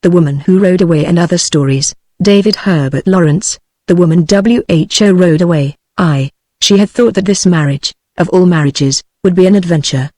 The Woman Who Rode Away and Other Stories, David Herbert Lawrence. The Woman WHO Rode Away. She had thought that this marriage, of all marriages, would be an adventure.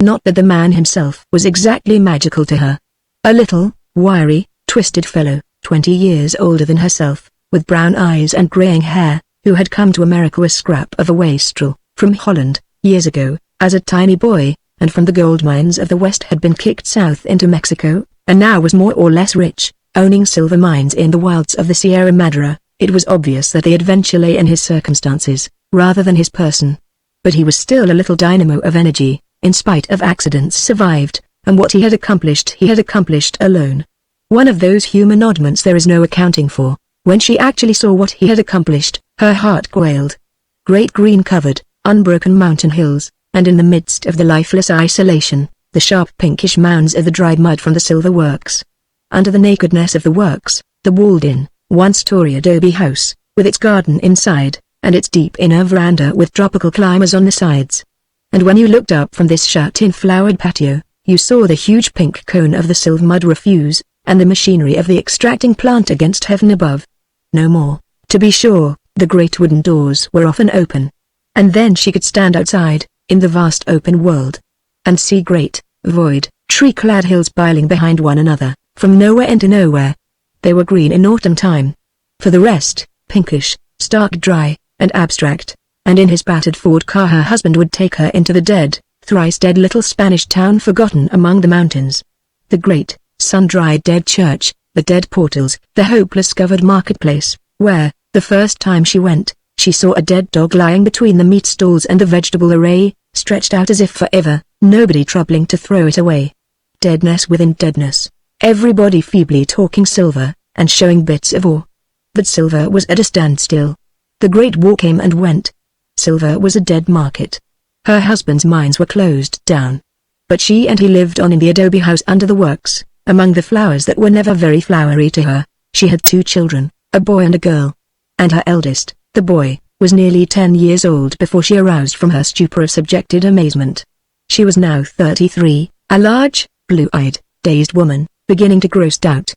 Not that the man himself was exactly magical to her. A little, wiry, twisted fellow, 20 years older than herself, with brown eyes and graying hair, who had come to America a scrap of a wastrel, from Holland, years ago, as a tiny boy, and from the gold mines of the West had been kicked south into Mexico, and now was more or less rich, owning silver mines in the wilds of the Sierra Madre. It was obvious that the adventure lay in his circumstances, rather than his person. But he was still a little dynamo of energy, in spite of accidents survived, and what he had accomplished alone. One of those human oddments there is no accounting for. When she actually saw what he had accomplished, her heart quailed. Great green-covered, unbroken mountain hills, and in the midst of the lifeless isolation, the sharp pinkish mounds of the dried mud from the silver works. Under the nakedness of the works, the walled-in, one-story adobe house, with its garden inside, and its deep inner veranda with tropical climbers on the sides. And when you looked up from this shut-in flowered patio, you saw the huge pink cone of the silver mud refuse, and the machinery of the extracting plant against heaven above. No more, to be sure, the great wooden doors were often open. And then she could stand outside, in the vast open world, and see great, void, tree-clad hills piling behind one another, from nowhere into nowhere. They were green in autumn time. For the rest, pinkish, stark dry, and abstract, and in his battered Ford car her husband would take her into the dead, thrice-dead little Spanish town forgotten among the mountains. The great, sun-dried dead church, the dead portals, the hopeless covered marketplace, where, the first time she went, she saw a dead dog lying between the meat stalls and the vegetable array, stretched out as if forever, nobody troubling to throw it away. Deadness within deadness, everybody feebly talking silver, and showing bits of ore. But silver was at a standstill. The great war came and went. Silver was a dead market. Her husband's mines were closed down. But she and he lived on in the adobe house under the works, among the flowers that were never very flowery to her. She had 2 children, a boy and a girl. And her eldest, the boy, was nearly 10 years old before she aroused from her stupor of subjected amazement. She was now 33, a large, blue-eyed, dazed woman, beginning to grow stout.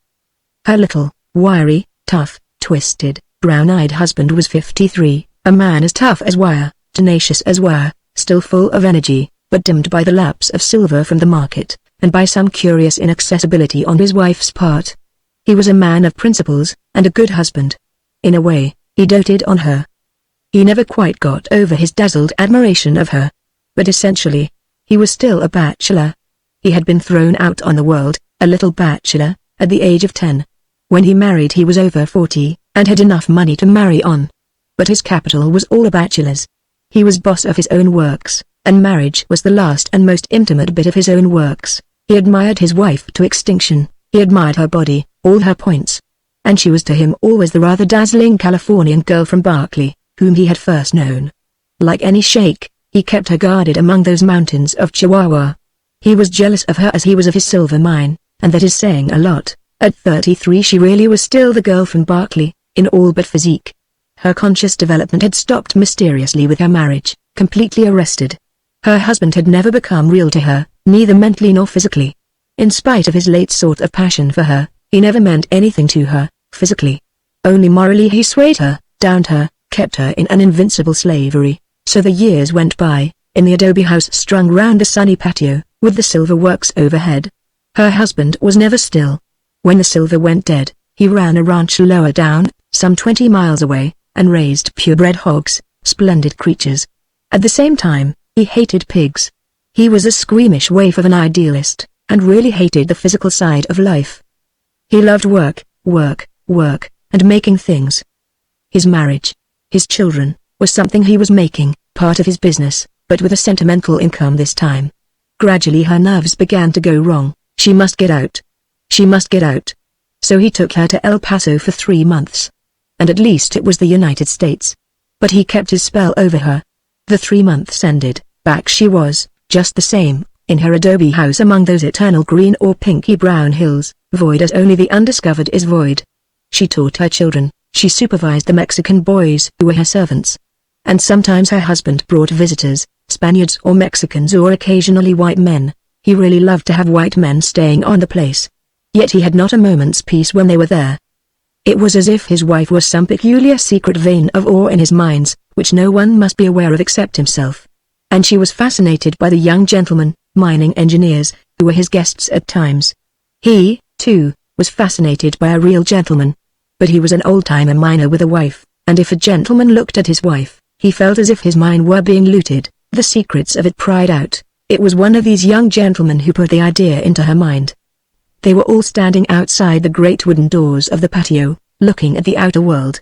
Her little, wiry, tough, twisted, brown-eyed husband was 53, a man as tough as wire, tenacious as wire, still full of energy, but dimmed by the lapse of silver from the market, and by some curious inaccessibility on his wife's part. He was a man of principles, and a good husband. In a way, he doted on her. He never quite got over his dazzled admiration of her. But essentially, he was still a bachelor. He had been thrown out on the world, a little bachelor, at the age of 10. When he married he was over 40, and had enough money to marry on. But his capital was all a bachelor's. He was boss of his own works, and marriage was the last and most intimate bit of his own works. He admired his wife to extinction, he admired her body, all her points. And she was to him always the rather dazzling Californian girl from Berkeley, whom he had first known. Like any sheikh, he kept her guarded among those mountains of Chihuahua. He was jealous of her as he was of his silver mine, and that is saying a lot. At 33 she really was still the girl from Berkeley, in all but physique. Her conscious development had stopped mysteriously with her marriage, completely arrested. Her husband had never become real to her, neither mentally nor physically. In spite of his late sort of passion for her, he never meant anything to her, physically. Only morally he swayed her, downed her, kept her in an invincible slavery. So the years went by, in the adobe house strung round the sunny patio, with the silver works overhead. Her husband was never still. When the silver went dead, he ran a ranch lower down, some 20 miles away, and raised purebred hogs, splendid creatures. At the same time, he hated pigs. He was a squeamish waif of an idealist, and really hated the physical side of life. He loved work, work, work, and making things. His marriage, his children, was something he was making, part of his business, but with a sentimental income this time. Gradually her nerves began to go wrong. She must get out. She must get out. So he took her to El Paso for 3 months. And at least it was the United States. But he kept his spell over her. The 3 months ended, back she was, just the same, in her adobe house among those eternal green or pinky brown hills, void as only the undiscovered is void. She taught her children, she supervised the Mexican boys who were her servants. And sometimes her husband brought visitors, Spaniards or Mexicans or occasionally white men. He really loved to have white men staying on the place. yet he had not a moment's peace when they were there. It was as if his wife was some peculiar secret vein of awe in his mind, which no one must be aware of except himself. And she was fascinated by the young gentlemen, mining engineers, who were his guests at times. He, too, was fascinated by a real gentleman. But he was an old-timer miner with a wife, and if a gentleman looked at his wife, he felt as if his mine were being looted. The secrets of it pried out. It was one of these young gentlemen who put the idea into her mind. They were all standing outside the great wooden doors of the patio, looking at the outer world.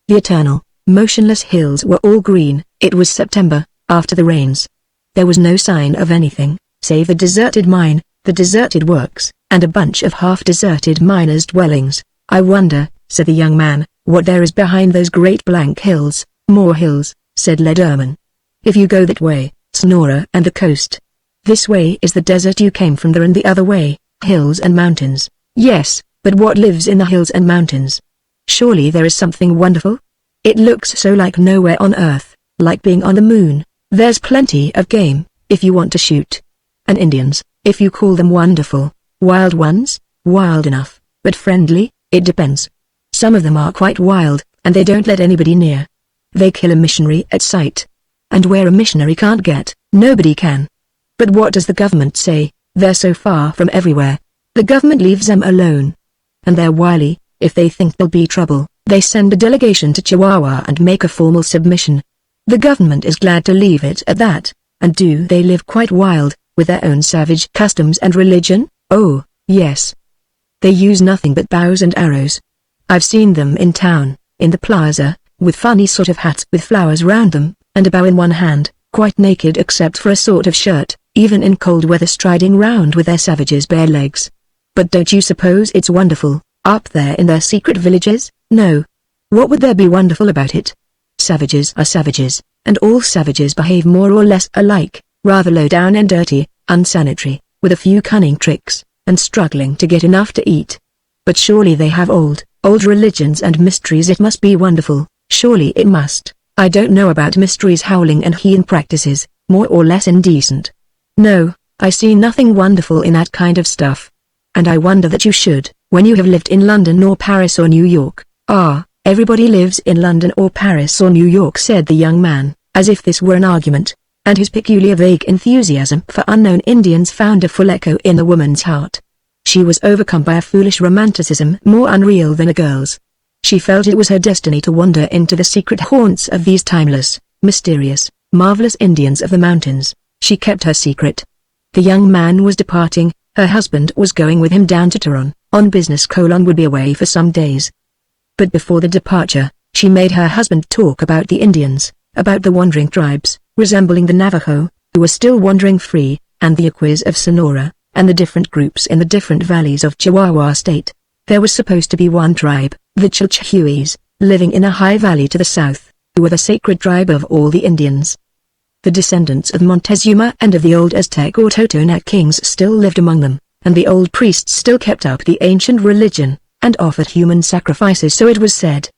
The eternal, motionless hills were all green. It was September, after the rains. There was no sign of anything, save the deserted mine, the deserted works, and a bunch of half-deserted miners' dwellings. "I wonder," said the young man, "what there is behind those great blank hills." "More hills," said Lederman. "If you go that way, Sonora and the coast. This way is the desert you came from there, and the other way, hills and mountains." "Yes, but what lives in the hills and mountains? Surely there is something wonderful? It looks so like nowhere on earth, like being on the moon. There's plenty of game, if you want to shoot. And Indians, if you call them wonderful. Wild ones? Wild enough, but friendly? It depends. Some of them are quite wild, and they don't let anybody near. They kill a missionary at sight. And where a missionary can't get, nobody can. But what does the government say? They're so far from everywhere. The government leaves them alone. And they're wily. If they think there'll be trouble, they send a delegation to Chihuahua and make a formal submission. The government is glad to leave it at that. And do they live quite wild, with their own savage customs and religion? Oh, yes. They use nothing but bows and arrows. I've seen them in town, in the plaza, with funny sort of hats with flowers round them, and a bow in one hand, quite naked except for a sort of shirt, even in cold weather, striding round with their savages' bare legs. But don't you suppose it's wonderful, up there in their secret villages? No. What would there be wonderful about it? Savages are savages, and all savages behave more or less alike, rather low down and dirty, unsanitary, with a few cunning tricks, and struggling to get enough to eat. But surely they have old religions and mysteries. It must be wonderful, surely it must. I don't know about mysteries, howling and heathen practices, more or less indecent. No, I see nothing wonderful in that kind of stuff. And I wonder that you should, when you have lived in London or Paris or New York. Ah, everybody lives in London or Paris or New York, said the young man, as if this were an argument, and his peculiar vague enthusiasm for unknown Indians found a full echo in the woman's heart. She was overcome by a foolish romanticism more unreal than a girl's. She felt it was her destiny to wander into the secret haunts of these timeless, mysterious, marvelous Indians of the mountains. She kept her secret. The young man was departing. Her husband was going with him down to Tehran, on business. Would be away for some days. But before the departure, she made her husband talk about the Indians, about the wandering tribes, resembling the Navajo, who were still wandering free, and the Yaquis of Sonora, and the different groups in the different valleys of Chihuahua State. There was supposed to be one tribe, the Chilchihuis, living in a high valley to the south, who were the sacred tribe of all the Indians. The descendants of Montezuma and of the old Aztec or Totonac kings still lived among them, and the old priests still kept up the ancient religion, and offered human sacrifices, so it was said.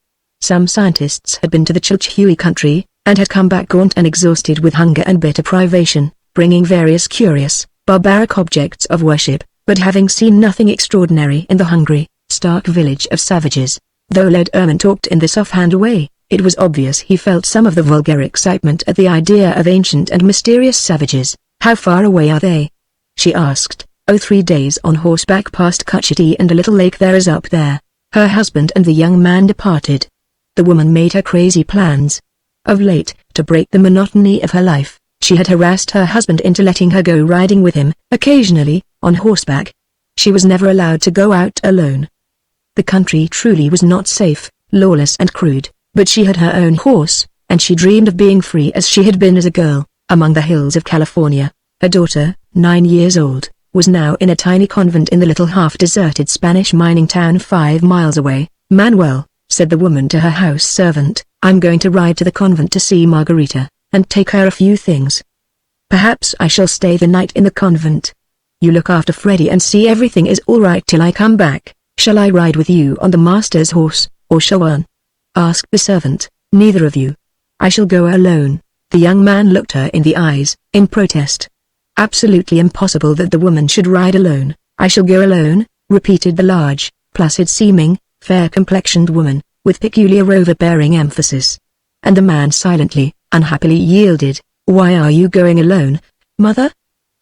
Some scientists had been to the Chilchihui country, and had come back gaunt and exhausted with hunger and bitter privation, bringing various curious, barbaric objects of worship, but having seen nothing extraordinary in the hungry, stark village of savages. Though Lederman talked in this offhand way, it was obvious he felt some of the vulgar excitement at the idea of ancient and mysterious savages. "How far away are they?" she asked. "Oh, 3 days on horseback past Cutchity, and a little lake there is up there." Her husband and the young man departed. The woman made her crazy plans. Of late, to break the monotony of her life, she had harassed her husband into letting her go riding with him, occasionally, on horseback. She was never allowed to go out alone. The country truly was not safe, lawless and crude, but she had her own horse, and she dreamed of being free as she had been as a girl, among the hills of California. Her daughter, 9 years old, was now in a tiny convent in the little half-deserted Spanish mining town 5 miles away. "Manuel," said the woman to her house servant, "I'm going to ride to the convent to see Margarita, and take her a few things. Perhaps I shall stay the night in the convent. You look after Freddie and see everything is all right till I come back." "Shall I ride with you on the master's horse, or shall one?" asked the servant. "Neither of you. I shall go alone." The young man looked her in the eyes, in protest. Absolutely impossible that the woman should ride alone. "I shall go alone," repeated the large, placid-seeming, fair-complexioned woman, with peculiar overbearing emphasis. And the man silently, unhappily yielded. "Why are you going alone, mother?"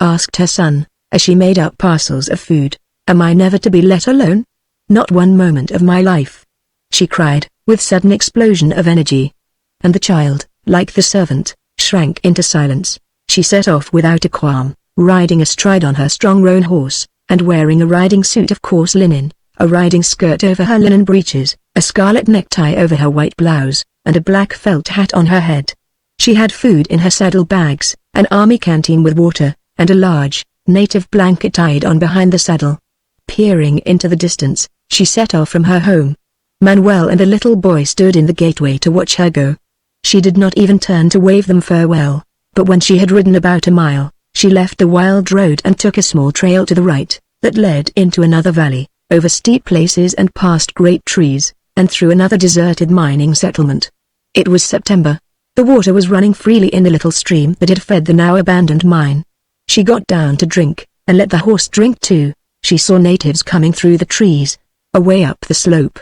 asked her son, as she made up parcels of food. "Am I never to be let alone? Not one moment of my life," she cried, with sudden explosion of energy. And the child, like the servant, shrank into silence. She set off without a qualm, riding astride on her strong roan horse, and wearing a riding suit of coarse linen, a riding skirt over her linen breeches, a scarlet necktie over her white blouse, and a black felt hat on her head. She had food in her saddle bags, an army canteen with water, and a large, native blanket tied on behind the saddle. Peering into the distance, she set off from her home. Manuel and the little boy stood in the gateway to watch her go. She did not even turn to wave them farewell, but when she had ridden about a mile, she left the wild road and took a small trail to the right, that led into another valley, over steep places and past great trees, and through another deserted mining settlement. It was September. The water was running freely in the little stream that had fed the now abandoned mine. She got down to drink, and let the horse drink too. She saw natives coming through the trees, away up the slope.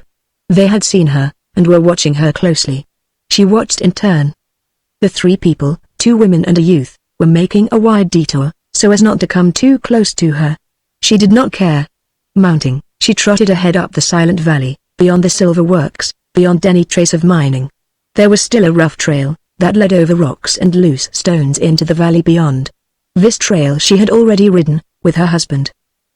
They had seen her, and were watching her closely. She watched in turn. The three people, 2 women and a youth, were making a wide detour, so as not to come too close to her. She did not care. Mounting, she trotted ahead up the silent valley, beyond the silver works, beyond any trace of mining. There was still a rough trail, that led over rocks and loose stones into the valley beyond. This trail she had already ridden, with her husband.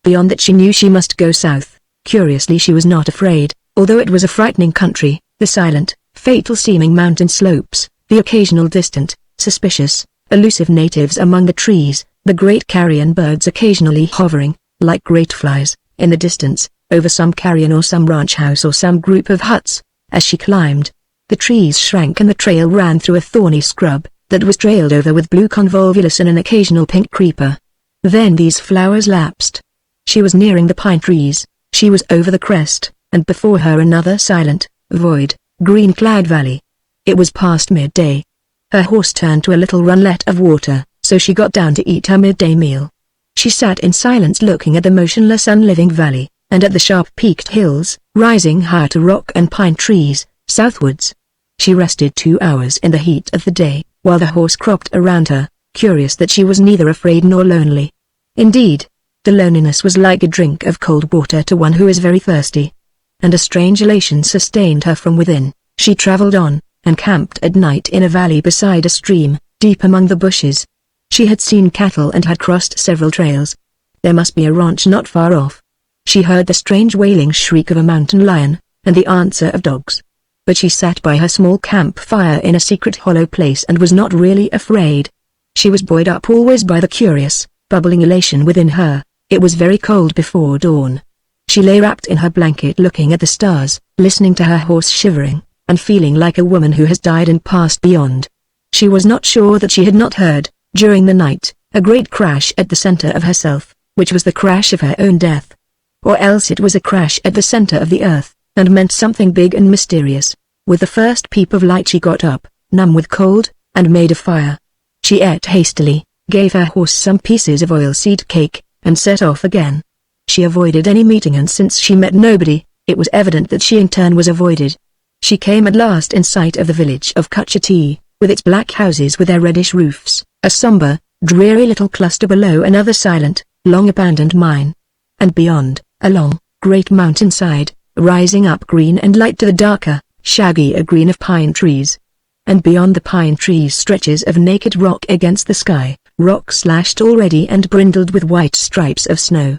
Beyond that she knew she must go south. Curiously she was not afraid, although it was a frightening country, the silent, fatal-seeming mountain slopes, the occasional distant, suspicious, elusive natives among the trees, the great carrion birds occasionally hovering, like great flies, in the distance, over some carrion or some ranch house or some group of huts. As she climbed, the trees shrank and the trail ran through a thorny scrub, that was trailed over with blue convolvulus and an occasional pink creeper. Then these flowers lapsed. She was nearing the pine trees, she was over the crest, and before her another silent, void, green-clad valley. It was past midday. Her horse turned to a little runlet of water, so she got down to eat her midday meal. She sat in silence looking at the motionless unliving valley, and at the sharp-peaked hills, rising high to rock and pine trees, southwards. She rested 2 hours in the heat of the day, while the horse cropped around her, curious that she was neither afraid nor lonely. Indeed, the loneliness was like a drink of cold water to one who is very thirsty. And a strange elation sustained her from within. She traveled on, and camped at night in a valley beside a stream, deep among the bushes. She had seen cattle and had crossed several trails. There must be a ranch not far off. She heard the strange wailing shriek of a mountain lion, and the answer of dogs. But she sat by her small campfire in a secret hollow place and was not really afraid. She was buoyed up always by the curious, bubbling elation within her. It was very cold before dawn. She lay wrapped in her blanket looking at the stars, listening to her horse shivering, and feeling like a woman who has died and passed beyond. She was not sure that she had not heard, during the night, a great crash at the center of herself, which was the crash of her own death. Or else it was a crash at the center of the earth, and meant something big and mysterious. With the first peep of light she got up, numb with cold, and made a fire. She ate hastily, gave her horse some pieces of oilseed cake, and set off again. She avoided any meeting, and since she met nobody, it was evident that she in turn was avoided. She came at last in sight of the village of Kuchati, with its black houses with their reddish roofs, a somber, dreary little cluster below another silent, long-abandoned mine. And beyond, a long, great mountainside, rising up green and light to the darker, shaggy green of pine trees. And beyond the pine trees stretches of naked rock against the sky, rock slashed already and brindled with white stripes of snow.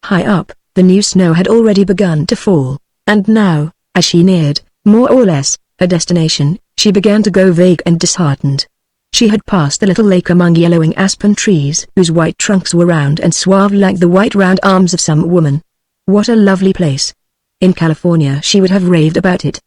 High up, the new snow had already begun to fall, and now, as she neared, more or less, her destination, she began to go vague and disheartened. She had passed the little lake among yellowing aspen trees whose white trunks were round and suave like the white round arms of some woman. What a lovely place! In California she would have raved about it.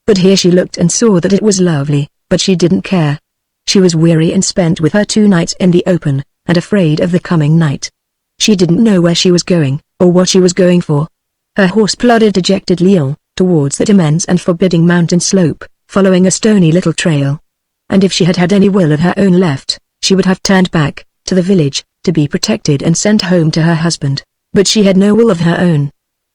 But here she looked and saw that it was lovely, but she didn't care. She was weary and spent with her 2 nights in the open, and afraid of the coming night. She didn't know where she was going, or what she was going for. Her horse plodded dejectedly on, towards that immense and forbidding mountain slope, following a stony little trail. And if she had had any will of her own left, she would have turned back, to the village, to be protected and sent home to her husband. But she had no will of her own.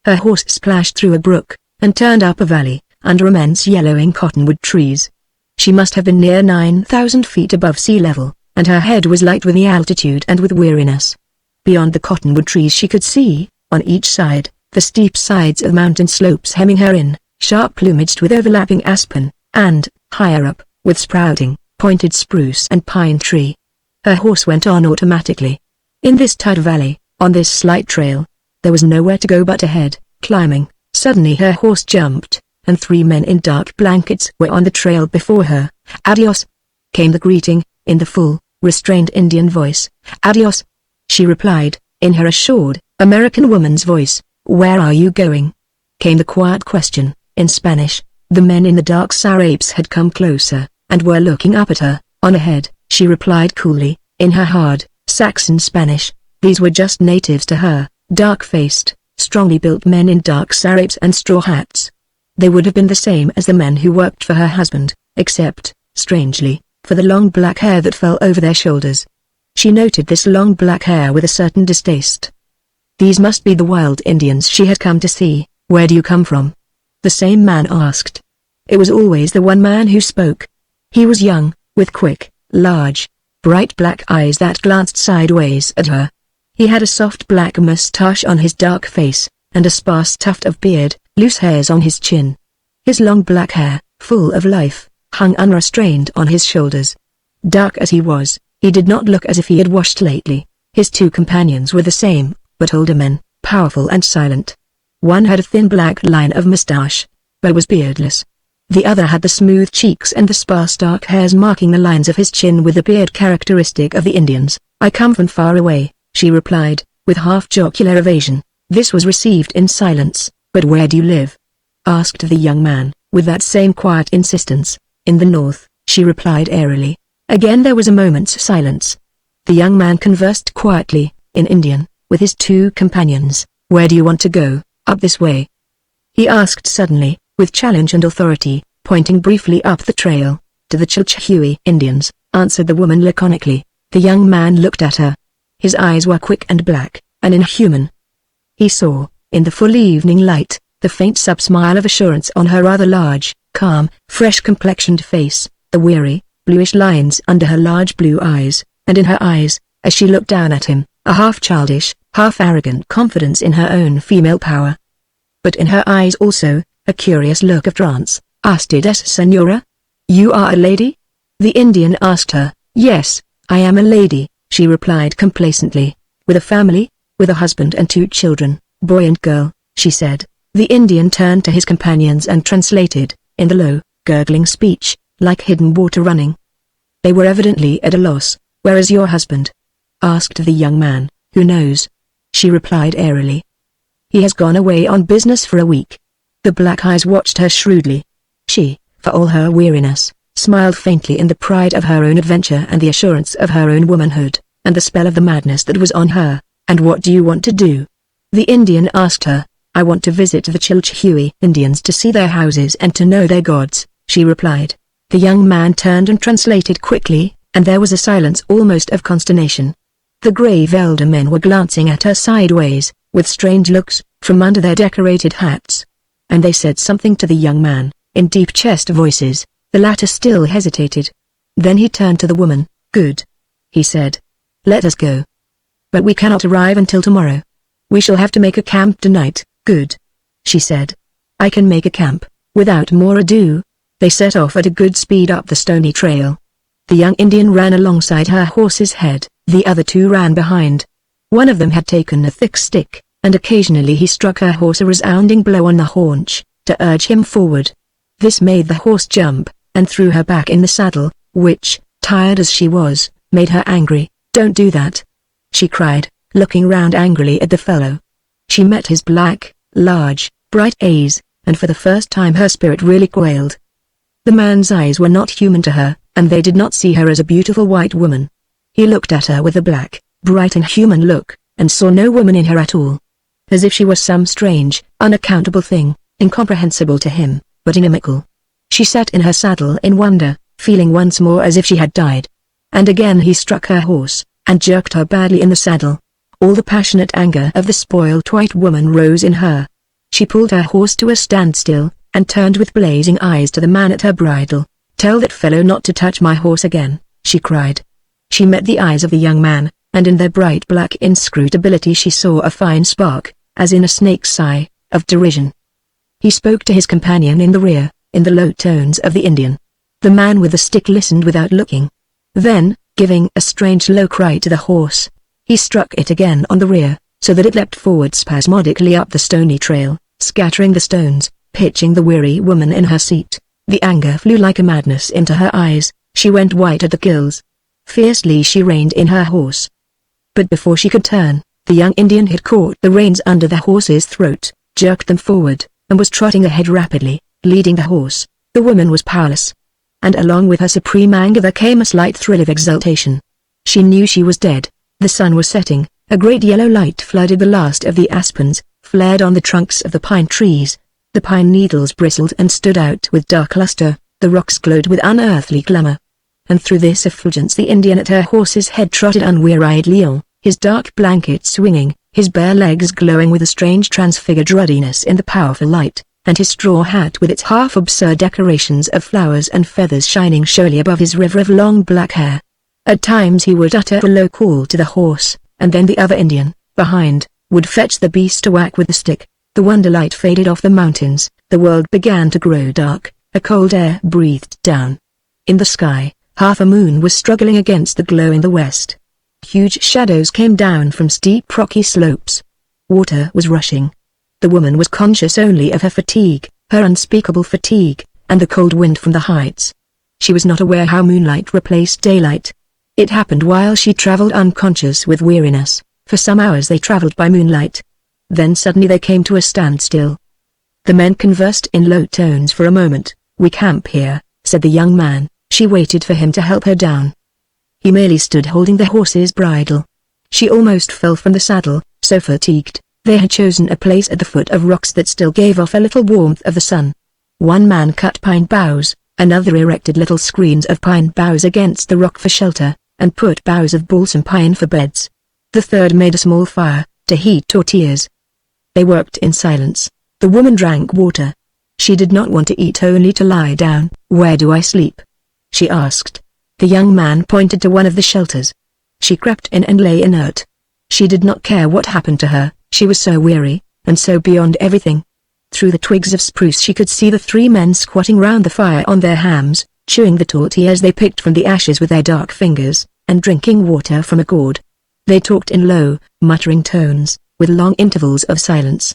Her horse splashed through a brook, and turned up a valley, under immense yellowing cottonwood trees. She must have been near 9,000 feet above sea level, and her head was light with the altitude and with weariness. Beyond the cottonwood trees she could see, on each side, the steep sides of mountain slopes hemming her in, sharp-plumaged with overlapping aspen, and, higher up, with sprouting, pointed spruce and pine tree. Her horse went on automatically. In this tight valley, on this slight trail, there was nowhere to go but ahead, climbing. Suddenly her horse jumped, and 3 men in dark blankets were on the trail before her. "Adios," came the greeting, in the full, restrained Indian voice. "Adios," she replied, in her assured, American woman's voice. "Where are you going?" came the quiet question, in Spanish. The men in the dark sarapes had come closer, and were looking up at her. "On ahead," she replied coolly, in her hard, Saxon Spanish. These were just natives to her, dark-faced, strongly built men in dark sarapes and straw hats. They would have been the same as the men who worked for her husband, except, strangely, for the long black hair that fell over their shoulders. She noted this long black hair with a certain distaste. These must be the wild Indians she had come to see. "Where do you come from?" the same man asked. It was always the one man who spoke. He was young, with quick, large, bright black eyes that glanced sideways at her. He had a soft black mustache on his dark face, and a sparse tuft of beard, loose hairs on his chin. His long black hair, full of life, hung unrestrained on his shoulders. Dark as he was, he did not look as if he had washed lately. His 2 companions were the same, but older men, powerful and silent. One had a thin black line of mustache, but was beardless. The other had the smooth cheeks and the sparse dark hairs marking the lines of his chin with the beard characteristic of the Indians. "I come from far away," she replied, with half-jocular evasion. This was received in silence. "But where do you live?" asked the young man, with that same quiet insistence. "In the north," she replied airily. Again there was a moment's silence. The young man conversed quietly, in Indian, with his 2 companions. "Where do you want to go?" "Up this way," he asked suddenly, with challenge and authority, pointing briefly up the trail. "To the Chilchihui Indians," answered the woman laconically. The young man looked at her. His eyes were quick and black, and inhuman. He saw, in the full evening light, the faint sub-smile of assurance on her rather large, calm, fresh-complexioned face, the weary, bluish lines under her large blue eyes, and in her eyes, as she looked down at him, a half-childish, half-arrogant confidence in her own female power. But in her eyes also, a curious look of trance. "Ustedes, señora? You are a lady?" the Indian asked her. "Yes, I am a lady," she replied complacently. "With a family, with a husband and 2 children, boy and girl," she said. The Indian turned to his companions and translated, in the low, gurgling speech, like hidden water running. They were evidently at a loss. "Where is your husband?" asked the young man. "Who knows?" she replied airily. "He has gone away on business for a week." The black eyes watched her shrewdly. She, for all her weariness, smiled faintly in the pride of her own adventure and the assurance of her own womanhood, and the spell of the madness that was on her. "And what do you want to do?" the Indian asked her. "I want to visit the Chilchihui Indians to see their houses and to know their gods," she replied. The young man turned and translated quickly, and there was a silence almost of consternation. The grave elder men were glancing at her sideways, with strange looks, from under their decorated hats. And they said something to the young man, in deep-chest voices. The latter still hesitated. Then he turned to the woman. "Good," he said. "Let us go." "But we cannot arrive until tomorrow. We shall have to make a camp tonight." "Good," she said. "I can make a camp." Without more ado, they set off at a good speed up the stony trail. The young Indian ran alongside her horse's head, the other 2 ran behind. One of them had taken a thick stick, and occasionally he struck her horse a resounding blow on the haunch, to urge him forward. This made the horse jump, and threw her back in the saddle, which, tired as she was, made her angry. "Don't do that," she cried, looking round angrily at the fellow. She met his black, large, bright eyes, and for the first time her spirit really quailed. The man's eyes were not human to her, and they did not see her as a beautiful white woman. He looked at her with a black, bright and human look, and saw no woman in her at all. As if she was some strange, unaccountable thing, incomprehensible to him, but inimical. She sat in her saddle in wonder, feeling once more as if she had died. And again he struck her horse, and jerked her badly in the saddle. All the passionate anger of the spoiled white woman rose in her. She pulled her horse to a standstill, and turned with blazing eyes to the man at her bridle. "Tell that fellow not to touch my horse again," she cried. She met the eyes of the young man, and in their bright black inscrutability she saw a fine spark, as in a snake's eye, of derision. He spoke to his companion in the rear, in the low tones of the Indian. The man with the stick listened without looking. Then, giving a strange low cry to the horse, he struck it again on the rear, so that it leapt forward spasmodically up the stony trail, scattering the stones, pitching the weary woman in her seat. The anger flew like a madness into her eyes, she went white at the gills. Fiercely she reined in her horse. But before she could turn, the young Indian had caught the reins under the horse's throat, jerked them forward, and was trotting ahead rapidly, leading the horse. The woman was powerless. And along with her supreme anger there came a slight thrill of exultation. She knew she was dead. The sun was setting, a great yellow light flooded the last of the aspens, flared on the trunks of the pine trees. The pine needles bristled and stood out with dark luster, the rocks glowed with unearthly glamour. And through this effulgence the Indian at her horse's head trotted unweariedly on, his dark blanket swinging, his bare legs glowing with a strange transfigured ruddiness in the powerful light, and his straw hat with its half-absurd decorations of flowers and feathers shining showily above his river of long black hair. At times he would utter a low call to the horse, and then the other Indian, behind, would fetch the beast a whack with the stick. The wonderlight faded off the mountains, the world began to grow dark, a cold air breathed down. In the sky, half a moon was struggling against the glow in the west. Huge shadows came down from steep rocky slopes. Water was rushing. The woman was conscious only of her fatigue, her unspeakable fatigue, and the cold wind from the heights. She was not aware how moonlight replaced daylight. It happened while she traveled unconscious with weariness. For some hours they traveled by moonlight. Then suddenly they came to a standstill. The men conversed in low tones for a moment. "We camp here," said the young man. She waited for him to help her down. He merely stood holding the horse's bridle. She almost fell from the saddle, so fatigued. They had chosen a place at the foot of rocks that still gave off a little warmth of the sun. One man cut pine boughs, another erected little screens of pine boughs against the rock for shelter, and put boughs of balsam pine for beds. The third made a small fire, to heat tortillas. They worked in silence. The woman drank water. She did not want to eat, only to lie down. "Where do I sleep?" she asked. The young man pointed to one of the shelters. She crept in and lay inert. She did not care what happened to her, she was so weary, and so beyond everything. Through the twigs of spruce she could see the three men squatting round the fire on their hams, chewing the tortillas they picked from the ashes with their dark fingers, and drinking water from a gourd. They talked in low, muttering tones, with long intervals of silence.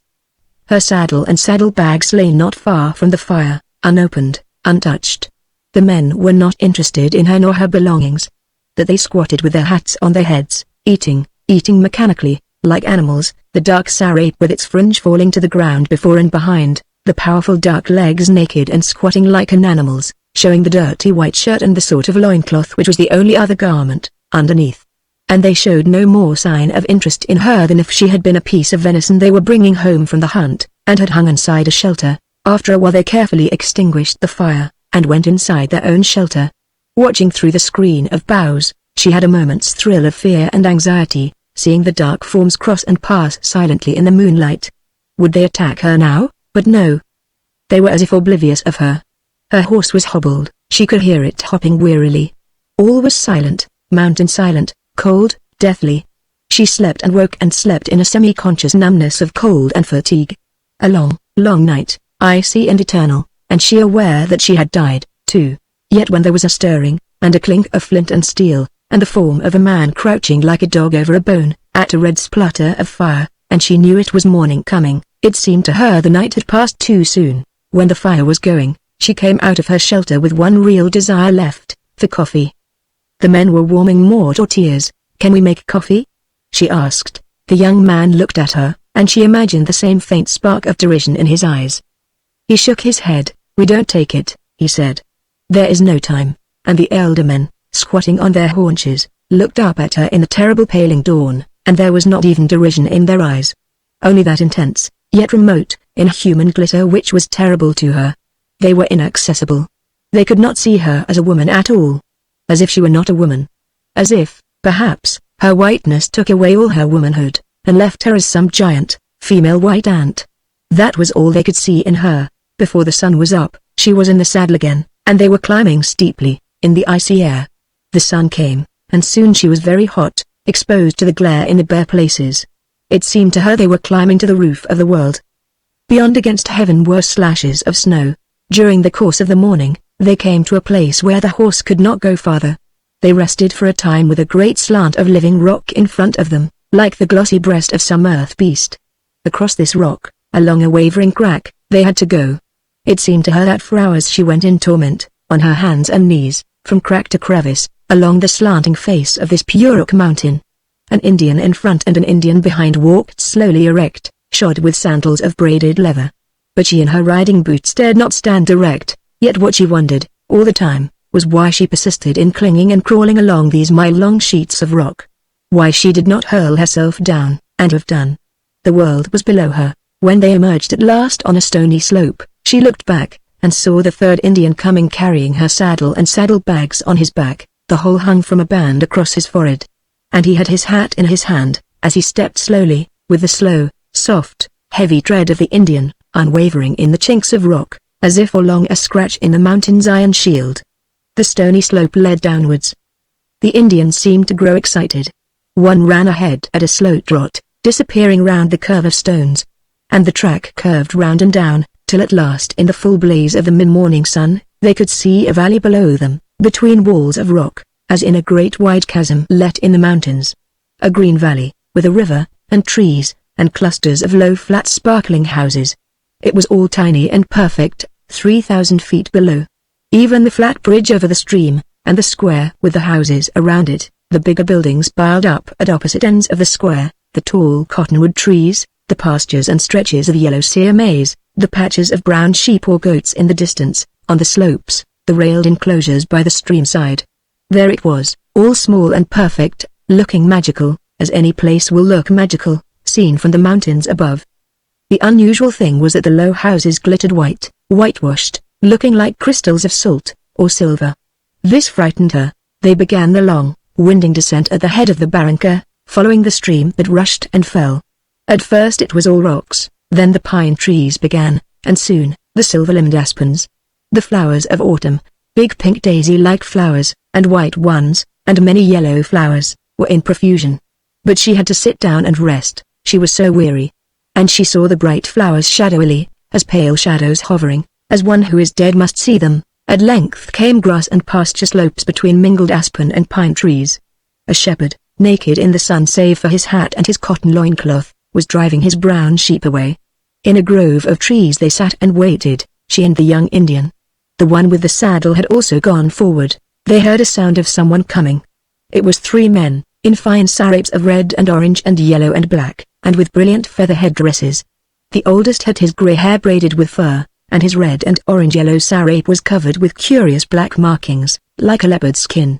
Her saddle and saddlebags lay not far from the fire, unopened, untouched. The men were not interested in her nor her belongings. That they squatted with their hats on their heads, eating mechanically, like animals, the dark sarape with its fringe falling to the ground before and behind, the powerful dark legs naked and squatting like an animal's, showing the dirty white shirt and the sort of loincloth which was the only other garment, underneath. And they showed no more sign of interest in her than if she had been a piece of venison they were bringing home from the hunt, and had hung inside a shelter. After a while they carefully extinguished the fire, and went inside their own shelter. Watching through the screen of boughs, she had a moment's thrill of fear and anxiety, seeing the dark forms cross and pass silently in the moonlight. Would they attack her now? But no. They were as if oblivious of her. Her horse was hobbled, she could hear it hopping wearily. All was silent, mountain silent, cold, deathly. She slept and woke and slept in a semi-conscious numbness of cold and fatigue. A long, long night, icy and eternal, and she aware that she had died, too. Yet when there was a stirring, and a clink of flint and steel, and the form of a man crouching like a dog over a bone, at a red splutter of fire, and she knew it was morning coming, it seemed to her the night had passed too soon. When the fire was going, she came out of her shelter with one real desire left, for coffee. The men were warming more tortillas. "Can we make coffee?" she asked. The young man looked at her, and she imagined the same faint spark of derision in his eyes. He shook his head. "We don't take it," he said. "There is no time," and the elder men, squatting on their haunches, looked up at her in the terrible paling dawn, and there was not even derision in their eyes. Only that intense, yet remote, inhuman glitter which was terrible to her. They were inaccessible. They could not see her as a woman at all. As if she were not a woman. As if, perhaps, her whiteness took away all her womanhood, and left her as some giant, female white ant. That was all they could see in her. Before the sun was up, she was in the saddle again, and they were climbing steeply, in the icy air. The sun came, and soon she was very hot, exposed to the glare in the bare places. It seemed to her they were climbing to the roof of the world. Beyond against heaven were slashes of snow. During the course of the morning, they came to a place where the horse could not go farther. They rested for a time with a great slant of living rock in front of them, like the glossy breast of some earth beast. Across this rock, along a wavering crack, they had to go. It seemed to her that for hours she went in torment, on her hands and knees, from crack to crevice, along the slanting face of this Purok mountain. An Indian in front and an Indian behind walked slowly erect, shod with sandals of braided leather. But she in her riding boots dared not stand erect, yet what she wondered, all the time, was why she persisted in clinging and crawling along these mile-long sheets of rock. Why she did not hurl herself down, and have done. The world was below her. When they emerged at last on a stony slope, she looked back, and saw the third Indian coming carrying her saddle and saddle-bags on his back, the whole hung from a band across his forehead. And he had his hat in his hand, as he stepped slowly, with the slow, soft, heavy tread of the Indian, unwavering in the chinks of rock, as if along a scratch in the mountain's iron shield. The stony slope led downwards. The Indians seemed to grow excited. One ran ahead at a slow trot, disappearing round the curve of stones. And the track curved round and down, till at last in the full blaze of the mid-morning sun, they could see a valley below them, between walls of rock, as in a great wide chasm let in the mountains. A green valley, with a river, and trees, and clusters of low flat sparkling houses. It was all tiny and perfect, 3,000 feet below. Even the flat bridge over the stream, and the square with the houses around it, the bigger buildings piled up at opposite ends of the square, the tall cottonwood trees, the pastures and stretches of yellow sere maize, the patches of brown sheep or goats in the distance, on the slopes, the railed enclosures by the stream side. There it was, all small and perfect, looking magical, as any place will look magical, seen from the mountains above. The unusual thing was that the low houses glittered white, whitewashed, looking like crystals of salt, or silver. This frightened her. They began the long, winding descent at the head of the barranca, following the stream that rushed and fell. At first it was all rocks, then the pine trees began, and soon, the silver-limbed aspens. The flowers of autumn, big pink daisy-like flowers, and white ones, and many yellow flowers, were in profusion. But she had to sit down and rest, she was so weary. And she saw the bright flowers shadowily, as pale shadows hovering, as one who is dead must see them. At length came grass and pasture slopes between mingled aspen and pine trees. A shepherd, naked in the sun save for his hat and his cotton loincloth, was driving his brown sheep away. In a grove of trees they sat and waited, she and the young Indian. The one with the saddle had also gone forward. They heard a sound of someone coming. It was 3 men, in fine saripes of red and orange and yellow and black, and with brilliant feather headdresses. The oldest had his grey hair braided with fur, and his red and orange-yellow sarape was covered with curious black markings, like a leopard's skin.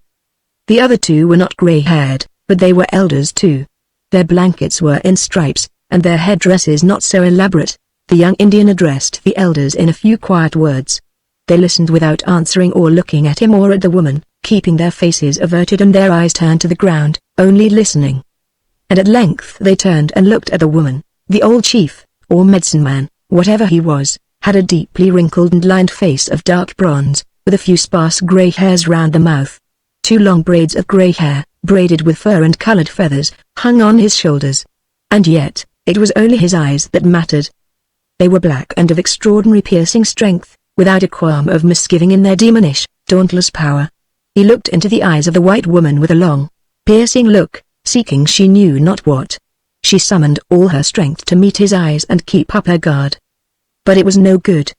The other 2 were not grey-haired, but they were elders too. Their blankets were in stripes, and their headdresses not so elaborate. The young Indian addressed the elders in a few quiet words. They listened without answering or looking at him or at the woman, keeping their faces averted and their eyes turned to the ground, only listening. And at length they turned and looked at the woman. The old chief, or medicine man, whatever he was, had a deeply wrinkled and lined face of dark bronze, with a few sparse grey hairs round the mouth. 2 long braids of grey hair, braided with fur and coloured feathers, hung on his shoulders. And yet, it was only his eyes that mattered. They were black and of extraordinary piercing strength, without a qualm of misgiving in their demonish, dauntless power. He looked into the eyes of the white woman with a long, piercing look, seeking she knew not what. She summoned all her strength to meet his eyes and keep up her guard. But it was no good.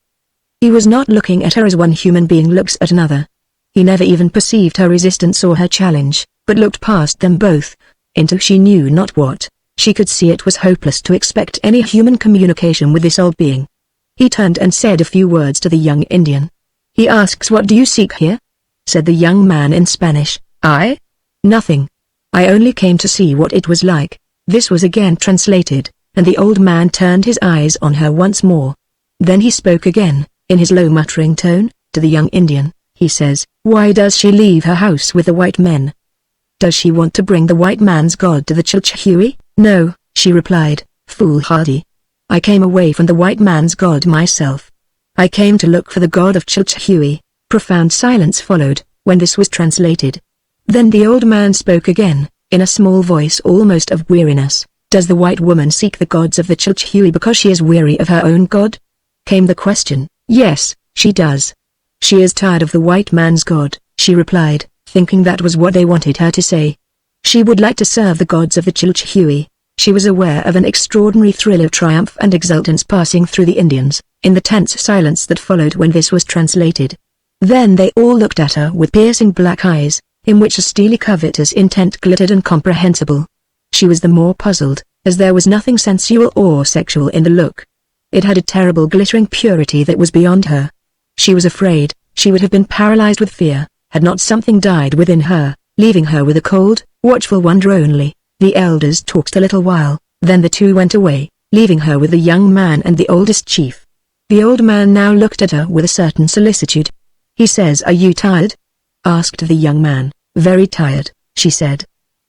He was not looking at her as one human being looks at another. He never even perceived her resistance or her challenge, but looked past them both, into she knew not what. She could see it was hopeless to expect any human communication with this old being. He turned and said a few words to the young Indian. "He asks, what do you seek here?" said the young man in Spanish. "I? Nothing. I only came to see what it was like." This was again translated, and the old man turned his eyes on her once more. Then he spoke again, in his low muttering tone, to the young Indian. He says, "Why does she leave her house with the white men? Does she want to bring the white man's god to the Chilchihui?" "No," she replied, foolhardy. I came away from the white man's god myself. I came to look for the god of Chilchhui." Profound silence followed, when this was translated. Then the old man spoke again, in a small voice almost of weariness. "Does the white woman seek the gods of the Chilchui because she is weary of her own god?" came the question. "Yes, she does. She is tired of the white man's god," she replied, thinking that was what they wanted her to say. She would like to serve the gods of the Chilchui. She was aware of an extraordinary thrill of triumph and exultance passing through the Indians, in the tense silence that followed when this was translated. Then they all looked at her with piercing black eyes, in which a steely covetous intent glittered incomprehensible. She was the more puzzled, as there was nothing sensual or sexual in the look. It had a terrible glittering purity that was beyond her. She was afraid, she would have been paralyzed with fear, had not something died within her, leaving her with a cold, watchful wonder only. The elders talked a little while, then the two went away, leaving her with the young man and the oldest chief. The old man now looked at her with a certain solicitude. He says, "Are you tired?" asked the young man. "Very tired," she said.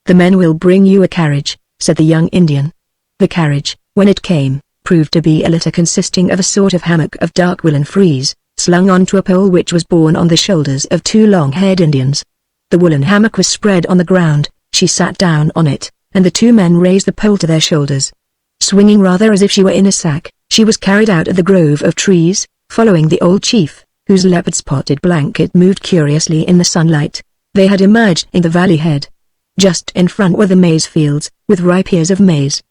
"The men will bring you a carriage," said the young Indian. The carriage, when it came, proved to be a litter consisting of a sort of hammock of dark woolen frieze, slung onto a pole which was borne on the shoulders of two long-haired Indians. The woolen hammock was spread on the ground, she sat down on it, and the two men raised the pole to their shoulders. Swinging rather as if she were in a sack, she was carried out of the grove of trees, following the old chief, whose leopard-spotted blanket moved curiously in the sunlight. They had emerged in the valley head. Just in front were the maize fields, with ripe ears of maize.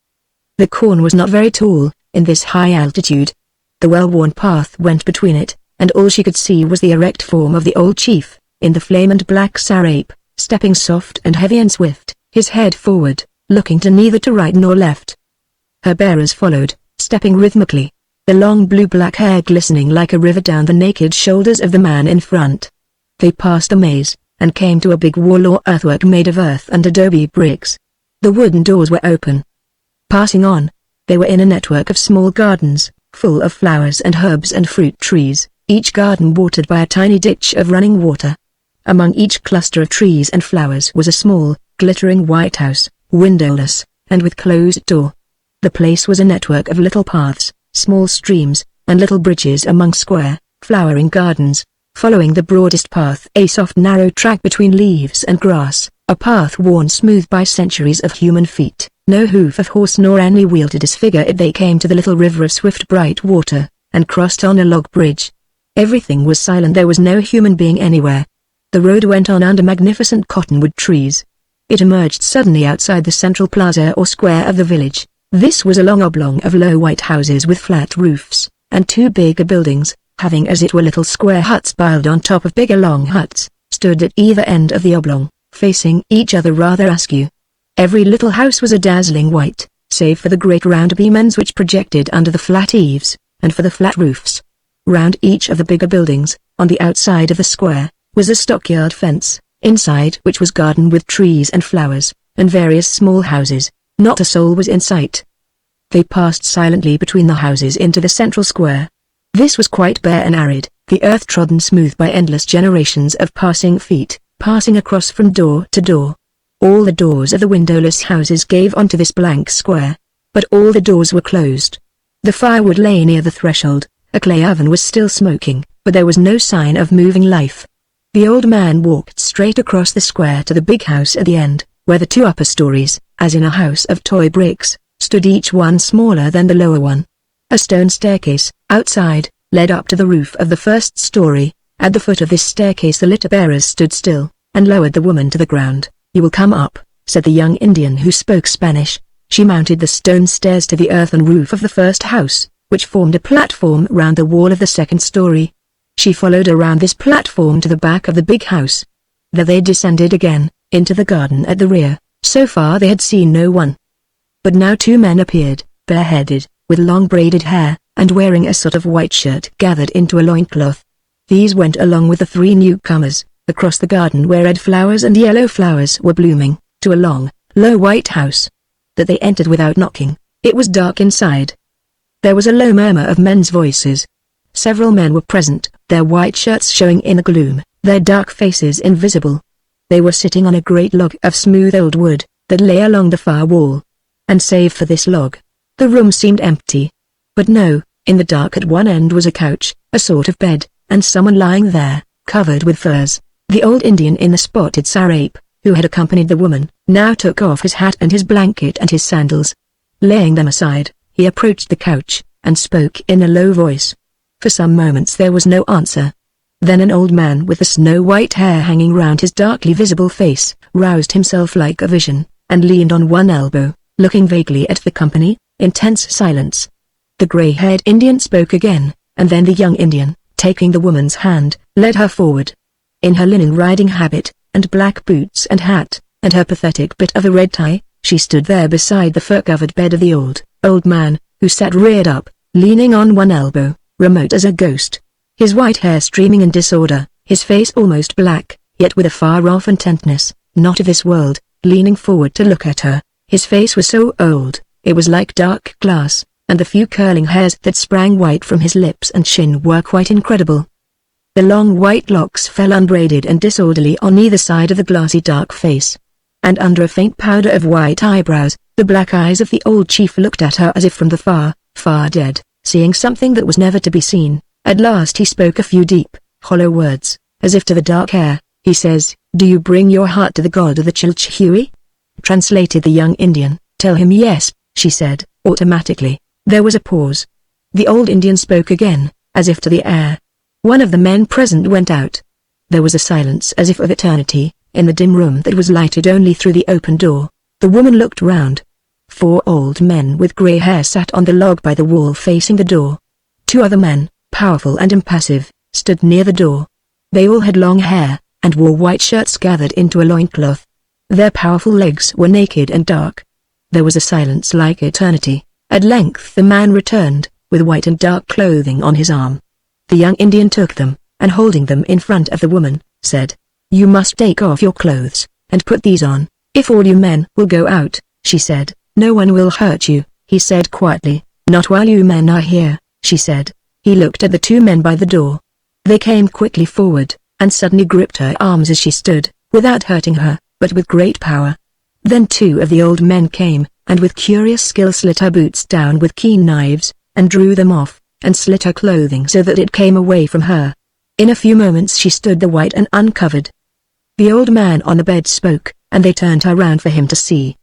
The corn was not very tall, in this high altitude. The well-worn path went between it, and all she could see was the erect form of the old chief, in the flame and black sarape, stepping soft and heavy and swift, his head forward, looking to neither to right nor left. Her bearers followed, stepping rhythmically, the long blue-black hair glistening like a river down the naked shoulders of the man in front. They passed a maze, and came to a big wall or earthwork made of earth and adobe bricks. The wooden doors were open. Passing on, they were in a network of small gardens, full of flowers and herbs and fruit trees, each garden watered by a tiny ditch of running water. Among each cluster of trees and flowers was a small, glittering white house, windowless, and with closed door. The place was a network of little paths, small streams, and little bridges among square, flowering gardens, following the broadest path a soft narrow track between leaves and grass, a path worn smooth by centuries of human feet, no hoof of horse nor any wheel to disfigure it. They came to the little river of swift bright water, and crossed on a log bridge. Everything was silent, there was no human being anywhere. The road went on under magnificent cottonwood trees. It emerged suddenly outside the central plaza or square of the village. This was a long oblong of low white houses with flat roofs, and two bigger buildings, having as it were little square huts piled on top of bigger long huts, stood at either end of the oblong, facing each other rather askew. Every little house was a dazzling white, save for the great round beam ends which projected under the flat eaves, and for the flat roofs. Round each of the bigger buildings, on the outside of the square, was a stockyard fence, inside which was garden with trees and flowers, and various small houses. Not a soul was in sight. They passed silently between the houses into the central square. This was quite bare and arid, the earth trodden smooth by endless generations of passing feet, passing across from door to door. All the doors of the windowless houses gave onto this blank square, but all the doors were closed. The firewood lay near the threshold, a clay oven was still smoking, but there was no sign of moving life. The old man walked straight across the square to the big house at the end, where the two upper stories, as in a house of toy bricks, stood each one smaller than the lower one. A stone staircase, outside, led up to the roof of the first story. At the foot of this staircase the litter bearers stood still, and lowered the woman to the ground. "You will come up," said the young Indian who spoke Spanish. She mounted the stone stairs to the earthen roof of the first house, which formed a platform round the wall of the second story. She followed around this platform to the back of the big house. There they descended again, into the garden at the rear. So far they had seen no one. But now two men appeared, bareheaded, with long braided hair, and wearing a sort of white shirt gathered into a loincloth. These went along with the three newcomers, across the garden where red flowers and yellow flowers were blooming, to a long, low white house. That they entered without knocking. It was dark inside. There was a low murmur of men's voices. Several men were present, their white shirts showing in the gloom, their dark faces invisible. They were sitting on a great log of smooth old wood, that lay along the far wall. And save for this log, the room seemed empty. But no, in the dark at one end was a couch, a sort of bed, and someone lying there, covered with furs. The old Indian in the spotted sarape, who had accompanied the woman, now took off his hat and his blanket and his sandals. Laying them aside, he approached the couch, and spoke in a low voice. For some moments there was no answer. Then an old man with the snow-white hair hanging round his darkly visible face, roused himself like a vision, and leaned on one elbow, looking vaguely at the company, in tense silence. The grey-haired Indian spoke again, and then the young Indian, taking the woman's hand, led her forward. In her linen riding habit, and black boots and hat, and her pathetic bit of a red tie, she stood there beside the fur-covered bed of the old man, who sat reared up, leaning on one elbow, remote as a ghost. His white hair streaming in disorder, his face almost black, yet with a far-off intentness, not of this world, leaning forward to look at her. His face was so old, it was like dark glass, and the few curling hairs that sprang white from his lips and chin were quite incredible. The long white locks fell unbraided and disorderly on either side of the glassy dark face. And under a faint powder of white eyebrows, the black eyes of the old chief looked at her as if from the far, far dead, seeing something that was never to be seen. At last he spoke a few deep, hollow words, as if to the dark air. He says, "Do you bring your heart to the god of the Chilchhui?" Translated the young Indian. "Tell him yes," she said, automatically. There was a pause. The old Indian spoke again, as if to the air. One of the men present went out. There was a silence as if of eternity, in the dim room that was lighted only through the open door. The woman looked round. 4 old men with grey hair sat on the log by the wall facing the door. 2 other men, powerful and impassive, stood near the door. They all had long hair, and wore white shirts gathered into a loincloth. Their powerful legs were naked and dark. There was a silence like eternity. At length the man returned, with white and dark clothing on his arm. The young Indian took them, and holding them in front of the woman, said, "You must take off your clothes, and put these on. If all you men will go out," she said, "no one will hurt you," he said quietly. "Not while you men are here," she said. He looked at the 2 men by the door. They came quickly forward, and suddenly gripped her arms as she stood, without hurting her, but with great power. Then 2 of the old men came, and with curious skill slit her boots down with keen knives, and drew them off, and slit her clothing so that it came away from her. In a few moments she stood there white and uncovered. The old man on the bed spoke, and they turned her round for him to see.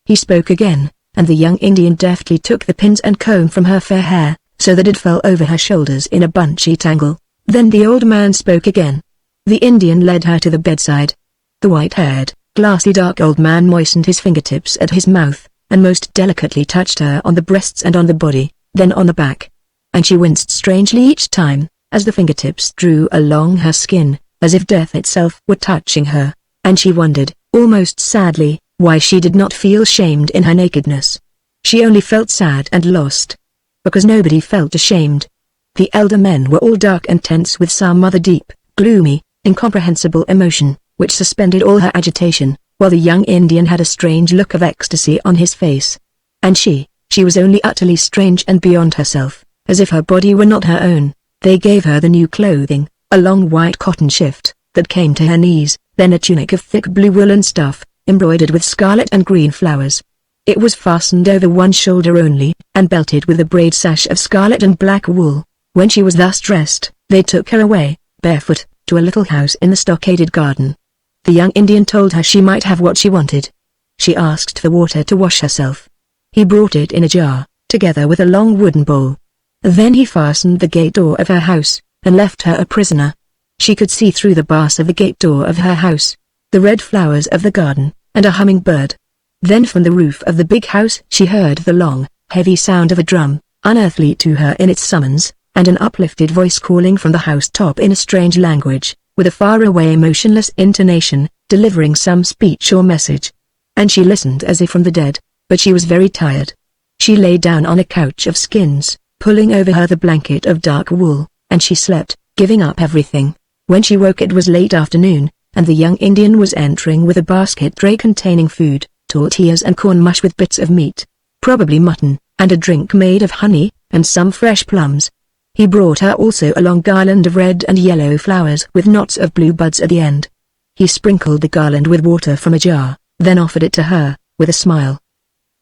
He spoke again, and the young Indian deftly took the pins and comb from her fair hair, so that it fell over her shoulders in a bunchy tangle. Then the old man spoke again. The Indian led her to the bedside. The white-haired, glassy dark old man moistened his fingertips at his mouth, and most delicately touched her on the breasts and on the body, then on the back. And she winced strangely each time, as the fingertips drew along her skin, as if death itself were touching her, and she wondered, almost sadly, why she did not feel shamed in her nakedness. She only felt sad and lost. Because nobody felt ashamed. The elder men were all dark and tense with some other deep, gloomy, incomprehensible emotion, which suspended all her agitation, while the young Indian had a strange look of ecstasy on his face. And she was only utterly strange and beyond herself, as if her body were not her own. They gave her the new clothing, a long white cotton shift, that came to her knees, then a tunic of thick blue woolen stuff, embroidered with scarlet and green flowers. It was fastened over one shoulder only, and belted with a braid sash of scarlet and black wool. When she was thus dressed, they took her away, barefoot, to a little house in the stockaded garden. The young Indian told her she might have what she wanted. She asked for water to wash herself. He brought it in a jar, together with a long wooden bowl. Then he fastened the gate door of her house, and left her a prisoner. She could see through the bars of the gate door of her house, the red flowers of the garden, and a hummingbird. Then from the roof of the big house she heard the long, heavy sound of a drum, unearthly to her in its summons, and an uplifted voice calling from the house-top in a strange language, with a far-away motionless intonation, delivering some speech or message. And she listened as if from the dead, but she was very tired. She lay down on a couch of skins, pulling over her the blanket of dark wool, and she slept, giving up everything. When she woke it was late afternoon, and the young Indian was entering with a basket tray containing food, tortillas and corn mush with bits of meat, probably mutton, and a drink made of honey, and some fresh plums. He brought her also a long garland of red and yellow flowers with knots of blue buds at the end. He sprinkled the garland with water from a jar, then offered it to her, with a smile.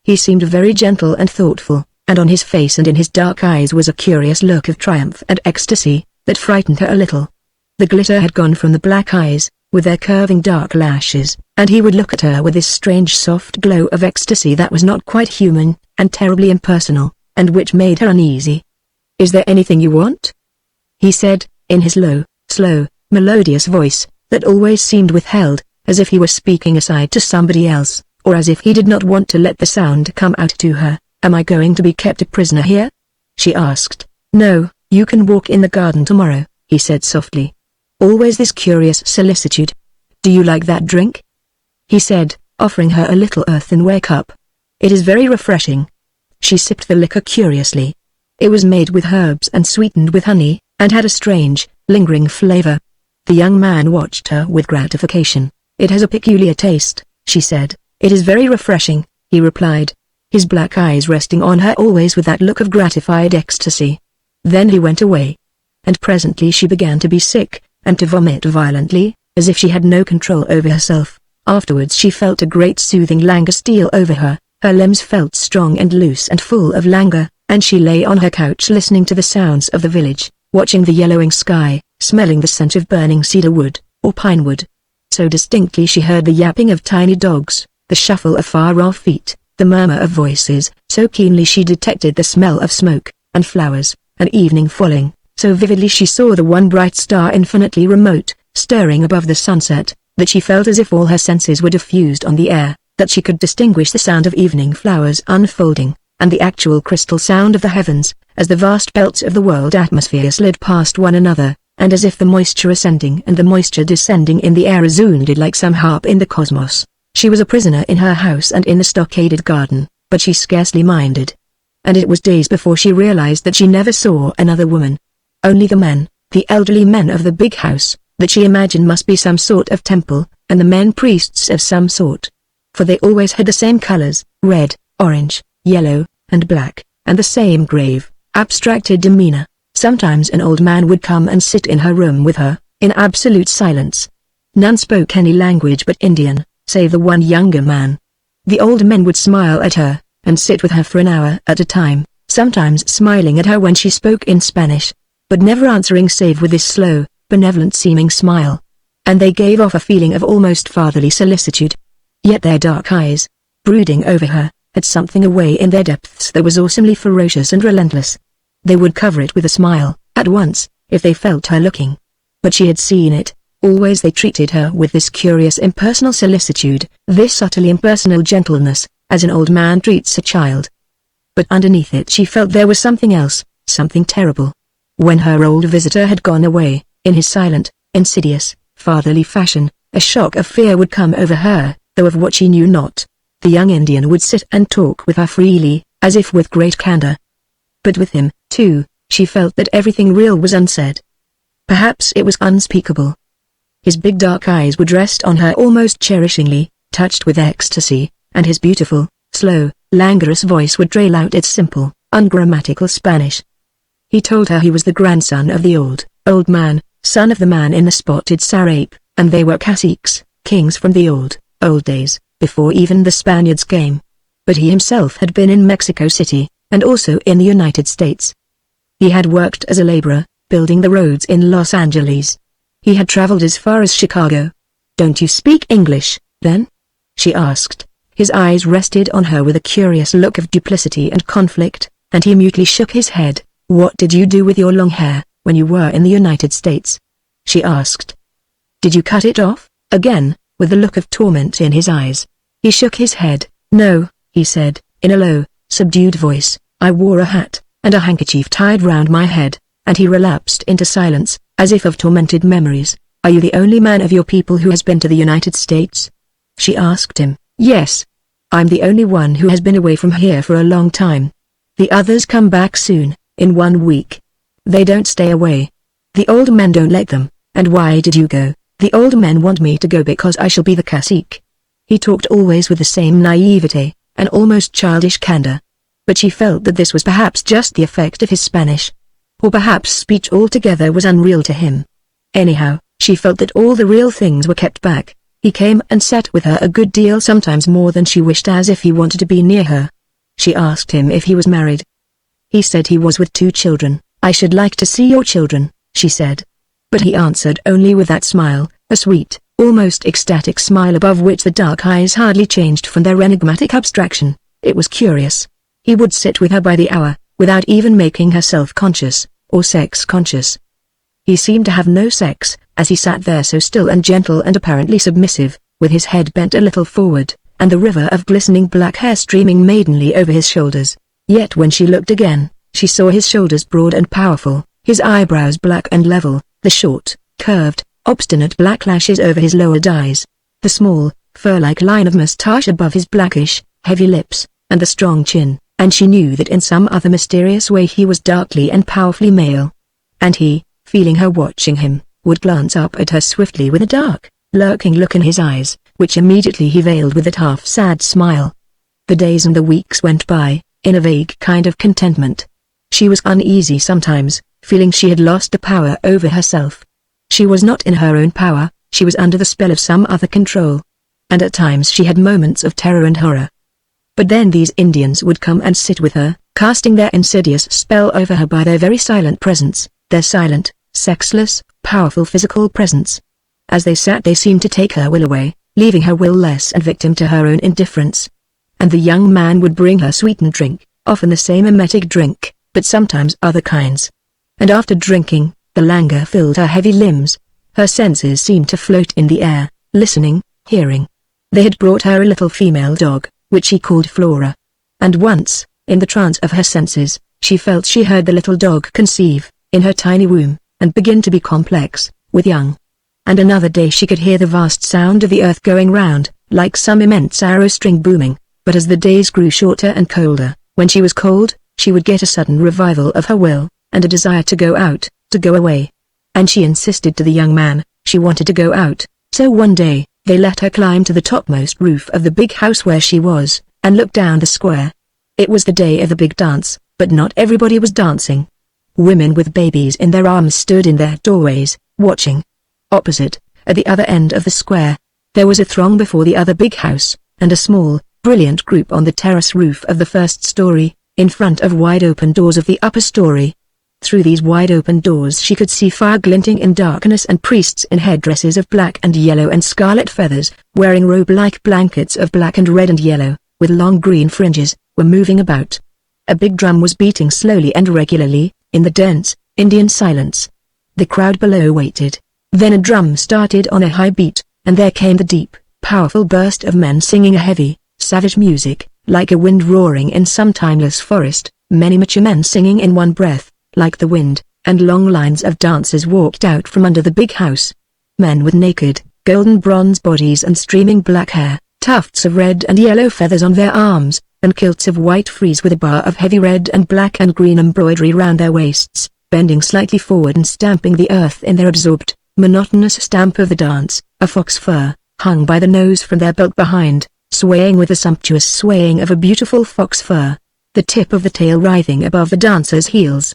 He seemed very gentle and thoughtful, and on his face and in his dark eyes was a curious look of triumph and ecstasy, that frightened her a little. The glitter had gone from the black eyes, with their curving dark lashes, and he would look at her with this strange soft glow of ecstasy that was not quite human, and terribly impersonal, and which made her uneasy. "Is there anything you want?" he said, in his low, slow, melodious voice, that always seemed withheld, as if he were speaking aside to somebody else, or as if he did not want to let the sound come out to her. "Am I going to be kept a prisoner here?" she asked. "No, you can walk in the garden tomorrow," he said softly. Always this curious solicitude. "Do you like that drink?" he said, offering her a little earthenware cup. "It is very refreshing." She sipped the liquor curiously. It was made with herbs and sweetened with honey, and had a strange, lingering flavor. The young man watched her with gratification. "It has a peculiar taste," she said. "It is very refreshing," he replied, his black eyes resting on her always with that look of gratified ecstasy. Then he went away. And presently she began to be sick, and to vomit violently, as if she had no control over herself. Afterwards she felt a great soothing languor steal over her, her limbs felt strong and loose and full of languor, and she lay on her couch listening to the sounds of the village, watching the yellowing sky, smelling the scent of burning cedar wood, or pine wood. So distinctly she heard the yapping of tiny dogs, the shuffle of far-off feet, the murmur of voices, so keenly she detected the smell of smoke, and flowers, and evening falling. So vividly she saw the one bright star infinitely remote, stirring above the sunset, that she felt as if all her senses were diffused on the air, that she could distinguish the sound of evening flowers unfolding, and the actual crystal sound of the heavens, as the vast belts of the world atmosphere slid past one another, and as if the moisture ascending and the moisture descending in the air resounded like some harp in the cosmos. She was a prisoner in her house and in the stockaded garden, but she scarcely minded. And it was days before she realized that she never saw another woman. Only the men, the elderly men of the big house, that she imagined must be some sort of temple, and the men priests of some sort. For they always had the same colors, red, orange, yellow, and black, and the same grave, abstracted demeanor. Sometimes an old man would come and sit in her room with her, in absolute silence. None spoke any language but Indian, save the one younger man. The old men would smile at her, and sit with her for an hour at a time, sometimes smiling at her when she spoke in Spanish, but never answering save with this slow, benevolent-seeming smile. And they gave off a feeling of almost fatherly solicitude. Yet their dark eyes, brooding over her, had something away in their depths that was awesomely ferocious and relentless. They would cover it with a smile, at once, if they felt her looking. But she had seen it. Always they treated her with this curious impersonal solicitude, this utterly impersonal gentleness, as an old man treats a child. But underneath it she felt there was something else, something terrible. When her old visitor had gone away, in his silent, insidious, fatherly fashion, a shock of fear would come over her, though of what she knew not. The young Indian would sit and talk with her freely, as if with great candor. But with him, too, she felt that everything real was unsaid. Perhaps it was unspeakable. His big dark eyes would rest on her almost cherishingly, touched with ecstasy, and his beautiful, slow, languorous voice would trail out its simple, ungrammatical Spanish. He told her he was the grandson of the old man, son of the man in the spotted sarape, and they were caciques, kings from the old days, before even the Spaniards came. But he himself had been in Mexico City, and also in the United States. He had worked as a laborer, building the roads in Los Angeles. He had traveled as far as Chicago. "Don't you speak English, then?" she asked. His eyes rested on her with a curious look of duplicity and conflict, and he mutely shook his head. "What did you do with your long hair, when you were in the United States?" she asked. "Did you cut it off?" Again, with a look of torment in his eyes. He shook his head. "No," he said, in a low, subdued voice, "I wore a hat, and a handkerchief tied round my head," and he relapsed into silence, as if of tormented memories. "Are you the only man of your people who has been to the United States?" she asked him. "Yes. I'm the only one who has been away from here for a long time. The others come back soon, in 1 week. They don't stay away. The old men don't let them." "And why did you go?" "The old men want me to go because I shall be the cacique." He talked always with the same naivete, an almost childish candor. But she felt that this was perhaps just the effect of his Spanish. Or perhaps speech altogether was unreal to him. Anyhow, she felt that all the real things were kept back. He came and sat with her a good deal, sometimes more than she wished, as if he wanted to be near her. She asked him if he was married, He said he was with 2 children. "I should like to see your children," she said. But he answered only with that smile, a sweet, almost ecstatic smile above which the dark eyes hardly changed from their enigmatic abstraction. It was curious. He would sit with her by the hour, without even making her self-conscious, or sex-conscious. He seemed to have no sex, as he sat there so still and gentle and apparently submissive, with his head bent a little forward, and the river of glistening black hair streaming maidenly over his shoulders. Yet when she looked again, she saw his shoulders broad and powerful, his eyebrows black and level, the short, curved, obstinate black lashes over his lowered eyes, the small, fur-like line of moustache above his blackish, heavy lips, and the strong chin, and she knew that in some other mysterious way he was darkly and powerfully male. And he, feeling her watching him, would glance up at her swiftly with a dark, lurking look in his eyes, which immediately he veiled with that half-sad smile. The days and the weeks went by, in a vague kind of contentment. She was uneasy sometimes, feeling she had lost the power over herself. She was not in her own power, she was under the spell of some other control. And at times she had moments of terror and horror. But then these Indians would come and sit with her, casting their insidious spell over her by their very silent presence, their silent, sexless, powerful physical presence. As they sat they seemed to take her will away, leaving her will less and victim to her own indifference. And the young man would bring her sweetened drink, often the same emetic drink, but sometimes other kinds. And after drinking, the languor filled her heavy limbs. Her senses seemed to float in the air, listening, hearing. They had brought her a little female dog, which she called Flora. And once, in the trance of her senses, she felt she heard the little dog conceive, in her tiny womb, and begin to be complex, with young. And another day she could hear the vast sound of the earth going round, like some immense arrow string booming, but as the days grew shorter and colder, when she was cold, she would get a sudden revival of her will, and a desire to go out, to go away. And she insisted to the young man, she wanted to go out, so one day, they let her climb to the topmost roof of the big house where she was, and look down the square. It was the day of the big dance, but not everybody was dancing. Women with babies in their arms stood in their doorways, watching. Opposite, at the other end of the square, there was a throng before the other big house, and a small, brilliant group on the terrace roof of the first story, in front of wide-open doors of the upper story. Through these wide-open doors she could see fire glinting in darkness and priests in headdresses of black and yellow and scarlet feathers, wearing robe-like blankets of black and red and yellow, with long green fringes, were moving about. A big drum was beating slowly and regularly, in the dense, Indian silence. The crowd below waited. Then a drum started on a high beat, and there came the deep, powerful burst of men singing a heavy, savage music, like a wind roaring in some timeless forest, many mature men singing in one breath, like the wind, and long lines of dancers walked out from under the big house. Men with naked, golden bronze bodies and streaming black hair, tufts of red and yellow feathers on their arms, and kilts of white frieze with a bar of heavy red and black and green embroidery round their waists, bending slightly forward and stamping the earth in their absorbed, monotonous stamp of the dance. A fox fur, hung by the nose from their belt behind, swaying with the sumptuous swaying of a beautiful fox fur, the tip of the tail writhing above the dancer's heels.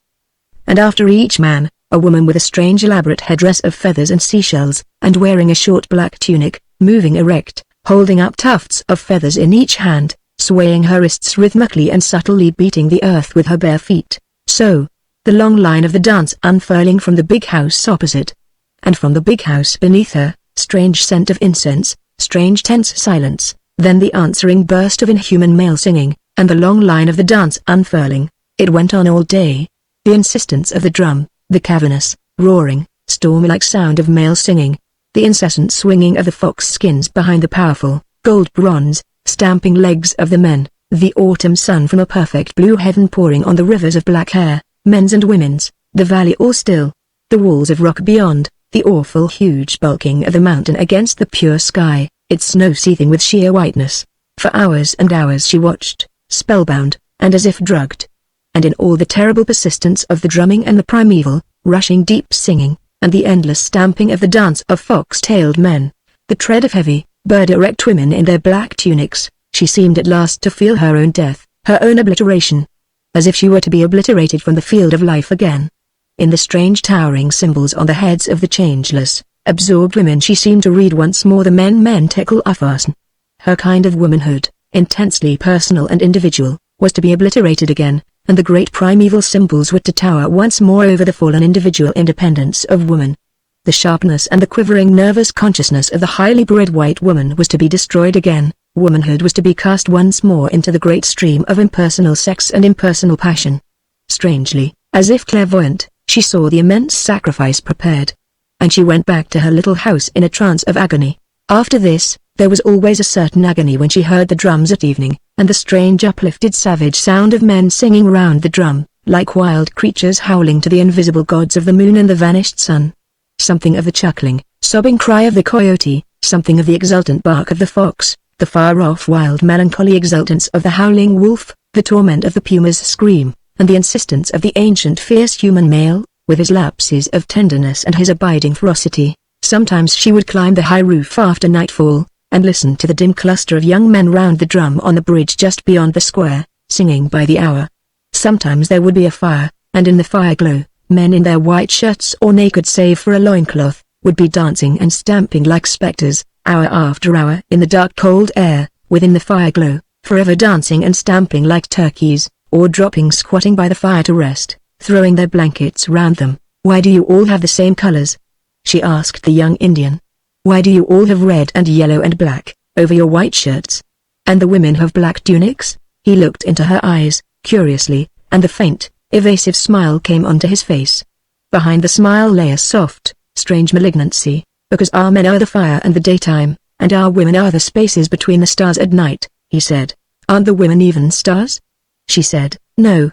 And after each man, a woman with a strange elaborate headdress of feathers and seashells, and wearing a short black tunic, moving erect, holding up tufts of feathers in each hand, swaying her wrists rhythmically and subtly beating the earth with her bare feet. So, the long line of the dance unfurling from the big house opposite. And from the big house beneath her, strange scent of incense, strange tense silence, then the answering burst of inhuman male singing, and the long line of the dance unfurling. It went on all day. The insistence of the drum, the cavernous, roaring, storm-like sound of male singing, the incessant swinging of the fox skins behind the powerful, gold-bronze, stamping legs of the men, the autumn sun from a perfect blue heaven pouring on the rivers of black hair, men's and women's, the valley all still, the walls of rock beyond, the awful huge bulking of the mountain against the pure sky, its snow seething with sheer whiteness. For hours and hours she watched, spellbound, and as if drugged. And in all the terrible persistence of the drumming and the primeval, rushing deep singing, and the endless stamping of the dance of fox-tailed men, the tread of heavy, bird-erect women in their black tunics, she seemed at last to feel her own death, her own obliteration. As if she were to be obliterated from the field of life again. In the strange towering symbols on the heads of the changeless, absorbed women she seemed to read once more the men tekel afasen. Her kind of womanhood, intensely personal and individual, was to be obliterated again, and the great primeval symbols were to tower once more over the fallen individual independence of woman. The sharpness and the quivering nervous consciousness of the highly bred white woman was to be destroyed again. Womanhood was to be cast once more into the great stream of impersonal sex and impersonal passion. Strangely, as if clairvoyant, she saw the immense sacrifice prepared. And she went back to her little house in a trance of agony. After this, there was always a certain agony when she heard the drums at evening, and the strange uplifted savage sound of men singing round the drum, like wild creatures howling to the invisible gods of the moon and the vanished sun. Something of the chuckling, sobbing cry of the coyote, something of the exultant bark of the fox, the far-off wild melancholy exultance of the howling wolf, the torment of the puma's scream, and the insistence of the ancient fierce human male, with his lapses of tenderness and his abiding ferocity. Sometimes she would climb the high roof after nightfall, and listen to the dim cluster of young men round the drum on the bridge just beyond the square, singing by the hour. Sometimes there would be a fire, and in the fire glow, men in their white shirts or naked save for a loincloth, would be dancing and stamping like spectres, hour after hour in the dark cold air, within the fire glow, forever dancing and stamping like turkeys, or dropping squatting by the fire to rest, throwing their blankets round them. "Why do you all have the same colors?" she asked the young Indian. "Why do you all have red and yellow and black, over your white shirts? And the women have black tunics?" He looked into her eyes, curiously, and the faint, evasive smile came onto his face. Behind the smile lay a soft, strange malignancy, "Because our men are the fire and the daytime, and our women are the spaces between the stars at night," he said. "Aren't the women even stars?" She said, "No.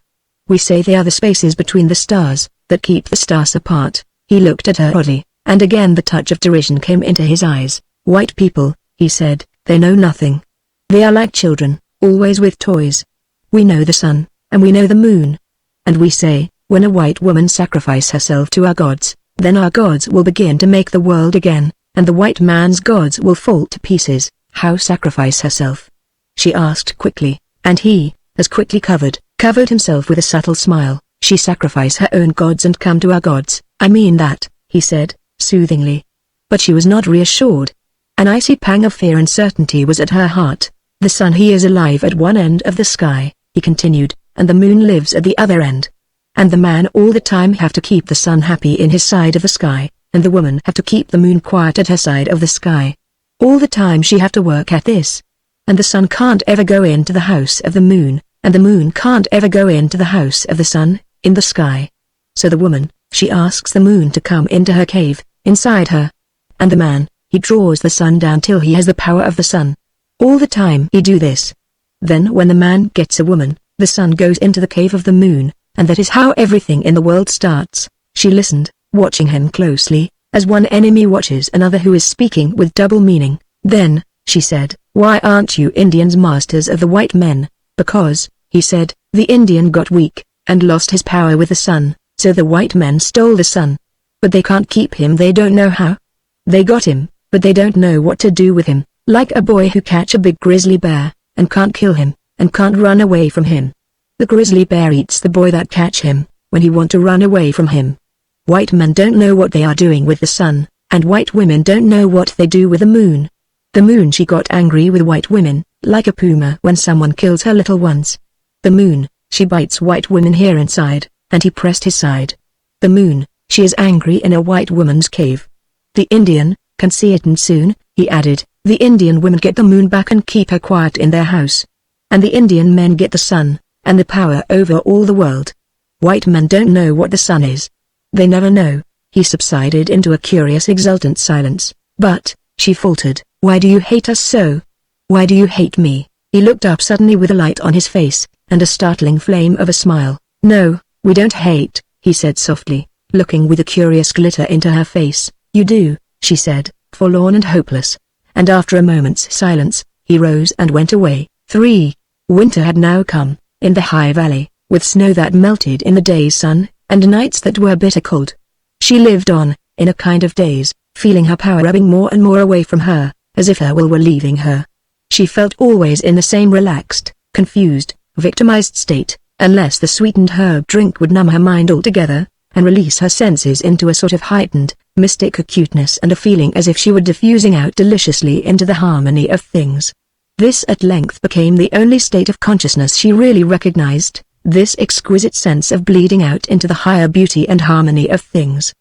We say they are the spaces between the stars, that keep the stars apart." He looked at her oddly, and again the touch of derision came into his eyes. "White people," he said, "they know nothing. They are like children, always with toys. We know the sun, and we know the moon. And we say, when a white woman sacrifices herself to our gods, then our gods will begin to make the world again, and the white man's gods will fall to pieces." "How sacrifice herself?" she asked quickly, and he, as quickly covered himself with a subtle smile. "She sacrifice her own gods and come to our gods." "I mean that," he said, soothingly. But she was not reassured. An icy pang of fear and certainty was at her heart. "The sun he is alive at one end of the sky," he continued, "and the moon lives at the other end. And the man all the time have to keep the sun happy in his side of the sky, and the woman have to keep the moon quiet at her side of the sky. All the time she have to work at this. And the sun can't ever go into the house of the moon, and the moon can't ever go into the house of the sun, in the sky. So the woman, she asks the moon to come into her cave, inside her. And the man, he draws the sun down till he has the power of the sun. All the time he do this. Then when the man gets a woman, the sun goes into the cave of the moon, and that is how everything in the world starts." She listened, watching him closely, as one enemy watches another who is speaking with double meaning. Then, she said, "Why aren't you Indians masters of the white men?" "Because," he said, "the Indian got weak, and lost his power with the sun, so the white men stole the sun. But they can't keep him, they don't know how. They got him, but they don't know what to do with him, like a boy who catch a big grizzly bear, and can't kill him, and can't run away from him. The grizzly bear eats the boy that catch him, when he want to run away from him. White men don't know what they are doing with the sun, and white women don't know what they do with the moon. The moon she got angry with white women, like a puma when someone kills her little ones. The moon, she bites white women here inside," and he pressed his side. "The moon, she is angry in a white woman's cave. The Indian, can see it and soon," he added, "the Indian women get the moon back and keep her quiet in their house. And the Indian men get the sun, and the power over all the world. White men don't know what the sun is. They never know." He subsided into a curious exultant silence. "But," she faltered, "why do you hate us so? Why do you hate me?" He looked up suddenly with a light on his face, and a startling flame of a smile. "No, we don't hate," he said softly, looking with a curious glitter into her face. "You do," she said, forlorn and hopeless. And after a moment's silence, he rose and went away. 3. Winter had now come, in the high valley, with snow that melted in the day's sun, and nights that were bitter cold. She lived on, in a kind of daze, feeling her power ebbing more and more away from her, as if her will were leaving her. She felt always in the same relaxed, confused, victimized state, unless the sweetened herb drink would numb her mind altogether, and release her senses into a sort of heightened, mystic acuteness and a feeling as if she were diffusing out deliciously into the harmony of things. This at length became the only state of consciousness she really recognized, this exquisite sense of bleeding out into the higher beauty and harmony of things.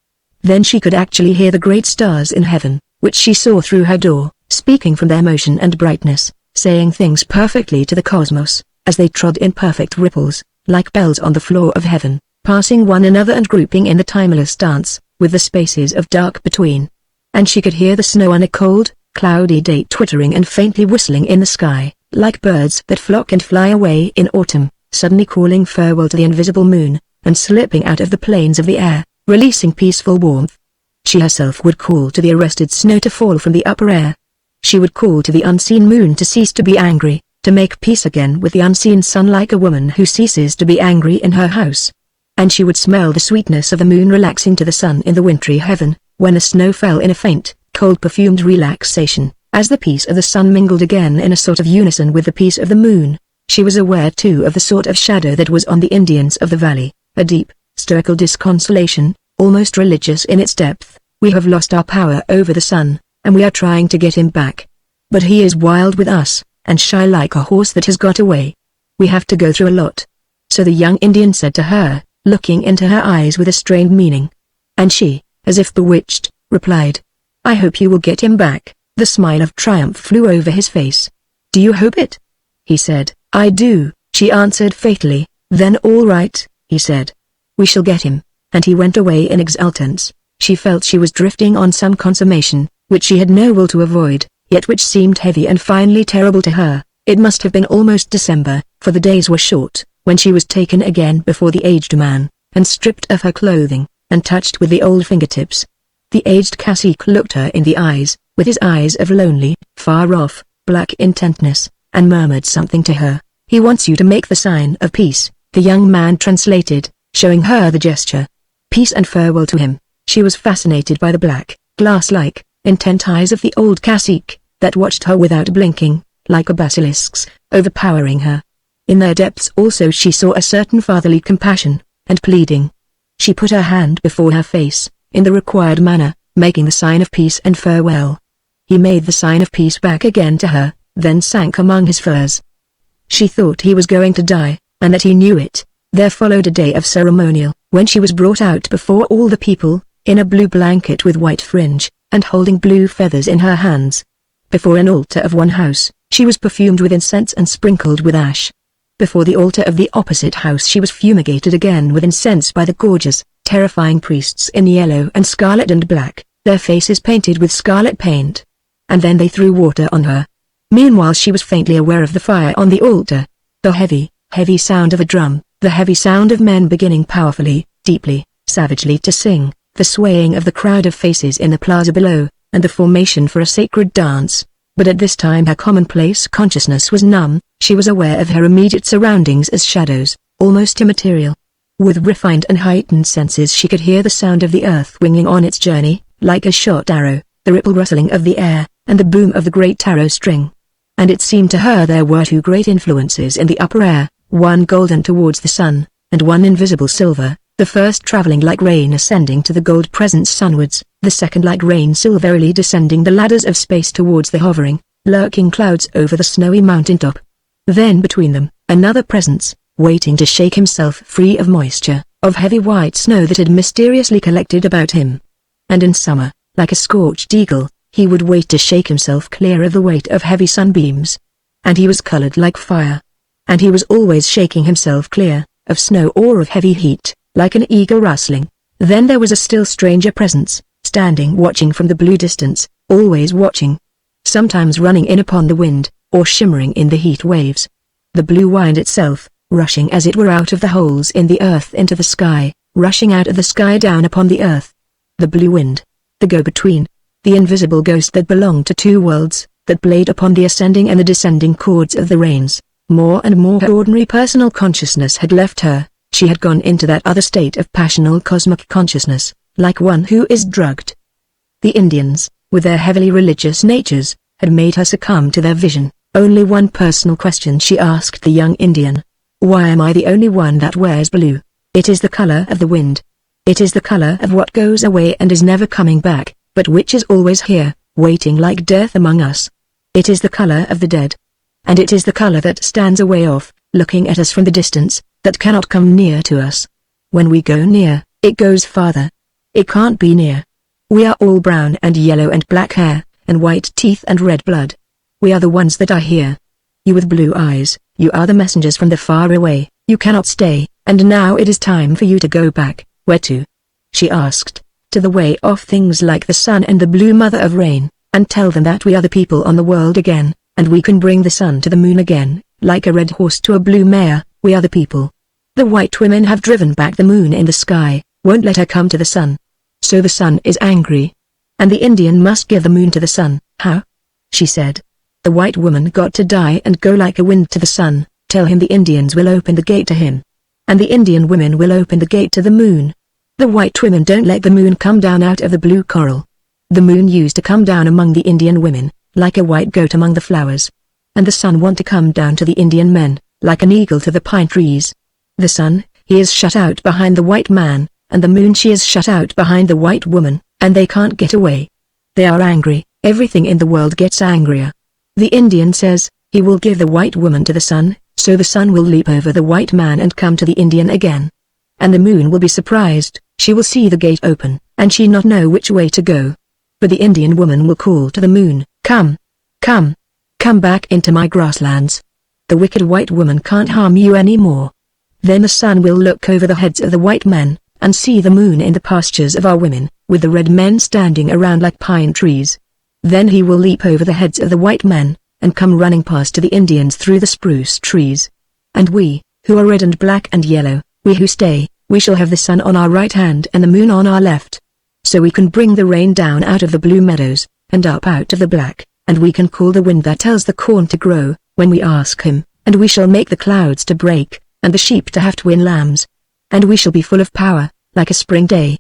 Then she could actually hear the great stars in heaven, which she saw through her door, speaking from their motion and brightness, saying things perfectly to the cosmos, as they trod in perfect ripples, like bells on the floor of heaven, passing one another and grouping in the timeless dance, with the spaces of dark between. And she could hear the snow on a cold, cloudy day twittering and faintly whistling in the sky, like birds that flock and fly away in autumn, suddenly calling farewell to the invisible moon, and slipping out of the planes of the air, releasing peaceful warmth. She herself would call to the arrested snow to fall from the upper air. She would call to the unseen moon to cease to be angry, to make peace again with the unseen sun like a woman who ceases to be angry in her house. And she would smell the sweetness of the moon relaxing to the sun in the wintry heaven, when the snow fell in a faint, cold perfumed relaxation, as the peace of the sun mingled again in a sort of unison with the peace of the moon. She was aware too of the sort of shadow that was on the Indians of the valley, a deep, stoical disconsolation, almost religious in its depth. We have lost our power over the sun, and we are trying to get him back. But he is wild with us, and shy like a horse that has got away. We have to go through a lot. So the young Indian said to her, looking into her eyes with a strained meaning. And she, as if bewitched, replied, "I hope you will get him back." The smile of triumph flew over his face. "Do you hope it?" he said. "I do," she answered fatally. "Then all right," he said. "We shall get him." And he went away in exultance. She felt she was drifting on some consummation, which she had no will to avoid, yet which seemed heavy and finally terrible to her. It must have been almost December, for the days were short, when she was taken again before the aged man, and stripped of her clothing, and touched with the old fingertips. The aged cacique looked her in the eyes, with his eyes of lonely, far-off, black intentness, and murmured something to her. "He wants you to make the sign of peace," the young man translated, showing her the gesture. Peace and farewell to him. She was fascinated by the black, glass-like, intent eyes of the old cacique, that watched her without blinking, like a basilisk's, overpowering her. In their depths also she saw a certain fatherly compassion, and pleading. She put her hand before her face, in the required manner, making the sign of peace and farewell. He made the sign of peace back again to her, then sank among his furs. She thought he was going to die, and that he knew it. There followed a day of ceremonial, when she was brought out before all the people, in a blue blanket with white fringe, and holding blue feathers in her hands. Before an altar of one house, she was perfumed with incense and sprinkled with ash. Before the altar of the opposite house she was fumigated again with incense by the gorgeous, terrifying priests in yellow and scarlet and black, their faces painted with scarlet paint. And then they threw water on her. Meanwhile she was faintly aware of the fire on the altar. The heavy, heavy sound of a drum, the heavy sound of men beginning powerfully, deeply, savagely to sing, the swaying of the crowd of faces in the plaza below, and the formation for a sacred dance. But at this time her commonplace consciousness was numb. She was aware of her immediate surroundings as shadows, almost immaterial. With refined and heightened senses she could hear the sound of the earth winging on its journey, like a shot arrow, the ripple rustling of the air, and the boom of the great tarot string. And it seemed to her there were two great influences in the upper air, one golden towards the sun, and one invisible silver, the first traveling like rain ascending to the gold presence sunwards, the second like rain silverily descending the ladders of space towards the hovering, lurking clouds over the snowy mountain top. Then between them, another presence, waiting to shake himself free of moisture, of heavy white snow that had mysteriously collected about him. And in summer, like a scorched eagle, he would wait to shake himself clear of the weight of heavy sunbeams. And he was colored like fire. And he was always shaking himself clear, of snow or of heavy heat, like an eagle rustling. Then there was a still stranger presence, standing watching from the blue distance, always watching. Sometimes running in upon the wind, or shimmering in the heat waves. The blue wind itself, rushing as it were out of the holes in the earth into the sky, rushing out of the sky down upon the earth. The blue wind. The go-between. The invisible ghost that belonged to two worlds, that played upon the ascending and the descending chords of the rains. More and more her ordinary personal consciousness had left her. She had gone into that other state of passional cosmic consciousness, like one who is drugged. The Indians, with their heavily religious natures, had made her succumb to their vision. Only one personal question she asked the young Indian. Why am I the only one that wears blue? It is the color of the wind. It is the color of what goes away and is never coming back, but which is always here, waiting like death among us. It is the color of the dead. And it is the color that stands away off, looking at us from the distance, that cannot come near to us. When we go near, it goes farther. It can't be near. We are all brown and yellow and black hair, and white teeth and red blood. We are the ones that are here. You with blue eyes, you are the messengers from the far away. You cannot stay, and now it is time for you to go back. Where to? She asked. To the way of things like the sun and the blue mother of rain, and tell them that we are the people on the world again, and we can bring the sun to the moon again, like a red horse to a blue mare. We are the people. The white women have driven back the moon in the sky, won't let her come to the sun. So the sun is angry. And the Indian must give the moon to the sun. How? She said. The white woman got to die and go like a wind to the sun. Tell him the Indians will open the gate to him. And the Indian women will open the gate to the moon. The white women don't let the moon come down out of the blue coral. The moon used to come down among the Indian women, like a white goat among the flowers. And the sun want to come down to the Indian men, like an eagle to the pine trees. The sun, he is shut out behind the white man, and the moon she is shut out behind the white woman, and they can't get away. They are angry, everything in the world gets angrier. The Indian says, he will give the white woman to the sun, so the sun will leap over the white man and come to the Indian again. And the moon will be surprised, she will see the gate open, and she not know which way to go. But the Indian woman will call to the moon, come, come, come back into my grasslands. The wicked white woman can't harm you anymore. Then the sun will look over the heads of the white men, and see the moon in the pastures of our women, with the red men standing around like pine trees. Then he will leap over the heads of the white men, and come running past to the Indians through the spruce trees. And we, who are red and black and yellow, we who stay, we shall have the sun on our right hand and the moon on our left. So we can bring the rain down out of the blue meadows, and up out of the black, and we can call the wind that tells the corn to grow, when we ask him, and we shall make the clouds to break, and the sheep to have twin lambs. And we shall be full of power, like a spring day.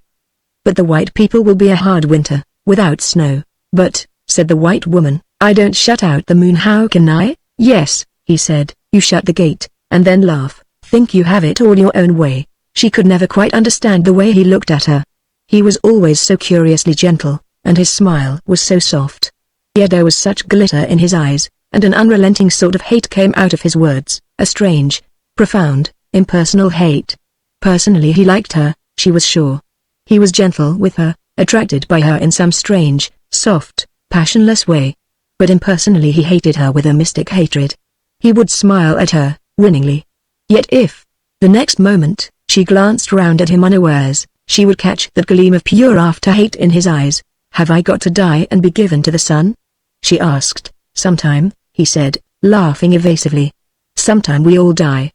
But the white people will be a hard winter, without snow. But, said the white woman, I don't shut out the moon. How can I? Yes, he said, you shut the gate, and then laugh, think you have it all your own way. She could never quite understand the way he looked at her. He was always so curiously gentle, and his smile was so soft. Yet there was such glitter in his eyes, and an unrelenting sort of hate came out of his words, a strange, profound, impersonal hate. Personally he liked her, she was sure. He was gentle with her, attracted by her in some strange, soft, passionless way. But impersonally he hated her with a mystic hatred. He would smile at her, winningly. Yet if, the next moment, she glanced round at him unawares, she would catch that gleam of pure after-hate in his eyes. Have I got to die and be given to the sun? She asked. Sometime, he said, laughing evasively. Sometime we all die.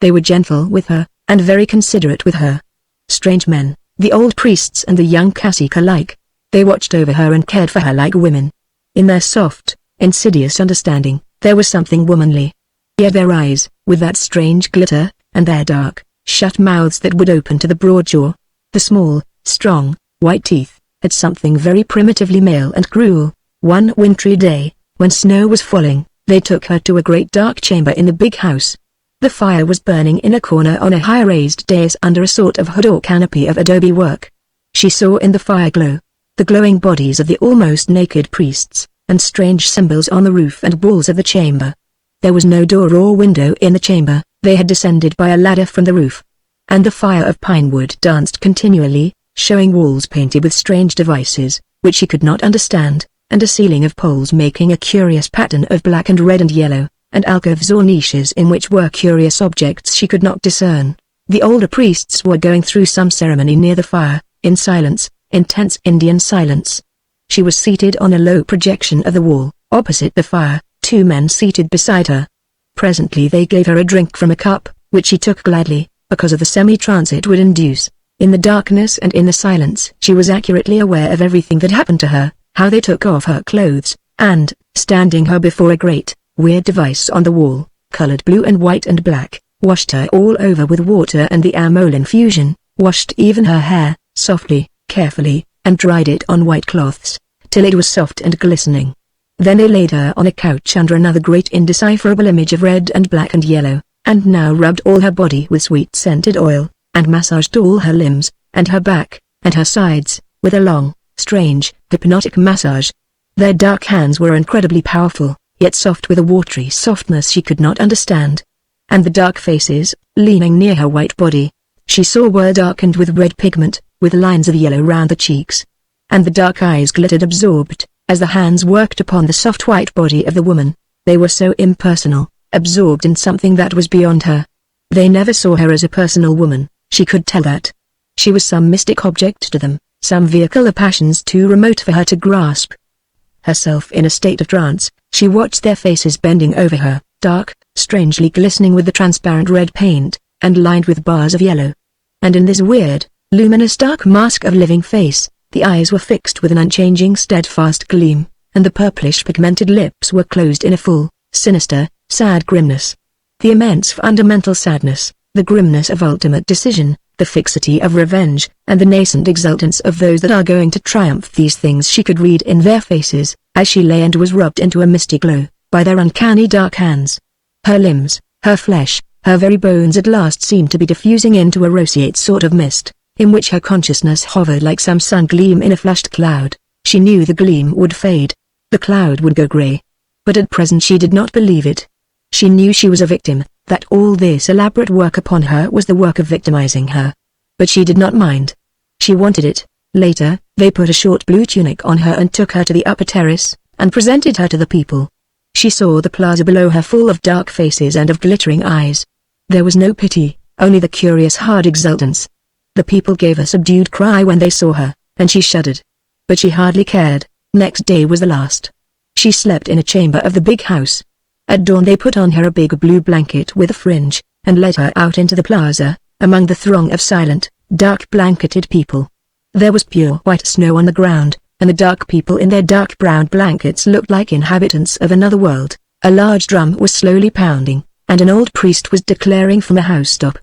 They were gentle with her, and very considerate with her. Strange men, the old priests and the young cacique alike. They watched over her and cared for her like women. In their soft, insidious understanding, there was something womanly. Yet their eyes, with that strange glitter, and their dark, shut mouths that would open to the broad jaw, the small, strong, white teeth, had something very primitively male and cruel. One wintry day, when snow was falling, they took her to a great dark chamber in the big house. The fire was burning in a corner on a high-raised dais under a sort of hood or canopy of adobe work. She saw in the fire glow the glowing bodies of the almost naked priests, and strange symbols on the roof and walls of the chamber. There was no door or window in the chamber, they had descended by a ladder from the roof. And the fire of pine wood danced continually, showing walls painted with strange devices, which she could not understand, and a ceiling of poles making a curious pattern of black and red and yellow, and alcoves or niches in which were curious objects she could not discern. The older priests were going through some ceremony near the fire, in silence, intense Indian silence. She was seated on a low projection of the wall, opposite the fire, two men seated beside her. Presently they gave her a drink from a cup, which she took gladly, because of the semi-trance it would induce. In the darkness and in the silence she was accurately aware of everything that happened to her, how they took off her clothes, and, standing her before a great, weird device on the wall, colored blue and white and black, washed her all over with water and the amol infusion, washed even her hair, softly, carefully, and dried it on white cloths, till it was soft and glistening. Then they laid her on a couch under another great indecipherable image of red and black and yellow, and now rubbed all her body with sweet scented oil, and massaged all her limbs, and her back, and her sides, with a long, strange, hypnotic massage. Their dark hands were incredibly powerful, yet soft with a watery softness she could not understand. and the dark faces, leaning near her white body. She saw were darkened with red pigment, with lines of yellow round the cheeks. And the dark eyes glittered absorbed, as the hands worked upon the soft white body of the woman. They were so impersonal, absorbed in something that was beyond her. They never saw her as a personal woman, she could tell that. She was some mystic object to them, some vehicle of passions too remote for her to grasp. Herself in a state of trance, she watched their faces bending over her, dark, strangely glistening with the transparent red paint, and lined with bars of yellow. And in this weird, luminous dark mask of living face, the eyes were fixed with an unchanging steadfast gleam, and the purplish pigmented lips were closed in a full, sinister, sad grimness. The immense fundamental sadness, the grimness of ultimate decision, the fixity of revenge, and the nascent exultance of those that are going to triumph, these things she could read in their faces, as she lay and was rubbed into a misty glow, by their uncanny dark hands. Her limbs, her flesh, her very bones at last seemed to be diffusing into a roseate sort of mist, in which her consciousness hovered like some sun gleam in a flushed cloud. She knew the gleam would fade. The cloud would go grey. But at present she did not believe it. She knew she was a victim, that all this elaborate work upon her was the work of victimizing her. But she did not mind. She wanted it. Later, they put a short blue tunic on her and took her to the upper terrace, and presented her to the people. She saw the plaza below her full of dark faces and of glittering eyes. There was no pity, only the curious hard exultance. The people gave a subdued cry when they saw her, and she shuddered. But she hardly cared. Next day was the last. She slept in a chamber of the big house. At dawn they put on her a big blue blanket with a fringe, and led her out into the plaza, among the throng of silent, dark-blanketed people. There was pure white snow on the ground, and the dark people in their dark brown blankets looked like inhabitants of another world. A large drum was slowly pounding, and an old priest was declaring from a housetop.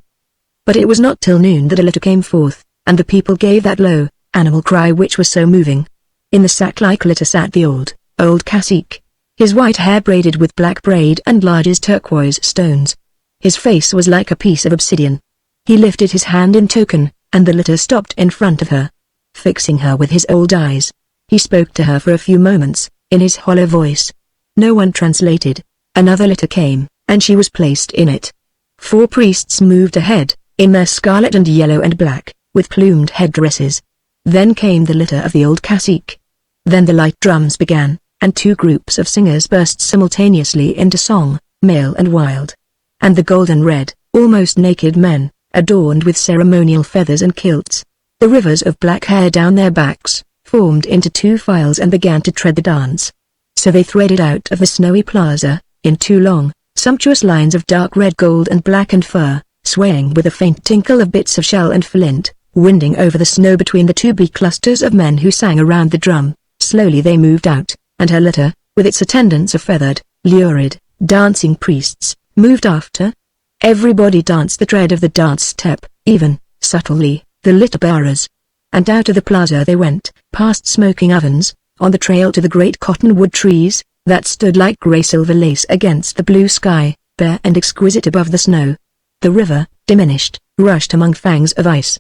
But it was not till noon that a litter came forth, and the people gave that low, animal cry which was so moving. In the sack-like litter sat the old cacique. His white hair braided with black braid and large as turquoise stones. His face was like a piece of obsidian. He lifted his hand in token, and the litter stopped in front of her. Fixing her with his old eyes, he spoke to her for a few moments, in his hollow voice. No one translated. Another litter came, and she was placed in it. 4 priests moved ahead, in their scarlet and yellow and black, with plumed headdresses. Then came the litter of the old cacique. Then the light drums began, and 2 groups of singers burst simultaneously into song, male and wild. And the golden red, almost naked men, adorned with ceremonial feathers and kilts, the rivers of black hair down their backs, formed into 2 files and began to tread the dance. So they threaded out of the snowy plaza, in 2 long, sumptuous lines of dark red, gold and black and fur, swaying with a faint tinkle of bits of shell and flint, winding over the snow between the 2 big clusters of men who sang around the drum. Slowly they moved out, and her litter, with its attendants of feathered, lurid, dancing priests, moved after. Everybody danced the tread of the dance step, even, subtly, the litter bearers. And out of the plaza they went, past smoking ovens, on the trail to the great cottonwood trees, that stood like grey silver lace against the blue sky, bare and exquisite above the snow. The river, diminished, rushed among fangs of ice.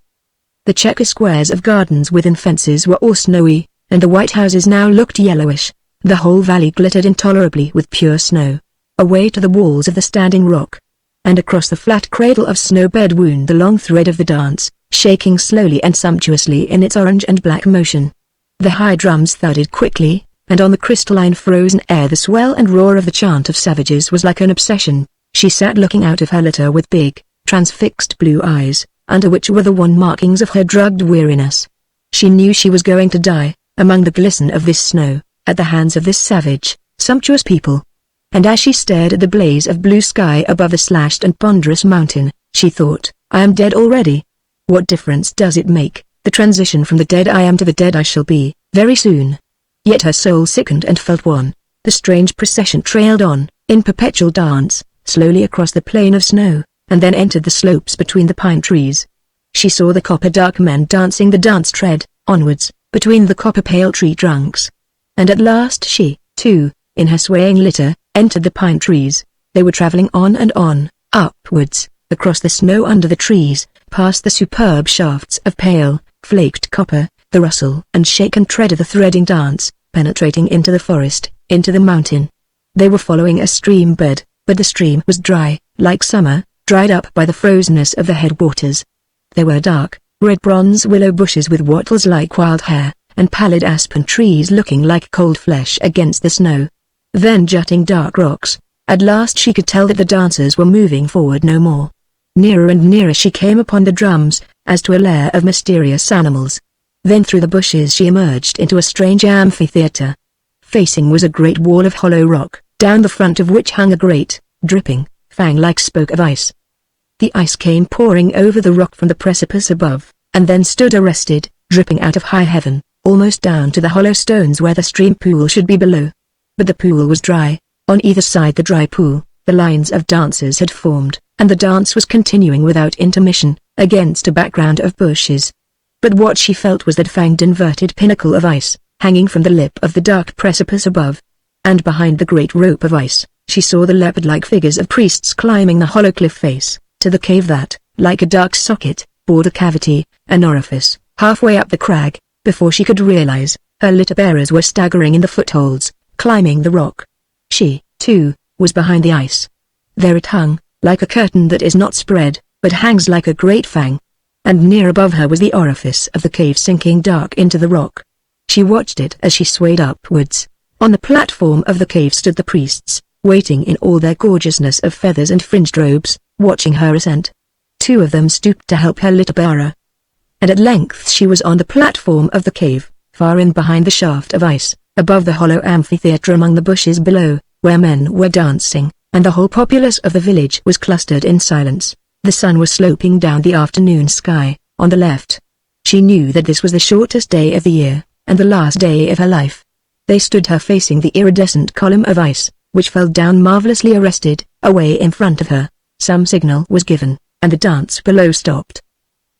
The checker squares of gardens within fences were all snowy, and the white houses now looked yellowish. The whole valley glittered intolerably with pure snow. Away to the walls of the standing rock, and across the flat cradle of snow bed wound the long thread of the dance, shaking slowly and sumptuously in its orange and black motion. The high drums thudded quickly, and on the crystalline frozen air the swell and roar of the chant of savages was like an obsession. She sat looking out of her litter with big, transfixed blue eyes, under which were the wan markings of her drugged weariness. She knew she was going to die, among the glisten of this snow, at the hands of this savage, sumptuous people. And as she stared at the blaze of blue sky above the slashed and ponderous mountain, she thought, I am dead already. What difference does it make, the transition from the dead I am to the dead I shall be, very soon? Yet her soul sickened and felt one. The strange procession trailed on, in perpetual dance, slowly across the plain of snow, and then entered the slopes between the pine trees. She saw the copper-dark men dancing the dance tread, onwards, between the copper-pale tree trunks. And at last she, too, in her swaying litter, entered the pine trees. They were traveling on and on, upwards, across the snow under the trees, past the superb shafts of pale, flaked copper, the rustle and shake and tread of the threading dance, penetrating into the forest, into the mountain. They were following a stream bed, but the stream was dry, like summer, dried up by the frozenness of the headwaters. There were dark, red bronze willow bushes with wattles like wild hair, and pallid aspen trees looking like cold flesh against the snow. Then jutting dark rocks. At last she could tell that the dancers were moving forward no more. Nearer and nearer she came upon the drums, as to a lair of mysterious animals. Then through the bushes she emerged into a strange amphitheater. Facing was a great wall of hollow rock, down the front of which hung a great, dripping, fang-like spoke of ice. The ice came pouring over the rock from the precipice above, and then stood arrested, dripping out of high heaven, almost down to the hollow stones where the stream pool should be below. But the pool was dry. On either side the dry pool, the lines of dancers had formed, and the dance was continuing without intermission, against a background of bushes. But what she felt was that fanged inverted pinnacle of ice, hanging from the lip of the dark precipice above. And behind the great rope of ice, she saw the leopard-like figures of priests climbing the hollow cliff face, to the cave that, like a dark socket, bored a cavity, an orifice, halfway up the crag. Before she could realize, her litter-bearers were staggering in the footholds, climbing the rock. She, too, was behind the ice. There it hung, like a curtain that is not spread, but hangs like a great fang. And near above her was the orifice of the cave sinking dark into the rock. She watched it as she swayed upwards. On the platform of the cave stood the priests, waiting in all their gorgeousness of feathers and fringed robes, watching her ascent. Two of them stooped to help her litter-bearer. And at length she was on the platform of the cave, far in behind the shaft of ice, above the hollow amphitheatre among the bushes below, where men were dancing, and the whole populace of the village was clustered in silence. The sun was sloping down the afternoon sky, on the left. She knew that this was the shortest day of the year, and the last day of her life. They stood her facing the iridescent column of ice, which fell down marvelously arrested, away in front of her. Some signal was given, and the dance below stopped.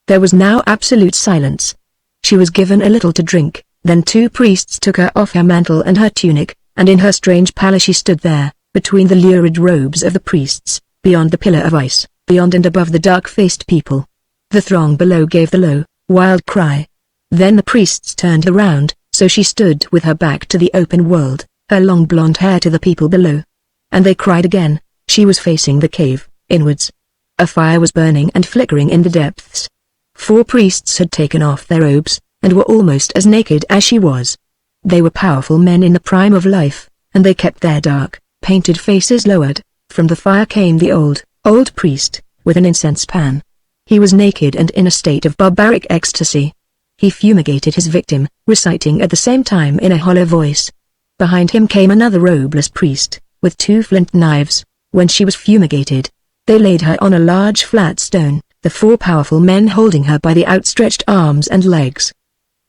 There was now absolute silence. She was given a little to drink, then two priests took her off her mantle and her tunic, and in her strange pallor she stood there, between the lurid robes of the priests, beyond the pillar of ice, beyond and above the dark-faced people. The throng below gave the low, wild cry. Then the priests turned around, so she stood with her back to the open world, her long blonde hair to the people below. And they cried again. She was facing the cave, inwards. A fire was burning and flickering in the depths. 4 priests had taken off their robes, and were almost as naked as she was. They were powerful men in the prime of life, and they kept their dark, painted faces lowered. From the fire came the old priest, with an incense pan. He was naked and in a state of barbaric ecstasy. He fumigated his victim, reciting at the same time in a hollow voice. Behind him came another robeless priest, with 2 flint knives. When she was fumigated, they laid her on a large flat stone, the 4 powerful men holding her by the outstretched arms and legs.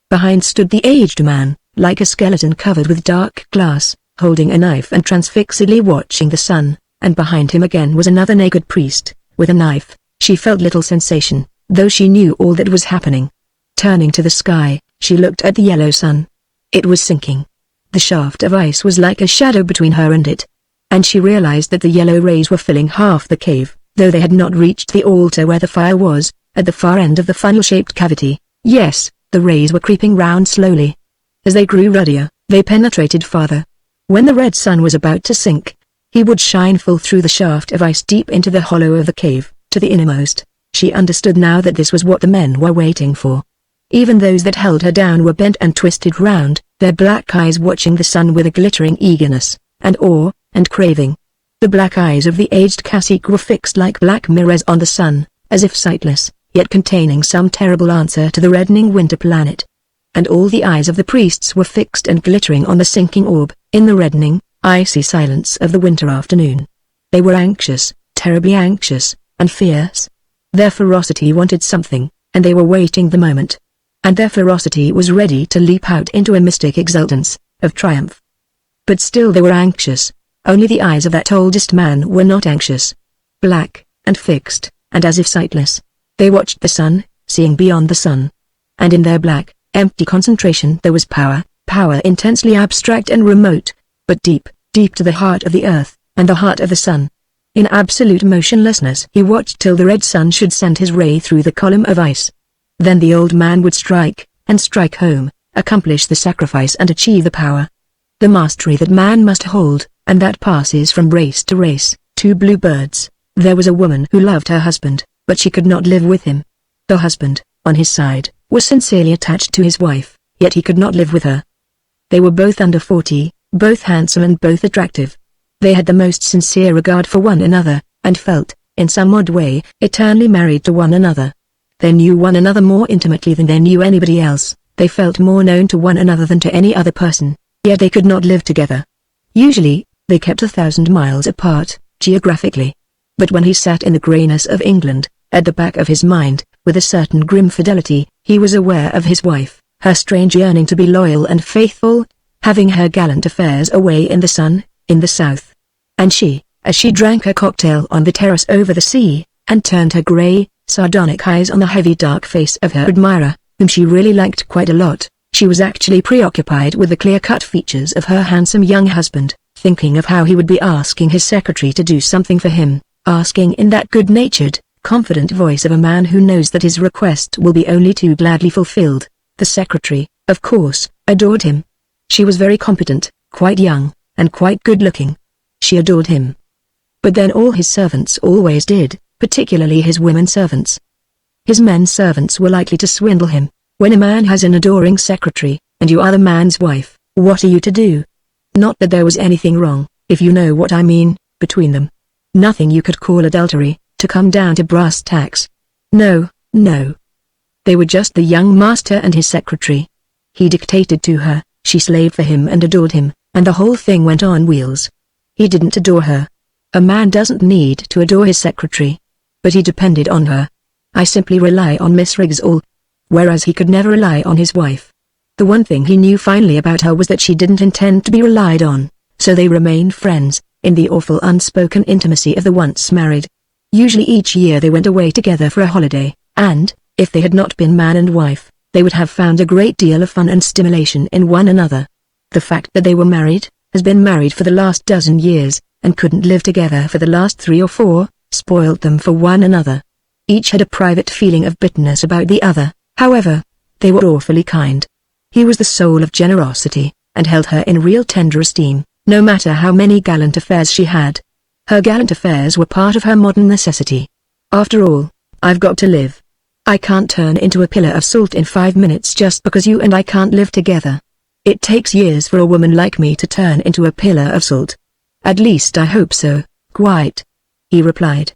Behind stood the aged man, like a skeleton covered with dark glass, holding a knife and transfixedly watching the sun, and behind him again was another naked priest, with a knife. She felt little sensation, though she knew all that was happening. Turning to the sky, she looked at the yellow sun. It was sinking. The shaft of ice was like a shadow between her and it. And she realized that the yellow rays were filling half the cave, though they had not reached the altar where the fire was, at the far end of the funnel-shaped cavity. Yes, the rays were creeping round slowly. As they grew ruddier, they penetrated farther. When the red sun was about to sink, he would shine full through the shaft of ice deep into the hollow of the cave, to the innermost. She understood now that this was what the men were waiting for. Even those that held her down were bent and twisted round, their black eyes watching the sun with a glittering eagerness, and awe, and craving. The black eyes of the aged cacique were fixed like black mirrors on the sun, as if sightless, yet containing some terrible answer to the reddening winter planet. And all the eyes of the priests were fixed and glittering on the sinking orb, in the reddening, icy silence of the winter afternoon. They were anxious, terribly anxious, and fierce. Their ferocity wanted something, and they were waiting the moment. And their ferocity was ready to leap out into a mystic exultance, of triumph. But still they were anxious. Only the eyes of that oldest man were not anxious. Black, and fixed, and as if sightless. They watched the sun, seeing beyond the sun. And in their black, empty concentration there was power, power intensely abstract and remote, but deep, deep to the heart of the earth, and the heart of the sun. In absolute motionlessness he watched till the red sun should send his ray through the column of ice. Then the old man would strike, and strike home, accomplish the sacrifice and achieve the power. The mastery that man must hold, and that passes from race to race. 2 blue birds, There was a woman who loved her husband, but she could not live with him. The husband, on his side, was sincerely attached to his wife, yet he could not live with her. They were both under 40, both handsome and both attractive. They had the most sincere regard for one another, and felt, in some odd way, eternally married to one another. They knew one another more intimately than they knew anybody else. They felt more known to one another than to any other person, yet they could not live together. Usually, they kept 1,000 miles apart, geographically. But when he sat in the greyness of England, at the back of his mind, with a certain grim fidelity, he was aware of his wife, her strange yearning to be loyal and faithful, having her gallant affairs away in the sun, in the south. And she, as she drank her cocktail on the terrace over the sea, and turned her grey, sardonic eyes on the heavy dark face of her admirer, whom she really liked quite a lot, she was actually preoccupied with the clear-cut features of her handsome young husband, thinking of how he would be asking his secretary to do something for him, asking in that good-natured, confident voice of a man who knows that his request will be only too gladly fulfilled. The secretary, of course, adored him. She was very competent, quite young, and quite good-looking. She adored him. But then all his servants always did, particularly his women servants. His men servants were likely to swindle him. When a man has an adoring secretary, and you are the man's wife, what are you to do? Not that there was anything wrong, if you know what I mean, between them. Nothing you could call adultery, to come down to brass tacks. No, no. They were just the young master and his secretary. He dictated to her, she slaved for him and adored him, and the whole thing went on wheels. He didn't adore her. A man doesn't need to adore his secretary. But he depended on her. I simply rely on Miss Riggs all. Whereas he could never rely on his wife. The one thing he knew finally about her was that she didn't intend to be relied on, so they remained friends, in the awful unspoken intimacy of the once married. Usually each year they went away together for a holiday, and, if they had not been man and wife, they would have found a great deal of fun and stimulation in one another. The fact that they were married, has been married for the last dozen years, and couldn't live together for the last 3 or 4, spoiled them for one another. Each had a private feeling of bitterness about the other, however, they were awfully kind. He was the soul of generosity, and held her in real tender esteem, no matter how many gallant affairs she had. Her gallant affairs were part of her modern necessity. After all, I've got to live. I can't turn into a pillar of salt in 5 minutes just because you and I can't live together. It takes years for a woman like me to turn into a pillar of salt. At least I hope so, quite. He replied.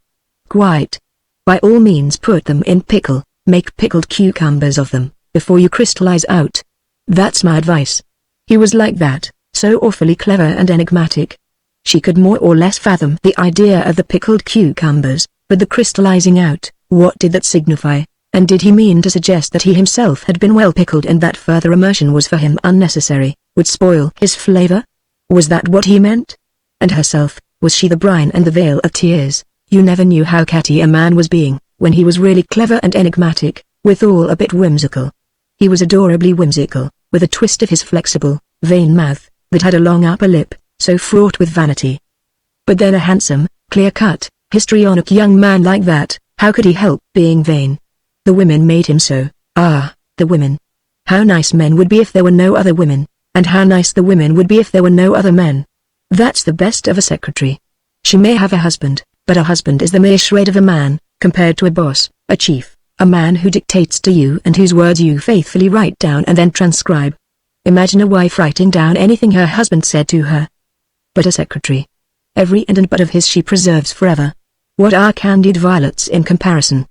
Quite. By all means put them in pickle, make pickled cucumbers of them, before you crystallize out. That's my advice. He was like that, so awfully clever and enigmatic. She could more or less fathom the idea of the pickled cucumbers, but the crystallizing out, what did that signify, and did he mean to suggest that he himself had been well pickled and that further immersion was for him unnecessary, would spoil his flavor? Was that what he meant? And herself, was she the brine and the veil of tears? You never knew how catty a man was being, when he was really clever and enigmatic, withal a bit whimsical. He was adorably whimsical, with a twist of his flexible, vain mouth, that had a long upper lip, so fraught with vanity. But then a handsome, clear-cut, histrionic young man like that, how could he help being vain? The women made him so. Ah, the women. How nice men would be if there were no other women, and how nice the women would be if there were no other men. That's the best of a secretary. She may have a husband, but a husband is the mere shred of a man, compared to a boss, a chief, a man who dictates to you and whose words you faithfully write down and then transcribe. Imagine a wife writing down anything her husband said to her. But a secretary. Every and but of his she preserves forever. What are candied violets in comparison?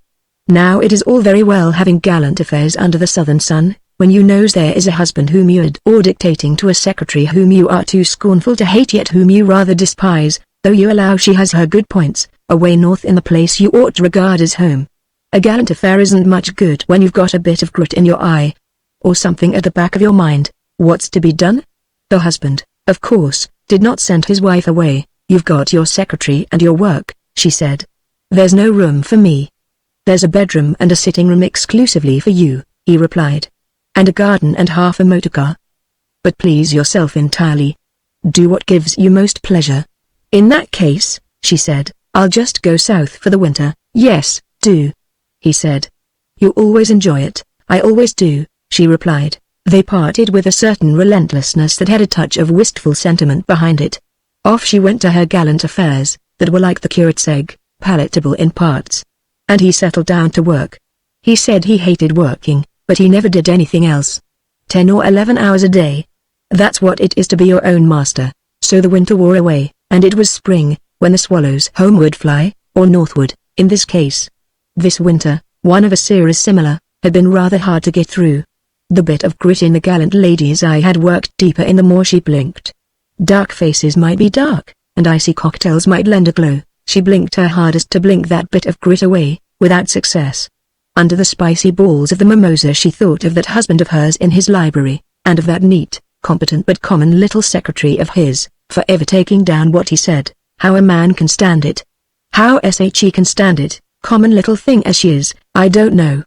Now it is all very well having gallant affairs under the southern sun, when you knows there is a husband whom you adore dictating to a secretary whom you are too scornful to hate yet whom you rather despise, though you allow she has her good points, away north in the place you ought to regard as home. A gallant affair isn't much good when you've got a bit of grit in your eye, or something at the back of your mind. What's to be done? The husband, of course, did not send his wife away. You've got your secretary and your work, she said. There's no room for me. There's a bedroom and a sitting room exclusively for you, he replied. And a garden and half a motor car. But please yourself entirely. Do what gives you most pleasure. In that case, she said, I'll just go south for the winter. Yes, do. He said. You always enjoy it. I always do, she replied. They parted with a certain relentlessness that had a touch of wistful sentiment behind it. Off she went to her gallant affairs, that were like the curate's egg, palatable in parts. And he settled down to work. He said he hated working, but he never did anything else. 10 or 11 hours a day. That's what it is to be your own master. So the winter wore away, and it was spring, when the swallows homeward fly, or northward, in this case. This winter, one of a series similar, had been rather hard to get through. The bit of grit in the gallant lady's eye had worked deeper in the more she blinked. Dark faces might be dark, and icy cocktails might lend a glow. She blinked her hardest to blink that bit of grit away, without success. Under the spicy balls of the mimosa she thought of that husband of hers in his library, and of that neat, competent but common little secretary of his, forever taking down what he said. How a man can stand it. How he can stand it, common little thing as she is, I don't know.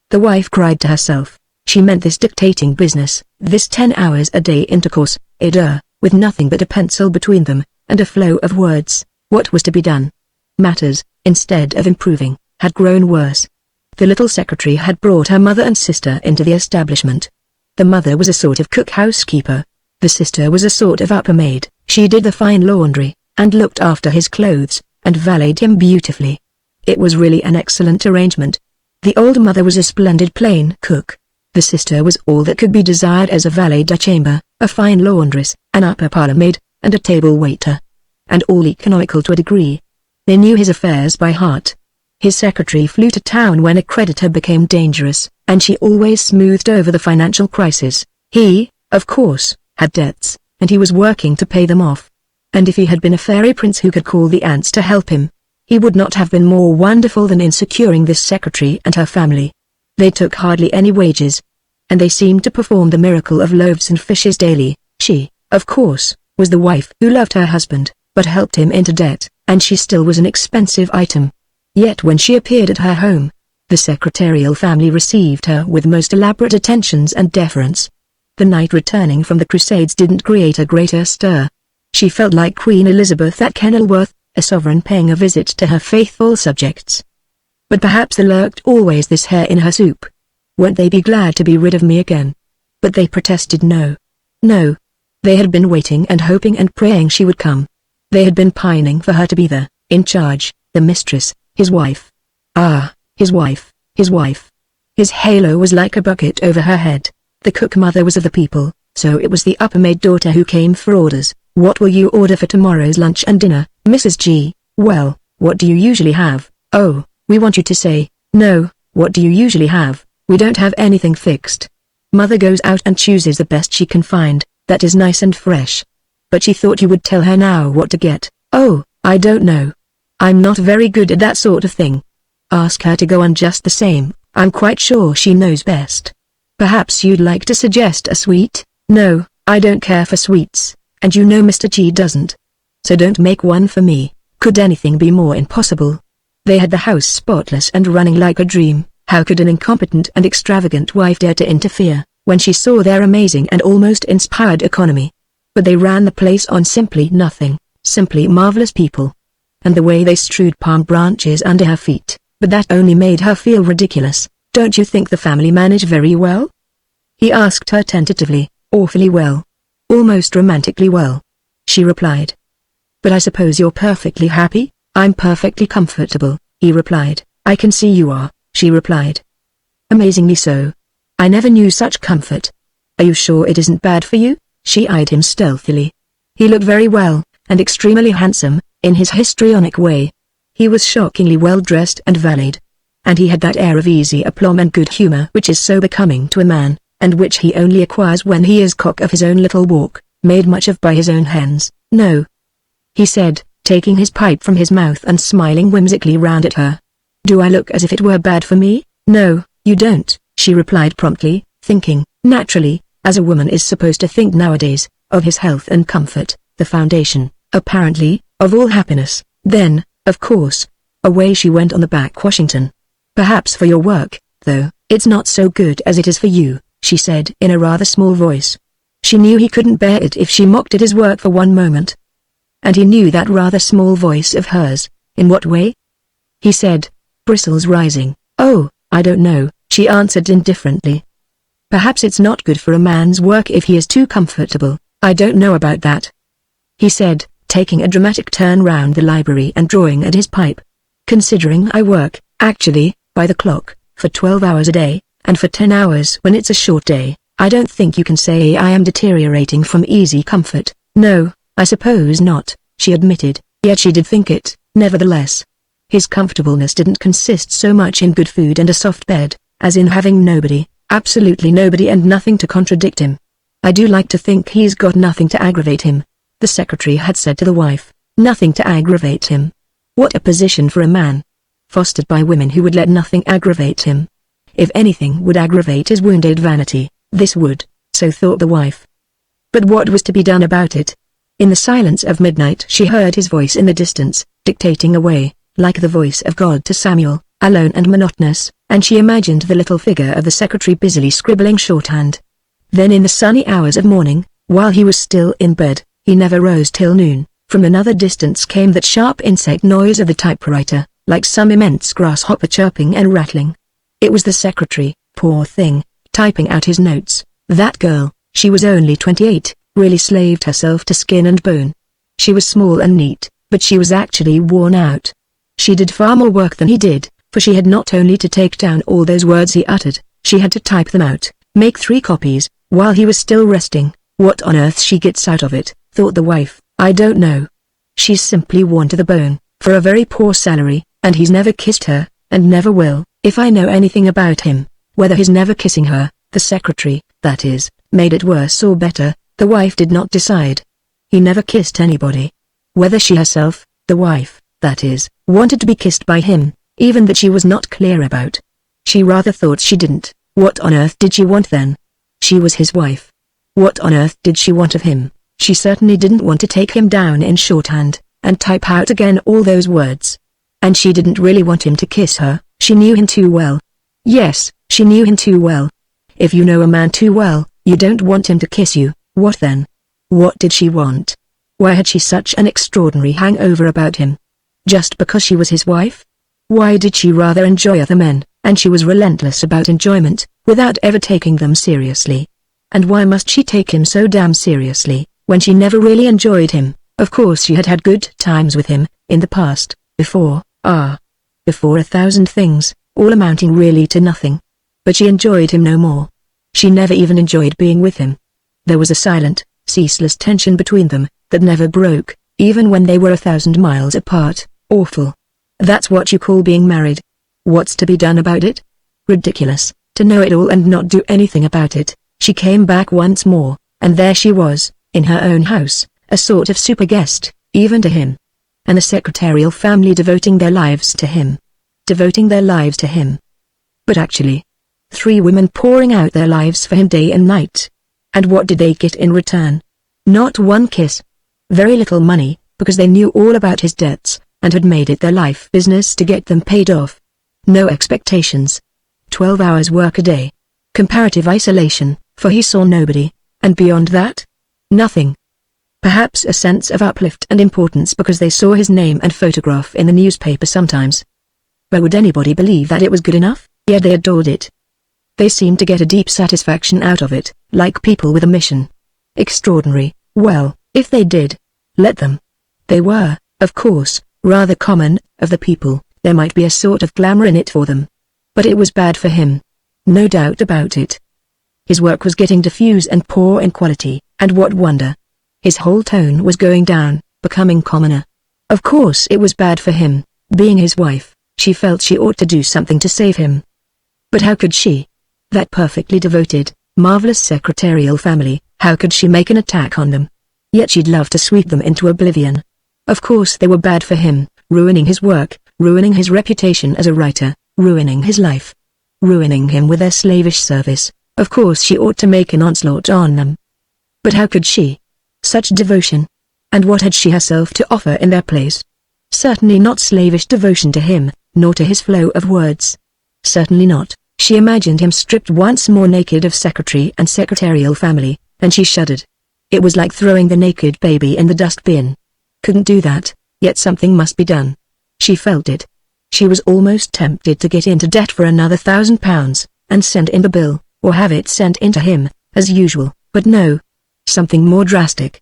The wife cried to herself. She meant this dictating business, this 10 hours a day intercourse, with nothing but a pencil between them, and a flow of words. What was to be done? Matters, instead of improving, had grown worse. The little secretary had brought her mother and sister into the establishment. The mother was a sort of cook-housekeeper. The sister was a sort of upper maid. She did the fine laundry, and looked after his clothes, and valeted him beautifully. It was really an excellent arrangement. The old mother was a splendid plain cook. The sister was all that could be desired as a valet de chamber, a fine laundress, an upper parlour maid, and a table waiter. And all economical to a degree. They knew his affairs by heart. His secretary flew to town when a creditor became dangerous, and she always smoothed over the financial crisis. He, of course, had debts, and he was working to pay them off. And if he had been a fairy prince who could call the ants to help him, he would not have been more wonderful than in securing this secretary and her family. They took hardly any wages, and they seemed to perform the miracle of loaves and fishes daily. She, of course, was the wife who loved her husband, but helped him into debt, and she still was an expensive item. Yet when she appeared at her home, the secretarial family received her with most elaborate attentions and deference. The knight returning from the Crusades didn't create a greater stir. She felt like Queen Elizabeth at Kenilworth, a sovereign paying a visit to her faithful subjects. But perhaps there lurked always this hair in her soup. Won't they be glad to be rid of me again? But they protested no. No. They had been waiting and hoping and praying she would come. They had been pining for her to be the in charge, the mistress, his wife. Ah, his wife, his wife. His halo was like a bucket over her head. The cook mother was of the people, so it was the upper maid daughter who came for orders. What will you order for tomorrow's lunch and dinner, Mrs. G? Well, what do you usually have? Oh, we want you to say, no, what do you usually have? We don't have anything fixed. Mother goes out and chooses the best she can find, that is nice and fresh. But she thought you would tell her now what to get. Oh, I don't know. I'm not very good at that sort of thing. Ask her to go on just the same, I'm quite sure she knows best. Perhaps you'd like to suggest a sweet? No, I don't care for sweets, and you know Mr. G doesn't. So don't make one for me. Could anything be more impossible? They had the house spotless and running like a dream. How could an incompetent and extravagant wife dare to interfere, when she saw their amazing and almost inspired economy? But they ran the place on simply nothing, simply marvelous people. And the way they strewed palm branches under her feet, but that only made her feel ridiculous. Don't you think the family manage very well? He asked her tentatively. Awfully well. Almost romantically well. She replied. But I suppose you're perfectly happy? I'm perfectly comfortable, he replied. I can see you are, she replied. Amazingly so. I never knew such comfort. Are you sure it isn't bad for you? She eyed him stealthily. He looked very well, and extremely handsome, in his histrionic way. He was shockingly well dressed and valeted. And he had that air of easy aplomb and good humor which is so becoming to a man, and which he only acquires when he is cock of his own little walk, made much of by his own hens. No, he said, taking his pipe from his mouth and smiling whimsically round at her. Do I look as if it were bad for me? No, you don't, she replied promptly, thinking, naturally, as a woman is supposed to think nowadays, of his health and comfort, the foundation, apparently, of all happiness. Then, of course, away she went on the back Washington. Perhaps for your work, though, it's not so good as it is for you, she said in a rather small voice. She knew he couldn't bear it if she mocked at his work for one moment. And he knew that rather small voice of hers. In what way? He said, bristles rising. Oh, I don't know, she answered indifferently. Perhaps it's not good for a man's work if he is too comfortable. I don't know about that, he said, taking a dramatic turn round the library and drawing at his pipe. Considering I work, actually, by the clock, for 12 hours a day, and for 10 hours when it's a short day, I don't think you can say I am deteriorating from easy comfort. No, I suppose not, she admitted, yet she did think it, nevertheless. His comfortableness didn't consist so much in good food and a soft bed, as in having nobody, absolutely nobody, and nothing to contradict him. I do like to think he's got nothing to aggravate him, the secretary had said to the wife. Nothing to aggravate him. What a position for a man. Fostered by women who would let nothing aggravate him. If anything would aggravate his wounded vanity, this would, so thought the wife. But what was to be done about it? In the silence of midnight she heard his voice in the distance, dictating away, like the voice of God to Samuel, alone and monotonous, and she imagined the little figure of the secretary busily scribbling shorthand. Then in the sunny hours of morning, while he was still in bed, he never rose till noon. From another distance came that sharp insect noise of the typewriter, like some immense grasshopper chirping and rattling. It was the secretary, poor thing, typing out his notes. That girl, she was only 28, really slaved herself to skin and bone. She was small and neat, but she was actually worn out. She did far more work than he did, for she had not only to take down all those words he uttered, she had to type them out, make 3 copies, while he was still resting. What on earth she gets out of it, thought the wife. I don't know. She's simply worn to the bone, for a very poor salary, and he's never kissed her, and never will. If I know anything about him, whether he's never kissing her, the secretary, that is, made it worse or better, the wife did not decide. He never kissed anybody. Whether she herself, the wife, that is, wanted to be kissed by him, even that she was not clear about. She rather thought she didn't. What on earth did she want then? She was his wife. What on earth did she want of him? She certainly didn't want to take him down in shorthand, and type out again all those words. And she didn't really want him to kiss her, she knew him too well. Yes, she knew him too well. If you know a man too well, you don't want him to kiss you. What then? What did she want? Why had she such an extraordinary hangover about him? Just because she was his wife? Why did she rather enjoy other men, and she was relentless about enjoyment, without ever taking them seriously? And why must she take him so damn seriously, when she never really enjoyed him? Of course she had had good times with him, in the past, before 1,000 things, all amounting really to nothing. But she enjoyed him no more. She never even enjoyed being with him. There was a silent, ceaseless tension between them, that never broke, even when they were 1,000 miles apart. Awful. That's what you call being married. What's to be done about it? Ridiculous, to know it all and not do anything about it. She came back once more, and there she was, in her own house, a sort of super guest, even to him. And the secretarial family devoting their lives to him. Devoting their lives to him. But actually, 3 women pouring out their lives for him day and night. And what did they get in return? Not one kiss. Very little money, because they knew all about his debts, and had made it their life business to get them paid off. No expectations. 12 hours work a day. Comparative isolation, for he saw nobody, and beyond that? Nothing. Perhaps a sense of uplift and importance because they saw his name and photograph in the newspaper sometimes. But would anybody believe that it was good enough? Yet they adored it. They seemed to get a deep satisfaction out of it, like people with a mission. Extraordinary. Well, if they did, let them. They were, of course, rather common, of the people, there might be a sort of glamour in it for them. But it was bad for him. No doubt about it. His work was getting diffuse and poor in quality, and what wonder? His whole tone was going down, becoming commoner. Of course it was bad for him, being his wife, she felt she ought to do something to save him. But how could she? That perfectly devoted, marvelous secretarial family, how could she make an attack on them? Yet she'd love to sweep them into oblivion. Of course they were bad for him, ruining his work, ruining his reputation as a writer, ruining his life. Ruining him with their slavish service. Of course she ought to make an onslaught on them. But how could she? Such devotion. And what had she herself to offer in their place? Certainly not slavish devotion to him, nor to his flow of words. Certainly not. She imagined him stripped once more naked of secretary and secretarial family, and she shuddered. It was like throwing the naked baby in the dustbin. Couldn't do that, yet something must be done. She felt it. She was almost tempted to get into debt for another £1,000, and send in the bill, or have it sent in to him, as usual, but no. Something more drastic,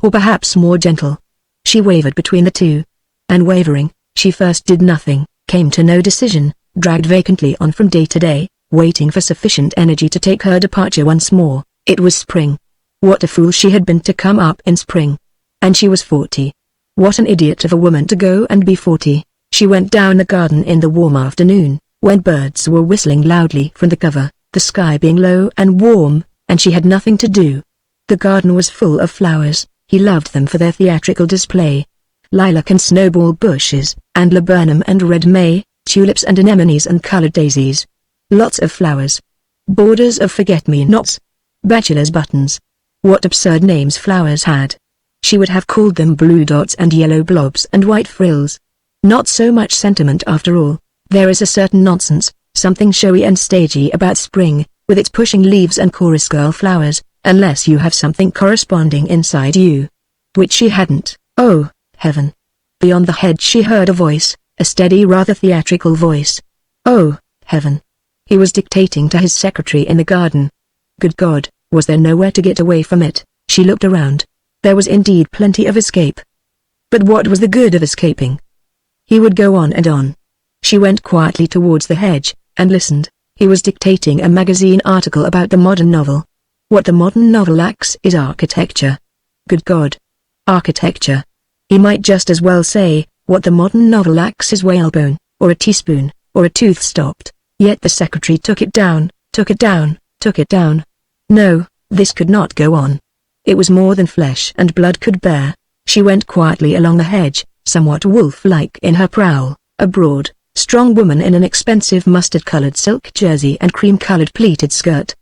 or perhaps more gentle. She wavered between the two. And wavering, She first did nothing, came to no decision, dragged vacantly on from day to day, waiting for sufficient energy to take her departure once more. It was spring. What a fool she had been to come up in spring. And she was 40. What an idiot of a woman to go and be 40. She went down the garden in the warm afternoon, when birds were whistling loudly from the cover, the sky being low and warm, and she had nothing to do. The garden was full of flowers. He loved them for their theatrical display. Lilac and snowball bushes, and laburnum and red may, tulips and anemones and colored daisies. Lots of flowers. Borders of forget-me-nots. Bachelor's buttons. What absurd names flowers had. She would have called them blue dots and yellow blobs and white frills. Not so much sentiment after all. There is a certain nonsense, something showy and stagey about spring, with its pushing leaves and chorus girl flowers, unless you have something corresponding inside you. Which she hadn't. Oh, heaven. Beyond the hedge she heard a voice, a steady rather theatrical voice. Oh, heaven. He was dictating to his secretary in the garden. Good God, was there nowhere to get away from it? She looked around. There was indeed plenty of escape. But what was the good of escaping? He would go on and on. She went quietly towards the hedge, and listened. He was dictating a magazine article about the modern novel. What the modern novel lacks is architecture. Good God. Architecture. He might just as well say, what the modern novel lacks is whalebone, or a teaspoon, or a tooth stopped. Yet the secretary took it down, took it down, took it down. No, this could not go on. It was more than flesh and blood could bear. She went quietly along the hedge, somewhat wolf-like in her prowl, a broad, strong woman in an expensive mustard-colored silk jersey and cream-colored pleated skirt.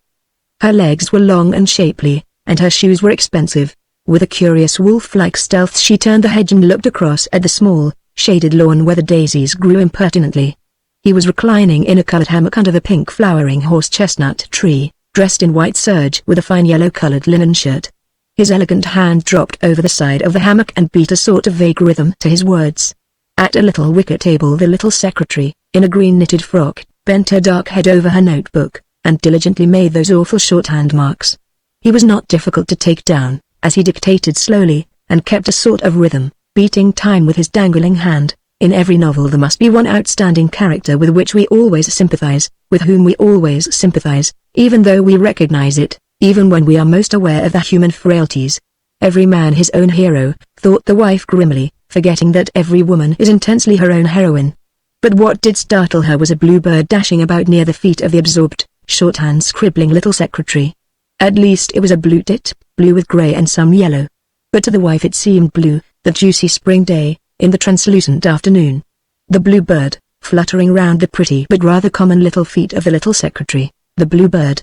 Her legs were long and shapely, and her shoes were expensive. With a curious wolf-like stealth she turned the hedge and looked across at the small, shaded lawn where the daisies grew impertinently. He was reclining in a colored hammock under the pink-flowering horse-chestnut tree, dressed in white serge with a fine yellow-colored linen shirt. His elegant hand dropped over the side of the hammock and beat a sort of vague rhythm to his words. At a little wicker table the little secretary, in a green knitted frock, bent her dark head over her notebook, and diligently made those awful shorthand marks. He was not difficult to take down, as he dictated slowly, and kept a sort of rhythm, beating time with his dangling hand. In every novel there must be one outstanding character with which we always sympathize, with whom we always sympathize, even though we recognize it, even when we are most aware of the human frailties. Every man his own hero, thought the wife grimly, forgetting that every woman is intensely her own heroine. But what did startle her was a bluebird dashing about near the feet of the absorbed, shorthand scribbling little secretary. At least it was a blue tit, blue with grey and some yellow. But to the wife it seemed blue, the juicy spring day, in the translucent afternoon. The bluebird, fluttering round the pretty but rather common little feet of the little secretary, the bluebird.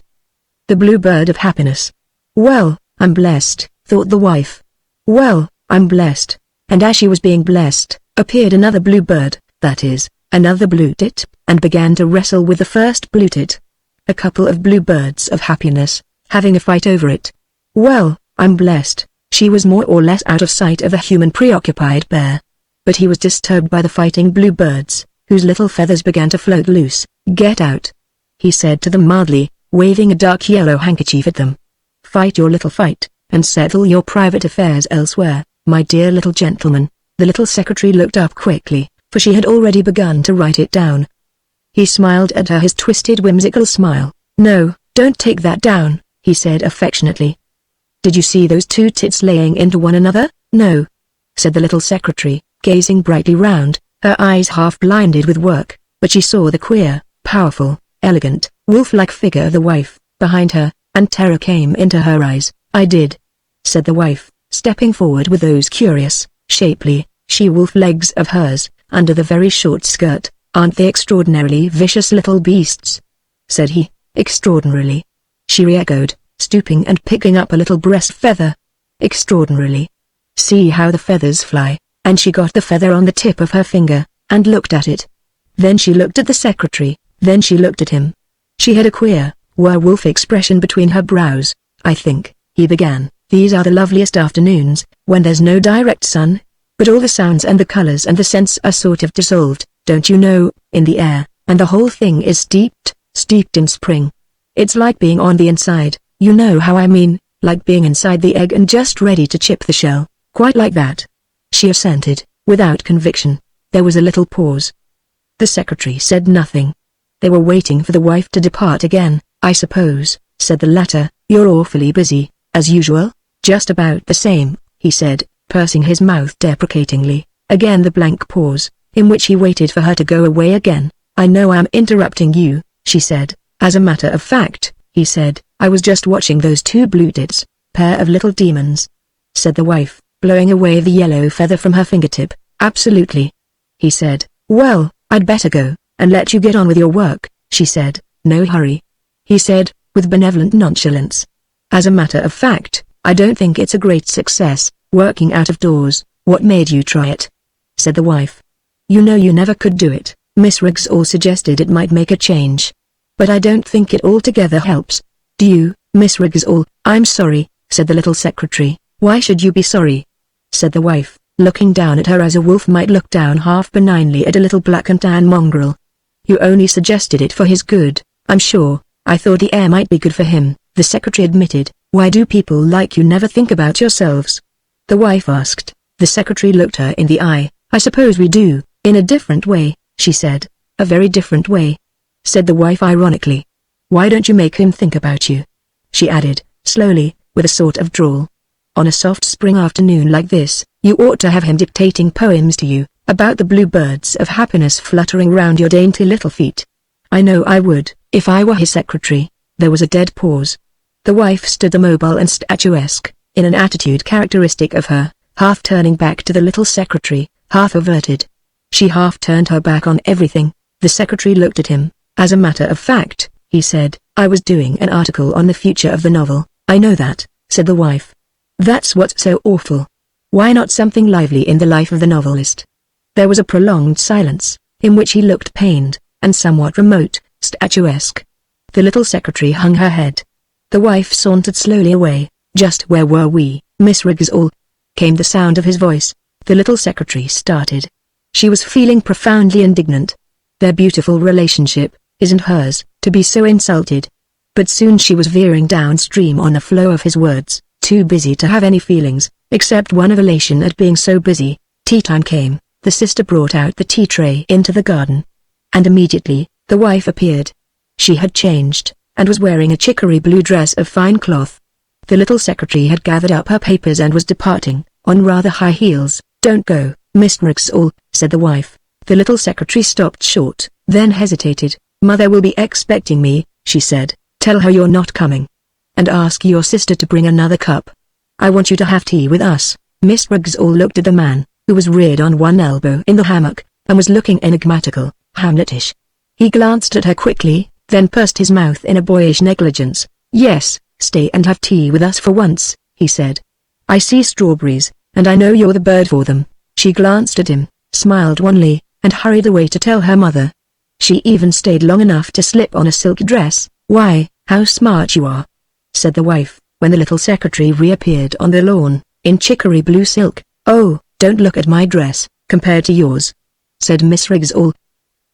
The bluebird of happiness. Well, I'm blessed, thought the wife. Well, I'm blessed. And as she was being blessed, appeared another bluebird, that is, another blue tit, and began to wrestle with the first blue tit. A couple of bluebirds of happiness, having a fight over it. Well, I'm blessed. She was more or less out of sight of the human preoccupied bear. But he was disturbed by the fighting bluebirds, whose little feathers began to float loose. Get out, he said to them mildly, waving a dark yellow handkerchief at them. Fight your little fight, and settle your private affairs elsewhere, my dear little gentleman. The little secretary looked up quickly, for she had already begun to write it down. He smiled at her his twisted whimsical smile. No, don't take that down, he said affectionately. Did you see those two tits laying into one another? No, said the little secretary, gazing brightly round, her eyes half blinded with work, but she saw the queer, powerful, elegant, wolf-like figure of the wife, behind her, and terror came into her eyes. I did, said the wife, stepping forward with those curious, shapely, she-wolf legs of hers, under the very short skirt. Aren't they extraordinarily vicious little beasts? Said he. Extraordinarily. She re-echoed, stooping and picking up a little breast feather. Extraordinarily. See how the feathers fly, and she got the feather on the tip of her finger, and looked at it. Then she looked at the secretary, then she looked at him. She had a queer, werewolf expression between her brows. I think, he began, these are the loveliest afternoons, when there's no direct sun, but all the sounds and the colors and the scents are sort of dissolved, don't you know, in the air, and the whole thing is steeped in spring. It's like being on the inside, you know how I mean, like being inside the egg and just ready to chip the shell, quite like that. She assented, without conviction. There was a little pause. The secretary said nothing. They were waiting for the wife to depart again. "I suppose," said the latter, "you're awfully busy, as usual?" "Just about the same," he said, pursing his mouth deprecatingly. Again the blank pause, in which he waited for her to go away again. "I know I'm interrupting you," she said. "As a matter of fact," he said, "I was just watching those two blue tits, pair of little demons," said the wife, blowing away the yellow feather from her fingertip. "Absolutely," he said. "Well, I'd better go, and let you get on with your work," she said. "No hurry," he said, with benevolent nonchalance. "As a matter of fact, I don't think it's a great success, working out of doors." "What made you try it?" said the wife. "You know you never could do it." Miss Riggsall suggested it might make a change. "But I don't think it altogether helps." "Do you, Miss Riggsall?" "I'm sorry," said the little secretary. "Why should you be sorry?" said the wife, looking down at her as a wolf might look down half benignly at a little black and tan mongrel. "You only suggested it for his good, I'm sure. I thought the air might be good for him," the secretary admitted. "Why do people like you never think about yourselves?" the wife asked. The secretary looked her in the eye. "I suppose we do, in a different way," she said. "A very different way," said the wife ironically. "Why don't you make him think about you?" she added, slowly, with a sort of drawl. "On a soft spring afternoon like this, you ought to have him dictating poems to you, about the bluebirds of happiness fluttering round your dainty little feet." "I know I would, if I were his secretary." There was a dead pause. The wife stood immobile and statuesque, in an attitude characteristic of her, half turning back to the little secretary, half averted. She half turned her back on everything. The secretary looked at him. "As a matter of fact," he said, "I was doing an article on the future of the novel." "I know that," said the wife. "That's what's so awful. Why not something lively in the life of the novelist?" There was a prolonged silence, in which he looked pained, and somewhat remote, statuesque. The little secretary hung her head. The wife sauntered slowly away. "Just where were we, Miss Riggsall?" came the sound of his voice. The little secretary started. She was feeling profoundly indignant. Their beautiful relationship, isn't hers, to be so insulted. But soon she was veering downstream on the flow of his words, too busy to have any feelings, except one of elation at being so busy. Tea time came. The sister brought out the tea tray into the garden. And immediately, the wife appeared. She had changed, and was wearing a chicory blue dress of fine cloth. The little secretary had gathered up her papers and was departing, on rather high heels. "Don't go, Miss Riggsall," said the wife. The little secretary stopped short, then hesitated. "Mother will be expecting me," she said. "Tell her you're not coming. And ask your sister to bring another cup. I want you to have tea with us." Miss Riggsall looked at the man, who was reared on one elbow in the hammock, and was looking enigmatical, Hamletish. He glanced at her quickly, then pursed his mouth in a boyish negligence. "Yes, stay and have tea with us for once," he said. "I see strawberries, and I know you're the bird for them." She glanced at him, smiled wanly, and hurried away to tell her mother. She even stayed long enough to slip on a silk dress. "Why, how smart you are," said the wife, when the little secretary reappeared on the lawn, in chicory blue silk. "Oh, don't look at my dress, compared to yours," said Miss Riggsall.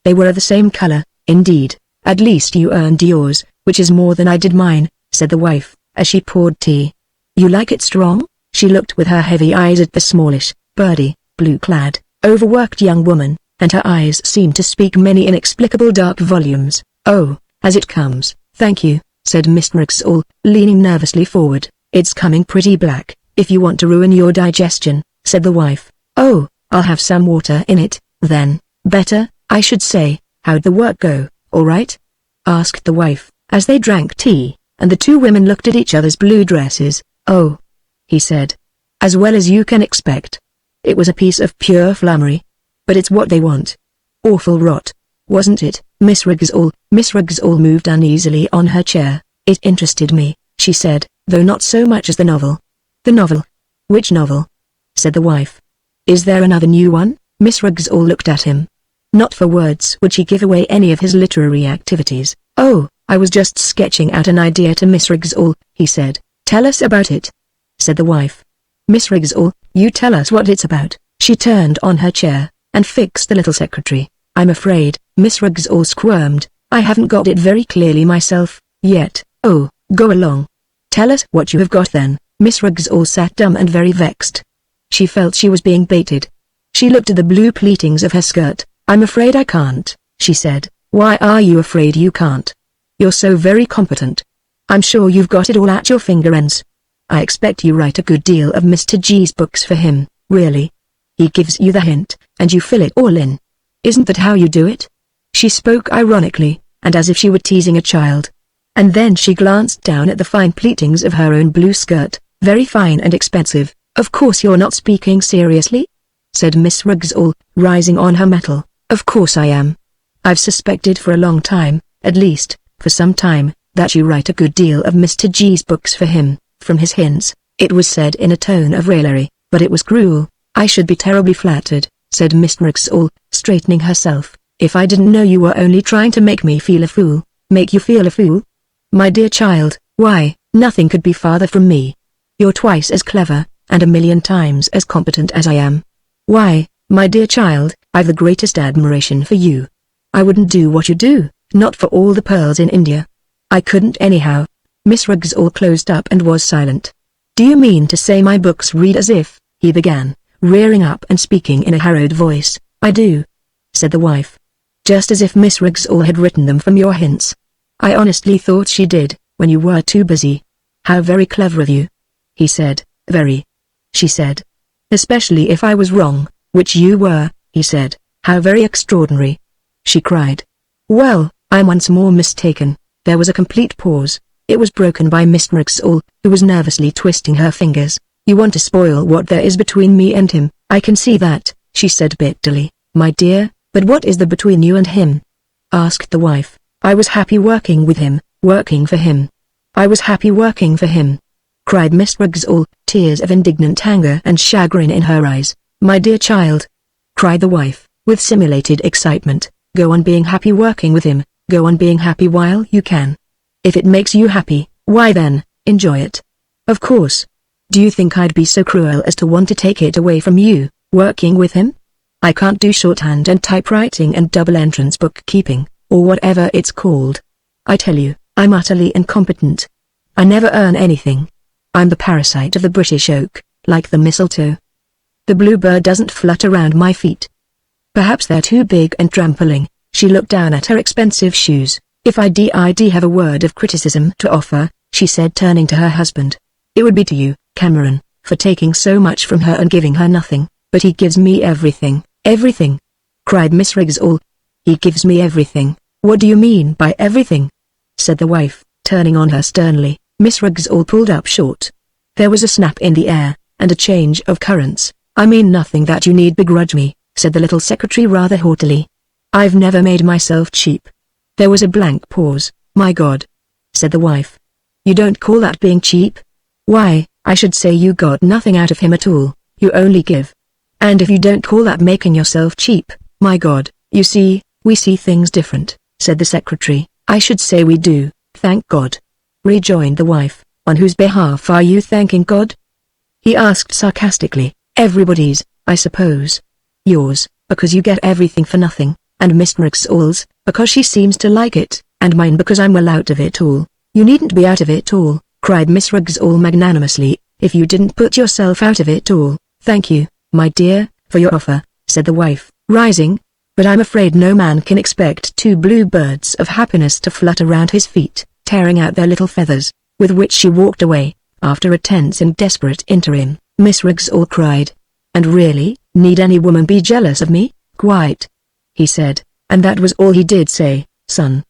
"They were the same color, indeed. At least you earned yours, which is more than I did mine," said the wife, as she poured tea. "You like it strong?" She looked with her heavy eyes at the smallish, birdy, blue-clad, overworked young woman, and her eyes seemed to speak many inexplicable dark volumes. "Oh, as it comes, thank you," said Miss Riggsall, leaning nervously forward. "It's coming pretty black, if you want to ruin your digestion," said the wife. "Oh, I'll have some water in it, then. Better, I should say. How'd the work go, all right?" asked the wife, as they drank tea, and the two women looked at each other's blue dresses. "Oh," he said. "As well as you can expect. It was a piece of pure flummery. But it's what they want. Awful rot, wasn't it, Miss Riggsall?" Miss Riggsall moved uneasily on her chair. "It interested me," she said, "though not so much as the novel." "The novel? Which novel?" said the wife. "Is there another new one?" Miss Riggsall looked at him. Not for words would she give away any of his literary activities. "Oh, I was just sketching out an idea to Miss Riggsall," he said. "Tell us about it," said the wife. "Miss Riggsall, you tell us what it's about." She turned on her chair, and fixed the little secretary. "I'm afraid," Miss Riggsall squirmed, "I haven't got it very clearly myself, yet." "Oh, go along. Tell us what you have got then." Miss Riggsall sat dumb and very vexed. She felt she was being baited. She looked at the blue pleatings of her skirt. "I'm afraid I can't," she said. "Why are you afraid you can't? You're so very competent. I'm sure you've got it all at your finger ends. I expect you write a good deal of Mr. G's books for him, really. He gives you the hint, and you fill it all in. Isn't that how you do it?" She spoke ironically, and as if she were teasing a child. And then she glanced down at the fine pleatings of her own blue skirt, very fine and expensive. "Of course you're not speaking seriously?" said Miss Ruggles, rising on her mettle. "Of course I am. I've suspected for a long time, at least, for some time, that you write a good deal of Mr. G's books for him, from his hints." It was said in a tone of raillery, but it was cruel. "I should be terribly flattered," said Miss Ruggles, straightening herself, "if I didn't know you were only trying to make me feel a fool." "Make you feel a fool? My dear child, why, nothing could be farther from me. You're twice as clever, and a million times as competent as I am. Why, my dear child, I've the greatest admiration for you. I wouldn't do what you do, not for all the pearls in India. I couldn't anyhow." Miss Ruggles closed up and was silent. "Do you mean to say my books read as if," he began, rearing up and speaking in a harrowed voice. "I do," said the wife. "Just as if Miss Ruggles had written them from your hints. I honestly thought she did, when you were too busy." "How very clever of you," he said. "Very," she said. "Especially if I was wrong, which you were," he said. "How very extraordinary," she cried. "Well, I'm once more mistaken." There was a complete pause. It was broken by Miss Ruggles, who was nervously twisting her fingers. "You want to spoil what there is between me and him, I can see that," she said bitterly. "My dear, but what is there between you and him?" asked the wife. "I was happy working with him, working for him. I was happy working for him," cried Miss Ruggles, tears of indignant anger and chagrin in her eyes. "My dear child," cried the wife, with simulated excitement, "go on being happy working with him, go on being happy while you can. If it makes you happy, why then, enjoy it. Of course. Do you think I'd be so cruel as to want to take it away from you, working with him? I can't do shorthand and typewriting and double entrance bookkeeping, or whatever it's called. I tell you, I'm utterly incompetent. I never earn anything. I'm the parasite of the British oak, like the mistletoe. The bluebird doesn't flutter round my feet. Perhaps they're too big and trampling." She looked down at her expensive shoes. "If I did have a word of criticism to offer," she said, turning to her husband, "it would be to you, Cameron, for taking so much from her and giving her nothing." "But he gives me everything." "Everything?" cried Miss Ruggles. "He gives me everything. What do you mean by everything?" said the wife, turning on her sternly. Miss Ruggles pulled up short. There was a snap in the air, and a change of currents. "I mean nothing that you need begrudge me," said the little secretary rather haughtily. "I've never made myself cheap." There was a blank pause. "My God," said the wife. "You don't call that being cheap? Why, I should say you got nothing out of him at all, you only give. And if you don't call that making yourself cheap, my God, you see, we see things different," said the secretary. "I should say we do, thank God," rejoined the wife. "On whose behalf are you thanking God?" he asked sarcastically. "Everybody's, I suppose. Yours, because you get everything for nothing, and Miss Ruggles, because she seems to like it, and mine because I'm well out of it all." "You needn't be out of it all," cried Miss Ruggles magnanimously, "if you didn't put yourself out of it all." "Thank you, my dear, for your offer," said the wife, rising, "but I'm afraid no man can expect two blue birds of happiness to flutter round his feet, tearing out their little feathers," with which she walked away. After a tense and desperate interim, Miss Ruggles cried, "And really, need any woman be jealous of me?" "Quite," he said, and that was all he did say. "Son,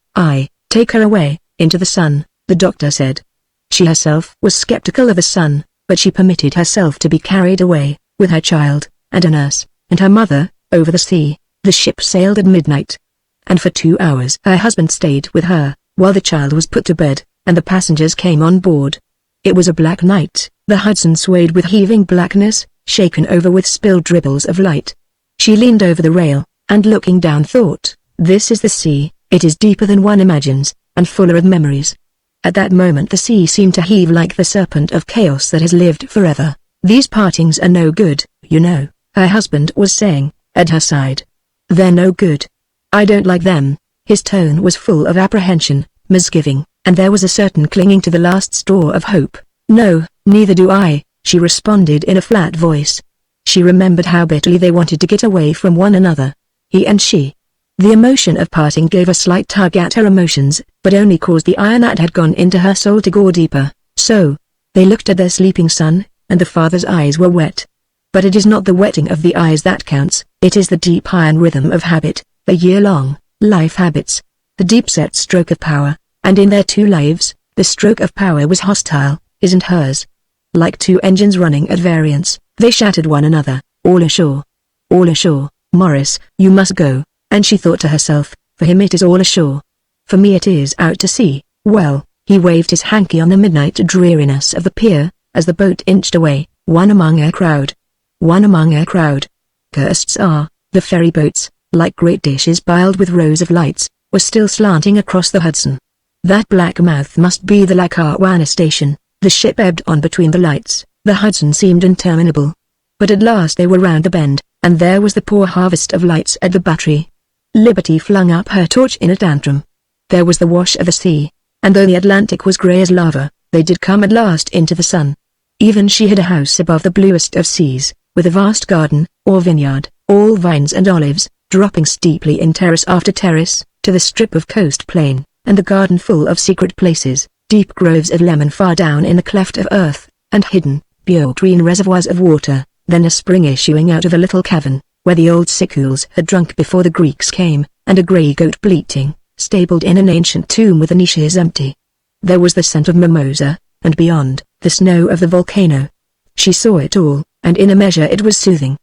take her away, into the sun," the doctor said. She herself was skeptical of a son, but she permitted herself to be carried away, with her child, and a nurse, and her mother, over the sea. The ship sailed at midnight, and for 2 hours her husband stayed with her, while the child was put to bed, and the passengers came on board. It was a black night. The Hudson swayed with heaving blackness, shaken over with spilled dribbles of light. She leaned over the rail, and looking down thought, "This is the sea, it is deeper than one imagines, and fuller of memories." At that moment the sea seemed to heave like the serpent of chaos that has lived forever. "These partings are no good, you know," her husband was saying, at her side. "They're no good. I don't like them." His tone was full of apprehension, misgiving, and there was a certain clinging to the last straw of hope. "No, neither do I," she responded in a flat voice. She remembered how bitterly they wanted to get away from one another. He and she. The emotion of parting gave a slight tug at her emotions, but only caused the iron that had gone into her soul to gore deeper. So, they looked at their sleeping son, and the father's eyes were wet. But it is not the wetting of the eyes that counts, it is the deep iron rhythm of habit, the year-long, life habits, the deep-set stroke of power, and in their two lives, the stroke of power was hostile, his and hers. Like two engines running at variance, they shattered one another. All ashore. All ashore, Morris, you must go, and she thought to herself, for him it is all ashore. For me it is out to sea. Well, he waved his hanky on the midnight dreariness of the pier, as the boat inched away, one among a crowd. One among a crowd. Cursed are, the ferry boats, like great dishes piled with rows of lights, were still slanting across the Hudson. That black mouth must be the Lackawanna station. The ship ebbed on between the lights, the Hudson seemed interminable. But at last they were round the bend, and there was the poor harvest of lights at the battery. Liberty flung up her torch in a tantrum. There was the wash of the sea, and though the Atlantic was grey as lava, they did come at last into the sun. Even she had a house above the bluest of seas, with a vast garden, or vineyard, all vines and olives, dropping steeply in terrace after terrace, to the strip of coast plain, and the garden full of secret places, deep groves of lemon far down in the cleft of earth, and hidden, pure green reservoirs of water, then a spring issuing out of a little cavern, where the old sicules had drunk before the Greeks came, and a grey goat bleating, stabled in an ancient tomb with the niches empty. There was the scent of mimosa, and beyond, the snow of the volcano. She saw it all, and in a measure it was soothing.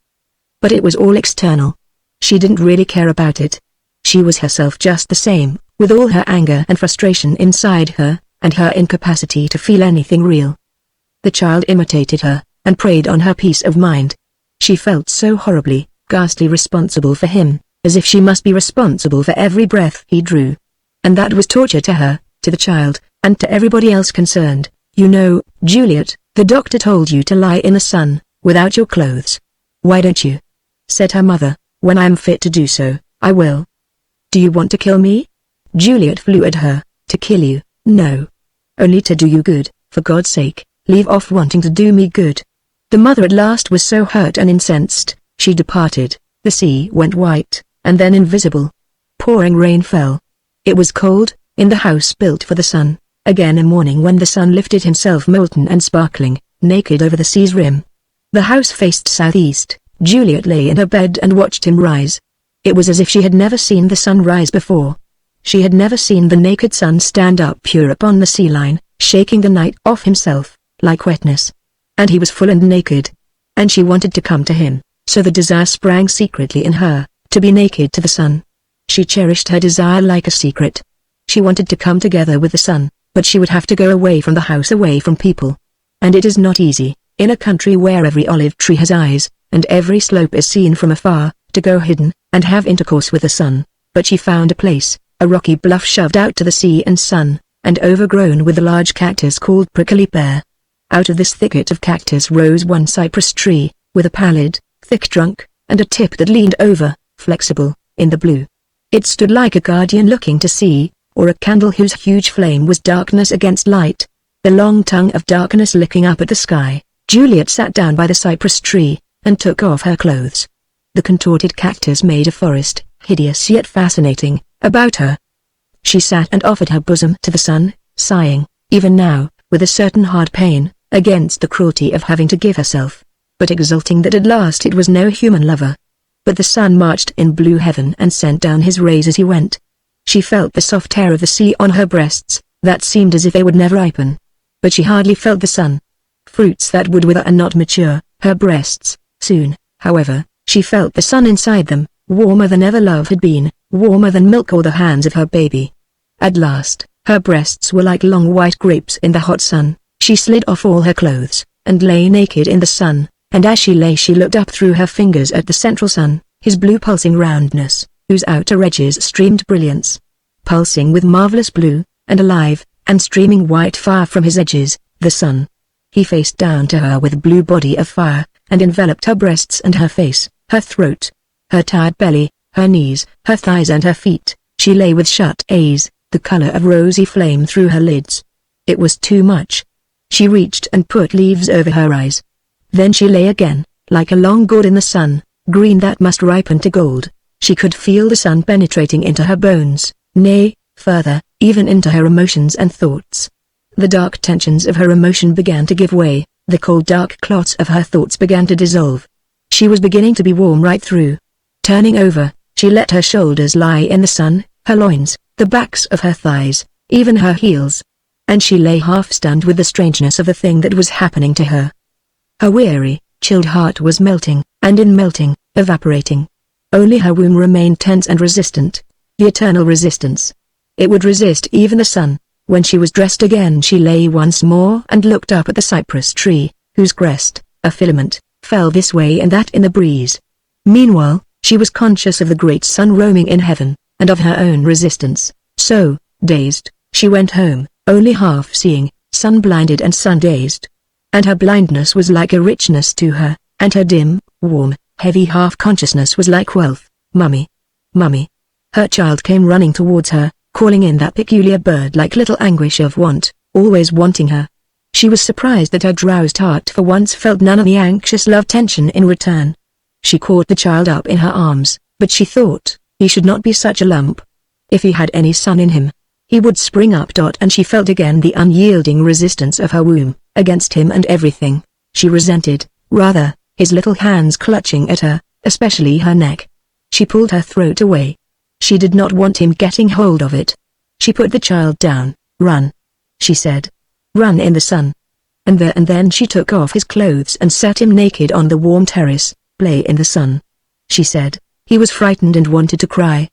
But it was all external. She didn't really care about it. She was herself just the same, with all her anger and frustration inside her, and her incapacity to feel anything real. The child imitated her, and preyed on her peace of mind. She felt so horribly, ghastly responsible for him, as if she must be responsible for every breath he drew. And that was torture to her, to the child, and to everybody else concerned. You know, Juliet, the doctor told you to lie in the sun, without your clothes. Why don't you? Said her mother, when I am fit to do so, I will. Do you want to kill me? Juliet flew at her. To kill you, no. Only to do you good, for God's sake, leave off wanting to do me good. The mother at last was so hurt and incensed, she departed. The sea went white, and then invisible. Pouring rain fell. It was cold, in the house built for the sun. Again a morning when the sun lifted himself molten and sparkling, naked over the sea's rim. The house faced southeast. Juliet lay in her bed and watched him rise. It was as if she had never seen the sun rise before. She had never seen the naked sun stand up pure upon the sea line, shaking the night off himself, like wetness. And he was full and naked. And she wanted to come to him, so the desire sprang secretly in her, to be naked to the sun. She cherished her desire like a secret. She wanted to come together with the sun, but she would have to go away from the house, away from people. And it is not easy, in a country where every olive tree has eyes, and every slope is seen from afar, to go hidden, and have intercourse with the sun. But she found a place, a rocky bluff shoved out to the sea and sun, and overgrown with a large cactus called prickly pear. Out of this thicket of cactus rose one cypress tree, with a pallid, thick trunk, and a tip that leaned over, flexible, in the blue. It stood like a guardian looking to sea, or a candle whose huge flame was darkness against light, the long tongue of darkness licking up at the sky. Juliet sat down by the cypress tree, and took off her clothes. The contorted cactus made a forest, hideous yet fascinating, about her. She sat and offered her bosom to the sun, sighing, even now, with a certain hard pain, against the cruelty of having to give herself, but exulting that at last it was no human lover. But the sun marched in blue heaven and sent down his rays as he went. She felt the soft air of the sea on her breasts, that seemed as if they would never ripen. But she hardly felt the sun. Fruits that would wither and not mature, her breasts, soon, however, she felt the sun inside them, warmer than ever love had been, warmer than milk or the hands of her baby. At last, her breasts were like long white grapes in the hot sun. She slid off all her clothes, and lay naked in the sun, and as she lay she looked up through her fingers at the central sun, his blue pulsing roundness, whose outer edges streamed brilliance. Pulsing with marvelous blue, and alive, and streaming white fire from his edges, the sun. He faced down to her with a blue body of fire, and enveloped her breasts and her face, her throat, her tired belly, her knees, her thighs and her feet. She lay with shut eyes, the color of rosy flame through her lids. It was too much. She reached and put leaves over her eyes. Then she lay again, like a long gourd in the sun, green that must ripen to gold. She could feel the sun penetrating into her bones, nay, further, even into her emotions and thoughts. The dark tensions of her emotion began to give way, the cold dark clots of her thoughts began to dissolve. She was beginning to be warm right through. Turning over, she let her shoulders lie in the sun, her loins, the backs of her thighs, even her heels. And she lay half-stunned with the strangeness of the thing that was happening to her. Her weary, chilled heart was melting, and in melting, evaporating. Only her womb remained tense and resistant. The eternal resistance. It would resist even the sun. When she was dressed again she lay once more and looked up at the cypress tree, whose crest, a filament, fell this way and that in the breeze. Meanwhile, she was conscious of the great sun roaming in heaven, and of her own resistance. So, dazed, she went home, only half seeing, sun-blinded and sun-dazed. And her blindness was like a richness to her, and her dim, warm, heavy half-consciousness was like wealth. Mummy. Mummy. Her child came running towards her, calling in that peculiar bird-like little anguish of want, always wanting her. She was surprised that her drowsed heart for once felt none of the anxious love tension in return. She caught the child up in her arms, but she thought, he should not be such a lump. If he had any sun in him, he would spring up. And she felt again the unyielding resistance of her womb, against him and everything. She resented, rather, his little hands clutching at her, especially her neck. She pulled her throat away. She did not want him getting hold of it. She put the child down. Run, she said. Run in the sun. And then she took off his clothes and set him naked on the warm terrace. Play in the sun, she said. He was frightened and wanted to cry.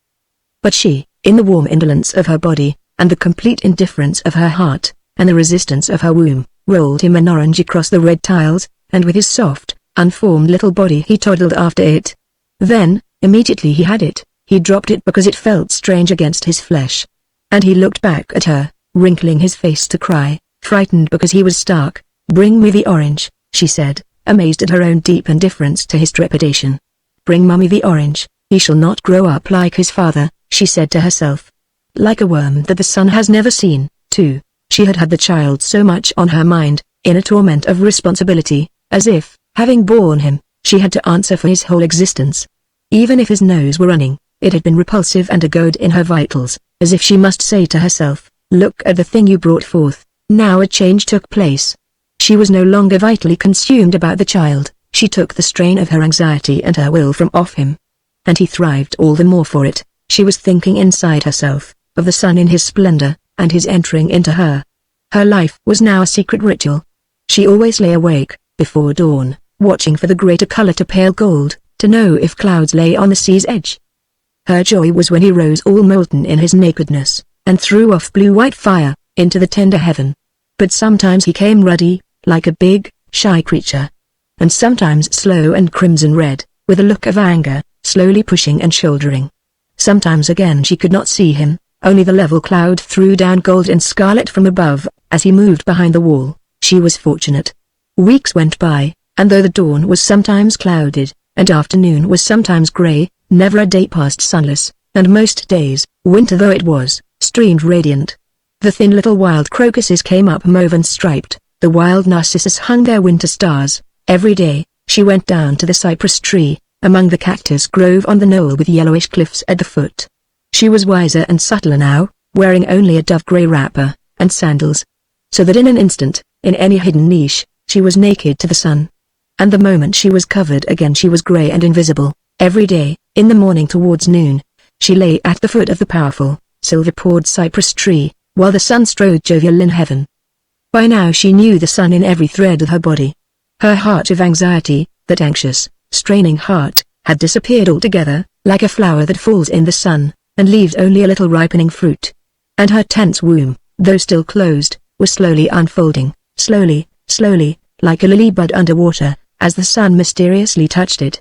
But she, in the warm indolence of her body, and the complete indifference of her heart, and the resistance of her womb, rolled him an orange across the red tiles, and with his soft, unformed little body he toddled after it. Then, immediately he had it, he dropped it because it felt strange against his flesh. And he looked back at her, wrinkling his face to cry, frightened because he was stark. Bring me the orange, she said, amazed at her own deep indifference to his trepidation. Bring Mummy the orange, he shall not grow up like his father, she said to herself. Like a worm that the sun has never seen, too, she had had the child so much on her mind, in a torment of responsibility, as if, having borne him, she had to answer for his whole existence. Even if his nose were running, it had been repulsive and a goad in her vitals, as if she must say to herself, look at the thing you brought forth. Now a change took place. She was no longer vitally consumed about the child, she took the strain of her anxiety and her will from off him. And he thrived all the more for it. She was thinking inside herself, of the sun in his splendor, and his entering into her. Her life was now a secret ritual. She always lay awake, before dawn, watching for the greater color to pale gold, to know if clouds lay on the sea's edge. Her joy was when he rose all molten in his nakedness, and threw off blue-white fire, into the tender heaven. But sometimes he came ruddy, like a big, shy creature. And sometimes slow and crimson red, with a look of anger, slowly pushing and shouldering. Sometimes again she could not see him, only the level cloud threw down gold and scarlet from above, as he moved behind the wall. She was fortunate. Weeks went by, and though the dawn was sometimes clouded, and afternoon was sometimes grey, never a day passed sunless, and most days, winter though it was, streamed radiant. The thin little wild crocuses came up mauve and striped, the wild narcissus hung their winter stars. Every day, she went down to the cypress tree, among the cactus grove on the knoll with yellowish cliffs at the foot. She was wiser and subtler now, wearing only a dove-grey wrapper, and sandals. So that in an instant, in any hidden niche, she was naked to the sun. And the moment she was covered again she was grey and invisible. Every day, in the morning towards noon, she lay at the foot of the powerful, silver-poured cypress tree, while the sun strode jovial in heaven. By now she knew the sun in every thread of her body. Her heart of anxiety, that anxious, straining heart, had disappeared altogether, like a flower that falls in the sun, and leaves only a little ripening fruit. And her tense womb, though still closed, was slowly unfolding, slowly, slowly, like a lily bud under water, as the sun mysteriously touched it.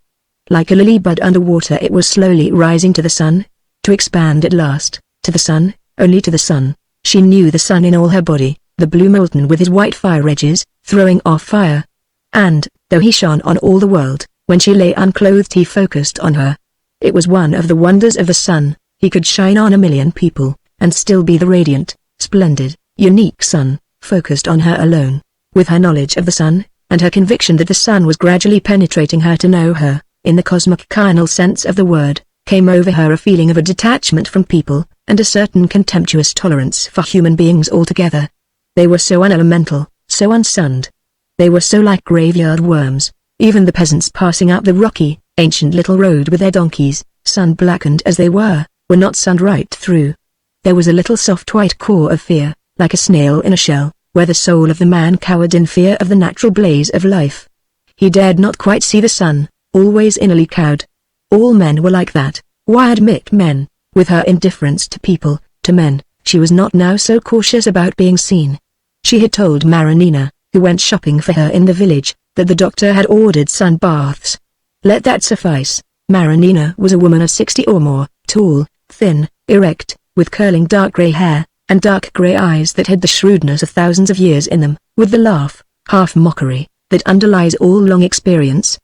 Like a lily bud under water it was slowly rising to the sun, to expand at last, to the sun, only to the sun. She knew the sun in all her body, the blue molten with his white fire edges, throwing off fire. And, though he shone on all the world, when she lay unclothed he focused on her. It was one of the wonders of the sun, he could shine on a million people, and still be the radiant, splendid, unique sun, focused on her alone. With her knowledge of the sun, and her conviction that the sun was gradually penetrating her to know her, in the cosmic carnal sense of the word, came over her a feeling of a detachment from people, and a certain contemptuous tolerance for human beings altogether. They were so unelemental, so unsunned. They were so like graveyard worms. Even the peasants passing up the rocky, ancient little road with their donkeys, sun-blackened as they were not sunned right through. There was a little soft white core of fear, like a snail in a shell, where the soul of the man cowered in fear of the natural blaze of life. He dared not quite see the sun, always innerly cowed. All men were like that. Why admit men? With her indifference to people, to men, she was not now so cautious about being seen. She had told Marinina, who went shopping for her in the village, that the doctor had ordered sun baths. Let that suffice. Marinina was a woman of 60 or more, tall, thin, erect, with curling dark grey hair, and dark grey eyes that had the shrewdness of thousands of years in them, with the laugh, half mockery, that underlies all long experience.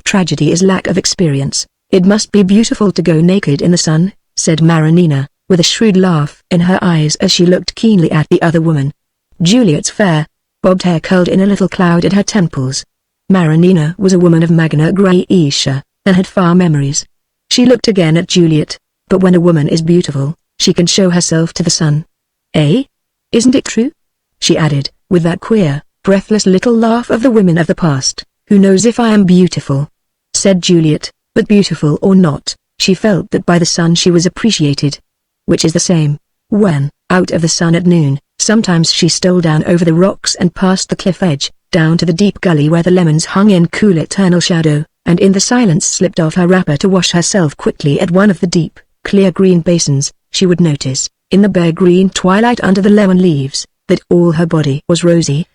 Tragedy is lack of experience. It must be beautiful to go naked in the sun, said Marinina, with a shrewd laugh in her eyes as she looked keenly at the other woman. Juliet's fair, bobbed hair curled in a little cloud at her temples. Marinina was a woman of Magna Graecia, and had far memories. She looked again at Juliet, but when a woman is beautiful, she can show herself to the sun. Eh? Isn't it true? She added, with that queer, breathless little laugh of the women of the past. Who knows if I am beautiful? Said Juliet, but beautiful or not, she felt that by the sun she was appreciated. Which is the same. When, out of the sun at noon, sometimes she stole down over the rocks and past the cliff edge, down to the deep gully where the lemons hung in cool eternal shadow, and in the silence slipped off her wrapper to wash herself quickly at one of the deep, clear green basins, she would notice, in the bare green twilight under the lemon leaves, that all her body was rosy,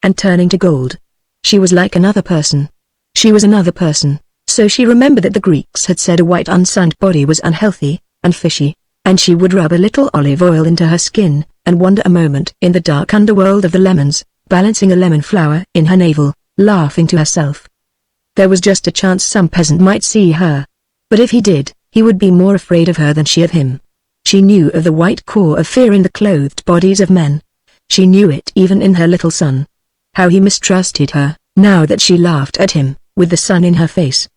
and turning to gold. She was like another person. She was another person, so she remembered that the Greeks had said a white unsunned body was unhealthy, and fishy, and she would rub a little olive oil into her skin, and wander a moment in the dark underworld of the lemons, balancing a lemon flower in her navel, laughing to herself. There was just a chance some peasant might see her. But if he did, he would be more afraid of her than she of him. She knew of the white core of fear in the clothed bodies of men. She knew it even in her little son. How he mistrusted her, now that she laughed at him, with the sun in her face.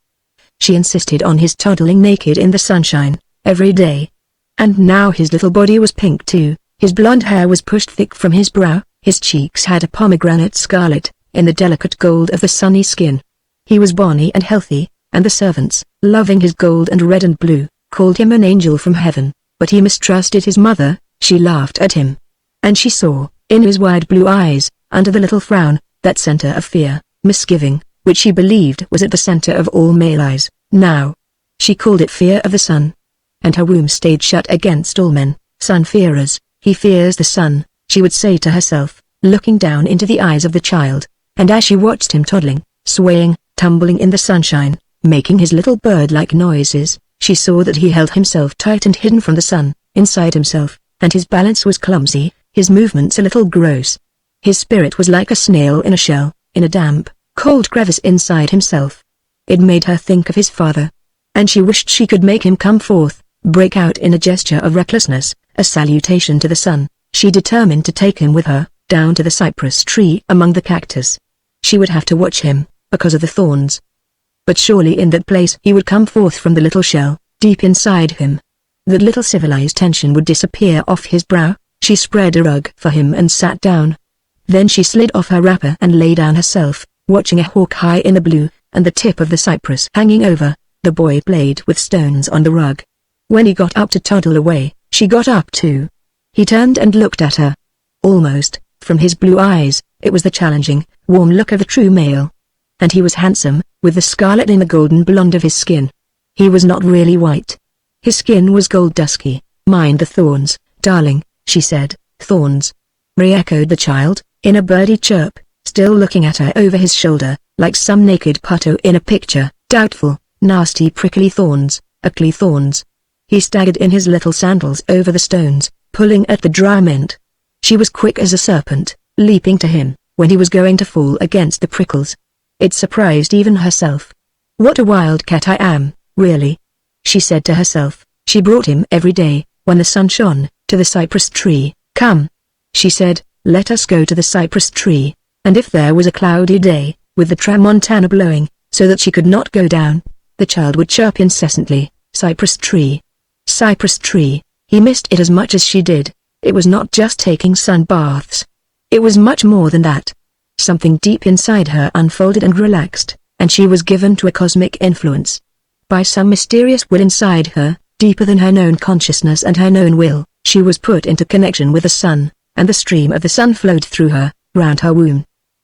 She insisted on his toddling naked in the sunshine, every day. And now his little body was pink too, his blonde hair was pushed thick from his brow, his cheeks had a pomegranate scarlet, in the delicate gold of the sunny skin. He was bonny and healthy, and the servants, loving his gold and red and blue, called him an angel from heaven, but he mistrusted his mother. She laughed at him. And she saw, in his wide blue eyes, under the little frown, that center of fear, misgiving, which she believed was at the center of all male eyes, now. She called it fear of the sun. And her womb stayed shut against all men, sun-fearers. He fears the sun, she would say to herself, looking down into the eyes of the child, and as she watched him toddling, swaying, tumbling in the sunshine, making his little bird-like noises, she saw that he held himself tight and hidden from the sun, inside himself, and his balance was clumsy, his movements a little gross. His spirit was like a snail in a shell, in a damp, cold crevice inside himself. It made her think of his father. And she wished she could make him come forth, break out in a gesture of recklessness, a salutation to the sun. She determined to take him with her, down to the cypress tree among the cactus. She would have to watch him, because of the thorns. But surely in that place he would come forth from the little shell, deep inside him. That little civilized tension would disappear off his brow. She spread a rug for him and sat down. Then she slid off her wrapper and lay down herself, watching a hawk high in the blue, and the tip of the cypress hanging over. The boy played with stones on the rug. When he got up to toddle away, she got up too. He turned and looked at her. Almost, from his blue eyes, it was the challenging, warm look of a true male. And he was handsome, with the scarlet in the golden blonde of his skin. He was not really white. His skin was gold dusky. Mind the thorns, darling, she said. Thorns? Re-echoed the child, in a birdie chirp, still looking at her over his shoulder, like some naked putto in a picture, doubtful, nasty prickly thorns, ugly thorns. He staggered in his little sandals over the stones, pulling at the dry mint. She was quick as a serpent, leaping to him, when he was going to fall against the prickles. It surprised even herself. What a wild cat I am, really, she said to herself. She brought him every day, when the sun shone, to the cypress tree. Come, she said, let us go to the cypress tree. And if there was a cloudy day, with the tramontana blowing, so that she could not go down, the child would chirp incessantly, "Cypress tree. Cypress tree." He missed it as much as she did. It was not just taking sun baths. It was much more than that. Something deep inside her unfolded and relaxed, and she was given to a cosmic influence. By some mysterious will inside her, deeper than her known consciousness and her known will, she was put into connection with the sun, and the stream of the sun flowed through her, round her womb.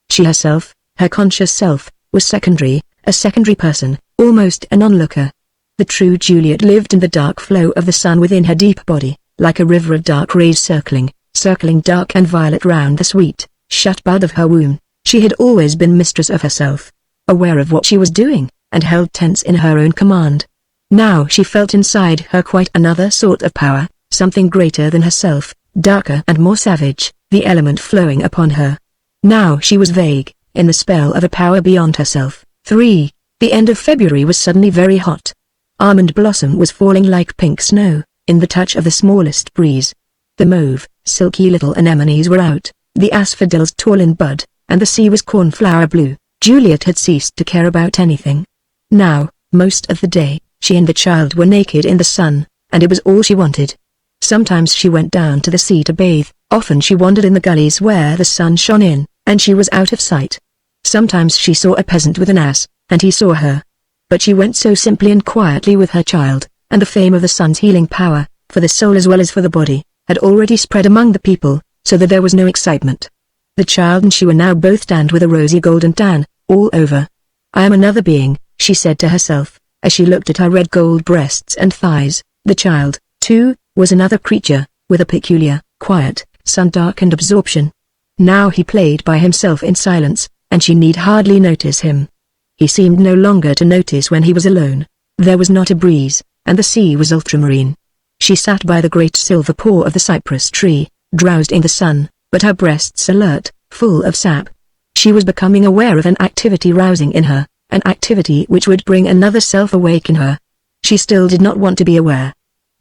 She herself, her conscious self, was secondary, a secondary person, almost an onlooker. The true Juliet lived in the dark flow of the sun within her deep body, like a river of dark rays circling dark and violet round the sweet, shut bud of her womb. She had always been mistress of herself, aware of what she was doing, and held tense in her own command. Now she felt inside her quite another sort of power, something greater than herself, darker and more savage, the element flowing upon her. Now she was vague, in the spell of a power beyond herself. 3. The end of February was suddenly very hot. Almond blossom was falling like pink snow, in the touch of the smallest breeze. The mauve, silky little anemones were out, the asphodels tall in bud, and the sea was cornflower blue. Juliet had ceased to care about anything. Now, most of the day, she and the child were naked in the sun, and it was all she wanted. Sometimes she went down to the sea to bathe, often she wandered in the gullies where the sun shone in, and she was out of sight. Sometimes she saw a peasant with an ass, and he saw her. But she went so simply and quietly with her child, and the fame of the sun's healing power, for the soul as well as for the body, had already spread among the people, so that there was no excitement. The child and she were now both tanned with a rosy golden tan, all over. "I am another being," she said to herself, as she looked at her red gold breasts and thighs. The child, too, was another creature, with a peculiar, quiet, sun-darkened absorption. Now he played by himself in silence, and she need hardly notice him. He seemed no longer to notice when he was alone. There was not a breeze, and the sea was ultramarine. She sat by the great silver paw of the cypress tree, drowsed in the sun, but her breasts alert, full of sap. She was becoming aware of an activity rousing in her, an activity which would bring another self awake in her. She still did not want to be aware.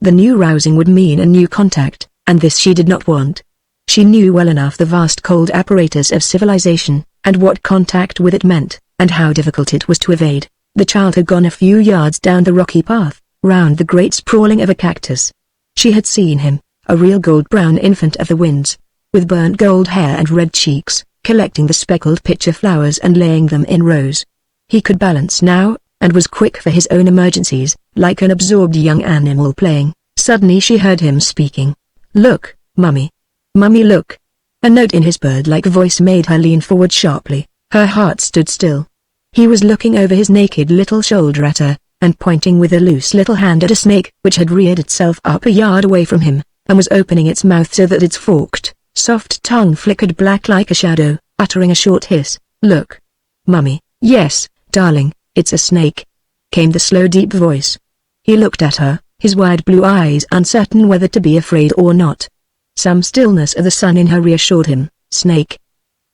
The new rousing would mean a new contact, and this she did not want. She knew well enough the vast cold apparatus of civilization, and what contact with it meant, and how difficult it was to evade. The child had gone a few yards down the rocky path, round the great sprawling of a cactus. She had seen him, a real gold-brown infant of the winds, with burnt gold hair and red cheeks, collecting the speckled pitcher flowers and laying them in rows. He could balance now, and was quick for his own emergencies, like an absorbed young animal playing. Suddenly she heard him speaking. "Look, Mummy. Mummy, look." A note in his bird-like voice made her lean forward sharply. Her heart stood still. He was looking over his naked little shoulder at her, and pointing with a loose little hand at a snake which had reared itself up a yard away from him, and was opening its mouth so that its forked, soft tongue flickered black like a shadow, uttering a short hiss. "Look. Mummy." "Yes, darling, it's a snake," came the slow deep voice. He looked at her, his wide blue eyes uncertain whether to be afraid or not. Some stillness of the sun in her reassured him. "Snake."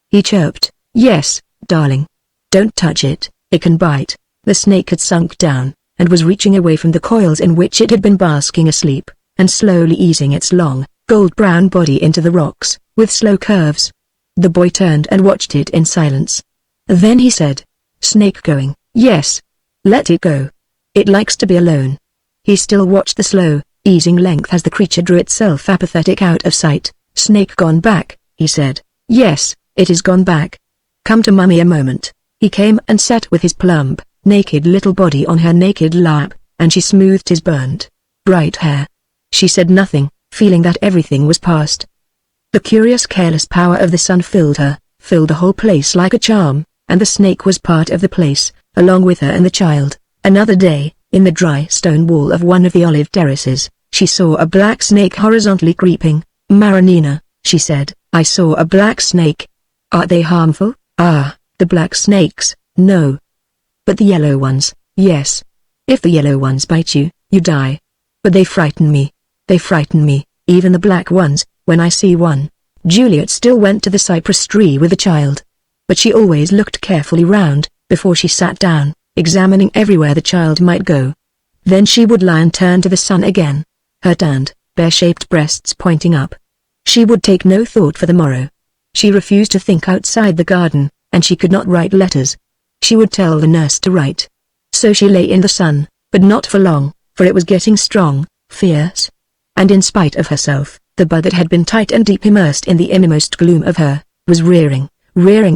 He chirped. "Yes, darling. Don't touch it, it can bite." The snake had sunk down, and was reaching away from the coils in which it had been basking asleep, and slowly easing its long, gold-brown body into the rocks, with slow curves. The boy turned and watched it in silence. Then he said, "Snake going?" "Yes. Let it go. It likes to be alone." He still watched the slow, easing length as the creature drew itself apathetic out of sight. "Snake gone back," he said. "Yes, it is gone back. Come to Mummy a moment." He came and sat with his plump, naked little body on her naked lap, and she smoothed his burnt, bright hair. She said nothing, feeling that everything was past. The curious careless power of the sun filled her, filled the whole place like a charm, and the snake was part of the place, along with her and the child. Another day, in the dry stone wall of one of the olive terraces, she saw a black snake horizontally creeping. "Marinina," she said, "I saw a black snake." "Are they harmful?" "Ah, the black snakes, no. But the yellow ones, yes. If the yellow ones bite you, you die. But they frighten me. They frighten me, even the black ones, when I see one." Juliet still went to the cypress tree with the child. But she always looked carefully round, before she sat down, examining everywhere the child might go. Then she would lie and turn to the sun again, her tanned, bear-shaped breasts pointing up. She would take no thought for the morrow. She refused to think outside the garden, and she could not write letters. She would tell the nurse to write. So she lay in the sun, but not for long, for it was getting strong, fierce. And in spite of herself, the bud that had been tight and deep immersed in the innermost gloom of her, was rearing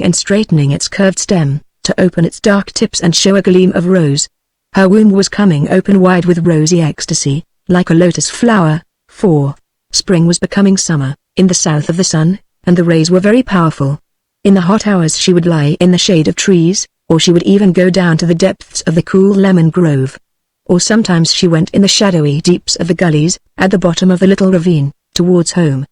and straightening its curved stem, to open its dark tips and show a gleam of rose. Her womb was coming open wide with rosy ecstasy, like a lotus flower, for spring was becoming summer, in the south of the sun, and the rays were very powerful. In the hot hours she would lie in the shade of trees, or she would even go down to the depths of the cool lemon grove. Or sometimes she went in the shadowy deeps of the gullies, at the bottom of the little ravine, towards home.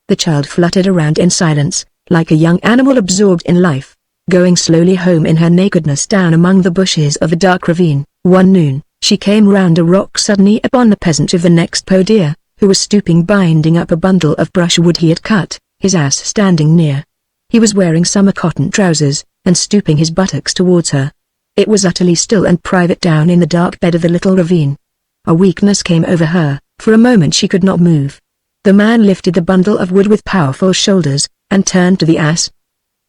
The child fluttered around in silence, like a young animal absorbed in life, going slowly home in her nakedness down among the bushes of the dark ravine. One noon, she came round a rock suddenly upon the peasant of the next podia, who was stooping binding up a bundle of brushwood he had cut, his ass standing near. He was wearing summer cotton trousers, and stooping his buttocks towards her. It was utterly still and private down in the dark bed of the little ravine. A weakness came over her, for a moment she could not move. The man lifted the bundle of wood with powerful shoulders, and turned to the ass.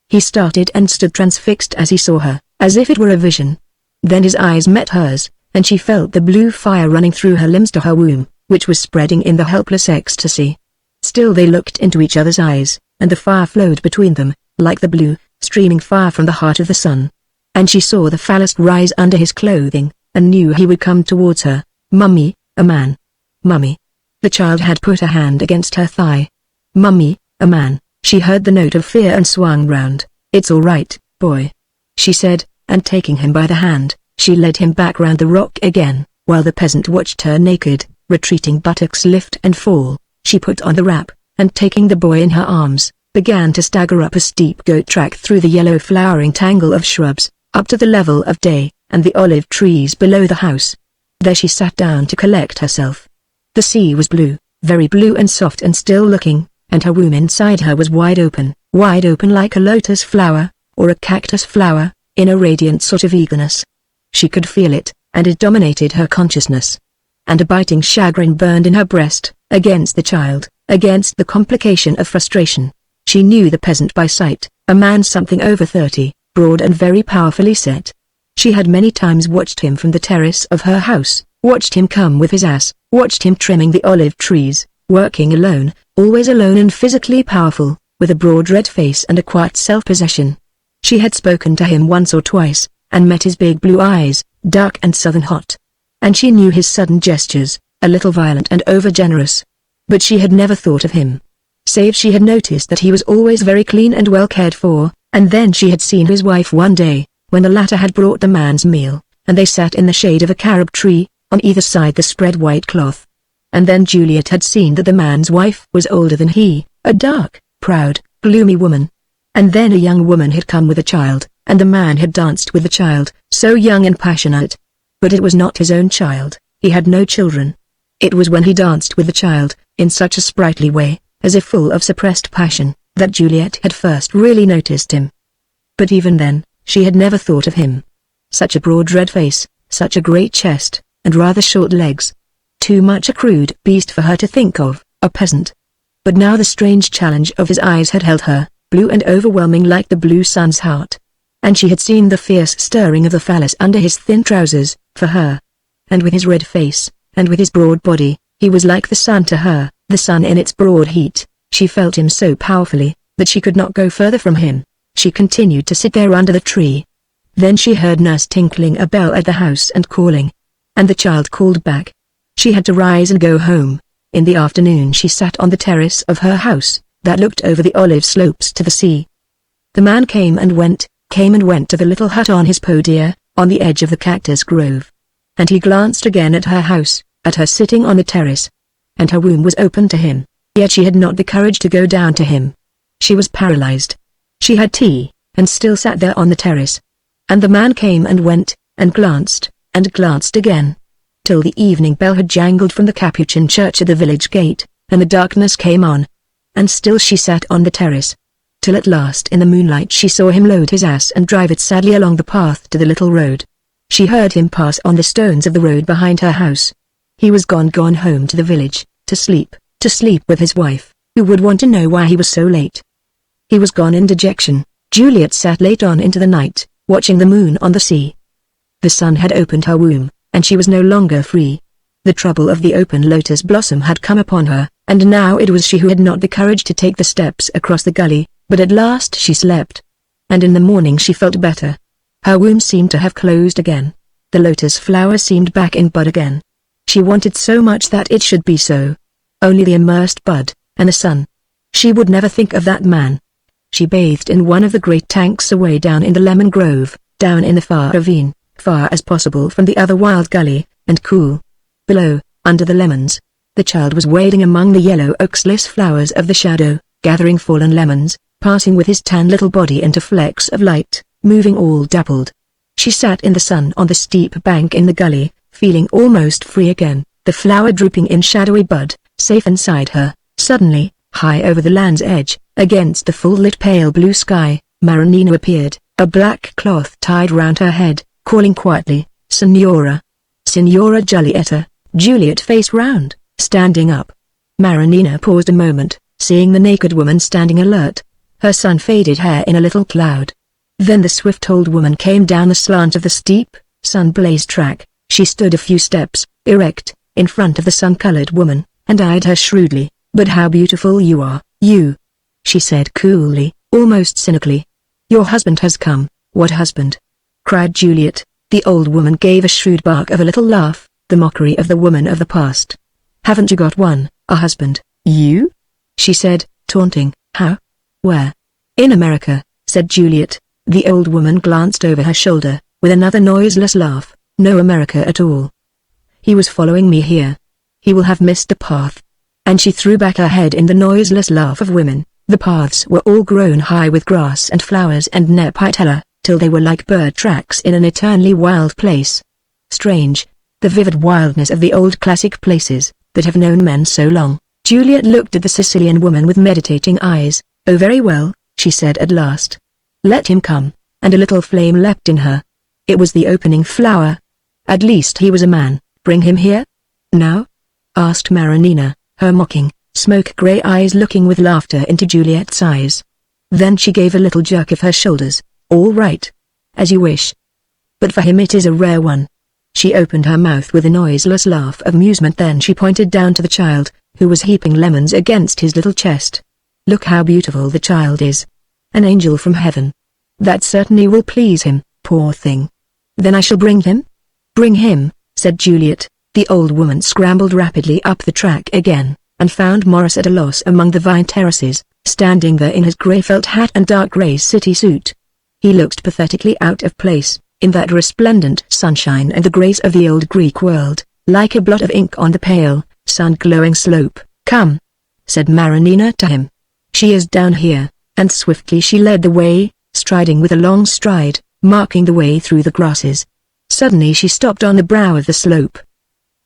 He started and stood transfixed as he saw her, as if it were a vision. Then his eyes met hers, and she felt the blue fire running through her limbs to her womb, which was spreading in the helpless ecstasy. Still they looked into each other's eyes, and the fire flowed between them, like the blue, streaming fire from the heart of the sun. And she saw the phallus rise under his clothing, and knew he would come towards her. "Mummy, a man." "Mummy." The child had put a hand against her thigh. "Mummy, a man." She heard the note of fear and swung round. "It's all right, boy," she said, and taking him by the hand, she led him back round the rock again, while the peasant watched her naked, retreating buttocks lift and fall. She put on the wrap, and taking the boy in her arms, began to stagger up a steep goat track through the yellow flowering tangle of shrubs, up to the level of day, and the olive trees below the house. There she sat down to collect herself. The sea was blue, very blue and soft and still looking, and her womb inside her was wide open like a lotus flower, or a cactus flower, in a radiant sort of eagerness. She could feel it, and it dominated her consciousness. And a biting chagrin burned in her breast, against the child, against the complication of frustration. She knew the peasant by sight, a man something over 30, broad and very powerfully set. She had many times watched him from the terrace of her house, watched him come with his ass, watched him trimming the olive trees, working alone, always alone and physically powerful, with a broad red face and a quiet self-possession. She had spoken to him once or twice, and met his big blue eyes, dark and southern hot. And she knew his sudden gestures, a little violent and over-generous. But she had never thought of him. Save she had noticed that he was always very clean and well cared for, and then she had seen his wife one day, when the latter had brought the man's meal, and they sat in the shade of a carob tree, on either side the spread white cloth. And then Juliet had seen that the man's wife was older than he, a dark, proud, gloomy woman. And then a young woman had come with a child, and the man had danced with the child, so young and passionate. But it was not his own child, he had no children. It was when he danced with the child, in such a sprightly way, as if full of suppressed passion, that Juliet had first really noticed him. But even then, she had never thought of him. Such a broad red face, such a great chest, and rather short legs. Too much a crude beast for her to think of, a peasant. But now the strange challenge of his eyes had held her, blue and overwhelming like the blue sun's heart. And she had seen the fierce stirring of the phallus under his thin trousers, for her. And with his red face, and with his broad body, he was like the sun to her, the sun in its broad heat. She felt him so powerfully, that she could not go further from him. She continued to sit there under the tree. Then she heard nurse tinkling a bell at the house and calling. And the child called back. She had to rise and go home. In the afternoon she sat on the terrace of her house, that looked over the olive slopes to the sea. The man came and went to the little hut on his podia, on the edge of the cactus grove. And he glanced again at her house, at her sitting on the terrace. And her womb was open to him, yet she had not the courage to go down to him. She was paralyzed. She had tea, and still sat there on the terrace. And the man came and went, and glanced again, till the evening bell had jangled from the Capuchin church at the village gate, and the darkness came on. And still she sat on the terrace. Till at last in the moonlight she saw him load his ass and drive it sadly along the path to the little road. She heard him pass on the stones of the road behind her house. He was gone home to the village, to sleep with his wife, who would want to know why he was so late. He was gone in dejection. Juliet sat late on into the night, watching the moon on the sea. The sun had opened her womb, and she was no longer free. The trouble of the open lotus blossom had come upon her, and now it was she who had not the courage to take the steps across the gully, but at last she slept. And in the morning she felt better. Her womb seemed to have closed again. The lotus flower seemed back in bud again. She wanted so much that it should be so. Only the immersed bud, and the sun. She would never think of that man. She bathed in one of the great tanks away down in the lemon grove, down in the far ravine, far as possible from the other wild gully, and cool. Below, under the lemons, the child was wading among the yellow oxless flowers of the shadow, gathering fallen lemons, passing with his tan little body into flecks of light, moving all dappled. She sat in the sun on the steep bank in the gully, feeling almost free again, the flower drooping in shadowy bud, safe inside her. Suddenly, high over the land's edge, against the full-lit pale blue sky, Marinina appeared, a black cloth tied round her head, calling quietly, "Signora! Signora Giulietta!" Juliet faced round, standing up. Marinina paused a moment, seeing the naked woman standing alert, her sun-faded hair in a little cloud. Then the swift old woman came down the slant of the steep, sun-blazed track. She stood a few steps, erect, in front of the sun-colored woman, and eyed her shrewdly. "But how beautiful you are, you!" she said coolly, almost cynically. "Your husband has come." "What husband?" cried Juliet. The old woman gave a shrewd bark of a little laugh, the mockery of the woman of the past. "Haven't you got one, a husband, you?" she said, taunting. "How? Where?" "In America," said Juliet. The old woman glanced over her shoulder, with another noiseless laugh. "No America at all. He was following me here. He will have missed the path." And she threw back her head in the noiseless laugh of women. The paths were all grown high with grass and flowers and nepitella, till they were like bird tracks in an eternally wild place. Strange, the vivid wildness of the old classic places, that have known men so long. Juliet looked at the Sicilian woman with meditating eyes. "Oh, very well," she said at last. "Let him come," and a little flame leapt in her. It was the opening flower. At least he was a man. "Bring him here?" "Now?" asked Marinina, her mocking, smoke-grey eyes looking with laughter into Juliet's eyes. Then she gave a little jerk of her shoulders. "All right. As you wish. But for him it is a rare one." She opened her mouth with a noiseless laugh of amusement, then she pointed down to the child, who was heaping lemons against his little chest. "Look how beautiful the child is. An angel from heaven. That certainly will please him, poor thing." "Then I shall bring him?" "Bring him," said Juliet. The old woman scrambled rapidly up the track again, and found Morris at a loss among the vine terraces, standing there in his grey felt hat and dark grey city suit. He looked pathetically out of place, in that resplendent sunshine and the grace of the old Greek world, like a blot of ink on the pale, sun-glowing slope. "Come," said Marinina to him. "She is down here," and swiftly she led the way, striding with a long stride, marking the way through the grasses. Suddenly she stopped on the brow of the slope.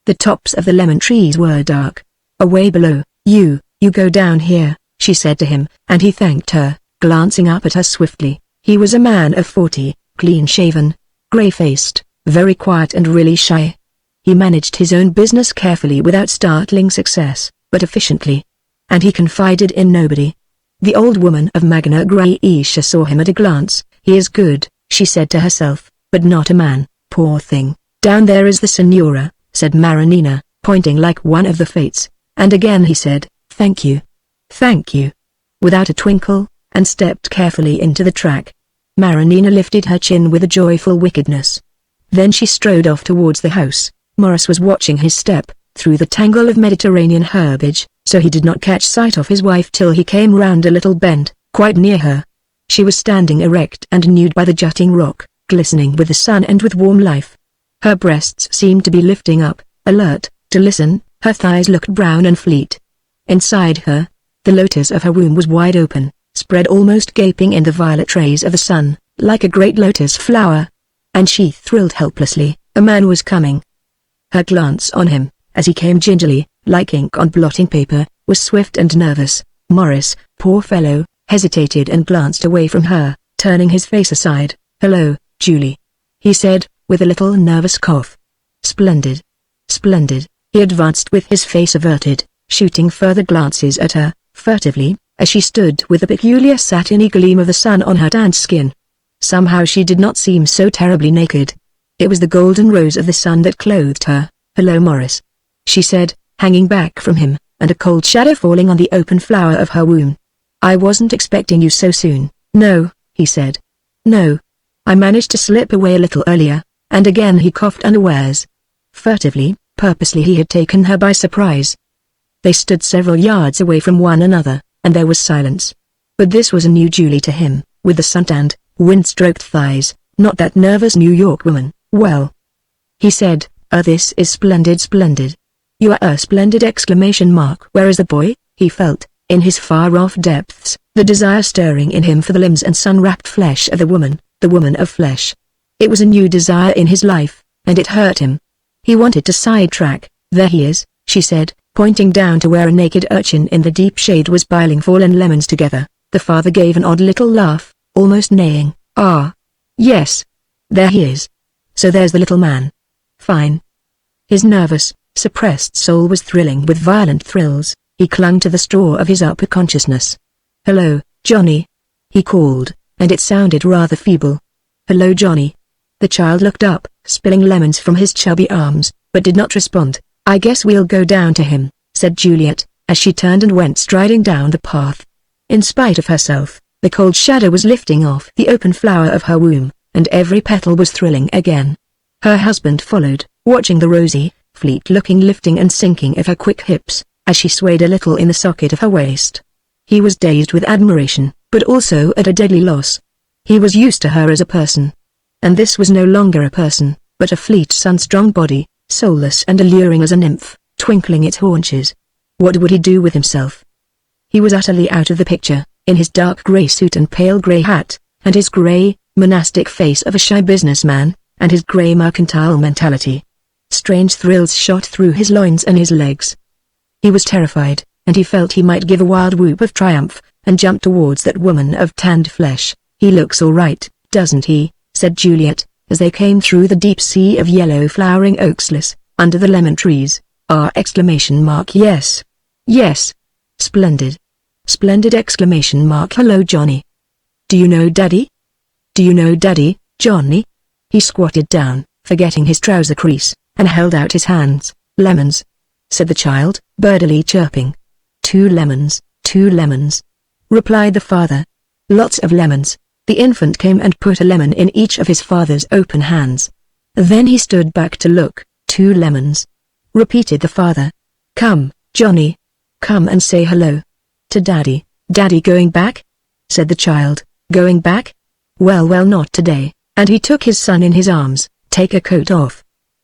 The tops of the lemon trees were dark. "Away below, you go down here," she said to him, and he thanked her, glancing up at her swiftly. He was a man of 40, clean-shaven, grey-faced, very quiet and really shy. He managed his own business carefully without startling success, but efficiently. And he confided in nobody. The old woman of Magna Graecia saw him at a glance. "He is good," she said to herself, "but not a man, poor thing." "Down there is the Signora," said Marinina, pointing like one of the fates. And again he said, "Thank you. Thank you," without a twinkle, and stepped carefully into the track. Marinina lifted her chin with a joyful wickedness. Then she strode off towards the house. Morris was watching his step, through the tangle of Mediterranean herbage, so he did not catch sight of his wife till he came round a little bend, quite near her. She was standing erect and nude by the jutting rock, glistening with the sun and with warm life. Her breasts seemed to be lifting up, alert, to listen, her thighs looked brown and fleet. Inside her, the lotus of her womb was wide open, spread almost gaping in the violet rays of the sun, like a great lotus flower. And she thrilled helplessly. A man was coming. Her glance on him, as he came gingerly, like ink on blotting paper, was swift and nervous. Morris, poor fellow, hesitated and glanced away from her, turning his face aside. "Hello, Julie," he said, with a little nervous cough. "Splendid. Splendid." He advanced with his face averted, shooting further glances at her, furtively, as she stood with the peculiar satiny gleam of the sun on her tanned skin. Somehow she did not seem so terribly naked. It was the golden rose of the sun that clothed her. "Hello, Morris," she said, hanging back from him, and a cold shadow falling on the open flower of her womb. "I wasn't expecting you so soon." "No," he said. "No. I managed to slip away a little earlier," and again he coughed unawares. Furtively, purposely he had taken her by surprise. They stood several yards away from one another, and there was silence. But this was a new Julie to him, with the sun-tanned, wind-stroked thighs, not that nervous New York woman. "Well," he said, "this is splendid, splendid. You are splendid!" Where is the boy? He felt, in his far-off depths, the desire stirring in him for the limbs and sun-wrapped flesh of the woman of flesh. It was a new desire in his life, and it hurt him. He wanted to sidetrack. "There he is," she said, pointing down to where a naked urchin in the deep shade was piling fallen lemons together. The father gave an odd little laugh, almost neighing. "Ah. Yes. There he is. So there's the little man. Fine." His nervous, suppressed soul was thrilling with violent thrills. He clung to the straw of his upper consciousness. "Hello, Johnny," he called, and it sounded rather feeble. "Hello, Johnny." The child looked up, spilling lemons from his chubby arms, but did not respond. "I guess we'll go down to him," said Juliet, as she turned and went striding down the path. In spite of herself, the cold shadow was lifting off the open flower of her womb, and every petal was thrilling again. Her husband followed, watching the rosy, fleet-looking lifting and sinking of her quick hips, as she swayed a little in the socket of her waist. He was dazed with admiration, but also at a deadly loss. He was used to her as a person. And this was no longer a person, but a fleet sun-strong body, soulless and alluring as a nymph, twinkling its haunches. What would he do with himself? He was utterly out of the picture, in his dark grey suit and pale grey hat, and his grey, monastic face of a shy businessman, and his grey mercantile mentality. Strange thrills shot through his loins and his legs. He was terrified, and he felt he might give a wild whoop of triumph, and jump towards that woman of tanned flesh. "He looks all right, doesn't he?" said Juliet, as they came through the deep sea of yellow flowering oakslis, under the lemon trees. "Yes. Yes. Splendid. Splendid!" "Hello, Johnny. Do you know Daddy? Do you know Daddy, Johnny?" He squatted down, forgetting his trouser crease, and held out his hands. "Lemons," said the child, birdily chirping. "2 lemons, 2 lemons," replied the father. "Lots of lemons." The infant came and put a lemon in each of his father's open hands. Then he stood back to look. "2 lemons," repeated the father. "Come, Johnny. Come and say hello to Daddy." "Daddy going back?" said the child. "Going back? Well, not today," and he took his son in his arms. "Take a coat off.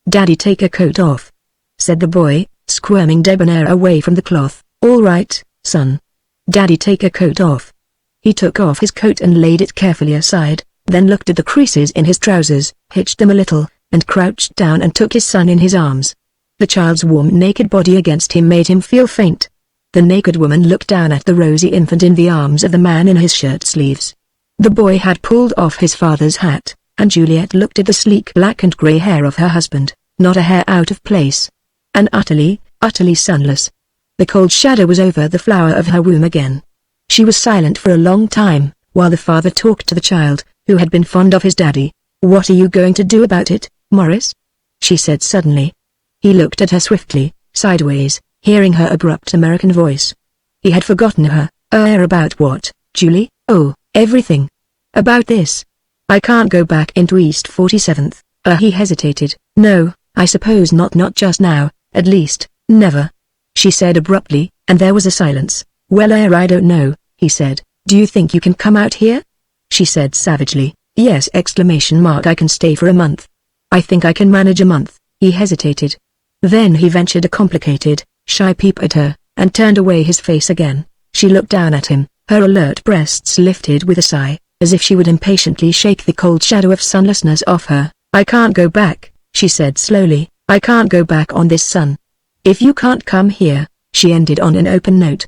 Daddy, take a coat off," said the boy, squirming debonair away from the cloth. "All right, son. Daddy, take a coat off." He took off his coat and laid it carefully aside, then looked at the creases in his trousers, hitched them a little, and crouched down and took his son in his arms. The child's warm naked body against him made him feel faint. The naked woman looked down at the rosy infant in the arms of the man in his shirt sleeves. The boy had pulled off his father's hat, and Juliet looked at the sleek black and grey hair of her husband, not a hair out of place. And utterly sunless. The cold shadow was over the flower of her womb again. She was silent for a long time, while the father talked to the child, who had been fond of his daddy. "What are you going to do about it, Morris?" she said suddenly. He looked at her swiftly, sideways, hearing her abrupt American voice. He had forgotten her. About what, Julie?" "Oh, everything. About this. I can't go back into East 47th. He hesitated. "No, I suppose not just now, at least, never," she said abruptly, and there was a silence. "Well, I don't know," he said. "Do you think you can come out here?" she said savagely. "Yes!" "I can stay for a month. I think I can manage a month." He hesitated. Then he ventured a complicated, shy peep at her, and turned away his face again. She looked down at him, her alert breasts lifted with a sigh, as if she would impatiently shake the cold shadow of sunlessness off her. "I can't go back," she said slowly. "I can't go back on this sun. If you can't come here," she ended on an open note.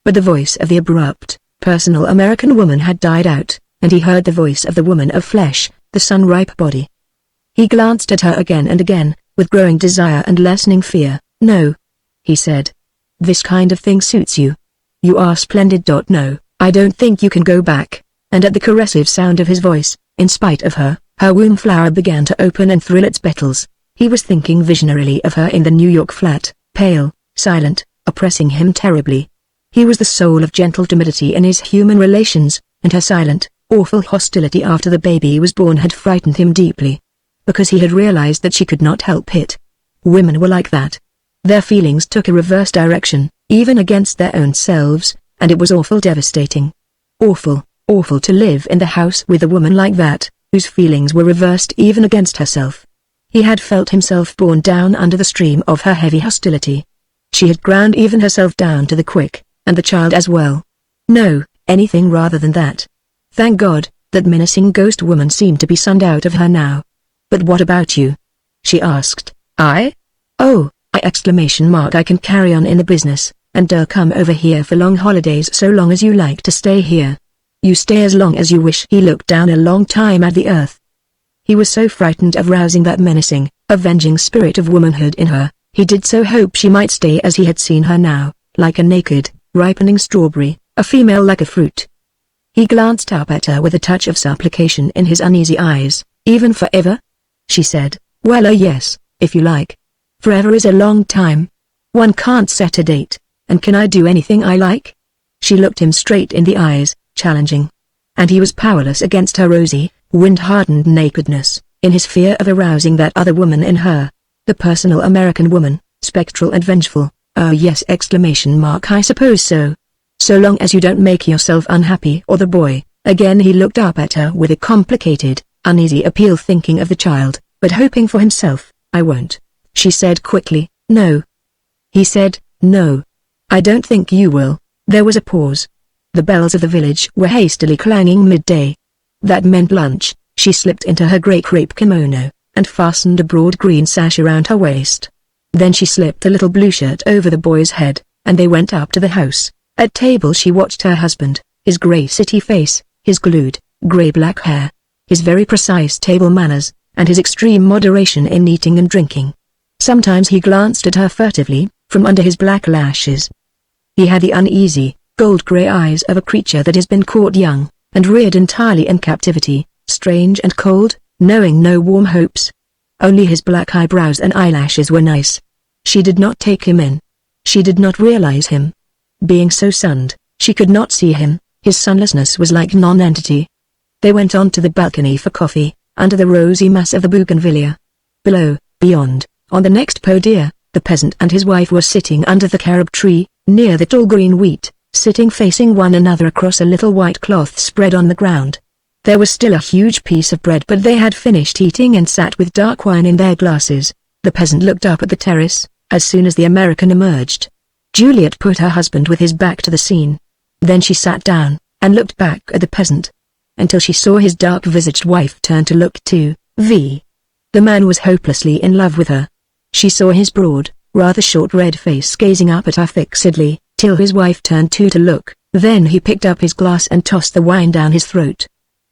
But the voice of the abrupt, personal American woman had died out, and he heard the voice of the woman of flesh, the sun-ripe body. He glanced at her again and again, with growing desire and lessening fear. "No," he said. "This kind of thing suits you. You are splendid. No, I don't think you can go back. And at the caressive sound of his voice, in spite of her womb flower began to open and thrill its petals. He was thinking visionarily of her in the New York flat, pale, silent, oppressing him terribly. He was the soul of gentle timidity in his human relations, and her silent, awful hostility after the baby was born had frightened him deeply. Because he had realized that she could not help it. Women were like that. Their feelings took a reverse direction, even against their own selves, and it was awful, devastating. Awful, awful to live in the house with a woman like that, whose feelings were reversed even against herself. He had felt himself borne down under the stream of her heavy hostility. She had ground even herself down to the quick, and the child as well. No, anything rather than that. Thank God, that menacing ghost woman seemed to be sunned out of her now. But what about you? She asked. I? Oh, I! I can carry on in the business, and come over here for long holidays so long as you like to stay here. You stay as long as you wish. He looked down a long time at the earth. He was so frightened of rousing that menacing, avenging spirit of womanhood in her. He did so hope she might stay as he had seen her now, like a naked, ripening strawberry, a female like a fruit. He glanced up at her with a touch of supplication in his uneasy eyes. Even forever? She said, well, yes, if you like. Forever is a long time. One can't set a date, and can I do anything I like? She looked him straight in the eyes, challenging. And he was powerless against her rosy, wind-hardened nakedness, in his fear of arousing that other woman in her. The personal American woman, spectral and vengeful. Oh yes! I suppose so. So long as you don't make yourself unhappy or the boy. Again he looked up at her with a complicated, uneasy appeal, thinking of the child, but hoping for himself. I won't. She said quickly. No. He said, no. I don't think you will. There was a pause. The bells of the village were hastily clanging midday. That meant lunch. She slipped into her grey crepe kimono, and fastened a broad green sash around her waist. Then she slipped a little blue shirt over the boy's head, and they went up to the house. At table she watched her husband, his grey city face, his glued, grey-black hair, his very precise table manners, and his extreme moderation in eating and drinking. Sometimes he glanced at her furtively, from under his black lashes. He had the uneasy, gold-grey eyes of a creature that has been caught young, and reared entirely in captivity, strange and cold, knowing no warm hopes. Only his black eyebrows and eyelashes were nice. She did not take him in. She did not realize him. Being so sunned, she could not see him. His sunlessness was like non-entity. They went on to the balcony for coffee, under the rosy mass of the bougainvillea. Below, beyond, on the next podium, the peasant and his wife were sitting under the carob tree, near the tall green wheat, sitting facing one another across a little white cloth spread on the ground. There was still a huge piece of bread, but they had finished eating and sat with dark wine in their glasses. The peasant looked up at the terrace, as soon as the American emerged. Juliet put her husband with his back to the scene. Then she sat down, and looked back at the peasant, until she saw his dark-visaged wife turn to look too. The man was hopelessly in love with her. She saw his broad, rather short red face gazing up at her fixedly, till his wife turned too to look. Then he picked up his glass and tossed the wine down his throat.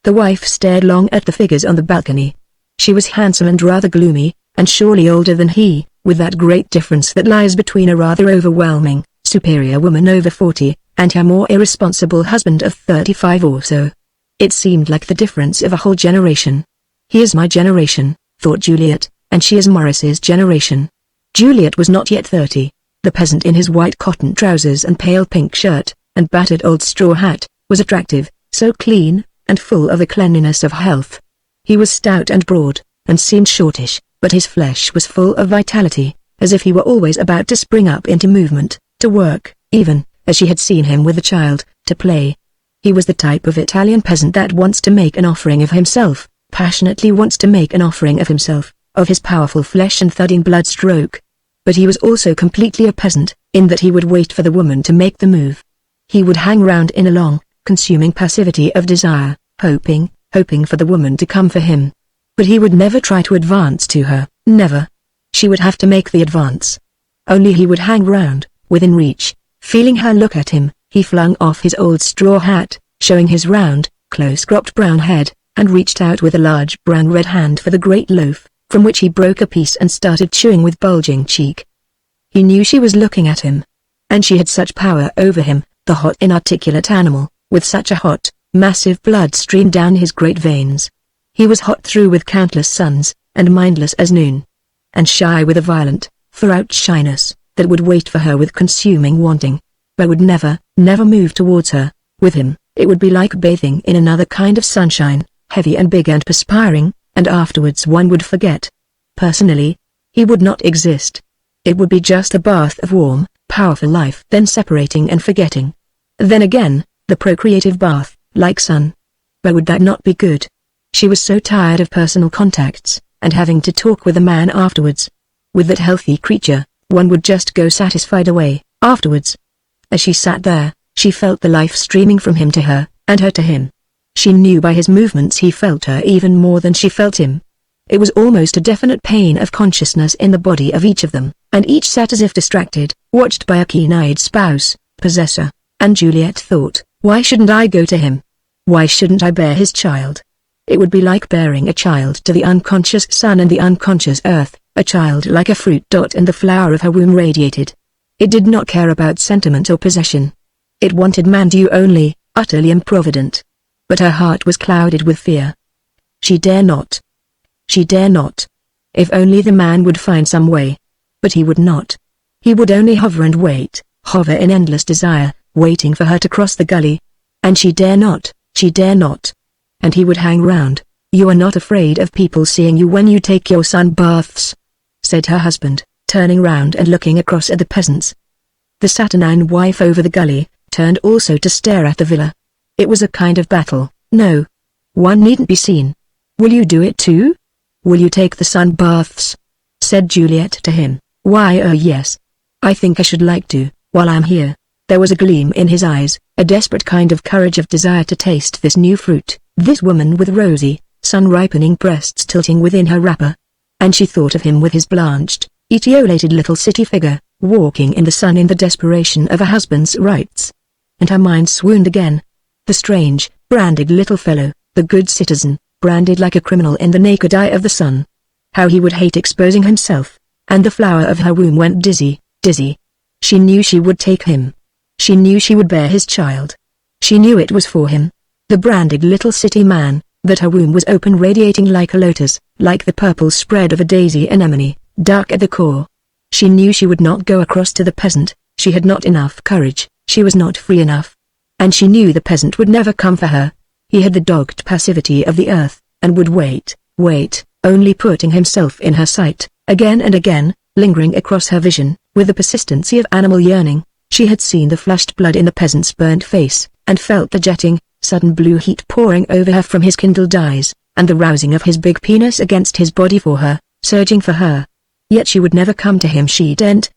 The wife stared long at the figures on the balcony. She was handsome and rather gloomy, and surely older than he, with that great difference that lies between a rather overwhelming, superior woman over 40, and her more irresponsible husband of 35 or so. It seemed like the difference of a whole generation. He is my generation, thought Juliet, and she is Morris's generation. Juliet was not yet 30. The peasant in his white cotton trousers and pale pink shirt, and battered old straw hat, was attractive, so clean, and full of the cleanliness of health. He was stout and broad, and seemed shortish, but his flesh was full of vitality, as if he were always about to spring up into movement, to work, even, as she had seen him with the child, to play. He was the type of Italian peasant that wants to make an offering of himself, passionately wants to make an offering of himself, of his powerful flesh and thudding blood stroke. But he was also completely a peasant, in that he would wait for the woman to make the move. He would hang round in a long, consuming passivity of desire, hoping for the woman to come for him. But he would never try to advance to her, never. She would have to make the advance. Only he would hang round, within reach, feeling her look at him. He flung off his old straw hat, showing his round, close-cropped brown head, and reached out with a large brown-red hand for the great loaf, from which he broke a piece and started chewing with bulging cheek. He knew she was looking at him. And she had such power over him, the hot inarticulate animal, with such a hot, massive blood streamed down his great veins. He was hot through with countless suns, and mindless as noon. And shy with a violent, throughout shyness, that would wait for her with consuming wanting, but would never, never move towards her. With him, it would be like bathing in another kind of sunshine, heavy and big and perspiring, and afterwards one would forget. Personally, he would not exist. It would be just a bath of warm, powerful life, then separating and forgetting. Then again, the procreative bath, like sun. But would that not be good? She was so tired of personal contacts, and having to talk with a man afterwards. With that healthy creature, one would just go satisfied away, afterwards. As she sat there, she felt the life streaming from him to her, and her to him. She knew by his movements he felt her even more than she felt him. It was almost a definite pain of consciousness in the body of each of them, and each sat as if distracted, watched by a keen-eyed spouse, possessor. And Juliet thought, why shouldn't I go to him? Why shouldn't I bear his child? It would be like bearing a child to the unconscious sun and the unconscious earth, a child like a fruit dot, and the flower of her womb radiated. It did not care about sentiment or possession. It wanted man-due only, utterly improvident. But her heart was clouded with fear. She dare not. She dare not. If only the man would find some way. But he would not. He would only hover and wait, hover in endless desire, waiting for her to cross the gully. And she dare not, she dare not. And he would hang round. You are not afraid of people seeing you when you take your sun baths? Said her husband, turning round and looking across at the peasants. The saturnine wife over the gully, turned also to stare at the villa. It was a kind of battle. No. One needn't be seen. Will you do it too? Will you take the sun baths? Said Juliet to him. Why, yes. I think I should like to, while I'm here. There was a gleam in his eyes, a desperate kind of courage of desire to taste this new fruit, this woman with rosy, sun-ripening breasts tilting within her wrapper. And she thought of him with his blanched, etiolated little city figure, walking in the sun in the desperation of a husband's rights. And her mind swooned again. The strange, branded little fellow, the good citizen, branded like a criminal in the naked eye of the sun. How he would hate exposing himself. And the flower of her womb went dizzy, dizzy. She knew she would take him. She knew she would bear his child. She knew it was for him. The branded little city man, that her womb was open, radiating like a lotus, like the purple spread of a daisy anemone, dark at the core. She knew she would not go across to the peasant. She had not enough courage, she was not free enough. And she knew the peasant would never come for her. He had the dogged passivity of the earth, and would wait, only putting himself in her sight, again and again, lingering across her vision, with the persistency of animal yearning. She had seen the flushed blood in the peasant's burnt face, and felt the jetting, sudden blue heat pouring over her from his kindled eyes, and the rousing of his big penis against his body for her, surging for her. Yet she would never come to him. She daren't,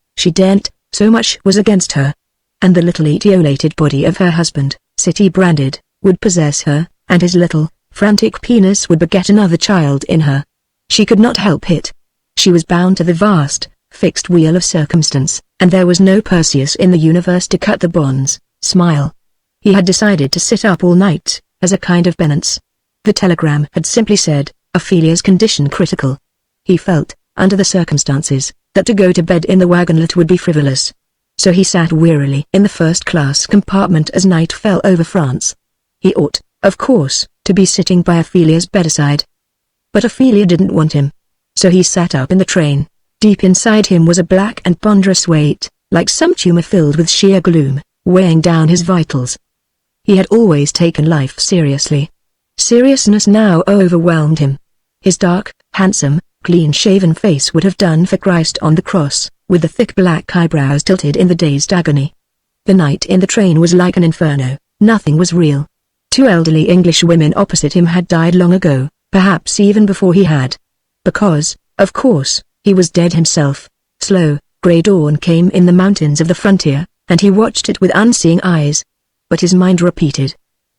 so much was against her. And the little etiolated body of her husband, city-branded, would possess her, and his little, frantic penis would beget another child in her. She could not help it. She was bound to the vast, fixed wheel of circumstance, and there was no Perseus in the universe to cut the bonds. Smile. He had decided to sit up all night, as a kind of penance. The telegram had simply said, Ophelia's condition critical. He felt, under the circumstances, that to go to bed in the wagonlet would be frivolous. So he sat wearily in the first-class compartment as night fell over France. He ought, of course, to be sitting by Ophelia's bedside. But Ophelia didn't want him. So he sat up in the train. Deep inside him was a black and ponderous weight, like some tumor filled with sheer gloom, weighing down his vitals. He had always taken life seriously. Seriousness now overwhelmed him. His dark, handsome, clean-shaven face would have done for Christ on the cross, with the thick black eyebrows tilted in the dazed agony. The night in the train was like an inferno. Nothing was real. 2 elderly English women opposite him had died long ago, perhaps even before he had. Because, of course, he was dead himself. Slow, grey dawn came in the mountains of the frontier, and he watched it with unseeing eyes. But his mind repeated.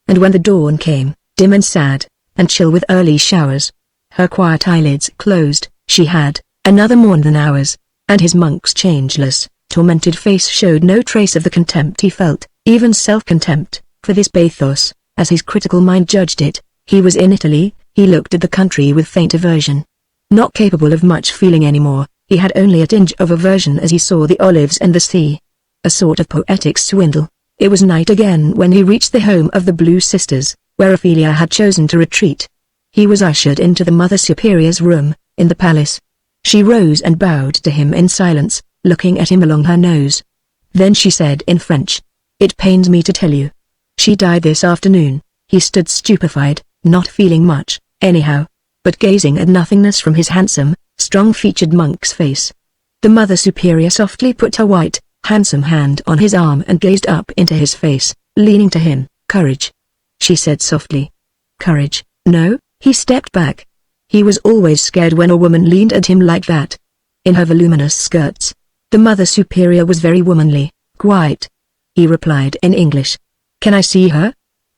And when the dawn came, dim and sad, and chill with early showers, her quiet eyelids closed. She had another morn than ours, and his monk's changeless, tormented face showed no trace of the contempt he felt, even self-contempt, for this bathos, as his critical mind judged it. He was in Italy. He looked at the country with faint aversion. Not capable of much feeling anymore, he had only a tinge of aversion as he saw the olives and the sea. A sort of poetic swindle. It was night again when he reached the home of the Blue Sisters, where Ophelia had chosen to retreat. He was ushered into the Mother Superior's room, in the palace. She rose and bowed to him in silence, looking at him along her nose. Then she said in French, "It pains me to tell you. She died this afternoon." He stood stupefied, not feeling much, anyhow, but gazing at nothingness from his handsome, strong-featured monk's face. The Mother Superior softly put her white, handsome hand on his arm and gazed up into his face, leaning to him. "Courage," she said softly. "Courage, no." He stepped back. He was always scared when a woman leaned at him like that. In her voluminous skirts, the Mother Superior was very womanly. "Quite," he replied in English. "Can I see her?"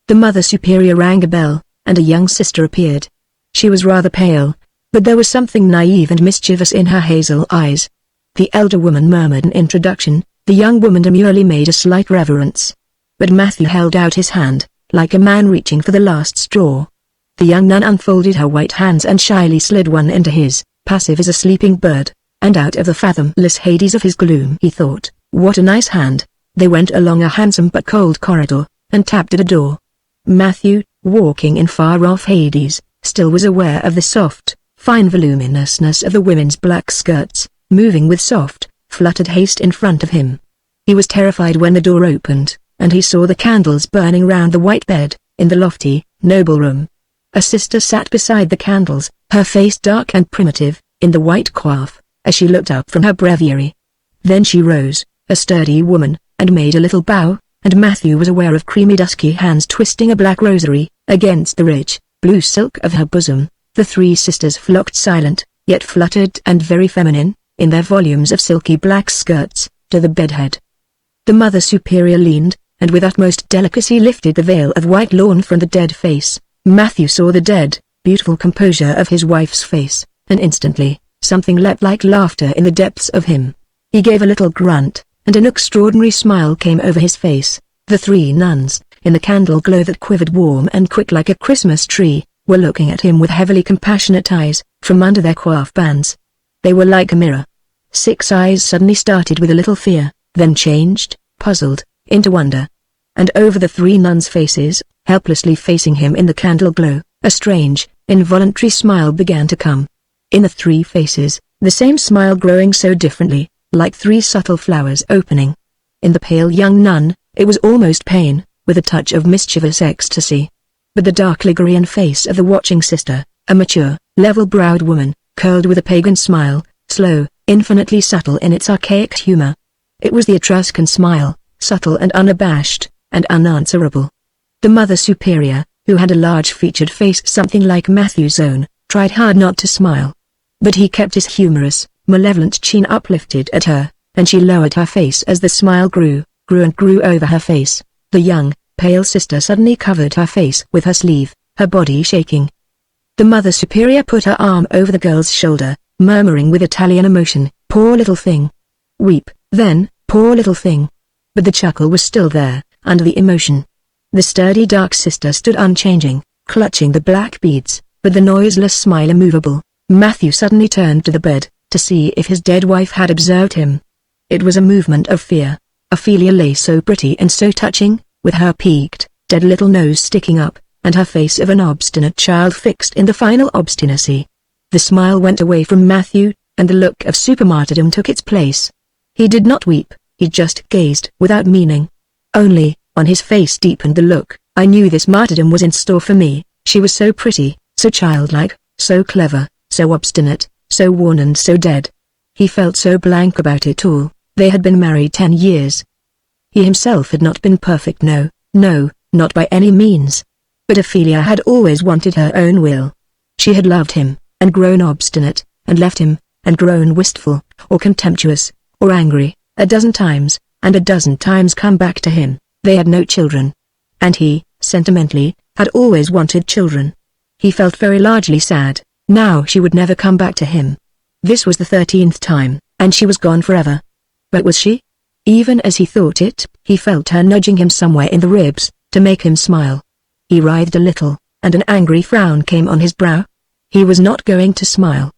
The Mother Superior rang a bell, and a young sister appeared. She was rather pale, but there was something naive and mischievous in her hazel eyes. The elder woman murmured an introduction, the young woman demurely made a slight reverence. But Matthew held out his hand, like a man reaching for the last straw. The young nun unfolded her white hands and shyly slid one into his, passive as a sleeping bird, and out of the fathomless Hades of his gloom he thought, "What a nice hand." They went along a handsome but cold corridor, and tapped at a door. Matthew, walking in far-off Hades, still was aware of the soft, fine voluminousness of the women's black skirts, moving with soft, fluttered haste in front of him. He was terrified when the door opened, and he saw the candles burning round the white bed, in the lofty, noble room. A sister sat beside the candles, her face dark and primitive, in the white coif, as she looked up from her breviary. Then she rose, a sturdy woman, and made a little bow, and Matthew was aware of creamy dusky hands twisting a black rosary, against the rich, blue silk of her bosom. The three sisters flocked silent, yet fluttered and very feminine, in their volumes of silky black skirts, to the bedhead. The Mother Superior leaned, and with utmost delicacy lifted the veil of white lawn from the dead face. Matthew saw the dead, beautiful composure of his wife's face, and instantly, something leapt like laughter in the depths of him. He gave a little grunt, and an extraordinary smile came over his face. The three nuns, in the candle glow that quivered warm and quick like a Christmas tree, were looking at him with heavily compassionate eyes, from under their coif bands. They were like a mirror. Six eyes suddenly started with a little fear, then changed, puzzled, into wonder. And over the three nuns' faces, helplessly facing him in the candle glow, a strange, involuntary smile began to come. In the three faces, the same smile growing so differently, like three subtle flowers opening. In the pale young nun, it was almost pain, with a touch of mischievous ecstasy. But the dark Ligurian face of the watching sister, a mature, level-browed woman, curled with a pagan smile, slow, infinitely subtle in its archaic humor. It was the Etruscan smile, subtle and unabashed, and unanswerable. The Mother Superior, who had a large-featured face something like Matthew's own, tried hard not to smile. But he kept his humorous, malevolent chin uplifted at her, and she lowered her face as the smile grew and grew over her face. The young, pale sister suddenly covered her face with her sleeve, her body shaking. The Mother Superior put her arm over the girl's shoulder, murmuring with Italian emotion, "Poor little thing. Weep, then, poor little thing." But the chuckle was still there, under the emotion. The sturdy dark sister stood unchanging, clutching the black beads, but the noiseless smile immovable. Matthew suddenly turned to the bed, to see if his dead wife had observed him. It was a movement of fear. Ophelia lay so pretty and so touching, with her peaked, dead little nose sticking up, and her face of an obstinate child fixed in the final obstinacy. The smile went away from Matthew, and the look of supermartyrdom took its place. He did not weep, he just gazed without meaning. Only, on his face deepened the look. "I knew this martyrdom was in store for me. She was so pretty, so childlike, so clever, so obstinate, so worn and so dead." He felt so blank about it all. They had been married 10 years. He himself had not been perfect, no, not by any means. But Ophelia had always wanted her own will. She had loved him, and grown obstinate, and left him, and grown wistful, or contemptuous, or angry, a dozen times, and a dozen times come back to him. They had no children. And he, sentimentally, had always wanted children. He felt very largely sad. Now she would never come back to him. This was the 13th time, and she was gone forever. But was she? Even as he thought it, he felt her nudging him somewhere in the ribs, to make him smile. He writhed a little, and an angry frown came on his brow. He was not going to smile.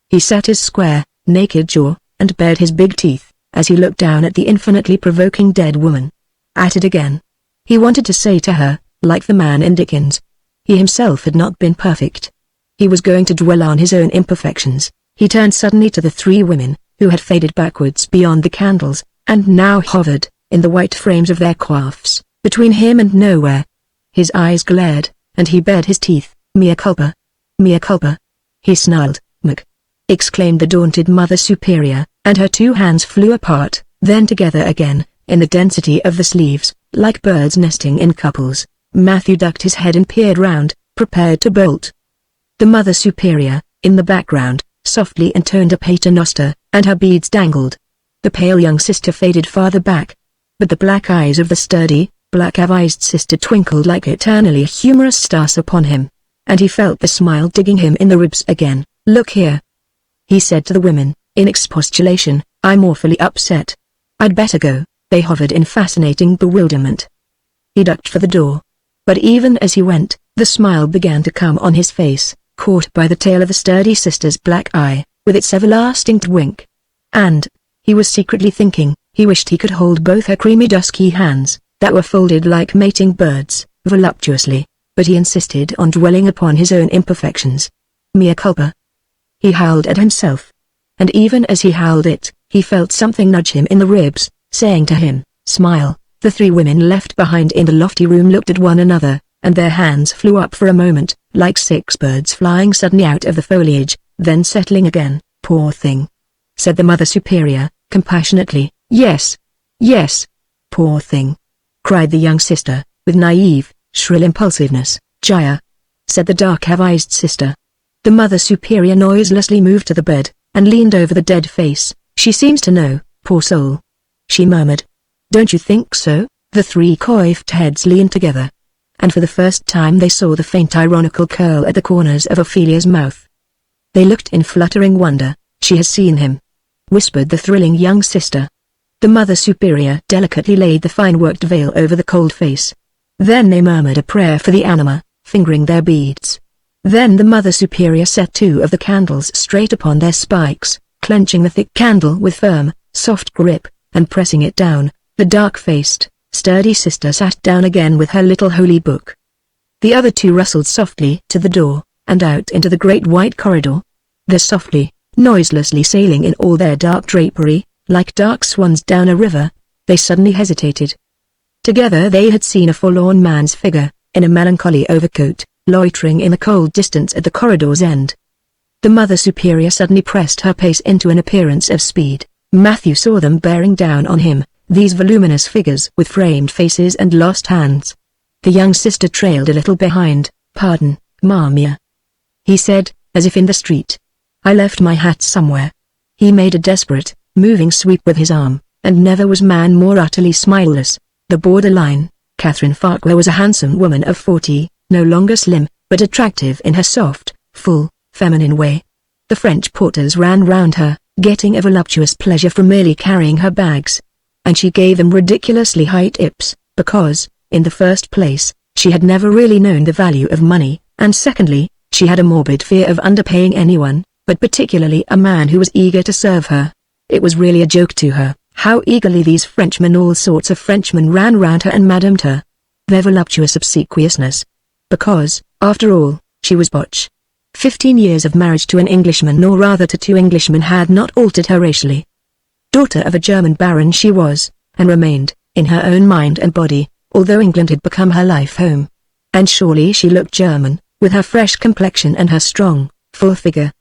He set his square, naked jaw, and bared his big teeth, as he looked down at the infinitely provoking dead woman. at it again. He wanted to say to her, like the man in Dickens. He himself had not been perfect. He was going to dwell on his own imperfections. He turned suddenly to the three women, who had faded backwards beyond the candles, and now hovered, in the white frames of their coifs, between him and nowhere. His eyes glared, and he bared his teeth. Mea culpa. Mea culpa. He snarled. Mag! Exclaimed the daunted Mother Superior, and her two hands flew apart, then together again, in the density of the sleeves, like birds nesting in couples. Matthew ducked his head and peered round, prepared to bolt. The Mother Superior, in the background, softly intoned a paternoster, and her beads dangled. The pale young sister faded farther back. But the black eyes of the sturdy, black-avized sister twinkled like eternally humorous stars upon him. And he felt the smile digging him in the ribs again. Look here, he said to the women, in expostulation, I'm awfully upset. I'd better go. They hovered in fascinating bewilderment. He ducked for the door. But even as he went, the smile began to come on his face, caught by the tail of the sturdy sister's black eye, with its everlasting wink. And, he was secretly thinking, he wished he could hold both her creamy dusky hands, that were folded like mating birds, voluptuously, but he insisted on dwelling upon his own imperfections. Mea culpa. He howled at himself. And even as he howled it, he felt something nudge him in the ribs, saying to him, smile. The three women left behind in the lofty room looked at one another, and their hands flew up for a moment, like six birds flying suddenly out of the foliage, then settling again. Poor thing, said the Mother Superior, compassionately. Yes. Yes. Poor thing, cried the young sister, with naive, shrill impulsiveness. Jaya, said the dark-avized sister. The Mother Superior noiselessly moved to the bed, and leaned over the dead face. She seems to know, poor soul, she murmured. Don't you think so? The three coiffed heads leaned together. And for the first time they saw the faint ironical curl at the corners of Ophelia's mouth. They looked in fluttering wonder. She has seen him, whispered the thrilling young sister. The Mother Superior delicately laid the fine-worked veil over the cold face. Then they murmured a prayer for the anima, fingering their beads. Then the Mother Superior set two of the candles straight upon their spikes, clenching the thick candle with firm, soft grip, and pressing it down. The dark-faced, sturdy sister sat down again with her little holy book. The other two rustled softly to the door, and out into the great white corridor. There softly, noiselessly sailing in all their dark drapery, like dark swans down a river, they suddenly hesitated. Together they had seen a forlorn man's figure, in a melancholy overcoat, loitering in the cold distance at the corridor's end. The Mother Superior suddenly pressed her pace into an appearance of speed. Matthew saw them bearing down on him, these voluminous figures with framed faces and lost hands. The young sister trailed a little behind. Pardon, Mamia, he said, as if in the street. I left my hat somewhere. He made a desperate, moving sweep with his arm, and never was man more utterly smileless. The borderline, Catherine Farquhar was a handsome woman of 40, no longer slim, but attractive in her soft, full, feminine way. The French porters ran round her, getting a voluptuous pleasure from merely carrying her bags. And she gave them ridiculously high tips, because, in the first place, she had never really known the value of money, and secondly, she had a morbid fear of underpaying anyone, but particularly a man who was eager to serve her. It was really a joke to her, how eagerly these Frenchmen, all sorts of Frenchmen, ran round her and madamed her. Their voluptuous obsequiousness. Because, after all, she was Botch. 15 years of marriage to an Englishman, or rather to two Englishmen, had not altered her racially. Daughter of a German baron she was, and remained, in her own mind and body, although England had become her life home. And surely she looked German, with her fresh complexion and her strong, full figure.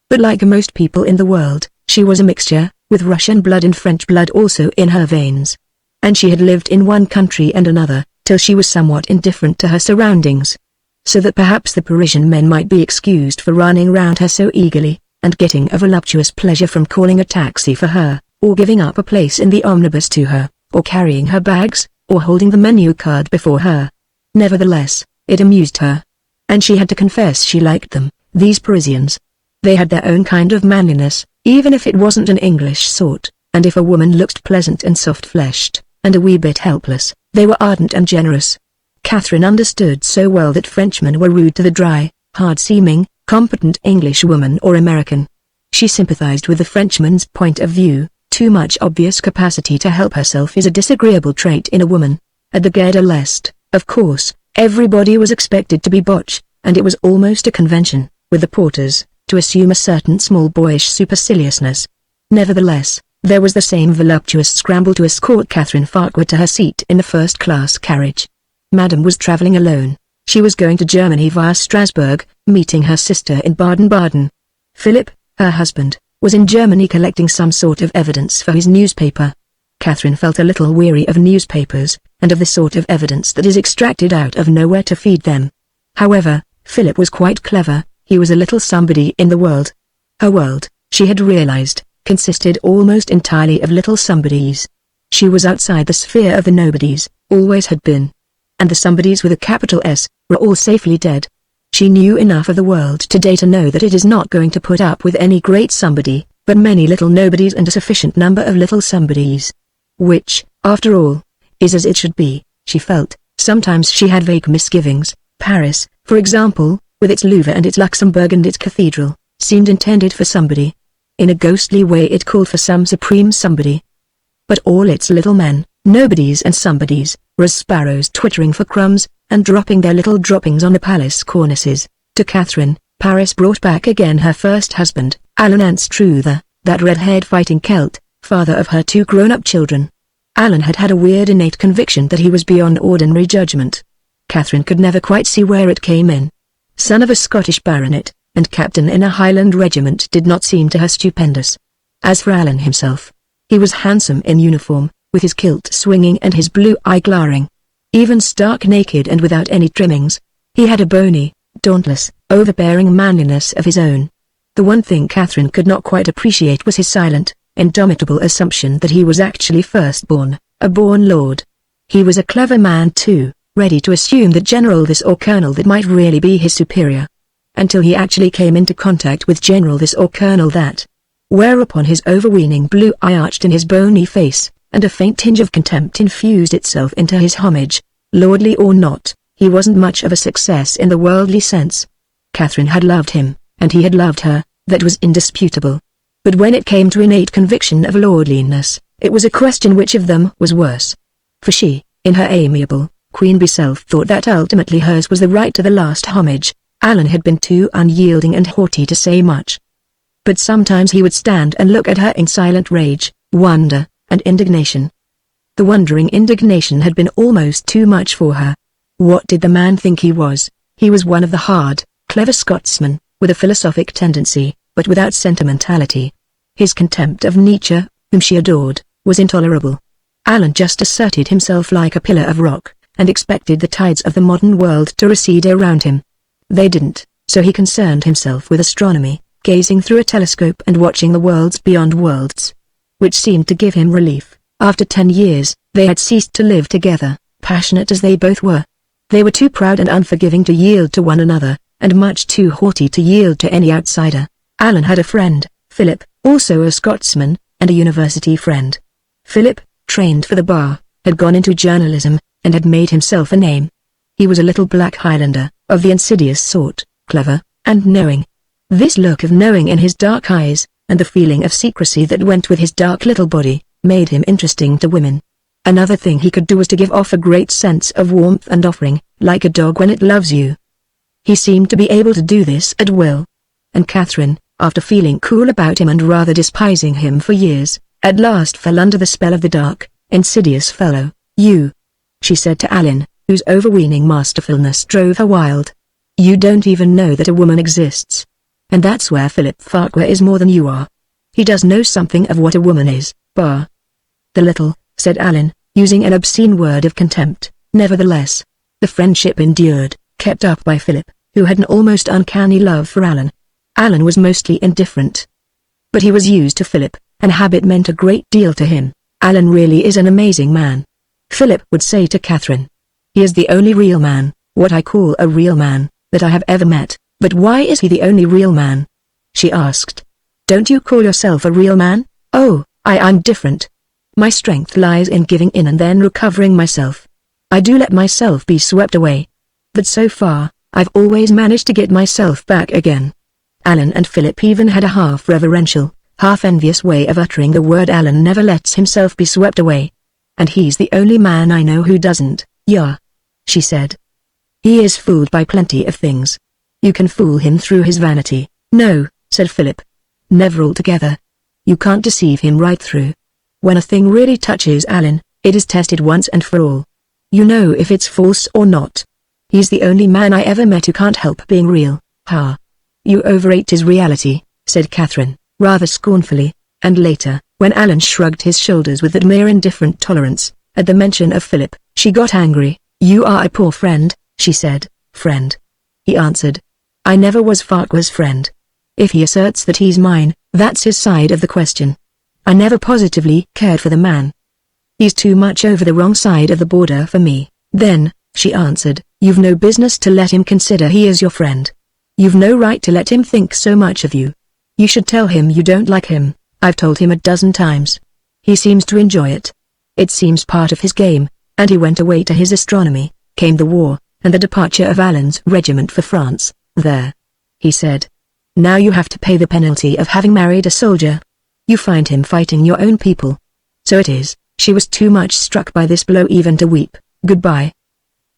But like most people in the world, she was a mixture, with Russian blood and French blood also in her veins. And she had lived in one country and another, till she was somewhat indifferent to her surroundings. So that perhaps the Parisian men might be excused for running round her so eagerly, and getting a voluptuous pleasure from calling a taxi for her, or giving up a place in the omnibus to her, or carrying her bags, or holding the menu card before her. Nevertheless, it amused her. And she had to confess she liked them, these Parisians. They had their own kind of manliness, even if it wasn't an English sort, and if a woman looked pleasant and soft-fleshed, and a wee bit helpless, they were ardent and generous. Catherine understood so well that Frenchmen were rude to the dry, hard-seeming, competent English woman or American. She sympathized with the Frenchman's point of view, Too much obvious capacity to help herself is a disagreeable trait in a woman. At the Gare de l'Est, of course, everybody was expected to be botch, and it was almost a convention, with the porters, to assume a certain small boyish superciliousness. Nevertheless, there was the same voluptuous scramble to escort Catherine Farquhar to her seat in the first-class carriage. Madame was traveling alone. She was going to Germany via Strasbourg, meeting her sister in Baden-Baden. Philip, her husband, was in Germany collecting some sort of evidence for his newspaper. Catherine felt a little weary of newspapers, and of the sort of evidence that is extracted out of nowhere to feed them. However, Philip was quite clever. He was a little somebody in the world. Her world, she had realized, consisted almost entirely of little somebodies. She was outside the sphere of the nobodies, always had been. And the somebodies with a capital S, were all safely dead. She knew enough of the world today to know that it is not going to put up with any great somebody, but many little nobodies and a sufficient number of little somebodies. Which, after all, is as it should be, she felt. Sometimes she had vague misgivings. Paris, for example, with its Louvre and its Luxembourg and its cathedral, seemed intended for somebody. In a ghostly way it called for some supreme somebody. But all its little men, nobodies and somebodies, were as sparrows twittering for crumbs, and dropping their little droppings on the palace cornices. To Catherine, Paris brought back again her first husband, Alan Anstruther, that red-haired fighting Celt, father of her two grown-up children. Alan had had a weird innate conviction that he was beyond ordinary judgment. Catherine could never quite see where it came in. Son of a Scottish baronet, and captain in a Highland regiment did not seem to her stupendous. As for Alan himself, he was handsome in uniform, with his kilt swinging and his blue eye glaring. Even stark naked and without any trimmings, he had a bony, dauntless, overbearing manliness of his own. The one thing Catherine could not quite appreciate was his silent, indomitable assumption that he was actually firstborn, a born lord. He was a clever man too, ready to assume that general this or colonel that might really be his superior. Until he actually came into contact with general this or colonel that. Whereupon his overweening blue eye arched in his bony face, and a faint tinge of contempt infused itself into his homage. Lordly or not, he wasn't much of a success in the worldly sense. Catherine had loved him, and he had loved her, that was indisputable. But when it came to innate conviction of lordliness, it was a question which of them was worse. For she, in her amiable, queenly self thought that ultimately hers was the right to the last homage. Alan had been too unyielding and haughty to say much. But sometimes he would stand and look at her in silent rage, wonder, and indignation. The wondering indignation had been almost too much for her. What did the man think he was? He was one of the hard, clever Scotsmen, with a philosophic tendency, but without sentimentality. His contempt of Nietzsche, whom she adored, was intolerable. Alan just asserted himself like a pillar of rock, and expected the tides of the modern world to recede around him. They didn't, so he concerned himself with astronomy, gazing through a telescope and watching the worlds beyond worlds. Which seemed to give him relief. After 10 years, they had ceased to live together, passionate as they both were. They were too proud and unforgiving to yield to one another, and much too haughty to yield to any outsider. Alan had a friend, Philip, also a Scotsman, and a university friend. Philip, trained for the bar, had gone into journalism, and had made himself a name. He was a little black Highlander, of the insidious sort, clever, and knowing. This look of knowing in his dark eyes, and the feeling of secrecy that went with his dark little body, made him interesting to women. Another thing he could do was to give off a great sense of warmth and offering, like a dog when it loves you. He seemed to be able to do this at will. And Catherine, after feeling cool about him and rather despising him for years, at last fell under the spell of the dark, insidious fellow. You, she said to Alan, whose overweening masterfulness drove her wild. You don't even know that a woman exists. And that's where Philip Farquhar is more than you are. He does know something of what a woman is, bar. The little, said Alan, using an obscene word of contempt. Nevertheless, the friendship endured, kept up by Philip, who had an almost uncanny love for Alan. Alan was mostly indifferent. But he was used to Philip, and habit meant a great deal to him. Alan really is an amazing man. Philip would say to Catherine. He is the only real man, what I call a real man, that I have ever met. But why is he the only real man? She asked. Don't you call yourself a real man? Oh, I'm different. My strength lies in giving in and then recovering myself. I do let myself be swept away. But so far, I've always managed to get myself back again. Alan and Philip even had a half-reverential, half-envious way of uttering the word. Alan never lets himself be swept away. And he's the only man I know who doesn't, yeah, she said. He is fooled by plenty of things. You can fool him through his vanity. No, said Philip. Never altogether. You can't deceive him right through. When a thing really touches Alan, it is tested once and for all. You know if it's false or not. He's the only man I ever met who can't help being real. Ha. You overrate his reality, said Catherine, rather scornfully, and later, when Alan shrugged his shoulders with that mere indifferent tolerance, at the mention of Philip, she got angry. You are a poor friend, she said. Friend? He answered. I never was Farquhar's friend. If he asserts that he's mine, that's his side of the question. I never positively cared for the man. He's too much over the wrong side of the border for me. Then, she answered, you've no business to let him consider he is your friend. You've no right to let him think so much of you. You should tell him you don't like him. I've told him a dozen times. He seems to enjoy it. It seems part of his game, and he went away to his astronomy. Came the war, and the departure of Alan's regiment for France. There, he said. Now you have to pay the penalty of having married a soldier. You find him fighting your own people. So it is. She was too much struck by this blow even to weep. Goodbye,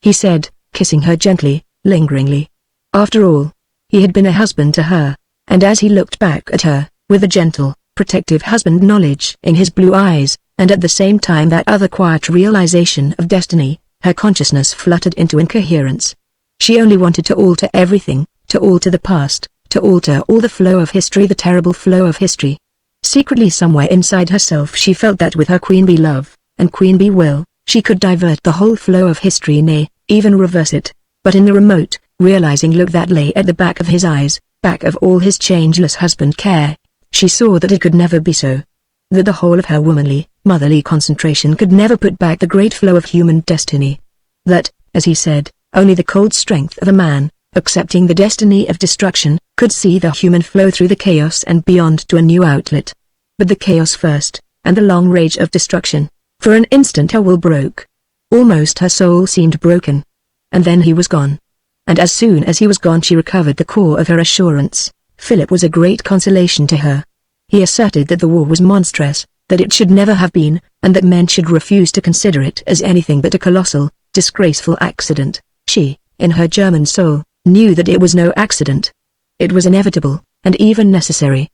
he said, kissing her gently, lingeringly. After all, he had been a husband to her, and as he looked back at her, with a gentle, protective husband knowledge in his blue eyes, and at the same time that other quiet realization of destiny, her consciousness fluttered into incoherence. She only wanted to alter everything, to alter the past, to alter all the flow of history, the terrible flow of history. Secretly somewhere inside herself she felt that with her Queen Bee love, and Queen Bee will, she could divert the whole flow of history, nay, even reverse it. But in the remote, realizing look that lay at the back of his eyes, back of all his changeless husband care, she saw that it could never be so. That the whole of her womanly, motherly concentration could never put back the great flow of human destiny. That, as he said, only the cold strength of a man, accepting the destiny of destruction, could see the human flow through the chaos and beyond to a new outlet. But the chaos first, and the long rage of destruction. For an instant her will broke. Almost her soul seemed broken. And then he was gone. And as soon as he was gone she recovered the core of her assurance. Philip was a great consolation to her. He asserted that the war was monstrous, that it should never have been, and that men should refuse to consider it as anything but a colossal, disgraceful accident. She, in her German soul, knew that it was no accident. It was inevitable, and even necessary.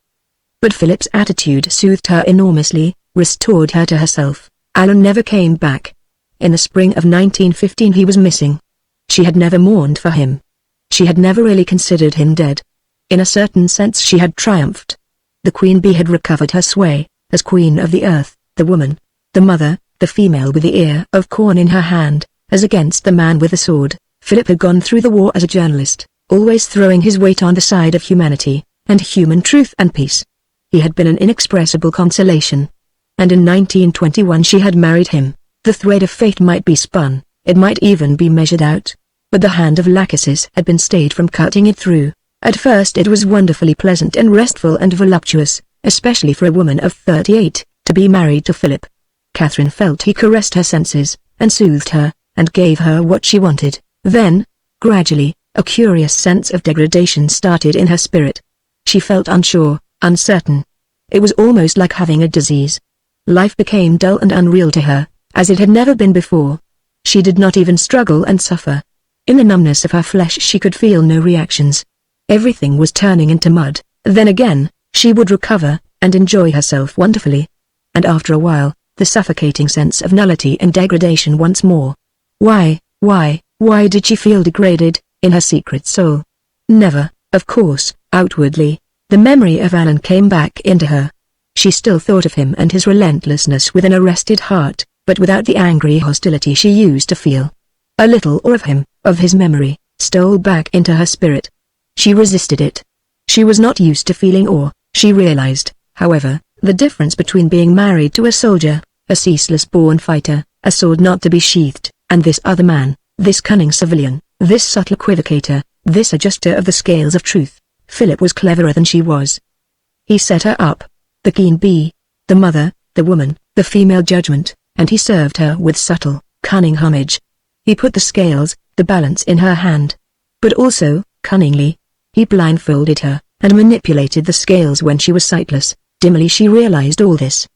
But Philip's attitude soothed her enormously, restored her to herself. Alan never came back. In the spring of 1915 he was missing. She had never mourned for him. She had never really considered him dead. In a certain sense she had triumphed. The Queen Bee had recovered her sway, as queen of the earth, the woman, the mother, the female with the ear of corn in her hand, as against the man with the sword. Philip had gone through the war as a journalist, always throwing his weight on the side of humanity, and human truth and peace. He had been an inexpressible consolation. And in 1921 she had married him. The thread of fate might be spun, it might even be measured out. But the hand of Lachesis had been stayed from cutting it through. At first it was wonderfully pleasant and restful and voluptuous, especially for a woman of 38, to be married to Philip. Catherine felt he caressed her senses, and soothed her, and gave her what she wanted. Then, gradually, a curious sense of degradation started in her spirit. She felt unsure, uncertain. It was almost like having a disease. Life became dull and unreal to her, as it had never been before. She did not even struggle and suffer. In the numbness of her flesh she could feel no reactions. Everything was turning into mud. Then again, she would recover, and enjoy herself wonderfully. And after a while, the suffocating sense of nullity and degradation once more. Why did she feel degraded, in her secret soul? Never, of course, outwardly. The memory of Alan came back into her. She still thought of him and his relentlessness with an arrested heart, but without the angry hostility she used to feel. A little awe of him, of his memory, stole back into her spirit. She resisted it. She was not used to feeling awe. She realized, however, the difference between being married to a soldier, a ceaseless-born fighter, a sword not to be sheathed, and this other man, this cunning civilian, this subtle equivocator, this adjuster of the scales of truth. Philip was cleverer than she was. He set her up, the Queen Bee, the mother, the woman, the female judgment, and he served her with subtle, cunning homage. He put the scales, the balance in her hand. But also, cunningly, he blindfolded her, and manipulated the scales when she was sightless. Dimly she realized all this.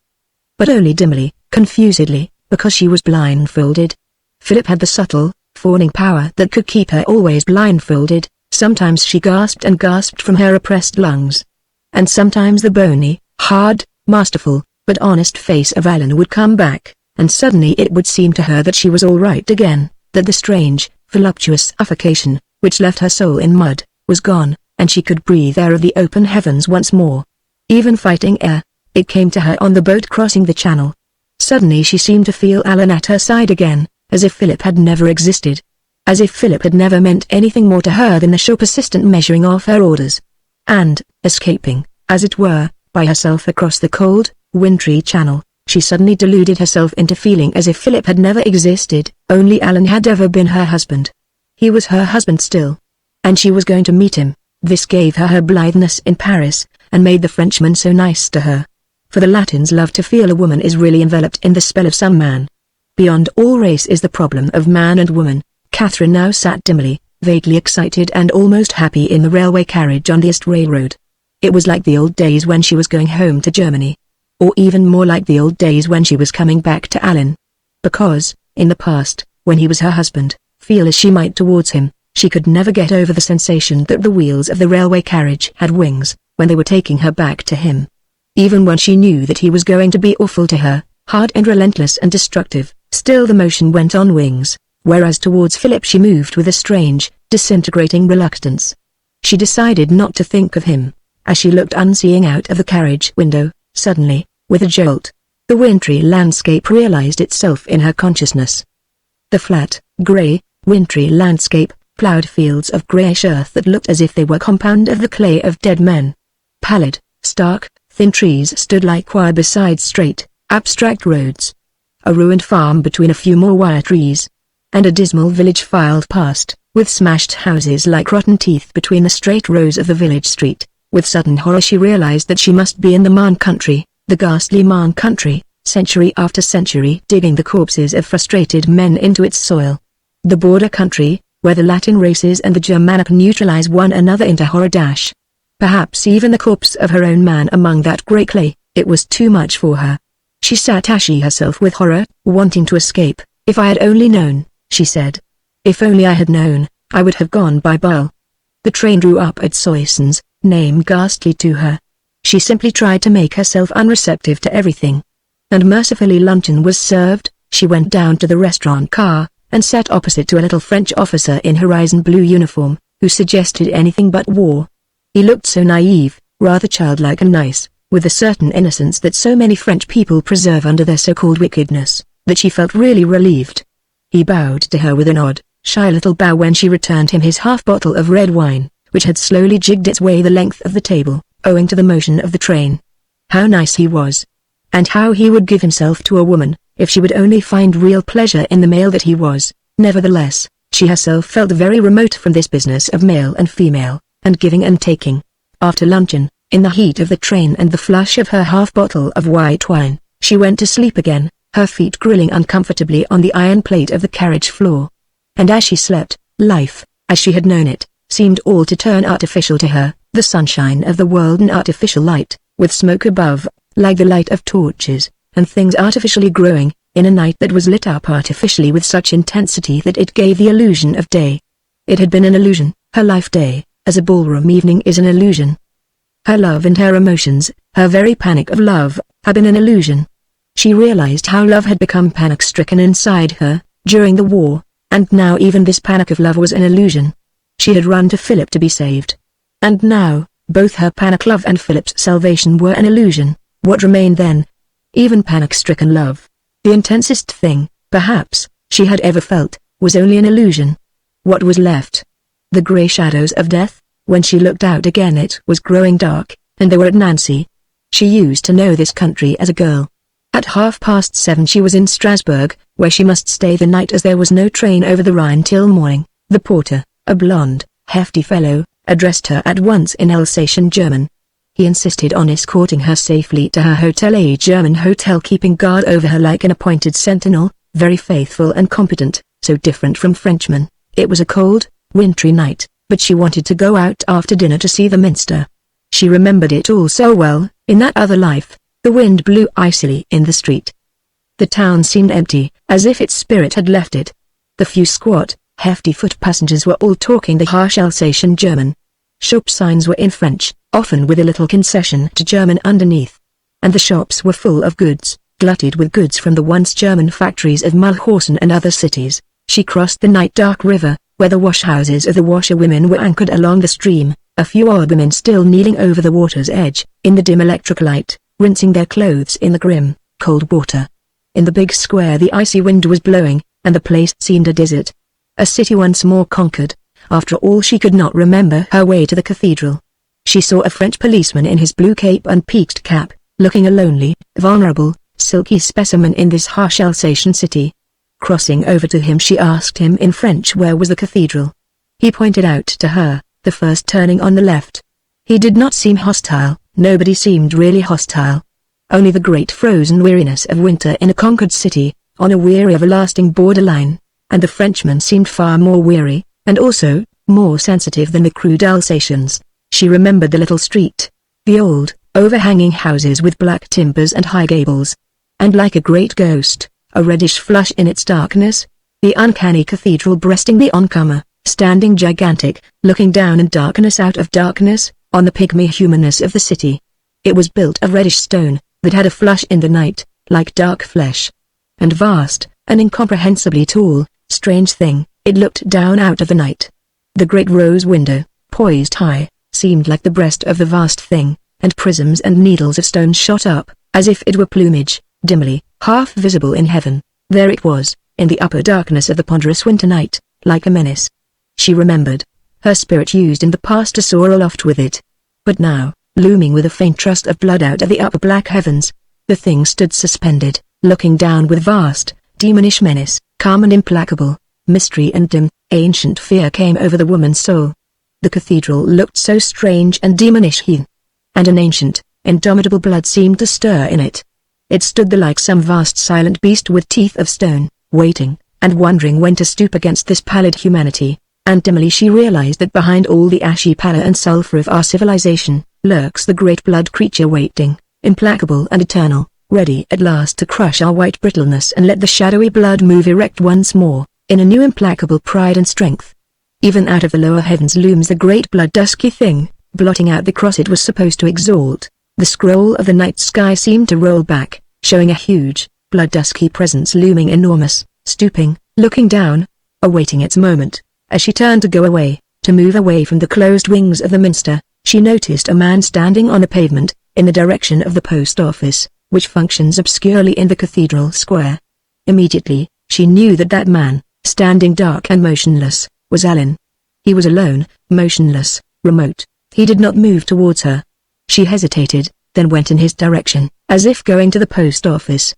But only dimly, confusedly, because she was blindfolded. Philip had the subtle, fawning power that could keep her always blindfolded. Sometimes she gasped and gasped from her oppressed lungs. And sometimes the bony, hard, masterful, but honest face of Alan would come back, and suddenly it would seem to her that she was all right again, that the strange, voluptuous suffocation, which left her soul in mud, was gone, and she could breathe air of the open heavens once more. Even fighting air, it came to her on the boat crossing the channel. Suddenly she seemed to feel Alan at her side again, as if Philip had never existed. As if Philip had never meant anything more to her than the sure persistent measuring of her orders. And, escaping, as it were, by herself across the cold, wintry channel, she suddenly deluded herself into feeling as if Philip had never existed, only Alan had ever been her husband. He was her husband still. And she was going to meet him. This gave her her blitheness in Paris, and made the Frenchman so nice to her. For the Latins love to feel a woman is really enveloped in the spell of some man. Beyond all race is the problem of man and woman. Catherine now sat dimly, vaguely excited and almost happy in the railway carriage on the East Railroad. It was like the old days when she was going home to Germany. Or even more like the old days when she was coming back to Alan. Because, in the past, when he was her husband, feel as she might towards him, she could never get over the sensation that the wheels of the railway carriage had wings, when they were taking her back to him. Even when she knew that he was going to be awful to her, hard and relentless and destructive, still the motion went on wings, whereas towards Philip she moved with a strange, disintegrating reluctance. She decided not to think of him. As she looked unseeing out of the carriage window, suddenly, with a jolt, the wintry landscape realized itself in her consciousness. The flat, grey, wintry landscape, ploughed fields of greyish earth that looked as if they were compound of the clay of dead men. Pallid, stark, thin trees stood like wire beside straight, abstract roads. A ruined farm between a few more wire trees. And a dismal village filed past, with smashed houses like rotten teeth between the straight rows of the village street. With sudden horror she realized that she must be in the Marne country, the ghastly Marne country, century after century digging the corpses of frustrated men into its soil. The border country, where the Latin races and the Germanic neutralize one another into horror. Perhaps even the corpse of her own man among that grey clay. It was too much for her. She sat ashy herself with horror, wanting to escape. If I had only known, she said. If only I had known, I would have gone by Bull. The train drew up at Soissons, name ghastly to her. She simply tried to make herself unreceptive to everything. And mercifully luncheon was served. She went down to the restaurant car, and sat opposite to a little French officer in horizon blue uniform, who suggested anything but war. He looked so naive, rather childlike and nice, with a certain innocence that so many French people preserve under their so-called wickedness, that she felt really relieved. He bowed to her with an odd, shy little bow when she returned him his half-bottle of red wine, which had slowly jigged its way the length of the table, owing to the motion of the train. How nice he was! And how he would give himself to a woman, if she would only find real pleasure in the male that he was. Nevertheless, she herself felt very remote from this business of male and female, and giving and taking. After luncheon, in the heat of the train and the flush of her half-bottle of white wine, she went to sleep again, her feet grilling uncomfortably on the iron plate of the carriage floor. And as she slept, life, as she had known it, seemed all to turn artificial to her, the sunshine of the world an artificial light, with smoke above, like the light of torches, and things artificially growing, in a night that was lit up artificially with such intensity that it gave the illusion of day. It had been an illusion, her life day, as a ballroom evening is an illusion. Her love and her emotions, her very panic of love, had been an illusion. She realized how love had become panic-stricken inside her, during the war, and now even this panic of love was an illusion. She had run to Philip to be saved. And now, both her panic love and Philip's salvation were an illusion. What remained then? Even panic-stricken love, the intensest thing, perhaps, she had ever felt, was only an illusion. What was left? The grey shadows of death. When she looked out again it was growing dark, and they were at Nancy. She used to know this country as a girl. At 7:30 she was in Strasbourg, where she must stay the night as there was no train over the Rhine till morning. The porter, a blond, hefty fellow, addressed her at once in Alsatian German. He insisted on escorting her safely to her hotel, a German hotel, keeping guard over her like an appointed sentinel, very faithful and competent, so different from Frenchmen. It was a cold, wintry night, but she wanted to go out after dinner to see the minster. She remembered it all so well, In that other life, the wind blew icily in the street. The town seemed empty, as if its spirit had left it. The few squat, hefty foot passengers were all talking the harsh Alsatian German. Shop signs were in French, often with a little concession to German underneath. And the shops were full of goods, glutted with goods from the once German factories of Mulhausen and other cities. She crossed the night-dark river, where the washhouses of the washerwomen were anchored along the stream, a few odd women still kneeling over the water's edge, in the dim electric light, rinsing their clothes in the grim, cold water. In the big square the icy wind was blowing, and the place seemed a desert. A city once more conquered. After all, she could not remember her way to the cathedral. She saw a French policeman in his blue cape and peaked cap, looking a lonely, vulnerable, silky specimen in this harsh Alsatian city. Crossing over to him, she asked him in French where was the cathedral. He pointed out to her, the first turning on the left. He did not seem hostile. Nobody seemed really hostile. Only the great frozen weariness of winter in a conquered city, on a weary everlasting borderline. And the Frenchman seemed far more weary, and also, more sensitive than the crude Alsatians. She remembered the little street. The old, overhanging houses with black timbers and high gables. And like a great ghost, a reddish flush in its darkness, the uncanny cathedral breasting the oncomer, standing gigantic, looking down in darkness out of darkness, on the pygmy humanness of the city. It was built of reddish stone, that had a flush in the night, like dark flesh. And vast, and incomprehensibly tall, strange thing, it looked down out of the night. The great rose window, poised high, seemed like the breast of the vast thing, and prisms and needles of stone shot up, as if it were plumage, dimly, half visible in heaven. There it was, in the upper darkness of the ponderous winter night, like a menace. She remembered. Her spirit used in the past to soar aloft with it. But now, looming with a faint trust of blood out of the upper black heavens, the thing stood suspended, looking down with vast, demonish menace, calm and implacable, mystery and dim, ancient fear came over the woman's soul. The cathedral looked so strange and demonish and an ancient, indomitable blood seemed to stir in it. It stood there like some vast silent beast with teeth of stone, waiting, and wondering when to stoop against this pallid humanity, and dimly she realized that behind all the ashy pallor and sulfur of our civilization, lurks the great blood creature waiting, implacable and eternal, ready at last to crush our white brittleness and let the shadowy blood move erect once more, in a new implacable pride and strength. Even out of the lower heavens looms the great blood-dusky thing, blotting out the cross it was supposed to exalt. The scroll of the night sky seemed to roll back, showing a huge, blood-dusky presence looming enormous, stooping, looking down, awaiting its moment. As she turned to go away, to move away from the closed wings of the minster, she noticed a man standing on the pavement, in the direction of the post office, which functions obscurely in the cathedral square. Immediately, she knew that that man, standing dark and motionless, was Alan. He was alone, motionless, remote. He did not move towards her. She hesitated, then went in his direction, as if going to the post office.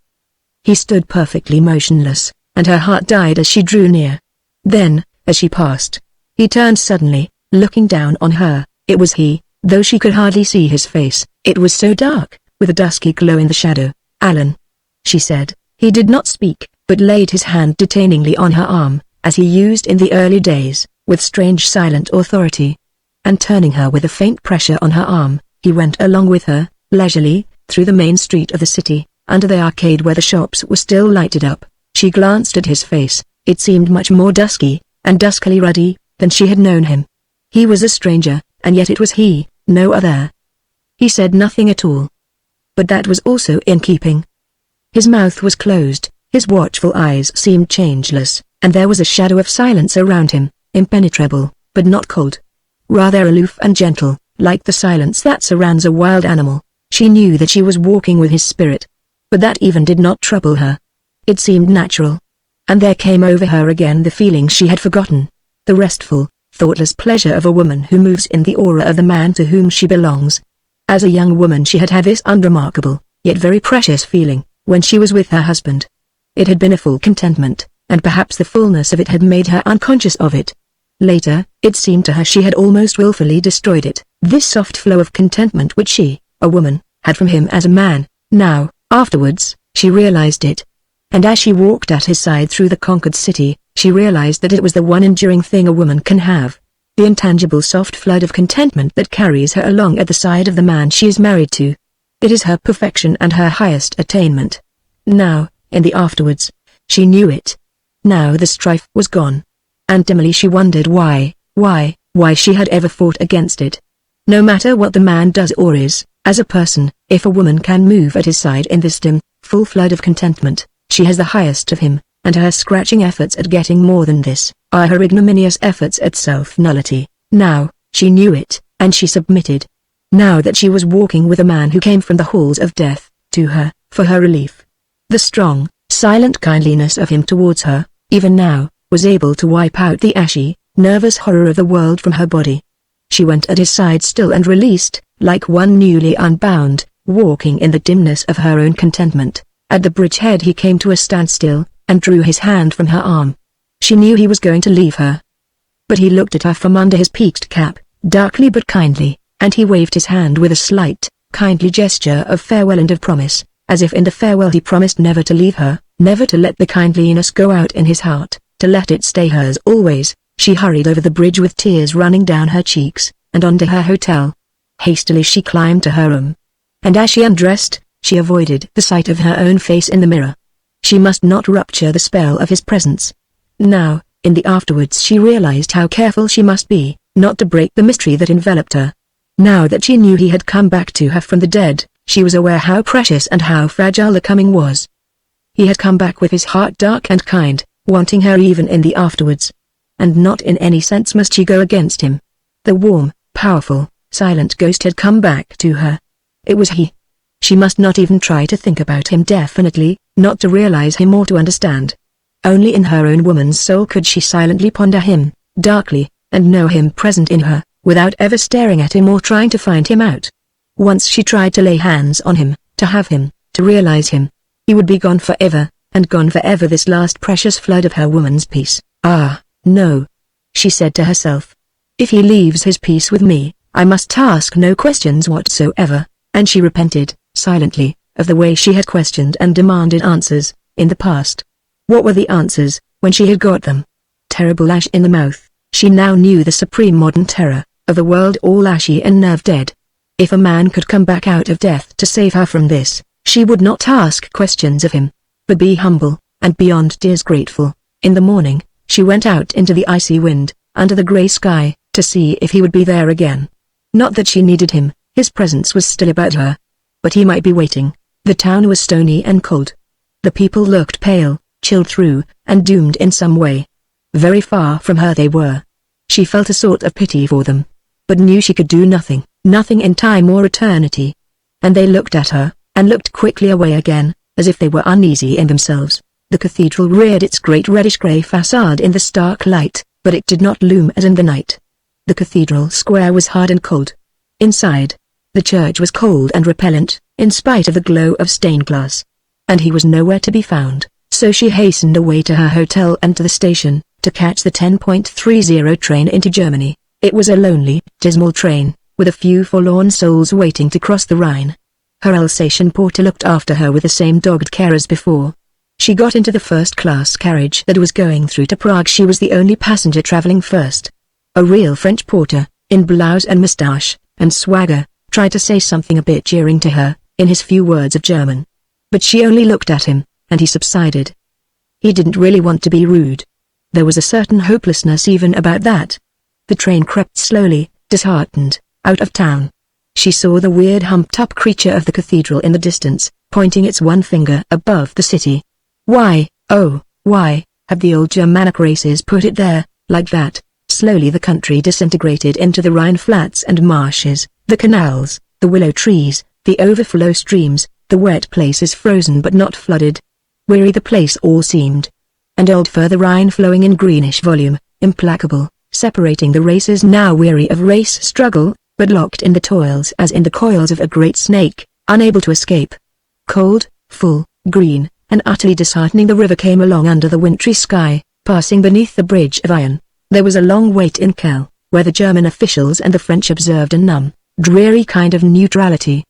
He stood perfectly motionless, and her heart died as she drew near. Then, as she passed, he turned suddenly, looking down on her. It was he, though she could hardly see his face. It was so dark, with a dusky glow in the shadow. "Alan," she said. He did not speak, but laid his hand detainingly on her arm, as he used in the early days, with strange silent authority. And turning her with a faint pressure on her arm, he went along with her, leisurely, through the main street of the city, under the arcade where the shops were still lighted up. She glanced at his face. It seemed much more dusky, and duskily ruddy, than she had known him. He was a stranger, and yet it was he, no other. He said nothing at all. But that was also in keeping. His mouth was closed, his watchful eyes seemed changeless, and there was a shadow of silence around him, impenetrable, but not cold. Rather aloof and gentle, like the silence that surrounds a wild animal. She knew that she was walking with his spirit. But that even did not trouble her. It seemed natural. And there came over her again the feeling she had forgotten. The restful, thoughtless pleasure of a woman who moves in the aura of the man to whom she belongs. As a young woman she had had this unremarkable, yet very precious feeling, when she was with her husband. It had been a full contentment, and perhaps the fullness of it had made her unconscious of it. Later, it seemed to her she had almost willfully destroyed it. This soft flow of contentment which she, a woman, had from him as a man. Now, afterwards, she realized it. And as she walked at his side through the conquered city, she realized that it was the one enduring thing a woman can have. The intangible soft flood of contentment that carries her along at the side of the man she is married to. It is her perfection and her highest attainment. Now, in the afterwards, she knew it. Now the strife was gone. And dimly she wondered why she had ever fought against it. No matter what the man does or is, as a person, if a woman can move at his side in this dim, full flood of contentment, she has the highest of him, and her scratching efforts at getting more than this, are her ignominious efforts at self-nullity. Now, she knew it, and she submitted. Now that she was walking with a man who came from the halls of death, to her, for her relief. The strong, silent kindliness of him towards her, even now, was able to wipe out the ashy, nervous horror of the world from her body. She went at his side still and released, like one newly unbound, walking in the dimness of her own contentment. At the bridge head he came to a standstill, and drew his hand from her arm. She knew he was going to leave her. But he looked at her from under his peaked cap, darkly but kindly, and he waved his hand with a slight, kindly gesture of farewell and of promise, as if in the farewell he promised never to leave her, never to let the kindliness go out in his heart, to let it stay hers always. She hurried over the bridge with tears running down her cheeks, and on to her hotel. Hastily she climbed to her room. And as she undressed, she avoided the sight of her own face in the mirror. She must not rupture the spell of his presence. Now, in the afterwards she realized how careful she must be, not to break the mystery that enveloped her. Now that she knew he had come back to her from the dead, she was aware how precious and how fragile the coming was. He had come back with his heart dark and kind, wanting her even in the afterwards. And not in any sense must she go against him. The warm, powerful, silent ghost had come back to her. It was he. She must not even try to think about him definitely, not to realize him or to understand. Only in her own woman's soul could she silently ponder him, darkly, and know him present in her, without ever staring at him or trying to find him out. Once she tried to lay hands on him, to have him, to realize him. He would be gone forever, and gone forever this last precious flood of her woman's peace. Ah, no. She said to herself. If he leaves his peace with me, I must ask no questions whatsoever, and she repented, silently, of the way she had questioned and demanded answers, in the past. What were the answers, when she had got them? Terrible ash in the mouth, she now knew the supreme modern terror, of the world all ashy and nerve dead. If a man could come back out of death to save her from this, she would not ask questions of him, but be humble, and beyond tears grateful. In the morning, she went out into the icy wind, under the grey sky, to see if he would be there again. Not that she needed him, his presence was still about her. But he might be waiting. The town was stony and cold. The people looked pale, chilled through, and doomed in some way. Very far from her they were. She felt a sort of pity for them, but knew she could do nothing, nothing in time or eternity. And they looked at her, and looked quickly away again, as if they were uneasy in themselves. The cathedral reared its great reddish-grey facade in the stark light, but it did not loom as in the night. The cathedral square was hard and cold. Inside, the church was cold and repellent, in spite of the glow of stained glass. And he was nowhere to be found, so she hastened away to her hotel and to the station, to catch the 10.30 train into Germany. It was a lonely, dismal train, with a few forlorn souls waiting to cross the Rhine. Her Alsatian porter looked after her with the same dogged care as before. She got into the first-class carriage that was going through to Prague. She was the only passenger traveling first. A real French porter, in blouse and moustache, and swagger, tried to say something a bit jeering to her, in his few words of German. But she only looked at him, and he subsided. He didn't really want to be rude. There was a certain hopelessness even about that. The train crept slowly, disheartened, out of town. She saw the weird humped-up creature of the cathedral in the distance, pointing its one finger above the city. Why, oh, why, had the old Germanic races put it there, like that? Slowly the country disintegrated into the Rhine flats and marshes, the canals, the willow trees, the overflow streams, the wet places frozen but not flooded. Weary the place all seemed. And old further Rhine flowing in greenish volume, implacable, separating the races now weary of race struggle, but locked in the toils as in the coils of a great snake, unable to escape. Cold, full, green, and utterly disheartening the river came along under the wintry sky, passing beneath the bridge of iron. There was a long wait in Kiel, where the German officials and the French observed a numb, dreary kind of neutrality.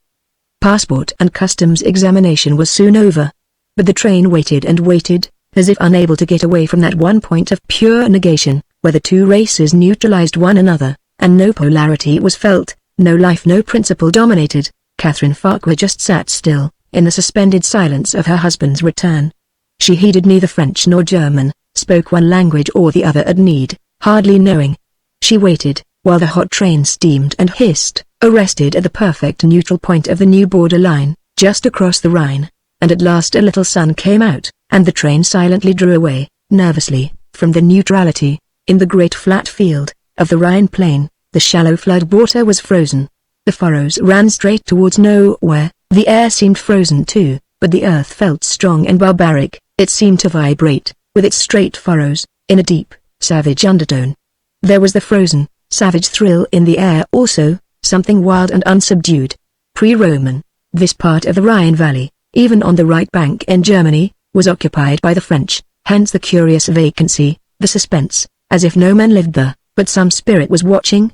Passport and customs examination was soon over. But the train waited and waited, as if unable to get away from that one point of pure negation, where the two races neutralized one another, and no polarity was felt, no life, no principle dominated. Catherine Farquhar just sat still, in the suspended silence of her husband's return. She heeded neither French nor German, spoke one language or the other at need, hardly knowing. She waited, while the hot train steamed and hissed, arrested at the perfect neutral point of the new border line, just across the Rhine, and at last a little sun came out, and the train silently drew away, nervously, from the neutrality. In the great flat field of the Rhine plain, the shallow flood water was frozen. The furrows ran straight towards nowhere. The air seemed frozen too, but the earth felt strong and barbaric. It seemed to vibrate, with its straight furrows, in a deep, savage undertone. There was the frozen, savage thrill in the air also, something wild and unsubdued. Pre-Roman, this part of the Rhine Valley, even on the right bank in Germany, was occupied by the French, hence the curious vacancy, the suspense, as if no man lived there, but some spirit was watching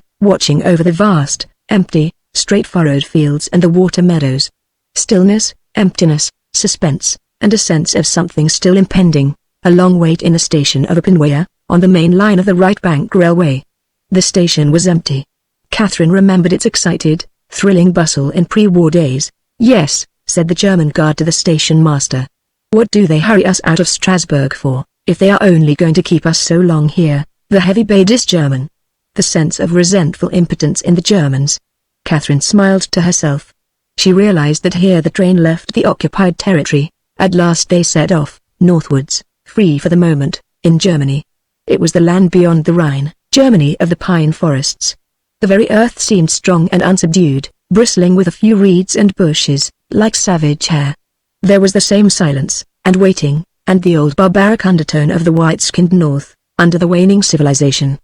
over the vast, empty, straight-furrowed fields and the water meadows. Stillness, emptiness, suspense, and a sense of something still impending. A long wait in the station of Oppenweier, on the main line of the right bank railway. The station was empty. Catherine remembered its excited, thrilling bustle in pre-war days. "Yes," said the German guard to the station master. "What do they hurry us out of Strasbourg for, if they are only going to keep us so long here?" The heavy Badisch German. The sense of resentful impotence in the Germans. Catherine smiled to herself. She realized that here the train left the occupied territory. At last they set off, northwards, free for the moment, in Germany. It was the land beyond the Rhine, Germany of the pine forests. The very earth seemed strong and unsubdued, bristling with a few reeds and bushes, like savage hair. There was the same silence, and waiting, and the old barbaric undertone of the white-skinned north, under the waning civilization.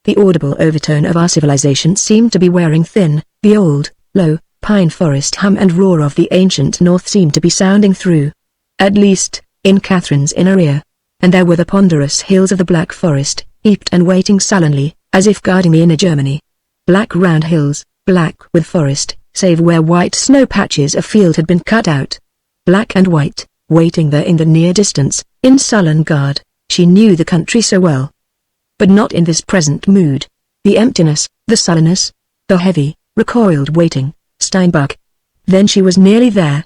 The audible overtone of our civilization seemed to be wearing thin. The old, low, pine forest hum and roar of the ancient north seemed to be sounding through. At least, in Catherine's inner ear. And there were the ponderous hills of the Black Forest, heaped and waiting sullenly, as if guarding the inner Germany. Black round hills, black with forest, save where white snow patches of field had been cut out. Black and white, waiting there in the near distance, in sullen guard. She knew the country so well. But not in this present mood. The emptiness, the sullenness, the heavy, recoiled waiting, Steinbach. Then she was nearly there.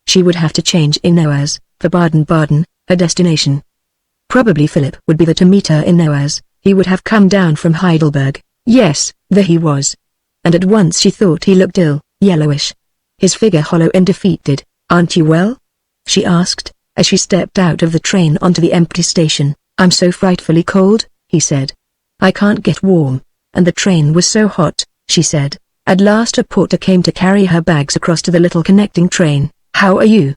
She would have to change in Noah's, for Baden-Baden, her destination. Probably Philip would be there to meet her in Noah's. He would have come down from Heidelberg. Yes, there he was. And at once she thought he looked ill, yellowish. His figure hollow and defeated. "Aren't you well?" she asked, as she stepped out of the train onto the empty station. "I'm so frightfully cold," he said. "I can't get warm, and the train was so hot," she said. At last a porter came to carry her bags across to the little connecting train. "How are you?"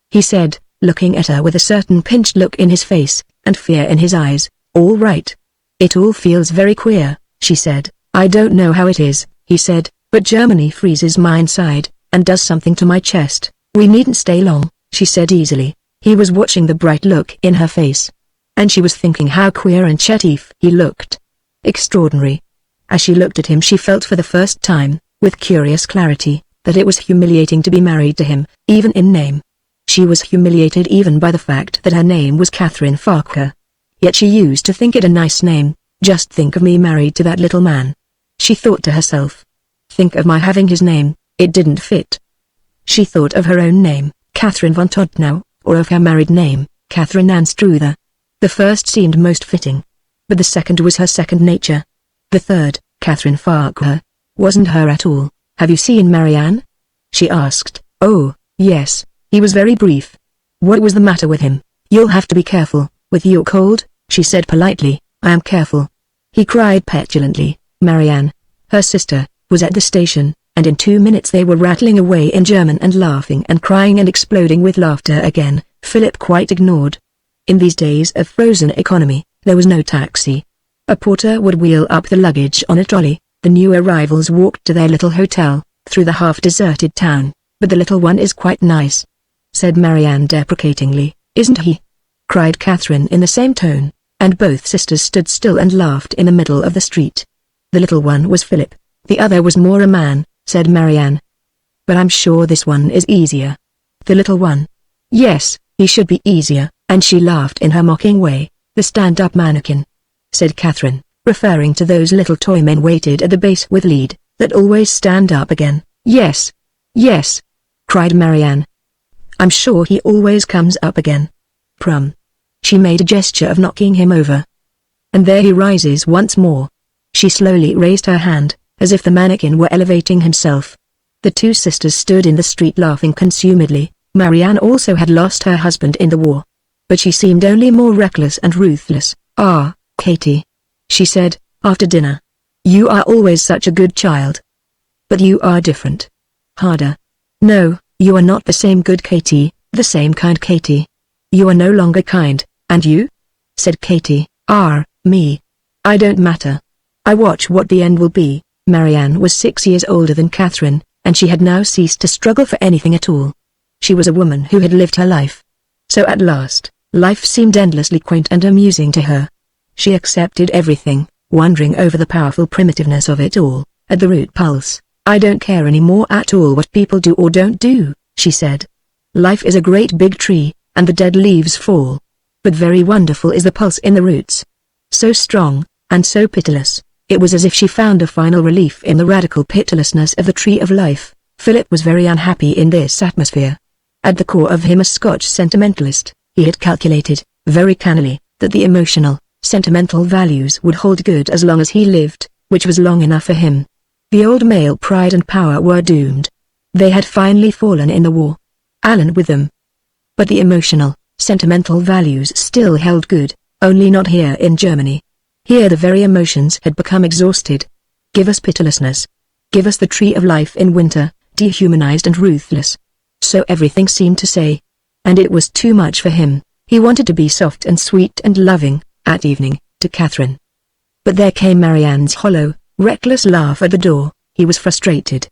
he said, looking at her with a certain pinched look in his face, and fear in his eyes. "All right." "It all feels very queer," she said. "I don't know how it is," he said, "but Germany freezes my inside, and does something to my chest." "We needn't stay long," she said easily. He was watching the bright look in her face. And she was thinking how queer and chétif he looked. Extraordinary. As she looked at him she felt for the first time, with curious clarity, that it was humiliating to be married to him, even in name. She was humiliated even by the fact that her name was Catherine Farquhar. Yet she used to think it a nice name. "Just think of me married to that little man," she thought to herself. "Think of my having his name." It didn't fit. She thought of her own name, Catherine von Todtnau, or of her married name, Catherine Anstruther. The first seemed most fitting. But the second was her second nature. The third, Catherine Farquhar, wasn't her at all. "Have you seen Marianne?" she asked. "Oh, yes." He was very brief. "What was the matter with him?" "You'll have to be careful, with your cold," she said politely. "I am careful." He cried petulantly. Marianne, her sister, was at the station, and in 2 minutes they were rattling away in German and laughing and crying and exploding with laughter again. Philip quite ignored. In these days of frozen economy, there was no taxi. A porter would wheel up the luggage on a trolley. The new arrivals walked to their little hotel, through the half-deserted town. "But the little one is quite nice," said Marianne deprecatingly. "Isn't he?" cried Catherine in the same tone, and both sisters stood still and laughed in the middle of the street. "The little one was Philip, the other was more a man," said Marianne. "But I'm sure this one is easier." "The little one?" "Yes, he should be easier," and she laughed in her mocking way. "The stand-up mannequin," said Catherine, referring to those little toy men weighted at the base with lead, that always stand up again. "Yes. Yes, cried Marianne. I'm sure he always comes up again. Prum. She made a gesture of knocking him over. And there he rises once more. She slowly raised her hand, as if the mannequin were elevating himself. The two sisters stood in the street laughing consumedly. Marianne also had lost her husband in the war. But she seemed only more reckless and ruthless. Ah, Katie, she said, after dinner. You are always such a good child. But you are different. Harder. No, you are not the same good Katie, the same kind Katie. You are no longer kind, and you? Said Katie. Me. I don't matter. I watch what the end will be. Marianne was 6 years older than Catherine, and she had now ceased to struggle for anything at all. She was a woman who had lived her life. So at last, life seemed endlessly quaint and amusing to her. She accepted everything, wondering over the powerful primitiveness of it all, at the root pulse. I don't care anymore at all what people do or don't do, she said. Life is a great big tree, and the dead leaves fall. But very wonderful is the pulse in the roots. So strong, and so pitiless, it was as if she found a final relief in the radical pitilessness of the tree of life. Philip was very unhappy in this atmosphere. At the core of him a Scotch sentimentalist, he had calculated, very cannily, that the emotional, sentimental values would hold good as long as he lived, which was long enough for him. The old male pride and power were doomed. They had finally fallen in the war. Alan with them. But the emotional, sentimental values still held good, only not here in Germany. Here the very emotions had become exhausted. Give us pitilessness. Give us the tree of life in winter, dehumanized and ruthless. So everything seemed to say. And it was too much for him. He wanted to be soft and sweet and loving, at evening, to Catherine. But there came Marianne's hollow, reckless laugh at the door. He was frustrated.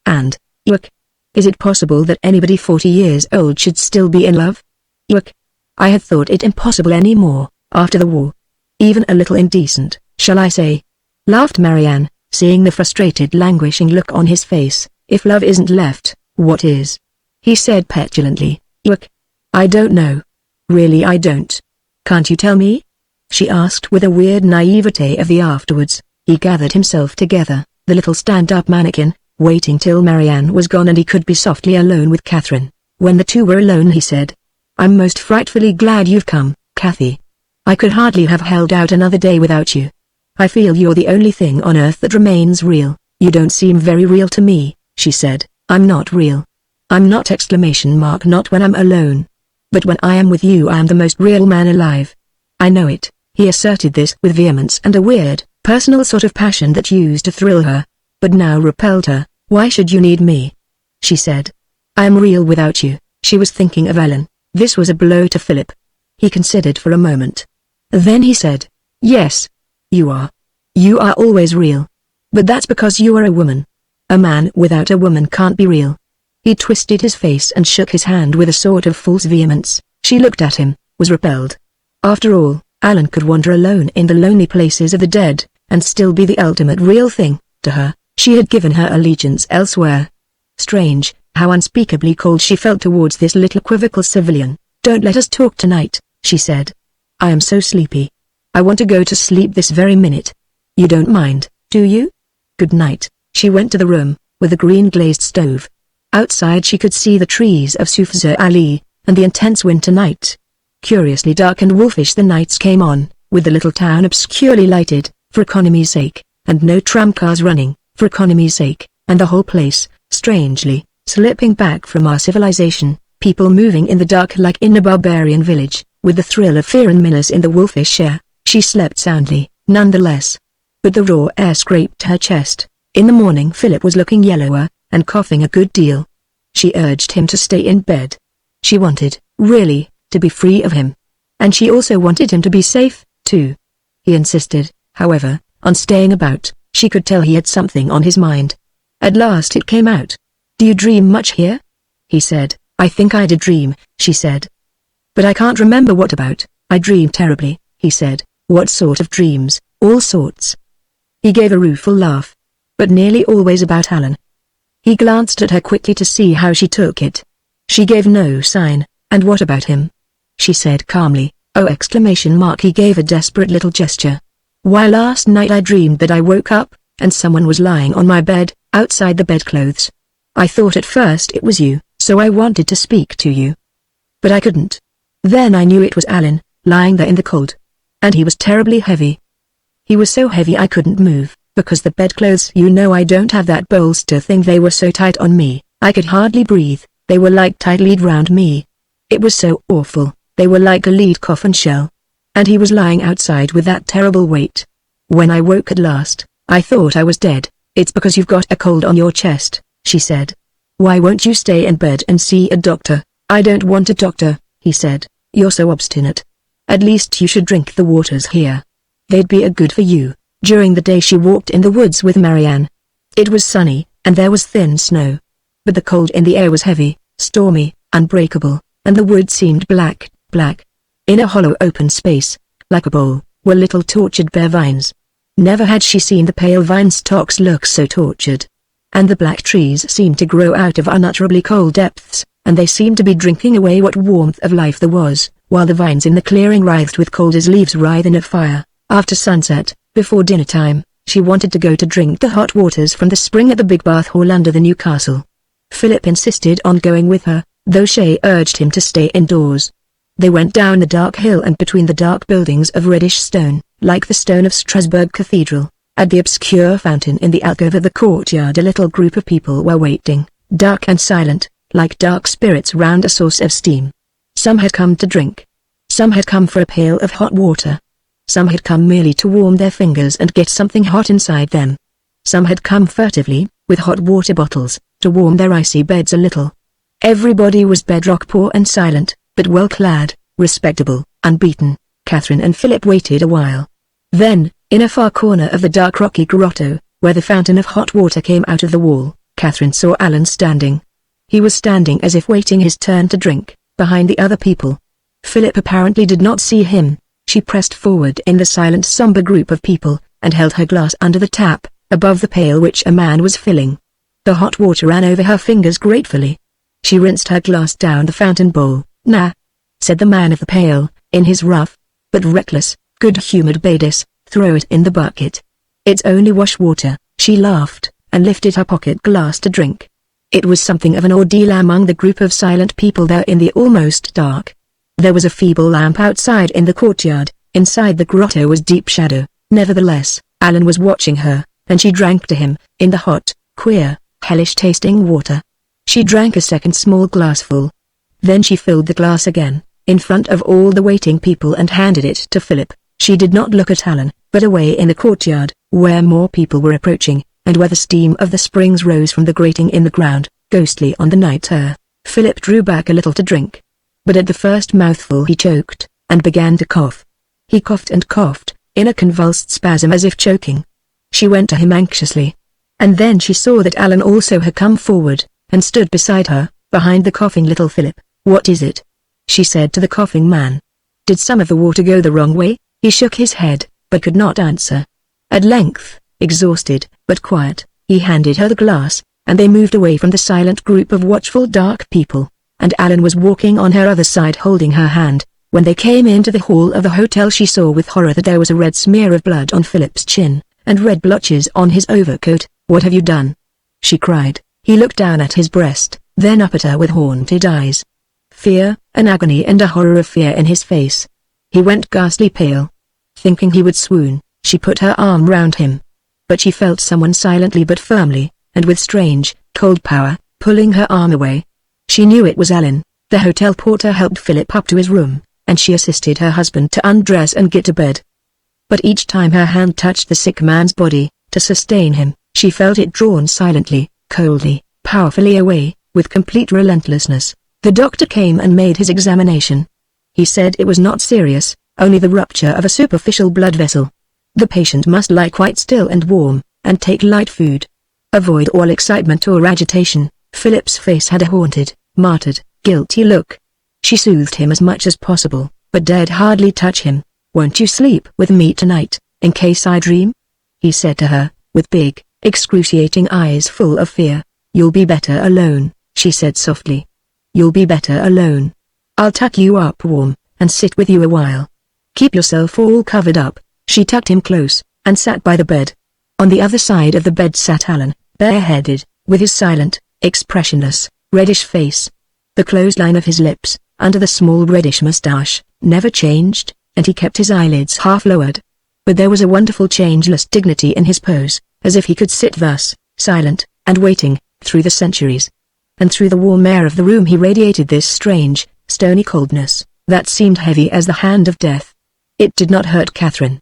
And, look. Is it possible that anybody 40 years old should still be in love? Look. I had thought it impossible anymore, after the war. Even a little indecent, shall I say? Laughed Marianne, seeing the frustrated languishing look on his face. If love isn't left, what is? He said petulantly. Look. I don't know. Really I don't. Can't you tell me? She asked with a weird naivete of the afterwards. He gathered himself together, the little stand-up mannequin, waiting till Marianne was gone and he could be softly alone with Catherine. When the two were alone he said, I'm most frightfully glad you've come, Cathy. I could hardly have held out another day without you. I feel you're the only thing on earth that remains real. You don't seem very real to me, she said. I'm not real. I'm not ! Not when I'm alone. But when I am with you I am the most real man alive. I know it. He asserted this with vehemence and a weird, personal sort of passion that used to thrill her, but now repelled her. Why should you need me? She said. I am real without you. She was thinking of Ellen. This was a blow to Philip. He considered for a moment. Then he said, yes. You are. You are always real. But that's because you are a woman. A man without a woman can't be real. He twisted his face and shook his hand with a sort of false vehemence. She looked at him, was repelled. After all, Alan could wander alone in the lonely places of the dead, and still be the ultimate real thing, to her. She had given her allegiance elsewhere. Strange, how unspeakably cold she felt towards this little equivocal civilian. Don't let us talk tonight, she said. I am so sleepy. I want to go to sleep this very minute. You don't mind, do you? Good night. She went to the room, with the green glazed stove. Outside she could see the trees of Sufzer Alley, and the intense winter night. Curiously dark and wolfish the nights came on, with the little town obscurely lighted, for economy's sake, and no tramcars running, for economy's sake, and the whole place, strangely, slipping back from our civilization, people moving in the dark like in a barbarian village, with the thrill of fear and menace in the wolfish air. She slept soundly, nonetheless. But the raw air scraped her chest. In the morning Philip was looking yellower, and coughing a good deal. She urged him to stay in bed. She wanted, really, to be free of him. And she also wanted him to be safe, too. He insisted, however, on staying about. She could tell he had something on his mind. At last it came out. Do you dream much here? He said. I think I did dream, she said. But I can't remember what about. I dreamed terribly, he said. What sort of dreams? All sorts. He gave a rueful laugh. But nearly always about Alan. He glanced at her quickly to see how she took it. She gave no sign. And what about him? She said calmly. Oh! He gave a desperate little gesture. Why, last night I dreamed that I woke up, and someone was lying on my bed, outside the bedclothes. I thought at first it was you, so I wanted to speak to you. But I couldn't. Then I knew it was Alan, lying there in the cold. And he was terribly heavy. He was so heavy I couldn't move, because the bedclothes, you know I don't have that bolster thing, they were so tight on me, I could hardly breathe. They were like tight lead round me. It was so awful, they were like a lead coffin shell. And he was lying outside with that terrible weight. When I woke at last, I thought I was dead. It's because you've got a cold on your chest, she said. Why won't you stay in bed and see a doctor? I don't want a doctor, he said. You're so obstinate. At least you should drink the waters here. They'd be a good for you. During the day she walked in the woods with Marianne. It was sunny, and there was thin snow. But the cold in the air was heavy, stormy, unbreakable, and the wood seemed black. In a hollow open space, like a bowl, were little tortured bare vines. Never had she seen the pale vine stalks look so tortured. And the black trees seemed to grow out of unutterably cold depths, and they seemed to be drinking away what warmth of life there was, while the vines in the clearing writhed with cold as leaves writhe in a fire. After sunset, before dinner time, she wanted to go to drink the hot waters from the spring at the big bath hall under the new castle. Philip insisted on going with her, though Shay urged him to stay indoors. They went down the dark hill and between the dark buildings of reddish stone, like the stone of Strasbourg Cathedral. At the obscure fountain in the alcove of the courtyard a little group of people were waiting, dark and silent, like dark spirits round a source of steam. Some had come to drink. Some had come for a pail of hot water. Some had come merely to warm their fingers and get something hot inside them. Some had come furtively, with hot water bottles, to warm their icy beds a little. Everybody was bedrock poor and silent, but well clad, respectable, unbeaten. Catherine and Philip waited a while. Then, in a far corner of the dark rocky grotto, where the fountain of hot water came out of the wall, Catherine saw Alan standing. He was standing as if waiting his turn to drink, behind the other people. Philip apparently did not see him. She pressed forward in the silent somber group of people, and held her glass under the tap, above the pail which a man was filling. The hot water ran over her fingers gratefully. She rinsed her glass down the fountain bowl. "Nah," said the man of the pail, in his rough, but reckless, good-humored bass, "throw it in the bucket. It's only wash water." She laughed, and lifted her pocket glass to drink. It was something of an ordeal among the group of silent people there in the almost dark. There was a feeble lamp outside in the courtyard. Inside the grotto was deep shadow. Nevertheless, Alan was watching her, and she drank to him, in the hot, queer, hellish-tasting water. She drank a second small glassful. Then she filled the glass again, in front of all the waiting people and handed it to Philip. She did not look at Alan, but away in the courtyard, where more people were approaching, and where the steam of the springs rose from the grating in the ground, ghostly on the night air. Philip drew back a little to drink. But at the first mouthful he choked, and began to cough. He coughed and coughed, in a convulsed spasm as if choking. She went to him anxiously. And then she saw that Alan also had come forward, and stood beside her, behind the coughing little Philip. "What is it?" she said to the coughing man. "Did some of the water go the wrong way?" He shook his head, but could not answer. At length, exhausted, but quiet, he handed her the glass, and they moved away from the silent group of watchful dark people, and Alan was walking on her other side holding her hand. When they came into the hall of the hotel she saw with horror that there was a red smear of blood on Philip's chin, and red blotches on his overcoat. "What have you done?" she cried. He looked down at his breast, then up at her with haunted eyes. Fear, an agony and a horror of fear in his face. He went ghastly pale. Thinking he would swoon, she put her arm round him. But she felt someone silently but firmly, and with strange, cold power, pulling her arm away. She knew it was Alan. The hotel porter helped Philip up to his room, and she assisted her husband to undress and get to bed. But each time her hand touched the sick man's body, to sustain him, she felt it drawn silently, coldly, powerfully away, with complete relentlessness. The doctor came and made his examination. He said it was not serious, only the rupture of a superficial blood vessel. The patient must lie quite still and warm, and take light food. Avoid all excitement or agitation. Philip's face had a haunted, martyred, guilty look. She soothed him as much as possible, but dared hardly touch him. "Won't you sleep with me tonight, in case I dream?" he said to her, with big, excruciating eyes full of fear. "You'll be better alone," she said softly. "You'll be better alone. I'll tuck you up warm, and sit with you a while. Keep yourself all covered up." She tucked him close, and sat by the bed. On the other side of the bed sat Alan, bareheaded, with his silent, expressionless, reddish face. The closed line of his lips, under the small reddish mustache, never changed, and he kept his eyelids half lowered. But there was a wonderful changeless dignity in his pose, as if he could sit thus, silent, and waiting, through the centuries. And through the warm air of the room he radiated this strange, stony coldness, that seemed heavy as the hand of death. It did not hurt Catherine.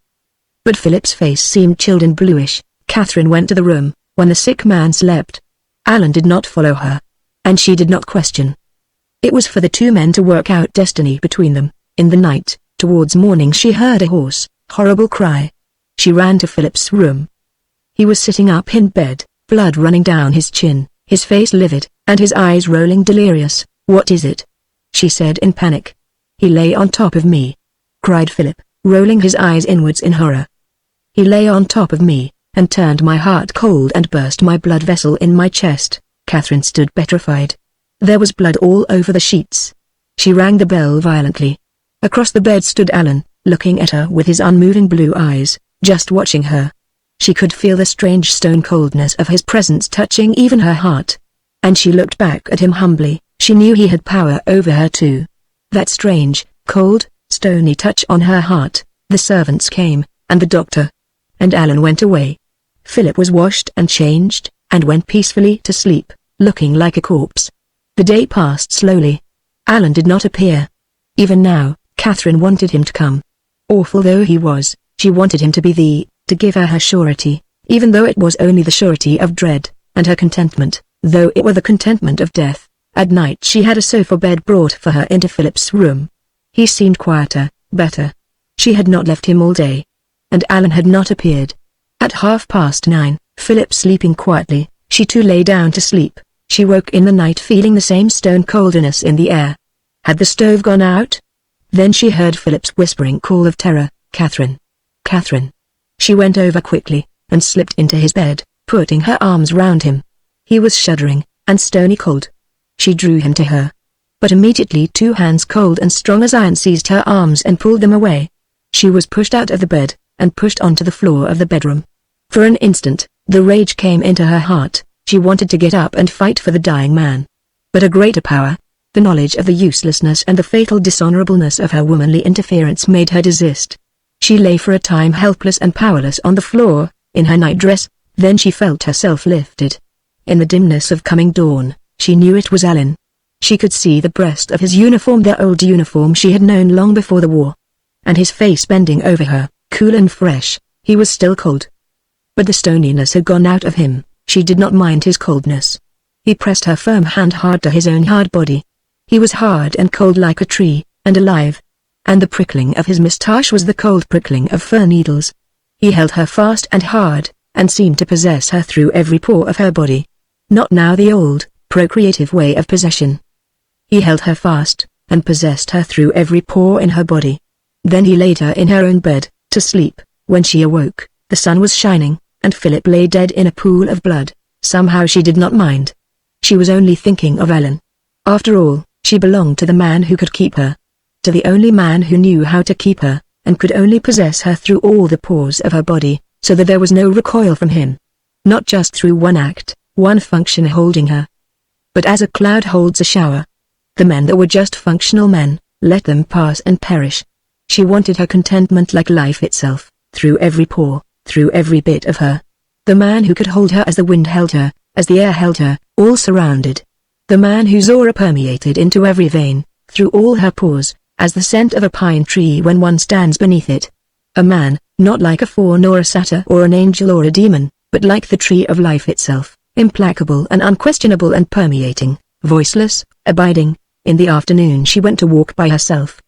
But Philip's face seemed chilled and bluish. Catherine went to the room, when the sick man slept. Alan did not follow her. And she did not question. It was for the two men to work out destiny between them. In the night, towards morning she heard a hoarse, horrible cry. She ran to Philip's room. He was sitting up in bed, blood running down his chin, his face livid, and his eyes rolling delirious. "What is it?" she said in panic. "He lay on top of me," cried Philip, rolling his eyes inwards in horror. "He lay on top of me, and turned my heart cold and burst my blood vessel in my chest." Catherine stood petrified. There was blood all over the sheets. She rang the bell violently. Across the bed stood Alan, looking at her with his unmoving blue eyes, just watching her. She could feel the strange stone coldness of his presence touching even her heart. And she looked back at him humbly. She knew he had power over her too. That strange, cold, stony touch on her heart. The servants came, and the doctor. And Alan went away. Philip was washed and changed, and went peacefully to sleep, looking like a corpse. The day passed slowly. Alan did not appear. Even now, Catherine wanted him to come. Awful though he was, she wanted him to be to give her surety, even though it was only the surety of dread, and her contentment, though it were the contentment of death. At night she had a sofa bed brought for her into Philip's room. He seemed quieter, better. She had not left him all day. And Alan had not appeared. At 9:30, Philip sleeping quietly, she too lay down to sleep. She woke in the night feeling the same stone coldness in the air. Had the stove gone out? Then she heard Philip's whispering call of terror, "Catherine! Catherine!" She went over quickly, and slipped into his bed, putting her arms round him. He was shuddering, and stony cold. She drew him to her. But immediately two hands cold and strong as iron seized her arms and pulled them away. She was pushed out of the bed, and pushed onto the floor of the bedroom. For an instant, the rage came into her heart. She wanted to get up and fight for the dying man. But a greater power, the knowledge of the uselessness and the fatal dishonorableness of her womanly interference made her desist. She lay for a time helpless and powerless on the floor, in her nightdress. Then she felt herself lifted. In the dimness of coming dawn, she knew it was Alan. She could see the breast of his uniform, the old uniform she had known long before the war. And his face bending over her, cool and fresh. He was still cold. But the stoniness had gone out of him. She did not mind his coldness. He pressed her firm hand hard to his own hard body. He was hard and cold like a tree, and alive. And the prickling of his moustache was the cold prickling of fir needles. He held her fast and hard, and seemed to possess her through every pore of her body. Not now the old, procreative way of possession. He held her fast, and possessed her through every pore in her body. Then he laid her in her own bed, to sleep. When she awoke, the sun was shining, and Philip lay dead in a pool of blood. Somehow she did not mind. She was only thinking of Alan. After all, she belonged to the man who could keep her. To the only man who knew how to keep her, and could only possess her through all the pores of her body, so that there was no recoil from him. Not just through one act, one function holding her. But as a cloud holds a shower. The men that were just functional men, let them pass and perish. She wanted her contentment like life itself, through every pore, through every bit of her. The man who could hold her as the wind held her, as the air held her, all surrounded. The man whose aura permeated into every vein, through all her pores, as the scent of a pine tree when one stands beneath it. A man, not like a faun or a satyr or an angel or a demon, but like the tree of life itself, implacable and unquestionable and permeating, voiceless, abiding. In the afternoon she went to walk by herself.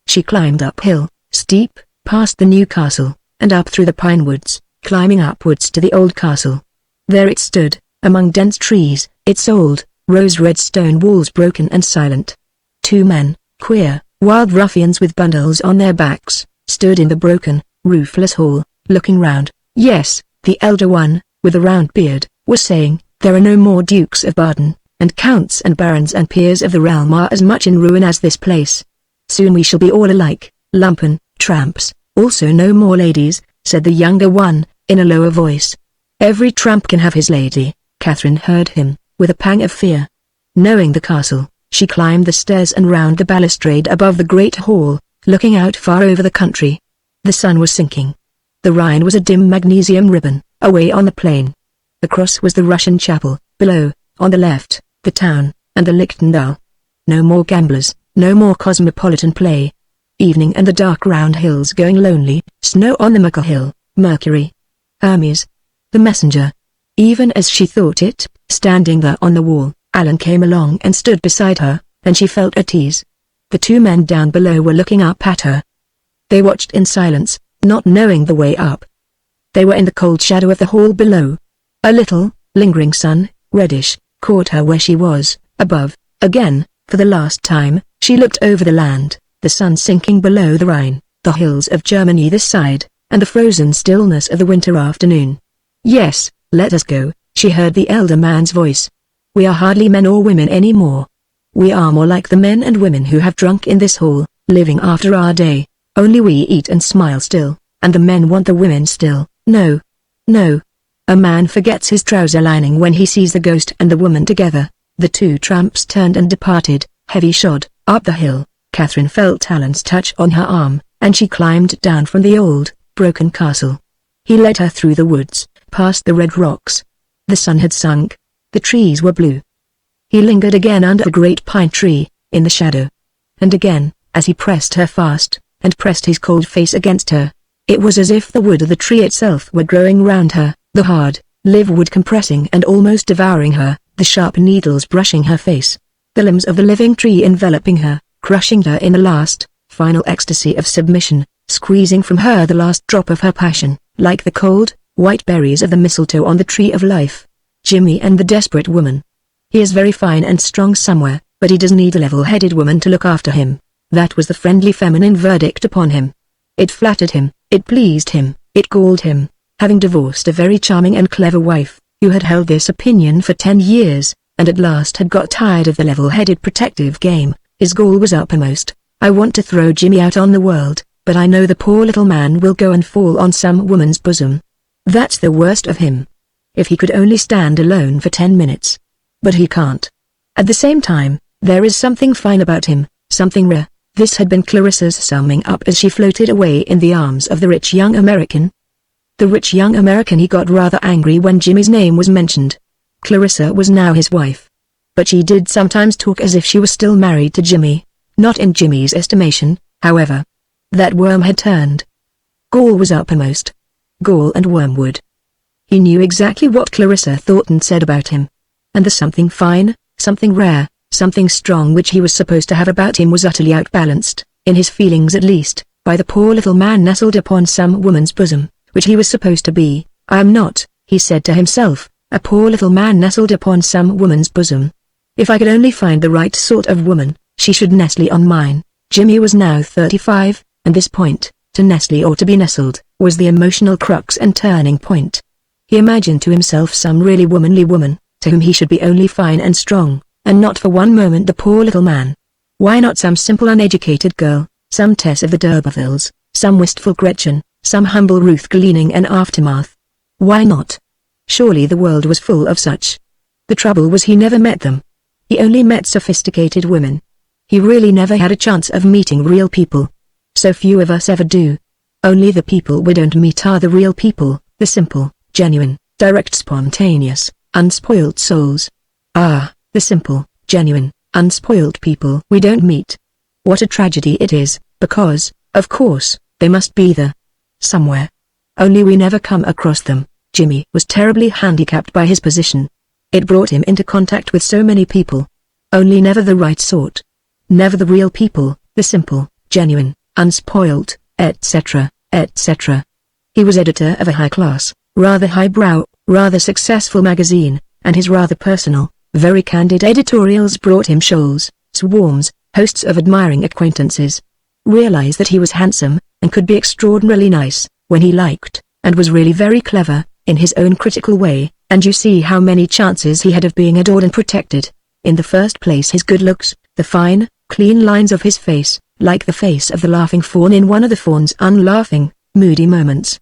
She climbed uphill, steep, past the new castle, and up through the pine woods, climbing upwards to the old castle. There it stood, among dense trees, its old, rose-red stone walls broken and silent. Two men, queer, wild ruffians with bundles on their backs, stood in the broken, roofless hall, looking round. Yes, the elder one, with a round beard, was saying, "There are no more Dukes of Baden, and counts and barons and peers of the realm are as much in ruin as this place. Soon we shall be all alike, lumpen, tramps." "Also no more ladies," said the younger one, in a lower voice. "Every tramp can have his lady," Catherine heard him, with a pang of fear. Knowing the castle, she climbed the stairs and round the balustrade above the great hall, looking out far over the country. The sun was sinking. The Rhine was a dim magnesium ribbon, away on the plain. Across was the Russian chapel, below, on the left, the town, and the Lichtendal. No more gamblers, no more cosmopolitan play. Evening and the dark round hills going lonely, snow on the Muckle Hill, Mercury. Hermes. The messenger. Even as she thought it, standing there on the wall, Alan came along and stood beside her, and she felt at ease. The two men down below were looking up at her. They watched in silence, not knowing the way up. They were in the cold shadow of the hall below. A little, lingering sun, reddish, caught her where she was, above. Again, for the last time, she looked over the land, the sun sinking below the Rhine, the hills of Germany this side, and the frozen stillness of the winter afternoon. "Yes, let us go," she heard the elder man's voice. "We are hardly men or women anymore. We are more like the men and women who have drunk in this hall, living after our day. Only we eat and smile still, and the men want the women still. No. No. A man forgets his trouser lining when he sees the ghost and the woman together." The two tramps turned and departed, heavy-shod, up the hill. Catherine felt Alan's touch on her arm, and she climbed down from the old, broken castle. He led her through the woods, past the red rocks. The sun had sunk. The trees were blue. He lingered again under a great pine tree, in the shadow. And again, as he pressed her fast, and pressed his cold face against her, it was as if the wood of the tree itself were growing round her, the hard, live wood compressing and almost devouring her, the sharp needles brushing her face, the limbs of the living tree enveloping her, crushing her in the last, final ecstasy of submission, squeezing from her the last drop of her passion, like the cold, white berries of the mistletoe on the tree of life. Jimmy and the desperate woman. He is very fine and strong somewhere, but he does need a level-headed woman to look after him. That was the friendly feminine verdict upon him. It flattered him, it pleased him, it galled him, having divorced a very charming and clever wife, who had held this opinion for 10 years, and at last had got tired of the level-headed protective game. His gall was uppermost. "I want to throw Jimmy out on the world, but I know the poor little man will go and fall on some woman's bosom. That's the worst of him. If he could only stand alone for 10 minutes. But he can't. At the same time, there is something fine about him, something rare." This had been Clarissa's summing up as she floated away in the arms of the rich young American. The rich young American. He got rather angry when Jimmy's name was mentioned. Clarissa was now his wife. But she did sometimes talk as if she was still married to Jimmy, not in Jimmy's estimation, however. That worm had turned. Gall was uppermost. Gall and wormwood. He knew exactly what Clarissa thought and said about him. And the something fine, something rare, something strong which he was supposed to have about him was utterly outbalanced, in his feelings at least, by the poor little man nestled upon some woman's bosom, which he was supposed to be. "I am not," he said to himself, "a poor little man nestled upon some woman's bosom. If I could only find the right sort of woman, she should nestle on mine." Jimmy was now 35, and this point, to nestle or to be nestled, was the emotional crux and turning point. He imagined to himself some really womanly woman, to whom he should be only fine and strong, and not for one moment the poor little man. Why not some simple uneducated girl, some Tess of the D'Urbervilles, some wistful Gretchen, some humble Ruth gleaning an aftermath? Why not? Surely the world was full of such. The trouble was he never met them. He only met sophisticated women. He really never had a chance of meeting real people. So few of us ever do. Only the people we don't meet are the real people, the simple, genuine, direct, spontaneous, unspoiled souls. Ah, the simple, genuine, unspoiled people we don't meet. What a tragedy it is, because, of course, they must be there. Somewhere. Only we never come across them. Jimmy was terribly handicapped by his position. It brought him into contact with so many people. Only never the right sort. Never the real people, the simple, genuine, unspoiled, etc., etc. He was editor of a high-class, rather highbrow, rather successful magazine, and his rather personal, very candid editorials brought him shoals, swarms, hosts of admiring acquaintances. Realized that he was handsome, and could be extraordinarily nice, when he liked, and was really very clever, in his own critical way, and you see how many chances he had of being adored and protected. In the first place his good looks, the fine, clean lines of his face, like the face of the laughing fawn in one of the fawn's unlaughing, moody moments.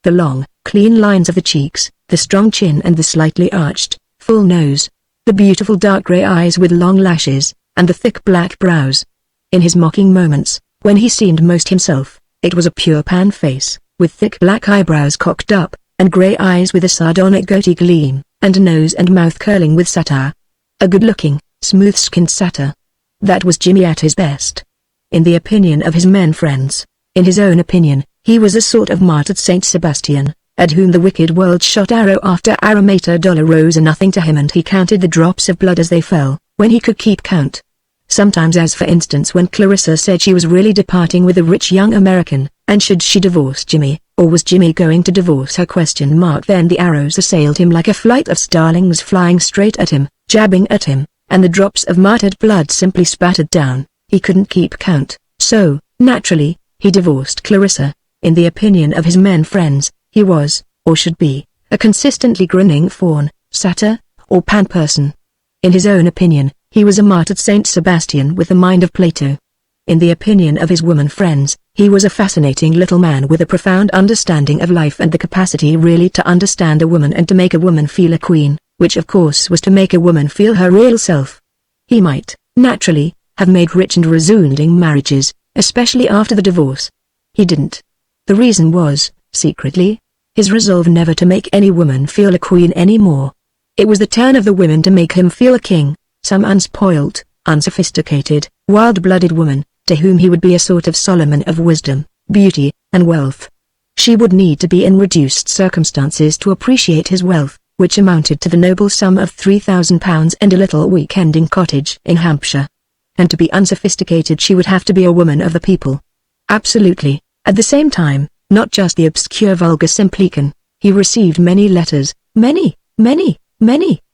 The long, clean lines of the cheeks, the strong chin and the slightly arched, full nose. the beautiful dark grey eyes with long lashes, and the thick black brows. In his mocking moments, when he seemed most himself, it was a pure pan face, with thick black eyebrows cocked up, and grey eyes with a sardonic goatee gleam, and nose and mouth curling with satire. A good-looking, smooth-skinned satyr. That was Jimmy at his best. In the opinion of his men friends, in his own opinion, he was a sort of martyred Saint Sebastian, at whom the wicked world shot arrow after arrow made $1 rose a nothing to him, and he counted the drops of blood as they fell, when he could keep count. Sometimes, as for instance when Clarissa said she was really departing with a rich young American, and should she divorce Jimmy, or was Jimmy going to divorce her ? Then the arrows assailed him like a flight of starlings, flying straight at him, jabbing at him, and the drops of martyred blood simply spattered down. He couldn't keep count, so, naturally, he divorced Clarissa. In the opinion of his men friends, he was, or should be, a consistently grinning faun, satyr, or pan person. In his own opinion, he was a martyred Saint Sebastian with the mind of Plato. In the opinion of his woman friends, he was a fascinating little man with a profound understanding of life and the capacity really to understand a woman and to make a woman feel a queen, which of course was to make a woman feel her real self. He might, naturally, have made rich and resounding marriages, especially after the divorce. He didn't. The reason was, secretly, his resolve never to make any woman feel a queen anymore. It was the turn of the women to make him feel a king, some unspoilt, unsophisticated, wild-blooded woman, to whom he would be a sort of Solomon of wisdom, beauty, and wealth. She would need to be in reduced circumstances to appreciate his wealth, which amounted to the noble sum of £3,000 and a little week-ending cottage in Hampshire. And to be unsophisticated she would have to be a woman of the people. Absolutely. At the same time, not just the obscure vulgar simpleton, he received many letters, many,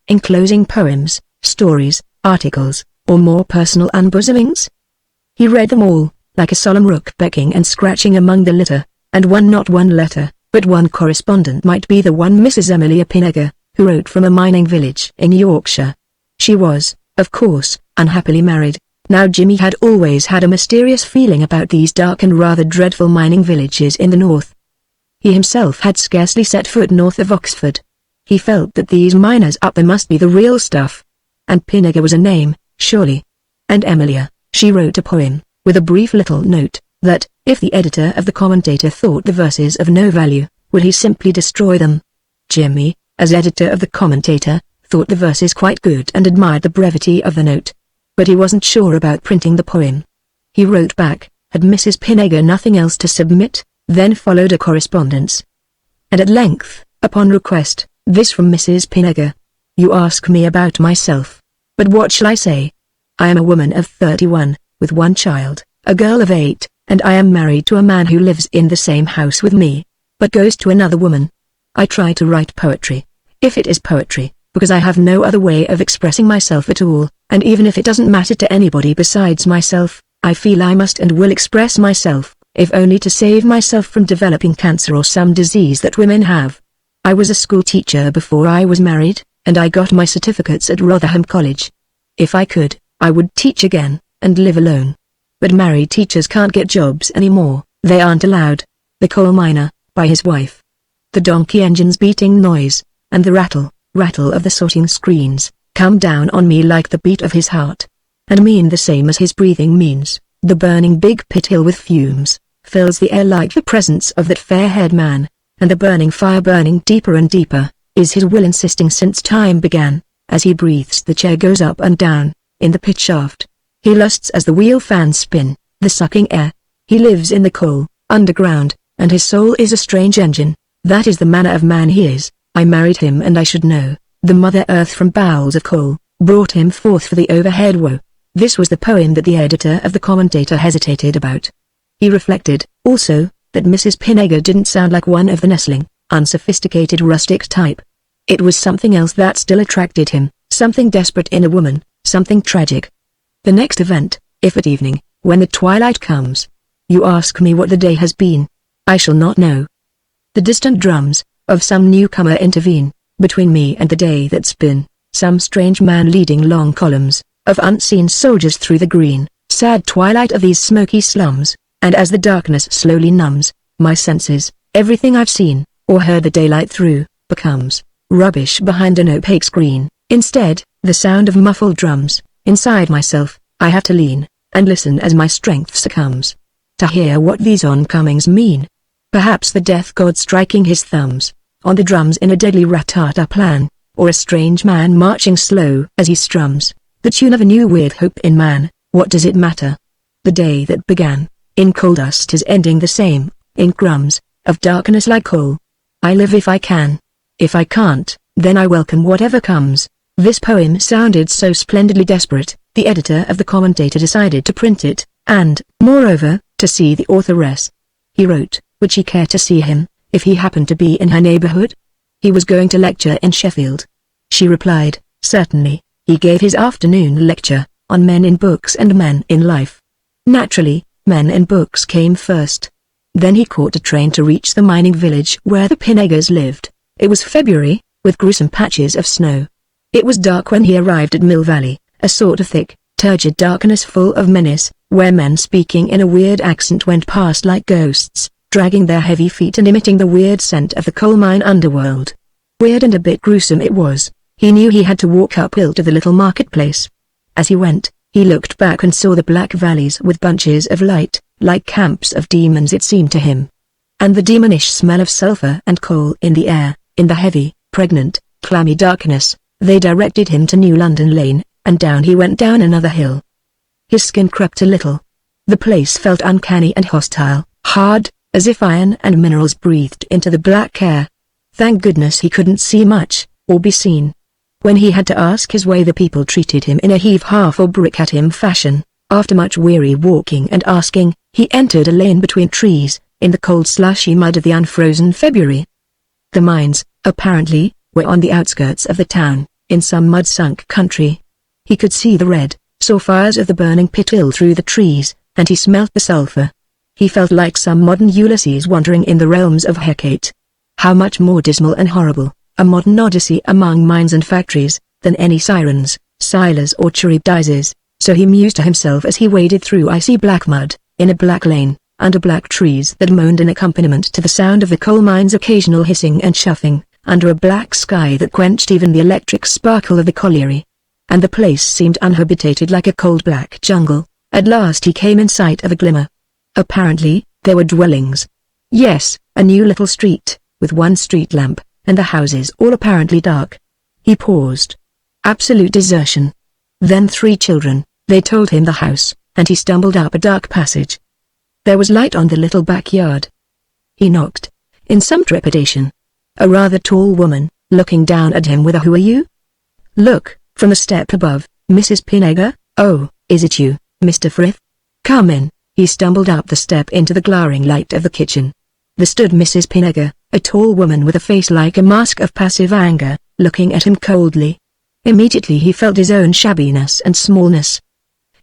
enclosing poems, stories, articles, or more personal unbosomings. He read them all, like a solemn rook pecking and scratching among the litter, and not one letter, but one correspondent might be the one Mrs. Amelia Pinnegar, who wrote from a mining village in Yorkshire. She was, of course, unhappily married. Now Jimmy had always had a mysterious feeling about these dark and rather dreadful mining villages in the north. He himself had scarcely set foot north of Oxford. He felt that these miners up there must be the real stuff. And Pinnegar was a name, surely. And Emilia, she wrote a poem, with a brief little note, that, if the editor of the Commentator thought the verses of no value, would he simply destroy them? Jimmy, as editor of the Commentator, thought the verses quite good and admired the brevity of the note. But he wasn't sure about printing the poem. He wrote back, had Mrs. Pinnegar nothing else to submit, then followed a correspondence. And at length, upon request, this from Mrs. Pinnegar. You ask me about myself. But what shall I say? I am a woman of 31, with one child, a girl of 8, and I am married to a man who lives in the same house with me, but goes to another woman. I try to write poetry, if it is poetry, because I have no other way of expressing myself at all, and even if it doesn't matter to anybody besides myself, I feel I must and will express myself, if only to save myself from developing cancer or some disease that women have. I was a school teacher before I was married, and I got my certificates at Rotherham College. If I could, I would teach again, and live alone. But married teachers can't get jobs anymore, they aren't allowed. The coal miner, by his wife. The donkey engine's beating noise, and the rattle of the sorting screens, come down on me like the beat of his heart. And mean the same as his breathing means. The burning big pit hill with fumes, fills the air like the presence of that fair-haired man, and the burning fire burning deeper and deeper, is his will insisting since time began. As he breathes the chair goes up and down, in the pit shaft. He lusts as the wheel fans spin, the sucking air. He lives in the coal, underground, and his soul is a strange engine. That is the manner of man he is. I married him and I should know. The Mother Earth from bowels of coal, brought him forth for the overhead woe. This was the poem that the editor of the Commentator hesitated about. He reflected, also, that Mrs. Pinnegar didn't sound like one of the nestling, unsophisticated rustic type. It was something else that still attracted him, something desperate in a woman, something tragic. The next event, if at evening, when the twilight comes. You ask me what the day has been. I shall not know. The distant drums of some newcomer intervene between me and the day that's been. Some strange man leading long columns of unseen soldiers through the green, sad twilight of these smoky slums, and as the darkness slowly numbs my senses, everything I've seen or heard the daylight through becomes rubbish behind an opaque screen. Instead, the sound of muffled drums. Inside myself, I have to lean and listen as my strength succumbs to hear what these oncomings mean. Perhaps the death god striking his thumbs on the drums in a deadly rat-tat plan, or a strange man marching slow as he strums the tune of a new weird hope in man. What does it matter? The day that began in coal dust is ending the same, in crumbs of darkness like coal. I live if I can. If I can't, then I welcome whatever comes. This poem sounded so splendidly desperate, the editor of the Commentator decided to print it, and, moreover, to see the authoress. He wrote, would she care to see him, if he happened to be in her neighborhood? He was going to lecture in Sheffield. She replied, certainly. He gave his afternoon lecture on men in books and men in life. Naturally, men in books came first. Then he caught a train to reach the mining village where the Pineggers lived. It was February, with gruesome patches of snow. It was dark when he arrived at Mill Valley, a sort of thick, turgid darkness full of menace, where men speaking in a weird accent went past like ghosts, dragging their heavy feet and emitting the weird scent of the coal mine underworld. Weird and a bit gruesome it was. He knew he had to walk uphill to the little marketplace. As he went, he looked back and saw the black valleys with bunches of light, like camps of demons it seemed to him. And the demonish smell of sulfur and coal in the air, in the heavy, pregnant, clammy darkness. They directed him to New London Lane, and down he went down another hill. His skin crept a little. The place felt uncanny and hostile, hard, as if iron and minerals breathed into the black air. Thank goodness he couldn't see much, or be seen. When he had to ask his way, the people treated him in a heave-half or brick-at-him fashion. After much weary walking and asking, he entered a lane between trees, in the cold slushy mud of the unfrozen February. The mines, apparently, were on the outskirts of the town, in some mud-sunk country. He could see the red, saw fires of the burning pit through the trees, and he smelt the sulfur. He felt like some modern Ulysses wandering in the realms of Hecate. How much more dismal and horrible, a modern Odyssey among mines and factories, than any Sirens, Scylas or Charybdises, so he mused to himself as he waded through icy black mud, in a black lane, under black trees that moaned an accompaniment to the sound of the coal mine's occasional hissing and chuffing, under a black sky that quenched even the electric sparkle of the colliery. And the place seemed unhabitated like a cold black jungle. At last he came in sight of a glimmer. Apparently, there were dwellings. Yes, a new little street, with one street lamp, and the houses all apparently dark. He paused. Absolute desertion. Then 3 children, they told him the house, and he stumbled up a dark passage. There was light on the little backyard. He knocked, in some trepidation. A rather tall woman, looking down at him with a "Who are you?" look, from a step above. Mrs. Pinegger? Oh, is it you, Mr. Frith? Come in. He stumbled up the step into the glaring light of the kitchen. There stood Mrs. Pinegger, a tall woman with a face like a mask of passive anger, looking at him coldly. Immediately he felt his own shabbiness and smallness.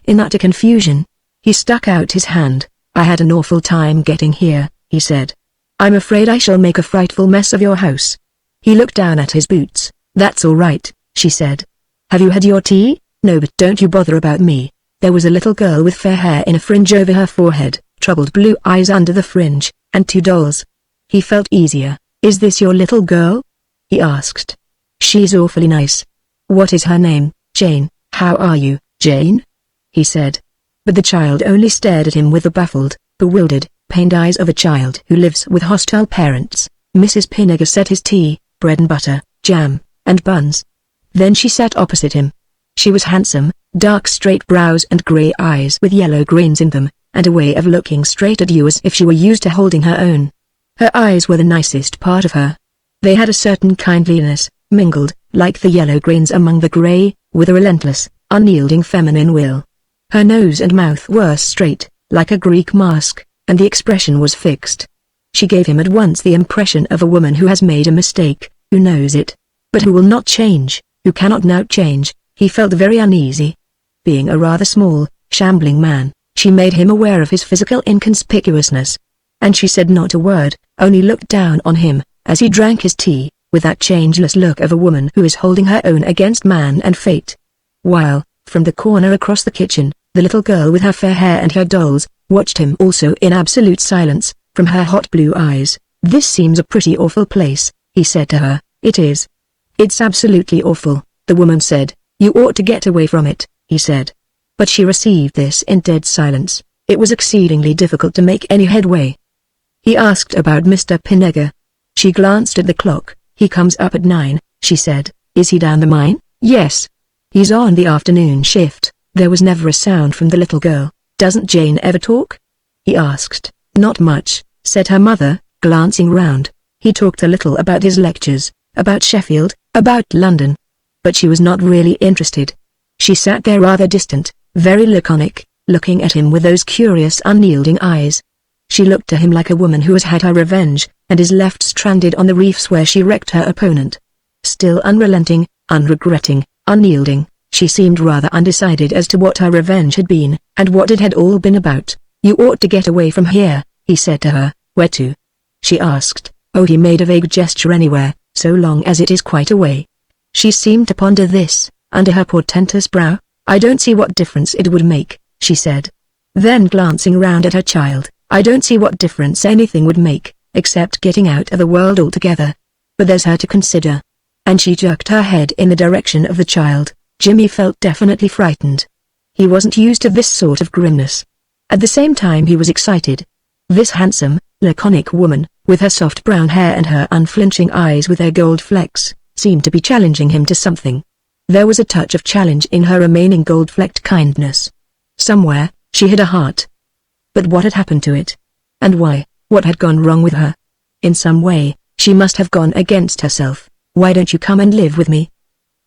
In utter confusion, he stuck out his hand. I had an awful time getting here, he said. I'm afraid I shall make a frightful mess of your house. He looked down at his boots. That's all right, she said. Have you had your tea? No, but don't you bother about me. There was a little girl with fair hair in a fringe over her forehead, troubled blue eyes under the fringe, and 2 dolls. He felt easier. Is this your little girl? He asked. She's awfully nice. What is her name? Jane. How are you, Jane? He said. But the child only stared at him with the baffled, bewildered, pained eyes of a child who lives with hostile parents. Mrs. Pinegger set his tea, bread and butter, jam, and buns. Then she sat opposite him. She was handsome, dark straight brows and grey eyes with yellow grains in them, and a way of looking straight at you as if she were used to holding her own. Her eyes were the nicest part of her. They had a certain kindliness, mingled, like the yellow grains among the grey, with a relentless, unyielding feminine will. Her nose and mouth were straight, like a Greek mask, and the expression was fixed. She gave him at once the impression of a woman who has made a mistake, who knows it, but who will not change, who cannot now change. He felt very uneasy. Being a rather small, shambling man, she made him aware of his physical inconspicuousness. And she said not a word, only looked down on him, as he drank his tea, with that changeless look of a woman who is holding her own against man and fate. While, from the corner across the kitchen, the little girl with her fair hair and her dolls, watched him also in absolute silence, from her hot blue eyes. This seems a pretty awful place, he said to her. It is. It's absolutely awful. the woman said. You ought to get away from it, he said. But she received this in dead silence. It was exceedingly difficult to make any headway. He asked about Mr. Pinega. She glanced at the clock. He comes up at 9, she said. Is he down the mine? Yes. He's on the afternoon shift. There was never a sound from the little girl. Doesn't Jane ever talk? He asked. Not much, said her mother, glancing round. He talked a little about his lectures, about Sheffield, about London. But she was not really interested. She sat there rather distant, very laconic, looking at him with those curious unyielding eyes. She looked to him like a woman who has had her revenge, and is left stranded on the reefs where she wrecked her opponent. Still unrelenting, unregretting, unyielding, she seemed rather undecided as to what her revenge had been, and what it had all been about. You ought to get away from here, he said to her. Where to? She asked. Oh, he made a vague gesture. Anywhere, so long as it is quite away. She seemed to ponder this, under her portentous brow. I don't see what difference it would make, she said. Then glancing round at her child, I don't see what difference anything would make, except getting out of the world altogether. But there's her to consider. And she jerked her head in the direction of the child. Jimmy felt definitely frightened. He wasn't used to this sort of grimness. At the same time he was excited. This handsome, laconic woman, with her soft brown hair and her unflinching eyes with their gold flecks, seemed to be challenging him to something. There was a touch of challenge in her remaining gold-flecked kindness. Somewhere, she had a heart. But what had happened to it? And why? What had gone wrong with her? In some way, she must have gone against herself. Why don't you come and live with me?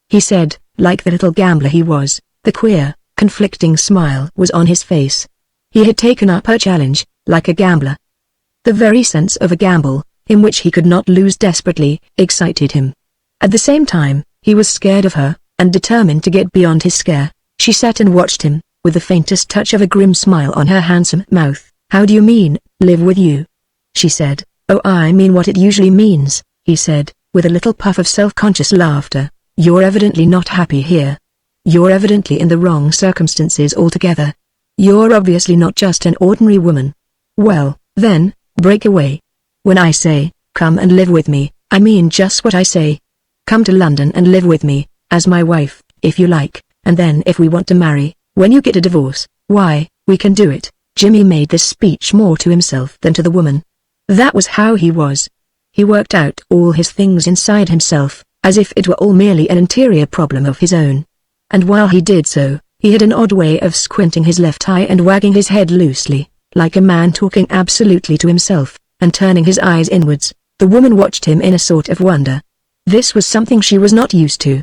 He said, like the little gambler he was. The queer, conflicting smile was on his face. He had taken up her challenge, like a gambler. The very sense of a gamble, in which he could not lose desperately, excited him. At the same time, he was scared of her, and determined to get beyond his scare. She sat and watched him, with the faintest touch of a grim smile on her handsome mouth. How do you mean, live with you? She said. Oh, I mean what it usually means, he said, with a little puff of self-conscious laughter. You're evidently not happy here. You're evidently in the wrong circumstances altogether. You're obviously not just an ordinary woman. Well, then, break away. When I say, come and live with me, I mean just what I say. Come to London and live with me, as my wife, if you like, and then if we want to marry, when you get a divorce, why, we can do it. Jimmy made this speech more to himself than to the woman. That was how he was. He worked out all his things inside himself, as if it were all merely an interior problem of his own. And while he did so, he had an odd way of squinting his left eye and wagging his head loosely, like a man talking absolutely to himself, and turning his eyes inwards. The woman watched him in a sort of wonder. This was something she was not used to.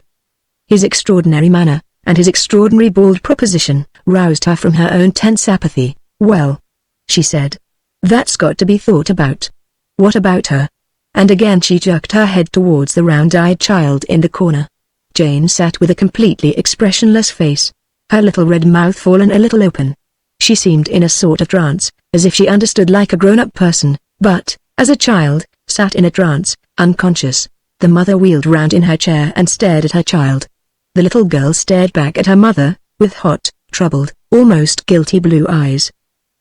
His extraordinary manner, and his extraordinary bald proposition, roused her from her own tense apathy. Well, she said. That's got to be thought about. What about her? And again she jerked her head towards the round-eyed child in the corner. Jane sat with a completely expressionless face, her little red mouth fallen a little open. She seemed in a sort of trance, as if she understood like a grown-up person, but, as a child, sat in a trance, unconscious. The mother wheeled round in her chair and stared at her child. The little girl stared back at her mother, with hot, troubled, almost guilty blue eyes.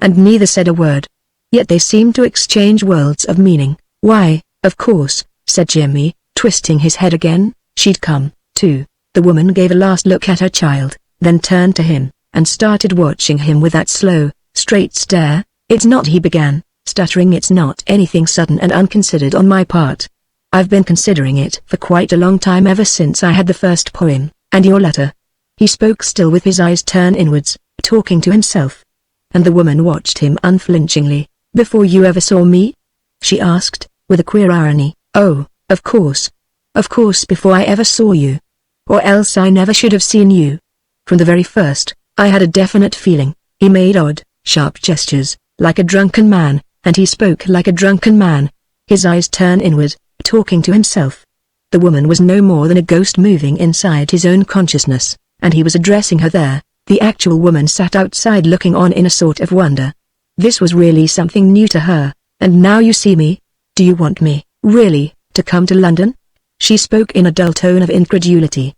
And neither said a word. Yet they seemed to exchange worlds of meaning. Why, of course, said Jimmy, twisting his head again, she'd come, too. The woman gave a last look at her child, then turned to him, and started watching him with that slow, straight stare. It's not, he began, stuttering. It's not anything sudden and unconsidered on my part. I've been considering it for quite a long time, ever since I had the first poem, and your letter. He spoke still with his eyes turned inwards, talking to himself. And the woman watched him unflinchingly. Before you ever saw me? She asked, with a queer irony. Oh, of course. Of course, before I ever saw you. Or else I never should have seen you. From the very first, I had a definite feeling. He made odd, sharp gestures, like a drunken man, and he spoke like a drunken man. His eyes turned inward, talking to himself. The woman was no more than a ghost moving inside his own consciousness, and he was addressing her there. The actual woman sat outside looking on in a sort of wonder. This was really something new to her. And now you see me? Do you want me, really, to come to London? She spoke in a dull tone of incredulity.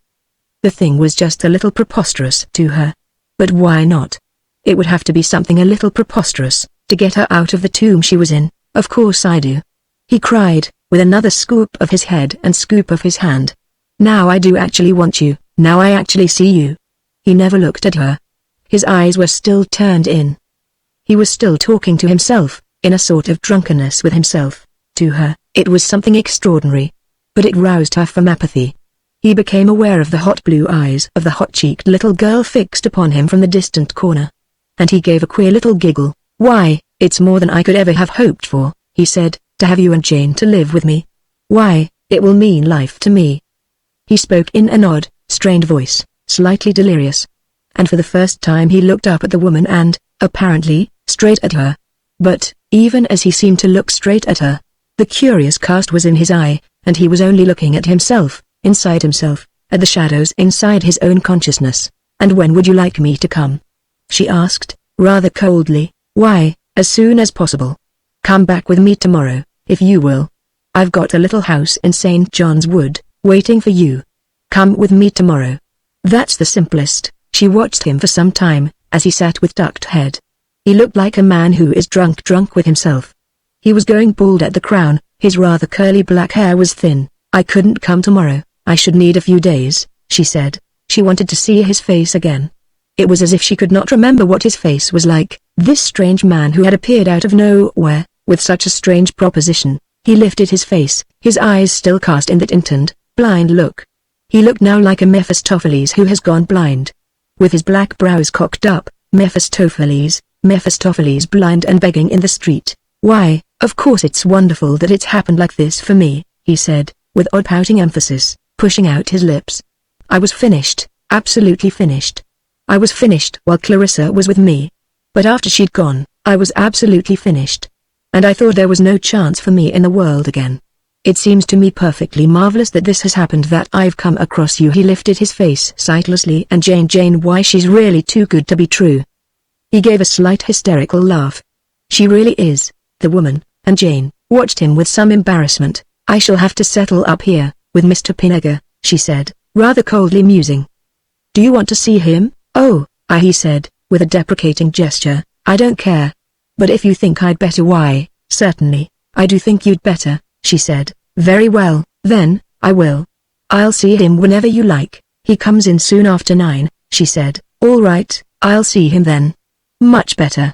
The thing was just a little preposterous to her. But why not? It would have to be something a little preposterous, to get her out of the tomb she was in. Of course I do. He cried, with another scoop of his head and scoop of his hand. Now I do actually want you, now I actually see you." He never looked at her. His eyes were still turned in. He was still talking to himself, in a sort of drunkenness with himself. To her, it was something extraordinary. But it roused her from apathy. He became aware of the hot blue eyes of the hot-cheeked little girl fixed upon him from the distant corner. And he gave a queer little giggle. "Why, it's more than I could ever have hoped for," he said, "to have you and Jane to live with me. Why, it will mean life to me." He spoke in an odd, strained voice, slightly delirious. And for the first time he looked up at the woman and, apparently, straight at her. But, even as he seemed to look straight at her, the curious cast was in his eye, and he was only looking at himself, inside himself, at the shadows inside his own consciousness. "And when would you like me to come?" she asked, rather coldly. "Why, as soon as possible. Come back with me tomorrow, if you will. I've got a little house in St. John's Wood, waiting for you. Come with me tomorrow." That's the simplest. She watched him for some time, as he sat with ducked head. He looked like a man who is drunk with himself. He was going bald at the crown, his rather curly black hair was thin. "I couldn't come tomorrow, I should need a few days," she said. She wanted to see his face again. It was as if she could not remember what his face was like, this strange man who had appeared out of nowhere, with such a strange proposition. He lifted his face, his eyes still cast in that intent, blind look. He looked now like a Mephistopheles who has gone blind. With his black brows cocked up, Mephistopheles blind and begging in the street. "Why, of course it's wonderful that it's happened like this for me," he said, with odd pouting emphasis, pushing out his lips. "I was finished, absolutely finished. I was finished while Clarissa was with me. But after she'd gone, I was absolutely finished. And I thought there was no chance for me in the world again. It seems to me perfectly marvelous that this has happened, that I've come across you." He lifted his face sightlessly. "And Jane, why, she's really too good to be true." He gave a slight hysterical laugh. "She really is." The woman, and Jane, watched him with some embarrassment. "I shall have to settle up here, with Mr. Pinnegar," she said, rather coldly musing. "Do you want to see him?" "Oh, he said, with a deprecating gesture, "I don't care. But if you think I'd better, why, certainly, I do think you'd better," she said. "Very well, then, I will. I'll see him whenever you like. He comes in soon after 9, she said. "All right, I'll see him then." "Much better.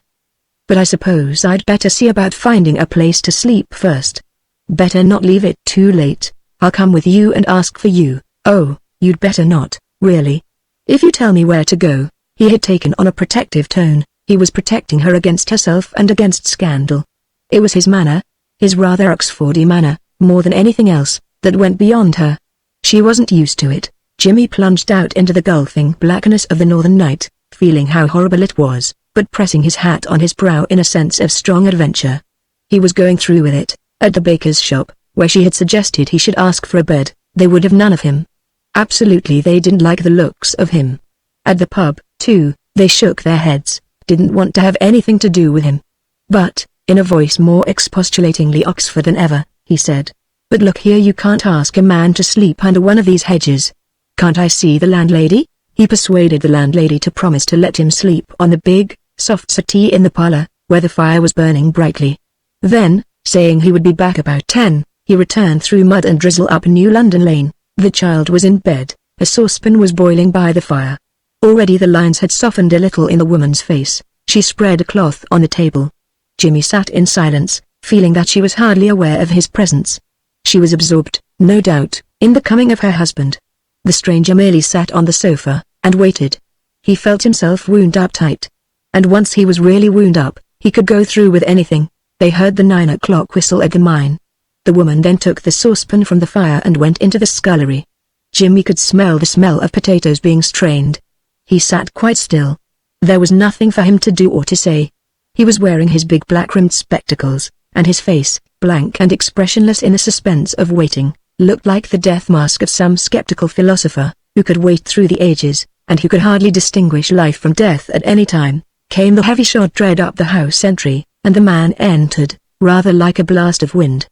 But I suppose I'd better see about finding a place to sleep first." "Better not leave it too late. I'll come with you and ask for you." "Oh, you'd better not, really. If you tell me where to go." He had taken on a protective tone. He was protecting her against herself and against scandal. It was his manner, his rather Oxfordy manner, more than anything else, that went beyond her. She wasn't used to it. Jimmy plunged out into the gulfing blackness of the northern night, feeling how horrible it was, but pressing his hat on his brow in a sense of strong adventure. He was going through with it. At the baker's shop, where she had suggested he should ask for a bed, they would have none of him. Absolutely, they didn't like the looks of him. At the pub, too, they shook their heads, didn't want to have anything to do with him. But, in a voice more expostulatingly Oxford than ever, he said, "But look here, you can't ask a man to sleep under one of these hedges." "Can't I see the landlady?" He persuaded the landlady to promise to let him sleep on the big, soft settee in the parlor, where the fire was burning brightly. Then, saying he would be back about 10, he returned through mud and drizzle up New London Lane. The child was in bed, a saucepan was boiling by the fire. Already the lines had softened a little in the woman's face. She spread a cloth on the table. Jimmy sat in silence, feeling that she was hardly aware of his presence. She was absorbed, no doubt, in the coming of her husband. The stranger merely sat on the sofa, and waited. He felt himself wound up tight. And once he was really wound up, he could go through with anything. They heard the 9 o'clock whistle at the mine. The woman then took the saucepan from the fire and went into the scullery. Jimmy could smell the smell of potatoes being strained. He sat quite still. There was nothing for him to do or to say. He was wearing his big black-rimmed spectacles, and his face, blank and expressionless in the suspense of waiting, looked like the death mask of some skeptical philosopher, who could wait through the ages, and who could hardly distinguish life from death at any time. Came the heavy-shod tread up the house entry, and the man entered, rather like a blast of wind.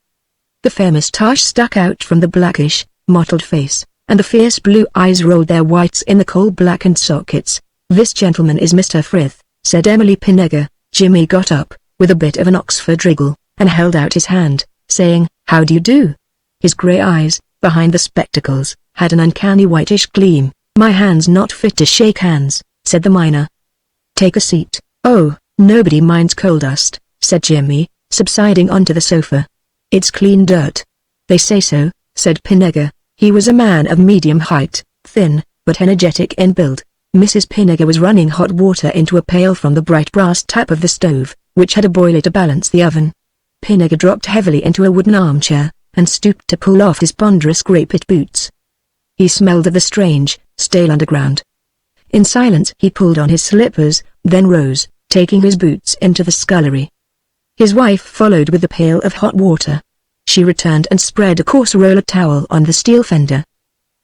The fair moustache stuck out from the blackish, mottled face, and the fierce blue eyes rolled their whites in the coal-blackened sockets. "This gentleman is Mr. Frith," said Emily Pinnegar. Jimmy got up, with a bit of an Oxford wriggle, and held out his hand, saying, "How do you do?" His grey eyes, behind the spectacles, had an uncanny whitish gleam. "My hand's not fit to shake hands," said the miner. "Take a seat." "Oh, nobody minds coal dust," said Jimmy, subsiding onto the sofa. "It's clean dirt." "They say so," said Pinega. He was a man of medium height, thin, but energetic in build. Mrs. Pinega was running hot water into a pail from the bright brass tap of the stove, which had a boiler to balance the oven. Pinega dropped heavily into a wooden armchair, and stooped to pull off his ponderous grey-pit boots. He smelled of the strange, stale underground. In silence he pulled on his slippers, then rose, taking his boots into the scullery. His wife followed with the pail of hot water. She returned and spread a coarse roller towel on the steel fender.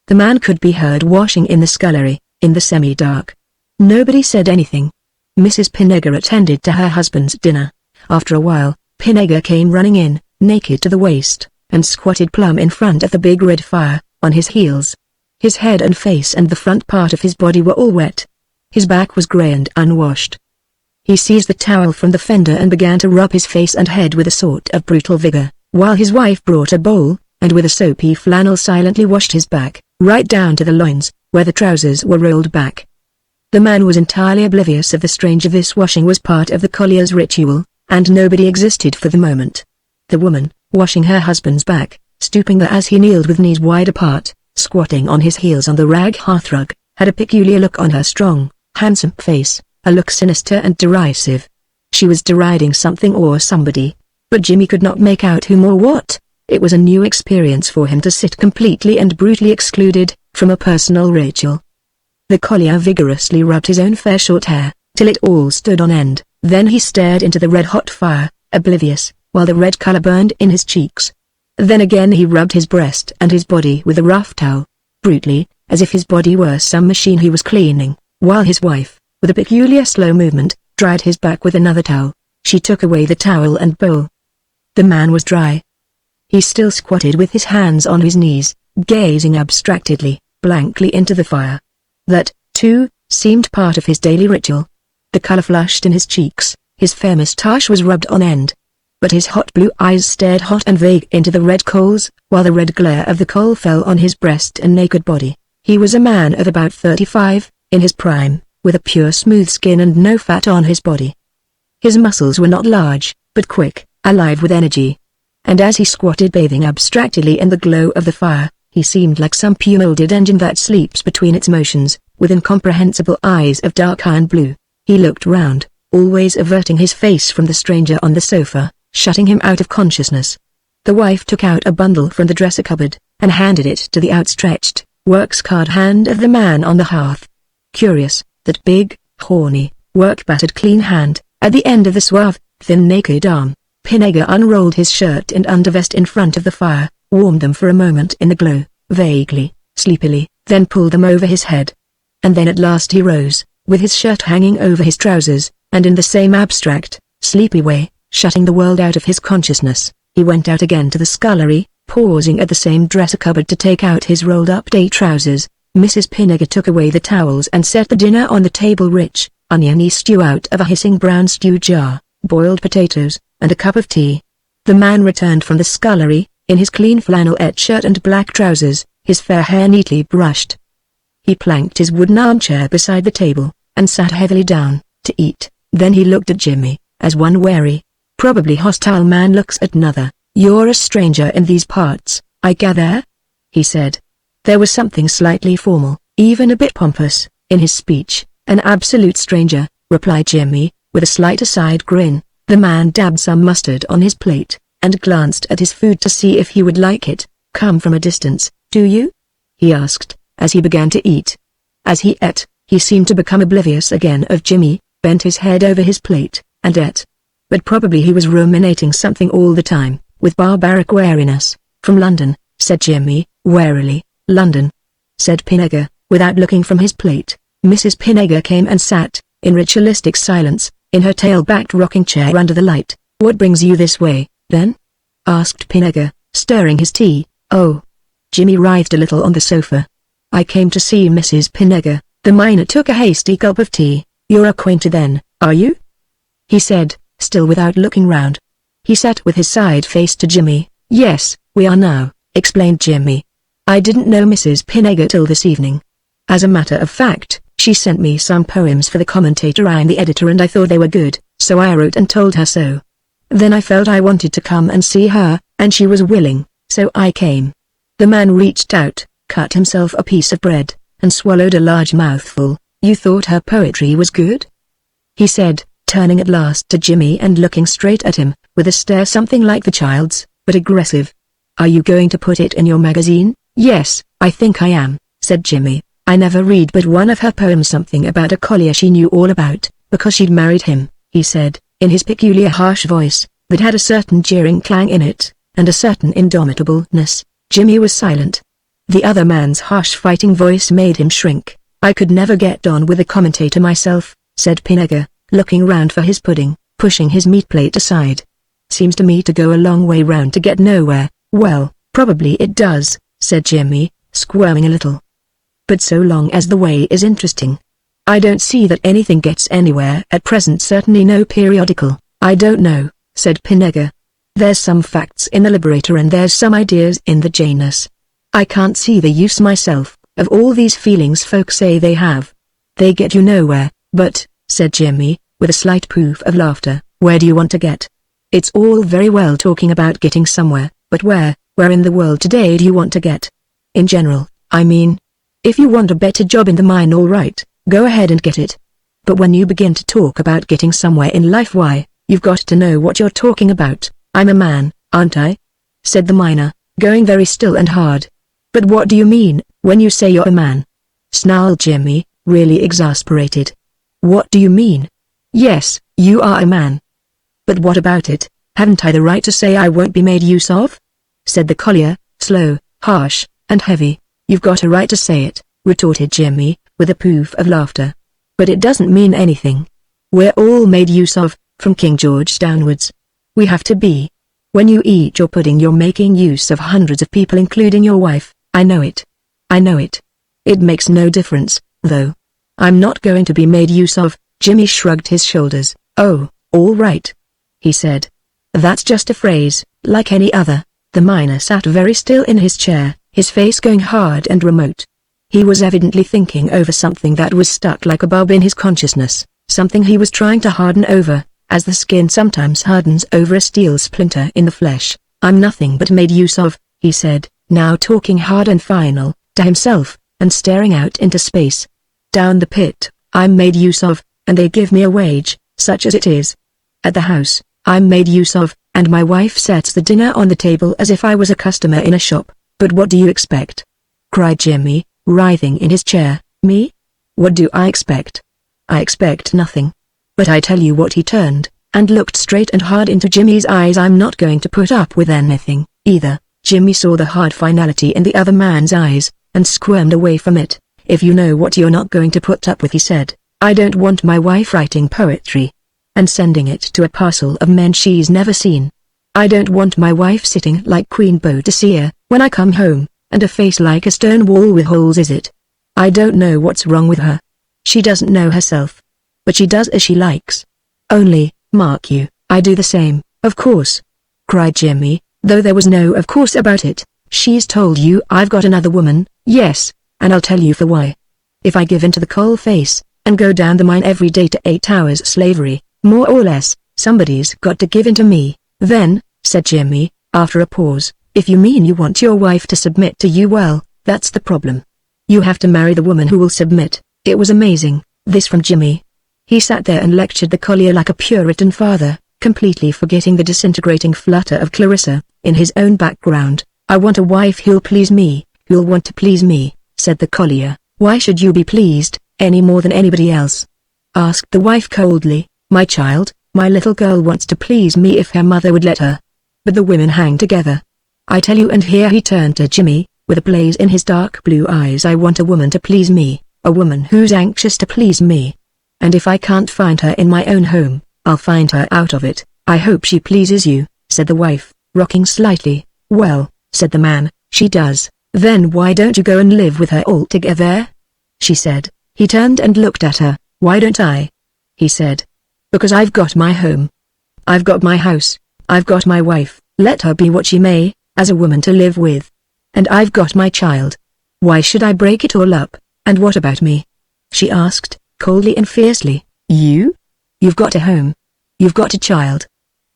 The man could be heard washing in the scullery, in the semi-dark. Nobody said anything. Mrs. Pinega attended to her husband's dinner. After a while, Pinega came running in, naked to the waist, and squatted plumb in front of the big red fire, on his heels. His head and face and the front part of his body were all wet. His back was grey and unwashed. He seized the towel from the fender and began to rub his face and head with a sort of brutal vigor, while his wife brought a bowl, and with a soapy flannel silently washed his back, right down to the loins, where the trousers were rolled back. The man was entirely oblivious of the stranger. This washing was part of the collier's ritual, and nobody existed for the moment. The woman, washing her husband's back, stooping there as he kneeled with knees wide apart, squatting on his heels on the rag hearthrug, had a peculiar look on her strong, handsome face, a look sinister and derisive. She was deriding something or somebody, but Jimmy could not make out whom or what. It was a new experience for him to sit completely and brutally excluded from a personal ritual. The collier vigorously rubbed his own fair short hair, till it all stood on end. Then he stared into the red-hot fire, oblivious, while the red color burned in his cheeks. Then again he rubbed his breast and his body with a rough towel, brutally, as if his body were some machine he was cleaning, while his wife, with a peculiar slow movement, dried his back with another towel. She took away the towel and bowl. The man was dry. He still squatted with his hands on his knees, gazing abstractedly, blankly into the fire. That, too, seemed part of his daily ritual. The color flushed in his cheeks, his fair moustache was rubbed on end. But his hot blue eyes stared hot and vague into the red coals, while the red glare of the coal fell on his breast and naked body. He was a man of about 35, in his prime, with a pure smooth skin and no fat on his body. His muscles were not large, but quick, alive with energy. And as he squatted bathing abstractedly in the glow of the fire, he seemed like some pure-molded engine that sleeps between its motions, with incomprehensible eyes of dark iron blue. He looked round, always averting his face from the stranger on the sofa, shutting him out of consciousness. The wife took out a bundle from the dresser cupboard, and handed it to the outstretched, work-scarred hand of the man on the hearth. Curious, that big, horny, work-battered clean hand, at the end of the suave, thin naked arm. Pinega unrolled his shirt and undervest in front of the fire, warmed them for a moment in the glow, vaguely, sleepily, then pulled them over his head. And then at last he rose, with his shirt hanging over his trousers, and in the same abstract, sleepy way, shutting the world out of his consciousness, he went out again to the scullery, pausing at the same dresser cupboard to take out his rolled-up day trousers. Mrs. Pinega took away the towels and set the dinner on the table. Rich, oniony stew out of a hissing brown stew jar, boiled potatoes, and a cup of tea. The man returned from the scullery, in his clean flannelette shirt and black trousers, his fair hair neatly brushed. He planked his wooden armchair beside the table, and sat heavily down, to eat. Then he looked at Jimmy, as one wary, probably hostile man looks at another. "You're a stranger in these parts, I gather?" he said. There was something slightly formal, even a bit pompous, in his speech. "An absolute stranger," replied Jimmy, with a slight aside grin. The man dabbed some mustard on his plate, and glanced at his food to see if he would like it. "Come from a distance, do you?" he asked, as he began to eat. As he ate, he seemed to become oblivious again of Jimmy, bent his head over his plate, and ate. But probably he was ruminating something all the time, with barbaric wariness. "From London," said Jimmy, warily. "London," said Pinega, without looking from his plate. Mrs. Pinega came and sat, in ritualistic silence, in her tail-backed rocking chair under the light. "What brings you this way, then?" asked Pinega, stirring his tea. "Oh." Jimmy writhed a little on the sofa. "I came to see Mrs. Pinega." The miner took a hasty gulp of tea. "You're acquainted then, are you?" he said, still without looking round. He sat with his side face to Jimmy. "Yes, we are now," explained Jimmy. "I didn't know Mrs. Pinega till this evening." As a matter of fact, she sent me some poems for the commentator. I'm the editor and I thought they were good, so I wrote and told her so. Then I felt I wanted to come and see her, and she was willing, so I came." The man reached out, cut himself a piece of bread, and swallowed a large mouthful. "You thought her poetry was good?" he said, turning at last to Jimmy and looking straight at him, with a stare something like the child's, but aggressive. "Are you going to put it in your magazine?" "Yes, I think I am," said Jimmy. "I never read but one of her poems, something about a collier she knew all about, because she'd married him," he said, in his peculiar harsh voice, that had a certain jeering clang in it, and a certain indomitableness. Jimmy was silent. The other man's harsh fighting voice made him shrink. "I could never get on with a commentator myself," said Pinega, looking round for his pudding, pushing his meat plate aside. "Seems to me to go a long way round to get nowhere." "Well, probably it does," said Jimmy, squirming a little. "But so long as the way is interesting. I don't see that anything gets anywhere at present, certainly no periodical." "I don't know," said Pinega. "There's some facts in the Liberator and there's some ideas in the Janus. I can't see the use myself, of all these feelings folks say they have. They get you nowhere." "But," said Jimmy, with a slight poof of laughter, "where do you want to get? It's all very well talking about getting somewhere, but where in the world today do you want to get? In general, I mean. If you want a better job in the mine, all right, go ahead and get it. But when you begin to talk about getting somewhere in life, why, you've got to know what you're talking about." "I'm a man, aren't I?" said the miner, going very still and hard. "But what do you mean, when you say you're a man?" snarled Jimmy, really exasperated. "What do you mean?" "Yes, you are a man." "But what about it? Haven't I the right to say I won't be made use of?" said the collier, slow, harsh, and heavy. "You've got a right to say it," retorted Jimmy, with a poof of laughter. "But it doesn't mean anything. We're all made use of, from King George downwards. We have to be. When you eat your pudding, you're making use of hundreds of people, including your wife." "I know it. I know it. It makes no difference, though. I'm not going to be made use of." Jimmy shrugged his shoulders. "Oh, all right," he said. "That's just a phrase, like any other." The miner sat very still in his chair, his face going hard and remote. He was evidently thinking over something that was stuck like a bulb in his consciousness, something he was trying to harden over, as the skin sometimes hardens over a steel splinter in the flesh. "I'm nothing but made use of," he said, now talking hard and final, to himself, and staring out into space. "Down the pit, I'm made use of, and they give me a wage, such as it is. At the house, I'm made use of, and my wife sets the dinner on the table as if I was a customer in a shop." "But what do you expect?" cried Jimmy, writhing in his chair. "Me? What do I expect? I expect nothing. But I tell you what," he turned, and looked straight and hard into Jimmy's eyes. "I'm not going to put up with anything, either." Jimmy saw the hard finality in the other man's eyes, and squirmed away from it. "If you know what you're not going to put up with," he said, "I don't want my wife writing poetry and sending it to a parcel of men she's never seen. I don't want my wife sitting like Queen Boadicea when I come home, and a face like a stone wall with holes in it. I don't know what's wrong with her. She doesn't know herself. But she does as she likes. Only, mark you, I do the same." "Of course," cried Jimmy, though there was no of course about it. "She's told you I've got another woman." "Yes, and I'll tell you for why. If I give in to the coal face, and go down the mine every day to 8 hours slavery, more or less, somebody's got to give in to me." "Then," said Jimmy, after a pause, "if you mean you want your wife to submit to you, well, that's the problem. You have to marry the woman who will submit." It was amazing, this from Jimmy. He sat there and lectured the collier like a Puritan father, completely forgetting the disintegrating flutter of Clarissa, in his own background. "I want a wife who'll please me, who'll want to please me," said the collier. "Why should you be pleased, any more than anybody else?" asked the wife coldly. "My child, my little girl wants to please me if her mother would let her. But the women hang together. I tell you," and here he turned to Jimmy, with a blaze in his dark blue eyes, "I want a woman to please me, a woman who's anxious to please me. And if I can't find her in my own home, I'll find her out of it." "I hope she pleases you," said the wife, rocking slightly. "Well," said the man, "she does." "Then why don't you go and live with her altogether?" she said. He turned and looked at her. "Why don't I?" he said. "Because I've got my home. I've got my house. I've got my wife, let her be what she may, as a woman to live with. And I've got my child. Why should I break it all up?" "And what about me?" she asked, coldly and fiercely. "You? You've got a home. You've got a child.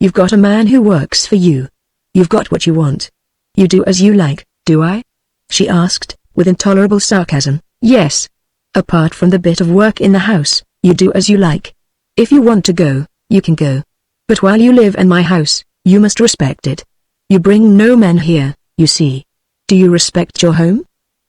You've got a man who works for you. You've got what you want. You do as you like, do I?" she asked, with intolerable sarcasm. "Yes. Apart from the bit of work in the house, you do as you like. If you want to go, you can go. But while you live in my house, you must respect it. You bring no men here, you see. Do you respect your home?"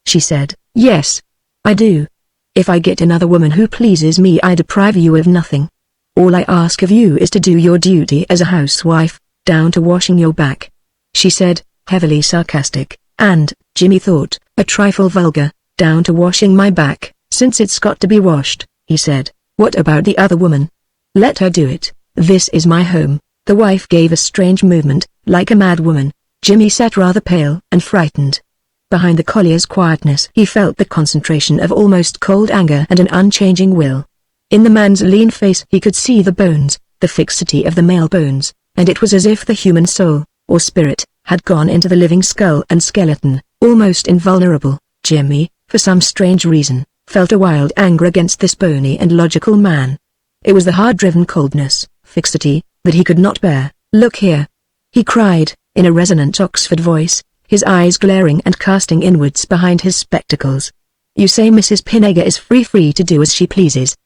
she said. "Yes. I do. If I get another woman who pleases me, I deprive you of nothing. All I ask of you is to do your duty as a housewife, down to washing your back," she said, heavily sarcastic, and, Jimmy thought, a trifle vulgar. "Down to washing my back, since it's got to be washed," he said. "What about the other woman? Let her do it. This is my home." The wife gave a strange movement, like a mad woman. Jimmy sat rather pale and frightened. Behind the collier's quietness he felt the concentration of almost cold anger and an unchanging will. In the man's lean face he could see the bones, the fixity of the male bones, and it was as if the human soul, or spirit, had gone into the living skull and skeleton, almost invulnerable. Jimmy, for some strange reason, felt a wild anger against this bony and logical man. It was the hard-driven coldness, fixity, that he could not bear. "Look here!" he cried, in a resonant Oxford voice, his eyes glaring and casting inwards behind his spectacles. "You say Mrs. Pinnegar is free to do as she pleases.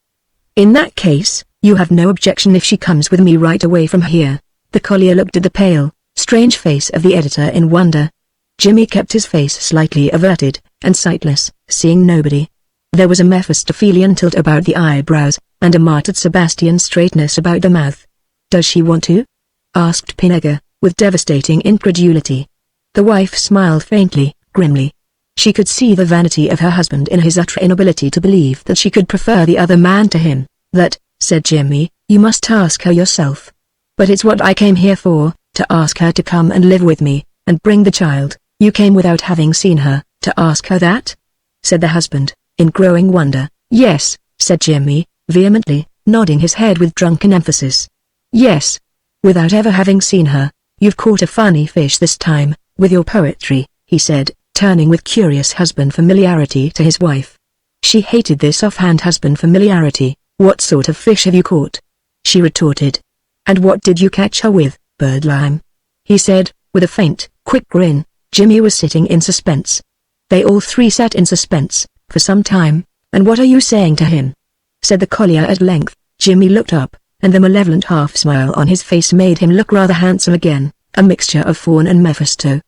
In that case, you have no objection if she comes with me right away from here." The collier looked at the pale, strange face of the editor in wonder. Jimmy kept his face slightly averted, and sightless, seeing nobody. There was a Mephistophelian tilt about the eyebrows, and a martyred Sebastian straightness about the mouth. "Does she want to?" asked Pinnegar, with devastating incredulity. The wife smiled faintly, grimly. She could see the vanity of her husband in his utter inability to believe that she could prefer the other man to him. "That," said Jimmy, "you must ask her yourself. But it's what I came here for, to ask her to come and live with me, and bring the child." "You came without having seen her, to ask her that?" said the husband, in growing wonder. "Yes," said Jimmy, vehemently, nodding his head with drunken emphasis. "Yes. Without ever having seen her. You've caught a funny fish this time, with your poetry," he said, turning with curious husband familiarity to his wife. She hated this offhand husband familiarity. "What sort of fish have you caught?" she retorted. "And what did you catch her with, birdlime?" he said, with a faint, quick grin. Jimmy was sitting in suspense. They all three sat in suspense, for some time. "And what are you saying to him?" said the collier at length. Jimmy looked up, and the malevolent half-smile on his face made him look rather handsome again, a mixture of faun and Mephisto.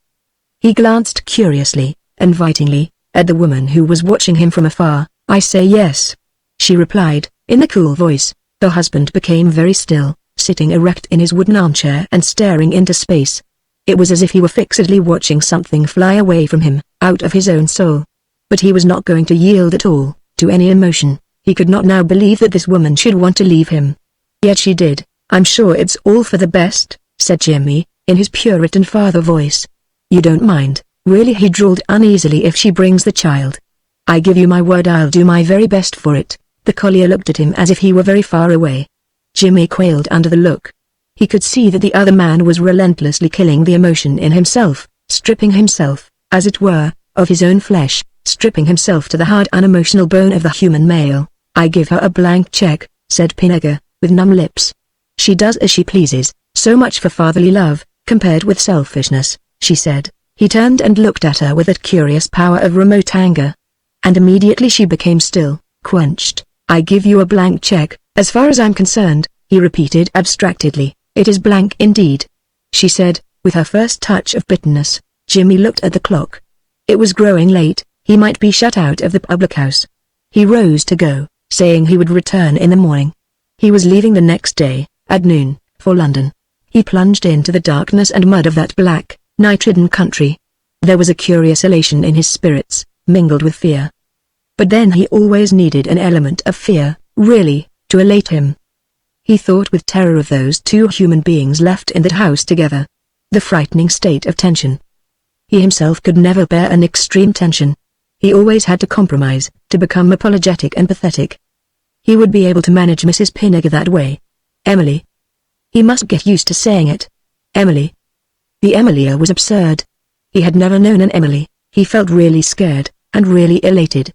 He glanced curiously, invitingly, at the woman who was watching him from afar. "I say yes," she replied, in a cool voice. The husband became very still, sitting erect in his wooden armchair and staring into space. It was as if he were fixedly watching something fly away from him, out of his own soul. But he was not going to yield at all, to any emotion. He could not now believe that this woman should want to leave him. Yet she did. "I'm sure it's all for the best," said Jimmy, in his Puritan father voice. "You don't mind, really?" he drawled uneasily. "If she brings the child, I give you my word I'll do my very best for it." The collier looked at him as if he were very far away. Jimmy quailed under the look. He could see that the other man was relentlessly killing the emotion in himself, stripping himself, as it were, of his own flesh, stripping himself to the hard unemotional bone of the human male. "I give her a blank check," said Pinnegar, with numb lips. "She does as she pleases, so much for fatherly love, compared with selfishness," she said. He turned and looked at her with that curious power of remote anger. And immediately she became still, quenched. "I give you a blank check, as far as I'm concerned," he repeated abstractedly. "It is blank indeed," she said, with her first touch of bitterness. Jimmy looked at the clock. It was growing late, he might be shut out of the public house. He rose to go, saying he would return in the morning. He was leaving the next day, at noon, for London. He plunged into the darkness and mud of that black, night-ridden country. There was a curious elation in his spirits, mingled with fear. But then he always needed an element of fear, really, to elate him. He thought with terror of those two human beings left in that house together. The frightening state of tension. He himself could never bear an extreme tension. He always had to compromise, to become apologetic and pathetic. He would be able to manage Mrs. Pinnegar that way. Emily. He must get used to saying it. Emily. The Emilia was absurd. He had never known an Emily. He felt really scared, and really elated.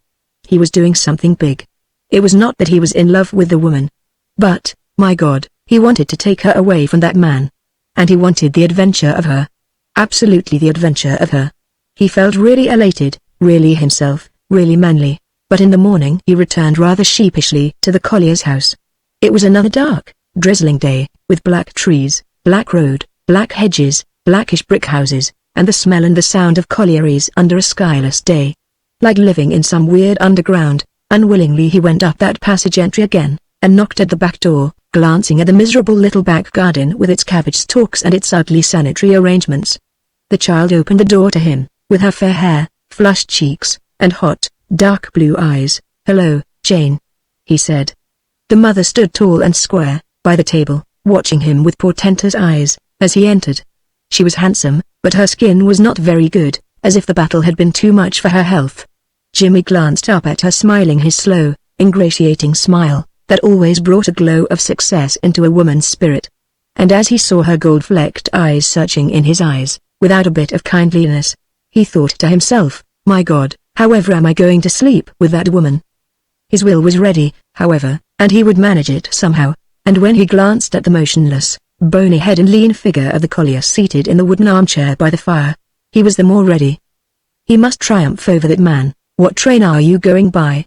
He was doing something big. It was not that he was in love with the woman. But, my God, he wanted to take her away from that man. And he wanted the adventure of her. Absolutely the adventure of her. He felt really elated, really himself, really manly. But in the morning he returned rather sheepishly to the collier's house. It was another dark, drizzling day, with black trees, black road, black hedges, blackish brick houses, and the smell and the sound of collieries under a skyless day. Like living in some weird underground, unwillingly he went up that passage entry again, and knocked at the back door, glancing at the miserable little back garden with its cabbage stalks and its ugly sanitary arrangements. The child opened the door to him, with her fair hair, flushed cheeks, and hot, dark blue eyes. "Hello, Jane," he said. The mother stood tall and square, by the table, watching him with portentous eyes, as he entered. She was handsome, but her skin was not very good, as if the battle had been too much for her health. Jimmy glanced up at her, smiling his slow, ingratiating smile, that always brought a glow of success into a woman's spirit. And as he saw her gold-flecked eyes searching in his eyes, without a bit of kindliness, he thought to himself, "My God, however am I going to sleep with that woman?" His will was ready, however, and he would manage it somehow, and when he glanced at the motionless, bony head and lean figure of the collier seated in the wooden armchair by the fire, he was the more ready. He must triumph over that man. "What train are you going by?"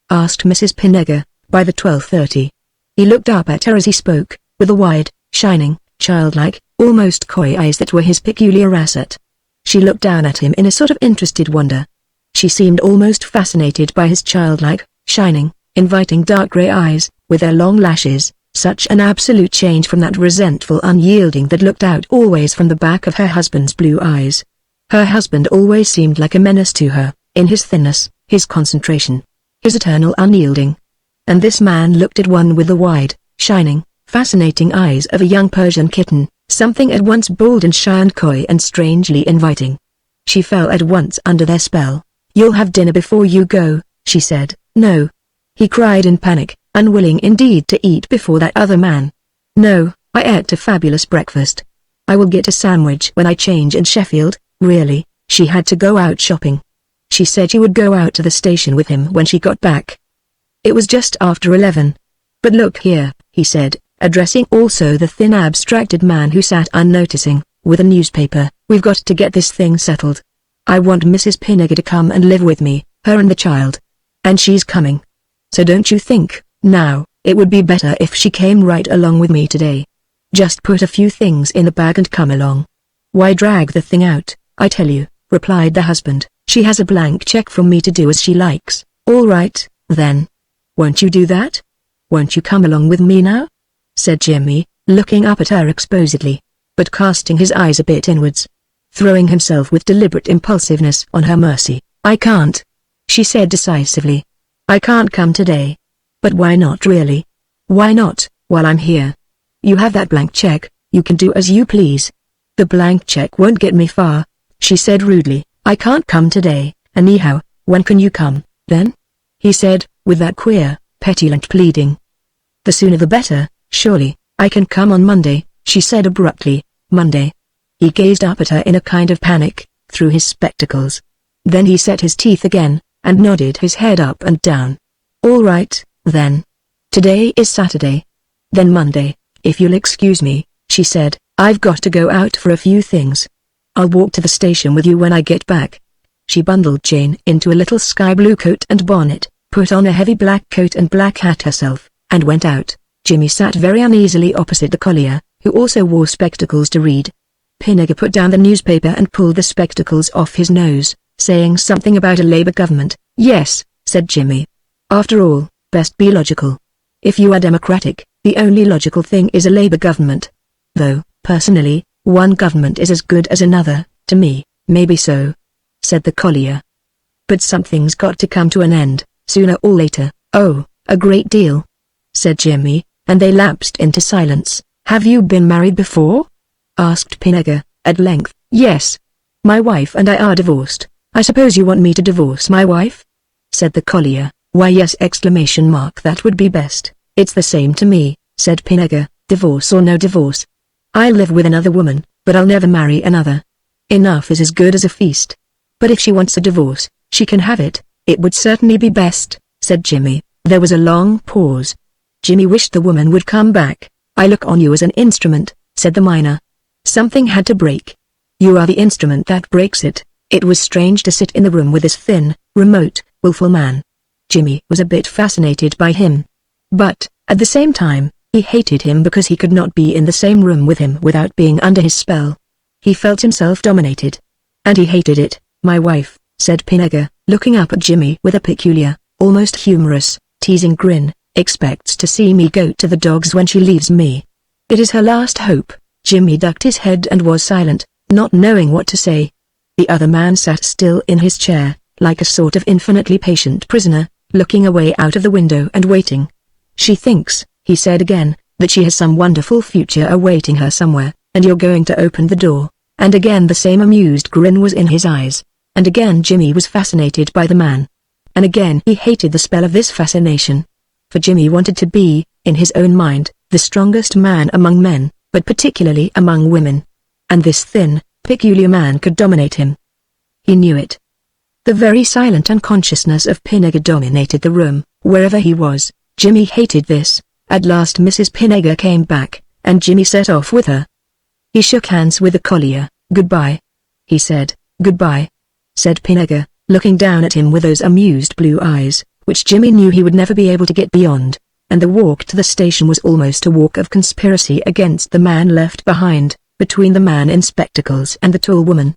asked Mrs. Pinnegar, by the 12:30. He looked up at her as he spoke, with the wide, shining, childlike, almost coy eyes that were his peculiar asset. She looked down at him in a sort of interested wonder. She seemed almost fascinated by his childlike, shining, inviting dark grey eyes, with their long lashes, such an absolute change from that resentful unyielding that looked out always from the back of her husband's blue eyes. Her husband always seemed like a menace to her, in his thinness, his concentration, his eternal unyielding. And this man looked at one with the wide, shining, fascinating eyes of a young Persian kitten, something at once bold and shy and coy and strangely inviting. She fell at once under their spell. "You'll have dinner before you go," she said. "No," he cried in panic, unwilling indeed to eat before that other man. "No, I ate a fabulous breakfast. I will get a sandwich when I change in Sheffield." Really, she had to go out shopping. She said she would go out to the station with him when she got back. It was just after 11. "But look here," he said, addressing also the thin abstracted man who sat unnoticing, with a newspaper, "we've got to get this thing settled. I want Mrs. Pinnegar to come and live with me, her and the child. And she's coming. So don't you think, now, it would be better if she came right along with me today? Just put a few things in the bag and come along. Why drag the thing out, I tell you," replied the husband. "She has a blank check from me to do as she likes." "All right, then. Won't you do that? Won't you come along with me now?" said Jimmy, looking up at her exposedly, but casting his eyes a bit inwards, throwing himself with deliberate impulsiveness on her mercy. "I can't," she said decisively. "I can't come today." "But why not really?" "Why not, while I'm here? You have that blank check, you can do as you please." "The blank check won't get me far," she said rudely. "I can't come today, anyhow. When can you come, then?" he said, with that queer, petulant pleading. "The sooner the better, surely." "I can come on Monday," she said abruptly. "Monday?" He gazed up at her in a kind of panic, through his spectacles. Then he set his teeth again, and nodded his head up and down. "All right, then. Today is Saturday. Then Monday, if you'll excuse me," she said. "I've got to go out for a few things. I'll walk to the station with you when I get back." She bundled Jane into a little sky blue coat and bonnet, put on a heavy black coat and black hat herself, and went out. Jimmy sat very uneasily opposite the collier, who also wore spectacles to read. Pinnegar put down the newspaper and pulled the spectacles off his nose, saying something about a Labour government. "Yes," said Jimmy. "After all, best be logical. If you are democratic, the only logical thing is a Labour government. Though, personally, one government is as good as another, to me." "Maybe so," said the collier. "But something's got to come to an end, sooner or later." "Oh, a great deal," said Jimmy, and they lapsed into silence. "Have you been married before?" asked Pinnegar, at length. "Yes. My wife and I are divorced." "I suppose you want me to divorce my wife?" said the collier. "Why yes, ! That would be best." "It's the same to me," said Pinnegar, "divorce or no divorce. I live with another woman, but I'll never marry another. Enough is as good as a feast. But if she wants a divorce, she can have it. "It would certainly be best," said Jimmy. There was a long pause. Jimmy wished the woman would come back. "I look on you as an instrument," said the miner. "Something had to break. You are the instrument that breaks it." It was strange to sit in the room with this thin, remote, willful man. Jimmy was a bit fascinated by him. But, at the same time, he hated him because he could not be in the same room with him without being under his spell. He felt himself dominated. And he hated it. "My wife," said Pinega, looking up at Jimmy with a peculiar, almost humorous, teasing grin, "expects to see me go to the dogs when she leaves me. It is her last hope." Jimmy ducked his head and was silent, not knowing what to say. The other man sat still in his chair, like a sort of infinitely patient prisoner, looking away out of the window and waiting. "She thinks," he said again, "that she has some wonderful future awaiting her somewhere, and you're going to open the door." And again the same amused grin was in his eyes. And again Jimmy was fascinated by the man. And again he hated the spell of this fascination. For Jimmy wanted to be, in his own mind, the strongest man among men, but particularly among women. And this thin, peculiar man could dominate him. He knew it. The very silent unconsciousness of Pinega dominated the room, wherever he was. Jimmy hated this. At last Mrs. Pinega came back, and Jimmy set off with her. He shook hands with the collier. "Goodbye," he said. "Goodbye," said Pinega, looking down at him with those amused blue eyes, which Jimmy knew he would never be able to get beyond. And the walk to the station was almost a walk of conspiracy against the man left behind, between the man in spectacles and the tall woman.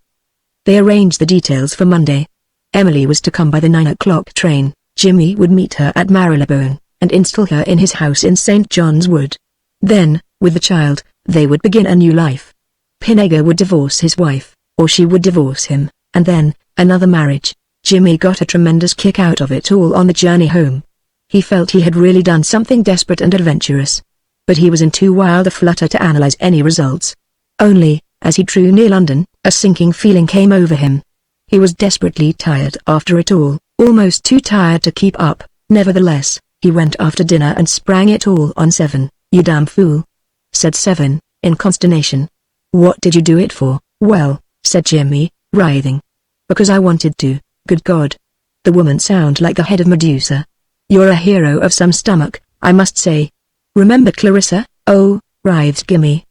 They arranged the details for Monday. Emily was to come by the 9 o'clock train. Jimmy would meet her at Marylebone, and install her in his house in St. John's Wood. Then, with the child, they would begin a new life. Pinega would divorce his wife, or she would divorce him, and then, another marriage. Jimmy got a tremendous kick out of it all on the journey home. He felt he had really done something desperate and adventurous. But he was in too wild a flutter to analyze any results. Only, as he drew near London, a sinking feeling came over him. He was desperately tired after it all, almost too tired to keep up. Nevertheless, he went after dinner and sprang it all on Seven. "You damn fool," said Seven, in consternation. "What did you do it for?" "Well," said Jimmy, writhing. "Because I wanted to." "Good God. The woman sound like the head of Medusa. You're a hero of some stomach, I must say. Remember Clarissa?" "Oh," writhed Jimmy.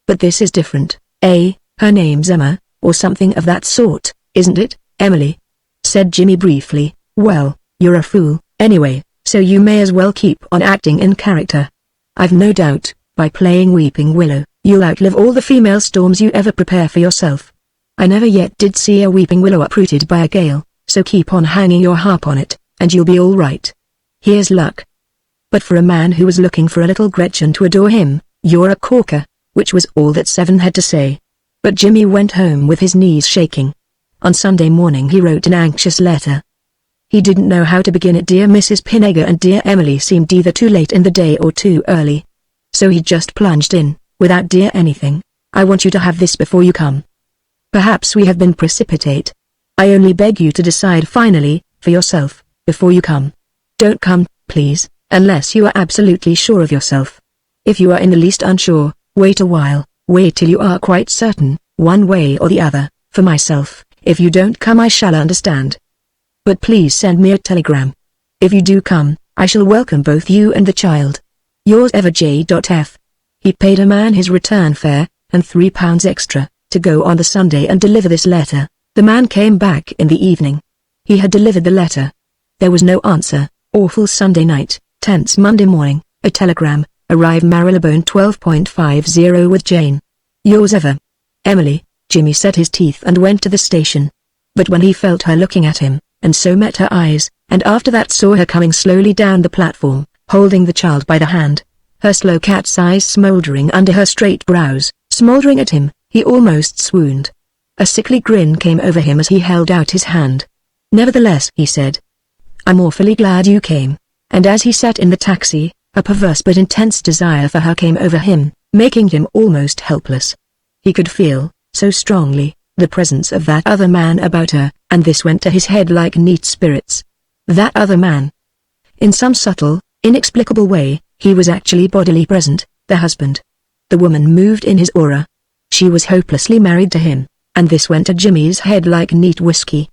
"But this is different. Her name's Emma, or something of that sort, isn't it?" "Emily," said Jimmy briefly. "Well, you're a fool, anyway, so you may as well keep on acting in character. I've no doubt, by playing Weeping Willow, you'll outlive all the female storms you ever prepare for yourself. I never yet did see a weeping willow uprooted by a gale, so keep on hanging your harp on it, and you'll be all right. Here's luck." But for a man who was looking for a little Gretchen to adore him, "You're a corker," which was all that Seven had to say. But Jimmy went home with his knees shaking. On Sunday morning he wrote an anxious letter. He didn't know how to begin it. Dear Mrs. Pinega and Dear Emily seemed either too late in the day or too early. So he just plunged in, without dear anything. "I want you to have this before you come. Perhaps we have been precipitate. I only beg you to decide finally, for yourself, before you come. Don't come, please, unless you are absolutely sure of yourself. If you are in the least unsure, wait a while, wait till you are quite certain, one way or the other. For myself, if you don't come I shall understand. But please send me a telegram. If you do come, I shall welcome both you and the child. Yours ever J.F." He paid a man his return fare, and £3 extra, to go on the Sunday and deliver this letter. The man came back in the evening. He had delivered the letter. There was no answer. Awful Sunday night, tense Monday morning, a telegram, arrive Marylebone 12.50 with Jane. Yours ever, Emily. Jimmy set his teeth and went to the station. But when he felt her looking at him, and so met her eyes, and after that saw her coming slowly down the platform, holding the child by the hand, her slow cat's eyes smoldering under her straight brows, smoldering at him, he almost swooned. A sickly grin came over him as he held out his hand. "Nevertheless," he said, "I'm awfully glad you came." And as he sat in the taxi, a perverse but intense desire for her came over him, making him almost helpless. He could feel, so strongly, the presence of that other man about her, and this went to his head like neat spirits. That other man. In some subtle, inexplicable way, he was actually bodily present, the husband. The woman moved in his aura. She was hopelessly married to him, and this went to Jimmy's head like neat whiskey.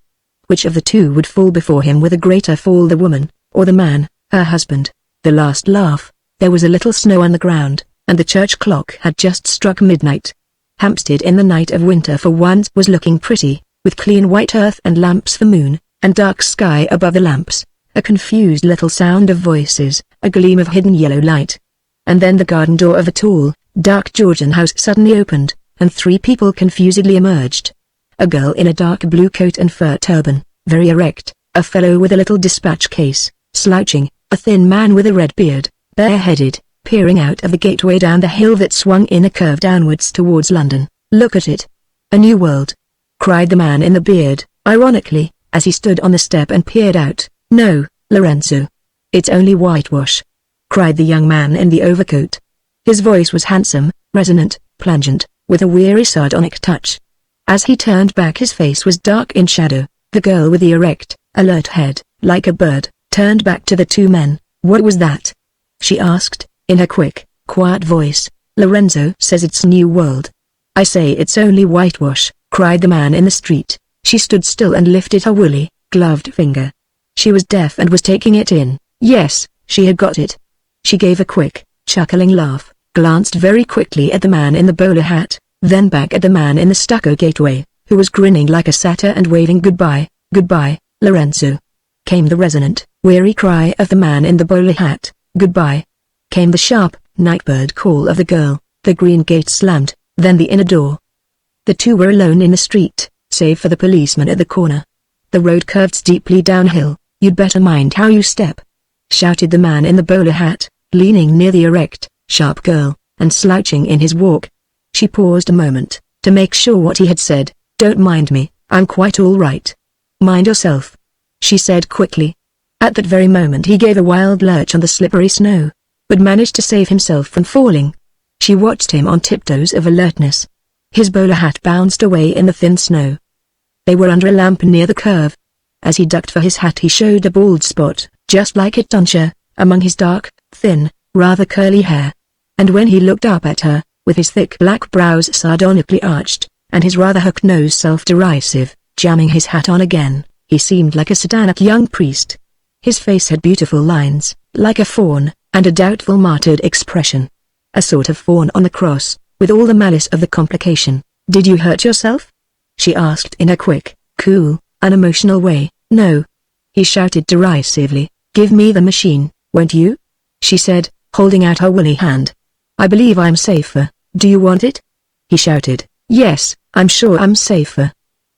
Which of the two would fall before him with a greater fall, the woman, or the man, her husband? The last laugh. There was a little snow on the ground, and the church clock had just struck midnight. Hampstead in the night of winter for once was looking pretty, with clean white earth and lamps for moon, and dark sky above the lamps, a confused little sound of voices, a gleam of hidden yellow light. And then the garden door of a tall, dark Georgian house suddenly opened, and 3 people confusedly emerged. A girl in a dark blue coat and fur turban, very erect, a fellow with a little dispatch case, slouching, a thin man with a red beard, bareheaded, peering out of the gateway down the hill that swung in a curve downwards towards London. "Look at it. A new world," cried the man in the beard, ironically, as he stood on the step and peered out. "No, Lorenzo. It's only whitewash," cried the young man in the overcoat. His voice was handsome, resonant, plangent, with a weary sardonic touch. As he turned back, his face was dark in shadow. The girl with the erect, alert head, like a bird, turned back to the 2 men. "What was that?" she asked, in her quick, quiet voice. "Lorenzo says it's new world." "I say it's only whitewash," cried the man in the street. She stood still and lifted her woolly, gloved finger. She was deaf and was taking it in. Yes, she had got it. She gave a quick, chuckling laugh, glanced very quickly at the man in the bowler hat, then back at the man in the stucco gateway, who was grinning like a satyr and waving goodbye. "Goodbye, Lorenzo," came the resonant, weary cry of the man in the bowler hat. "Goodbye," came the sharp, nightbird call of the girl. The green gate slammed, then the inner door. The 2 were alone in the street, save for the policeman at the corner. The road curved steeply downhill. "You'd better mind how you step," shouted the man in the bowler hat, leaning near the erect, sharp girl, and slouching in his walk. She paused a moment, to make sure what he had said. "Don't mind me, I'm quite all right." "Mind yourself," she said quickly. At that very moment he gave a wild lurch on the slippery snow, but managed to save himself from falling. She watched him on tiptoes of alertness. His bowler hat bounced away in the thin snow. They were under a lamp near the curve. As he ducked for his hat, he showed a bald spot, just like it tonsure, among his dark, thin, rather curly hair. And when he looked up at her, with his thick black brows sardonically arched, and his rather hooked nose self-derisive, jamming his hat on again, he seemed like a satanic young priest. His face had beautiful lines, like a fawn, and a doubtful martyred expression. A sort of fawn on the cross, with all the malice of the complication. "Did you hurt yourself?" she asked in a quick, cool, unemotional way. "No," he shouted derisively. "Give me the machine, won't you?" she said, holding out her woolly hand. "I believe I'm safer. Do you want it?" he shouted. "Yes, I'm sure I'm safer."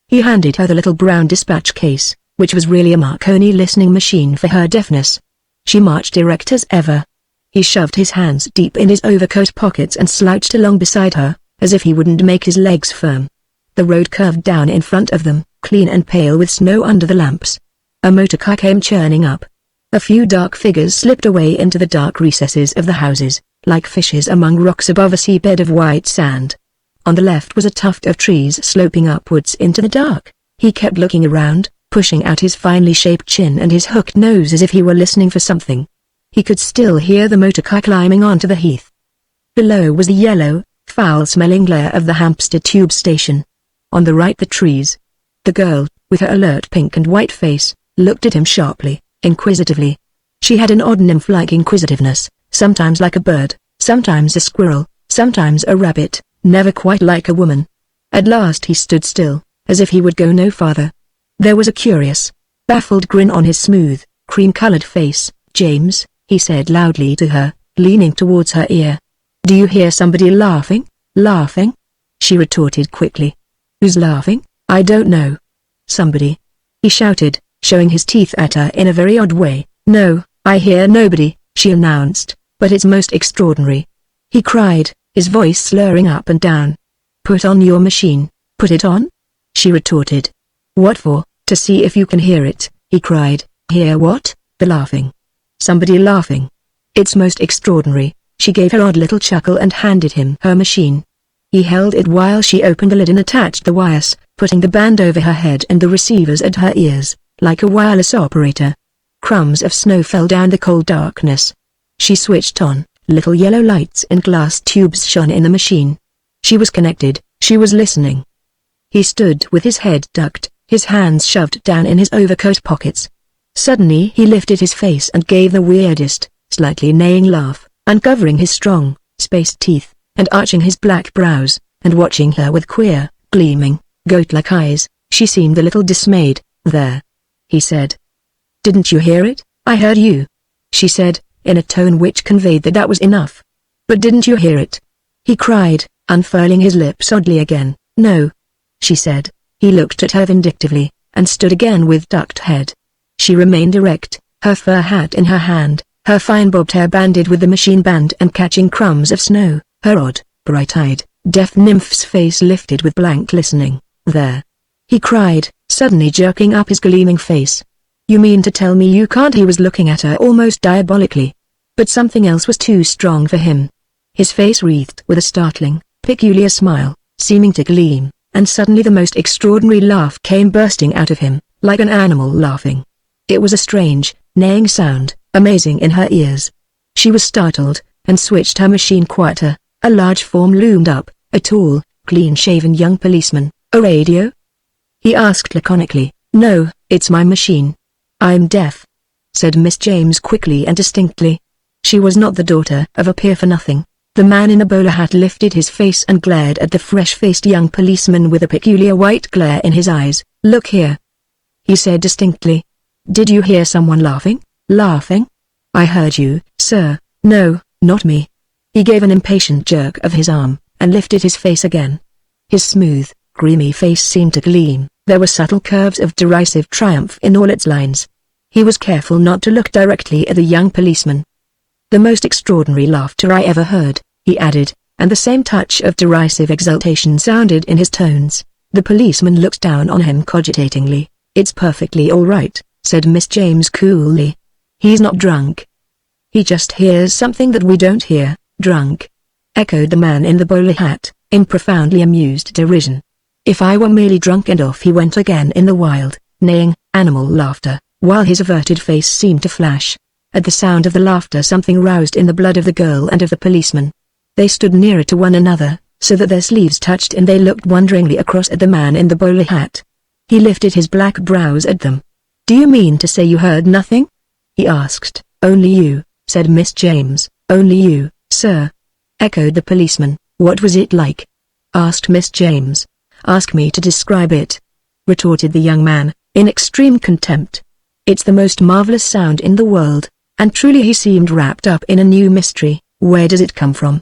He handed her the little brown dispatch case, which was really a Marconi listening machine for her deafness. She marched erect as ever. He shoved his hands deep in his overcoat pockets and slouched along beside her, as if he wouldn't make his legs firm. The road curved down in front of them, clean and pale with snow under the lamps. A motor car came churning up. A few dark figures slipped away into the dark recesses of the houses, like fishes among rocks above a seabed of white sand. On the left was a tuft of trees sloping upwards into the dark. He kept looking around, pushing out his finely shaped chin and his hooked nose as if he were listening for something. He could still hear the motor car climbing onto the heath. Below was the yellow, foul-smelling glare of the Hampstead tube station. On the right the trees. The girl, with her alert pink and white face, looked at him sharply, inquisitively. She had an odd nymph-like inquisitiveness, sometimes like a bird, sometimes a squirrel, sometimes a rabbit, never quite like a woman. At last he stood still, as if he would go no farther. There was a curious, baffled grin on his smooth, cream-colored face. "James," he said loudly to her, leaning towards her ear. "Do you hear somebody laughing?" "Laughing?" she retorted quickly. "Who's laughing?" "I don't know." "Somebody," he shouted, showing his teeth at her in a very odd way. "No, I hear nobody," she announced, "but it's most extraordinary," he cried, his voice slurring up and down. "Put on your machine." "Put it on?" she retorted. "What for?" "To see if you can hear it," he cried. "Hear what?" "The laughing." "Somebody laughing." "It's most extraordinary." She gave her odd little chuckle and handed him her machine. He held it while she opened the lid and attached the wires, putting the band over her head and the receivers at her ears, like a wireless operator. Crumbs of snow fell down the cold darkness. She switched on, little yellow lights in glass tubes shone in the machine. She was connected, she was listening. He stood with his head ducked, his hands shoved down in his overcoat pockets. Suddenly he lifted his face and gave the weirdest, slightly neighing laugh, uncovering his strong, spaced teeth, and arching his black brows, and watching her with queer, gleaming, goat-like eyes. She seemed a little dismayed. "There," he said. "Didn't you hear it?" "I heard you," she said, in a tone which conveyed that was enough. "But didn't you hear it?" he cried, unfurling his lips oddly again. "No," she said. He looked at her vindictively, and stood again with ducked head. She remained erect, her fur hat in her hand, her fine bobbed hair banded with the machine band and catching crumbs of snow, her odd, bright-eyed, deaf nymph's face lifted with blank listening. "There," he cried, suddenly jerking up his gleaming face. "You mean to tell me you can't?" He was looking at her almost diabolically. But something else was too strong for him. His face wreathed with a startling, peculiar smile, seeming to gleam, and suddenly the most extraordinary laugh came bursting out of him, like an animal laughing. It was a strange, neighing sound, amazing in her ears. She was startled, and switched her machine quieter. A large form loomed up, a tall, clean-shaven young policeman. "A radio?" he asked laconically. "No, it's my machine. I'm deaf," said Miss James quickly and distinctly. She was not the daughter of a peer-for-nothing. The man in the bowler hat lifted his face and glared at the fresh-faced young policeman with a peculiar white glare in his eyes. "Look here," he said distinctly. "Did you hear someone laughing?" "Laughing?" "I heard you, sir." "No, not me." He gave an impatient jerk of his arm, and lifted his face again. His smooth, creamy face seemed to gleam. There were subtle curves of derisive triumph in all its lines. He was careful not to look directly at the young policeman. "The most extraordinary laughter I ever heard," he added, and the same touch of derisive exultation sounded in his tones. The policeman looked down on him cogitatingly. "It's perfectly all right," said Miss James coolly. "He's not drunk. He just hears something that we don't hear." "Drunk?" echoed the man in the bowler hat, in profoundly amused derision. "If I were merely drunk," and off he went again in the wild, neighing, animal laughter, while his averted face seemed to flash. At the sound of the laughter something roused in the blood of the girl and of the policeman. They stood nearer to one another, so that their sleeves touched, and they looked wonderingly across at the man in the bowler hat. He lifted his black brows at them. "Do you mean to say you heard nothing?" he asked. "Only you," said Miss James. "Only you, sir," echoed the policeman. "What was it like?" asked Miss James. "Ask me to describe it," retorted the young man, in extreme contempt. "It's the most marvelous sound in the world," and truly he seemed wrapped up in a new mystery. "Where does it come from?"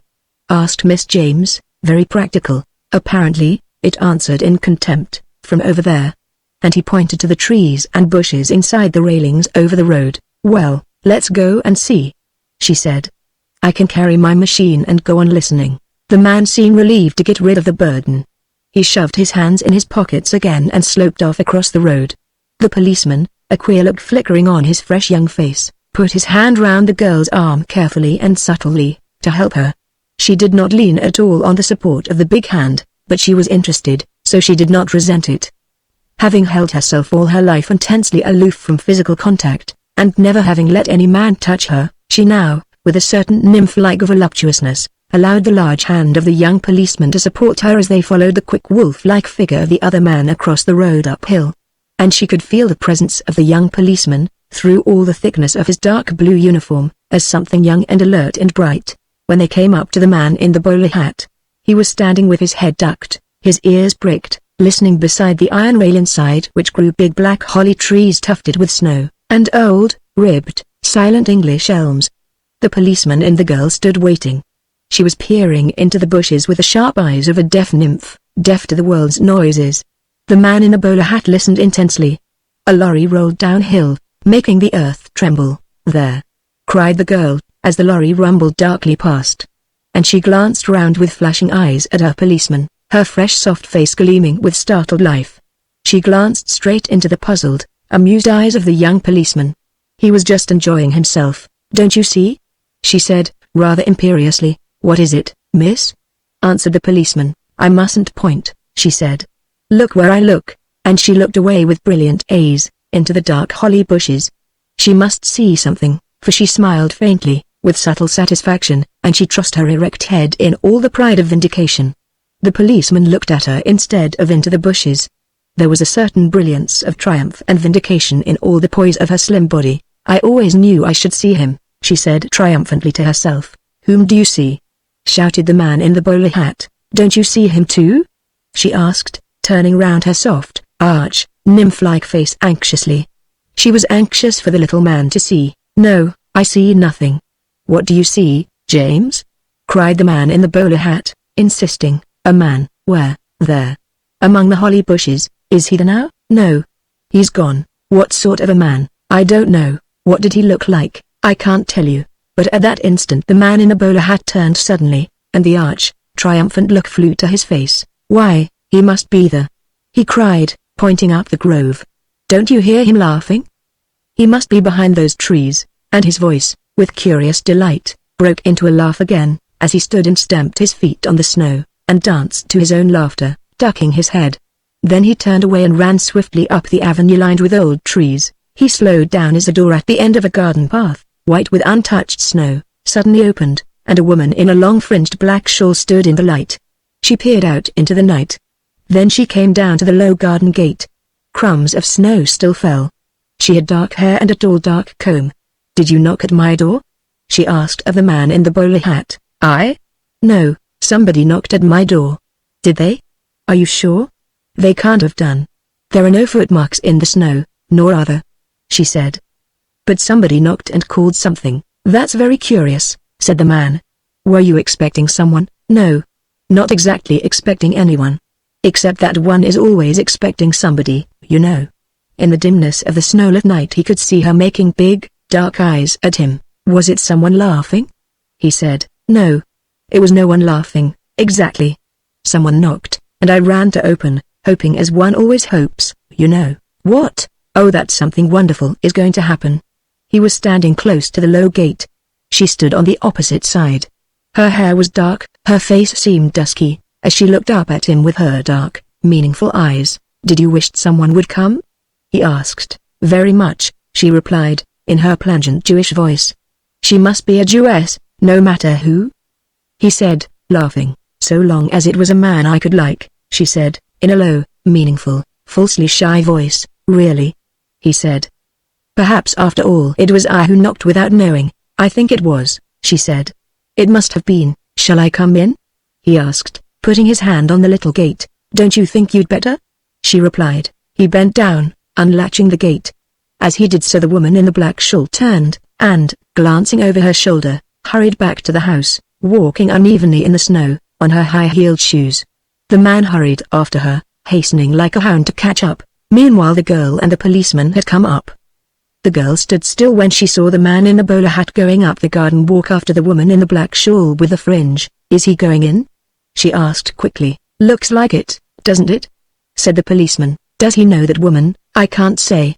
asked Miss James, very practical. "Apparently," it answered in contempt, "from over there." And he pointed to the trees and bushes inside the railings over the road. "Well, let's go and see," she said. "I can carry my machine and go on listening." The man seemed relieved to get rid of the burden. He shoved his hands in his pockets again and sloped off across the road. The policeman, a queer look flickering on his fresh young face, put his hand round the girl's arm carefully and subtly, to help her. She did not lean at all on the support of the big hand, but she was interested, so she did not resent it. Having held herself all her life intensely aloof from physical contact, and never having let any man touch her, she now, with a certain nymph-like voluptuousness, allowed the large hand of the young policeman to support her as they followed the quick wolf-like figure of the other man across the road uphill. And she could feel the presence of the young policeman, through all the thickness of his dark blue uniform, as something young and alert and bright. When they came up to the man in the bowler hat, he was standing with his head ducked, his ears pricked, listening beside the iron rail inside which grew big black holly trees tufted with snow, and old, ribbed, silent English elms. The policeman and the girl stood waiting. She was peering into the bushes with the sharp eyes of a deaf nymph, deaf to the world's noises. The man in the bowler hat listened intensely. A lorry rolled downhill, making the earth tremble. "There!" cried the girl, as the lorry rumbled darkly past. And she glanced round with flashing eyes at her policeman, her fresh soft face gleaming with startled life. She glanced straight into the puzzled, amused eyes of the young policeman. He was just enjoying himself. "Don't you see?" she said, rather imperiously. "What is it, miss?" answered the policeman. "I mustn't point," she said. "Look where I look," and she looked away with brilliant ease, into the dark holly bushes. She must see something, for she smiled faintly, with subtle satisfaction, and she tossed her erect head in all the pride of vindication. The policeman looked at her instead of into the bushes. There was a certain brilliance of triumph and vindication in all the poise of her slim body. "I always knew I should see him," she said triumphantly to herself. "Whom do you see?" shouted the man in the bowler hat. "Don't you see him too?" she asked, turning round her soft, arch, nymph-like face anxiously. She was anxious for the little man to see. "No, I see nothing." "What do you see, James?" cried the man in the bowler hat, insisting. "A man, where?" "There. Among the holly bushes." "Is he there now?" "No. He's gone." "What sort of a man?" "I don't know." "What did he look like?" "I can't tell you." But at that instant the man in the bowler hat turned suddenly, and the arch, triumphant look flew to his face. "Why, he must be there!" he cried, pointing up the grove. "Don't you hear him laughing? He must be behind those trees," and his voice, with curious delight, broke into a laugh again, as he stood and stamped his feet on the snow, and danced to his own laughter, ducking his head. Then he turned away and ran swiftly up the avenue lined with old trees. He slowed down as a door at the end of a garden path, white with untouched snow, suddenly opened, and a woman in a long-fringed black shawl stood in the light. She peered out into the night. Then she came down to the low garden gate. Crumbs of snow still fell. She had dark hair and a tall dark comb. "Did you knock at my door?" she asked of the man in the bowler hat. "I? No, somebody knocked at my door." "Did they? Are you sure?" "They can't have done. There are no footmarks in the snow, nor are there," she said. "But somebody knocked and called something." "That's very curious," said the man. "Were you expecting someone?" "No. Not exactly expecting anyone. Except that one is always expecting somebody, you know." In the dimness of the snowlit night he could see her making big, dark eyes at him. "Was it someone laughing?" he said. "No. It was no one laughing, exactly. Someone knocked, and I ran to open, hoping as one always hopes, you know." "What? Oh, that something wonderful is going to happen." He was standing close to the low gate. She stood on the opposite side. Her hair was dark, her face seemed dusky, as she looked up at him with her dark, meaningful eyes. "Did you wish someone would come?" he asked. "Very much," she replied, in her plangent Jewish voice. "She must be a Jewess, no matter who," he said, laughing. "So long as it was a man I could like," she said, in a low, meaningful, falsely shy voice. "Really?" he said. "Perhaps after all it was I who knocked without knowing." "I think it was," she said. "It must have been." "Shall I come in?" he asked, putting his hand on the little gate. "Don't you think you'd better?" she replied. He bent down, unlatching the gate. As he did so the woman in the black shawl turned, and, glancing over her shoulder, hurried back to the house, walking unevenly in the snow, on her high-heeled shoes. The man hurried after her, hastening like a hound to catch up. Meanwhile the girl and the policeman had come up. The girl stood still when she saw the man in the bowler hat going up the garden walk after the woman in the black shawl with the fringe. "Is he going in?" she asked quickly. "Looks like it, doesn't it?" said the policeman. "Does he know that woman?" "I can't say."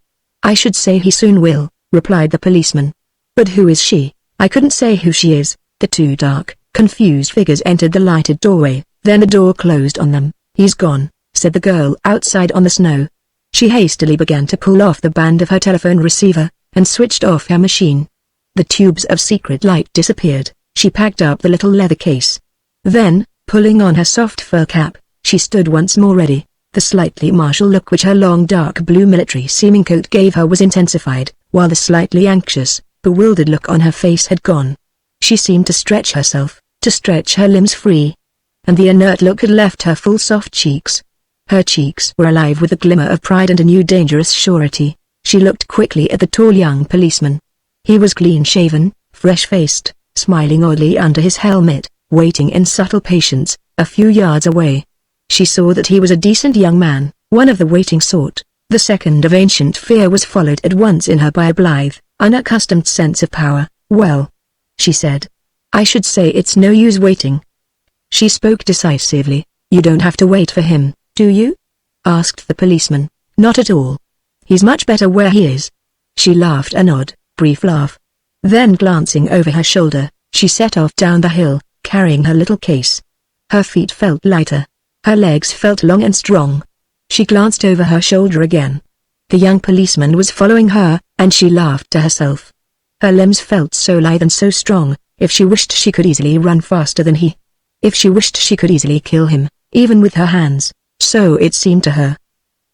"I should say he soon will," replied the policeman. "But who is she?" "I couldn't say who she is." The two dark, confused figures entered the lighted doorway, then the door closed on them. "He's gone," said the girl outside on the snow. She hastily began to pull off the band of her telephone receiver, and switched off her machine. The tubes of secret light disappeared. She packed up the little leather case. Then, pulling on her soft fur cap, she stood once more ready. The slightly martial look which her long dark blue military-seeming coat gave her was intensified, while the slightly anxious, bewildered look on her face had gone. She seemed to stretch herself, to stretch her limbs free. And the inert look had left her full soft cheeks. Her cheeks were alive with a glimmer of pride and a new dangerous surety. She looked quickly at the tall young policeman. He was clean-shaven, fresh-faced, smiling oddly under his helmet, waiting in subtle patience, a few yards away. She saw that he was a decent young man, one of the waiting sort. The second of ancient fear was followed at once in her by a blithe, unaccustomed sense of power. "Well," she said, "I should say it's no use waiting." She spoke decisively. "You don't have to wait for him, do you?" asked the policeman. "Not at all. He's much better where he is." She laughed an odd, brief laugh. Then glancing over her shoulder, she set off down the hill, carrying her little case. Her feet felt lighter. Her legs felt long and strong. She glanced over her shoulder again. The young policeman was following her, and she laughed to herself. Her limbs felt so lithe and so strong. If she wished she could easily run faster than he. If she wished she could easily kill him, even with her hands. So it seemed to her.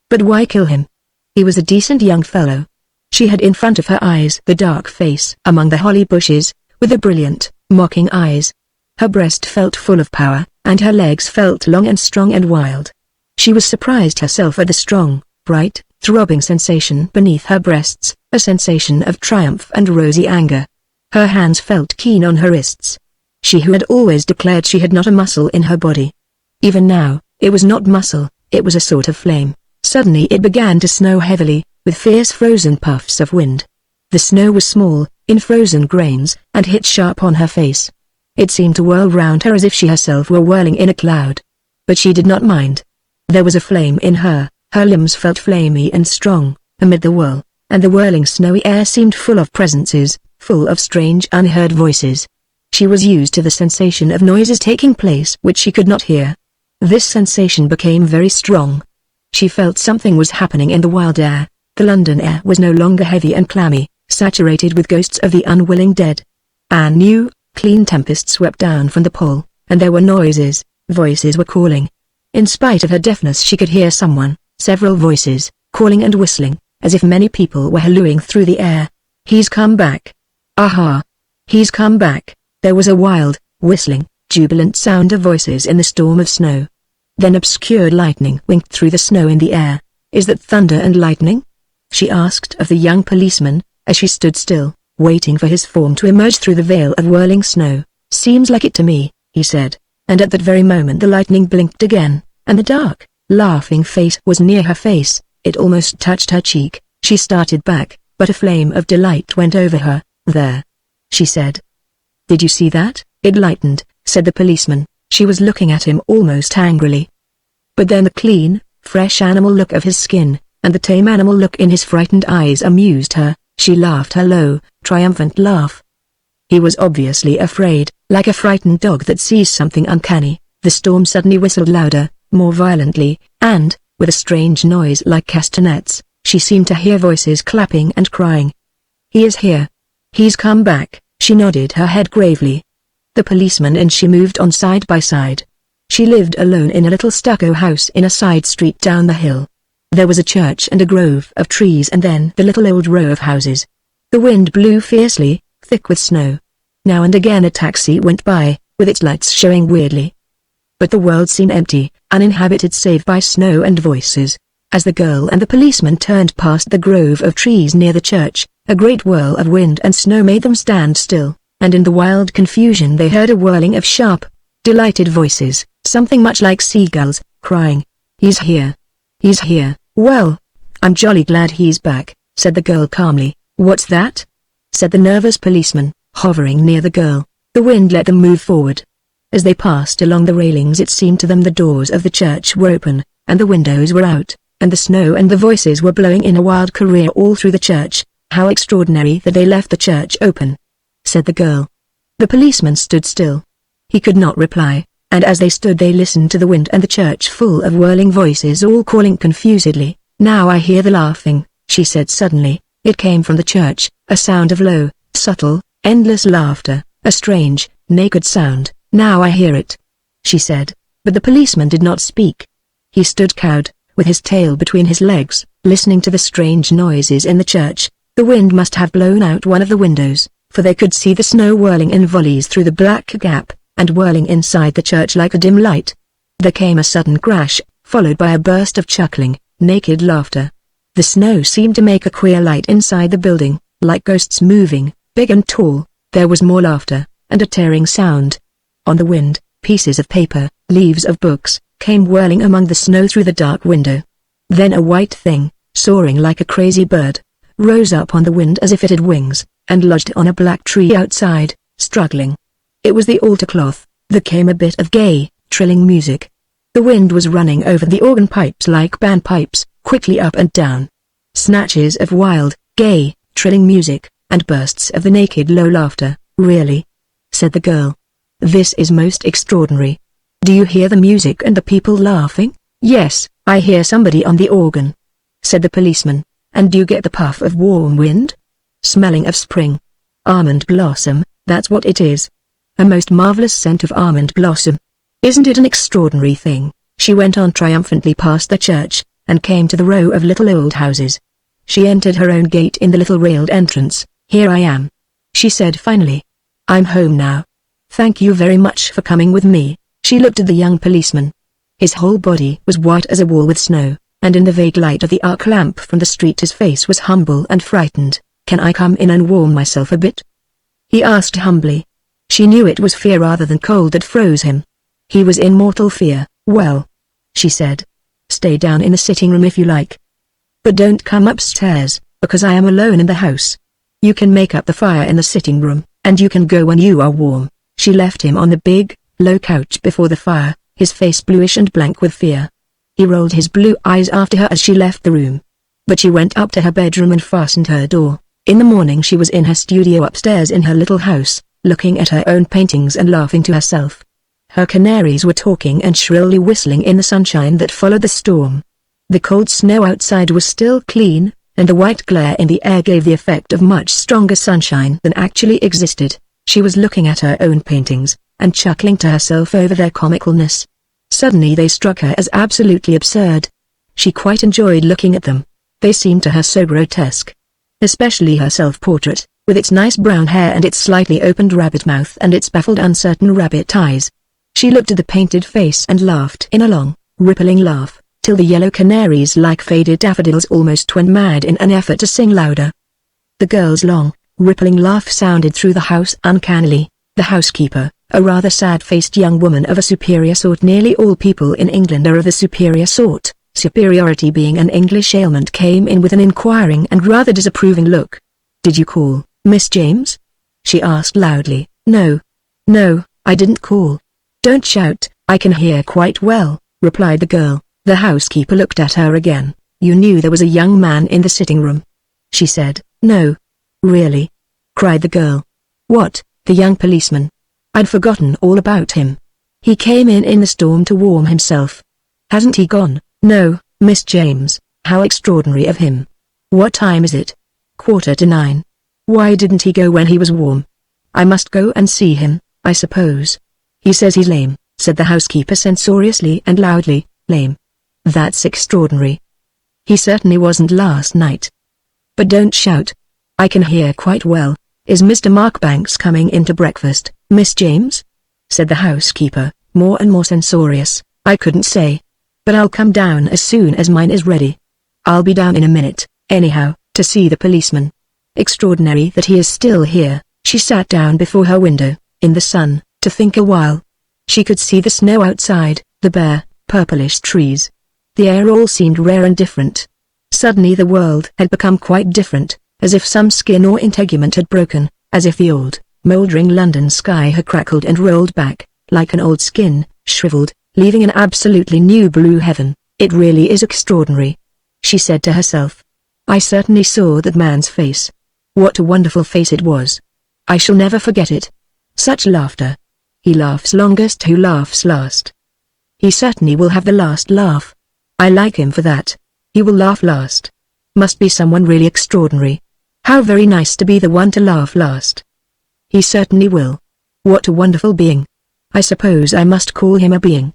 But why kill him? He was a decent young fellow. She had in front of her eyes the dark face among the holly bushes, with the brilliant, mocking eyes. Her breast felt full of power, and her legs felt long and strong and wild. She was surprised herself at the strong, bright, throbbing sensation beneath her breasts, a sensation of triumph and rosy anger. Her hands felt keen on her wrists. She who had always declared she had not a muscle in her body. Even now, it was not muscle, it was a sort of flame. Suddenly it began to snow heavily, with fierce frozen puffs of wind. The snow was small, in frozen grains, and hit sharp on her face. It seemed to whirl round her as if she herself were whirling in a cloud. But she did not mind. There was a flame in her, her limbs felt flamy and strong, amid the whirl, and the whirling snowy air seemed full of presences, full of strange unheard voices. She was used to the sensation of noises taking place which she could not hear. This sensation became very strong. She felt something was happening in the wild air. The London air was no longer heavy and clammy, saturated with ghosts of the unwilling dead. A new, clean tempest swept down from the pole, and there were noises, voices were calling. In spite of her deafness she could hear someone, several voices, calling and whistling, as if many people were hallooing through the air. He's come back. Aha! He's come back. There was a wild, whistling, jubilant sound of voices in the storm of snow. Then obscured lightning winked through the snow in the air. Is that thunder and lightning? She asked of the young policeman, as she stood still, waiting for his form to emerge through the veil of whirling snow. Seems like it to me, he said, and at that very moment the lightning blinked again, and the dark, laughing face was near her face. It almost touched her cheek. She started back, but a flame of delight went over her. There, she said. Did you see that? It lightened, said the policeman. She was looking at him almost angrily. But then the clean, fresh animal look of his skin, and the tame animal look in his frightened eyes amused her. She laughed her low, triumphant laugh. He was obviously afraid, like a frightened dog that sees something uncanny. The storm suddenly whistled louder, more violently, and, with a strange noise like castanets, she seemed to hear voices clapping and crying. He is here. He's come back. She nodded her head gravely. The policeman and she moved on side by side. She lived alone in a little stucco house in a side street down the hill. There was a church and a grove of trees and then the little old row of houses. The wind blew fiercely, thick with snow. Now and again a taxi went by, with its lights showing weirdly. But the world seemed empty, uninhabited save by snow and voices. As the girl and the policeman turned past the grove of trees near the church, a great whirl of wind and snow made them stand still, and in the wild confusion they heard a whirling of sharp, delighted voices, something much like seagulls, crying, He's here. He's here. Well, I'm jolly glad he's back, said the girl calmly. What's that? Said the nervous policeman, hovering near the girl. The wind let them move forward. As they passed along the railings it seemed to them the doors of the church were open, and the windows were out, and the snow and the voices were blowing in a wild career all through the church. How extraordinary that they left the church open, said the girl. The policeman stood still. He could not reply, and as they stood they listened to the wind and the church full of whirling voices all calling confusedly. Now I hear the laughing, she said suddenly. It came from the church, a sound of low, subtle, endless laughter, a strange, naked sound. Now I hear it, she said, but the policeman did not speak. He stood cowed, with his tail between his legs, listening to the strange noises in the church. The wind must have blown out one of the windows, for they could see the snow whirling in volleys through the black gap, and whirling inside the church like a dim light. There came a sudden crash, followed by a burst of chuckling, naked laughter. The snow seemed to make a queer light inside the building, like ghosts moving, big and tall. There was more laughter, and a tearing sound. On the wind, pieces of paper, leaves of books, came whirling among the snow through the dark window. Then a white thing, soaring like a crazy bird, rose up on the wind as if it had wings, and lodged on a black tree outside, struggling. It was the altar cloth. There came a bit of gay, trilling music. The wind was running over the organ pipes like bagpipes, quickly up and down. Snatches of wild, gay, trilling music, and bursts of the naked low laughter. Really? Said the girl. This is most extraordinary. Do you hear the music and the people laughing? Yes, I hear somebody on the organ, said the policeman. And do you get the puff of warm wind? Smelling of spring. Almond blossom, that's what it is. A most marvelous scent of almond blossom. Isn't it an extraordinary thing? She went on triumphantly past the church, and came to the row of little old houses. She entered her own gate in the little railed entrance. "Here I am," she said finally. "I'm home now. Thank you very much for coming with me." She looked at the young policeman. His whole body was white as a wall with snow, and in the vague light of the arc lamp from the street his face was humble and frightened. "Can I come in and warm myself a bit?" he asked humbly. She knew it was fear rather than cold that froze him. He was in mortal fear. "Well," she said, "stay down in the sitting room if you like. But don't come upstairs, because I am alone in the house. You can make up the fire in the sitting room, and you can go when you are warm." She left him on the big, low couch before the fire, his face bluish and blank with fear. He rolled his blue eyes after her as she left the room. But she went up to her bedroom and fastened her door. In the morning she was in her studio upstairs in her little house, looking at her own paintings and laughing to herself. Her canaries were talking and shrilly whistling in the sunshine that followed the storm. The cold snow outside was still clean, and the white glare in the air gave the effect of much stronger sunshine than actually existed. She was looking at her own paintings, and chuckling to herself over their comicalness. Suddenly they struck her as absolutely absurd. She quite enjoyed looking at them. They seemed to her so grotesque. Especially her self-portrait, with its nice brown hair and its slightly opened rabbit mouth and its baffled uncertain rabbit eyes. She looked at the painted face and laughed in a long, rippling laugh, till the yellow canaries like faded daffodils almost went mad in an effort to sing louder. The girl's long, rippling laugh sounded through the house uncannily. The housekeeper, a rather sad-faced young woman of a superior sort. Nearly all people in England are of the superior sort, superiority being an English ailment, came in with an inquiring and rather disapproving look. "Did you call, Miss James?" she asked loudly. No, I didn't call." "Don't shout, I can hear quite well," replied the girl. The housekeeper looked at her again. "You knew there was a young man in the sitting room?" she said. "No." "Really?" cried the girl. "What, the young policeman? I'd forgotten all about him. He came in the storm to warm himself. Hasn't he gone?" "No, Miss James, how extraordinary of him. What time is it?" "9:15. Why didn't he go when he was warm?" "I must go and see him, I suppose." "He says he's lame," said the housekeeper censoriously and loudly. "Lame? That's extraordinary. He certainly wasn't last night." "But don't shout. I can hear quite well. Is Mr. Markbanks coming in to breakfast, Miss James?" said the housekeeper, more and more censorious. "I couldn't say. But I'll come down as soon as mine is ready. I'll be down in a minute, anyhow, to see the policeman. Extraordinary that he is still here." She sat down before her window, in the sun, to think a while. She could see the snow outside, the bare, purplish trees. The air all seemed rare and different. Suddenly the world had become quite different, as if some skin or integument had broken, as if the old, mouldering London sky had crackled and rolled back, like an old skin, shriveled, leaving an absolutely new blue heaven. "It really is extraordinary," she said to herself. "I certainly saw that man's face. What a wonderful face it was. I shall never forget it. Such laughter. He laughs longest who laughs last. He certainly will have the last laugh. I like him for that. He will laugh last. Must be someone really extraordinary. How very nice to be the one to laugh last. He certainly will. What a wonderful being. I suppose I must call him a being.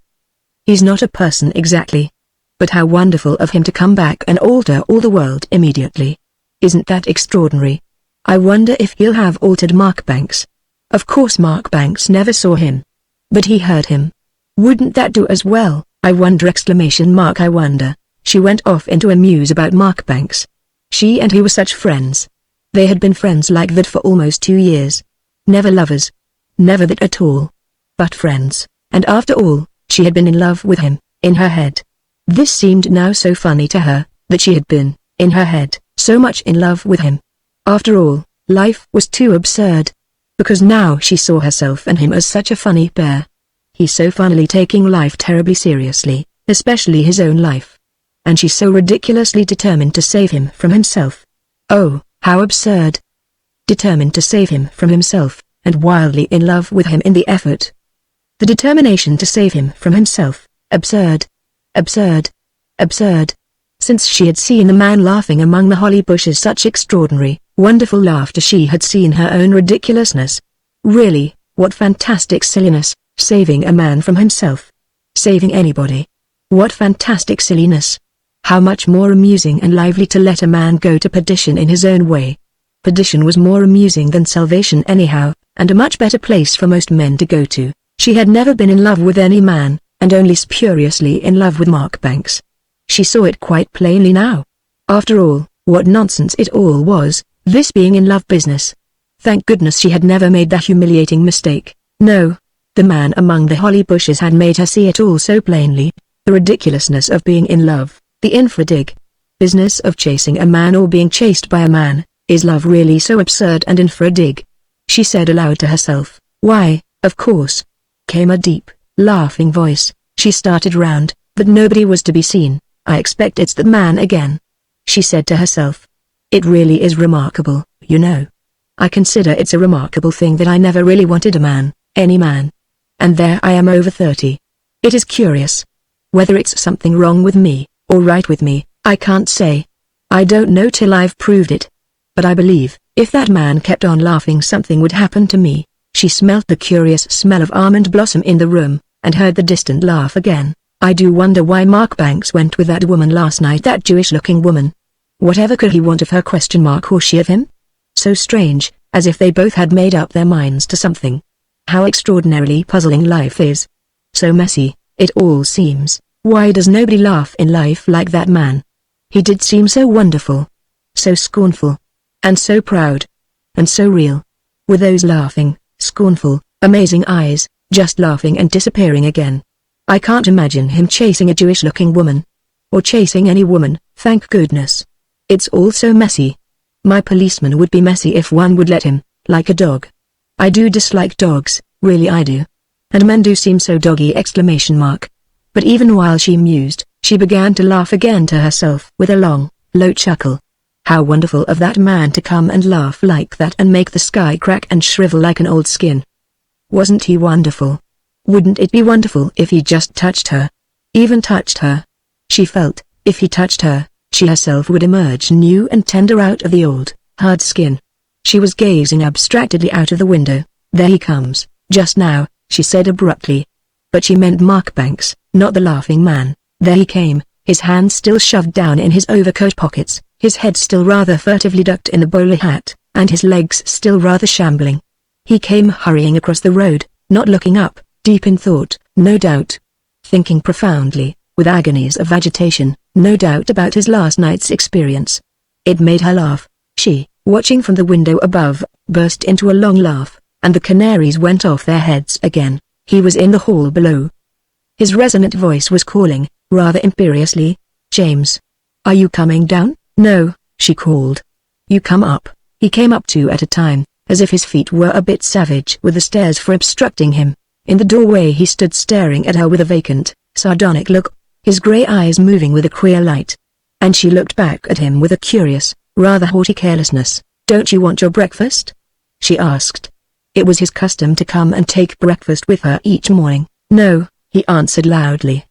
He's not a person exactly. But how wonderful of him to come back and alter all the world immediately. Isn't that extraordinary? I wonder if he'll have altered Markbanks. Of course Markbanks never saw him. But he heard him. Wouldn't that do as well? I wonder ! I wonder. She went off into a muse about Markbanks. She and he were such friends. They had been friends like that for almost 2 years. Never lovers. Never that at all. But friends, and after all, she had been in love with him, in her head. This seemed now so funny to her, that she had been, in her head, so much in love with him. After all, life was too absurd. Because now she saw herself and him as such a funny pair. He so funnily taking life terribly seriously, especially his own life. And she so ridiculously determined to save him from himself. Oh, how absurd. Determined to save him from himself, and wildly in love with him in the effort. The determination to save him from himself, absurd. Absurd. Absurd. Since she had seen the man laughing among the holly bushes, such extraordinary, wonderful laughter, she had seen her own ridiculousness. Really, what fantastic silliness, saving a man from himself. Saving anybody. What fantastic silliness. How much more amusing and lively to let a man go to perdition in his own way. Perdition was more amusing than salvation anyhow, and a much better place for most men to go to. She had never been in love with any man, and only spuriously in love with Marchbanks. She saw it quite plainly now. After all, what nonsense it all was, this being in love business. Thank goodness she had never made that humiliating mistake. No. The man among the holly bushes had made her see it all so plainly. The ridiculousness of being in love, the infra-dig business of chasing a man or being chased by a man. Is love really so absurd and infra-dig? She said aloud to herself. Why, of course. Came a deep, laughing voice. She started round, but nobody was to be seen. I expect it's that man again. She said to herself. It really is remarkable, you know. I consider it's a remarkable thing that I never really wanted a man, any man. And there I am over 30. It is curious. Whether it's something wrong with me, or right with me, I can't say. I don't know till I've proved it. But I believe, if that man kept on laughing something would happen to me. She smelt the curious smell of almond blossom in the room, and heard the distant laugh again. I do wonder why Marchbanks went with that woman last night, that Jewish-looking woman. Whatever could he want of her ? Or she of him? So strange, as if they both had made up their minds to something. How extraordinarily puzzling life is. So messy, it all seems. Why does nobody laugh in life like that man? He did seem so wonderful. So scornful. And so proud. And so real. With those laughing, scornful, amazing eyes, just laughing and disappearing again. I can't imagine him chasing a Jewish-looking woman. Or chasing any woman, thank goodness. It's all so messy. My policeman would be messy if one would let him, like a dog. I do dislike dogs, really I do. And men do seem so doggy ! But even while she mused, she began to laugh again to herself with a long, low chuckle. How wonderful of that man to come and laugh like that and make the sky crack and shrivel like an old skin. Wasn't he wonderful? Wouldn't it be wonderful if he just touched her? Even touched her. She felt, if he touched her, she herself would emerge new and tender out of the old, hard skin. She was gazing abstractedly out of the window. There he comes, just now, she said abruptly. But she meant Marchbanks, not the laughing man. There he came, his hands still shoved down in his overcoat pockets, his head still rather furtively ducked in the bowler hat, and his legs still rather shambling. He came hurrying across the road, not looking up, deep in thought, no doubt. Thinking profoundly, with agonies of agitation, no doubt about his last night's experience. It made her laugh. She, watching from the window above, burst into a long laugh, and the canaries went off their heads again. He was in the hall below. His resonant voice was calling, rather imperiously, James. Are you coming down? No, she called. You come up. He came up 2 at a time, as if his feet were a bit savage with the stairs for obstructing him. In the doorway he stood staring at her with a vacant, sardonic look, his grey eyes moving with a queer light. And she looked back at him with a curious, rather haughty carelessness. Don't you want your breakfast? She asked. It was his custom to come and take breakfast with her each morning. No, he answered loudly.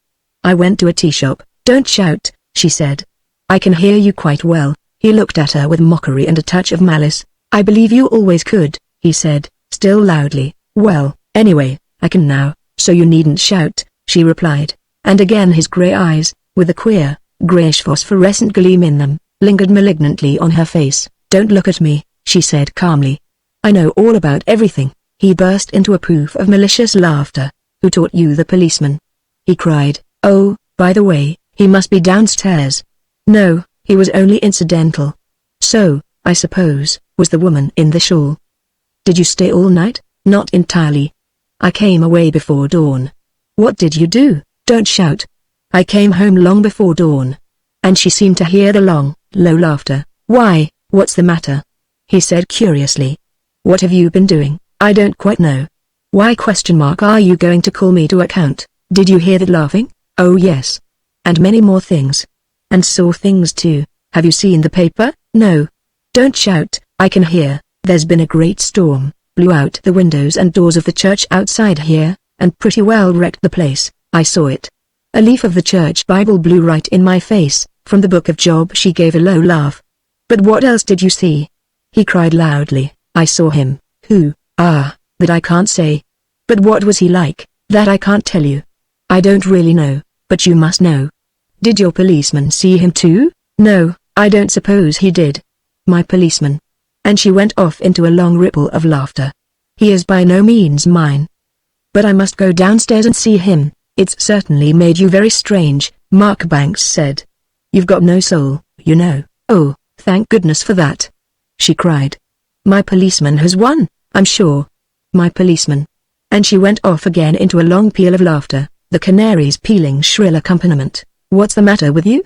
I went to a tea shop. Don't shout, she said. I can hear you quite well. He looked at her with mockery and a touch of malice. I believe you always could, he said, still loudly. Well, anyway, I can now, so you needn't shout, she replied. And again his grey eyes, with a queer, greyish phosphorescent gleam in them, lingered malignantly on her face. Don't look at me, she said calmly. I know all about everything. He burst into a poof of malicious laughter. Who taught you the policeman? He cried. Oh, by the way, he must be downstairs. No, he was only incidental. So, I suppose, was the woman in the shawl. Did you stay all night? Not entirely. I came away before dawn. What did you do? Don't shout. I came home long before dawn. And she seemed to hear the long, low laughter. Why, what's the matter? He said curiously. What have you been doing? I don't quite know. Why ? Are you going to call me to account? Did you hear that laughing? Oh yes. And many more things. And saw things too. Have you seen the paper? No. Don't shout, I can hear. There's been a great storm, blew out the windows and doors of the church outside here, and pretty well wrecked the place. I saw it. A leaf of the church Bible blew right in my face. From the book of Job. She gave a low laugh. But what else did you see? He cried loudly. I saw him. Who? Ah, that I can't say. But what was he like? That I can't tell you. I don't really know, but you must know. Did your policeman see him too? No, I don't suppose he did. My policeman. And she went off into a long ripple of laughter. He is by no means mine. But I must go downstairs and see him. It's certainly made you very strange, Markbanks said. You've got no soul, you know. Oh, thank goodness for that, she cried. My policeman has won, I'm sure. My policeman. And she went off again into a long peal of laughter, the canaries pealing shrill accompaniment. What's the matter with you?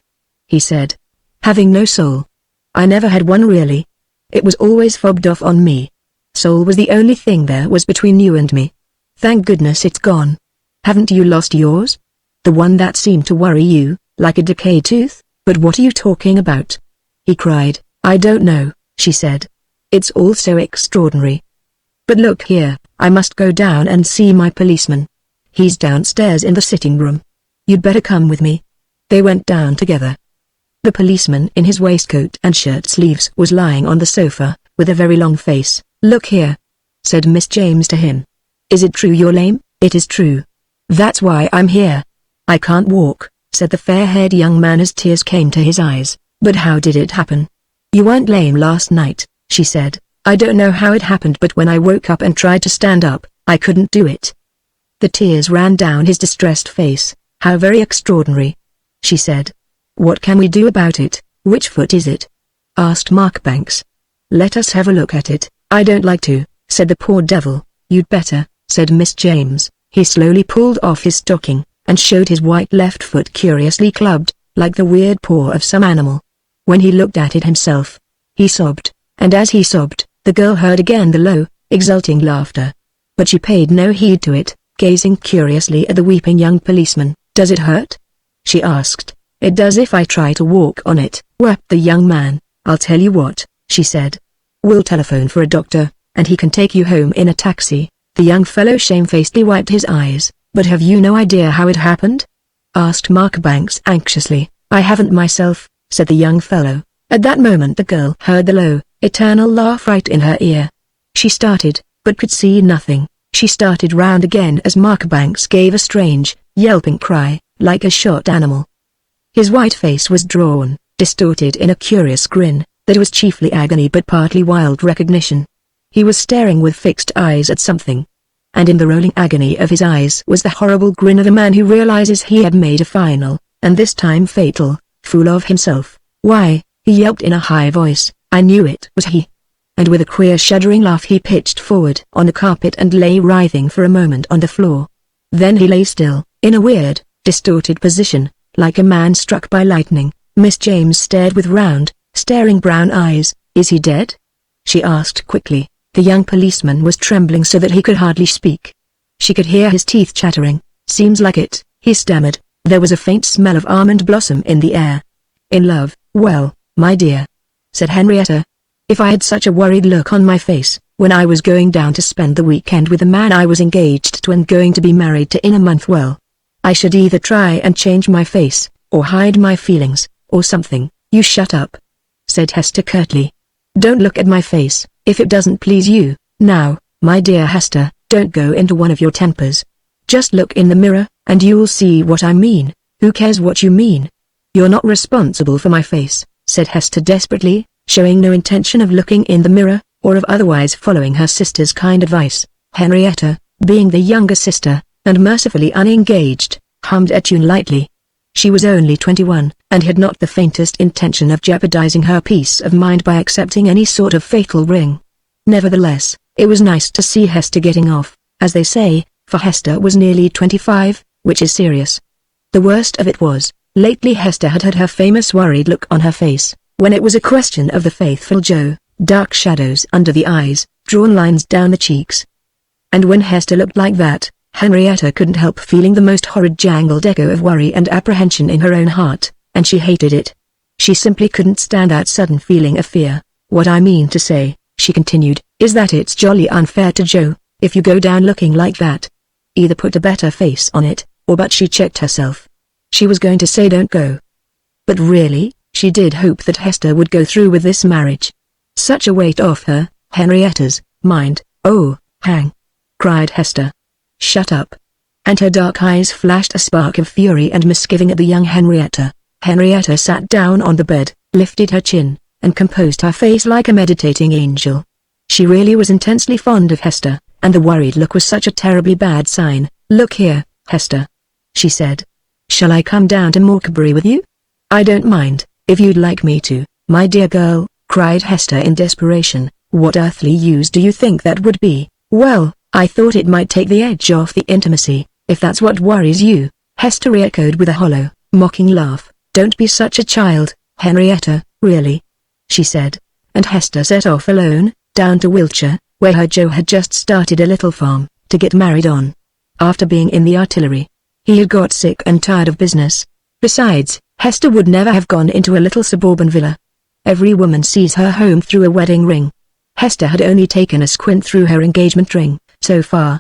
He said. Having no soul. I never had one really. It was always fobbed off on me. Soul was the only thing there was between you and me. Thank goodness it's gone. Haven't you lost yours? The one that seemed to worry you, like a decayed tooth? But what are you talking about? He cried. I don't know, she said. It's all so extraordinary. But look here, I must go down and see my policeman. He's downstairs in the sitting room. You'd better come with me. They went down together. The policeman in his waistcoat and shirt sleeves was lying on the sofa, with a very long face. Look here, said Miss James to him. Is it true you're lame? It is true. That's why I'm here. I can't walk, said the fair-haired young man as tears came to his eyes. But how did it happen? You weren't lame last night, she said. I don't know how it happened, but when I woke up and tried to stand up, I couldn't do it. The tears ran down his distressed face. How very extraordinary, she said. What can we do about it? Which foot is it? Asked Markbanks. Let us have a look at it. I don't like to, said the poor devil. You'd better, said Miss James. He slowly pulled off his stocking, and showed his white left foot curiously clubbed, like the weird paw of some animal. When he looked at it himself, he sobbed, and as he sobbed, the girl heard again the low, exulting laughter. But she paid no heed to it, gazing curiously at the weeping young policeman. Does it hurt? She asked. It does if I try to walk on it, wept the young man. I'll tell you what, she said. We'll telephone for a doctor, and he can take you home in a taxi. The young fellow shamefacedly wiped his eyes. But have you no idea how it happened? Asked Markbanks anxiously. I haven't myself, said the young fellow. At that moment the girl heard the low, eternal laugh right in her ear. She started, but could see nothing. She started round again as Markbanks gave a strange, yelping cry, like a shot animal. His white face was drawn, distorted in a curious grin, that was chiefly agony but partly wild recognition. He was staring with fixed eyes at something. And in the rolling agony of his eyes was the horrible grin of a man who realizes he had made a final, and this time fatal, fool of himself. Why, he yelped in a high voice, I knew it was he. And with a queer shuddering laugh he pitched forward on the carpet and lay writhing for a moment on the floor. Then he lay still, in a weird, distorted position, like a man struck by lightning. Miss James stared with round, staring brown eyes. Is he dead? She asked quickly. The young policeman was trembling so that he could hardly speak. She could hear his teeth chattering. Seems like it, he stammered. There was a faint smell of almond blossom in the air. In love, well, my dear, said Henrietta. If I had such a worried look on my face, when I was going down to spend the weekend with the man I was engaged to and going to be married to in a month, well, I should either try and change my face, or hide my feelings, or something. You shut up, said Hester curtly. Don't look at my face, if it doesn't please you. Now, my dear Hester, don't go into one of your tempers. Just look in the mirror, and you'll see what I mean. Who cares what you mean? You're not responsible for my face, said Hester desperately, showing no intention of looking in the mirror, or of otherwise following her sister's kind advice. Henrietta, being the younger sister, and mercifully unengaged, hummed a tune lightly. She was only 21, and had not the faintest intention of jeopardizing her peace of mind by accepting any sort of fatal ring. Nevertheless, it was nice to see Hester getting off, as they say, for Hester was nearly 25, which is serious. The worst of it was, lately Hester had had her famous worried look on her face, when it was a question of the faithful Joe, dark shadows under the eyes, drawn lines down the cheeks. And when Hester looked like that, Henrietta couldn't help feeling the most horrid jangled echo of worry and apprehension in her own heart, and she hated it. She simply couldn't stand that sudden feeling of fear. What I mean to say, she continued, is that it's jolly unfair to Joe, if you go down looking like that. Either put a better face on it, or but she checked herself. She was going to say don't go. But really, she did hope that Hester would go through with this marriage. Such a weight off her, Henrietta's, mind. Oh, hang! Cried Hester. Shut up. And her dark eyes flashed a spark of fury and misgiving at the young Henrietta. Henrietta sat down on the bed, lifted her chin, and composed her face like a meditating angel. She really was intensely fond of Hester, and the worried look was such a terribly bad sign. "Look here, Hester," she said. "Shall I come down to Moorkbury with you?" "I don't mind, if you'd like me to, my dear girl," cried Hester in desperation. "What earthly use do you think that would be?" "Well, I thought it might take the edge off the intimacy, if that's what worries you," Hester echoed with a hollow, mocking laugh. "Don't be such a child, Henrietta, really," she said. And Hester set off alone, down to Wiltshire, where her Joe had just started a little farm, to get married on. After being in the artillery, he had got sick and tired of business. Besides, Hester would never have gone into a little suburban villa. Every woman sees her home through a wedding ring. Hester had only taken a squint through her engagement ring, so far.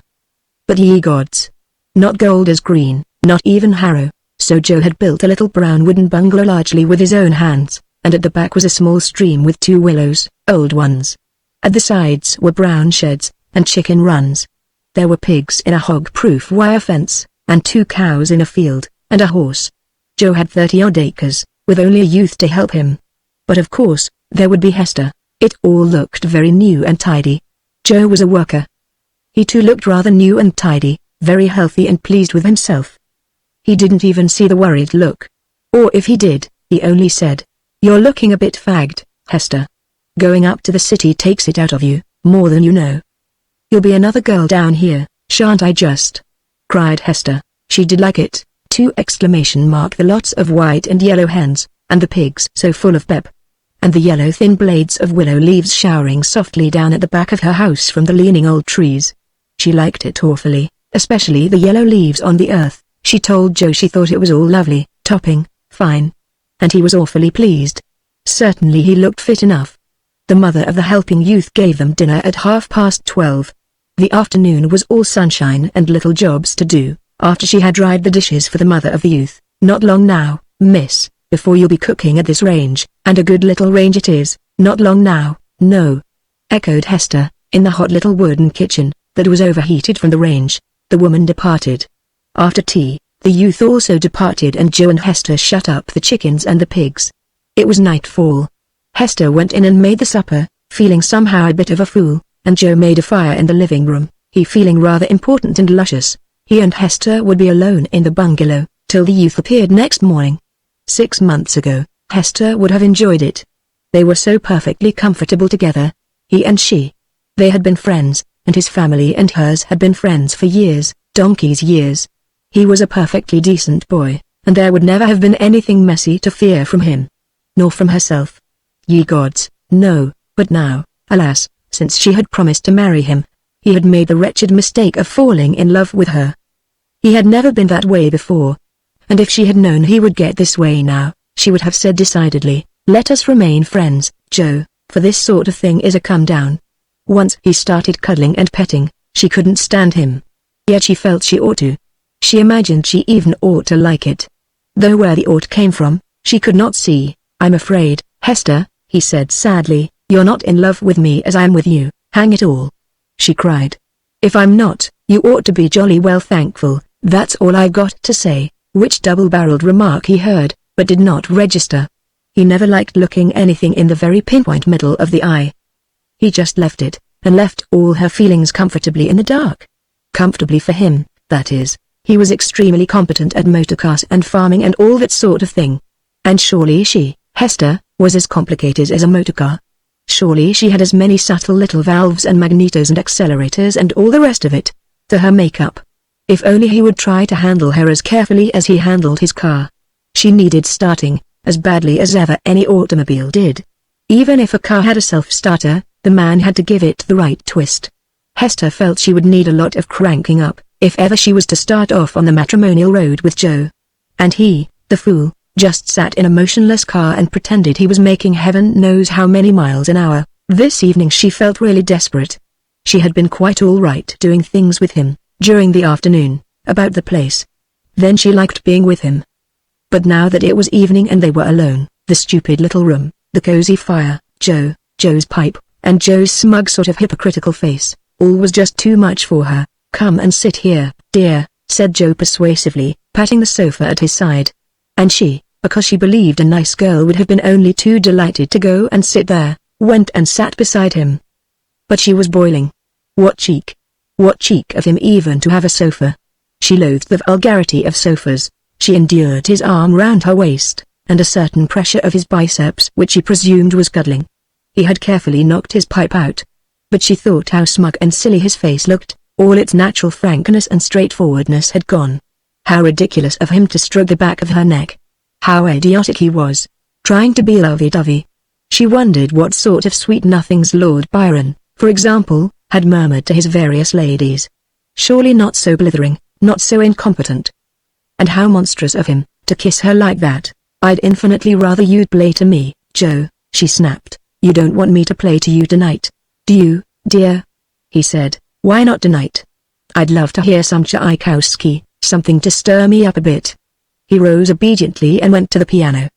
But ye gods! Not Golders Green, not even Harrow. So Joe had built a little brown wooden bungalow largely with his own hands, and at the back was a small stream with 2 willows, old ones. At the sides were brown sheds, and chicken runs. There were pigs in a hog-proof wire fence, and 2 cows in a field, and a horse. Joe had 30-odd acres, with only a youth to help him. But of course, there would be Hester. It all looked very new and tidy. Joe was a worker. He too looked rather new and tidy, very healthy and pleased with himself. He didn't even see the worried look. Or if he did, he only said, "You're looking a bit fagged, Hester. Going up to the city takes it out of you, more than you know." "You'll be another girl down here, shan't I just?" cried Hester. She did like it, the lots of white and yellow hens, and the pigs so full of pep. And the yellow thin blades of willow leaves showering softly down at the back of her house from the leaning old trees. She liked it awfully, especially the yellow leaves on the earth. She told Joe she thought it was all lovely, topping, fine. And he was awfully pleased. Certainly he looked fit enough. The mother of the helping youth gave them dinner at 12:30. The afternoon was all sunshine and little jobs to do. After she had dried the dishes for the mother of the youth, "Not long now, miss, before you'll be cooking at this range, and a good little range it is, not long now, no," echoed Hester, in the hot little wooden kitchen, that was overheated from the range. The woman departed. After tea, the youth also departed and Joe and Hester shut up the chickens and the pigs. It was nightfall. Hester went in and made the supper, feeling somehow a bit of a fool, and Joe made a fire in the living room, he feeling rather important and luscious. He and Hester would be alone in the bungalow, till the youth appeared next morning. 6 months ago, Hester would have enjoyed it. They were so perfectly comfortable together, he and she. They had been friends, and his family and hers had been friends for years, donkey's years. He was a perfectly decent boy, and there would never have been anything messy to fear from him. Nor from herself. Ye gods, no, but now, alas, since she had promised to marry him, he had made the wretched mistake of falling in love with her. He had never been that way before. And if she had known he would get this way now, she would have said decidedly, "Let us remain friends, Joe, for this sort of thing is a come down." Once he started cuddling and petting, she couldn't stand him. Yet she felt she ought to. She imagined she even ought to like it. Though where the ought came from, she could not see. "I'm afraid, Hester," he said sadly, "you're not in love with me as I am with you, hang it all," she cried. "If I'm not, you ought to be jolly well thankful, that's all I got to say," which double-barreled remark he heard, but did not register. He never liked looking anything in the very pinpoint middle of the eye. He just left it, and left all her feelings comfortably in the dark. Comfortably for him, that is. He was extremely competent at motor cars and farming and all that sort of thing. And surely she, Hester, was as complicated as a motor car. Surely she had as many subtle little valves and magnetos and accelerators and all the rest of it, to her makeup. If only he would try to handle her as carefully as he handled his car. She needed starting, as badly as ever any automobile did. Even if a car had a self-starter, the man had to give it the right twist. Hester felt she would need a lot of cranking up, if ever she was to start off on the matrimonial road with Joe. And he, the fool, just sat in a motionless car and pretended he was making heaven knows how many miles an hour. This evening she felt really desperate. She had been quite all right doing things with him, during the afternoon, about the place. Then she liked being with him. But now that it was evening and they were alone, the stupid little room, the cozy fire, Joe's pipe, and Joe's smug sort of hypocritical face, all was just too much for her. "Come and sit here, dear," said Joe persuasively, patting the sofa at his side. And she, because she believed a nice girl would have been only too delighted to go and sit there, went and sat beside him. But she was boiling. What cheek! What cheek of him even to have a sofa! She loathed the vulgarity of sofas. She endured his arm round her waist, and a certain pressure of his biceps which she presumed was cuddling. He had carefully knocked his pipe out. But she thought how smug and silly his face looked, all its natural frankness and straightforwardness had gone. How ridiculous of him to stroke the back of her neck. How idiotic he was, trying to be lovey-dovey. She wondered what sort of sweet nothings Lord Byron, for example, had murmured to his various ladies. Surely not so blithering, not so incompetent. And how monstrous of him, to kiss her like that. I'd infinitely rather you'd play to me, Joe, she snapped. You don't want me to play to you tonight, do you, dear? He said, why not tonight? I'd love to hear some Tchaikovsky, something to stir me up a bit. He rose obediently and went to the piano.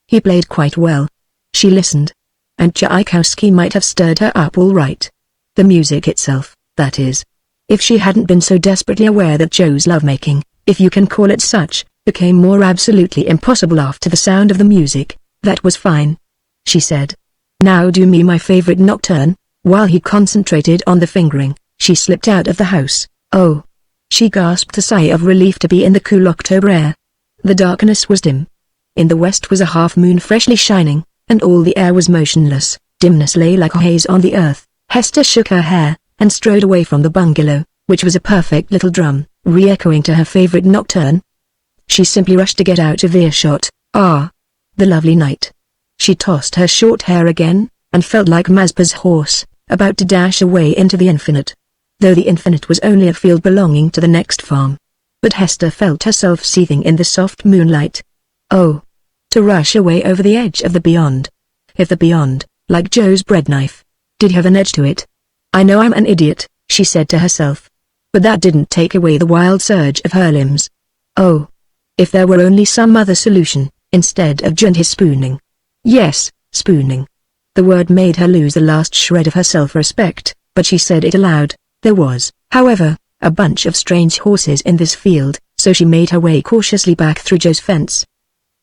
He played quite well. She listened. And Tchaikovsky might have stirred her up all right. The music itself, that is. If she hadn't been so desperately aware that Joe's lovemaking, if you can call it such, became more absolutely impossible after the sound of the music, that was fine. She said. Now do me my favorite nocturne. While he concentrated on the fingering, she slipped out of the house. Oh! She gasped a sigh of relief to be in the cool October air. The darkness was dim. In the west was a half-moon freshly shining, and all the air was motionless. Dimness lay like a haze on the earth. Hester shook her hair, and strode away from the bungalow, which was a perfect little drum, re-echoing to her favorite nocturne. She simply rushed to get out of earshot. Ah! The lovely night. She tossed her short hair again, and felt like Mazpa's horse, about to dash away into the infinite. Though the infinite was only a field belonging to the next farm. But Hester felt herself seething in the soft moonlight. Oh! To rush away over the edge of the beyond. If the beyond, like Joe's bread knife, did have an edge to it. I know I'm an idiot, she said to herself. But that didn't take away the wild surge of her limbs. Oh! If there were only some other solution, instead of Joe and his spooning. Yes, spooning. The word made her lose the last shred of her self-respect, but she said it aloud. There was, however, a bunch of strange horses in this field, so she made her way cautiously back through Joe's fence.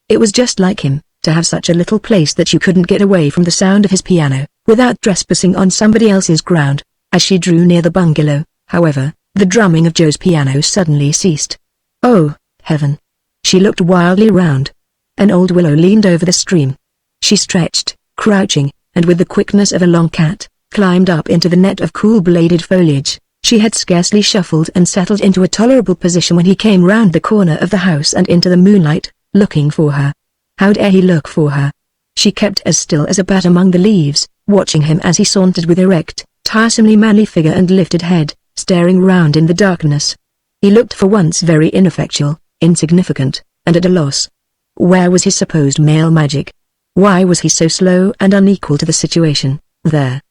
It was just like him, to have such a little place that you couldn't get away from the sound of his piano, without trespassing on somebody else's ground. As she drew near the bungalow, however, the drumming of Joe's piano suddenly ceased. Oh, heaven! She looked wildly round. An old willow leaned over the stream. She stretched, crouching, and with the quickness of a long cat, climbed up into the net of cool-bladed foliage. She had scarcely shuffled and settled into a tolerable position when he came round the corner of the house and into the moonlight, looking for her. How dare he look for her? She kept as still as a bat among the leaves, watching him as he sauntered with erect, tiresomely manly figure and lifted head, staring round in the darkness. He looked for once very ineffectual, insignificant, and at a loss. Where was his supposed male magic? Why was he so slow and unequal to the situation? There.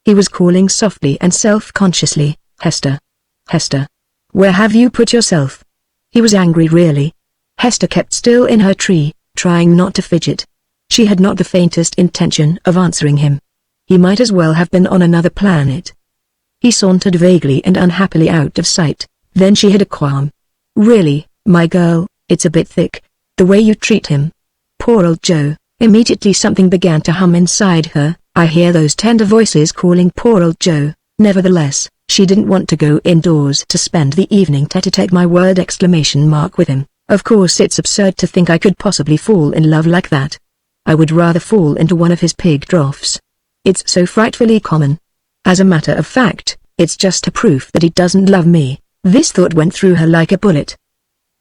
He was calling softly and self-consciously, Hester. Hester. Where have you put yourself? He was angry really. Hester kept still in her tree, trying not to fidget. She had not the faintest intention of answering him. He might as well have been on another planet. He sauntered vaguely and unhappily out of sight. Then she had a qualm. Really, my girl, it's a bit thick, the way you treat him. Poor old Joe. Immediately something began to hum inside her. I hear those tender voices calling poor old Joe. Nevertheless, she didn't want to go indoors to spend the evening tete-a-tete my word exclamation mark with him. Of course it's absurd to think I could possibly fall in love like that. I would rather fall into one of his pig troughs. It's so frightfully common. As a matter of fact, it's just a proof that he doesn't love me. This thought went through her like a bullet.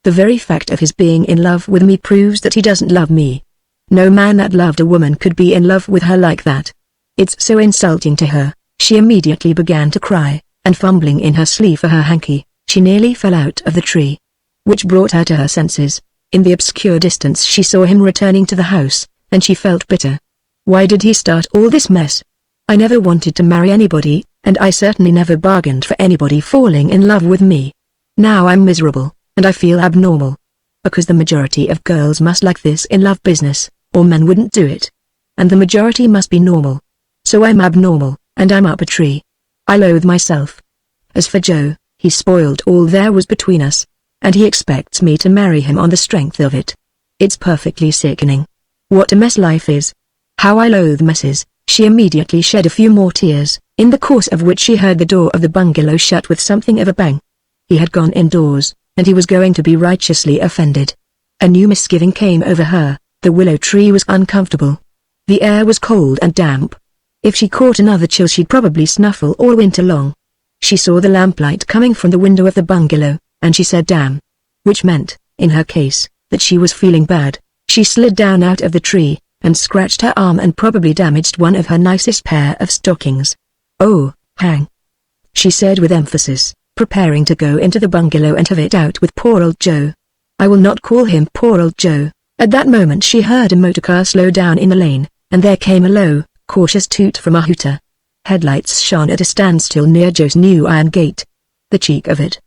The very fact of his being in love with me proves that he doesn't love me. No man that loved a woman could be in love with her like that. It's so insulting to her. She immediately began to cry, and fumbling in her sleeve for her hanky, she nearly fell out of the tree. Which brought her to her senses. In the obscure distance she saw him returning to the house, and she felt bitter. Why did he start all this mess? I never wanted to marry anybody, and I certainly never bargained for anybody falling in love with me. Now I'm miserable, and I feel abnormal. Because the majority of girls must like this in love business, or men wouldn't do it. And the majority must be normal. So I'm abnormal, and I'm up a tree. I loathe myself. As for Joe, he spoiled all there was between us. And he expects me to marry him on the strength of it. It's perfectly sickening. What a mess life is. How I loathe messes. She immediately shed a few more tears, in the course of which she heard the door of the bungalow shut with something of a bang. He had gone indoors, and he was going to be righteously offended. A new misgiving came over her. The willow tree was uncomfortable. The air was cold and damp. If she caught another chill she'd probably snuffle all winter long. She saw the lamplight coming from the window of the bungalow, and she said damn. Which meant, in her case, that she was feeling bad. She slid down out of the tree, and scratched her arm and probably damaged one of her nicest pair of stockings. Oh, hang, she said with emphasis, preparing to go into the bungalow and have it out with poor old Joe. I will not call him poor old Joe. At that moment she heard a motorcar slow down in the lane, and there came a low, cautious toot from a hooter. Headlights shone at a standstill near Joe's new iron gate. The cheek of it.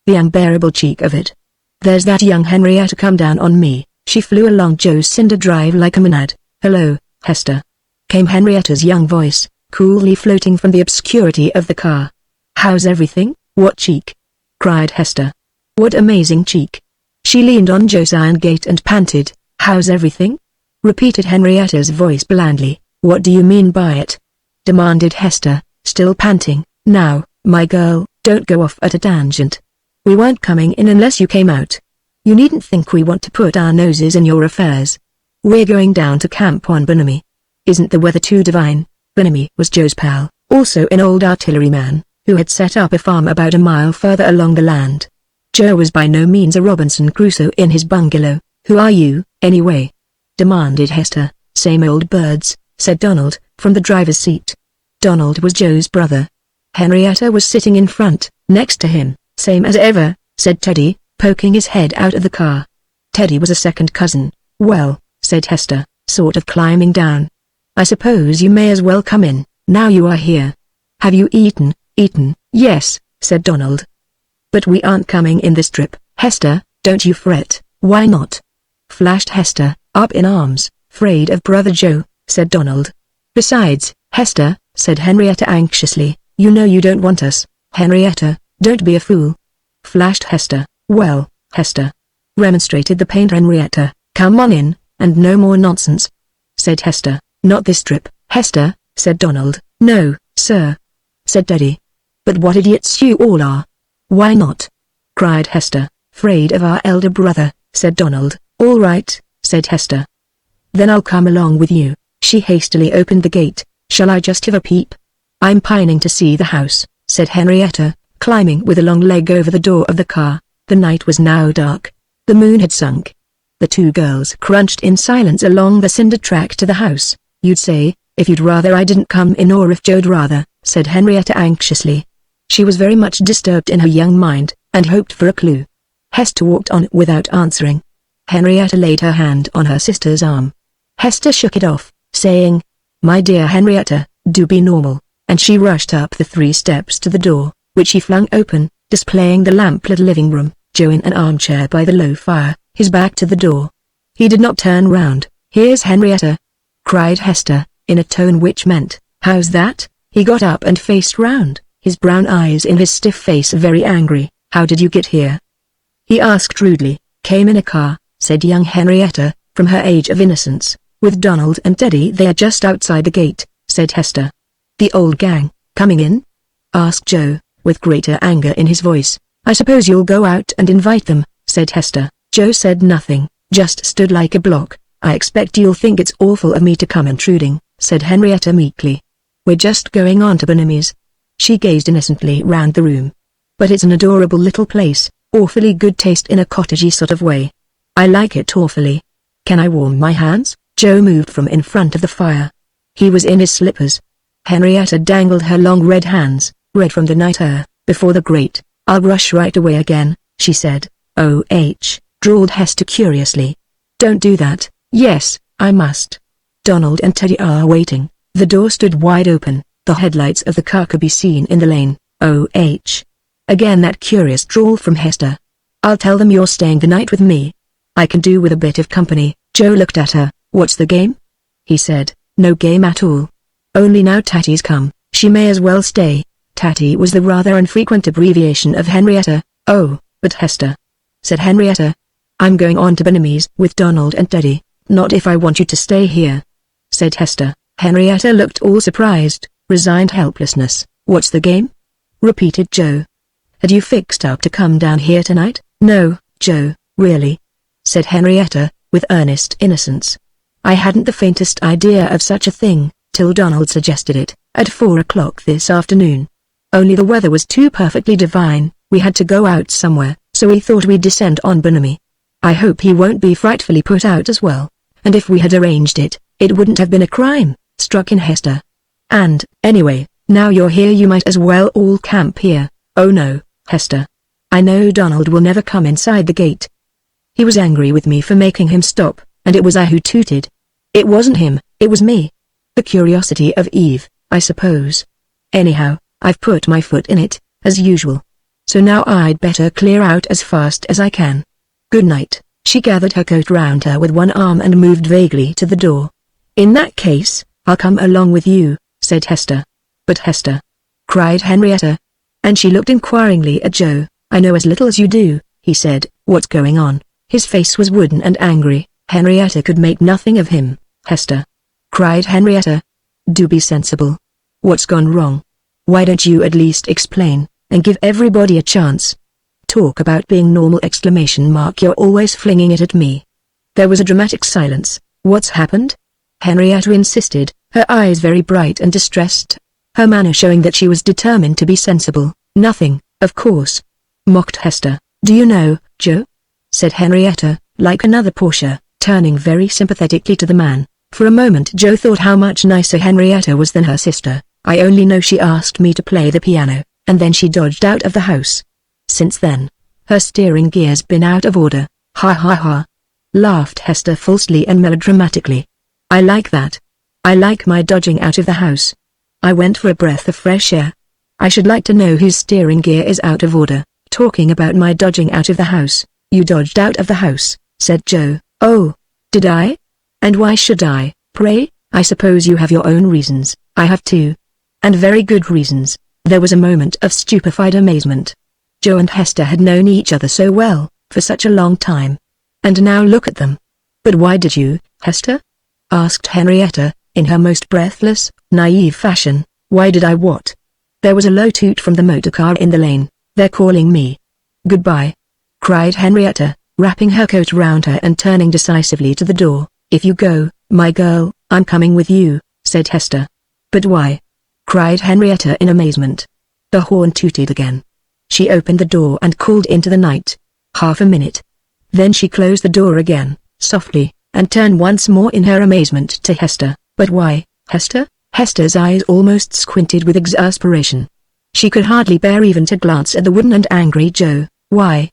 The unbearable cheek of it. There's that young Henrietta come down on me. She flew along Joe's cinder drive like a monad. Hello, Hester. Came Henrietta's young voice, coolly floating from the obscurity of the car. How's everything? What cheek? Cried Hester. What amazing cheek. She leaned on Joe's iron gate and panted. How's everything? Repeated Henrietta's voice blandly. What do you mean by it? Demanded Hester, still panting. Now, my girl, don't go off at a tangent. We weren't coming in unless you came out. You needn't think we want to put our noses in your affairs. We're going down to Camp on Bonamy. Isn't the weather too divine? Bonamy was Joe's pal, also an old artilleryman, who had set up a farm about a mile further along the land. Joe was by no means a Robinson Crusoe in his bungalow. Who are you, anyway? Demanded Hester. Same old birds, said Donald, from the driver's seat. Donald was Joe's brother. Henrietta was sitting in front, next to him. Same as ever, said Teddy, poking his head out of the car. Teddy was a second cousin. Well, said Hester, sort of climbing down. I suppose you may as well come in, now you are here. Have you eaten? Eaten, yes, said Donald. But we aren't coming in this trip, Hester, don't you fret. Why not? Flashed Hester, up in arms. Afraid of brother Joe, said Donald. Besides, Hester, said Henrietta anxiously, you know you don't want us. Henrietta, don't be a fool. Flashed Hester. Well, Hester, remonstrated the pained Henrietta, come on in, and no more nonsense. Said Hester. Not this trip, Hester, said Donald. No, sir, said Teddy. But what idiots you all are. Why not? Cried Hester. Afraid of our elder brother, said Donald. All right, said Hester. Then I'll come along with you. She hastily opened the gate. Shall I just have a peep? I'm pining to see the house, said Henrietta, climbing with a long leg over the door of the car. The night was now dark. The moon had sunk. The two girls crunched in silence along the cinder track to the house. You'd say, if you'd rather I didn't come in or if Joe'd rather, said Henrietta anxiously. She was very much disturbed in her young mind, and hoped for a clue. Hester walked on without answering. Henrietta laid her hand on her sister's arm. Hester shook it off, saying, My dear Henrietta, do be normal, and she rushed up the 3 steps to the door, which he flung open, displaying the lamplit living room, Joe in an armchair by the low fire, his back to the door. He did not turn round. Here's Henrietta, cried Hester, in a tone which meant, how's that? He got up and faced round, his brown eyes in his stiff face very angry. How did you get here? He asked rudely. Came in a car, said young Henrietta, from her age of innocence. With Donald and Teddy they are just outside the gate, said Hester. The old gang, coming in? Asked Joe, with greater anger in his voice. I suppose you'll go out and invite them, said Hester. Joe said nothing, just stood like a block. I expect you'll think it's awful of me to come intruding, said Henrietta meekly. We're just going on to Bonamy's. She gazed innocently round the room. But it's an adorable little place, awfully good taste in a cottagey sort of way. I like it awfully. Can I warm my hands? Joe moved from in front of the fire. He was in his slippers. Henrietta dangled her long red hands, red from the night air, before the grate. I'll rush right away again, she said. Oh, drawled Hester curiously. Don't do that. Yes, I must. Donald and Teddy are waiting. The door stood wide open. The headlights of the car could be seen in the lane. Oh. Again that curious drawl from Hester. I'll tell them you're staying the night with me. I can do with a bit of company. Joe looked at her. What's the game? He said. No game at all. Only now Tatty's come, she may as well stay. Tatty was the rather infrequent abbreviation of Henrietta. Oh, but Hester, said Henrietta, I'm going on to Benamy's with Donald and Teddy, not if I want you to stay here," said Hester. Henrietta looked all surprised, resigned helplessness. "What's the game?" repeated Joe. "Had you fixed up to come down here tonight?" "No, Joe, really," said Henrietta, with earnest innocence. "I hadn't the faintest idea of such a thing, till Donald suggested it, at 4 o'clock this afternoon. Only the weather was too perfectly divine, we had to go out somewhere, so we thought we'd descend on Benamy. I hope he won't be frightfully put out as well, and if we had arranged it, it wouldn't have been a crime," struck in Hester. "And, anyway, now you're here you might as well all camp here." "Oh no, Hester. I know Donald will never come inside the gate. He was angry with me for making him stop, and it was I who tooted." "It wasn't him, it was me. The curiosity of Eve, I suppose. Anyhow, I've put my foot in it, as usual. So now I'd better clear out as fast as I can. Good night." She gathered her coat round her with one arm and moved vaguely to the door. "In that case, I'll come along with you," said Hester. "But Hester," cried Henrietta. And she looked inquiringly at Joe. "I know as little as you do," he said. "What's going on?" His face was wooden and angry. Henrietta could make nothing of him. "Hester," cried Henrietta, "do be sensible. What's gone wrong? Why don't you at least explain, and give everybody a chance? Talk about being normal ! You're always flinging it at me." There was a dramatic silence. "What's happened?" Henrietta insisted, her eyes very bright and distressed, her manner showing that she was determined to be sensible. "Nothing, of course," mocked Hester. "Do you know, Joe?" said Henrietta, like another Portia, turning very sympathetically to the man. For a moment Joe thought how much nicer Henrietta was than her sister. "I only know she asked me to play the piano, and then she dodged out of the house. Since then, her steering gear's been out of order." "Ha ha ha," laughed Hester falsely and melodramatically. "I like that. I like my dodging out of the house. I went for a breath of fresh air. I should like to know whose steering gear is out of order." "Talking about my dodging out of the house, you dodged out of the house," said Joe. "Oh, did I? And why should I, pray?" "I suppose you have your own reasons." "I have too. And very good reasons." There was a moment of stupefied amazement. Joe and Hester had known each other so well, for such a long time. And now look at them. "But why did you, Hester?" asked Henrietta, in her most breathless, naive fashion. "Why did I what?" There was a low toot from the motor car in the lane. "They're calling me." "Goodbye," cried Henrietta, wrapping her coat round her and turning decisively to the door. "If you go, my girl, I'm coming with you," said Hester. "But why?" cried Henrietta in amazement. The horn tooted again. She opened the door and called into the night. Half a minute. Then she closed the door again, softly, and turned once more in her amazement to Hester. "But why, Hester?" Hester's eyes almost squinted with exasperation. She could hardly bear even to glance at the wooden and angry Joe. "Why,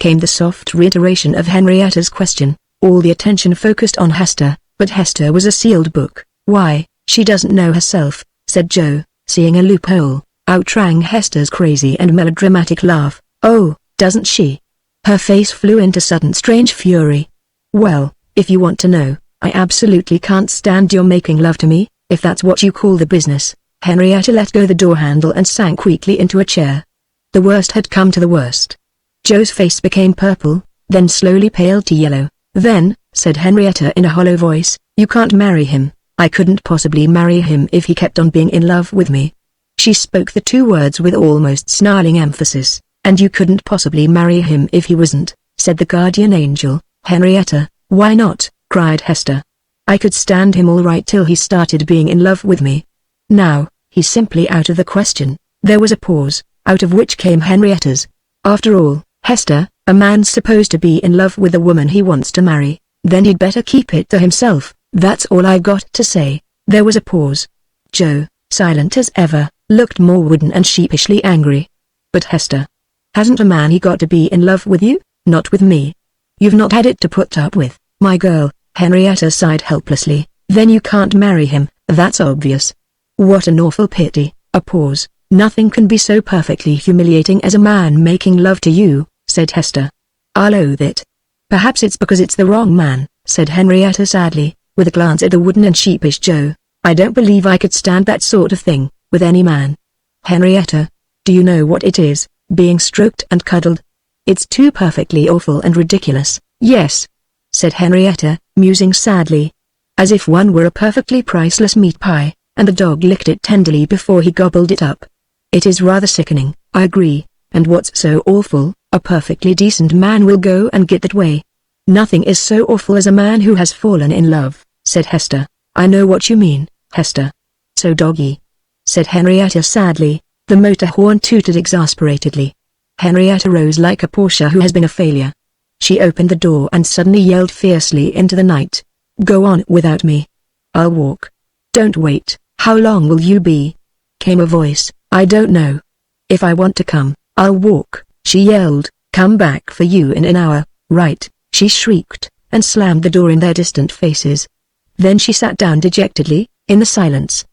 came the soft reiteration of Henrietta's question. All the attention focused on Hester, but Hester was a sealed book. "Why, she doesn't know herself," said Joe, seeing a loophole, outrang Hester's crazy and melodramatic laugh. "Oh, doesn't she?" Her face flew into sudden strange fury. "Well, if you want to know, I absolutely can't stand your making love to me, if that's what you call the business." Henrietta let go the door handle and sank weakly into a chair. The worst had come to the worst. Joe's face became purple, then slowly paled to yellow. "Then," said Henrietta in a hollow voice, "you can't marry him." "I couldn't possibly marry him if he kept on being in love with me." She spoke the two words with almost snarling emphasis. "And you couldn't possibly marry him if he wasn't," said the guardian angel. "Henrietta, why not?" cried Hester. "I could stand him all right till he started being in love with me. Now, he's simply out of the question." There was a pause, out of which came Henrietta's. "After all, Hester, a man's supposed to be in love with the woman he wants to marry, then he'd better keep it to himself. That's all I've got to say." There was a pause. Joe, silent as ever, looked more wooden and sheepishly angry. "But Hester, hasn't a man got to be in love with you?" "Not with me. You've not had it to put up with, my girl." Henrietta sighed helplessly. "Then you can't marry him, that's obvious." "What an awful pity." A pause. "Nothing can be so perfectly humiliating as a man making love to you," said Hester. "I'll loathe it." "Perhaps it's because it's the wrong man," said Henrietta sadly, with a glance at the wooden and sheepish Joe. "I don't believe I could stand that sort of thing, with any man. Henrietta, do you know what it is, being stroked and cuddled?" It's too perfectly awful and ridiculous. Yes, said Henrietta, musing sadly. As if one were a perfectly priceless meat pie, and the dog licked it tenderly before he gobbled it up. It is rather sickening, I agree, and what's so awful, a perfectly decent man will go and get that way. Nothing is so awful as a man who has fallen in love, said Hester. I know what you mean, Hester. So doggy, said Henrietta sadly. The motor horn tooted exasperatedly. Henrietta rose like a Porsche who has been a failure. She opened the door and suddenly yelled fiercely into the night. Go on without me. I'll walk. Don't wait. How long will you be? Came a voice. I don't know. If I want to come, I'll walk, she yelled. Come back for you in an hour, right? She shrieked, and slammed the door in their distant faces. Then she sat down dejectedly, in the silence.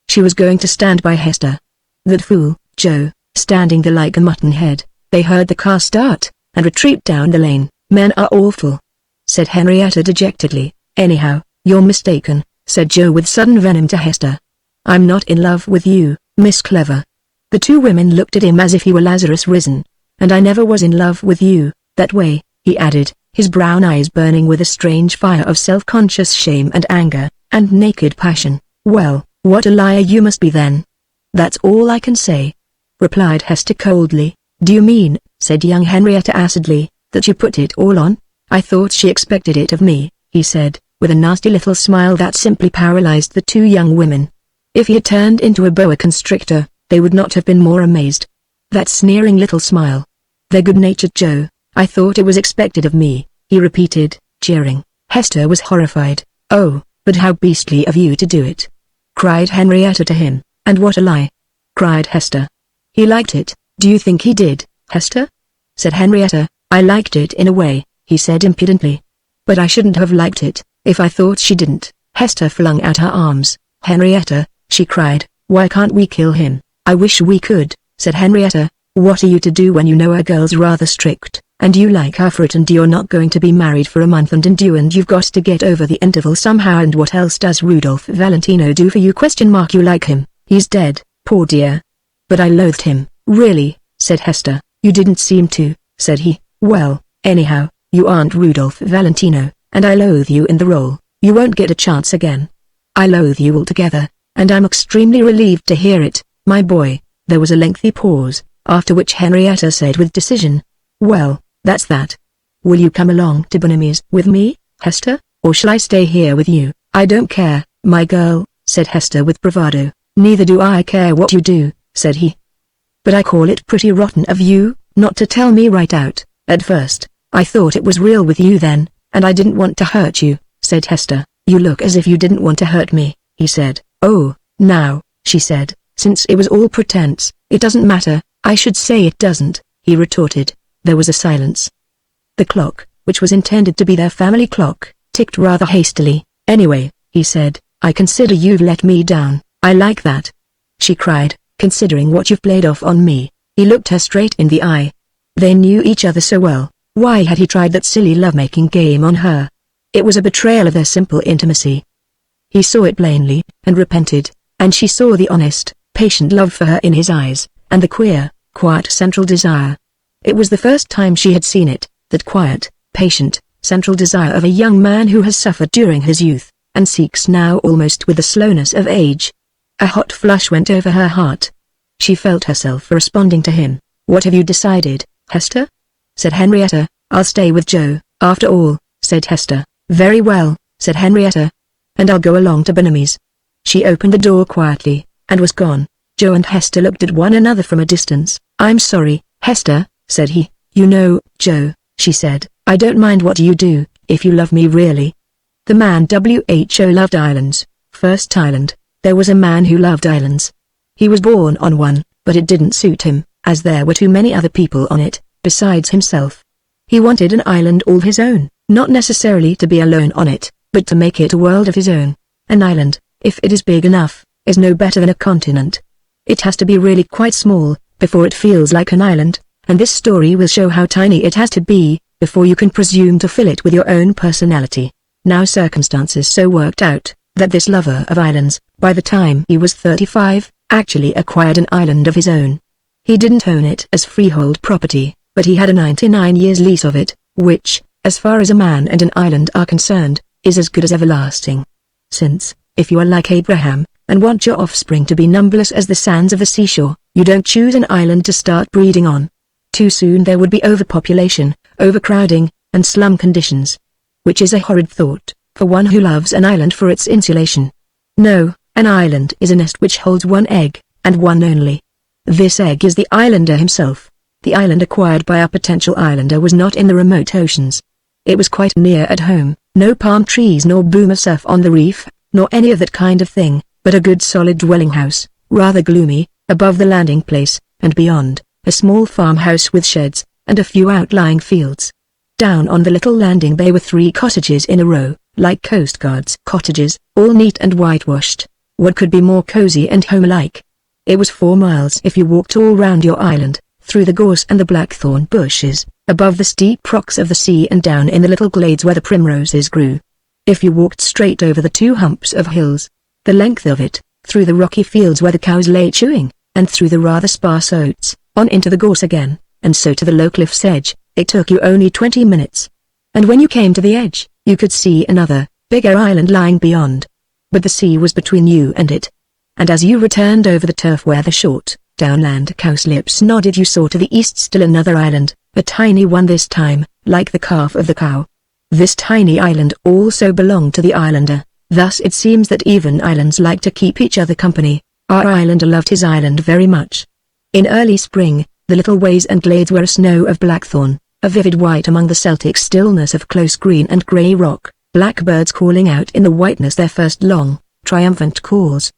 She was going to stand by Hester. That fool, Joe, standing there like a mutton head. They heard the car start, and retreat down the lane. Men are awful, said Henrietta dejectedly. Anyhow, you're mistaken, said Joe with sudden venom to Hester. I'm not in love with you, Miss Clever. The two women looked at him as if he were Lazarus risen. And I never was in love with you, that way, he added, his brown eyes burning with a strange fire of self-conscious shame and anger, and naked passion. Well, what a liar you must be then. That's all I can say, replied Hester coldly. Do you mean, said young Henrietta acidly, that you put it all on? I thought she expected it of me, he said, with a nasty little smile that simply paralyzed the two young women. If he had turned into a boa constrictor, they would not have been more amazed. That sneering little smile. Their good-natured Joe, I thought it was expected of me, he repeated, jeering. Hester was horrified. Oh, but how beastly of you to do it, cried Henrietta to him. And what a lie, cried Hester. He liked it. Do you think he did, Hester? Said Henrietta. I liked it in a way, he said impudently. But I shouldn't have liked it, if I thought she didn't. Hester flung out her arms. Henrietta, she cried, why can't we kill him? I wish we could, said Henrietta. What are you to do when you know a girl's rather strict, and you like her for it, and you're not going to be married for a month and you've got to get over the interval somehow, and what else does Rudolph Valentino do for you? You like him, he's dead, poor dear. But I loathed him, really, said Hester. You didn't seem to, said he. Well, anyhow, you aren't Rudolph Valentino, and I loathe you in the role. You won't get a chance again. I loathe you altogether, and I'm extremely relieved to hear it, my boy. There was a lengthy pause, after which Henrietta said with decision, well, that's that. Will you come along to Bonamy's with me, Hester, or shall I stay here with you? I don't care, my girl, said Hester with bravado. Neither do I care what you do, said he. But I call it pretty rotten of you, not to tell me right out. At first, I thought it was real with you then, and I didn't want to hurt you, said Hester. You look as if you didn't want to hurt me, he said. Oh, now, she said, since it was all pretense, it doesn't matter. I should say it doesn't, he retorted. There was a silence. The clock, which was intended to be their family clock, ticked rather hastily. Anyway, he said, I consider you've let me down. I like that, she cried, considering what you've played off on me. He looked her straight in the eye. They knew each other so well. Why had he tried that silly lovemaking game on her? It was a betrayal of their simple intimacy. He saw it plainly, and repented, and she saw the honest, patient love for her in his eyes, and the queer, quiet central desire. It was the first time she had seen it, that quiet, patient, central desire of a young man who has suffered during his youth, and seeks now almost with the slowness of age. A hot flush went over her heart. She felt herself responding to him. What have you decided, Hester? Said Henrietta. I'll stay with Joe, after all, said Hester. Very well, said Henrietta. And I'll go along to Bonamy's. She opened the door quietly, and was gone. Joe and Hester looked at one another from a distance. I'm sorry, Hester, said he. You know, Joe, she said, I don't mind what you do, if you love me really. The man WHO loved islands. First island. There was a man who loved islands. He was born on one, but it didn't suit him, as there were too many other people on it, besides himself. He wanted an island all his own, not necessarily to be alone on it, but to make it a world of his own. An island, if it is big enough, is no better than a continent. It has to be really quite small, before it feels like an island, and this story will show how tiny it has to be, before you can presume to fill it with your own personality. Now circumstances so worked out, that this lover of islands, by the time he was 35, actually acquired an island of his own. He didn't own it as freehold property, but he had a 99 years lease of it, which, as far as a man and an island are concerned, is as good as everlasting. Since, if you are like Abraham, and want your offspring to be numberless as the sands of the seashore, you don't choose an island to start breeding on. Too soon there would be overpopulation, overcrowding, and slum conditions. Which is a horrid thought, for one who loves an island for its insulation. No, an island is a nest which holds one egg, and one only. This egg is the islander himself. The island acquired by a potential islander was not in the remote oceans. It was quite near at home, no palm trees nor boomer surf on the reef, nor any of that kind of thing, but a good solid dwelling house, rather gloomy, above the landing place, and beyond, a small farmhouse with sheds, and a few outlying fields. Down on the little landing bay were 3 cottages in a row, like Coast Guard's cottages, all neat and whitewashed. What could be more cozy and home-like? It was 4 miles if you walked all round your island, through the gorse and the blackthorn bushes, above the steep rocks of the sea and down in the little glades where the primroses grew. If you walked straight over the 2 humps of hills, the length of it, through the rocky fields where the cows lay chewing, and through the rather sparse oats, on into the gorse again, and so to the low cliff's edge, it took you only 20 minutes. And when you came to the edge, you could see another, bigger island lying beyond. But the sea was between you and it. And as you returned over the turf where the short, downland cowslips nodded, you saw to the east still another island, a tiny one this time, like the calf of the cow. This tiny island also belonged to the islander. Thus it seems that even islands like to keep each other company. Our islander loved his island very much. In early spring, the little ways and glades were a snow of blackthorn, a vivid white among the Celtic stillness of close green and grey rock, blackbirds calling out in the whiteness their first long, triumphant calls.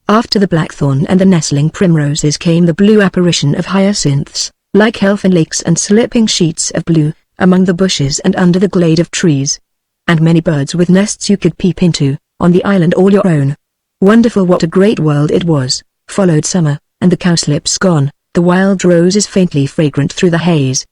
After the blackthorn and the nestling primroses came the blue apparition of hyacinths, like elfin lakes and slipping sheets of blue, among the bushes and under the glade of trees. And many birds with nests you could peep into, on the island all your own. Wonderful, what a great world it was. Followed summer, and the cowslips gone, the wild roses faintly fragrant through the haze.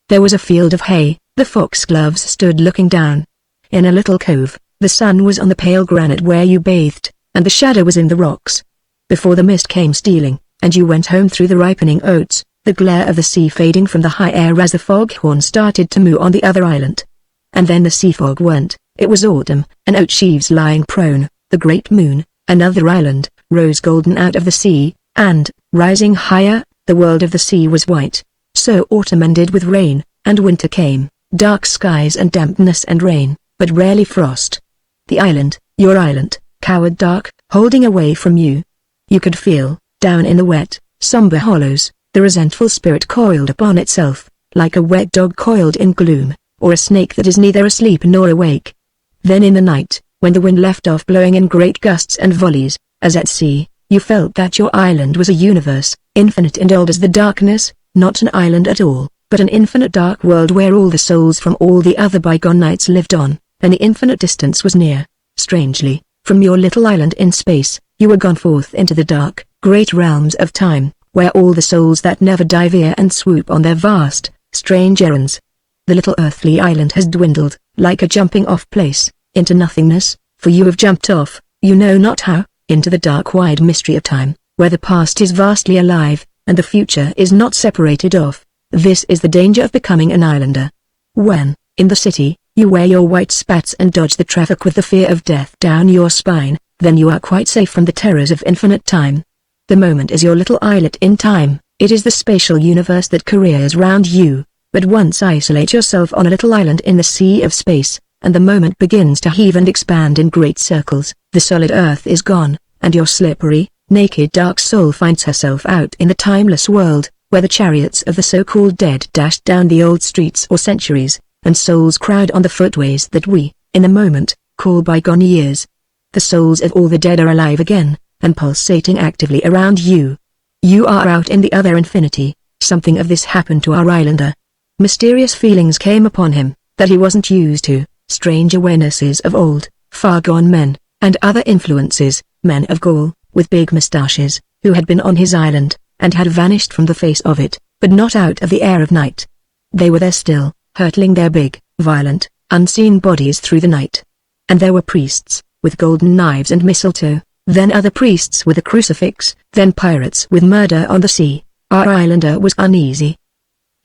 There was a field of hay, the foxgloves stood looking down. In a little cove, the sun was on the pale granite where you bathed, and the shadow was in the rocks. Before the mist came stealing, and you went home through the ripening oats, the glare of the sea fading from the high air as the foghorn started to moo on the other island. And then the sea fog went, it was autumn, and oat sheaves lying prone, the great moon, another island, rose golden out of the sea, and, rising higher, the world of the sea was white. So autumn ended with rain, and winter came, dark skies and dampness and rain, but rarely frost. The island, your island, cowered dark, holding away from you. You could feel, down in the wet, somber hollows, the resentful spirit coiled upon itself, like a wet dog coiled in gloom, or a snake that is neither asleep nor awake. Then in the night, when the wind left off blowing in great gusts and volleys, as at sea, you felt that your island was a universe, infinite and old as the darkness, not an island at all, but an infinite dark world where all the souls from all the other bygone nights lived on, and the infinite distance was near. Strangely, from your little island in space, you were gone forth into the dark, great realms of time, where all the souls that never die veer and swoop on their vast, strange errands. The little earthly island has dwindled, like a jumping-off place, into nothingness, for you have jumped off, you know not how, into the dark wide mystery of time, where the past is vastly alive, and the future is not separated off. This is the danger of becoming an islander. When, in the city, you wear your white spats and dodge the traffic with the fear of death down your spine, then you are quite safe from the terrors of infinite time. The moment is your little islet in time, it is the spatial universe that careers round you. But once isolate yourself on a little island in the sea of space, and the moment begins to heave and expand in great circles, the solid earth is gone, and your slippery, naked dark soul finds herself out in the timeless world, where the chariots of the so-called dead dash down the old streets or centuries, and souls crowd on the footways that we, in a moment, call bygone years. The souls of all the dead are alive again, and pulsating actively around you. You are out in the other infinity. Something of this happened to our islander. Mysterious feelings came upon him, that he wasn't used to, strange awarenesses of old, far-gone men, and other influences, men of Gaul, with big moustaches, who had been on his island, and had vanished from the face of it, but not out of the air of night. They were there still, hurtling their big, violent, unseen bodies through the night. And there were priests, with golden knives and mistletoe, then other priests with a crucifix, then pirates with murder on the sea. Our islander was uneasy.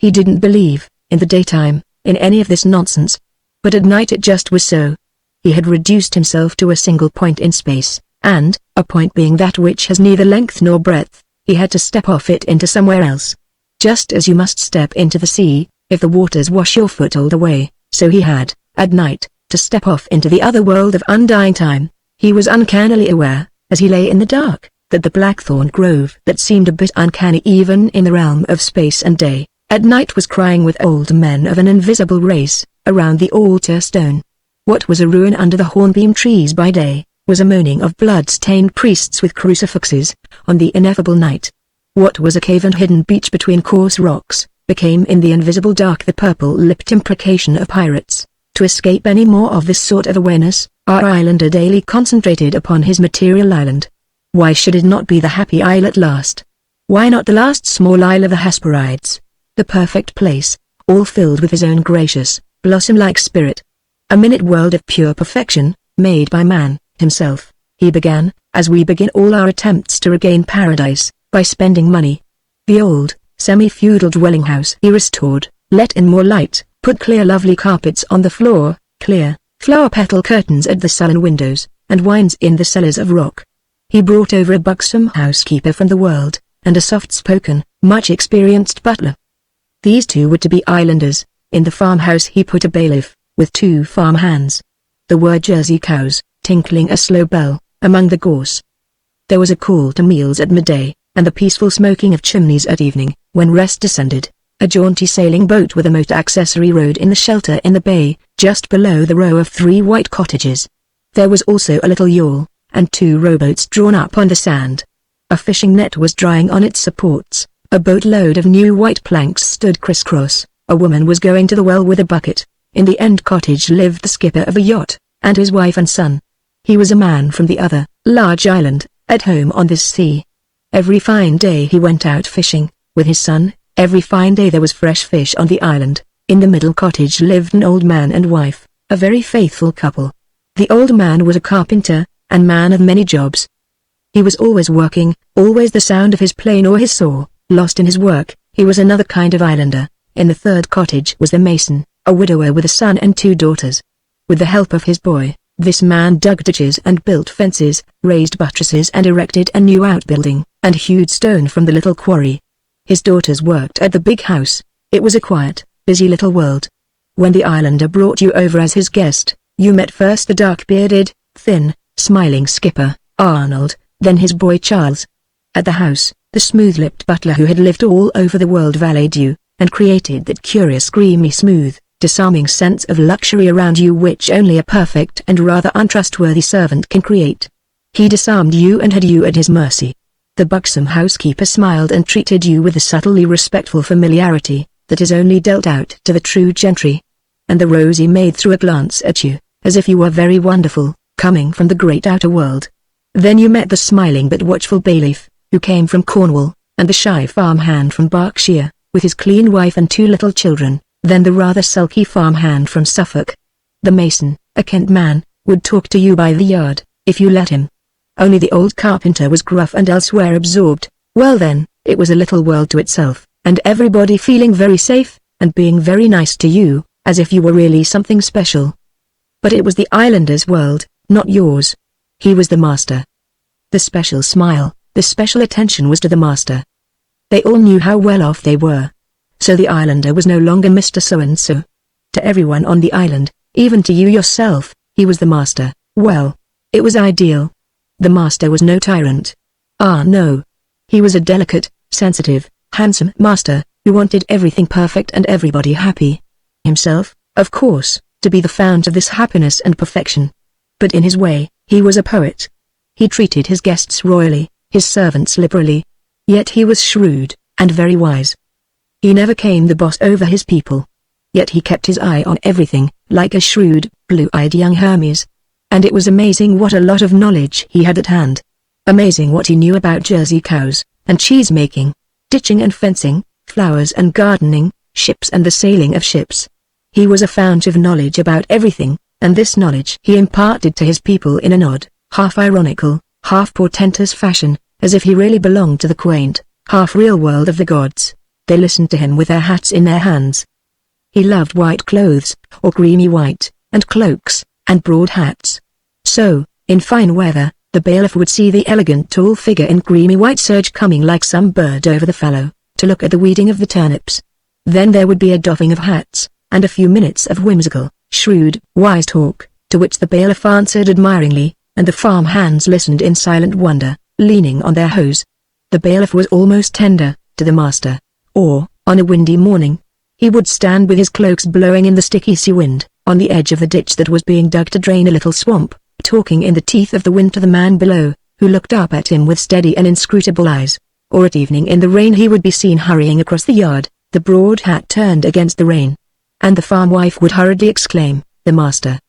He didn't believe, in the daytime, in any of this nonsense. But at night it just was so. He had reduced himself to a single point in space, and, a point being that which has neither length nor breadth, he had to step off it into somewhere else. Just as you must step into the sea, if the waters wash your foothold away, so he had, at night, to step off into the other world of undying time. He was uncannily aware, as he lay in the dark, that the blackthorn grove that seemed a bit uncanny even in the realm of space and day, at night was crying with old men of an invisible race, around the altar stone. What was a ruin under the hornbeam trees by day, was a moaning of blood-stained priests with crucifixes, on the ineffable night. What was a cave and hidden beach between coarse rocks, became in the invisible dark the purple-lipped imprecation of pirates. To escape any more of this sort of awareness, our islander daily concentrated upon his material island. Why should it not be the happy isle at last? Why not the last small isle of the Hesperides? The perfect place, all filled with his own gracious, blossom-like spirit. A minute world of pure perfection, made by man, himself. He began, as we begin all our attempts to regain paradise, by spending money. The old, semi-feudal dwelling house he restored, let in more light, put clear lovely carpets on the floor, clear, flower-petal curtains at the sullen windows, and wines in the cellars of rock. He brought over a buxom housekeeper from the world, and a soft-spoken, much-experienced butler. These two were to be islanders. In the farmhouse he put a bailiff, with 2 farm hands. There were Jersey cows, tinkling a slow bell, among the gorse. There was a call to meals at midday, and the peaceful smoking of chimneys at evening, when rest descended. A jaunty sailing boat with a motor accessory rode in the shelter in the bay, just below the row of 3 white cottages. There was also a little yawl, and 2 rowboats drawn up on the sand. A fishing net was drying on its supports, a boatload of new white planks stood crisscross, a woman was going to the well with a bucket. In the end cottage lived the skipper of a yacht, and his wife and son. He was a man from the other, large island, at home on this sea. Every fine day he went out fishing, with his son. Every fine day there was fresh fish on the island. In the middle cottage lived an old man and wife, a very faithful couple. The old man was a carpenter, and man of many jobs. He was always working, always the sound of his plane or his saw, lost in his work. He was another kind of islander. In the third cottage was the mason, a widower with a son and 2 daughters. With the help of his boy, this man dug ditches and built fences, raised buttresses and erected a new outbuilding, and hewed stone from the little quarry. His daughters worked at the big house. It was a quiet, busy little world. When the islander brought you over as his guest, you met first the dark-bearded, thin, smiling skipper, Arnold, then his boy Charles. At the house, the smooth-lipped butler who had lived all over the world valeted you, and created that curious creamy smooth, disarming sense of luxury around you which only a perfect and rather untrustworthy servant can create. He disarmed you and had you at his mercy. The buxom housekeeper smiled and treated you with a subtly respectful familiarity that is only dealt out to the true gentry. And the rosy maid threw a glance at you, as if you were very wonderful, coming from the great outer world. Then you met the smiling but watchful bailiff, who came from Cornwall, and the shy farmhand from Berkshire, with his clean wife and 2 little children, then the rather sulky farmhand from Suffolk. The mason, a Kent man, would talk to you by the yard, if you let him. Only the old carpenter was gruff and elsewhere absorbed. Well then, it was a little world to itself, and everybody feeling very safe, and being very nice to you, as if you were really something special. But it was the islander's world, not yours. He was the master. The special smile, the special attention was to the master. They all knew how well off they were. So the islander was no longer Mr. So-and-so. To everyone on the island, even to you yourself, he was the master. Well, it was ideal. The master was no tyrant. Ah no. He was a delicate, sensitive, handsome master, who wanted everything perfect and everybody happy. Himself, of course, to be the fount of this happiness and perfection. But in his way, he was a poet. He treated his guests royally, his servants liberally. Yet he was shrewd, and very wise. He never came the boss over his people. Yet he kept his eye on everything, like a shrewd, blue-eyed young Hermes. And it was amazing what a lot of knowledge he had at hand. Amazing what he knew about Jersey cows, and cheese-making, ditching and fencing, flowers and gardening, ships and the sailing of ships. He was a fount of knowledge about everything, and this knowledge he imparted to his people in an odd, half-ironical, half-portentous fashion, as if he really belonged to the quaint, half-real world of the gods. they listened to him with their hats in their hands. He loved white clothes, or creamy white, and cloaks, and broad hats. So, in fine weather, the bailiff would see the elegant tall figure in creamy white serge coming like some bird over the fallow, to look at the weeding of the turnips. Then there would be a doffing of hats, and a few minutes of whimsical, shrewd, wise talk, to which the bailiff answered admiringly, and the farm hands listened in silent wonder, leaning on their hoes. The bailiff was almost tender to the master. Or, on a windy morning, he would stand with his cloaks blowing in the sticky sea wind, on the edge of the ditch that was being dug to drain a little swamp, talking in the teeth of the wind to the man below, who looked up at him with steady and inscrutable eyes. Or at evening in the rain he would be seen hurrying across the yard, the broad hat turned against the rain. And the farm wife would hurriedly exclaim, "The master!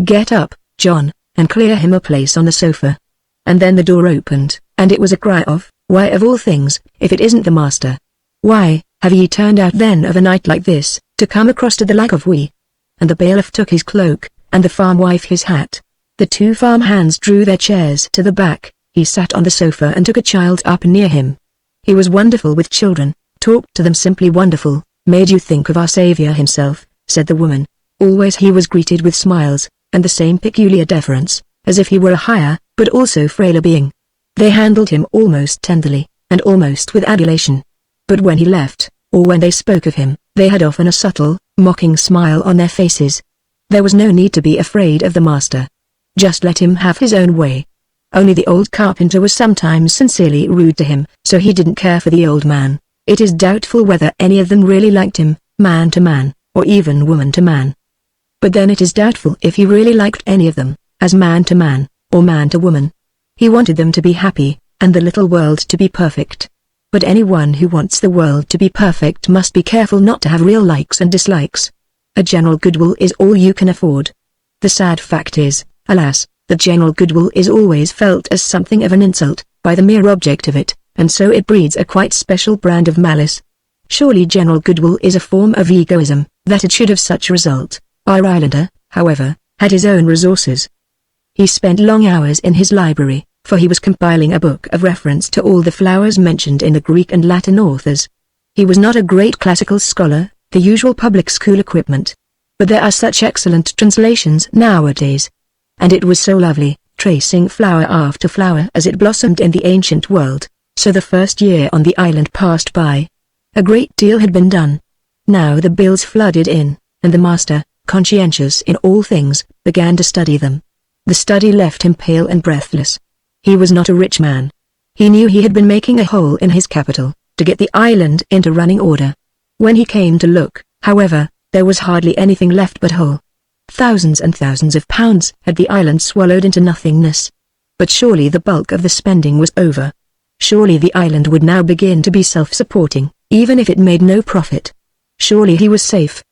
Get up, John, and clear him a place on the sofa." And then the door opened, and it was a cry of, "Why of all things, if it isn't the master? Why, have ye turned out then of a night like this, to come across to the like of we?" And the bailiff took his cloak, and the farm wife his hat. The two farm hands drew their chairs to the back, he sat on the sofa and took a child up near him. He was wonderful with children, talked to them simply wonderful, "Made you think of our Saviour himself," said the woman. Always he was greeted with smiles, and the same peculiar deference, as if he were a higher, but also frailer being. They handled him almost tenderly, and almost with adulation. But when he left, or when they spoke of him, they had often a subtle, mocking smile on their faces. There was no need to be afraid of the master. Just let him have his own way. Only the old carpenter was sometimes sincerely rude to him, so he didn't care for the old man. It is doubtful whether any of them really liked him, man to man, or even woman to man. But then it is doubtful if he really liked any of them, as man to man, or man to woman. He wanted them to be happy, and the little world to be perfect. But anyone who wants the world to be perfect must be careful not to have real likes and dislikes. A general goodwill is all you can afford. The sad fact is, alas, that general goodwill is always felt as something of an insult, by the mere object of it, and so it breeds a quite special brand of malice. Surely general goodwill is a form of egoism, that it should have such result. Our islander, however, had his own resources. He spent long hours in his library, for he was compiling a book of reference to all the flowers mentioned in the Greek and Latin authors. He was not a great classical scholar, the usual public school equipment. But there are such excellent translations nowadays. And it was so lovely, tracing flower after flower as it blossomed in the ancient world. So the first year on the island passed by. A great deal had been done. Now the bills flooded in, and the master, conscientious in all things, began to study them. The study left him pale and breathless. He was not a rich man. He knew he had been making a hole in his capital, to get the island into running order. When he came to look, however, there was hardly anything left but hole. Thousands and thousands of pounds had the island swallowed into nothingness. But surely the bulk of the spending was over. Surely the island would now begin to be self-supporting, even if it made no profit. Surely he was safe.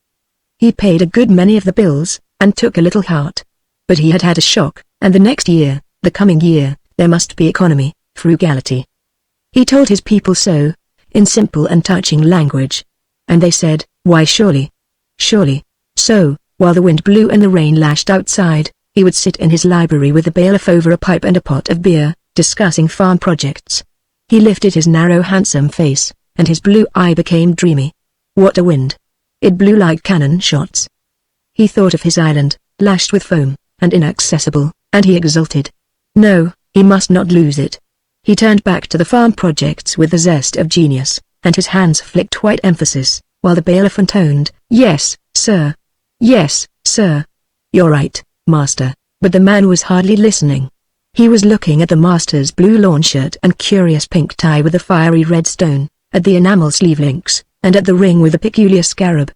He paid a good many of the bills, and took a little heart. But he had had a shock, and the next year, the coming year, there must be economy, frugality. He told his people so, in simple and touching language. And they said, "Why surely? Surely." So, while the wind blew and the rain lashed outside, he would sit in his library with the bailiff over a pipe and a pot of beer, discussing farm projects. He lifted his narrow handsome face, and his blue eye became dreamy. What a wind! It blew like cannon shots. He thought of his island, lashed with foam, and inaccessible, and he exulted. No, he must not lose it. He turned back to the farm projects with the zest of genius, and his hands flicked white emphasis, while the bailiff intoned, "Yes, sir. Yes, sir. You're right, master." But the man was hardly listening. He was looking at the master's blue lawn shirt and curious pink tie with a fiery red stone, at the enamel sleeve links, and at the ring with a peculiar scarab.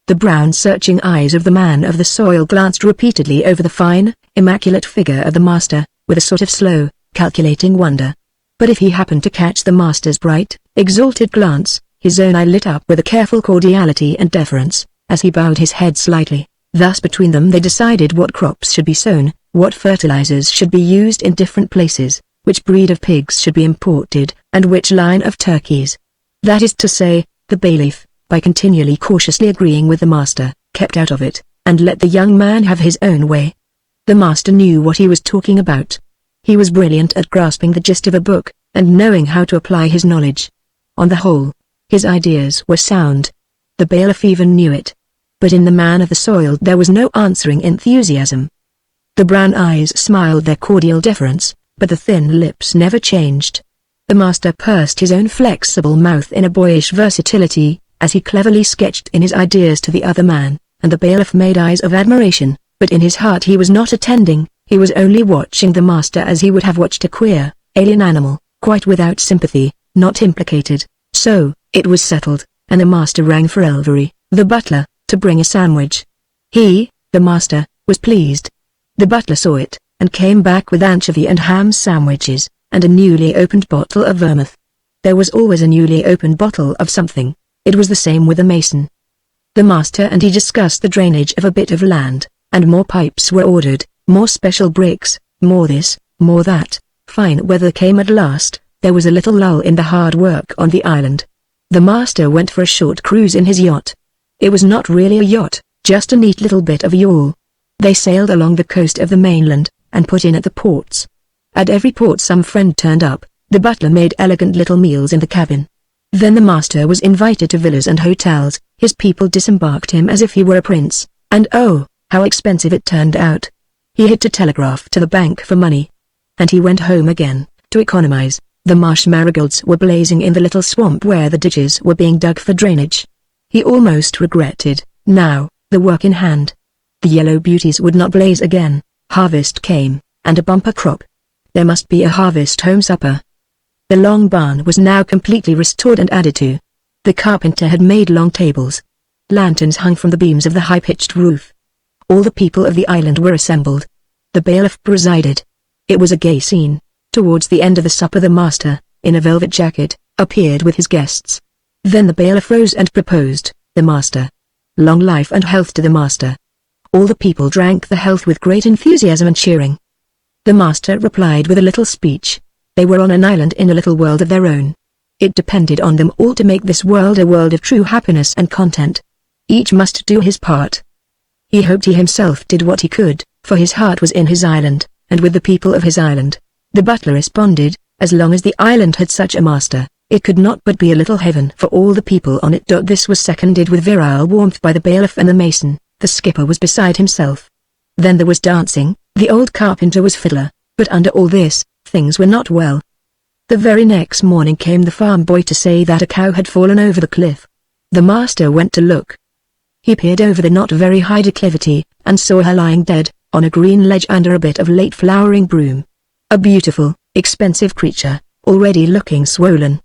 The brown searching eyes of the man of the soil glanced repeatedly over the fine, immaculate figure of the master, with a sort of slow, calculating wonder. But if he happened to catch the master's bright, exalted glance, his own eye lit up with a careful cordiality and deference, as he bowed his head slightly. Thus between them they decided what crops should be sown, what fertilizers should be used in different places, which breed of pigs should be imported, and which line of turkeys. That is to say, the bailiff, by continually cautiously agreeing with the master, kept out of it, and let the young man have his own way. The master knew what he was talking about. He was brilliant at grasping the gist of a book, and knowing how to apply his knowledge. On the whole, His ideas were sound. The bailiff even knew it. But in the man of the soil there was no answering enthusiasm. The brown eyes smiled their cordial deference, but the thin lips never changed. The master pursed his own flexible mouth in a boyish versatility, as he cleverly sketched in his ideas to the other man, and the bailiff made eyes of admiration, but in his heart he was not attending, he was only watching the master as he would have watched a queer, alien animal, quite without sympathy, not implicated. So, it was settled, and the master rang for Elvery, the butler, to bring a sandwich. He, the master, was pleased. The butler saw it, and came back with anchovy and ham sandwiches, and a newly opened bottle of vermouth. There was always a newly opened bottle of something. It was the same with the mason. The master and he discussed the drainage of a bit of land, and more pipes were ordered, more special bricks, more this, more that. Fine weather came at last. There was a little lull in the hard work on the island. The master went for a short cruise in his yacht. It was not really a yacht, just a neat little bit of a yawl. They sailed along the coast of the mainland, and put in at the ports. At every port some friend turned up. The butler made elegant little meals in the cabin. Then the master was invited to villas and hotels. His people disembarked him as if he were a prince, and oh, how expensive it turned out. He had to telegraph to the bank for money. And he went home again, to economize. The marsh marigolds were blazing in the little swamp where the ditches were being dug for drainage. He almost regretted, now, the work in hand. The yellow beauties would not blaze again. Harvest came, and a bumper crop. There must be a harvest home supper. The long barn was now completely restored and added to. The carpenter had made long tables. Lanterns hung from the beams of the high-pitched roof. All the people of the island were assembled. The bailiff presided. It was a gay scene. Towards the end of the supper the master, in a velvet jacket, appeared with his guests. Then the bailiff rose and proposed, the master. Long life and health to the master. All the people drank the health with great enthusiasm and cheering. The master replied with a little speech. They were on an island in a little world of their own. It depended on them all to make this world a world of true happiness and content. Each must do his part. He hoped he himself did what he could, for his heart was in his island, and with the people of his island. The butler responded, as long as the island had such a master, it could not but be a little heaven for all the people on it. This was seconded with virile warmth by the bailiff and the mason. The skipper was beside himself. Then there was dancing. The old carpenter was fiddler, but under all this, things were not well. The very next morning came the farm boy to say that a cow had fallen over the cliff. The master went to look. He peered over the not very high declivity, and saw her lying dead, on a green ledge under a bit of late flowering broom. A beautiful, expensive creature, already looking swollen.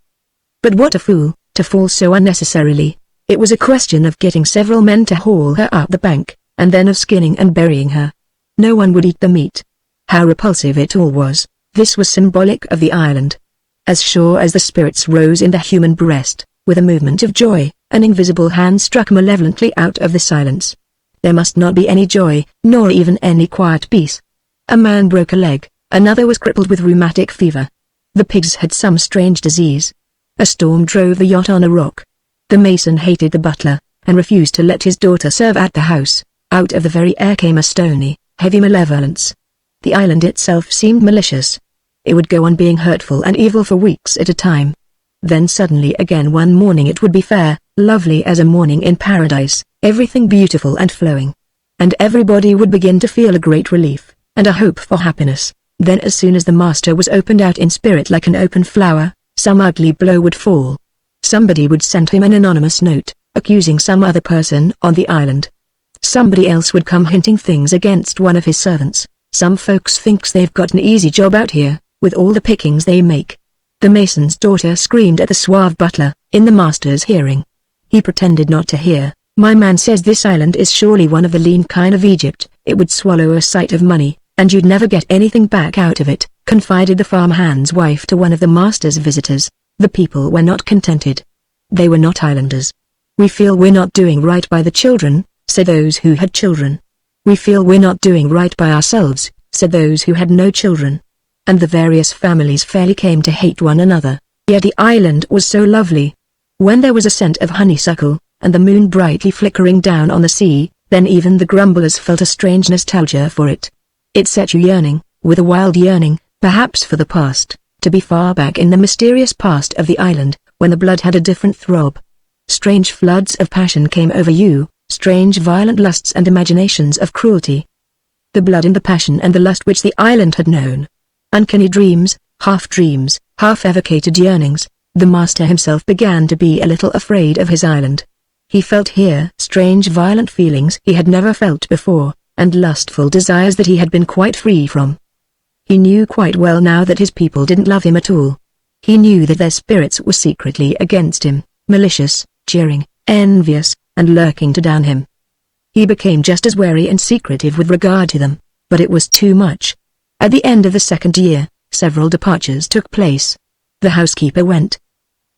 But what a fool, to fall so unnecessarily. It was a question of getting several men to haul her up the bank, and then of skinning and burying her. No one would eat the meat. How repulsive it all was. This was symbolic of the island. As sure as the spirits rose in the human breast, with a movement of joy, an invisible hand struck malevolently out of the silence. There must not be any joy, nor even any quiet peace. A man broke a leg, another was crippled with rheumatic fever. The pigs had some strange disease. A storm drove the yacht on a rock. The mason hated the butler, and refused to let his daughter serve at the house. Out of the very air came a stony, heavy malevolence. The island itself seemed malicious. It would go on being hurtful and evil for weeks at a time. Then suddenly again one morning it would be fair, lovely as a morning in paradise, everything beautiful and flowing. And everybody would begin to feel a great relief, and a hope for happiness. Then as soon as the master was opened out in spirit like an open flower, some ugly blow would fall. Somebody would send him an anonymous note, accusing some other person on the island. Somebody else would come hinting things against one of his servants. Some folks thinks they've got an easy job out here, with all the pickings they make. The mason's daughter screamed at the suave butler, in the master's hearing. He pretended not to hear. My man says this island is surely one of the lean kind of Egypt, it would swallow a sight of money, and you'd never get anything back out of it, confided the farmhand's wife to one of the master's visitors. The people were not contented. They were not islanders. We feel we're not doing right by the children, said those who had children. We feel we're not doing right by ourselves, said those who had no children. And the various families fairly came to hate one another. Yet the island was so lovely. When there was a scent of honeysuckle, and the moon brightly flickering down on the sea, then even the grumblers felt a strange nostalgia for it. It set you yearning, with a wild yearning, perhaps for the past, to be far back in the mysterious past of the island, when the blood had a different throb. Strange floods of passion came over you, strange violent lusts and imaginations of cruelty. The blood and the passion and the lust which the island had known. Uncanny dreams, half evocated yearnings. The master himself began to be a little afraid of his island. He felt here strange violent feelings he had never felt before, and lustful desires that he had been quite free from. He knew quite well now that his people didn't love him at all. He knew that their spirits were secretly against him, malicious, jeering, envious, and lurking to down him. He became just as wary and secretive with regard to them, but it was too much. At the end of the second year, several departures took place. The housekeeper went.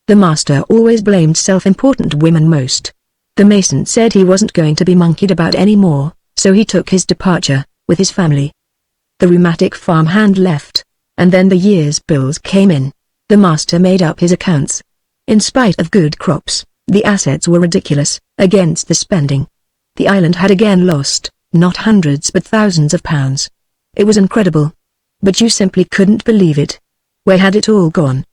The master always blamed self-important women most. The mason said he wasn't going to be monkeyed about any more, so he took his departure, with his family. The rheumatic farmhand left, and then the year's bills came in. The master made up his accounts. In spite of good crops, the assets were ridiculous, against the spending. The island had again lost, not hundreds but thousands of pounds. It was incredible. But you simply couldn't believe it. Where had it all gone?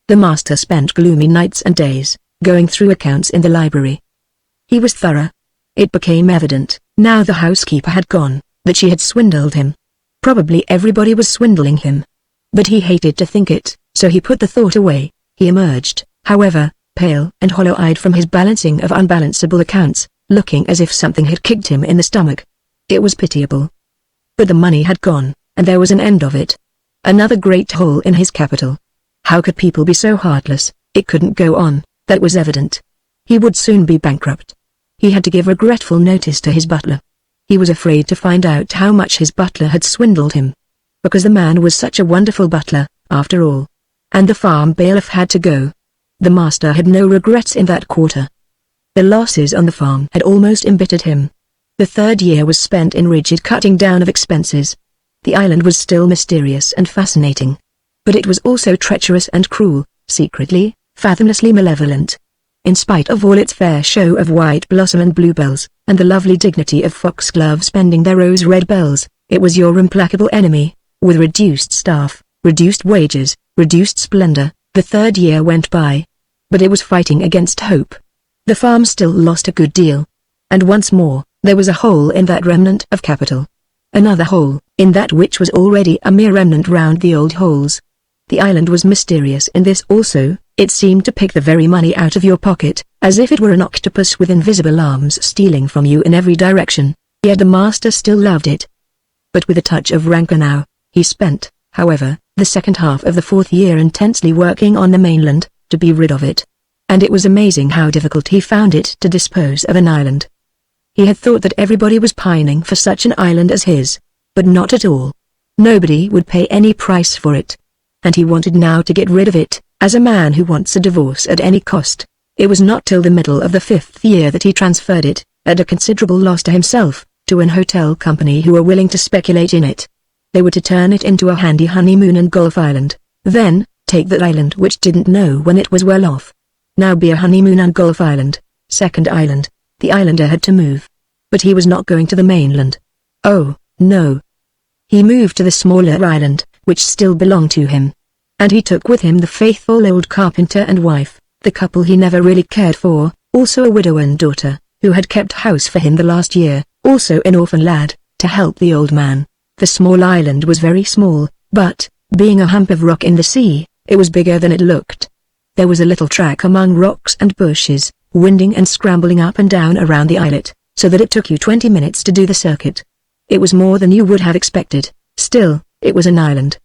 The master spent gloomy nights and days, going through accounts in the library. He was thorough. It became evident, now the housekeeper had gone, that she had swindled him. Probably everybody was swindling him. But he hated to think it, so he put the thought away. He emerged, however, pale and hollow-eyed from his balancing of unbalanceable accounts, looking as if something had kicked him in the stomach. It was pitiable. But the money had gone, and there was an end of it. Another great hole in his capital. How could people be so heartless? It couldn't go on, that was evident. He would soon be bankrupt. He had to give regretful notice to his butler. He was afraid to find out how much his butler had swindled him. Because the man was such a wonderful butler, after all. And the farm bailiff had to go. The master had no regrets in that quarter. The losses on the farm had almost embittered him. The third year was spent in rigid cutting down of expenses. The island was still mysterious and fascinating. But it was also treacherous and cruel, secretly, fathomlessly malevolent. In spite of all its fair show of white blossom and bluebells, and the lovely dignity of foxgloves bending their rose-red bells, it was your implacable enemy, with reduced staff, reduced wages, reduced splendor. The third year went by. But it was fighting against hope. The farm still lost a good deal. And once more, there was a hole in that remnant of capital. Another hole, in that which was already a mere remnant round the old holes. The island was mysterious in this also. It seemed to pick the very money out of your pocket, as if it were an octopus with invisible arms stealing from you in every direction, yet the master still loved it. But with a touch of rancor now, he spent, however, the second half of the fourth year intensely working on the mainland, to be rid of it. And it was amazing how difficult he found it to dispose of an island. He had thought that everybody was pining for such an island as his, but not at all. Nobody would pay any price for it. And he wanted now to get rid of it, as a man who wants a divorce at any cost. It was not till the middle of the fifth year that he transferred it, at a considerable loss to himself, to an hotel company who were willing to speculate in it. They were to turn it into a handy honeymoon and golf island, then, take that island which didn't know when it was well off. Now be a honeymoon and golf island. Second island. The islander had to move. But he was not going to the mainland. Oh, no. He moved to the smaller island, which still belonged to him. And he took with him the faithful old carpenter and wife, the couple he never really cared for, also a widow and daughter, who had kept house for him the last year, also an orphan lad, to help the old man. The small island was very small, but, being a hump of rock in the sea, it was bigger than it looked. There was a little track among rocks and bushes, winding and scrambling up and down around the islet, so that it took you 20 minutes to do the circuit. It was more than you would have expected. Still, it was an island.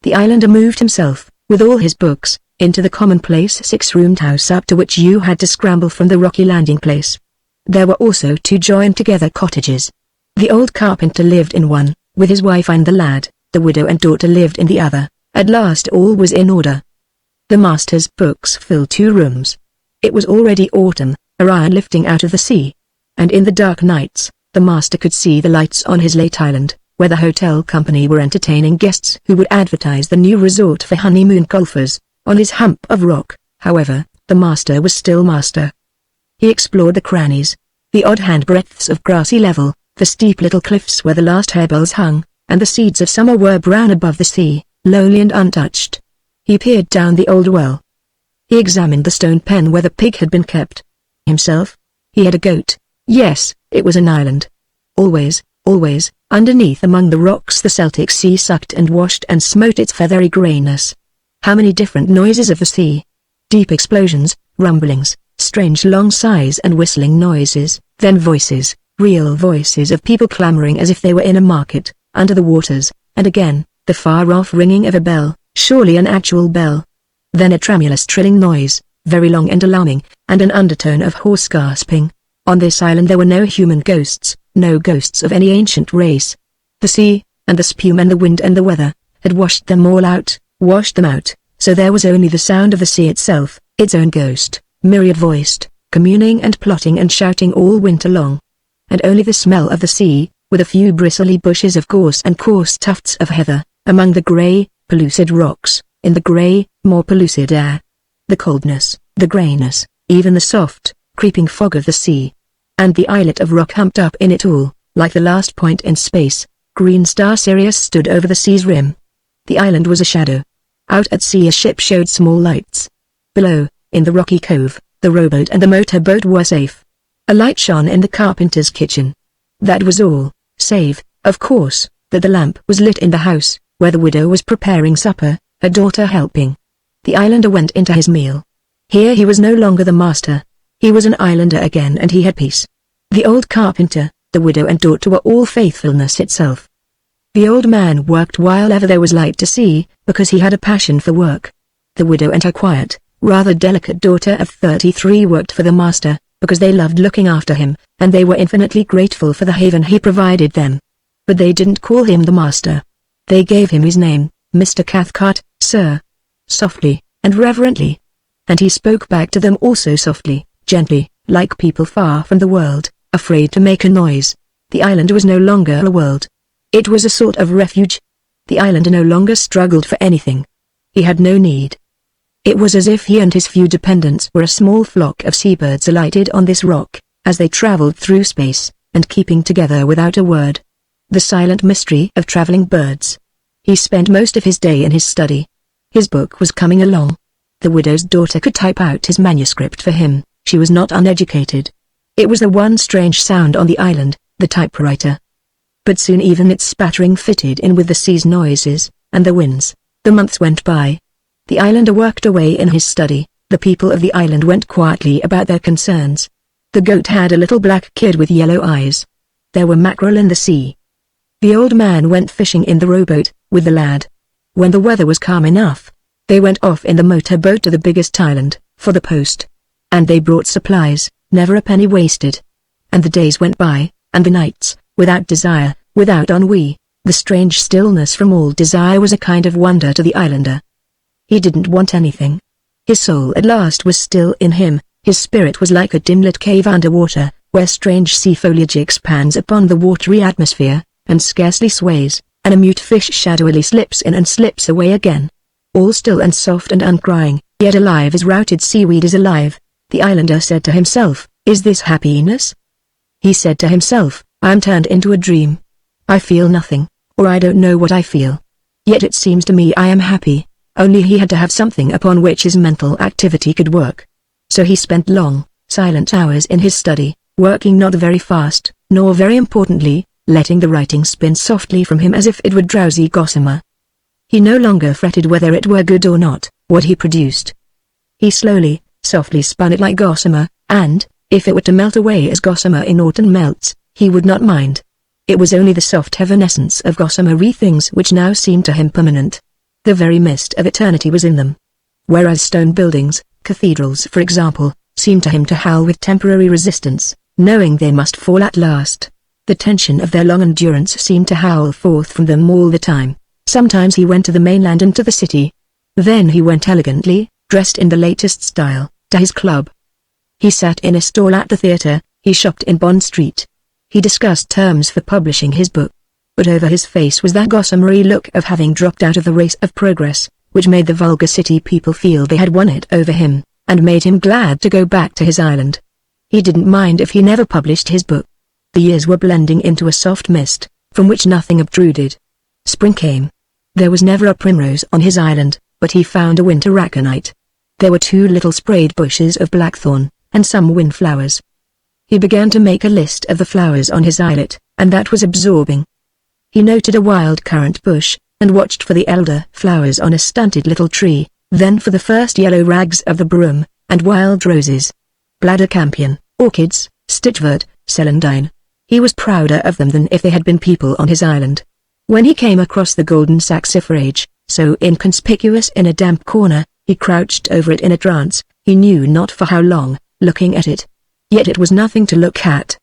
The islander moved himself, with all his books, into the commonplace 6-roomed house up to which you had to scramble from the rocky landing place. There were also 2 joined-together cottages. The old carpenter lived in one, with his wife and the lad. The widow and daughter lived in the other. At last all was in order. The master's books filled 2 rooms. It was already autumn, Orion lifting out of the sea. And in the dark nights, the master could see the lights on his late island, where the hotel company were entertaining guests who would advertise the new resort for honeymoon golfers. On his hump of rock, however, the master was still master. He explored the crannies, the odd handbreadths of grassy level, the steep little cliffs where the last harebells hung, and the seeds of summer were brown above the sea, lonely and untouched. He peered down the old well. He examined the stone pen where the pig had been kept. Himself? He had a goat. Yes, it was an island. Always, underneath among the rocks the Celtic sea sucked and washed and smote its feathery greyness. How many different noises of the sea! Deep explosions, rumblings, strange long sighs and whistling noises, then voices, real voices of people clamoring as if they were in a market, under the waters, and again, the far-off ringing of a bell, surely an actual bell. Then a tremulous trilling noise, very long and alarming, and an undertone of hoarse gasping. On this island there were no human ghosts, no ghosts of any ancient race. The sea, and the spume and the wind and the weather, had washed them all out, so there was only the sound of the sea itself, its own ghost, myriad-voiced, communing and plotting and shouting all winter long. And only the smell of the sea, with a few bristly bushes of gorse and coarse tufts of heather, among the grey, pellucid rocks, in the grey, more pellucid air. The coldness, the greyness, even the soft, creeping fog of the sea. And the islet of rock humped up in it all, like the last point in space. Green star Sirius stood over the sea's rim. The island was a shadow. Out at sea a ship showed small lights. Below, in the rocky cove, the rowboat and the motorboat were safe. A light shone in the carpenter's kitchen. That was all, save, of course, that the lamp was lit in the house, where the widow was preparing supper, her daughter helping. The islander went into his meal. Here he was no longer the master. He was an islander again and he had peace. The old carpenter, the widow and daughter were all faithfulness itself. The old man worked while ever there was light to see, because he had a passion for work. The widow and her quiet, rather delicate daughter of 33 worked for the master, because they loved looking after him, and they were infinitely grateful for the haven he provided them. But they didn't call him the master. They gave him his name, Mr. Cathcart, sir. Softly, and reverently. And he spoke back to them also softly, gently, like people far from the world, afraid to make a noise. The island was no longer a world. It was a sort of refuge. The islander no longer struggled for anything. He had no need. It was as if he and his few dependents were a small flock of seabirds alighted on this rock, as they traveled through space, and keeping together without a word. The silent mystery of traveling birds. He spent most of his day in his study. His book was coming along. The widow's daughter could type out his manuscript for him. She was not uneducated. It was the one strange sound on the island, the typewriter. But soon even its spattering fitted in with the sea's noises, and the winds. The months went by. The islander worked away in his study. The people of the island went quietly about their concerns. The goat had a little black kid with yellow eyes. There were mackerel in the sea. The old man went fishing in the rowboat, with the lad. When the weather was calm enough, they went off in the motorboat to the biggest island, for the post. And they brought supplies, never a penny wasted. And the days went by, and the nights, without desire, without ennui. The strange stillness from all desire was a kind of wonder to the islander. He didn't want anything. His soul at last was still in him. His spirit was like a dim-lit cave underwater, where strange sea foliage expands upon the watery atmosphere, and scarcely sways, and a mute fish shadowily slips in and slips away again. All still and soft and uncrying, yet alive as routed seaweed is alive. The islander said to himself, "Is this happiness?" He said to himself, "I am turned into a dream. I feel nothing, or I don't know what I feel. Yet it seems to me I am happy." Only he had to have something upon which his mental activity could work. So he spent long, silent hours in his study, working not very fast, nor very importantly, letting the writing spin softly from him as if it were drowsy gossamer. He no longer fretted whether it were good or not, what he produced. He slowly, softly spun it like gossamer, and, if it were to melt away as gossamer in autumn melts, he would not mind. It was only the soft evanescence of gossamer-y things which now seemed to him permanent. The very mist of eternity was in them. Whereas stone buildings, cathedrals for example, seemed to him to howl with temporary resistance, knowing they must fall at last. The tension of their long endurance seemed to howl forth from them all the time. Sometimes he went to the mainland and to the city. Then he went elegantly, dressed in the latest style, to his club. He sat in a stall at the theatre, he shopped in Bond Street. He discussed terms for publishing his book. But over his face was that gossamery look of having dropped out of the race of progress, which made the vulgar city people feel they had won it over him, and made him glad to go back to his island. He didn't mind if he never published his book. The years were blending into a soft mist, from which nothing obtruded. Spring came. There was never a primrose on his island, but he found a winter aconite. There were 2 little sprayed bushes of blackthorn, and some windflowers. He began to make a list of the flowers on his islet, and that was absorbing. He noted a wild currant bush, and watched for the elder flowers on a stunted little tree, then for the first yellow rags of the broom, and wild roses. Bladder campion, orchids, stitchwort, celandine. He was prouder of them than if they had been people on his island. When he came across the golden saxifrage, so inconspicuous in a damp corner, he crouched over it in a trance, he knew not for how long, looking at it. Yet it was nothing to look at.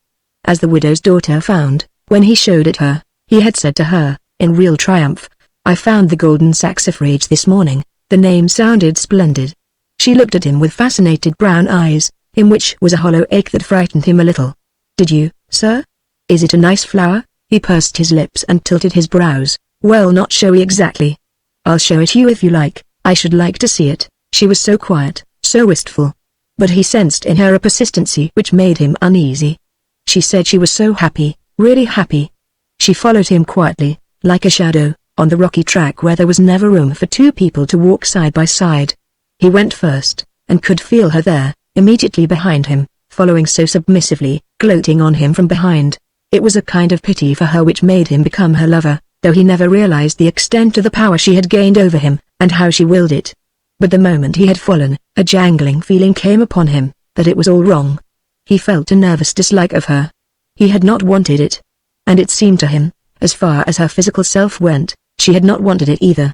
As the widow's daughter found, when he showed it her, he had said to her, in real triumph, "I found the golden saxifrage this morning." The name sounded splendid. She looked at him with fascinated brown eyes, in which was a hollow ache that frightened him a little. "Did you, sir? Is it a nice flower?" He pursed his lips and tilted his brows. "Well, not showy exactly. I'll show it you if you like. I should like to see it." She was so quiet, so wistful. But he sensed in her a persistency which made him uneasy. She said she was so happy, really happy. She followed him quietly, like a shadow, on the rocky track where there was never room for 2 people to walk side by side. He went first, and could feel her there, immediately behind him, following so submissively, gloating on him from behind. It was a kind of pity for her which made him become her lover, though he never realized the extent of the power she had gained over him, and how she willed it. But the moment he had fallen, a jangling feeling came upon him, that it was all wrong. He felt a nervous dislike of her. He had not wanted it. And it seemed to him, as far as her physical self went, she had not wanted it either.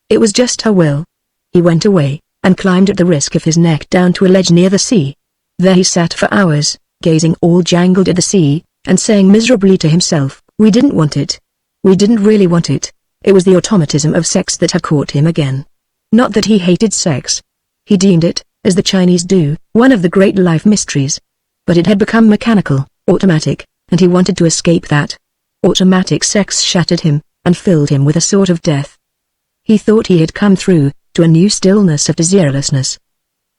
It was just her will. He went away, and climbed at the risk of his neck down to a ledge near the sea. There he sat for hours, gazing all jangled at the sea, and saying miserably to himself, "We didn't want it. We didn't really want it." It was the automatism of sex that had caught him again. Not that he hated sex. He deemed it, as the Chinese do, one of the great life mysteries. But it had become mechanical, automatic, and he wanted to escape that. Automatic sex shattered him, and filled him with a sort of death. He thought he had come through, to a new stillness of desirelessness.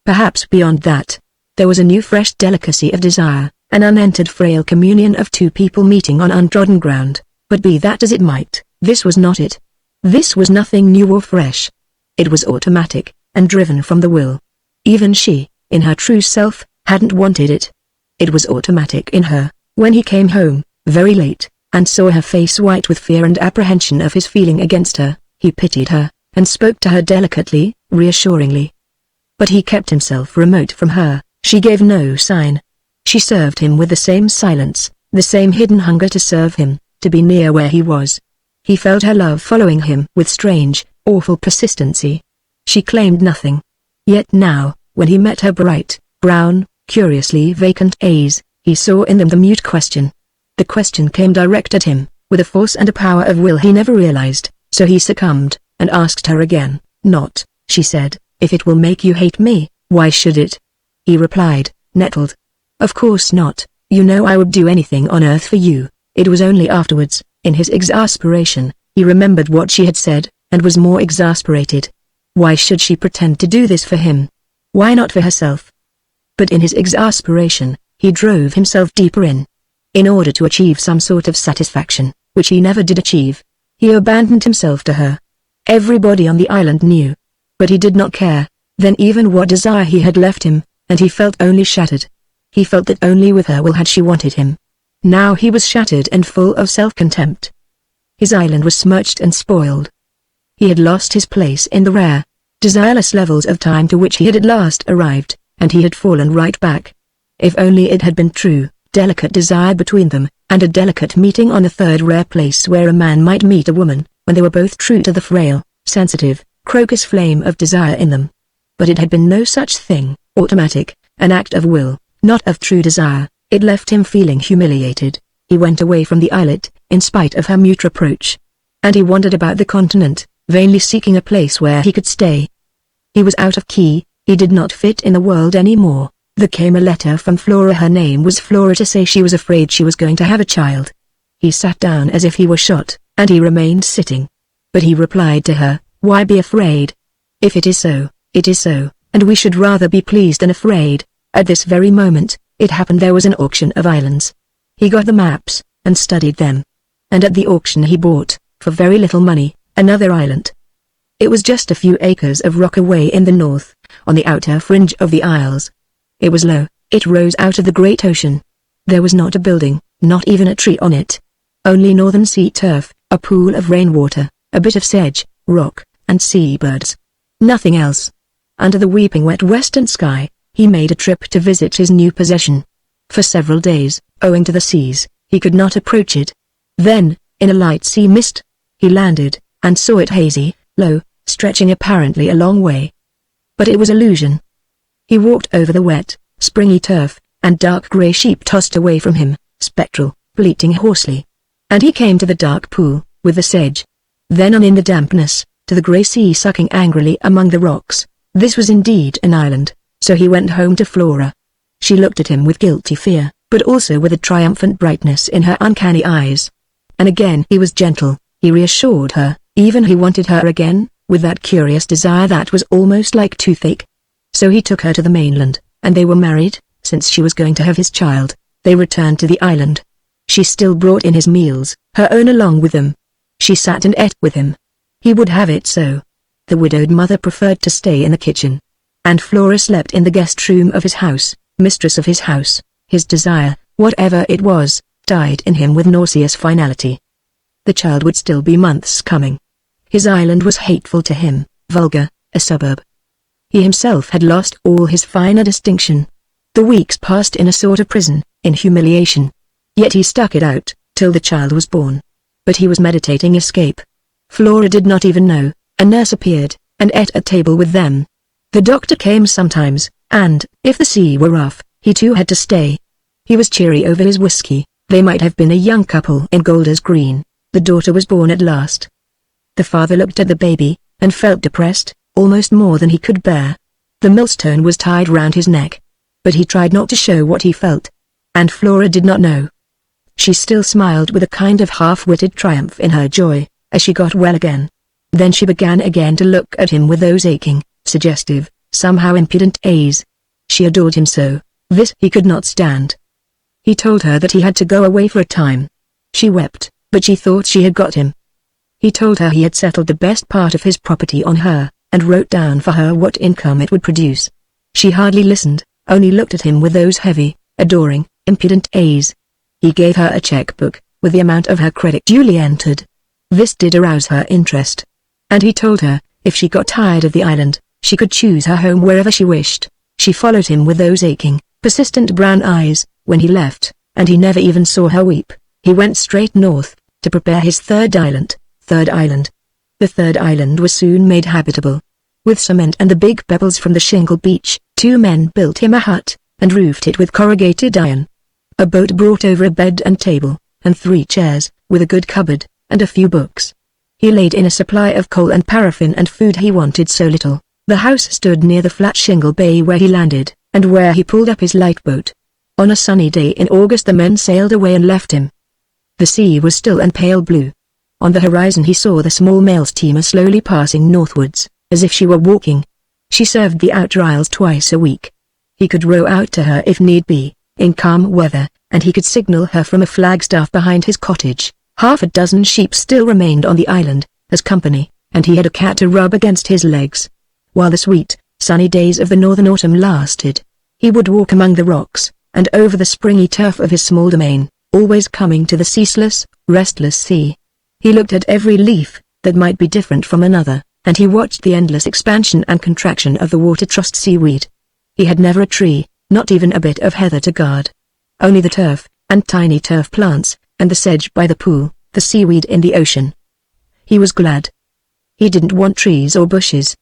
Perhaps beyond that, there was a new fresh delicacy of desire, an unentered frail communion of 2 people meeting on untrodden ground. But be that as it might, this was not it. This was nothing new or fresh. It was automatic, and driven from the will. Even she, in her true self, hadn't wanted it. It was automatic in her. When he came home, very late, and saw her face white with fear and apprehension of his feeling against her, he pitied her, and spoke to her delicately, reassuringly. But he kept himself remote from her. She gave no sign. She served him with the same silence, the same hidden hunger to serve him, to be near where he was. He felt her love following him with strange, awful persistency. She claimed nothing. Yet now, when he met her bright, brown, curiously vacant eyes, he saw in them the mute question. The question came direct at him, with a force and a power of will he never realized, so he succumbed, and asked her again. "Not," she said, "if it will make you hate me, why should it?" He replied, nettled. "Of course not, you know I would do anything on earth for you." It was only afterwards, in his exasperation, he remembered what she had said, and was more exasperated. Why should she pretend to do this for him? Why not for herself? But in his exasperation, he drove himself deeper in order to achieve some sort of satisfaction, which he never did achieve. He abandoned himself to her. Everybody on the island knew. But he did not care, then even what desire he had left him, and he felt only shattered. He felt that only with her will had she wanted him. Now he was shattered and full of self-contempt. His island was smirched and spoiled. He had lost his place in the rare, desireless levels of time to which he had at last arrived, and he had fallen right back. If only it had been true, delicate desire between them, and a delicate meeting on the 3rd rare place where a man might meet a woman, when they were both true to the frail, sensitive, crocus flame of desire in them. But it had been no such thing, automatic, an act of will, not of true desire. It left him feeling humiliated. He went away from the islet, in spite of her mute reproach. And he wandered about the continent, vainly seeking a place where he could stay. He was out of key, he did not fit in the world any more. There came a letter from Flora. Her name was Flora, to say she was afraid she was going to have a child. He sat down as if he were shot, and he remained sitting. But he replied to her, "Why be afraid? If it is so, it is so, and we should rather be pleased than afraid." At this very moment, it happened there was an auction of islands. He got the maps, and studied them. And at the auction he bought, for very little money, another island. It was just a few acres of rock away in the north, on the outer fringe of the isles. It was low, it rose out of the great ocean. There was not a building, not even a tree on it. Only northern sea turf, a pool of rainwater, a bit of sedge, rock, and seabirds. Nothing else. Under the weeping wet western sky, he made a trip to visit his new possession. For several days, owing to the seas, he could not approach it. Then, in a light sea mist, he landed, and saw it hazy, low, stretching apparently a long way. But it was illusion. He walked over the wet, springy turf, and dark grey sheep tossed away from him, spectral, bleating hoarsely. And he came to the dark pool, with the sedge. Then on in the dampness, to the grey sea sucking angrily among the rocks. This was indeed an island, so he went home to Flora. She looked at him with guilty fear, but also with a triumphant brightness in her uncanny eyes. And again he was gentle, he reassured her, even he wanted her again, with that curious desire that was almost like toothache. So he took her to the mainland, and they were married. Since she was going to have his child, they returned to the island. She still brought in his meals, her own along with them. She sat and ate with him. He would have it so. The widowed mother preferred to stay in the kitchen. And Flora slept in the guest room of his house, mistress of his house. His desire, whatever it was, died in him with nauseous finality. The child would still be months coming. His island was hateful to him, vulgar, a suburb. He himself had lost all his finer distinction. The weeks passed in a sort of prison, in humiliation. Yet he stuck it out, till the child was born. But he was meditating escape. Flora did not even know. A nurse appeared, and ate at table with them. The doctor came sometimes, and, if the sea were rough, he too had to stay. He was cheery over his whiskey. They might have been a young couple in Golders Green. The daughter was born at last. The father looked at the baby, and felt depressed, almost more than he could bear. The millstone was tied round his neck. But he tried not to show what he felt. And Flora did not know. She still smiled with a kind of half-witted triumph in her joy, as she got well again. Then she began again to look at him with those aching, suggestive, somehow impudent eyes. She adored him so, this he could not stand. He told her that he had to go away for a time. She wept, but she thought she had got him. He told her he had settled the best part of his property on her, and wrote down for her what income it would produce. She hardly listened, only looked at him with those heavy, adoring, impudent eyes. He gave her a checkbook, with the amount of her credit duly entered. This did arouse her interest. And he told her, if she got tired of the island, she could choose her home wherever she wished. She followed him with those aching, persistent brown eyes, when he left, and he never even saw her weep. He went straight north, to prepare his third island. The third island was soon made habitable. With cement and the big pebbles from the shingle beach, 2 men built him a hut, and roofed it with corrugated iron. A boat brought over a bed and table, and 3 chairs, with a good cupboard, and a few books. He laid in a supply of coal and paraffin and food he wanted so little. The house stood near the flat shingle bay where he landed, and where he pulled up his light boat. On a sunny day in August the men sailed away and left him. The sea was still and pale blue. On the horizon he saw the small mail steamer slowly passing northwards, as if she were walking. She served the outriles twice a week. He could row out to her if need be, in calm weather, and he could signal her from a flagstaff behind his cottage. 6 sheep still remained on the island, as company, and he had a cat to rub against his legs. While the sweet, sunny days of the northern autumn lasted, he would walk among the rocks, and over the springy turf of his small domain, always coming to the ceaseless, restless sea. He looked at every leaf, that might be different from another, and he watched the endless expansion and contraction of the water-trussed seaweed. He had never a tree, not even a bit of heather to guard. Only the turf, and tiny turf plants, and the sedge by the pool, the seaweed in the ocean. He was glad. He didn't want trees or bushes.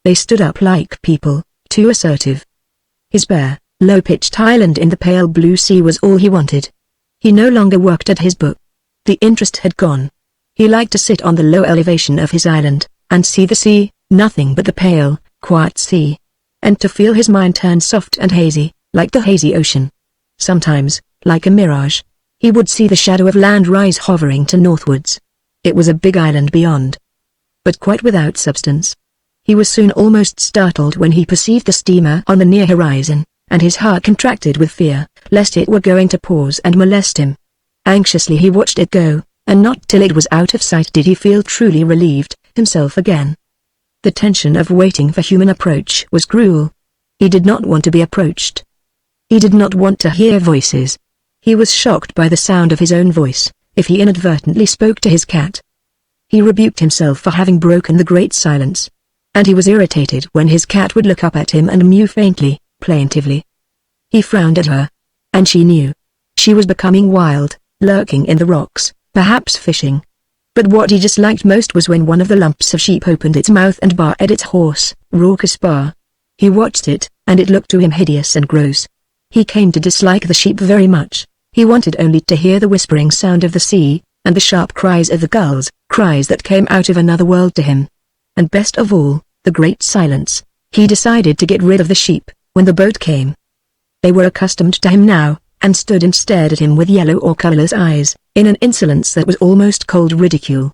They stood up like people, too assertive. His bare, low-pitched island in the pale blue sea was all he wanted. He no longer worked at his book. The interest had gone. He liked to sit on the low elevation of his island, and see the sea, nothing but the pale, quiet sea. And to feel his mind turn soft and hazy, like the hazy ocean. Sometimes, like a mirage, he would see the shadow of land rise hovering to northwards. It was a big island beyond, but quite without substance. He was soon almost startled when he perceived the steamer on the near horizon, and his heart contracted with fear, lest it were going to pause and molest him. Anxiously he watched it go, and not till it was out of sight did he feel truly relieved, himself again. The tension of waiting for human approach was cruel. He did not want to be approached. He did not want to hear voices. He was shocked by the sound of his own voice, if he inadvertently spoke to his cat. He rebuked himself for having broken the great silence. And he was irritated when his cat would look up at him and mew faintly, plaintively. He frowned at her. And she knew. She was becoming wild, lurking in the rocks, perhaps fishing. But what he disliked most was when one of the lumps of sheep opened its mouth and barked at its hoarse, raucous bar. He watched it, and it looked to him hideous and gross. He came to dislike the sheep very much. He wanted only to hear the whispering sound of the sea, and the sharp cries of the gulls, cries that came out of another world to him. And best of all, the great silence. He decided to get rid of the sheep, when the boat came. They were accustomed to him now, and stood and stared at him with yellow or colorless eyes, in an insolence that was almost cold ridicule.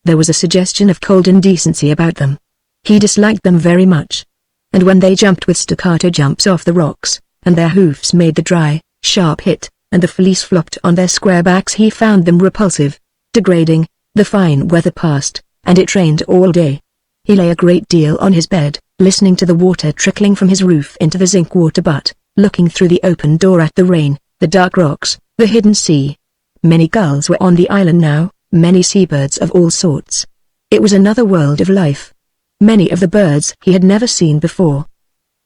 There was a suggestion of cold indecency about them. He disliked them very much. And when they jumped with staccato jumps off the rocks, and their hoofs made the dry, sharp hit, and the fleece flopped on their square backs, he found them repulsive, degrading. The fine weather passed, and it rained all day. He lay a great deal on his bed, listening to the water trickling from his roof into the zinc water butt, looking through the open door at the rain, the dark rocks, the hidden sea. Many gulls were on the island now, many seabirds of all sorts. It was another world of life. Many of the birds he had never seen before.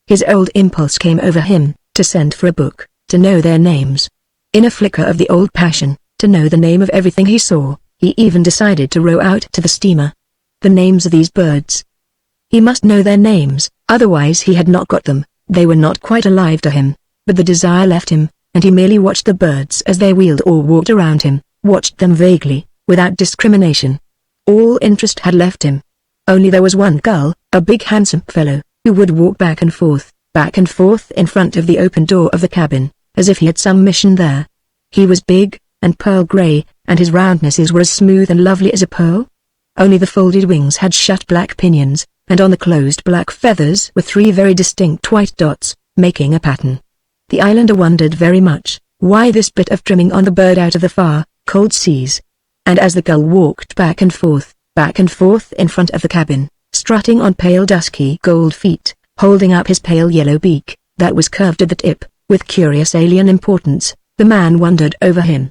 His old impulse came over him, to send for a book, to know their names. In a flicker of the old passion, to know the name of everything he saw, he even decided to row out to the steamer. The names of these birds. He must know their names, otherwise he had not got them. They were not quite alive to him, but the desire left him, and he merely watched the birds as they wheeled or walked around him, watched them vaguely, without discrimination. All interest had left him. Only there was one gull, a big handsome fellow, who would walk back and forth in front of the open door of the cabin, as if he had some mission there. He was big, and pearl grey, and his roundnesses were as smooth and lovely as a pearl. Only the folded wings had shut black pinions, and on the closed black feathers were 3 very distinct white dots, making a pattern. The islander wondered very much, why this bit of trimming on the bird out of the far, cold seas. And as the gull walked back and forth in front of the cabin, strutting on pale dusky gold feet, holding up his pale yellow beak, that was curved at the tip, with curious alien importance, the man wondered over him.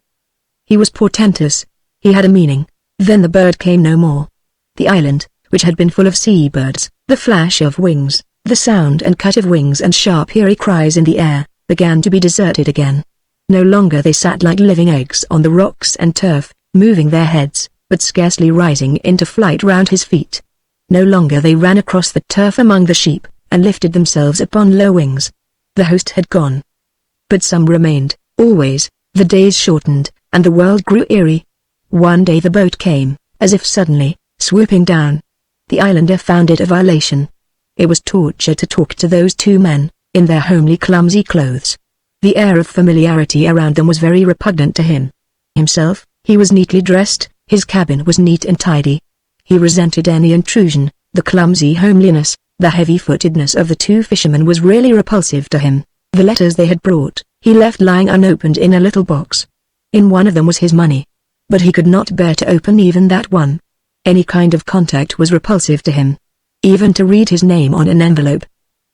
He was portentous. He had a meaning. Then the bird came no more. The island, which had been full of seabirds, the flash of wings, the sound and cut of wings and sharp eerie cries in the air, began to be deserted again. No longer they sat like living eggs on the rocks and turf, moving their heads, but scarcely rising into flight round his feet. No longer they ran across the turf among the sheep, and lifted themselves upon low wings. The host had gone. But some remained, always. The days shortened, and the world grew eerie. One day the boat came, as if suddenly, swooping down. The islander found it a violation. It was torture to talk to those 2 men, in their homely clumsy clothes. The air of familiarity around them was very repugnant to him. Himself, he was neatly dressed, his cabin was neat and tidy. He resented any intrusion. The clumsy homeliness, the heavy-footedness of the 2 fishermen was really repulsive to him. The letters they had brought, he left lying unopened in a little box. In one of them was his money. But he could not bear to open even that one. Any kind of contact was repulsive to him. Even to read his name on an envelope.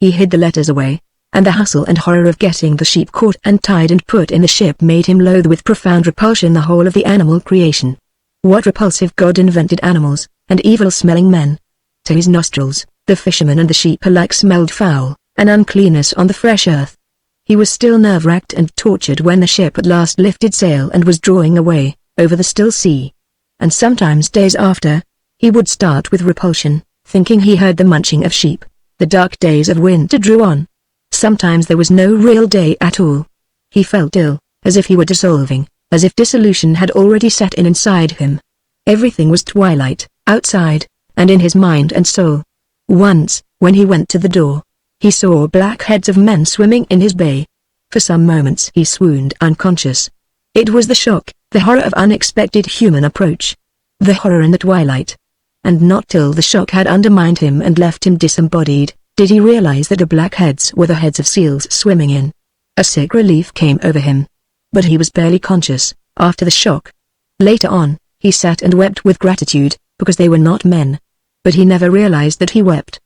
He hid the letters away, and the hustle and horror of getting the sheep caught and tied and put in the ship made him loathe with profound repulsion the whole of the animal creation. What repulsive God-invented animals, and evil-smelling men. To his nostrils, the fishermen and the sheep alike smelled foul, an uncleanness on the fresh earth. He was still nerve-racked and tortured when the ship at last lifted sail and was drawing away, over the still sea. And sometimes days after, he would start with repulsion, thinking he heard the munching of sheep. The dark days of winter drew on. Sometimes there was no real day at all. He felt ill, as if he were dissolving, as if dissolution had already set in inside him. Everything was twilight, outside, and in his mind and soul. Once, when he went to the door, he saw black heads of men swimming in his bay. For some moments he swooned unconscious. It was the shock, the horror of unexpected human approach. The horror in the twilight. And not till the shock had undermined him and left him disembodied, did he realize that the black heads were the heads of seals swimming in. A sick relief came over him. But he was barely conscious, after the shock. Later on, he sat and wept with gratitude, because they were not men. but he never realized that he wept.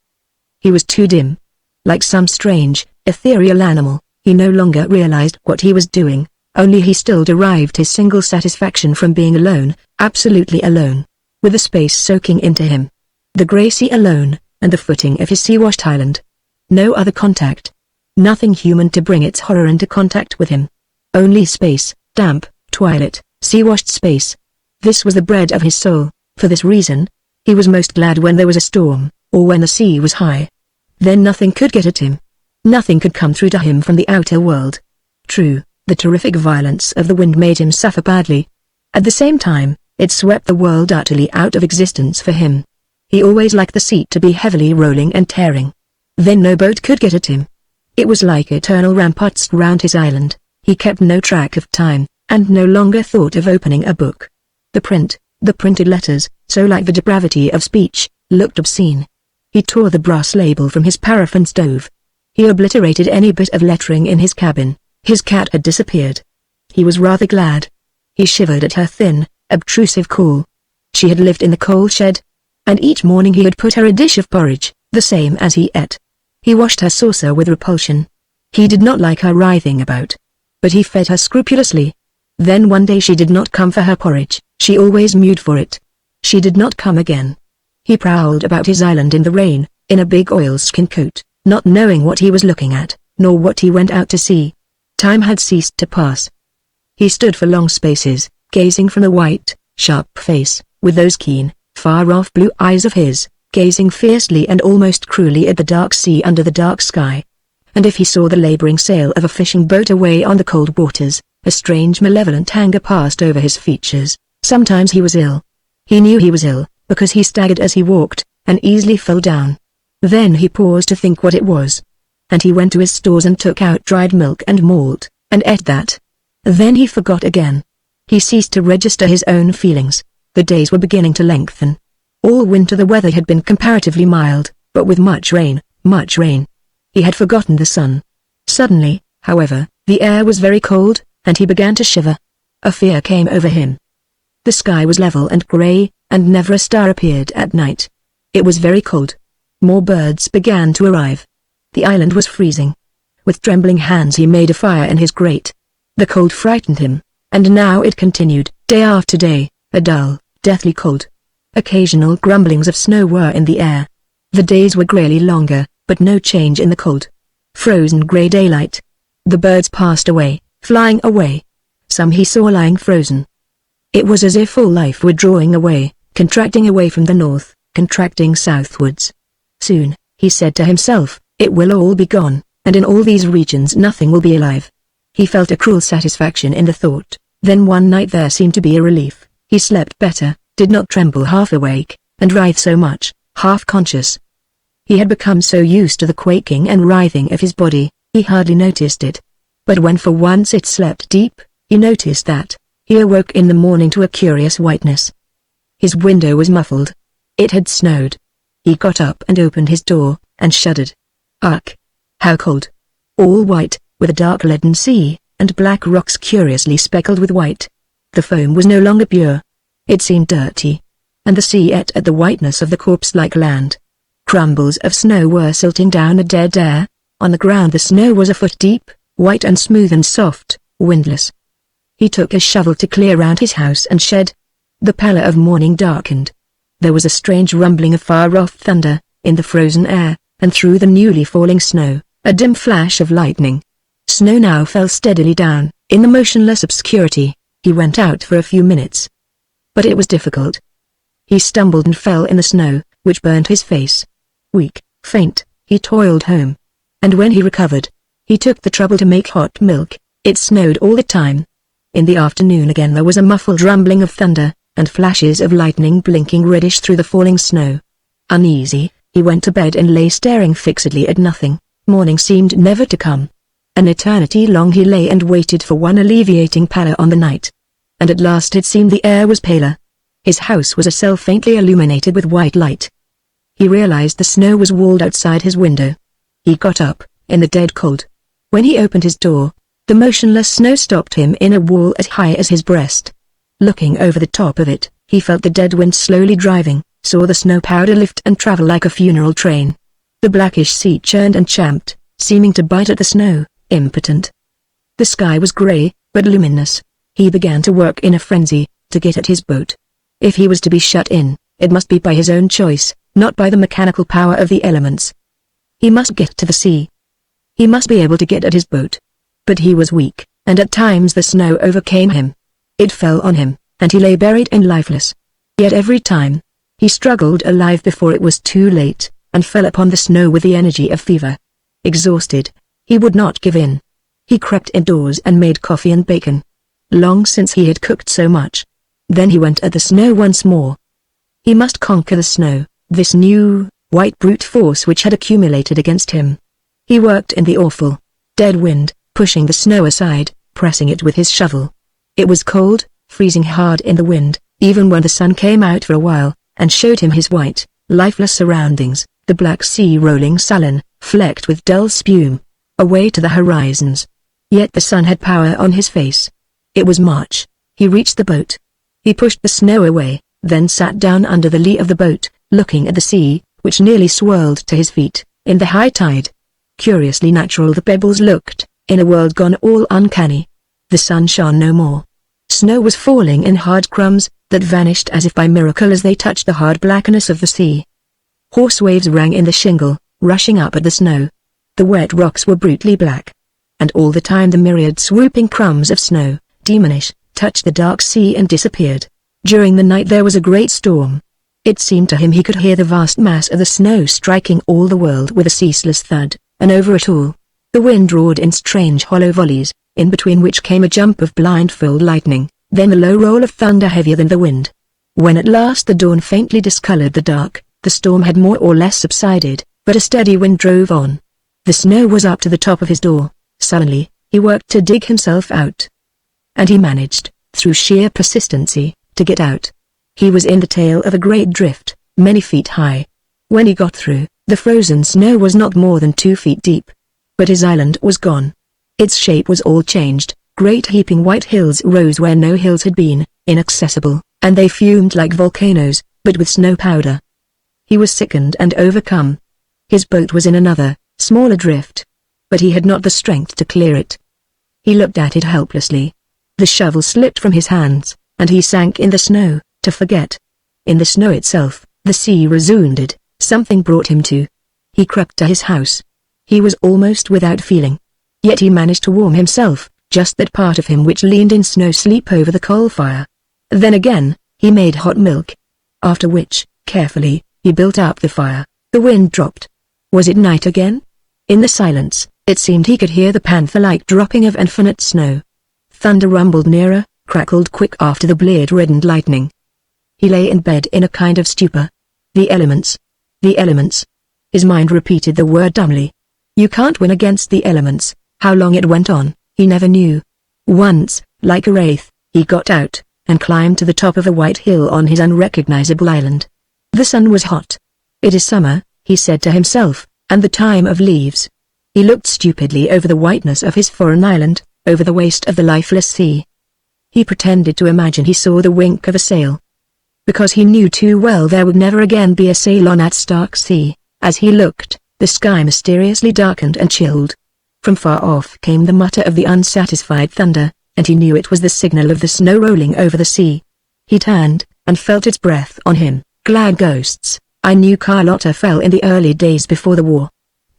He was too dim. Like some strange, ethereal animal, he no longer realized what he was doing, only he still derived his single satisfaction from being alone, absolutely alone, with the space soaking into him. The grey sea alone, and the footing of his sea-washed island. No other contact. Nothing human to bring its horror into contact with him. Only space, damp, twilight, sea-washed space. This was the bread of his soul. For this reason, he was most glad when there was a storm, or when the sea was high. Then nothing could get at him. Nothing could come through to him from the outer world. True, the terrific violence of the wind made him suffer badly. At the same time, it swept the world utterly out of existence for him. He always liked the sea to be heavily rolling and tearing. Then no boat could get at him. It was like eternal ramparts round his island. He kept no track of time, and no longer thought of opening a book. The printed letters, so like the depravity of speech, looked obscene. He tore the brass label from his paraffin stove. He obliterated any bit of lettering in his cabin. His cat had disappeared. He was rather glad. He shivered at her thin, obtrusive call. She had lived in the coal shed, and each morning he had put her a dish of porridge, the same as he ate. He washed her saucer with repulsion. He did not like her writhing about, but he fed her scrupulously. Then one day she did not come for her porridge. She always mewed for it. She did not come again. He prowled about his island in the rain, in a big oilskin coat, not knowing what he was looking at, nor what he went out to see. Time had ceased to pass. He stood for long spaces, gazing from the white, sharp face, with those keen, far-off blue eyes of his, gazing fiercely and almost cruelly at the dark sea under the dark sky. And if he saw the laboring sail of a fishing boat away on the cold waters, a strange malevolent anger passed over his features. Sometimes he was ill. He knew he was ill, because he staggered as he walked, and easily fell down. Then he paused to think what it was. And he went to his stores and took out dried milk and malt, and ate that. Then he forgot again. He ceased to register his own feelings. The days were beginning to lengthen. All winter the weather had been comparatively mild, but with much rain, much rain. He had forgotten the sun. Suddenly, however, the air was very cold, and he began to shiver. A fear came over him. The sky was level and grey, and never a star appeared at night. It was very cold. More birds began to arrive. The island was freezing. With trembling hands he made a fire in his grate. The cold frightened him, and now it continued, day after day, a dull, deathly cold. Occasional grumblings of snow were in the air. The days were greyly longer, but no change in the cold. Frozen grey daylight. The birds passed away, flying away. Some he saw lying frozen. It was as if all life were drawing away, contracting away from the north, contracting southwards. Soon, he said to himself, it will all be gone, and in all these regions nothing will be alive. He felt a cruel satisfaction in the thought. Then one night there seemed to be a relief. He slept better, did not tremble half awake, and writhe so much, half conscious. He had become so used to the quaking and writhing of his body, he hardly noticed it. But when for once it slept deep, he noticed that. He awoke in the morning to a curious whiteness. His window was muffled. It had snowed. He got up and opened his door, and shuddered. Ugh! How cold! All white, with a dark leaden sea, and black rocks curiously speckled with white. The foam was no longer pure. It seemed dirty. And the sea ate at the whiteness of the corpse-like land. Crumbles of snow were silting down the dead air. On the ground the snow was a foot deep, white and smooth and soft, windless. He took a shovel to clear round his house and shed. The pallor of morning darkened. There was a strange rumbling of far-off thunder, in the frozen air, and through the newly falling snow, a dim flash of lightning. Snow now fell steadily down. In the motionless obscurity, he went out for a few minutes. But it was difficult. He stumbled and fell in the snow, which burned his face. Weak, faint, he toiled home. And when he recovered, he took the trouble to make hot milk. It snowed all the time. In the afternoon again there was a muffled rumbling of thunder, and flashes of lightning blinking reddish through the falling snow. Uneasy, he went to bed and lay staring fixedly at nothing. Morning seemed never to come. An eternity long he lay and waited for one alleviating pallor on the night. And at last it seemed the air was paler. His house was a cell faintly illuminated with white light. He realized the snow was walled outside his window. He got up, in the dead cold. When he opened his door, the motionless snow stopped him in a wall as high as his breast. Looking over the top of it, he felt the dead wind slowly driving, saw the snow powder lift and travel like a funeral train. The blackish sea churned and champed, seeming to bite at the snow, impotent. The sky was grey, but luminous. He began to work in a frenzy, to get at his boat. If he was to be shut in, it must be by his own choice, not by the mechanical power of the elements. He must get to the sea. He must be able to get at his boat. But he was weak, and at times the snow overcame him. It fell on him, and he lay buried and lifeless. Yet every time, he struggled alive before it was too late, and fell upon the snow with the energy of fever. Exhausted, he would not give in. He crept indoors and made coffee and bacon. Long since he had cooked so much. Then he went at the snow once more. He must conquer the snow, this new, white brute force which had accumulated against him. He worked in the awful, dead wind, pushing the snow aside, pressing it with his shovel. It was cold, freezing hard in the wind, even when the sun came out for a while, and showed him his white, lifeless surroundings, the black sea rolling sullen, flecked with dull spume, away to the horizons. Yet the sun had power on his face. It was March. He reached the boat. He pushed the snow away, then sat down under the lee of the boat, looking at the sea, which nearly swirled to his feet, in the high tide. Curiously natural the pebbles looked, in a world gone all uncanny. The sun shone no more. Snow was falling in hard crumbs, that vanished as if by miracle as they touched the hard blackness of the sea. Hoarse waves rang in the shingle, rushing up at the snow. The wet rocks were brutally black. And all the time the myriad swooping crumbs of snow, demonish, touched the dark sea and disappeared. During the night there was a great storm. It seemed to him he could hear the vast mass of the snow striking all the world with a ceaseless thud, and over it all, the wind roared in strange hollow volleys, in between which came a jump of blindfold lightning, then a low roll of thunder heavier than the wind. When at last the dawn faintly discolored the dark, the storm had more or less subsided, but a steady wind drove on. The snow was up to the top of his door. Sullenly, he worked to dig himself out. And he managed, through sheer persistency, to get out. He was in the tail of a great drift, many feet high. When he got through, the frozen snow was not more than 2 feet deep. But his island was gone. Its shape was all changed. Great heaping white hills rose where no hills had been, inaccessible, and they fumed like volcanoes, but with snow powder. He was sickened and overcome. His boat was in another, smaller drift. But he had not the strength to clear it. He looked at it helplessly. The shovel slipped from his hands, and he sank in the snow, to forget. In the snow itself, the sea resounded, something brought him to. He crept to his house. He was almost without feeling. Yet he managed to warm himself, just that part of him which leaned in snow sleep over the coal fire. Then again, he made hot milk. After which, carefully, he built up the fire. The wind dropped. Was it night again? In the silence, it seemed he could hear the panther-like dropping of infinite snow. Thunder rumbled nearer, crackled quick after the bleared-reddened lightning. He lay in bed in a kind of stupor. The elements. The elements. His mind repeated the word dumbly. You can't win against the elements. How long it went on, he never knew. Once, like a wraith, he got out, and climbed to the top of a white hill on his unrecognizable island. The sun was hot. It is summer, he said to himself, and the time of leaves. He looked stupidly over the whiteness of his foreign island, over the waste of the lifeless sea. He pretended to imagine he saw the wink of a sail. Because he knew too well there would never again be a sail on that stark sea. As he looked, the sky mysteriously darkened and chilled. From far off came the mutter of the unsatisfied thunder, and he knew it was the signal of the snow rolling over the sea. He turned, and felt its breath on him. Glad ghosts, I knew Carlotta fell in the early days before the war.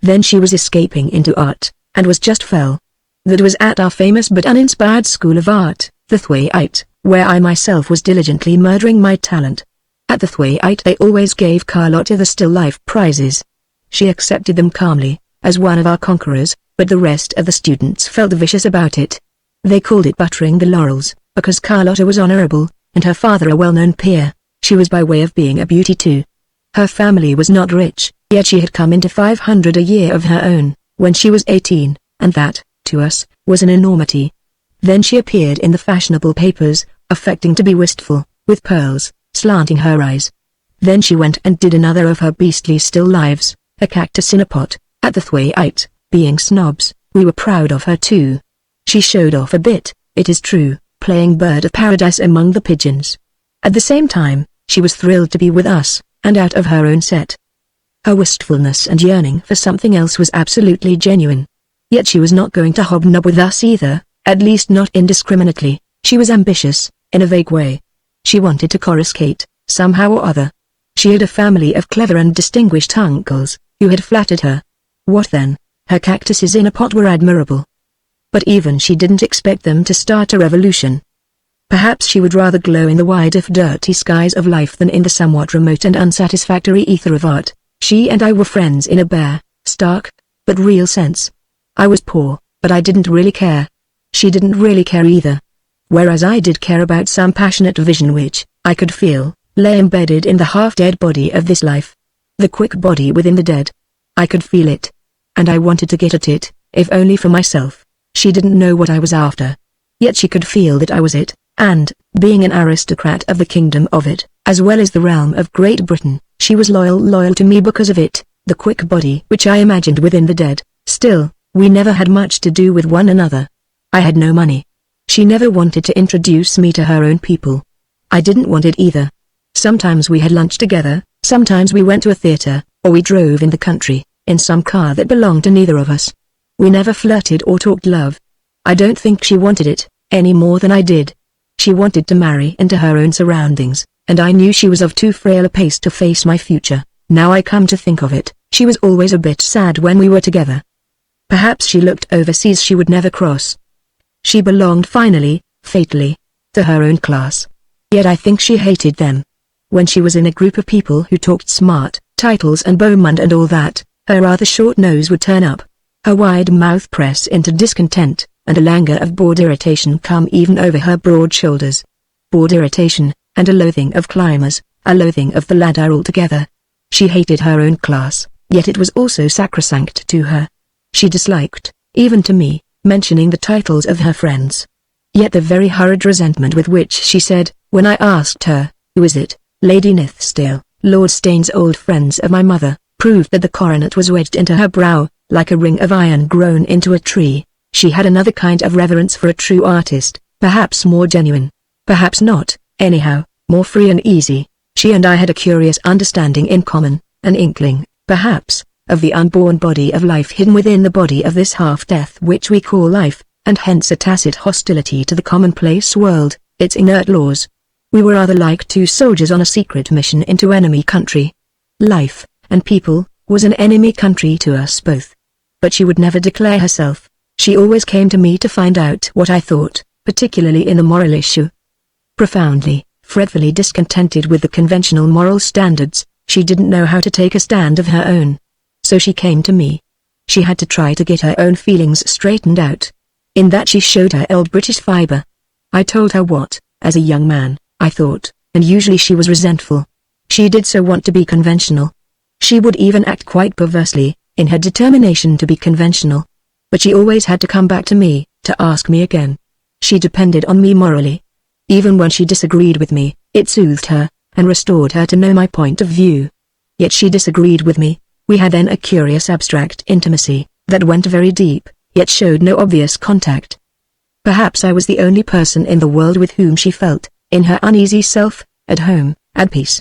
Then she was escaping into art, and was just fell. That was at our famous but uninspired school of art, the Thwaite, where I myself was diligently murdering my talent. At the Thwaite they always gave Carlotta the still life prizes. She accepted them calmly, as one of our conquerors, but the rest of the students felt vicious about it. They called it buttering the laurels, because Carlotta was honorable, and her father a well-known peer. She was by way of being a beauty too. Her family was not rich, yet she had come into 500 a year of her own, when she was 18, and that, to us, was an enormity. Then she appeared in the fashionable papers, affecting to be wistful, with pearls, slanting her eyes. Then she went and did another of her beastly still lives, a cactus in a pot, at the Thwaite. Being snobs, we were proud of her too. She showed off a bit, it is true, playing bird of paradise among the pigeons. At the same time, she was thrilled to be with us, and out of her own set. Her wistfulness and yearning for something else was absolutely genuine. Yet she was not going to hobnob with us either, at least not indiscriminately. She was ambitious, in a vague way. She wanted to coruscate, somehow or other. She had a family of clever and distinguished uncles, who had flattered her. What then? Her cactuses in a pot were admirable. But even she didn't expect them to start a revolution. Perhaps she would rather glow in the wide if dirty skies of life than in the somewhat remote and unsatisfactory ether of art. She and I were friends in a bare, stark, but real sense. I was poor, but I didn't really care. She didn't really care either. Whereas I did care about some passionate vision which, I could feel, lay embedded in the half-dead body of this life. The quick body within the dead. I could feel it. And I wanted to get at it, if only for myself. She didn't know what I was after. Yet she could feel that I was it, and, being an aristocrat of the kingdom of it, as well as the realm of Great Britain, she was loyal to me because of it, the quick body which I imagined within the dead. Still, we never had much to do with one another. I had no money. She never wanted to introduce me to her own people. I didn't want it either. Sometimes we had lunch together, sometimes we went to a theater, or we drove in the country, in some car that belonged to neither of us. We never flirted or talked love. I don't think she wanted it, any more than I did. She wanted to marry into her own surroundings, and I knew she was of too frail a pace to face my future. Now I come to think of it, she was always a bit sad when we were together. Perhaps she looked overseas she would never cross. She belonged finally, fatally, to her own class. Yet I think she hated them. When she was in a group of people who talked smart, titles and Beaumont and all that, her rather short nose would turn up. Her wide mouth press into discontent, and a languor of bored irritation come even over her broad shoulders. Bored irritation, and a loathing of climbers, a loathing of the ladder altogether. She hated her own class, yet it was also sacrosanct to her. She disliked, even to me, mentioning the titles of her friends. Yet the very hurried resentment with which she said, when I asked her, "Who is it, Lady Nithsdale, Lord Steyne's old friends of my mother," proved that the coronet was wedged into her brow, like a ring of iron grown into a tree. She had another kind of reverence for a true artist, perhaps more genuine. Perhaps not, anyhow, more free and easy. She and I had a curious understanding in common, an inkling, perhaps, of the unborn body of life hidden within the body of this half-death which we call life, and hence a tacit hostility to the commonplace world, its inert laws. We were rather like two soldiers on a secret mission into enemy country. Life, and people, was an enemy country to us both. But she would never declare herself. She always came to me to find out what I thought, particularly in the moral issue. Profoundly, fretfully discontented with the conventional moral standards, she didn't know how to take a stand of her own. So she came to me. She had to try to get her own feelings straightened out. In that she showed her old British fibre. I told her what, as a young man, I thought, and usually she was resentful. She did so want to be conventional. She would even act quite perversely, in her determination to be conventional. But she always had to come back to me, to ask me again. She depended on me morally. Even when she disagreed with me, it soothed her, and restored her to know my point of view. Yet she disagreed with me. We had then a curious abstract intimacy, that went very deep, yet showed no obvious contact. Perhaps I was the only person in the world with whom she felt, in her uneasy self, at home, at peace.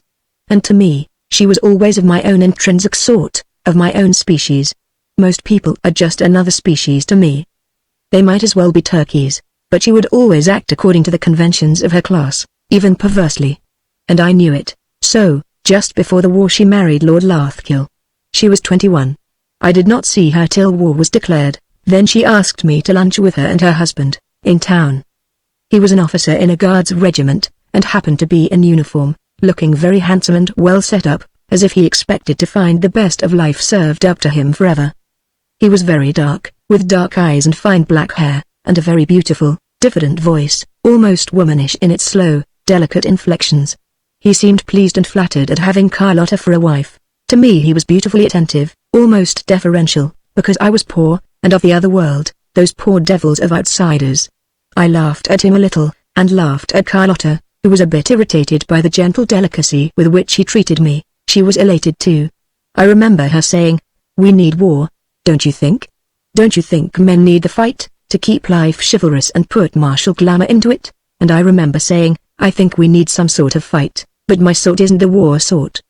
And to me, she was always of my own intrinsic sort, of my own species. Most people are just another species to me. They might as well be turkeys, but she would always act according to the conventions of her class, even perversely. And I knew it, so, just before the war she married Lord Lathkill. She was 21. I did not see her till war was declared, then she asked me to lunch with her and her husband, in town. He was an officer in a guards regiment, and happened to be in uniform, looking very handsome and well set up, as if he expected to find the best of life served up to him forever. He was very dark, with dark eyes and fine black hair, and a very beautiful, diffident voice, almost womanish in its slow, delicate inflections. He seemed pleased and flattered at having Carlotta for a wife. To me he was beautifully attentive, almost deferential, because I was poor, and of the other world, those poor devils of outsiders. I laughed at him a little, and laughed at Carlotta, who was a bit irritated by the gentle delicacy with which he treated me. She was elated too. I remember her saying, "We need war, don't you think? Don't you think men need the fight, to keep life chivalrous and put martial glamour into it?" And I remember saying, "I think we need some sort of fight, but my sort isn't the war sort.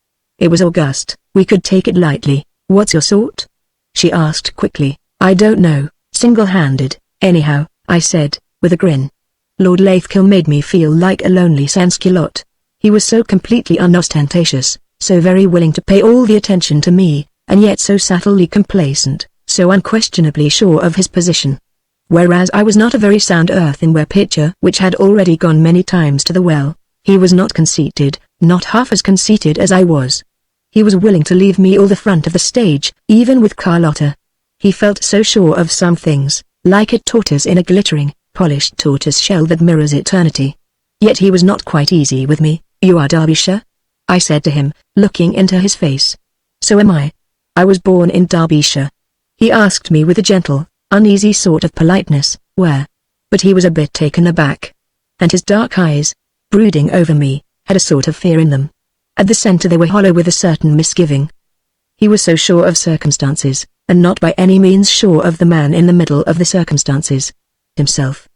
It was August. We could take it lightly. What's your sort? She asked quickly. I don't know, single-handed, anyhow, I said, with a grin. Lord Lathkill made me feel like a lonely sansculotte. He was so completely unostentatious, so very willing to pay all the attention to me, and yet so subtly complacent, so unquestionably sure of his position. Whereas I was not a very sound earthenware pitcher which had already gone many times to the well, he was not conceited, not half as conceited as I was. He was willing to leave me all the front of the stage, even with Carlotta. He felt so sure of some things, like a tortoise in a glittering, polished tortoise shell that mirrors eternity. Yet he was not quite easy with me. You are Derbyshire? I said to him, looking into his face. So am I. I was born in Derbyshire. He asked me with a gentle, uneasy sort of politeness, where? But he was a bit taken aback. And his dark eyes, brooding over me, had a sort of fear in them. At the center they were hollow with a certain misgiving. He was so sure of circumstances, and not by any means sure of the man in the middle of the circumstances. Himself.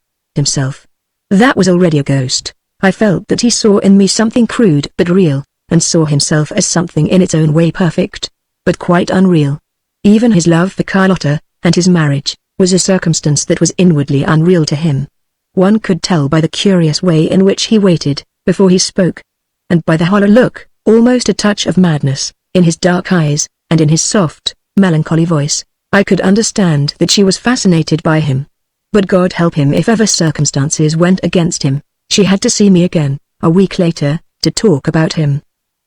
That was already a ghost. I felt that he saw in me something crude but real, and saw himself as something in its own way perfect, but quite unreal. Even his love for Carlotta, and his marriage, was a circumstance that was inwardly unreal to him. One could tell by the curious way in which he waited, before he spoke, and by the hollow look, almost a touch of madness, in his dark eyes, and in his soft, melancholy voice. I could understand that she was fascinated by him. But God help him if ever circumstances went against him. She had to see me again, a week later, to talk about him.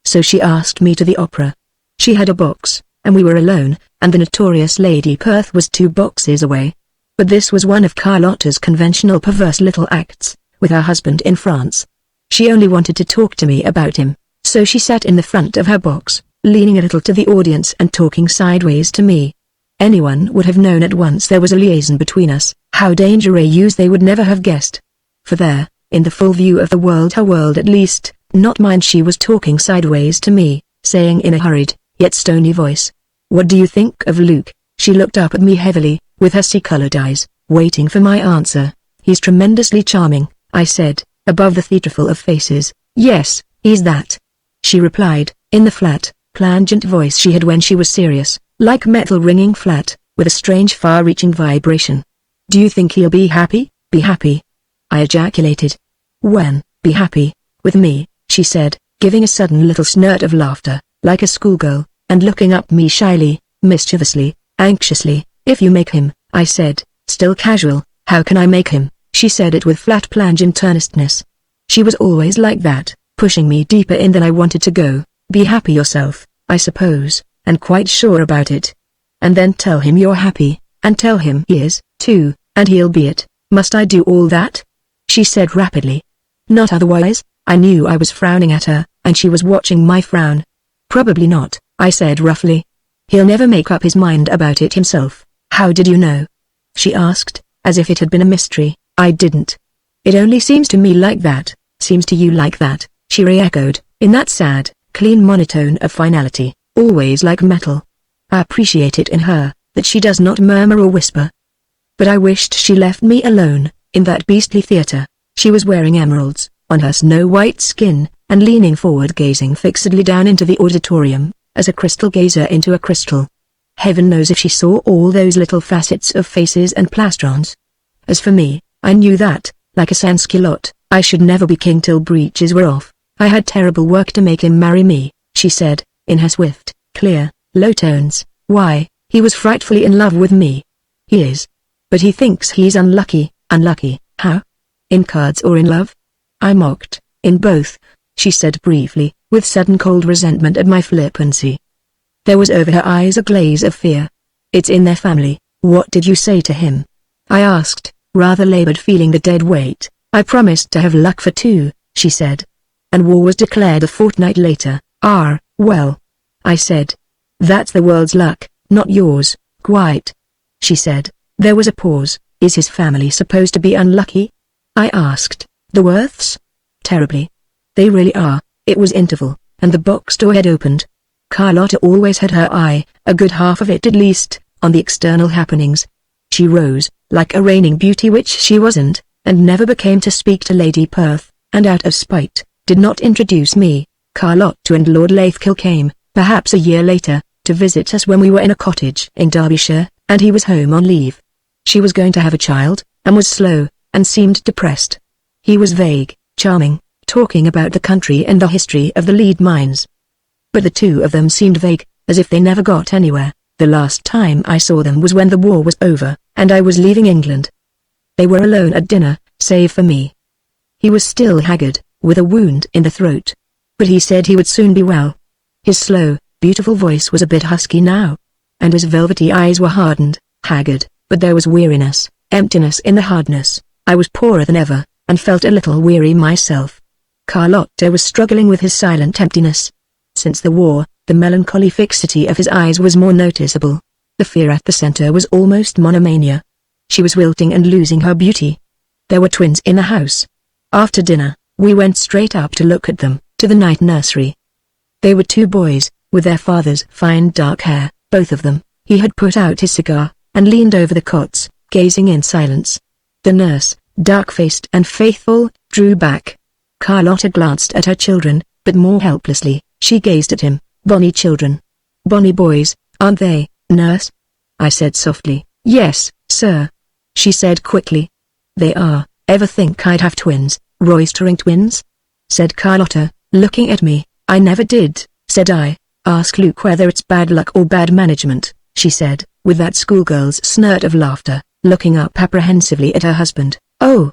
So she asked me to the opera. She had a box, and we were alone, and the notorious Lady Perth was 2 boxes away. But this was one of Carlotta's conventional perverse little acts, with her husband in France. She only wanted to talk to me about him, so she sat in the front of her box, leaning a little to the audience and talking sideways to me. Anyone would have known at once there was a liaison between us. How dangerous they would never have guessed. For there, in the full view of the world, her world at least, not mine, she was talking sideways to me, saying in a hurried, yet stony voice, "What do you think of Luke?" She looked up at me heavily, with her sea-colored eyes, waiting for my answer. "He's tremendously charming," I said, above the theatriful of faces. "Yes, he's that," she replied, in the flat, plangent voice she had when she was serious, like metal ringing flat, with a strange far-reaching vibration. "Do you think he'll be happy?" "Be happy?" I ejaculated. "When, be happy, with me," she said, giving a sudden little snort of laughter, like a schoolgirl, and looking up me shyly, mischievously, anxiously. "If you make him," I said, still casual. "How can I make him?" She said it with flat plangent earnestness. She was always like that, pushing me deeper in than I wanted to go. "Be happy yourself, I suppose, and quite sure about it. And then tell him you're happy, and tell him he is, too, and he'll be it. Must I do all that?" She said rapidly. "Not otherwise." I knew I was frowning at her, and she was watching my frown. "Probably not," I said roughly. "He'll never make up his mind about it himself." "How did you know?" she asked, as if it had been a mystery. "I didn't. It only seems to me like that." "Seems to you like that," she re-echoed, in that sad, clean monotone of finality, always like metal. I appreciate it in her, that she does not murmur or whisper. But I wished she left me alone, in that beastly theater. She was wearing emeralds, on her snow-white skin, and leaning forward gazing fixedly down into the auditorium, as a crystal gazer into a crystal. Heaven knows if she saw all those little facets of faces and plastrons. As for me, I knew that, like a sansculotte, I should never be king till breeches were off. I had terrible work to make him marry me, she said, in her swift, clear, low tones. "Why, he was frightfully in love with me." "He is. But he thinks he's unlucky." "Unlucky, how? In cards or in love?" I mocked. "In both," she said briefly, with sudden cold resentment at my flippancy. There was over her eyes a glaze of fear. "It's in their family." "What did you say to him?" I asked, rather labored, feeling the dead weight. "I promised to have luck for 2, she said. And war was declared a fortnight later. Well," I said. "That's the world's luck, not yours." "Quite," she said. There was a pause. "Is his family supposed to be unlucky?" I asked. "The Worths?" "Terribly. They really are." It was interval, and the box door had opened. Carlotta always had her eye, a good half of it at least, on the external happenings. She rose, like a reigning beauty which she wasn't, and never became to speak to Lady Perth, and out of spite, did not introduce me. Carlotta and Lord Lathkill came, perhaps a year later, to visit us when we were in a cottage in Derbyshire, and he was home on leave. She was going to have a child, and was slow, and seemed depressed. He was vague, charming, talking about the country and the history of the lead mines. But the two of them seemed vague, as if they never got anywhere. The last time I saw them was when the war was over, and I was leaving England. They were alone at dinner, save for me. He was still haggard, with a wound in the throat. But he said he would soon be well. His slow, beautiful voice was a bit husky now. And his velvety eyes were hardened, haggard, but there was weariness, emptiness in the hardness. I was poorer than ever, and felt a little weary myself. Carlotta was struggling with his silent emptiness. Since the war, the melancholy fixity of his eyes was more noticeable. The fear at the center was almost monomania. She was wilting and losing her beauty. There were twins in the house. After dinner, we went straight up to look at them, to the night nursery. They were two boys, with their father's fine dark hair, both of them. He had put out his cigar, and leaned over the cots, gazing in silence. The nurse, dark-faced and faithful, drew back. Carlotta glanced at her children, but more helplessly. She gazed at him. Bonny children. Bonny boys, aren't they, nurse? I said softly. Yes, sir. She said quickly. They are. Ever think I'd have twins, roistering twins? Said Carlotta, looking at me. I never did, said I. Ask Luke whether it's bad luck or bad management, she said, with that schoolgirl's snort of laughter, looking up apprehensively at her husband. Oh,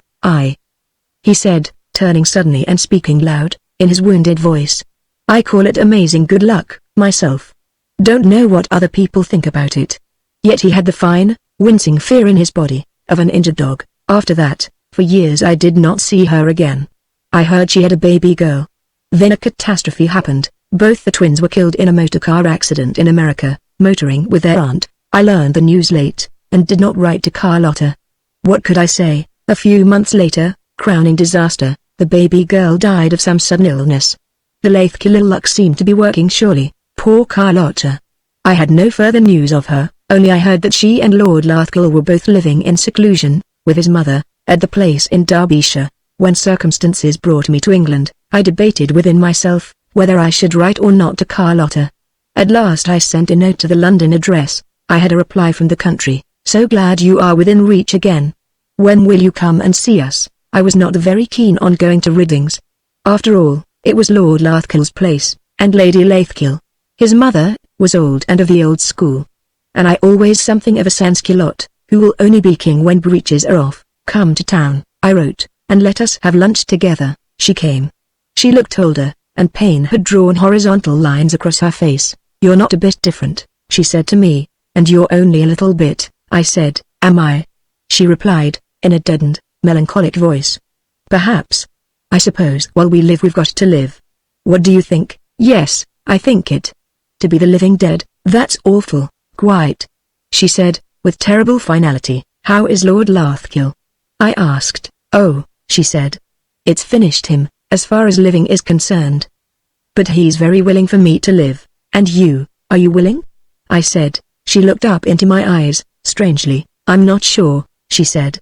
he said, turning suddenly and speaking loud, in his wounded voice. I call it amazing good luck, myself. Don't know what other people think about it. Yet he had the fine, wincing fear in his body, of an injured dog. After that, for years I did not see her again. I heard she had a baby girl. Then a catastrophe happened. Both the twins were killed in a motor car accident in America, motoring with their aunt. I learned the news late, and did not write to Carlotta. What could I say? A few months later, crowning disaster, the baby girl died of some sudden illness. The Lathkill luck seemed to be working surely. Poor Carlotta. I had no further news of her, only I heard that she and Lord Lathkill were both living in seclusion, with his mother, at the place in Derbyshire. When circumstances brought me to England, I debated within myself, whether I should write or not to Carlotta. At last I sent a note to the London address. I had a reply from the country. So glad you are within reach again. When will you come and see us? I was not very keen on going to Riddings. After all, it was Lord Lathkill's place, and Lady Lathkill. His mother was old and of the old school. And I always something of a sans-culotte, who will only be king when breeches are off. Come to town, I wrote, and let us have lunch together. She came. She looked older, and pain had drawn horizontal lines across her face. You're not a bit different, she said to me. And you're only a little bit, I said. Am I? She replied, in a deadened, melancholic voice. Perhaps. I suppose while we live we've got to live. What do you think? Yes, I think it. To be the living dead, that's awful, quite. She said, with terrible finality. How is Lord Lathkill? I asked. Oh, she said. It's finished him, as far as living is concerned. But he's very willing for me to live. And you, are you willing? I said. She looked up into my eyes, strangely. I'm not sure, she said.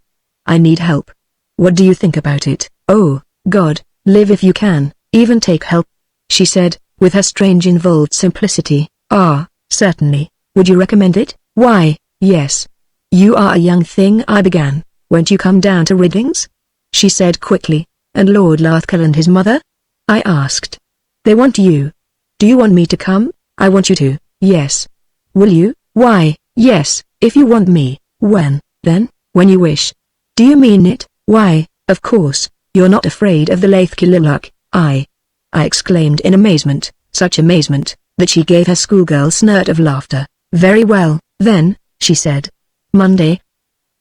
I need help. What do you think about it? Oh, God, live if you can, even take help, she said, with her strange involved simplicity. Ah, certainly. Would you recommend it? Why, yes. You are a young thing, I began. Won't you come down to Riddings? She said quickly. And Lord Lathkill and his mother? I asked. They want you. Do you want me to come? I want you to, yes. Will you? Why, yes, if you want me. When, then? When you wish. Do you mean it? Why, of course, you're not afraid of the Lathkill luck, I exclaimed in amazement, such amazement, that she gave her schoolgirl snort of laughter. Very well, then, she said. Monday.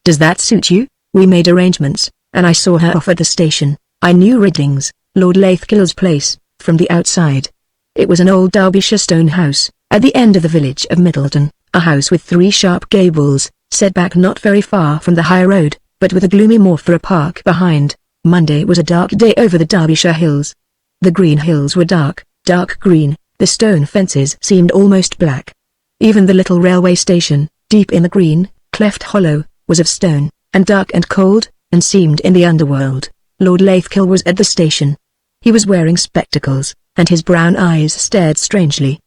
Does that suit you? We made arrangements, and I saw her off at the station. I knew Riddings, Lord Lathkill's place, from the outside. It was an old Derbyshire stone house, at the end of the village of Middleton, a house with 3 sharp gables, set back not very far from the high road, but with a gloomy moor for a park behind. Monday was a dark day over the Derbyshire hills. The green hills were dark, dark green, the stone fences seemed almost black. Even the little railway station, deep in the green, cleft hollow, was of stone, and dark and cold, and seemed in the underworld. Lord Lathkill was at the station. He was wearing spectacles, and his brown eyes stared strangely.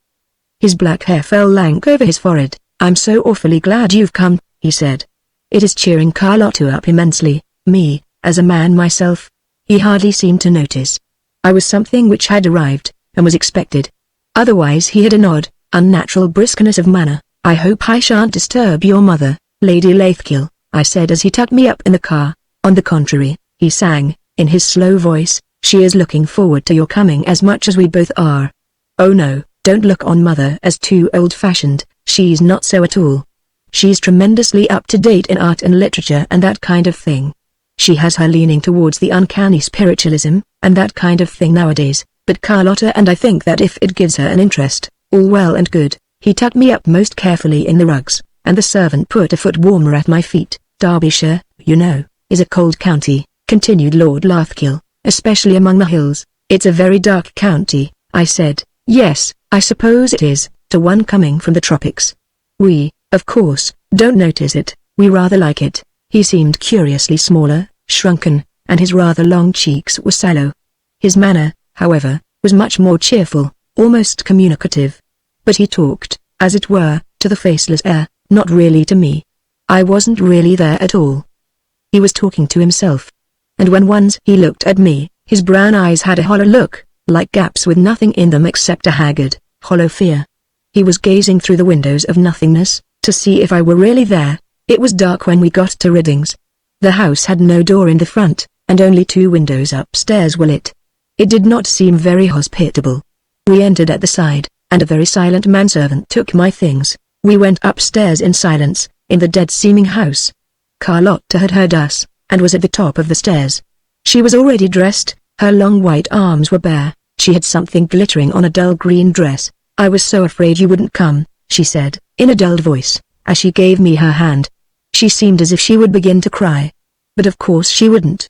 His black hair fell lank over his forehead. "I'm so awfully glad you've come," he said. "It is cheering Carlotta up immensely, me, as a man myself." He hardly seemed to notice. I was something which had arrived, and was expected. Otherwise he had an odd, unnatural briskness of manner. "I hope I shan't disturb your mother, Lady Lathkill," I said as he tucked me up in the car. "On the contrary," he sang, in his slow voice, "she is looking forward to your coming as much as we both are." "Oh no, don't look on mother as too old-fashioned, she's not so at all. She's tremendously up-to-date in art and literature and that kind of thing. She has her leaning towards the uncanny spiritualism, and that kind of thing nowadays, but Carlotta and I think that if it gives her an interest, all well and good." He tucked me up most carefully in the rugs, and the servant put a foot warmer at my feet. "Derbyshire, you know, is a cold county," continued Lord Lathkill, "especially among the hills." "It's a very dark county," I said. "Yes, I suppose it is, to one coming from the tropics. We, of course, don't notice it, we rather like it." He seemed curiously smaller, shrunken, and his rather long cheeks were sallow. His manner, however, was much more cheerful, almost communicative. But he talked, as it were, to the faceless air, not really to me. I wasn't really there at all. He was talking to himself. And when once he looked at me, his brown eyes had a hollow look, like gaps with nothing in them except a haggard, hollow fear. He was gazing through the windows of nothingness, to see if I were really there. It was dark when we got to Riddings. The house had no door in the front, and only 2 windows upstairs were lit. It did not seem very hospitable. We entered at the side, and a very silent manservant took my things. We went upstairs in silence, in the dead-seeming house. Carlotta had heard us, and was at the top of the stairs. She was already dressed, her long white arms were bare, she had something glittering on a dull green dress. "I was so afraid you wouldn't come," she said, in a dulled voice, as she gave me her hand. She seemed as if she would begin to cry. But of course she wouldn't.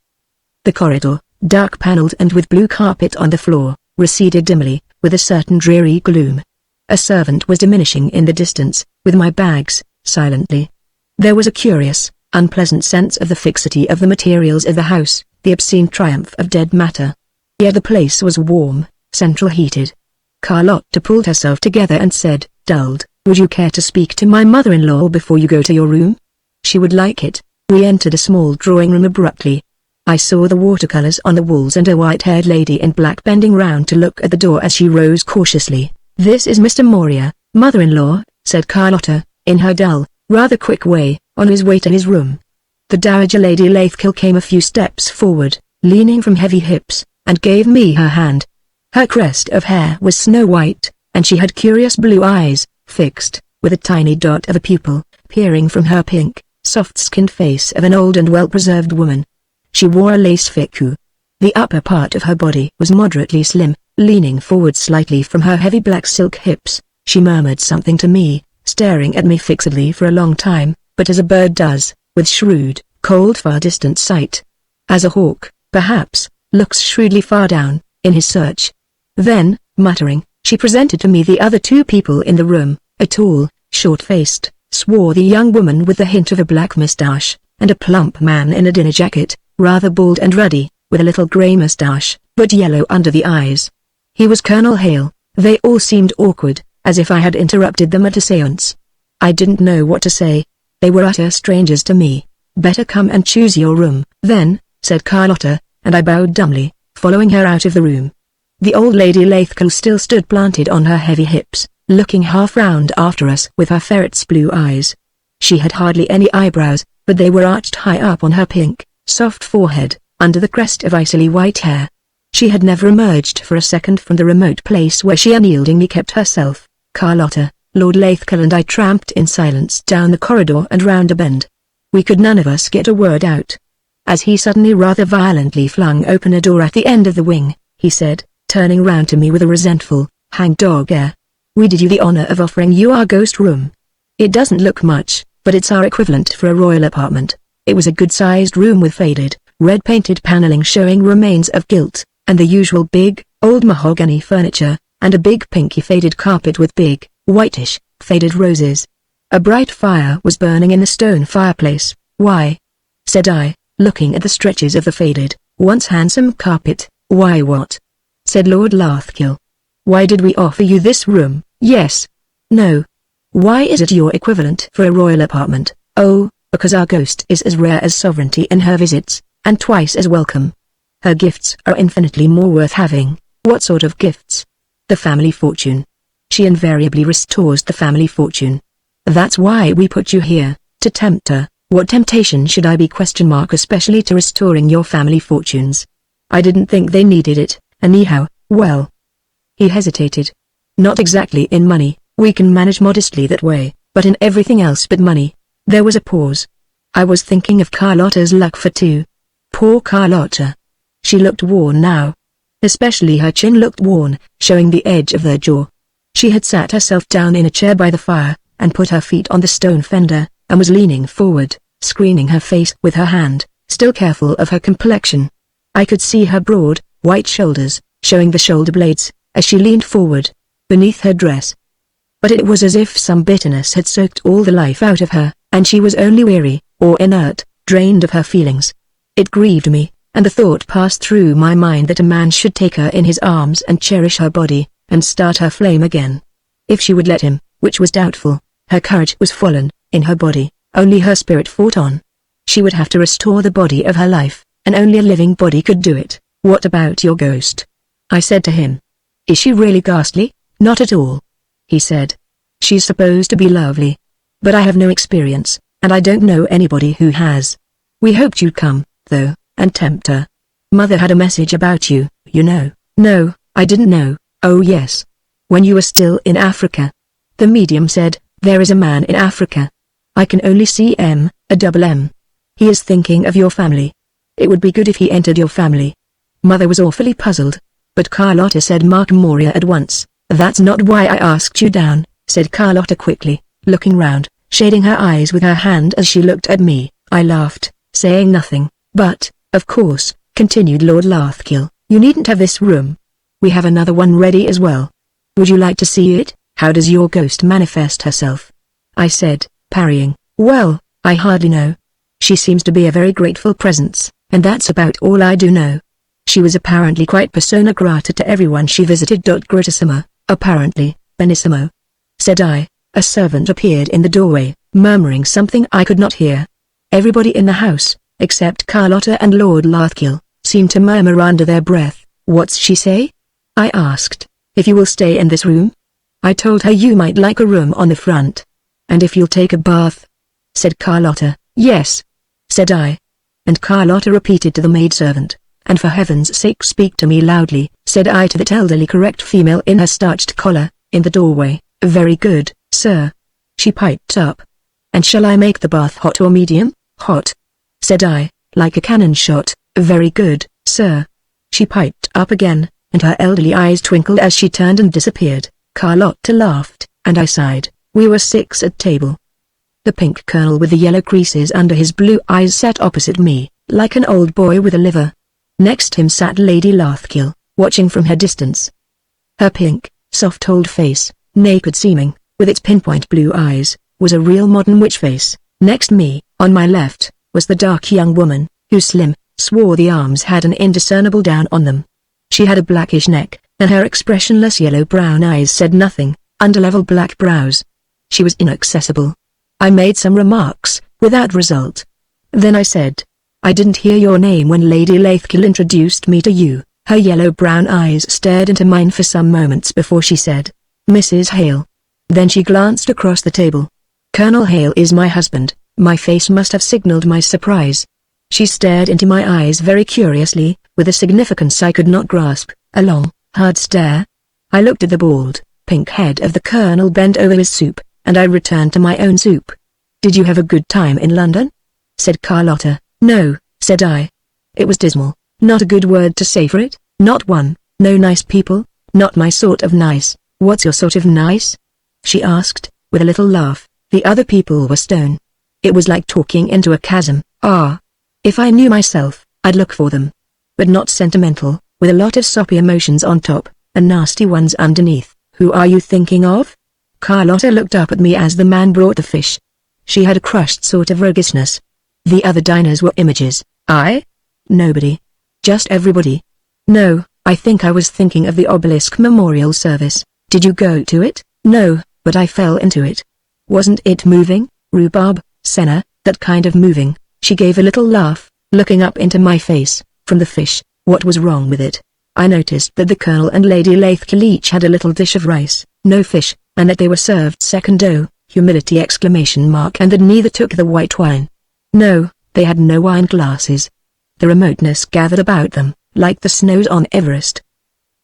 The corridor, dark-paneled and with blue carpet on the floor, receded dimly, with a certain dreary gloom. A servant was diminishing in the distance, with my bags, silently. There was a curious, unpleasant sense of the fixity of the materials of the house, the obscene triumph of dead matter. Yet the place was warm, central heated. Carlotta pulled herself together and said, dulled, "Would you care to speak to my mother-in-law before you go to your room? She would like it." We entered a small drawing room abruptly. I saw the watercolors on the walls and a white-haired lady in black bending round to look at the door as she rose cautiously. "This is Mr. Moria, mother-in-law," said Carlotta, in her dull, rather quick way, on his way to his room. The Dowager Lady Lathkill came a few steps forward, leaning from heavy hips, and gave me her hand. Her crest of hair was snow-white, and she had curious blue eyes, fixed, with a tiny dot of a pupil, peering from her pink, soft-skinned face of an old and well-preserved woman. She wore a lace fichu. The upper part of her body was moderately slim, leaning forward slightly from her heavy black silk hips. She murmured something to me, staring at me fixedly for a long time, but as a bird does, with shrewd, cold far-distant sight. As a hawk, perhaps, looks shrewdly far down, in his search. Then, muttering, she presented to me the other 2 people in the room, a tall, short-faced, swarthy young woman with the hint of a black moustache, and a plump man in a dinner jacket, rather bald and ruddy, with a little grey moustache, but yellow under the eyes. He was Colonel Hale. They all seemed awkward, as if I had interrupted them at a séance. I didn't know what to say. They were utter strangers to me. "Better come and choose your room, then," said Carlotta, and I bowed dumbly, following her out of the room. The old Lady Lathkill still stood planted on her heavy hips, looking half round after us with her ferret's blue eyes. She had hardly any eyebrows, but they were arched high up on her pink, soft forehead, under the crest of icily white hair. She had never emerged for a second from the remote place where she unyieldingly kept herself. Carlotta, Lord Lathkill and I tramped in silence down the corridor and round a bend. We could none of us get a word out. As he suddenly rather violently flung open a door at the end of the wing, he said, turning round to me with a resentful, hang-dog air, "We did you the honor of offering you our ghost room. It doesn't look much, but it's our equivalent for a royal apartment." It was a good-sized room with faded, red-painted paneling showing remains of gilt, and the usual big, old mahogany furniture, and a big pinky faded carpet with big, whitish, faded roses. A bright fire was burning in the stone fireplace. "Why?" said I, looking at the stretches of the faded, once handsome carpet. "Why what?" said Lord Lathkill. "Why did we offer you this room?" "Yes, No. Why is it your equivalent for a royal apartment? Oh, because our ghost is as rare as sovereignty in her visits, and twice as welcome. Her gifts are infinitely more worth having. What sort of gifts? The family fortune. She invariably restores the family fortune. That's why we put you here, to tempt her. What temptation should I be ? Especially to restoring your family fortunes. I didn't think they needed it, anyhow. Well. He hesitated. Not exactly in money, we can manage modestly that way, but in everything else but money. There was a pause. I was thinking of Carlotta's luck for two. Poor Carlotta. She looked worn now. Especially her chin looked worn, showing the edge of her jaw. She had sat herself down in a chair by the fire, and put her feet on the stone fender, and was leaning forward, screening her face with her hand, still careful of her complexion. I could see her broad, white shoulders, showing the shoulder blades, as she leaned forward, beneath her dress. But it was as if some bitterness had soaked all the life out of her, and she was only weary, or inert, drained of her feelings. It grieved me, and the thought passed through my mind that a man should take her in his arms and cherish her body, and start her flame again. If she would let him, which was doubtful. Her courage was fallen, in her body, only her spirit fought on. She would have to restore the body of her life, and only a living body could do it. What about your ghost? I said to him. Is she really ghastly? Not at all. He said. She's supposed to be lovely. But I have no experience, and I don't know anybody who has. We hoped you'd come, though, and tempt her. Mother had a message about you, you know. No, I didn't know. Oh yes. When you were still in Africa. The medium said, there is a man in Africa. I can only see M, a double M. He is thinking of your family. It would be good if he entered your family. Mother was awfully puzzled. But Carlotta said Mark Moria at once. That's not why I asked you down, said Carlotta quickly, looking round, shading her eyes with her hand as she looked at me. I laughed, saying nothing. But, of course, continued Lord Lathkill, you needn't have this room. We have another one ready as well. Would you like to see it? How does your ghost manifest herself? I said, parrying. Well, I hardly know. She seems to be a very grateful presence, and that's about all I do know. She was apparently quite persona grata to everyone she visited. Gratissimo, apparently, benissimo. Said I. A servant appeared in the doorway, murmuring something I could not hear. Everybody in the house, except Carlotta and Lord Lathkill, seemed to murmur under their breath. What's she say? I asked. If you will stay in this room? I told her you might like a room on the front. And if you'll take a bath? Said Carlotta. Yes. Said I. And Carlotta repeated to the maidservant. And for heaven's sake speak to me loudly, said I to that elderly correct female in her starched collar, in the doorway. Very good, sir. She piped up. And shall I make the bath hot or medium? Hot. Said I, like a cannon shot. Very good, sir. She piped up again, and her elderly eyes twinkled as she turned and disappeared. Carlotta laughed, and I sighed. We were 6 at table. The pink colonel with the yellow creases under his blue eyes sat opposite me, like an old boy with a liver. Next him sat Lady Lathkill, watching from her distance. Her pink, soft old face, naked seeming, with its pinpoint blue eyes, was a real modern witch face. Next me, on my left, was the dark young woman, whose slim, swarthy arms had an indiscernible down on them. She had a blackish neck, and her expressionless yellow-brown eyes said nothing, under level black brows. She was inaccessible. I made some remarks, without result. Then I said, I didn't hear your name when Lady Lathkill introduced me to you. Her yellow-brown eyes stared into mine for some moments before she said, Mrs. Hale. Then she glanced across the table. Colonel Hale is my husband. My face must have signaled my surprise. She stared into my eyes very curiously, with a significance I could not grasp, a long, hard stare. I looked at the bald, pink head of the colonel bent over his soup, and I returned to my own soup. Did you have a good time in London? Said Carlotta. No, said I. It was dismal. Not a good word to say for it. Not one. No nice people. Not my sort of nice. What's your sort of nice? She asked, with a little laugh. The other people were stone. It was like talking into a chasm. Ah. If I knew myself, I'd look for them. But not sentimental, with a lot of soppy emotions on top, and nasty ones underneath. Who are you thinking of? Carlotta looked up at me as the man brought the fish. She had a crushed sort of roguishness. The other diners were images. I? Nobody. Just everybody. No, I think I was thinking of the obelisk memorial service. Did you go to it? No, but I fell into it. Wasn't it moving, rhubarb, senna, that kind of moving? She gave a little laugh, looking up into my face. From the fish, what was wrong with it? I noticed that the Colonel and Lady Lathkill each had a little dish of rice, no fish, and that they were served secondo, humility exclamation mark, and that neither took the white wine. No, they had no wine glasses. The remoteness gathered about them, like the snows on Everest.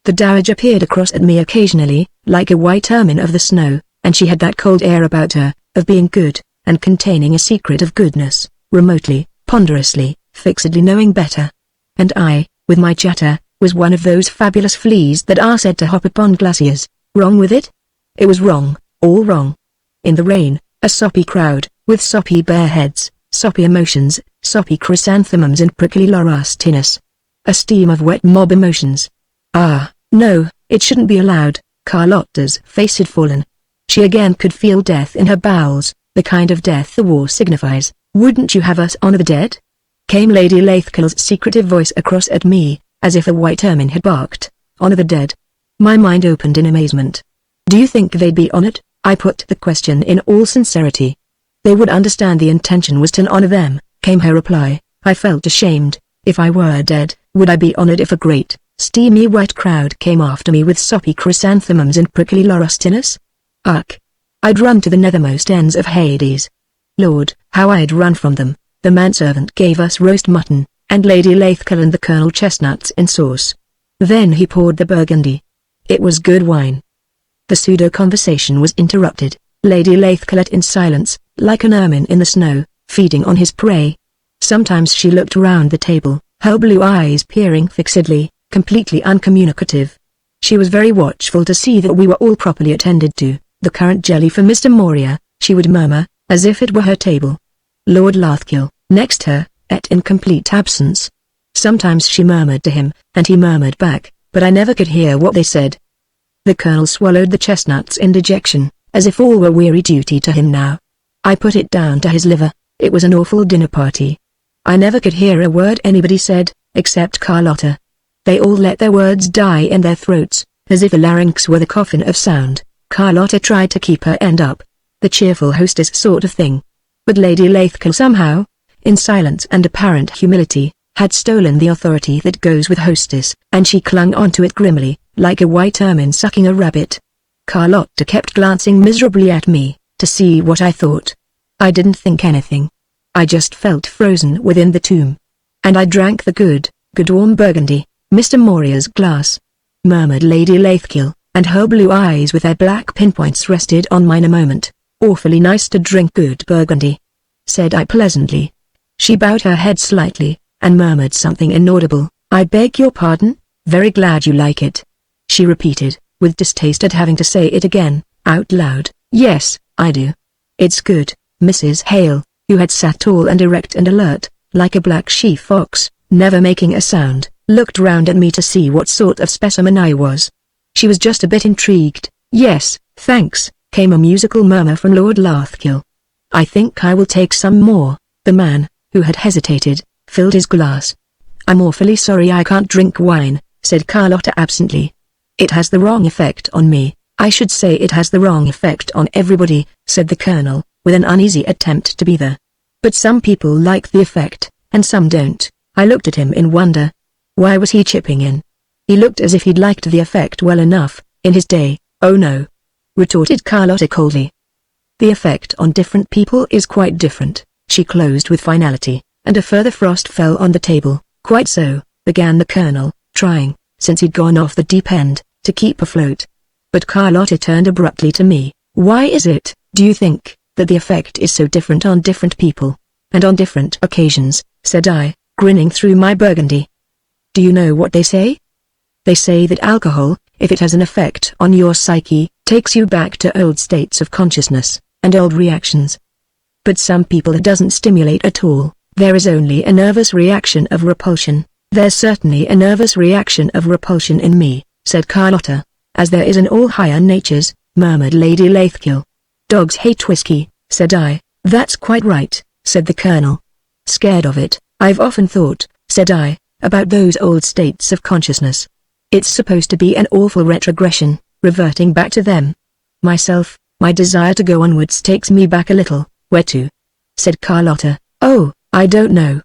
The Dowager peered across at me occasionally, like a white ermine of the snow, and she had that cold air about her, of being good, and containing a secret of goodness, remotely, ponderously, fixedly knowing better. And I, with my chatter, was one of those fabulous fleas that are said to hop upon glaciers. Wrong with it? It was wrong, all wrong. In the rain, a soppy crowd, with soppy bare heads, soppy emotions, soppy chrysanthemums and prickly laurustinus. A steam of wet mob emotions. Ah, no, it shouldn't be allowed. Carlotta's face had fallen. She again could feel death in her bowels, the kind of death the war signifies. Wouldn't you have us honor the dead? Came Lady Lathkill's secretive voice across at me, as if a white ermine had barked. Honor the dead. My mind opened in amazement. Do you think they'd be honored? I put the question in all sincerity. They would understand the intention was to honor them, came her reply. I felt ashamed. If I were dead, would I be honored if a great, steamy white crowd came after me with soppy chrysanthemums and prickly laurustinus? Ugh! I'd run to the nethermost ends of Hades. Lord, how I'd run from them. The manservant gave us roast mutton, and Lady Lathkill and the Colonel chestnuts in sauce. Then he poured the burgundy. It was good wine. The pseudo-conversation was interrupted. Lady Lathkill ate in silence, like an ermine in the snow, feeding on his prey. Sometimes she looked round the table, her blue eyes peering fixedly, completely uncommunicative. She was very watchful to see that we were all properly attended to. The currant jelly for Mr. Moria, she would murmur, as if it were her table. Lord Lathkill, next her, ate in complete absence. Sometimes she murmured to him, and he murmured back, but I never could hear what they said. The Colonel swallowed the chestnuts in dejection, as if all were weary duty to him now. I put it down to his liver. It was an awful dinner party. I never could hear a word anybody said, except Carlotta. They all let their words die in their throats, as if the larynx were the coffin of sound. Carlotta tried to keep her end up, the cheerful hostess sort of thing. But Lady Lathkill somehow, in silence and apparent humility, had stolen the authority that goes with hostess, and she clung onto it grimly, like a white ermine sucking a rabbit. Carlotta kept glancing miserably at me, to see what I thought. I didn't think anything. I just felt frozen within the tomb. And I drank the good warm burgundy, Mr. Moria's glass. Murmured Lady Lathkill, and her blue eyes with their black pinpoints rested on mine a moment. Awfully nice to drink good burgundy, said I pleasantly. She bowed her head slightly, and murmured something inaudible. I beg your pardon? Very glad you like it. She repeated, with distaste at having to say it again, out loud. Yes, I do. It's good. Mrs. Hale, who had sat tall and erect and alert, like a black she-fox, never making a sound, looked round at me to see what sort of specimen I was. She was just a bit intrigued. Yes, thanks, came a musical murmur from Lord Lathkill. I think I will take some more. The man, who had hesitated, filled his glass. I'm awfully sorry I can't drink wine, said Carlotta absently. It has the wrong effect on me. I should say it has the wrong effect on everybody, said the Colonel, with an uneasy attempt to be there. But some people like the effect, and some don't. I looked at him in wonder. Why was he chipping in? He looked as if he'd liked the effect well enough, in his day. Oh no, retorted Carlotta coldly. The effect on different people is quite different, she closed with finality, and a further frost fell on the table. Quite so, began the Colonel, trying, since he'd gone off the deep end, to keep afloat. But Carlotta turned abruptly to me. Why is it, do you think, that the effect is so different on different people, and on different occasions, said I, grinning through my burgundy. Do you know what they say? They say that alcohol, if it has an effect on your psyche, takes you back to old states of consciousness, and old reactions. But some people it doesn't stimulate at all. There is only a nervous reaction of repulsion. There's certainly a nervous reaction of repulsion in me, said Carlotta. As there is in all higher natures, murmured Lady Lathkill. Dogs hate whiskey, said I. That's quite right, said the Colonel. Scared of it, I've often thought, said I, about those old states of consciousness. It's supposed to be an awful retrogression, reverting back to them. Myself, My desire to go onwards takes me back a little. Where to? Said Carlotta. Oh, I don't know.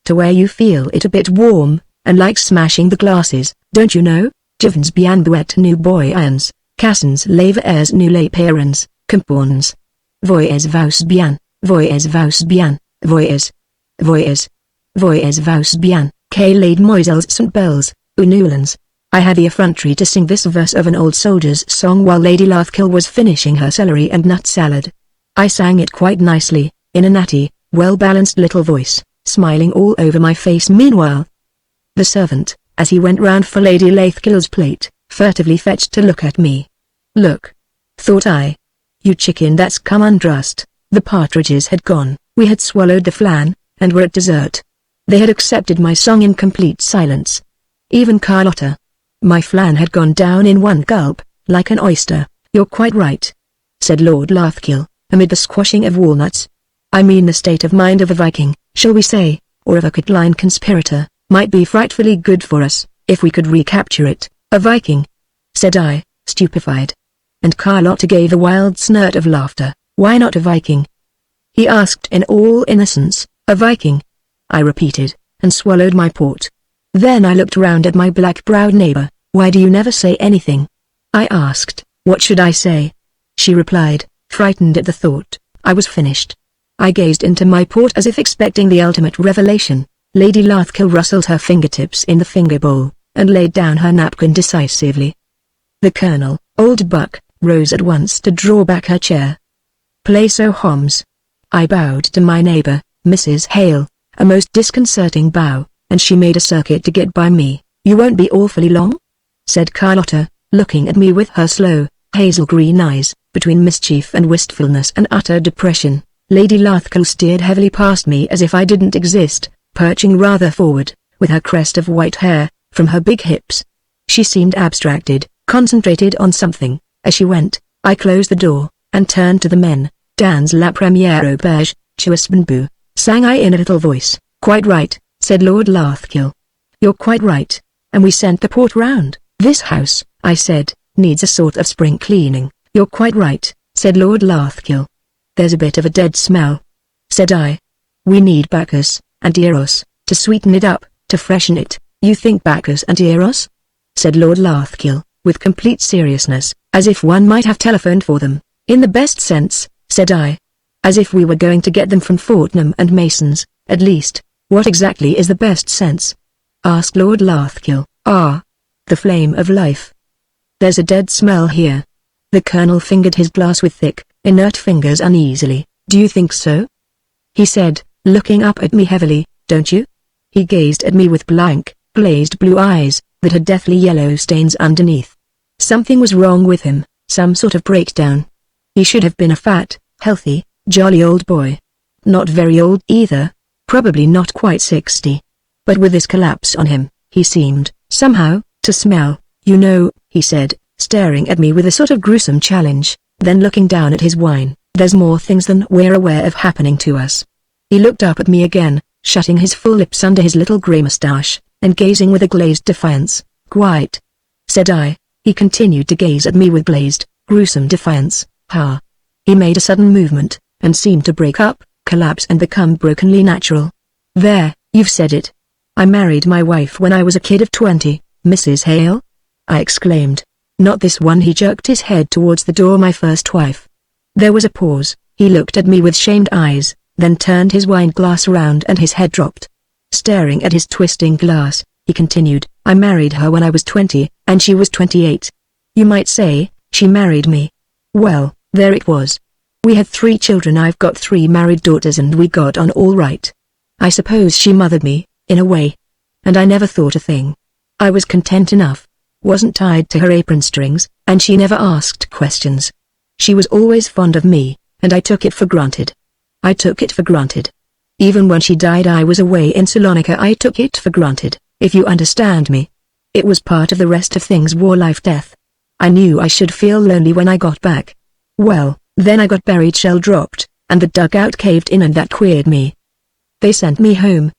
To where you feel it a bit warm, and like smashing the glasses, don't you know? Jevons bien buet nu boyans, cassens leva airs nu les parents, comporns. Voyez vous bien, voyez vous bien, voyez. Voyez. Voyez vous bien, que les demoiselles sont belles, ou newlands. I had the effrontery to sing this verse of an old soldier's song while Lady Lathkill was finishing her celery and nut salad. I sang it quite nicely, in a natty, well-balanced little voice, smiling all over my face meanwhile. The servant, as he went round for Lady Lathkill's plate, furtively fetched to look at me. Look, thought I. You chicken that's come undressed. The partridges had gone, we had swallowed the flan, and were at dessert. They had accepted my song in complete silence. Even Carlotta. My flan had gone down in one gulp, like an oyster. You're quite right, said Lord Lathkill, amid the squashing of walnuts. I mean the state of mind of a Viking, shall we say, or of a Catelyn conspirator, might be frightfully good for us, if we could recapture it. A Viking, said I, stupefied. And Carlotta gave a wild snort of laughter. Why not a Viking? He asked in all innocence. A Viking, I repeated, and swallowed my port. Then I looked round at my black-browed neighbor. Why do you never say anything? I asked. What should I say? She replied, frightened at the thought. I was finished. I gazed into my port as if expecting the ultimate revelation. Lady Lathkill rustled her fingertips in the finger bowl, and laid down her napkin decisively. The Colonel, old buck, rose at once to draw back her chair. Play so Holmes. I bowed to my neighbor, Mrs. Hale, a most disconcerting bow, and she made a circuit to get by me. You won't be awfully long? Said Carlotta, looking at me with her slow, hazel-green eyes, between mischief and wistfulness and utter depression. Lady Lathkill steered heavily past me as if I didn't exist, perching rather forward, with her crest of white hair, from her big hips. She seemed abstracted, concentrated on something. As she went, I closed the door, and turned to the men. Dans la première auberge, Chuasbanbu, sang I in a little voice. Quite right, said Lord Lathkill. You're quite right, and we sent the port round. This house, I said, needs a sort of spring cleaning. You're quite right, said Lord Lathkill. There's a bit of a dead smell, said I. We need Bacchus and Eros to sweeten it up, to freshen it. You think Bacchus and Eros? Said Lord Lathkill, with complete seriousness, as if one might have telephoned for them. In the best sense, said I. As if we were going to get them from Fortnum and Mason's, at least. What exactly is the best sense? Asked Lord Lathkill. Ah, the flame of life. There's a dead smell here. The Colonel fingered his glass with thick, inert fingers uneasily. Do you think so? He said, looking up at me heavily. Don't you? He gazed at me with blank, glazed blue eyes, that had deathly yellow stains underneath. Something was wrong with him, some sort of breakdown. He should have been a fat, healthy, jolly old boy. Not very old either, probably not quite 60. But with this collapse on him, he seemed, somehow, to smell. You know, he said, staring at me with a sort of gruesome challenge, then looking down at his wine, there's more things than we're aware of happening to us. He looked up at me again, shutting his full lips under his little grey moustache, and gazing with a glazed defiance. Quite, said I. He continued to gaze at me with glazed, gruesome defiance. Ha! He made a sudden movement, and seemed to break up, collapse and become brokenly natural. There, you've said it. I married my wife when I was a kid of 20, Mrs. Hale? I exclaimed. Not this one. He jerked his head towards the door. My first wife. There was a pause. He looked at me with shamed eyes, then turned his wine glass around and his head dropped. Staring at his twisting glass, he continued, I married her when I was 20, and she was 28. You might say, she married me. Well, there it was. We had 3 children. I've got 3 married daughters and we got on all right. I suppose she mothered me, in a way. And I never thought a thing. I was content enough. Wasn't tied to her apron strings, and she never asked questions. She was always fond of me, and I took it for granted. I took it for granted. Even when she died I was away in Salonika. I took it for granted, if you understand me. It was part of the rest of things, war, life, death. I knew I should feel lonely when I got back. Well, then I got buried, shell dropped, and the dugout caved in, and that queered me. They sent me home.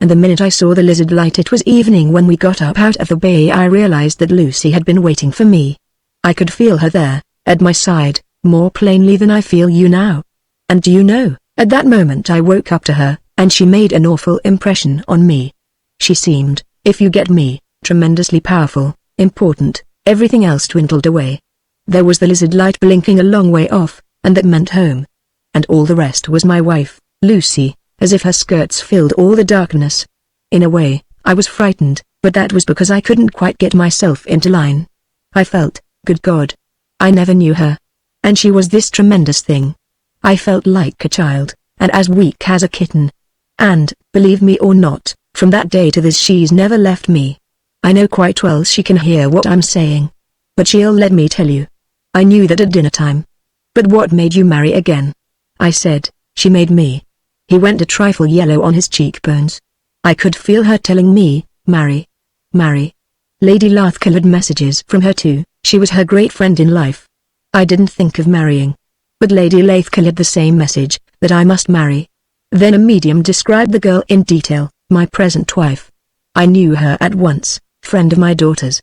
And the minute I saw the Lizard Light, it was evening when we got up out of the bay, I realized that Lucy had been waiting for me. I could feel her there, at my side, more plainly than I feel you now. And do you know, at that moment I woke up to her, and she made an awful impression on me. She seemed, if you get me, tremendously powerful, important, everything else dwindled away. There was the lizard light blinking a long way off, and that meant home. And all the rest was my wife, Lucy, as if her skirts filled all the darkness. In a way, I was frightened, but that was because I couldn't quite get myself into line. I felt, good God, I never knew her. And she was this tremendous thing. I felt like a child, and as weak as a kitten. And, believe me or not, from that day to this she's never left me. I know quite well she can hear what I'm saying. But she'll let me tell you. I knew that at dinner time. But what made you marry again? I said, she made me. He went a trifle yellow on his cheekbones. I could feel her telling me, marry. Marry. Lady Lathkill had messages from her too, she was her great friend in life. I didn't think of marrying. But Lady Lathkill had the same message, that I must marry. Then a medium described the girl in detail, my present wife. I knew her at once, friend of my daughter's.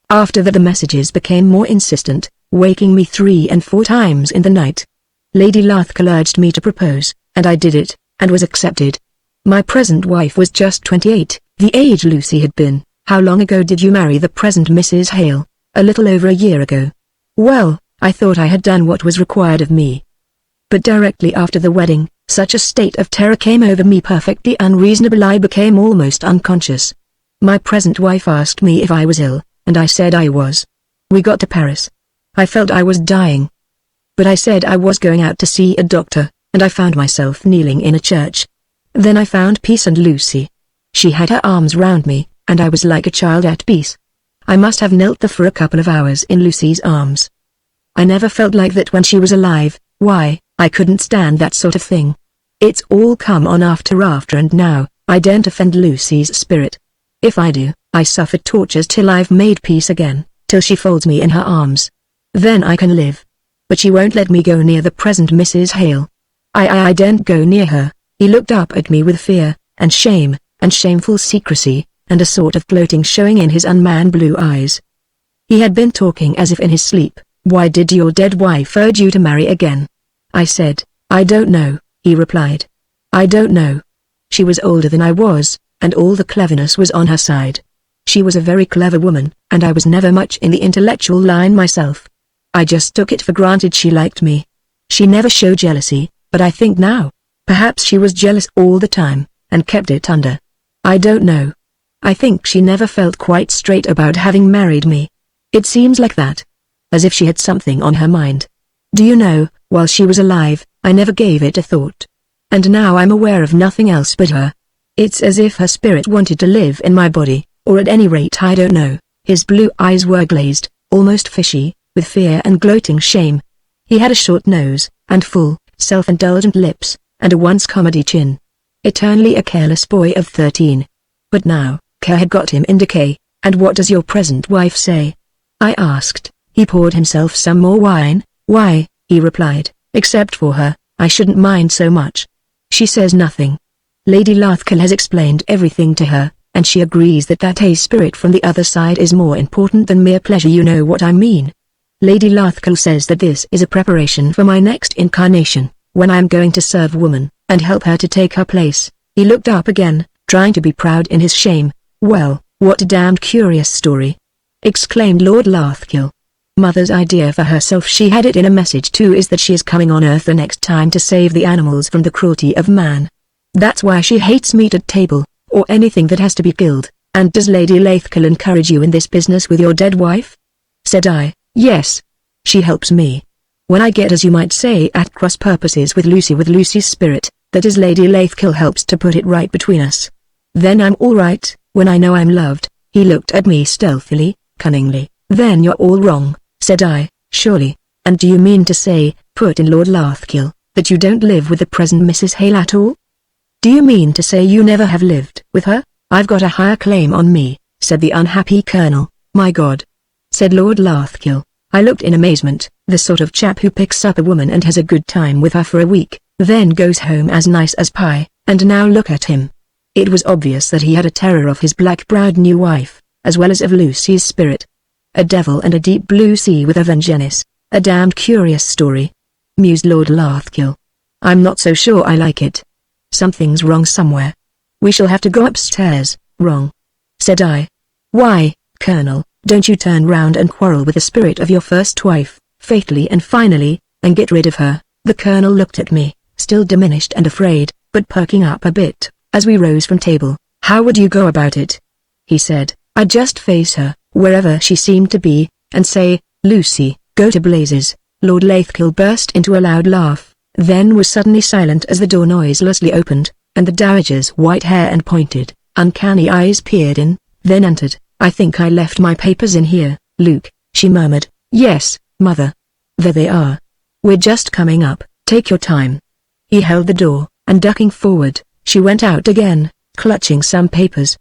After that the messages became more insistent, waking me 3 and 4 times in the night. Lady Lathkill urged me to propose, and I did it, and was accepted. My present wife was just 28, the age Lucy had been. How long ago did you marry the present Mrs. Hale? A little over a year ago. Well, I thought I had done what was required of me. But directly after the wedding, such a state of terror came over me, perfectly unreasonable. I became almost unconscious. My present wife asked me if I was ill, and I said I was. We got to Paris. I felt I was dying. But I said I was going out to see a doctor, and I found myself kneeling in a church. Then I found peace and Lucy. She had her arms round me, and I was like a child at peace. I must have knelt there for a couple of hours in Lucy's arms. I never felt like that when she was alive. Why, I couldn't stand that sort of thing. It's all come on after and now, I daren't offend Lucy's spirit. If I do, I suffer tortures till I've made peace again, till she folds me in her arms. Then I can live. But she won't let me go near the present Mrs. Hale. I daren't go near her. He looked up at me with fear, and shame, and shameful secrecy, and a sort of gloating showing in his unmanned blue eyes. He had been talking as if in his sleep. Why did your dead wife urge you to marry again? I said, I don't know, he replied. I don't know. She was older than I was, and all the cleverness was on her side. She was a very clever woman, and I was never much in the intellectual line myself. I just took it for granted she liked me. She never showed jealousy, but I think now, perhaps she was jealous all the time, and kept it under. I don't know. I think she never felt quite straight about having married me. It seems like that. As if she had something on her mind. Do you know, while she was alive, I never gave it a thought. And now I'm aware of nothing else but her. It's as if her spirit wanted to live in my body, or at any rate I don't know. His blue eyes were glazed, almost fishy, with fear and gloating shame. He had a short nose, and full, self-indulgent lips, and a once-comedy chin. Eternally a careless boy of 13. But now, care had got him in decay, and what does your present wife say? I asked. He poured himself some more wine. Why, he replied, except for her, I shouldn't mind so much. She says nothing. Lady Lathkill has explained everything to her, and she agrees that a spirit from the other side is more important than mere pleasure. You know what I mean. Lady Lathkill says that this is a preparation for my next incarnation, when I am going to serve woman, and help her to take her place. He looked up again, trying to be proud in his shame. Well, what a damned curious story! Exclaimed Lord Lathkill. Mother's idea for herself, she had it in a message too, is that she is coming on Earth the next time to save the animals from the cruelty of man. That's why she hates meat at table, or anything that has to be killed. And does Lady Lathkill encourage you in this business with your dead wife? Said I, yes. She helps me. When I get, as you might say, at cross purposes with Lucy's spirit, that is, Lady Lathkill helps to put it right between us. Then I'm all right, when I know I'm loved. He looked at me stealthily, cunningly. Then you're all wrong, said I, surely. And do you mean to say, put in Lord Lathkill, that you don't live with the present Mrs. Hale at all? Do you mean to say you never have lived with her? I've got a higher claim on me, said the unhappy colonel. My God, said Lord Lathkill. I looked in amazement. The sort of chap who picks up a woman and has a good time with her for a week, then goes home as nice as pie, and now look at him. It was obvious that he had a terror of his black-browed new wife, as well as of Lucy's spirit. A devil and a deep blue sea with a Vengeance. A damned curious story, mused Lord Lathkill. I'm not so sure I like it. Something's wrong somewhere. We shall have to go upstairs. Wrong, said I. Why, Colonel, don't you turn round and quarrel with the spirit of your first wife, fatally and finally, and get rid of her? The Colonel looked at me, still diminished and afraid, but perking up a bit, as we rose from table. How would you go about it? He said. I'd just face her, wherever she seemed to be, and say, Lucy, go to blazes. Lord Lathkill burst into a loud laugh, then was suddenly silent as the door noiselessly opened, and the Dowager's white hair and pointed, uncanny eyes peered in, then entered. I think I left my papers in here, Luke, she murmured. Yes, Mother. There they are. We're just coming up, take your time. He held the door, and ducking forward, she went out again, clutching some papers.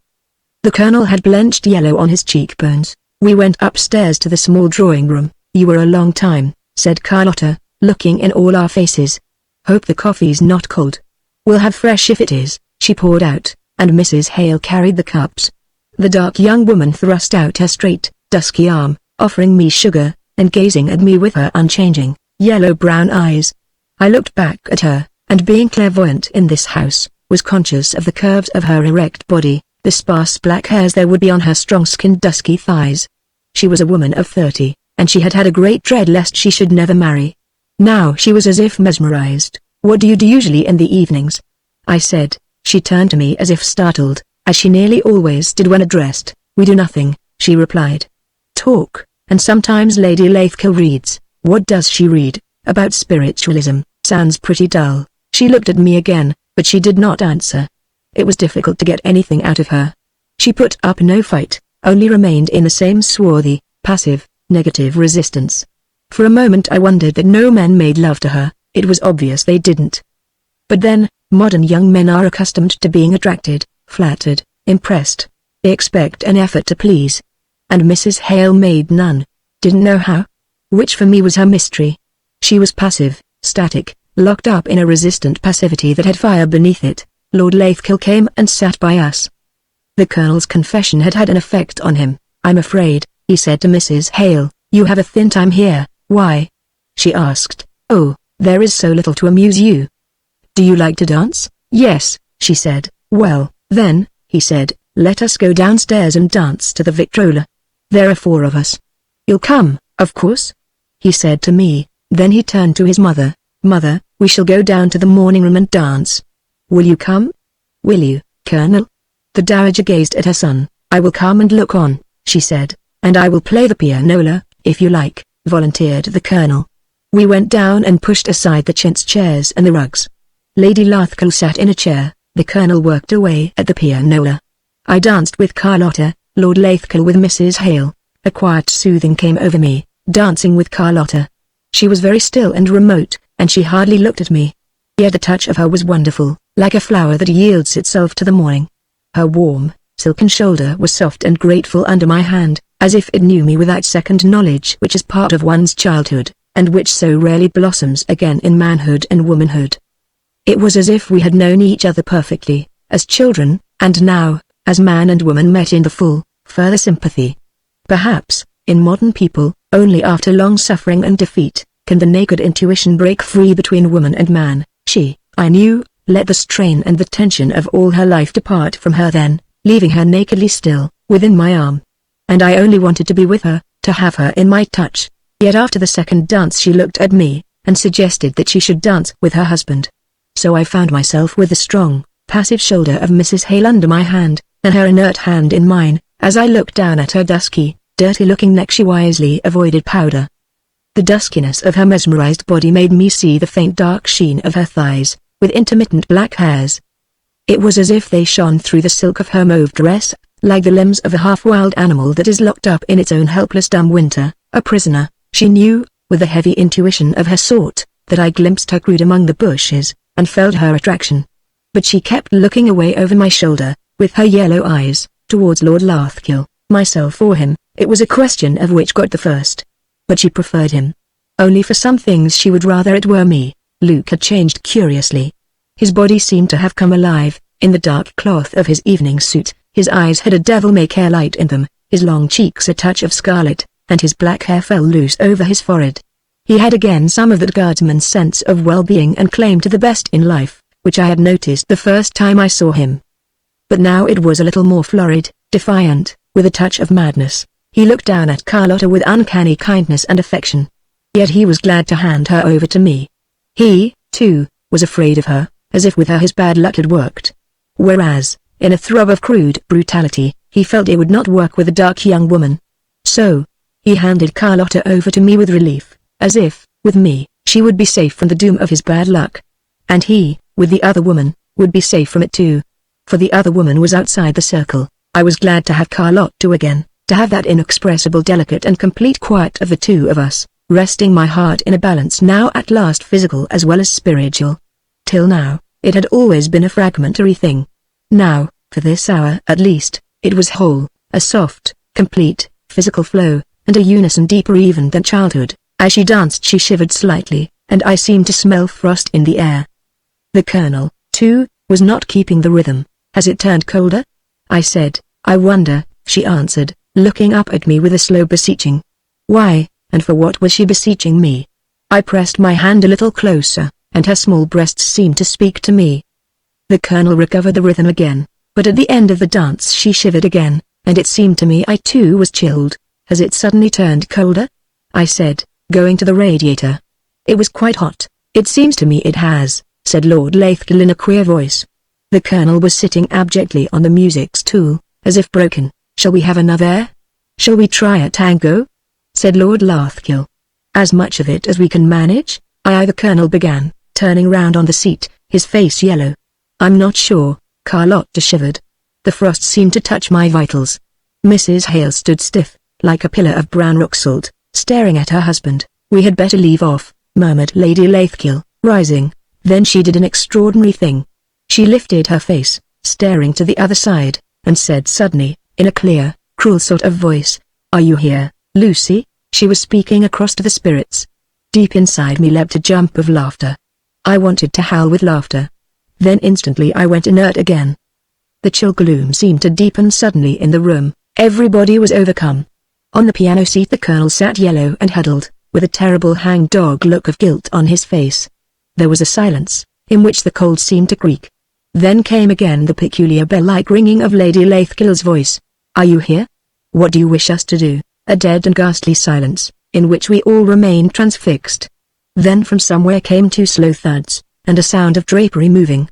The Colonel had blenched yellow on his cheekbones. We went upstairs to the small drawing room. You were a long time, said Carlotta, looking in all our faces. Hope the coffee's not cold. We'll have fresh if it is, she poured out, and Mrs. Hale carried the cups. The dark young woman thrust out her straight, dusky arm, offering me sugar, and gazing at me with her unchanging, yellow-brown eyes. I looked back at her, and being clairvoyant in this house, was conscious of the curves of her erect body, the sparse black hairs there would be on her strong-skinned dusky thighs. She was a woman of 30, and she had had a great dread lest she should never marry. Now she was as if mesmerized. What do you do usually in the evenings? I said. She turned to me as if startled, as she nearly always did when addressed. We do nothing, she replied. Talk, and sometimes Lady Lathkill reads. What does she read? About spiritualism. Sounds pretty dull. She looked at me again, but she did not answer. It was difficult to get anything out of her. She put up no fight, only remained in the same swarthy, passive, negative resistance. For a moment I wondered that no men made love to her. It was obvious they didn't. But then, modern young men are accustomed to being attracted, flattered, impressed. They expect an effort to please. And Mrs. Hale made none. Didn't know how? Which for me was her mystery. She was passive, static, locked up in a resistant passivity that had fire beneath it. Lord Lathkill came and sat by us. The Colonel's confession had had an effect on him. I'm afraid, he said to Mrs. Hale, you have a thin time here. Why? She asked. Oh, there is so little to amuse you. Do you like to dance? Yes, she said. Well, then, he said, let us go downstairs and dance to the Victrola. There are 4 of us. You'll come, of course? He said to me, then he turned to his mother. Mother, we shall go down to the morning room and dance. Will you come? Will you, Colonel? The Dowager gazed at her son. I will come and look on, she said, and I will play the pianola, if you like, volunteered the Colonel. We went down and pushed aside the chintz chairs and the rugs. Lady Lathkill sat in a chair, the Colonel worked away at the pianola. I danced with Carlotta, Lord Lathkill with Mrs. Hale. A quiet soothing came over me, dancing with Carlotta. She was very still and remote, and she hardly looked at me. Yet the touch of her was wonderful, like a flower that yields itself to the morning. Her warm, silken shoulder was soft and grateful under my hand, as if it knew me with that second knowledge which is part of one's childhood, and which so rarely blossoms again in manhood and womanhood. It was as if we had known each other perfectly, as children, and now, as man and woman met in the full, further sympathy. Perhaps, in modern people, only after long suffering and defeat, can the naked intuition break free between woman and man. She, I knew, let the strain and the tension of all her life depart from her then, leaving her nakedly still, within my arm. And I only wanted to be with her, to have her in my touch. Yet after the second dance she looked at me, and suggested that she should dance with her husband. So I found myself with the strong, passive shoulder of Mrs. Hale under my hand, and her inert hand in mine, as I looked down at her dusky, dirty-looking neck. She wisely avoided powder. The duskiness of her mesmerized body made me see the faint dark sheen of her thighs, with intermittent black hairs. It was as if they shone through the silk of her mauve dress, like the limbs of a half-wild animal that is locked up in its own helpless dumb winter, a prisoner. She knew, with the heavy intuition of her sort, that I glimpsed her crude among the bushes, and felt her attraction. But she kept looking away over my shoulder, with her yellow eyes, towards Lord Lathkill, myself or him. It was a question of which got the first. But she preferred him. Only for some things she would rather it were me. Luke had changed curiously. His body seemed to have come alive, in the dark cloth of his evening suit. His eyes had a devil-may-care light in them, his long cheeks a touch of scarlet, and his black hair fell loose over his forehead. He had again some of that guardsman's sense of well-being and claim to the best in life, which I had noticed the first time I saw him. But now it was a little more florid, defiant, with a touch of madness. He looked down at Carlotta with uncanny kindness and affection. Yet he was glad to hand her over to me. He, too, was afraid of her, as if with her his bad luck had worked. Whereas, in a throb of crude brutality, he felt it would not work with a dark young woman. So, he handed Carlotta over to me with relief, as if, with me, she would be safe from the doom of his bad luck. And he, with the other woman, would be safe from it too. For the other woman was outside the circle. I was glad to have Carlotta again, to have that inexpressible delicate and complete quiet of the two of us, resting my heart in a balance now at last physical as well as spiritual. Till now, it had always been a fragmentary thing. Now, for this hour at least, it was whole, a soft, complete, physical flow, and a unison deeper even than childhood. As she danced she shivered slightly, and I seemed to smell frost in the air. The Colonel, too, was not keeping the rhythm. Has it turned colder? I said. I wonder, she answered, looking up at me with a slow beseeching. Why, and for what was she beseeching me? I pressed my hand a little closer, and her small breasts seemed to speak to me. The Colonel recovered the rhythm again, but at the end of the dance she shivered again, and it seemed to me I too was chilled. Has it suddenly turned colder? I said, going to the radiator. It was quite hot. It seems to me it has, said Lord Lathkill in a queer voice. The Colonel was sitting abjectly on the music stool, as if broken. Shall we have another? Shall we try a tango? Said Lord Lathkill. As much of it as we can manage? The Colonel began, turning round on the seat, his face yellow. I'm not sure, Carlotta shivered. The frost seemed to touch my vitals. Mrs. Hale stood stiff, like a pillar of brown rock salt, staring at her husband. We had better leave off, murmured Lady Lathkill, rising. Then she did an extraordinary thing. She lifted her face, staring to the other side, and said suddenly, in a clear, cruel sort of voice, Are you here, Lucy? She was speaking across to the spirits. Deep inside me leapt a jump of laughter. I wanted to howl with laughter. Then instantly I went inert again. The chill gloom seemed to deepen suddenly in the room. Everybody was overcome. On the piano seat the Colonel sat yellow and huddled, with a terrible hang-dog look of guilt on his face. There was a silence, in which the cold seemed to creak. Then came again the peculiar bell-like ringing of Lady Lathkill's voice. Are you here? What do you wish us to do? A dead and ghastly silence, in which we all remained transfixed. Then from somewhere came two slow thuds, and a sound of drapery moving.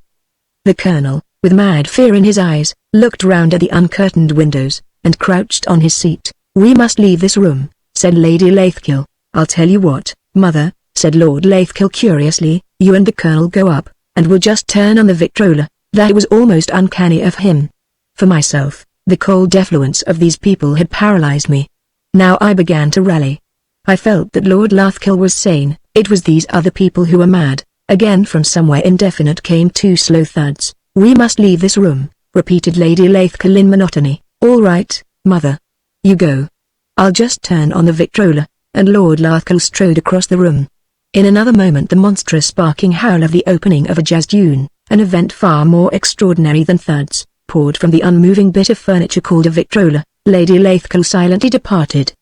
The Colonel, with mad fear in his eyes, looked round at the uncurtained windows, and crouched on his seat. We must leave this room, said Lady Lathkill. I'll tell you what, Mother, said Lord Lathkill curiously, you and the Colonel go up, and we'll just turn on the Victrola. That was almost uncanny of him. For myself, the cold effluence of these people had paralyzed me. Now I began to rally. I felt that Lord Lathkill was sane, it was these other people who were mad. Again from somewhere indefinite came two slow thuds. We must leave this room, repeated Lady Lathkill in monotony. All right, Mother. You go. I'll just turn on the Victrola, and Lord Lathkill strode across the room. In another moment the monstrous barking howl of the opening of a jazz tune, an event far more extraordinary than thuds, poured from the unmoving bit of furniture called a Victrola. Lady Lathkill silently departed.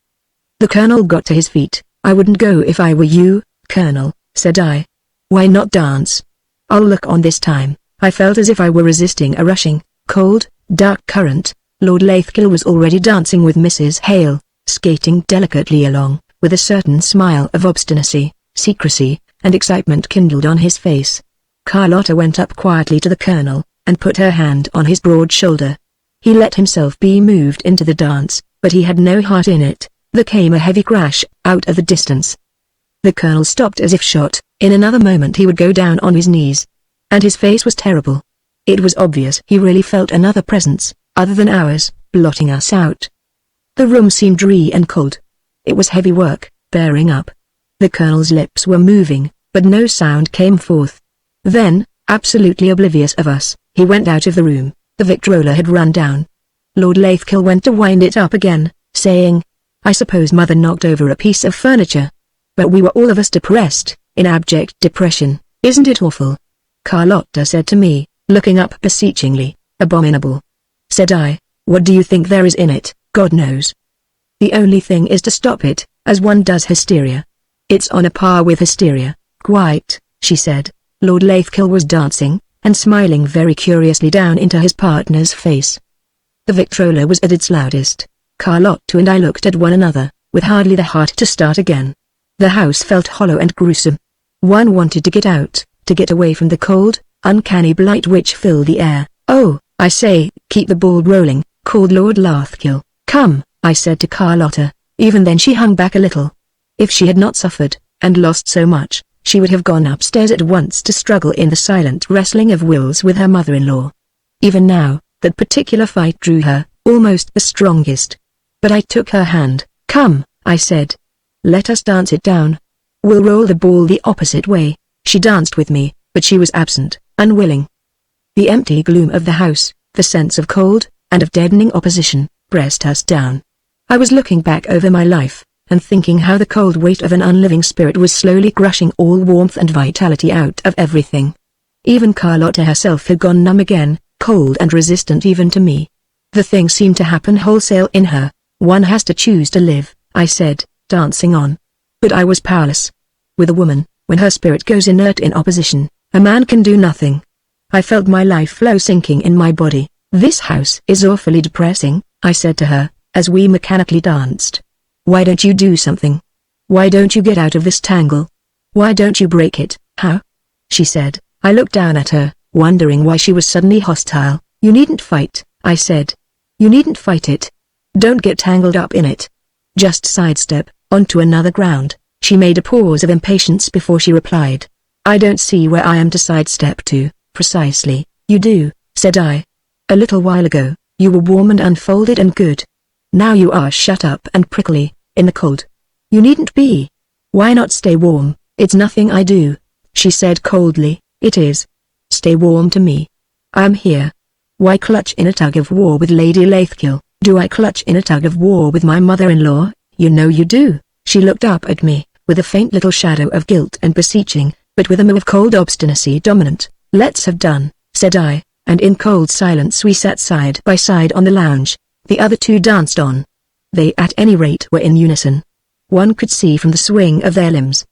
The Colonel got to his feet. I wouldn't go if I were you, Colonel, said I. Why not dance? I'll look on this time. I felt as if I were resisting a rushing, cold, dark current. Lord Lathkill was already dancing with Mrs. Hale, skating delicately along, with a certain smile of obstinacy, secrecy, and excitement kindled on his face. Carlotta went up quietly to the Colonel, and put her hand on his broad shoulder. He let himself be moved into the dance, but he had no heart in it. There came a heavy crash, out of the distance. The Colonel stopped as if shot. In another moment he would go down on his knees. And his face was terrible. It was obvious he really felt another presence, other than ours, blotting us out. The room seemed dreary and cold. It was heavy work, bearing up. The Colonel's lips were moving, but no sound came forth. Then, absolutely oblivious of us, he went out of the room. The Victrola had run down. Lord Lathkill went to wind it up again, saying, I suppose Mother knocked over a piece of furniture. But we were all of us depressed, in abject depression. Isn't it awful? Carlotta said to me, looking up beseechingly. Abominable. Said I. What do you think there is in it? God knows. The only thing is to stop it, as one does hysteria. It's on a par with hysteria. Quite, she said. Lord Lathkill was dancing, and smiling very curiously down into his partner's face. The Victrola was at its loudest. Carlotta and I looked at one another, with hardly the heart to start again. The house felt hollow and gruesome. One wanted to get out, to get away from the cold, uncanny blight which filled the air. "Oh, I say, keep the ball rolling," called Lord Lathkill. "Come," I said to Carlotta. Even then she hung back a little. If she had not suffered, and lost so much, she would have gone upstairs at once to struggle in the silent wrestling of wills with her mother-in-law. Even now, that particular fight drew her, almost the strongest. But I took her hand. "Come," I said. "Let us dance it down. We'll roll the ball the opposite way." She danced with me, but she was absent, unwilling. The empty gloom of the house, the sense of cold, and of deadening opposition, pressed us down. I was looking back over my life, and thinking how the cold weight of an unliving spirit was slowly crushing all warmth and vitality out of everything. Even Carlotta herself had gone numb again, cold and resistant even to me. The thing seemed to happen wholesale in her. "One has to choose to live," I said, dancing on. But I was powerless. With a woman, when her spirit goes inert in opposition, a man can do nothing. I felt my life flow sinking in my body. "This house is awfully depressing," I said to her, as we mechanically danced. "Why don't you do something? Why don't you get out of this tangle? Why don't you break it, huh?" she said. I looked down at her, wondering why she was suddenly hostile. "You needn't fight," I said. "You needn't fight it. Don't get tangled up in it. Just sidestep, onto another ground." She made a pause of impatience before she replied. "I don't see where I am to sidestep to." "Precisely, you do," said I. "A little while ago, you were warm and unfolded and good. Now you are shut up and prickly, in the cold. You needn't be. Why not stay warm?" "It's nothing I do," she said coldly. "It is. Stay warm to me. I am here. Why clutch in a tug of war with Lady Lathkill?" "Do I clutch in a tug of war with my mother-in-law?" "You know you do." She looked up at me, with a faint little shadow of guilt and beseeching, but with a moue of cold obstinacy dominant. "Let's have done," said I, and in cold silence we sat side by side on the lounge. The other two danced on. They at any rate were in unison. One could see from the swing of their limbs.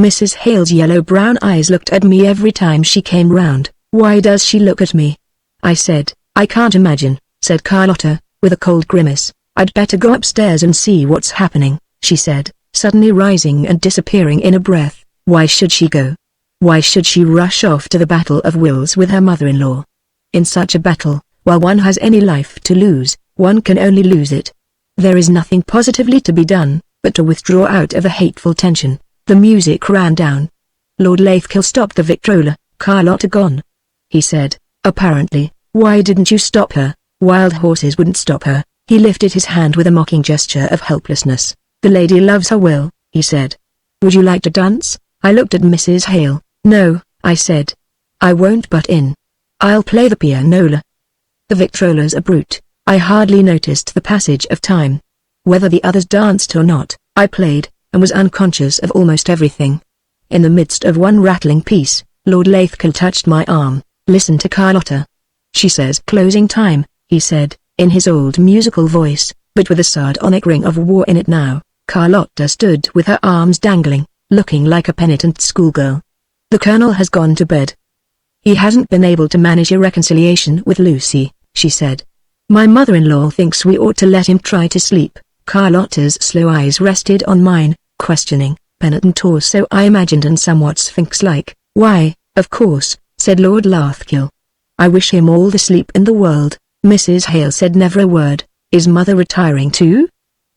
Mrs. Hale's yellow-brown eyes looked at me every time she came round. "Why does she look at me?" I said. "I can't imagine," said Carlotta, with a cold grimace. "I'd better go upstairs and see what's happening," she said, suddenly rising and disappearing in a breath. Why should she go? Why should she rush off to the battle of wills with her mother-in-law? In such a battle, while one has any life to lose, one can only lose it. There is nothing positively to be done, but to withdraw out of a hateful tension. The music ran down. Lord Lathkill stopped the Victrola. "Carlotta gone," he said, apparently. "Why didn't you stop her?" "Wild horses wouldn't stop her." He lifted his hand with a mocking gesture of helplessness. "The lady loves her will," he said. "Would you like to dance?" I looked at Mrs. Hale. "No," I said. "I won't butt in. I'll play the pianola." The Victrola's a brute. I hardly noticed the passage of time. Whether the others danced or not, I played, and was unconscious of almost everything. In the midst of one rattling piece, Lord Lathkill touched my arm. "Listen to Carlotta. She says closing time," he said, in his old musical voice, but with a sardonic ring of war in it now. Carlotta stood with her arms dangling, looking like a penitent schoolgirl. "The Colonel has gone to bed. He hasn't been able to manage a reconciliation with Lucy," she said. "My mother-in-law thinks we ought to let him try to sleep." Carlotta's slow eyes rested on mine, questioning, penitent or so I imagined and somewhat sphinx-like. "Why, of course," said Lord Lathkill. "I wish him all the sleep in the world." Mrs. Hale said never a word. "Is Mother retiring too?"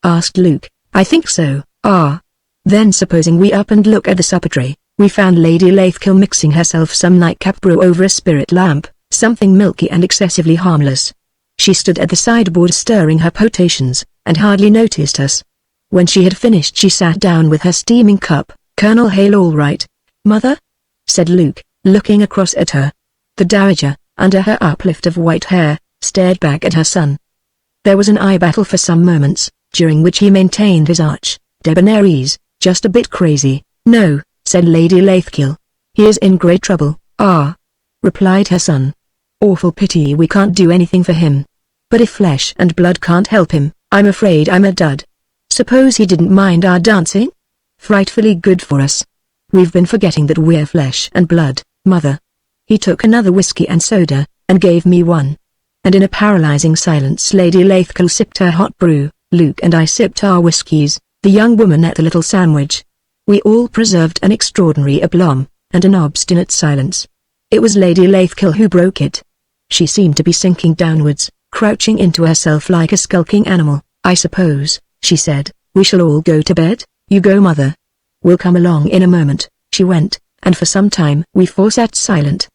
asked Luke. "I think so." "Ah. Then supposing we up and look at the supper tray." We found Lady Lathkill mixing herself some nightcap brew over a spirit lamp, something milky and excessively harmless. She stood at the sideboard stirring her potations, and hardly noticed us. When she had finished she sat down with her steaming cup. "Colonel Hale all right, Mother?" said Luke, looking across at her. The dowager, under her uplift of white hair, stared back at her son. There was an eye battle for some moments, during which he maintained his arch, debonair ease, just a bit crazy. "No," said Lady Lathkill. "He is in great trouble." "Ah," replied her son. "Awful pity we can't do anything for him. But if flesh and blood can't help him, I'm afraid I'm a dud. Suppose he didn't mind our dancing?" frightfully good for us. We've been forgetting that we're flesh and blood, Mother. He took another whiskey and soda, and gave me one. And in a paralyzing silence Lady Lathkel sipped her hot brew, Luke and I sipped our whiskies, the young woman ate a little sandwich. We all preserved an extraordinary aplomb, and an obstinate silence. It was Lady Lathkel who broke it. She seemed to be sinking downwards, crouching into herself like a skulking animal. I suppose, she said, we shall all go to bed. You go, Mother. We'll come along in a moment. She went, and for some time we four sat silent.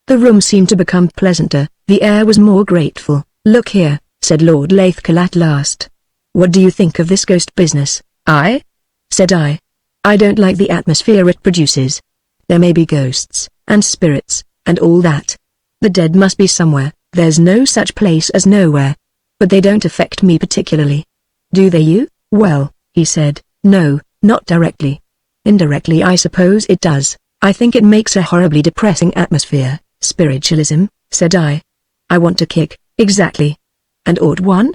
The room seemed to become pleasanter, the air was more grateful. Look here, said Lord Lathkel at last. What do you think of this ghost business? I? Said I. I don't like the atmosphere it produces. There may be ghosts, and spirits, and all that. The dead must be somewhere, there's no such place as nowhere. But they don't affect me particularly. Do they you? Well, he said, no, not directly. Indirectly I suppose it does. I think it makes a horribly depressing atmosphere. Spiritualism, said I. I want to kick, exactly. And ought one?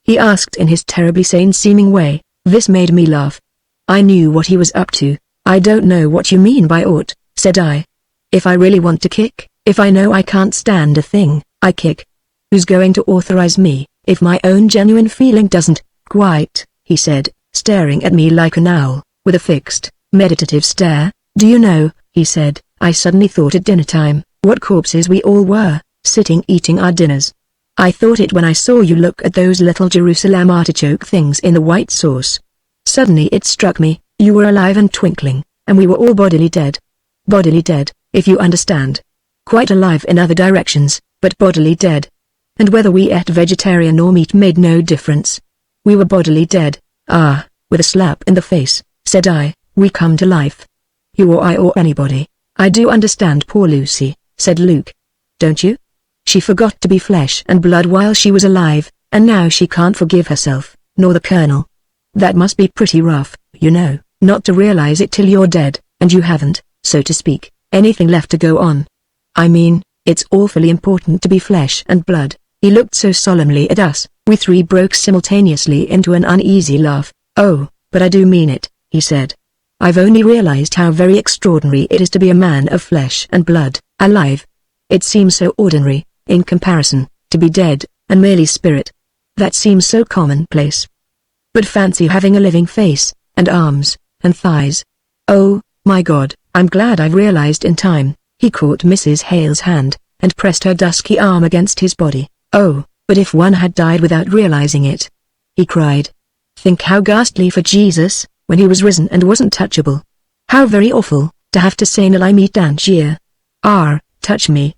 He asked in his terribly sane-seeming way. This made me laugh. I knew what he was up to. I don't know what you mean by ought, said I. If I really want to kick, if I know I can't stand a thing, I kick. Who's going to authorize me, if my own genuine feeling doesn't? Quite, he said, staring at me like an owl, with a fixed, meditative stare. Do you know, he said, I suddenly thought at dinner time, what corpses we all were, sitting eating our dinners. I thought it when I saw you look at those little Jerusalem artichoke things in the white sauce. Suddenly it struck me, you were alive and twinkling, and we were all bodily dead. Bodily dead, if you understand. Quite alive in other directions, but bodily dead. And whether we ate vegetarian or meat made no difference. We were bodily dead. Ah, with a slap in the face, said I, we come to life. You or I or anybody. I do understand poor Lucy, said Luke. Don't you? She forgot to be flesh and blood while she was alive, and now she can't forgive herself, nor the Colonel. That must be pretty rough, you know, not to realize it till you're dead, and you haven't, so to speak, anything left to go on. I mean, it's awfully important to be flesh and blood. He looked so solemnly at us, we three broke simultaneously into an uneasy laugh. Oh, but I do mean it, he said. I've only realized how very extraordinary it is to be a man of flesh and blood, alive. It seems so ordinary, in comparison, to be dead, and merely spirit. That seems so commonplace. But fancy having a living face, and arms, and thighs. Oh, my God, I'm glad I've realized in time. He caught Mrs. Hale's hand, and pressed her dusky arm against his body. Oh, but if one had died without realizing it. He cried. Think how ghastly for Jesus, when he was risen and wasn't touchable. How very awful, to have to say "Nil I meet Dangier. Touch me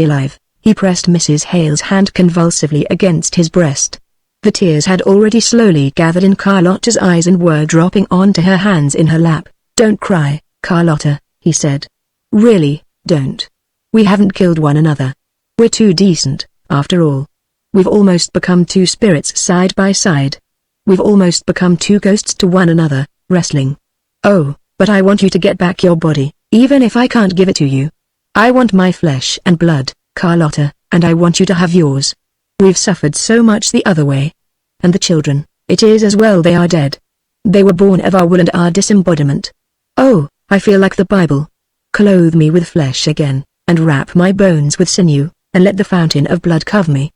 alive." He pressed Mrs. Hale's hand convulsively against his breast. The tears had already slowly gathered in Carlotta's eyes and were dropping onto her hands in her lap. Don't cry, Carlotta, he said. Really, don't. We haven't killed one another. We're too decent, after all. We've almost become two spirits side by side. We've almost become two ghosts to one another, wrestling. Oh, but I want you to get back your body, even if I can't give it to you. I want my flesh and blood, Carlotta, and I want you to have yours. We've suffered so much the other way. And the children, it is as well they are dead. They were born of our will and our disembodiment. Oh, I feel like the Bible. Clothe me with flesh again, and wrap my bones with sinew, and let the fountain of blood cover me.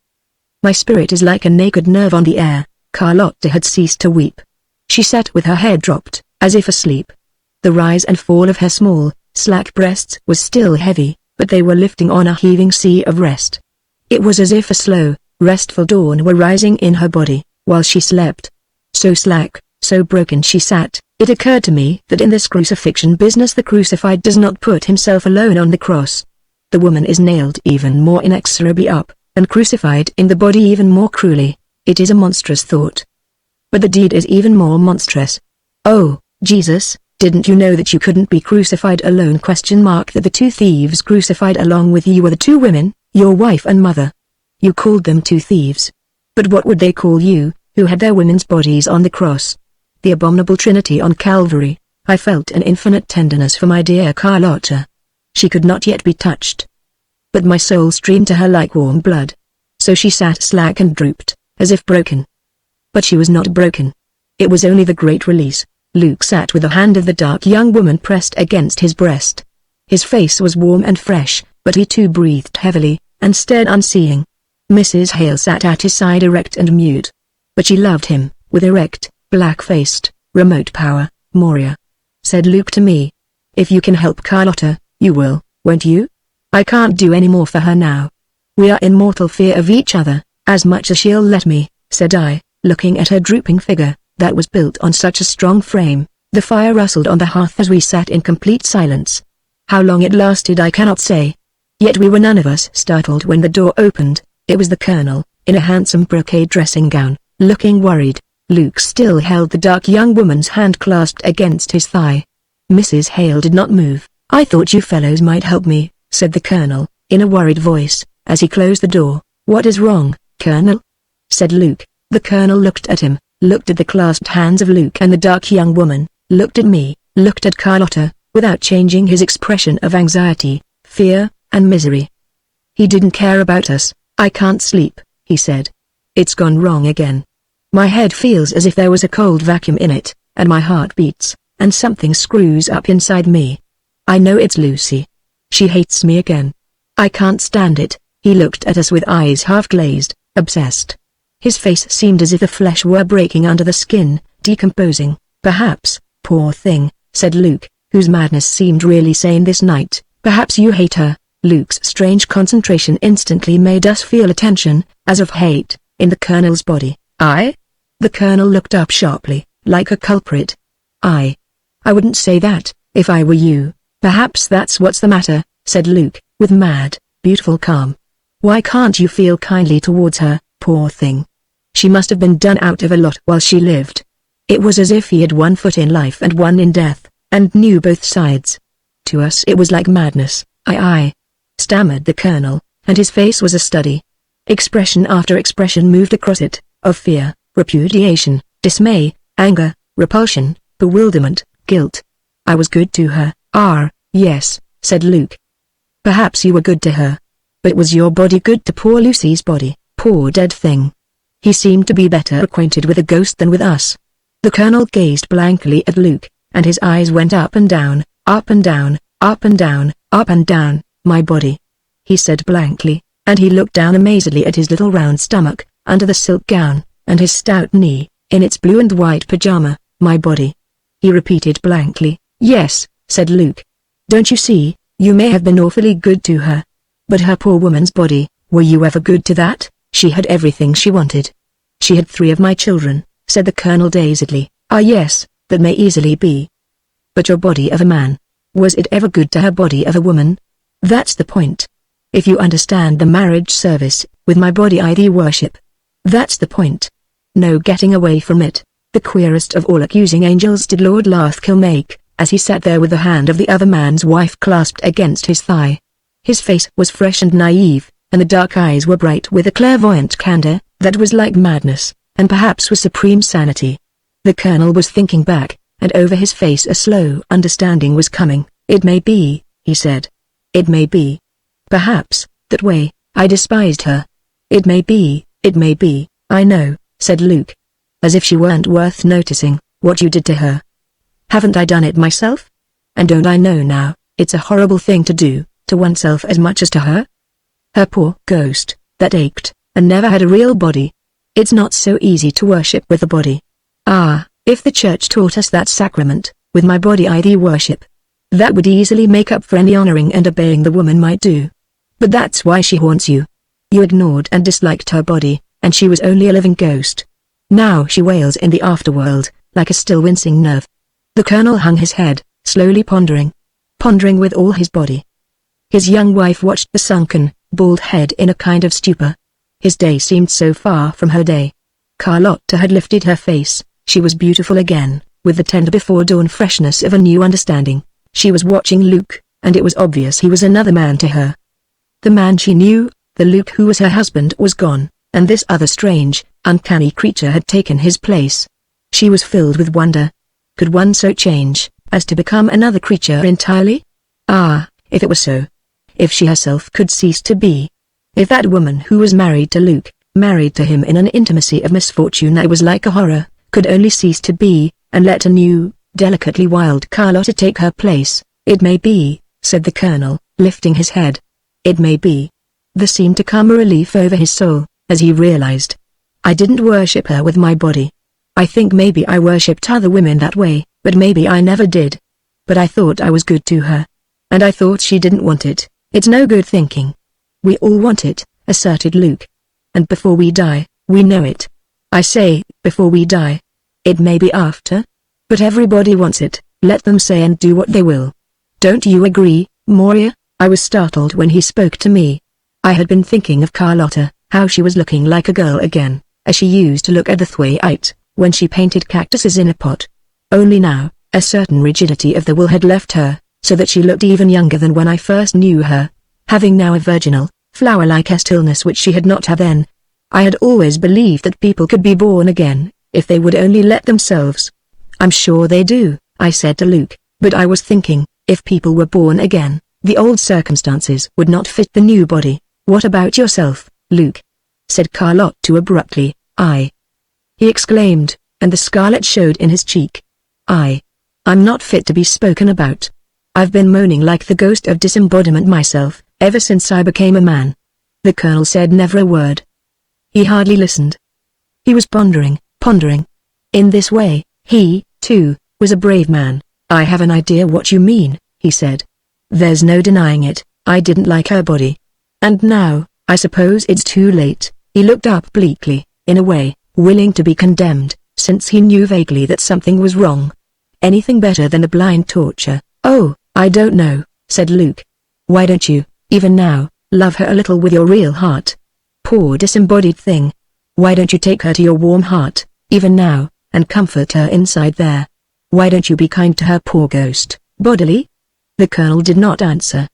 My spirit is like a naked nerve on the air. Carlotta had ceased to weep. She sat with her head dropped, as if asleep. The rise and fall of her small, slack breasts was still heavy, but they were lifting on a heaving sea of rest. It was as if a slow, restful dawn were rising in her body, while she slept. So slack, so broken she sat. It occurred to me that in this crucifixion business the crucified does not put himself alone on the cross. The woman is nailed even more inexorably up, and crucified in the body even more cruelly. It is a monstrous thought. But the deed is even more monstrous. Oh, Jesus, didn't you know that you couldn't be crucified alone? That the two thieves crucified along with you were the two women, your wife and mother. You called them two thieves. But what would they call you, who had their women's bodies on the cross? The abominable Trinity on Calvary. I felt an infinite tenderness for my dear Carlotta. She could not yet be touched. But my soul streamed to her like warm blood. So she sat slack and drooped, as if broken. But she was not broken. It was only the great release. Luke sat with the hand of the dark young woman pressed against his breast. His face was warm and fresh, but he too breathed heavily, and stared unseeing. Mrs. Hale sat at his side erect and mute. But she loved him, with erect, black-faced, remote power. Moria, said Luke to me. If you can help Carlotta, you will, won't you? I can't do any more for her now. We are in mortal fear of each other, as much as she'll let me, said I, looking at her drooping figure, that was built on such a strong frame. The fire rustled on the hearth as we sat in complete silence. How long it lasted I cannot say. Yet we were none of us startled when the door opened. It was the Colonel, in a handsome brocade dressing gown, looking worried. Luke still held the dark young woman's hand clasped against his thigh. Mrs. Hale did not move. I thought you fellows might help me, said the Colonel, in a worried voice, as he closed the door. What is wrong, Colonel? Said Luke. The Colonel looked at him, looked at the clasped hands of Luke and the dark young woman, looked at me, looked at Carlotta, without changing his expression of anxiety, fear, and misery. He didn't care about us. I can't sleep, he said. It's gone wrong again. My head feels as if there was a cold vacuum in it, and my heart beats, and something screws up inside me. I know it's Lucy. She hates me again. I can't stand it. He looked at us with eyes half glazed, obsessed. His face seemed as if the flesh were breaking under the skin, decomposing. Perhaps, poor thing, said Luke, whose madness seemed really sane this night. Perhaps you hate her. Luke's strange concentration instantly made us feel a tension, as of hate, in the Colonel's body. I? The Colonel looked up sharply, like a culprit. I wouldn't say that, if I were you. Perhaps that's what's the matter, said Luke, with mad, beautiful calm. Why can't you feel kindly towards her, poor thing? She must have been done out of a lot while she lived. It was as if he had one foot in life and one in death, and knew both sides. To us it was like madness. I stammered the Colonel, and his face was a study. Expression after expression moved across it, of fear, repudiation, dismay, anger, repulsion, bewilderment, guilt. I was good to her. Yes, said Luke. Perhaps you were good to her. But was your body good to poor Lucy's body, poor dead thing? He seemed to be better acquainted with a ghost than with us. The Colonel gazed blankly at Luke, and his eyes went up and down, up and down, up and down, up and down. My body, he said blankly, and he looked down amazedly at his little round stomach, under the silk gown, and his stout knee, in its blue and white pajama. My body. He repeated blankly. Yes, said Luke. Don't you see, you may have been awfully good to her. But her poor woman's body, were you ever good to that? She had everything she wanted. She had 3 of my children, said the Colonel dazedly. Yes, that may easily be. But your body of a man, was it ever good to her body of a woman? That's the point. If you understand the marriage service, with my body I thee worship. That's the point. No getting away from it. The queerest of all accusing angels did Lord Lathkill make, as he sat there with the hand of the other man's wife clasped against his thigh. His face was fresh and naive, and the dark eyes were bright with a clairvoyant candor, that was like madness, and perhaps was supreme sanity. The Colonel was thinking back, and over his face a slow understanding was coming. It may be, he said. It may be. Perhaps, that way, I despised her. It may be, I know, said Luke. As if she weren't worth noticing, what you did to her. Haven't I done it myself? And don't I know now, it's a horrible thing to do, to oneself as much as to her? Her poor ghost, that ached, and never had a real body. It's not so easy to worship with the body. If the church taught us that sacrament, with my body I thee worship. That would easily make up for any honoring and obeying the woman might do. But that's why she haunts you. You ignored and disliked her body, and she was only a living ghost. Now she wails in the afterworld, like a still wincing nerve. The Colonel hung his head, slowly pondering with all his body. His young wife watched the sunken, bald head in a kind of stupor. His day seemed so far from her day. Carlotta had lifted her face, she was beautiful again, with the tender before-dawn freshness of a new understanding. She was watching Luke, and it was obvious he was another man to her. The man she knew, the Luke who was her husband, was gone, and this other strange, uncanny creature had taken his place. She was filled with wonder. Could one so change, as to become another creature entirely? If it were so. If she herself could cease to be. If that woman who was married to Luke, married to him in an intimacy of misfortune that was like a horror, could only cease to be, and let a new, delicately wild Carlotta take her place. It may be, said the Colonel, lifting his head. It may be. There seemed to come a relief over his soul, as he realized. I didn't worship her with my body. I think maybe I worshipped other women that way, but maybe I never did. But I thought I was good to her. And I thought she didn't want it. It's no good thinking. We all want it, asserted Luke. And before we die, we know it. I say, before we die. It may be after. But everybody wants it, let them say and do what they will. Don't you agree, Moria? I was startled when he spoke to me. I had been thinking of Carlotta, how she was looking like a girl again, as she used to look at the Thwaite, when she painted cactuses in a pot. Only now, a certain rigidity of the will had left her, so that she looked even younger than when I first knew her, having now a virginal, flower-like stillness which she had not had then. I had always believed that people could be born again, if they would only let themselves. I'm sure they do, I said to Luke, but I was thinking, if people were born again, the old circumstances would not fit the new body. What about yourself, Luke? Said Carlotta abruptly. He exclaimed, and the scarlet showed in his cheek. I'm not fit to be spoken about. I've been moaning like the ghost of disembodiment myself, ever since I became a man. The Colonel said never a word. He hardly listened. He was pondering. In this way, he, too, was a brave man. I have an idea what you mean, he said. There's no denying it, I didn't like her body. And now, I suppose it's too late. He looked up bleakly, in a way, willing to be condemned, since he knew vaguely that something was wrong. Anything better than the blind torture? Oh, I don't know, said Luke. Why don't you, even now, love her a little with your real heart? Poor disembodied thing. Why don't you take her to your warm heart, even now, and comfort her inside there? Why don't you be kind to her poor ghost, bodily? The Colonel did not answer.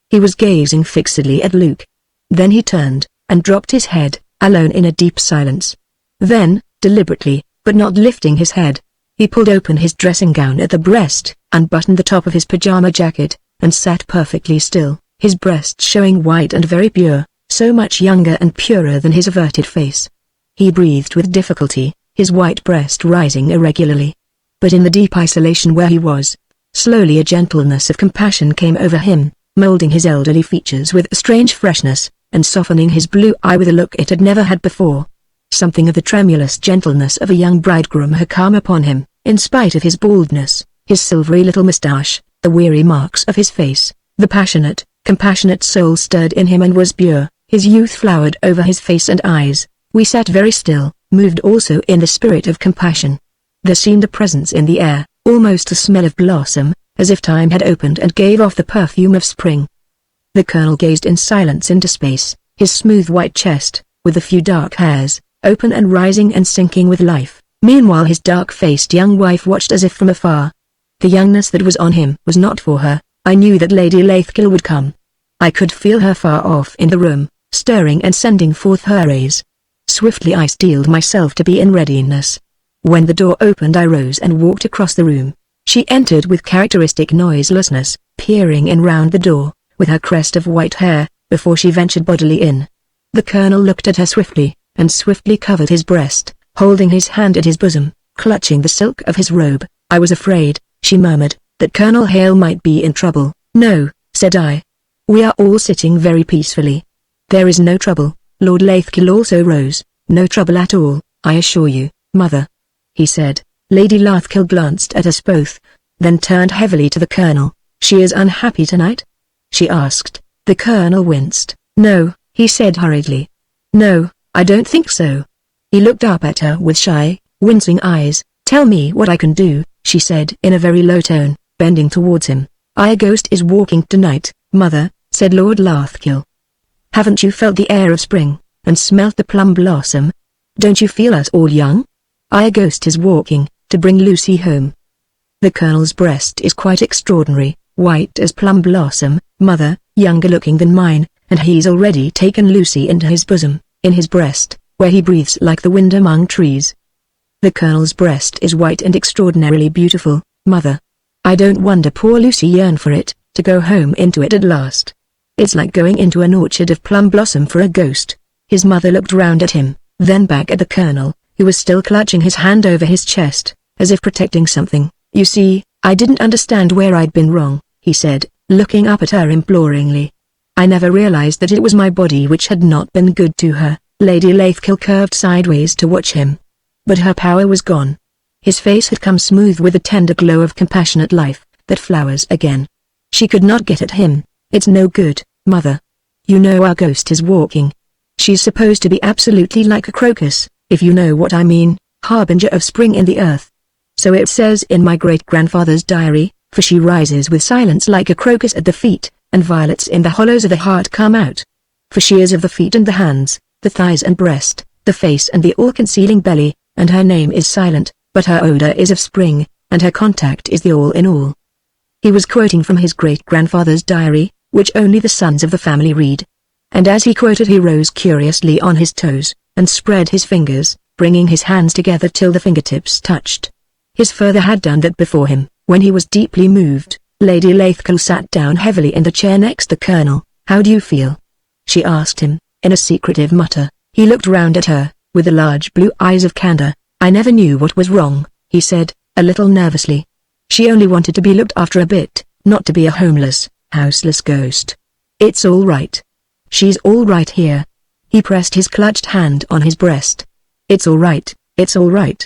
He was gazing fixedly at Luke. Then he turned, and dropped his head, alone in a deep silence. Then, deliberately, but not lifting his head, he pulled open his dressing gown at the breast, unbuttoned the top of his pajama jacket, and sat perfectly still, his breast showing white and very pure, so much younger and purer than his averted face. He breathed with difficulty, his white breast rising irregularly. But in the deep isolation where he was, slowly a gentleness of compassion came over him, molding his elderly features with a strange freshness, and softening his blue eye with a look it had never had before. Something of the tremulous gentleness of a young bridegroom had come upon him, in spite of his baldness, his silvery little moustache, the weary marks of his face. The passionate, compassionate soul stirred in him and was pure, his youth flowered over his face and eyes. We sat very still, moved also in the spirit of compassion. There seemed a presence in the air, almost a smell of blossom, as if time had opened and gave off the perfume of spring. The Colonel gazed in silence into space, his smooth white chest, with a few dark hairs, open and rising and sinking with life. Meanwhile his dark-faced young wife watched as if from afar. The youngness that was on him was not for her. I knew that Lady Lathkill would come. I could feel her far off in the room, stirring and sending forth her rays. Swiftly I steeled myself to be in readiness. When the door opened I rose and walked across the room. She entered with characteristic noiselessness, peering in round the door, with her crest of white hair, before she ventured bodily in. The Colonel looked at her swiftly, and swiftly covered his breast, holding his hand at his bosom, clutching the silk of his robe. I was afraid, she murmured, that Colonel Hale might be in trouble. No, said I. We are all sitting very peacefully. There is no trouble. Lord Lathkill also rose. No trouble at all, I assure you, Mother, he said. Lady Lathkill glanced at us both, then turned heavily to the Colonel. She is unhappy tonight? She asked. The Colonel winced. No, he said hurriedly. No, I don't think so. He looked up at her with shy, wincing eyes. Tell me what I can do, she said in a very low tone, bending towards him. A ghost is walking tonight, Mother, said Lord Lathkill. Haven't you felt the air of spring, and smelt the plum blossom? Don't you feel us all young? A ghost is walking, to bring Lucy home. The Colonel's breast is quite extraordinary, white as plum blossom, Mother, younger looking than mine, and he's already taken Lucy into his bosom, in his breast, where he breathes like the wind among trees. The Colonel's breast is white and extraordinarily beautiful, Mother. I don't wonder poor Lucy yearned for it, to go home into it at last. It's like going into an orchard of plum blossom for a ghost. His mother looked round at him, then back at the Colonel, who was still clutching his hand over his chest, as if protecting something. You see, I didn't understand where I'd been wrong, he said, looking up at her imploringly. I never realized that it was my body which had not been good to her. Lady Lathkill curved sideways to watch him. But her power was gone. His face had come smooth with a tender glow of compassionate life, that flowers again. She could not get at him. It's no good, Mother. You know our ghost is walking. She's supposed to be absolutely like a crocus, if you know what I mean, harbinger of spring in the earth. So it says in my great-grandfather's diary, for she rises with silence like a crocus at the feet, and violets in the hollows of the heart come out. For she is of the feet and the hands, the thighs and breast, the face and the all-concealing belly, and her name is silent, but her odor is of spring, and her contact is the all in all. He was quoting from his great-grandfather's diary, which only the sons of the family read. And as he quoted he rose curiously on his toes, and spread his fingers, bringing his hands together till the fingertips touched. His father had done that before him. When he was deeply moved, Lady Lathkill sat down heavily in the chair next the Colonel. How do you feel? She asked him, in a secretive mutter. He looked round at her, with the large blue eyes of candor. I never knew what was wrong, he said, a little nervously. She only wanted to be looked after a bit, not to be a homeless, houseless ghost. It's all right. She's all right here. He pressed his clutched hand on his breast. It's all right, it's all right.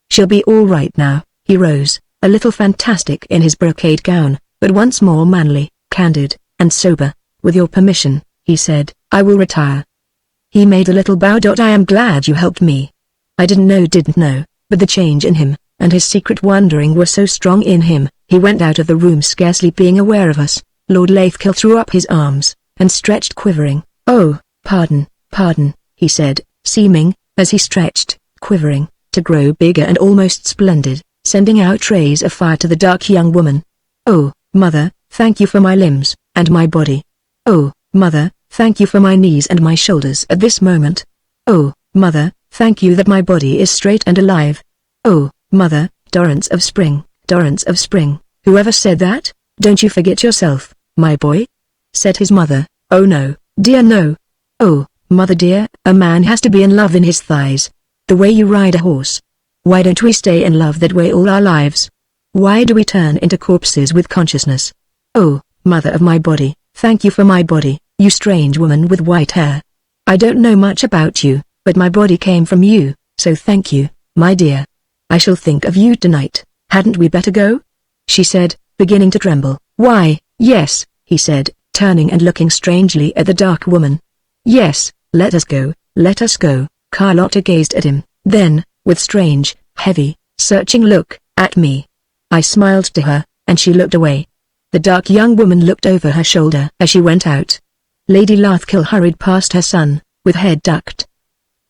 She'll be all right now. He rose, a little fantastic in his brocade gown, but once more manly, candid, and sober. With your permission, he said, I will retire. He made a little bow. I am glad you helped me. I didn't know, but the change in him, and his secret wondering were so strong in him. He went out of the room scarcely being aware of us. Lord Lathkill threw up his arms, and stretched quivering. Oh, pardon, he said, seeming, as he stretched, quivering, to grow bigger and almost splendid, sending out rays of fire to the dark young woman. Oh, Mother, thank you for my limbs, and my body. Oh, Mother, thank you for my knees and my shoulders at this moment. Oh, Mother, thank you that my body is straight and alive. Oh, Mother, torrents of spring, whoever said that? Don't you forget yourself, my boy? Said his mother. Oh no, dear no. Oh, Mother dear, a man has to be in love in his thighs. The way you ride a horse. Why don't we stay in love that way all our lives? Why do we turn into corpses with consciousness? Oh, Mother of my body, thank you for my body, you strange woman with white hair. I don't know much about you, but my body came from you, so thank you, my dear. I shall think of you tonight. Hadn't we better go? She said, beginning to tremble. Why, yes, he said, turning and looking strangely at the dark woman. Yes, let us go, let us go. Carlotta gazed at him, then, with strange, heavy, searching look, at me. I smiled to her, and she looked away. The dark young woman looked over her shoulder as she went out. Lady Lathkill hurried past her son, with head ducked.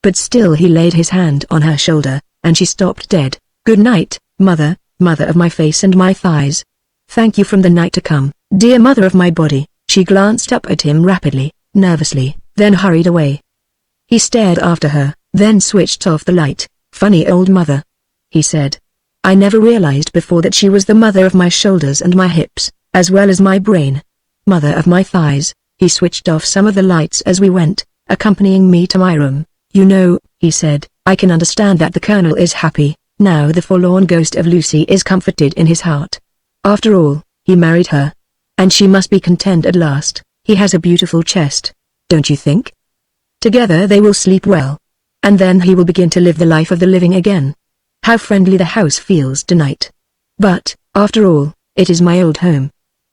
But still he laid his hand on her shoulder, and she stopped dead. Good night, Mother, Mother of my face and my thighs. Thank you from the night to come, dear Mother of my body. She glanced up at him rapidly, nervously, then hurried away. He stared after her, then switched off the light. Funny old mother, he said. I never realized before that she was the mother of my shoulders and my hips, as well as my brain. Mother of my thighs. He switched off some of the lights as we went, accompanying me to my room. You know, he said, I can understand that the Colonel is happy, now the forlorn ghost of Lucy is comforted in his heart. After all, he married her. And she must be content at last. He has a beautiful chest, don't you think? Together they will sleep well. And then he will begin to live the life of the living again. How friendly the house feels tonight. But, after all, it is my old home.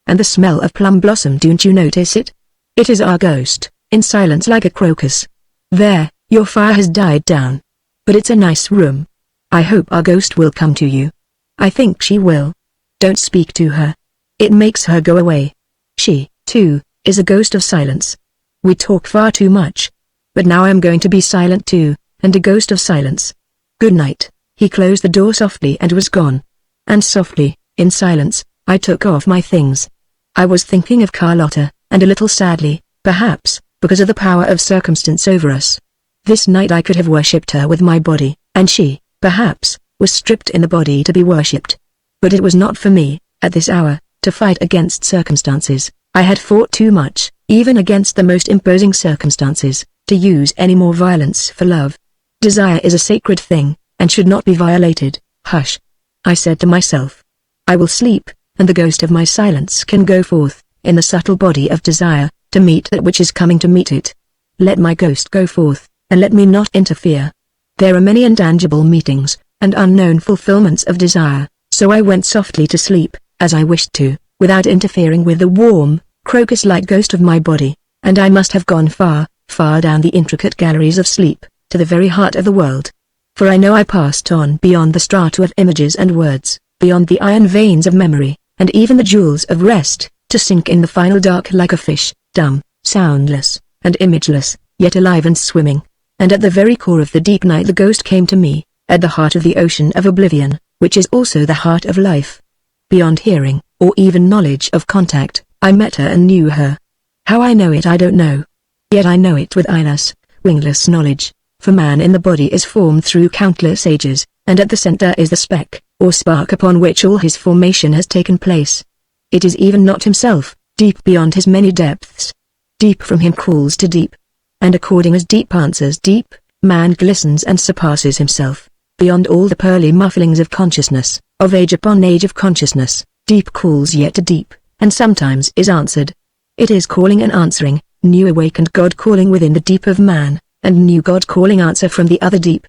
And the smell of plum blossom, don't you notice it? It is our ghost, in silence like a crocus. There, your fire has died down. But it's a nice room. I hope our ghost will come to you. I think she will. Don't speak to her. It makes her go away. She, too, is a ghost of silence. We talk far too much. But now I'm going to be silent too, and a ghost of silence. Good night. He closed the door softly and was gone. And softly, in silence, I took off my things. I was thinking of Carlotta, and a little sadly, perhaps, because of the power of circumstance over us. This night I could have worshipped her with my body, and she, perhaps, was stripped in the body to be worshipped. But it was not for me, at this hour, to fight against circumstances. I had fought too much, even against the most imposing circumstances, to use any more violence for love. Desire is a sacred thing, and should not be violated. Hush, I said to myself. I will sleep, and the ghost of my silence can go forth, in the subtle body of desire, to meet that which is coming to meet it. Let my ghost go forth, and let me not interfere. There are many intangible meetings, and unknown fulfillments of desire, so I went softly to sleep, as I wished to, without interfering with the warm, crocus-like ghost of my body, and I must have gone far, far down the intricate galleries of sleep, to the very heart of the world. For I know I passed on beyond the strata of images and words, beyond the iron veins of memory, and even the jewels of rest, to sink in the final dark like a fish, dumb, soundless, and imageless, yet alive and swimming. And at the very core of the deep night the ghost came to me, at the heart of the ocean of oblivion, which is also the heart of life. Beyond hearing, or even knowledge of contact, I met her and knew her. How I know it I don't know. Yet I know it with eyeless, wingless knowledge, for man in the body is formed through countless ages, and at the center is the speck, or spark upon which all his formation has taken place. It is even not himself, deep beyond his many depths. Deep from him calls to deep. And according as deep answers deep, man glistens and surpasses himself. Beyond all the pearly mufflings of consciousness, of age upon age of consciousness, deep calls yet to deep, and sometimes is answered. It is calling and answering, new awakened God calling within the deep of man, and new God calling answer from the other deep.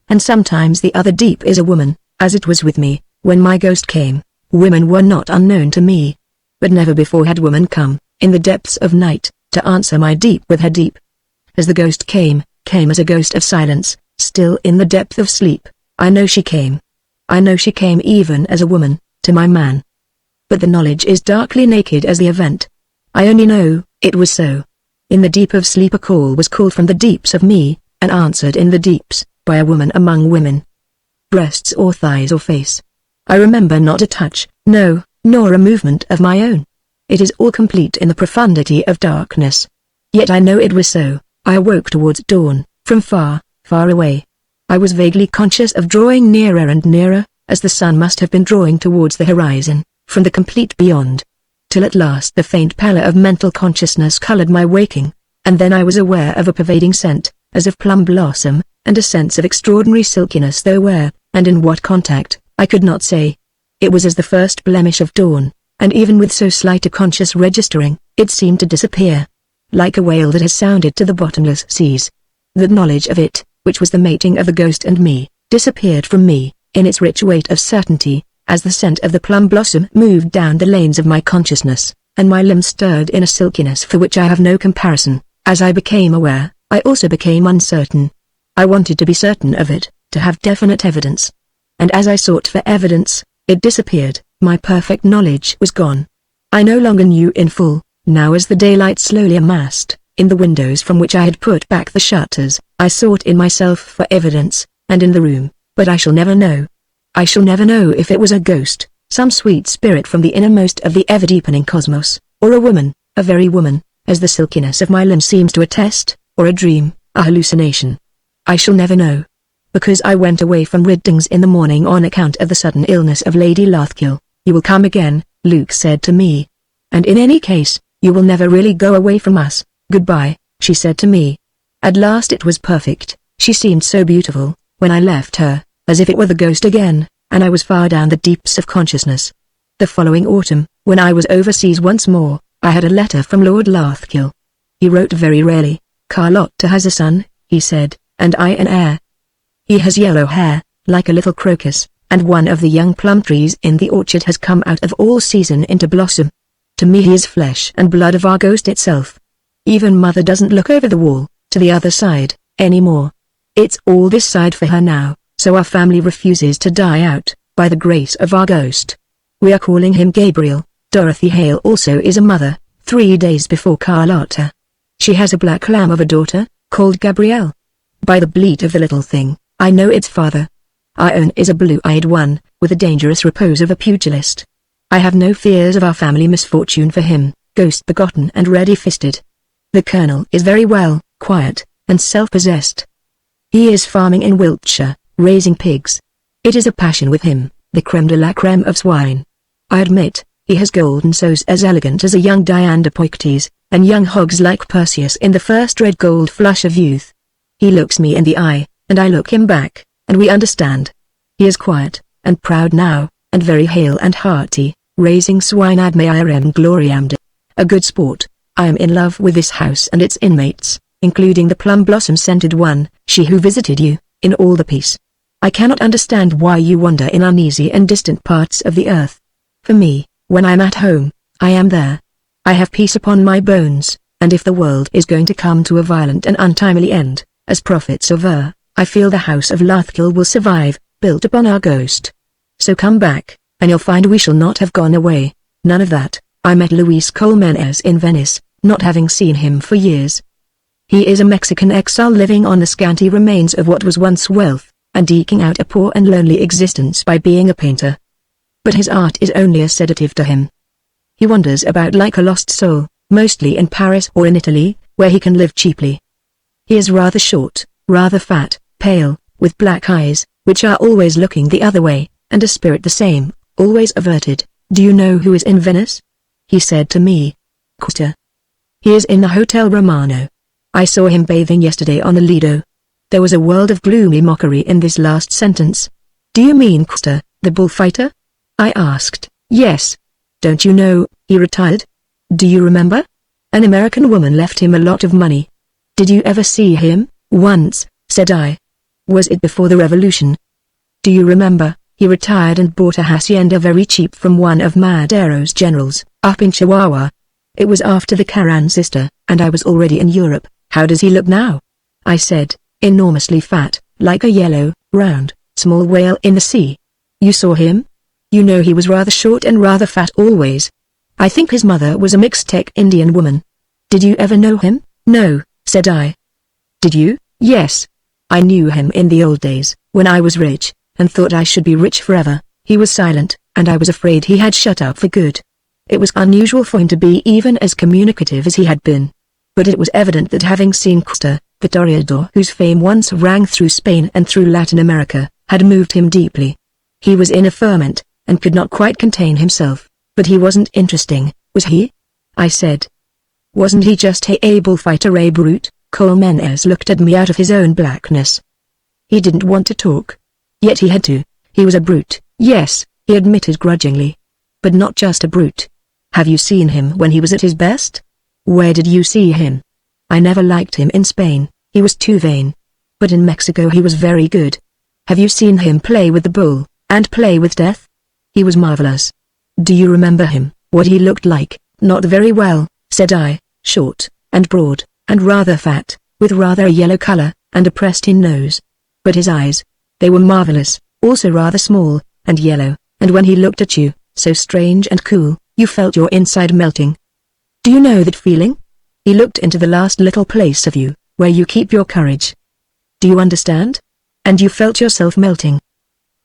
And sometimes the other deep is a woman, as it was with me, when my ghost came. Women were not unknown to me. But never before had woman come, in the depths of night, to answer my deep with her deep. As the ghost came as a ghost of silence, still in the depth of sleep. I know she came. I know she came even as a woman, to my man. But the knowledge is darkly naked as the event. I only know, it was so. In the deep of sleep a call was called from the deeps of me, and answered in the deeps, by a woman among women. Breasts or thighs or face. I remember not a touch, no, nor a movement of my own. It is all complete in the profundity of darkness. Yet I know it was so. I awoke towards dawn, from far, far away. I was vaguely conscious of drawing nearer and nearer, as the sun must have been drawing towards the horizon, from the complete beyond. Till at last the faint pallor of mental consciousness colored my waking, and then I was aware of a pervading scent, as of plum blossom, and a sense of extraordinary silkiness, though where, and in what contact, I could not say. It was as the first blemish of dawn, and even with so slight a conscious registering, it seemed to disappear. Like a whale that has sounded to the bottomless seas. The knowledge of it, which was the mating of the ghost and me, disappeared from me, in its rich weight of certainty, as the scent of the plum blossom moved down the lanes of my consciousness, and my limbs stirred in a silkiness for which I have no comparison. As I became aware, I also became uncertain. I wanted to be certain of it, to have definite evidence. And as I sought for evidence, it disappeared, my perfect knowledge was gone. I no longer knew in full. Now as the daylight slowly amassed, in the windows from which I had put back the shutters, I sought in myself for evidence, and in the room, but I shall never know. I shall never know if it was a ghost, some sweet spirit from the innermost of the ever-deepening cosmos, or a woman, a very woman, as the silkiness of my limbs seems to attest, or a dream, a hallucination. I shall never know. Because I went away from Riddings in the morning on account of the sudden illness of Lady Lathkill. You will come again, Luke said to me. And in any case, you will never really go away from us. Goodbye, she said to me. At last it was perfect. She seemed so beautiful, when I left her, as if it were the ghost again, and I was far down the deeps of consciousness. The following autumn, when I was overseas once more, I had a letter from Lord Lathkill. He wrote very rarely. Carlotta has a son, he said, and I an heir. He has yellow hair, like a little crocus, and one of the young plum trees in the orchard has come out of all season into blossom. To me he is flesh and blood of our ghost itself. Even mother doesn't look over the wall, to the other side, anymore. It's all this side for her now, so our family refuses to die out, by the grace of our ghost. We are calling him Gabriel. Dorothy Hale also is a mother, 3 days before Carlotta. She has a black lamb of a daughter, called Gabrielle. By the bleat of the little thing, I know its father. Our own is a blue-eyed one, with the dangerous repose of a pugilist. I have no fears of our family misfortune for him, ghost-begotten and ready-fisted. The Colonel is very well, quiet, and self-possessed. He is farming in Wiltshire, raising pigs. It is a passion with him, the creme de la creme of swine. I admit, he has golden sows as elegant as a young Diana Poictes, and young hogs like Perseus in the first red gold flush of youth. He looks me in the eye, and I look him back, and we understand. He is quiet, and proud now, and very hale and hearty, raising swine ad maiorem gloriam de. A good sport. I am in love with this house and its inmates, including the plum blossom scented one, she who visited you, in all the peace. I cannot understand why you wander in uneasy and distant parts of the earth. For me, when I am at home, I am there. I have peace upon my bones, and if the world is going to come to a violent and untimely end, as prophets aver, I feel the house of Lathkill will survive, built upon our ghost. So come back, and you'll find we shall not have gone away. None of that. I met Luis Colmenares in Venice, not having seen him for years. He is a Mexican exile living on the scanty remains of what was once wealth, and eking out a poor and lonely existence by being a painter. But his art is only a sedative to him. He wanders about like a lost soul, mostly in Paris or in Italy, where he can live cheaply. He is rather short, rather fat, pale, with black eyes, which are always looking the other way, and a spirit the same, always averted. Do you know who is in Venice? He said to me. Costa. He is in the Hotel Romano. I saw him bathing yesterday on the Lido. There was a world of gloomy mockery in this last sentence. Do you mean Costa, the bullfighter? I asked. Yes. Don't you know, he retired? Do you remember? An American woman left him a lot of money. Did you ever see him? Once, said I. Was it before the revolution? Do you remember, he retired and bought a hacienda very cheap from one of Madero's generals, up in Chihuahua. It was after the Carran sister, and I was already in Europe. How does he look now? I said, enormously fat, like a yellow, round, small whale in the sea. You saw him? You know he was rather short and rather fat always. I think his mother was a Mixtec Indian woman. Did you ever know him? No, said I. Did you? Yes. I knew him in the old days, when I was rich, and thought I should be rich forever. He was silent, and I was afraid he had shut up for good. It was unusual for him to be even as communicative as he had been. But it was evident that having seen Costa, the toreador whose fame once rang through Spain and through Latin America, had moved him deeply. He was in a ferment, and could not quite contain himself, but he wasn't interesting, was he? I said. Wasn't he just a bullfighter, a brute? Colmenares looked at me out of his own blackness. He didn't want to talk. Yet he had to. He was a brute, yes, he admitted grudgingly. But not just a brute. Have you seen him when he was at his best? Where did you see him? I never liked him in Spain, he was too vain. But in Mexico he was very good. Have you seen him play with the bull, and play with death? He was marvelous. Do you remember him, what he looked like? Not very well, said I, short, and broad, and rather fat, with rather a yellow color, and a pressed-in nose. But his eyes, they were marvelous, also rather small, and yellow, and when he looked at you, so strange and cool, you felt your inside melting. Do you know that feeling? He looked into the last little place of you, where you keep your courage. Do you understand? And you felt yourself melting.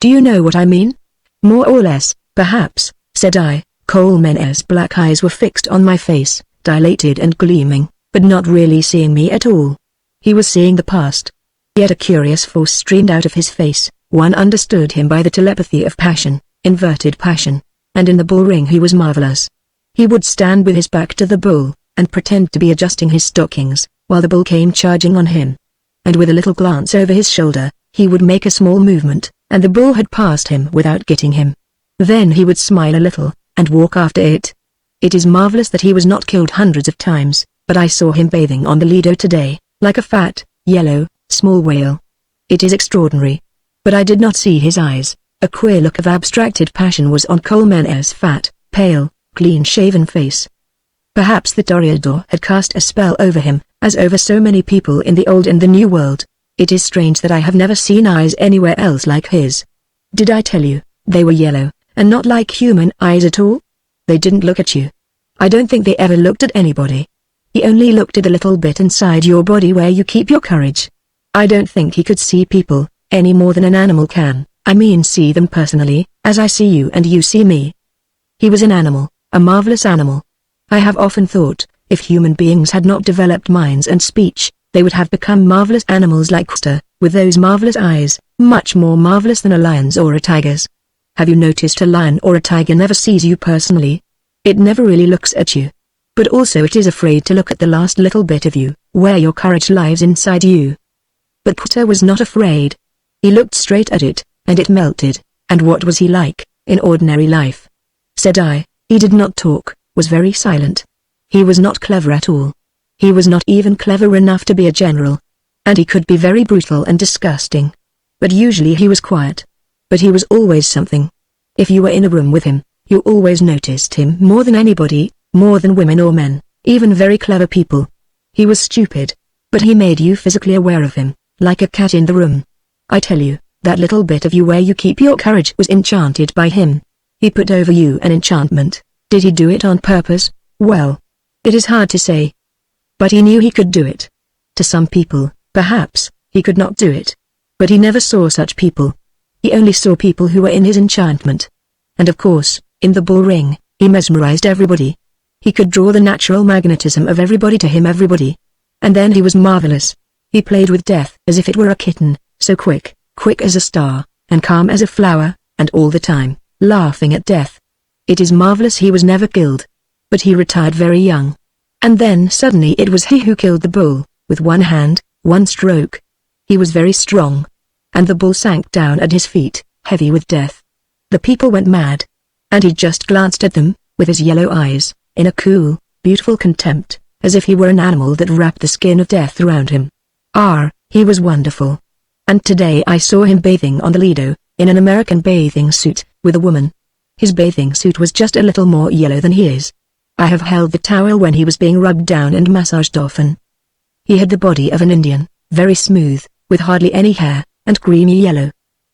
Do you know what I mean? More or less, perhaps, said I. Colmenares' black eyes were fixed on my face, dilated and gleaming, but not really seeing me at all. He was seeing the past. Yet a curious force streamed out of his face. One understood him by the telepathy of passion, inverted passion, and in the bull ring he was marvelous. He would stand with his back to the bull, and pretend to be adjusting his stockings, while the bull came charging on him. And with a little glance over his shoulder, he would make a small movement, and the bull had passed him without getting him. Then he would smile a little, and walk after it. It is marvelous that he was not killed hundreds of times, but I saw him bathing on the Lido today, like a fat, yellow, small whale. It is extraordinary. But I did not see his eyes. A queer look of abstracted passion was on Colmenares' fat, pale, clean-shaven face. Perhaps the toreador had cast a spell over him, as over so many people in the old and the new world. It is strange that I have never seen eyes anywhere else like his. Did I tell you, they were yellow, and not like human eyes at all? They didn't look at you. I don't think they ever looked at anybody. He only looked at the little bit inside your body where you keep your courage. I don't think he could see people, any more than an animal can. I mean see them personally, as I see you and you see me. He was an animal, a marvelous animal. I have often thought, if human beings had not developed minds and speech, they would have become marvelous animals like Costa, with those marvelous eyes, much more marvelous than a lion's or a tiger's. Have you noticed a lion or a tiger never sees you personally? It never really looks at you. But also it is afraid to look at the last little bit of you, where your courage lies inside you. But Costa was not afraid. He looked straight at it, and it melted. And what was he like? in ordinary life?" said I. He did not talk, was very silent. He was not clever at all. He was not even clever enough to be a general. And he could be very brutal and disgusting. But usually he was quiet. But he was always something. If you were in a room with him, you always noticed him more than anybody, more than women or men, even very clever people. He was stupid. But he made you physically aware of him, like a cat in the room. I tell you, that little bit of you where you keep your courage was enchanted by him. He put over you an enchantment. Did he do it on purpose? Well, it is hard to say. But he knew he could do it. To some people, perhaps, he could not do it. But he never saw such people. He only saw people who were in his enchantment. And of course, in the bull ring, he mesmerized everybody. He could draw the natural magnetism of everybody to him, everybody. And then he was marvelous. He played with death as if it were a kitten, so quick as a star, and calm as a flower, and all the time, laughing at death. It is marvelous he was never killed. But he retired very young. And then suddenly it was he who killed the bull, with one hand, one stroke. He was very strong. And the bull sank down at his feet, heavy with death. The people went mad. And he just glanced at them, with his yellow eyes, in a cool, beautiful contempt, as if he were an animal that wrapped the skin of death around him. He was wonderful. And today I saw him bathing on the Lido, in an American bathing suit, with a woman. His bathing suit was just a little more yellow than his. I have held the towel when he was being rubbed down and massaged often. He had the body of an Indian, very smooth, with hardly any hair, and creamy yellow.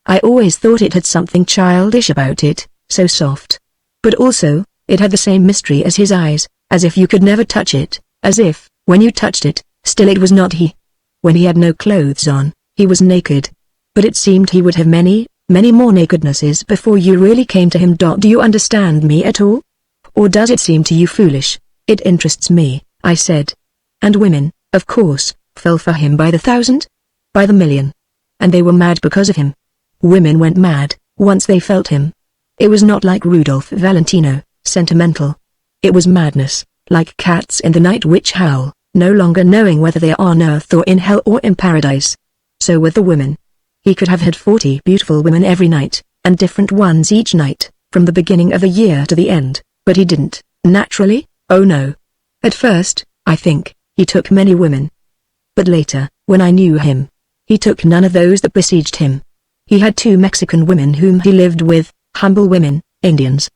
I always thought it had something childish about it, so soft. But also, it had the same mystery as his eyes, as if you could never touch it, as if, when you touched it, still it was not he. When he had no clothes on, he was naked. But it seemed he would have many more nakednesses before you really came to him. Do you understand me at all? Or does it seem to you foolish? It interests me, I said. And women, of course, fell for him by the thousand? By the million. And they were mad because of him. Women went mad, once they felt him. It was not like Rudolph Valentino, sentimental. It was madness, like cats in the night which howl, no longer knowing whether they are on earth or in hell or in paradise. So were the women. He could have had 40 beautiful women every night, and different ones each night, from the beginning of the year to the end, but he didn't, naturally, oh no. At first, I think, he took many women. But later, when I knew him, he took none of those that besieged him. He had 2 Mexican women whom he lived with, humble women, Indians.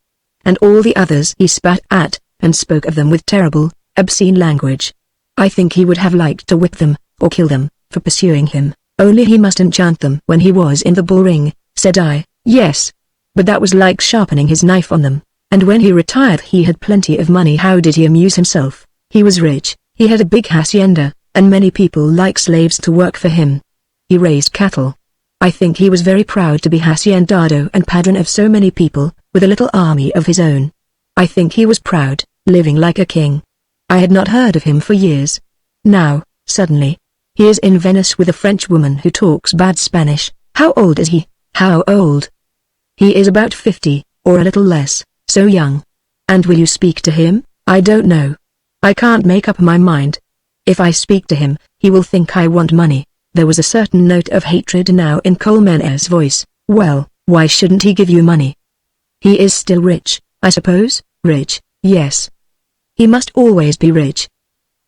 And all the others he spat at, and spoke of them with terrible, obscene language. I think he would have liked to whip them, or kill them, for pursuing him, only he must enchant them when he was in the bull ring, said I. Yes. But that was like sharpening his knife on them, and when he retired he had plenty of money. How did he amuse himself? He was rich, he had a big hacienda, and many people like slaves to work for him. He raised cattle. I think he was very proud to be haciendado and padron of so many people, with a little army of his own. I think he was proud, living like a king. I had not heard of him for years. Now, suddenly, he is in Venice with a French woman who talks bad Spanish. How old is he? How old? He is about 50, or a little less, so young. And will you speak to him? I don't know. I can't make up my mind. If I speak to him, he will think I want money. There was a certain note of hatred now in Colmenare's voice. Well, why shouldn't he give you money? He is still rich, I suppose. Rich, yes. He must always be rich.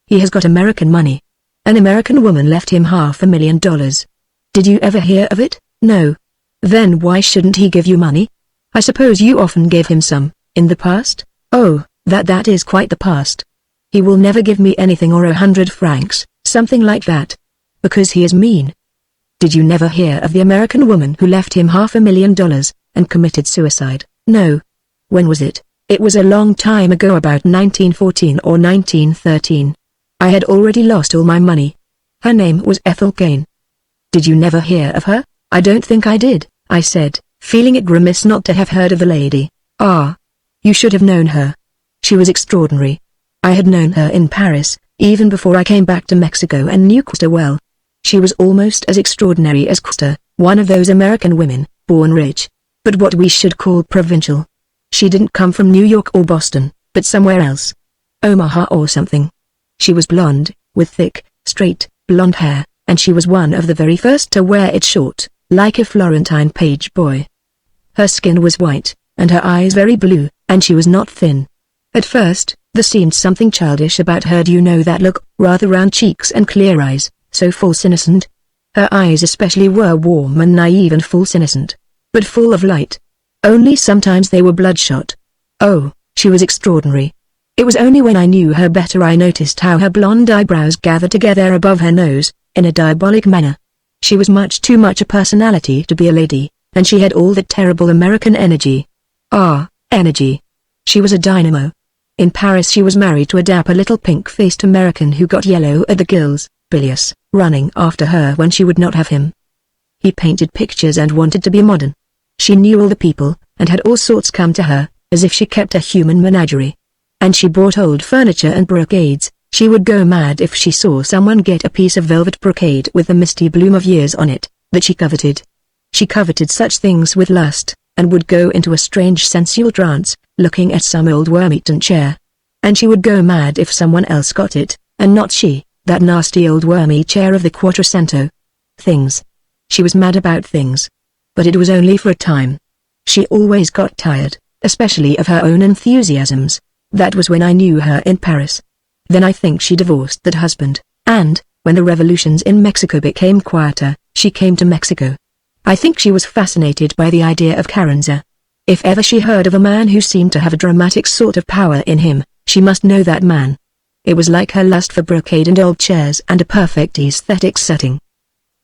He has got American money. An American woman left him $500,000. Did you ever hear of it? No. Then why shouldn't he give you money? I suppose you often gave him some, in the past? Oh, that is quite the past. He will never give me anything or 100 francs, something like that. Because he is mean. Did you never hear of the American woman who left him $500,000, and committed suicide? No. When was it? It was a long time ago, about 1914 or 1913. I had already lost all my money. Her name was Ethel Kane. Did you never hear of her? I don't think I did, I said, feeling it remiss not to have heard of the lady. Ah. You should have known her. She was extraordinary. I had known her in Paris, even before I came back to Mexico, and knew Custer well. She was almost as extraordinary as Custer, one of those American women, born rich, but what we should call provincial. She didn't come from New York or Boston, but somewhere else. Omaha or something. She was blonde, with thick, straight, blonde hair, and she was one of the very first to wear it short, like a Florentine page boy. Her skin was white, and her eyes very blue, and she was not thin. At first, there seemed something childish about her. Do you know that look, rather round cheeks and clear eyes, so false innocent? Her eyes especially were warm and naive and false innocent, but full of light. Only sometimes they were bloodshot. Oh, she was extraordinary. It was only when I knew her better I noticed how her blonde eyebrows gathered together above her nose, in a diabolic manner. She was much too much a personality to be a lady, and she had all that terrible American energy. Ah, energy. She was a dynamo. In Paris she was married to a dapper little pink-faced American who got yellow at the gills, bilious, running after her when she would not have him. He painted pictures and wanted to be modern. She knew all the people, and had all sorts come to her, as if she kept a human menagerie. And she bought old furniture and brocades. She would go mad if she saw someone get a piece of velvet brocade with the misty bloom of years on it, that she coveted. She coveted such things with lust, and would go into a strange sensual trance, looking at some old worm-eaten chair. And she would go mad if someone else got it, and not she, that nasty old wormy chair of the Quattrocento. Things. She was mad about things. But it was only for a time. She always got tired, especially of her own enthusiasms. That was when I knew her in Paris. Then I think she divorced that husband, and, when the revolutions in Mexico became quieter, she came to Mexico. I think she was fascinated by the idea of Carranza. If ever she heard of a man who seemed to have a dramatic sort of power in him, she must know that man. It was like her lust for brocade and old chairs and a perfect aesthetic setting.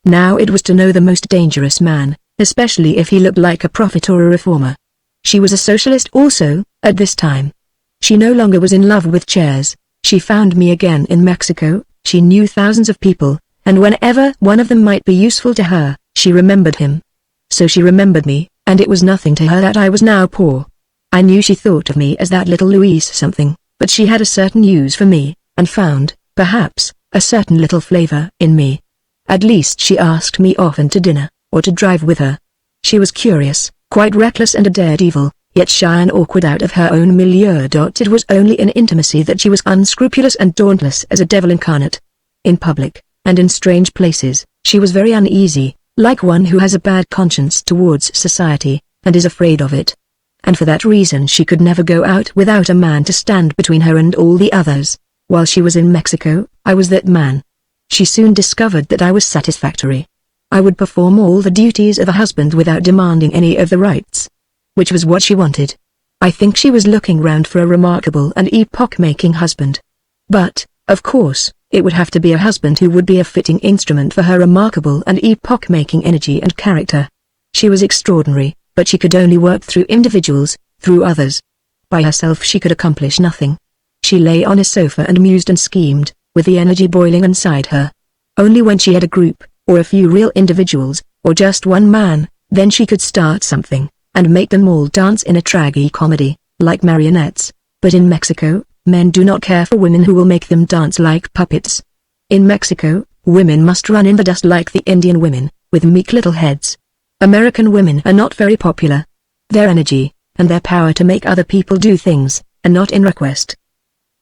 Now it was to know the most dangerous man, especially if he looked like a prophet or a reformer. She was a socialist also, at this time. She no longer was in love with chairs. She found me again in Mexico. She knew thousands of people, and whenever one of them might be useful to her, she remembered him. So she remembered me, and it was nothing to her that I was now poor. I knew she thought of me as that little Louise something, but she had a certain use for me, and found, perhaps, a certain little flavor in me. At least she asked me often to dinner, or to drive with her. She was curious, quite reckless and a daredevil, yet shy and awkward out of her own milieu. It was only in intimacy that she was unscrupulous and dauntless as a devil incarnate. In public, and in strange places, she was very uneasy, like one who has a bad conscience towards society, and is afraid of it. And for that reason she could never go out without a man to stand between her and all the others. While she was in Mexico, I was that man. She soon discovered that I was satisfactory. I would perform all the duties of a husband without demanding any of the rights. Which was what she wanted. I think she was looking round for a remarkable and epoch-making husband. But, of course, it would have to be a husband who would be a fitting instrument for her remarkable and epoch-making energy and character. She was extraordinary, but she could only work through individuals, through others. By herself she could accomplish nothing. She lay on a sofa and mused and schemed, with the energy boiling inside her. Only when she had a group, or a few real individuals, or just one man, then she could start something, and make them all dance in a tragi-comedy, like marionettes. But in Mexico, men do not care for women who will make them dance like puppets. In Mexico, women must run in the dust like the Indian women, with meek little heads. American women are not very popular. Their energy, and their power to make other people do things, are not in request.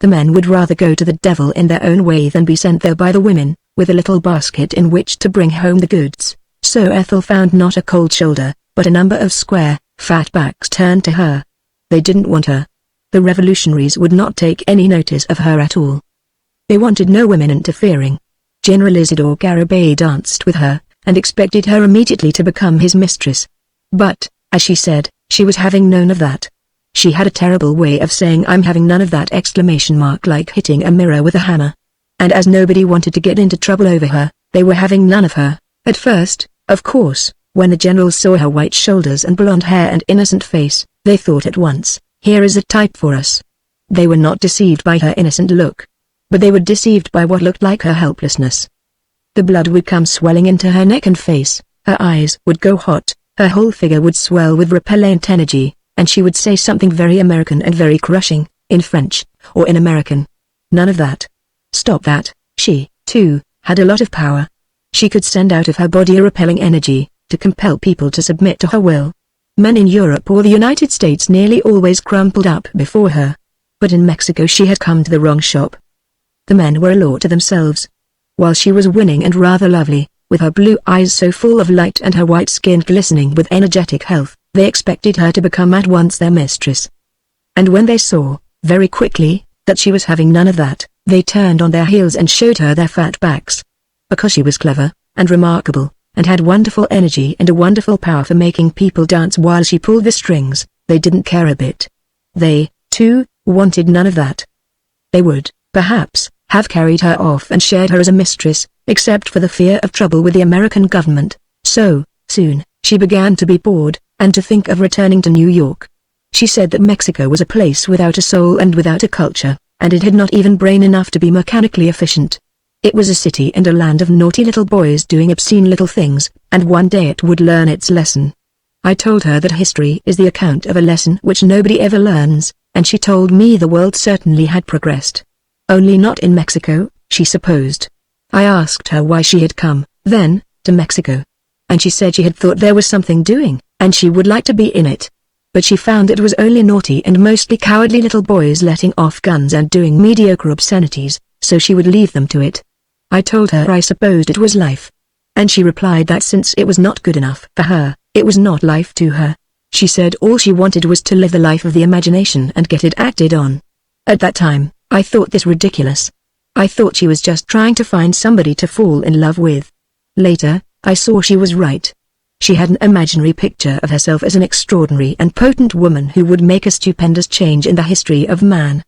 The men would rather go to the devil in their own way than be sent there by the women, with a little basket in which to bring home the goods. So Ethel found not a cold shoulder, but a number of square, fat backs turned to her. They didn't want her. The revolutionaries would not take any notice of her at all. They wanted no women interfering. General Isidore Garibay danced with her, and expected her immediately to become his mistress. But, as she said, she was having none of that. She had a terrible way of saying "I'm having none of that" like hitting a mirror with a hammer. And as nobody wanted to get into trouble over her, they were having none of her. At first, of course, when the generals saw her white shoulders and blonde hair and innocent face, they thought at once, "Here is a type for us." They were not deceived by her innocent look. But they were deceived by what looked like her helplessness. The blood would come swelling into her neck and face, her eyes would go hot, her whole figure would swell with repellent energy, and she would say something very American and very crushing, in French, or in American. None of that. Stop that. She, too, had a lot of power. She could send out of her body a repelling energy, to compel people to submit to her will. Men in Europe or the United States nearly always crumpled up before her. But in Mexico she had come to the wrong shop. The men were a law to themselves. While she was winning and rather lovely, with her blue eyes so full of light and her white skin glistening with energetic health, They expected her to become at once their mistress. And when they saw, very quickly, that she was having none of that, they turned on their heels and showed her their fat backs. Because she was clever, and remarkable, and had wonderful energy and a wonderful power for making people dance while she pulled the strings, they didn't care a bit. They, too, wanted none of that. They would, perhaps, have carried her off and shared her as a mistress, except for the fear of trouble with the American government. So, soon, she began to be bored, and to think of returning to New York. She said that Mexico was a place without a soul and without a culture, and it had not even brain enough to be mechanically efficient. It was a city and a land of naughty little boys doing obscene little things, and one day it would learn its lesson. I told her that history is the account of a lesson which nobody ever learns, and she told me the world certainly had progressed. Only not in Mexico, she supposed. I asked her why she had come, then, to Mexico. And she said she had thought there was something doing, and she would like to be in it. But she found it was only naughty and mostly cowardly little boys letting off guns and doing mediocre obscenities, so she would leave them to it. I told her I supposed it was life. And she replied that since it was not good enough for her, it was not life to her. She said all she wanted was to live the life of the imagination and get it acted on. At that time, I thought this ridiculous. I thought she was just trying to find somebody to fall in love with. Later, I saw she was right. She had an imaginary picture of herself as an extraordinary and potent woman who would make a stupendous change in the history of man.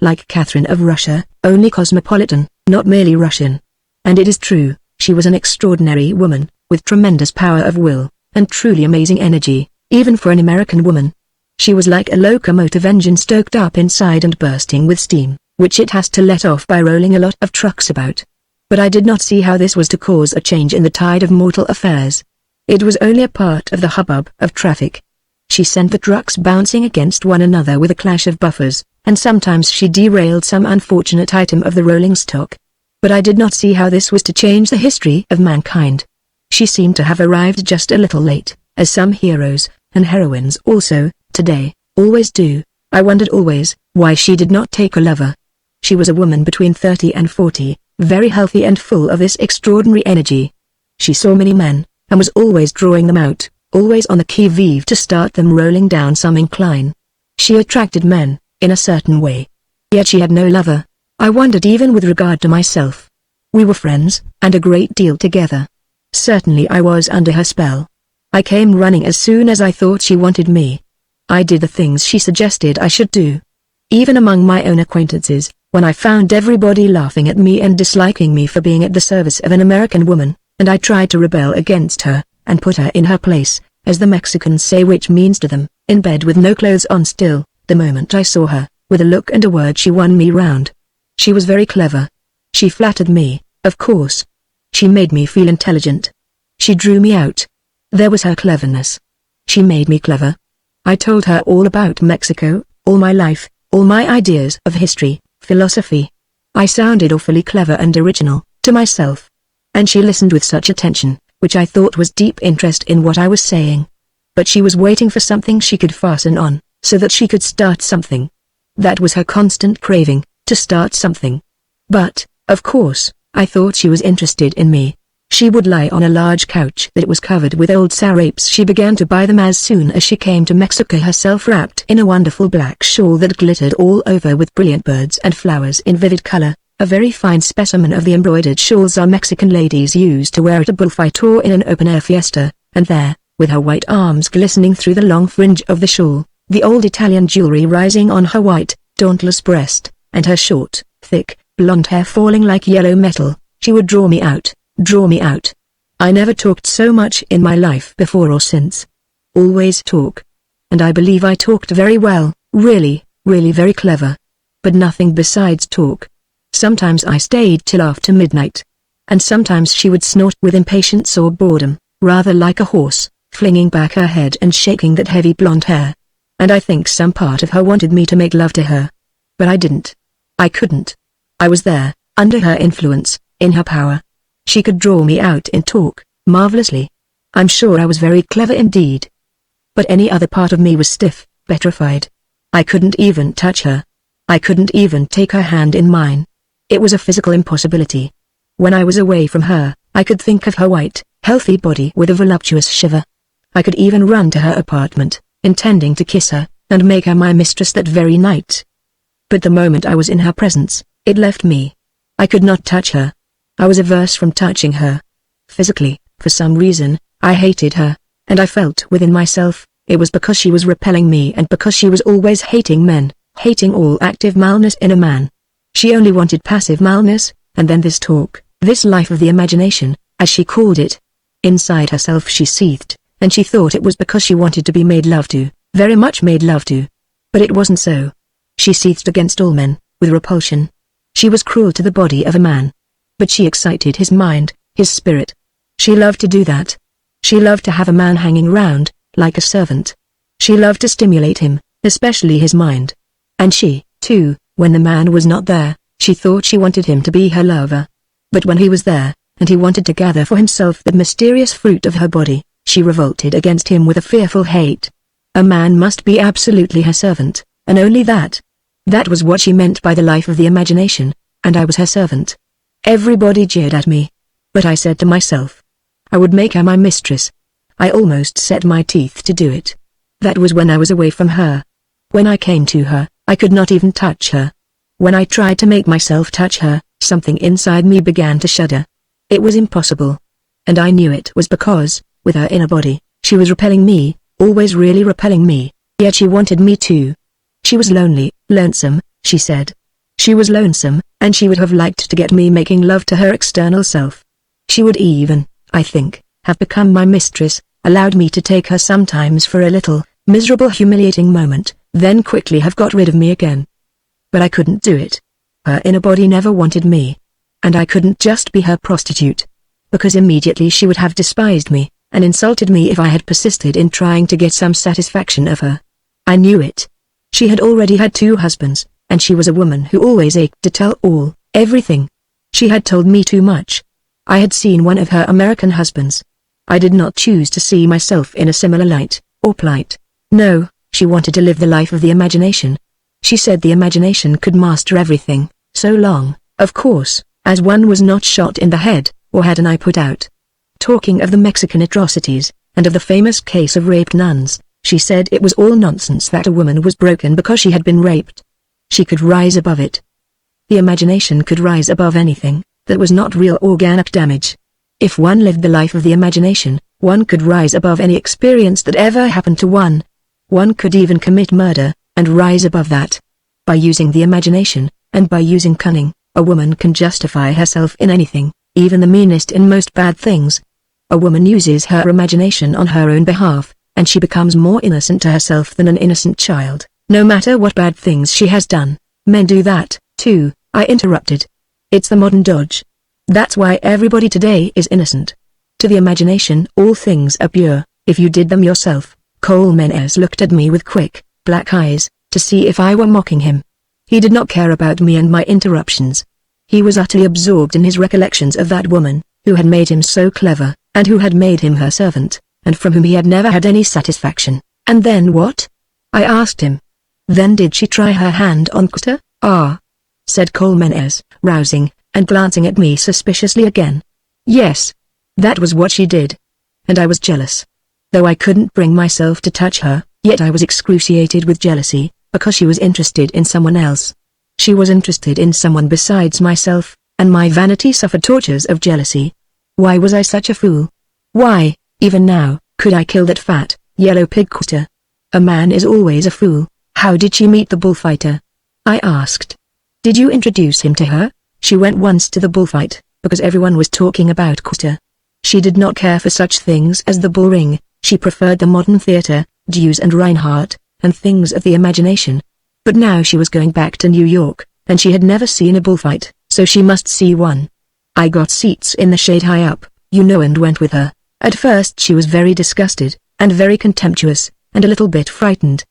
Like Catherine of Russia, only cosmopolitan, not merely Russian. And it is true, she was an extraordinary woman, with tremendous power of will, and truly amazing energy, even for an American woman. She was like a locomotive engine stoked up inside and bursting with steam, which it has to let off by rolling a lot of trucks about. But I did not see how this was to cause a change in the tide of mortal affairs. It was only a part of the hubbub of traffic. She sent the trucks bouncing against one another with a clash of buffers, and sometimes she derailed some unfortunate item of the rolling stock. But I did not see how this was to change the history of mankind. She seemed to have arrived just a little late, as some heroes, and heroines also, today, always do. I wondered always, why she did not take a lover. She was a woman between 30 and 40, very healthy and full of this extraordinary energy. She saw many men, and was always drawing them out, always on the qui-vive to start them rolling down some incline. She attracted men, in a certain way. Yet she had no lover. I wondered even with regard to myself. We were friends, and a great deal together. Certainly I was under her spell. I came running as soon as I thought she wanted me. I did the things she suggested I should do. Even among my own acquaintances, when I found everybody laughing at me and disliking me for being at the service of an American woman, and I tried to rebel against her, and put her in her place, as the Mexicans say, which means to them, in bed with no clothes on still, the moment I saw her, with a look and a word she won me round. She was very clever. She flattered me, of course. She made me feel intelligent. She drew me out. There was her cleverness. She made me clever. I told her all about Mexico, all my life, all my ideas of history, philosophy. I sounded awfully clever and original, to myself. And she listened with such attention, which I thought was deep interest in what I was saying. But she was waiting for something she could fasten on, so that she could start something. That was her constant craving, to start something. But, of course, I thought she was interested in me. She would lie on a large couch that was covered with old sarapes. She began to buy them as soon as she came to Mexico, herself wrapped in a wonderful black shawl that glittered all over with brilliant birds and flowers in vivid color. A very fine specimen of the embroidered shawls our Mexican ladies used to wear at a bullfight or in an open-air fiesta, and there, with her white arms glistening through the long fringe of the shawl, the old Italian jewelry rising on her white, dauntless breast, and her short, thick, blonde hair falling like yellow metal, she would draw me out, draw me out. I never talked so much in my life before or since. Always talk. And I believe I talked very well, really, really very clever. But nothing besides talk. Sometimes I stayed till after midnight. And sometimes she would snort with impatience or boredom, rather like a horse, flinging back her head and shaking that heavy blonde hair. And I think some part of her wanted me to make love to her. But I didn't. I couldn't. I was there, under her influence, in her power. She could draw me out in talk, marvelously. I'm sure I was very clever indeed. But any other part of me was stiff, petrified. I couldn't even touch her. I couldn't even take her hand in mine. It was a physical impossibility. When I was away from her, I could think of her white, healthy body with a voluptuous shiver. I could even run to her apartment, intending to kiss her, and make her my mistress that very night. But the moment I was in her presence, it left me. I could not touch her. I was averse from touching her. Physically, for some reason, I hated her, and I felt within myself, it was because she was repelling me and because she was always hating men, hating all active maleness in a man. She only wanted passive maleness, and then this talk, this life of the imagination, as she called it. Inside herself she seethed, and she thought it was because she wanted to be made love to, very much made love to. But it wasn't so. She seethed against all men, with repulsion. She was cruel to the body of a man. But she excited his mind, his spirit. She loved to do that. She loved to have a man hanging round, like a servant. She loved to stimulate him, especially his mind. And she, too, when the man was not there, she thought she wanted him to be her lover. But when he was there, and he wanted to gather for himself the mysterious fruit of her body, she revolted against him with a fearful hate. A man must be absolutely her servant, and only that. That was what she meant by the life of the imagination, and I was her servant. Everybody jeered at me. But I said to myself, I would make her my mistress. I almost set my teeth to do it. That was when I was away from her. When I came to her, I could not even touch her. When I tried to make myself touch her, something inside me began to shudder. It was impossible. And I knew it was because, with her inner body, she was repelling me, always really repelling me, yet she wanted me too. She was lonely, lonesome, she said. She was lonesome, and she would have liked to get me making love to her external self. She would even, I think, have become my mistress, allowed me to take her sometimes for a little, miserable humiliating moment, then quickly have got rid of me again. But I couldn't do it. Her inner body never wanted me. And I couldn't just be her prostitute. Because immediately she would have despised me, and insulted me if I had persisted in trying to get some satisfaction of her. I knew it. She had already had 2 husbands, and she was a woman who always ached to tell all, everything. She had told me too much. I had seen one of her American husbands. I did not choose to see myself in a similar light, or plight. No, she wanted to live the life of the imagination. She said the imagination could master everything, so long, of course, as one was not shot in the head, or had an eye put out. Talking of the Mexican atrocities, and of the famous case of raped nuns, she said it was all nonsense that a woman was broken because she had been raped. She could rise above it. The imagination could rise above anything that was not real organic damage. If one lived the life of the imagination, one could rise above any experience that ever happened to one. One could even commit murder, and rise above that. By using the imagination, and by using cunning, a woman can justify herself in anything, even the meanest and most bad things. A woman uses her imagination on her own behalf, and she becomes more innocent to herself than an innocent child, no matter what bad things she has done. Men do that, too, I interrupted. It's the modern dodge. That's why everybody today is innocent. To the imagination all things are pure, if you did them yourself. Colmenares looked at me with quick, black eyes, to see if I were mocking him. He did not care about me and my interruptions. He was utterly absorbed in his recollections of that woman, who had made him so clever, and who had made him her servant, and from whom he had never had any satisfaction. And then what? I asked him. Then did she try her hand on Custer? Ah, said Colmenares, rousing, and glancing at me suspiciously again. Yes. That was what she did. And I was jealous. Though I couldn't bring myself to touch her, yet I was excruciated with jealousy, because she was interested in someone else. She was interested in someone besides myself, and my vanity suffered tortures of jealousy. Why was I such a fool? Why, even now, could I kill that fat, yellow pig Custer? A man is always a fool. How did she meet the bullfighter? I asked. Did you introduce him to her? She went once to the bullfight, because everyone was talking about Custer. She did not care for such things as the bull ring. She preferred the modern theater, Jews and Reinhardt, and things of the imagination. But now she was going back to New York, and she had never seen a bullfight, so she must see one. I got seats in the shade high up, and went with her. At first she was very disgusted, and very contemptuous, and a little bit frightened,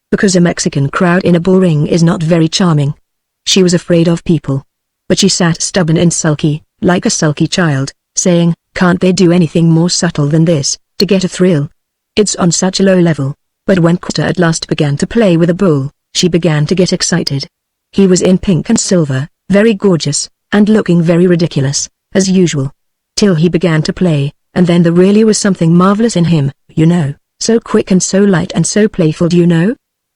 because a Mexican crowd in a bull ring is not very charming. She was afraid of people. But she sat stubborn and sulky, like a sulky child, saying, can't they do anything more subtle than this, to get a thrill? It's on such a low level. But when Custer at last began to play with a bull, she began to get excited. He was in pink and silver, very gorgeous, and looking very ridiculous, as usual. Till he began to play, and then there really was something marvelous in him, you know, so quick and so light and so playful, do you know?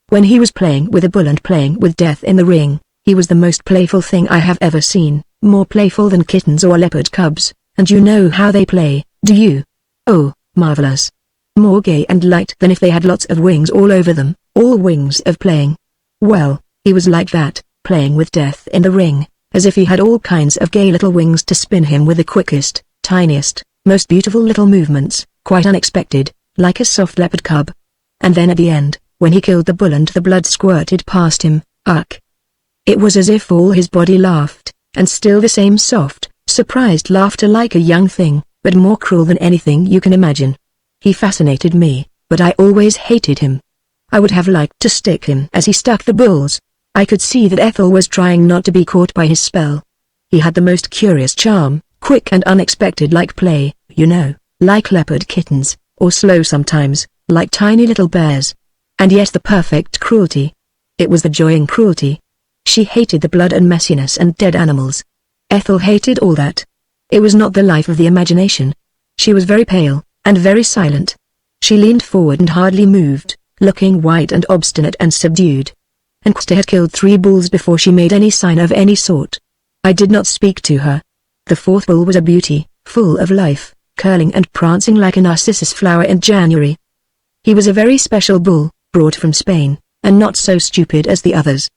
When he was playing with a bull and playing with death in the ring, he was the most playful thing I have ever seen, more playful than kittens or leopard cubs, and you know how they play, do you? Oh, marvelous. More gay and light than if they had lots of wings all over them, all wings of playing. Well, he was like that, playing with death in the ring, as if he had all kinds of gay little wings to spin him with the quickest, tiniest, most beautiful little movements, quite unexpected, like a soft leopard cub. And then at the end, when he killed the bull and the blood squirted past him, ugh! It was as if all his body laughed, and still the same soft, surprised laughter like a young thing, but more cruel than anything you can imagine. He fascinated me, but I always hated him. I would have liked to stick him as he stuck the bulls. I could see that Ethel was trying not to be caught by his spell. He had the most curious charm, quick and unexpected like play, you know, like leopard kittens, or slow sometimes, like tiny little bears. And yet the perfect cruelty. It was the joy in cruelty. She hated the blood and messiness and dead animals. Ethel hated all that. It was not the life of the imagination. She was very pale, and very silent. She leaned forward and hardly moved, looking white and obstinate and subdued. And Krista had killed 3 bulls before she made any sign of any sort. I did not speak to her. The 4th bull was a beauty, full of life, curling and prancing like a narcissus flower in January. He was a very special bull, brought from Spain, and not so stupid as the others.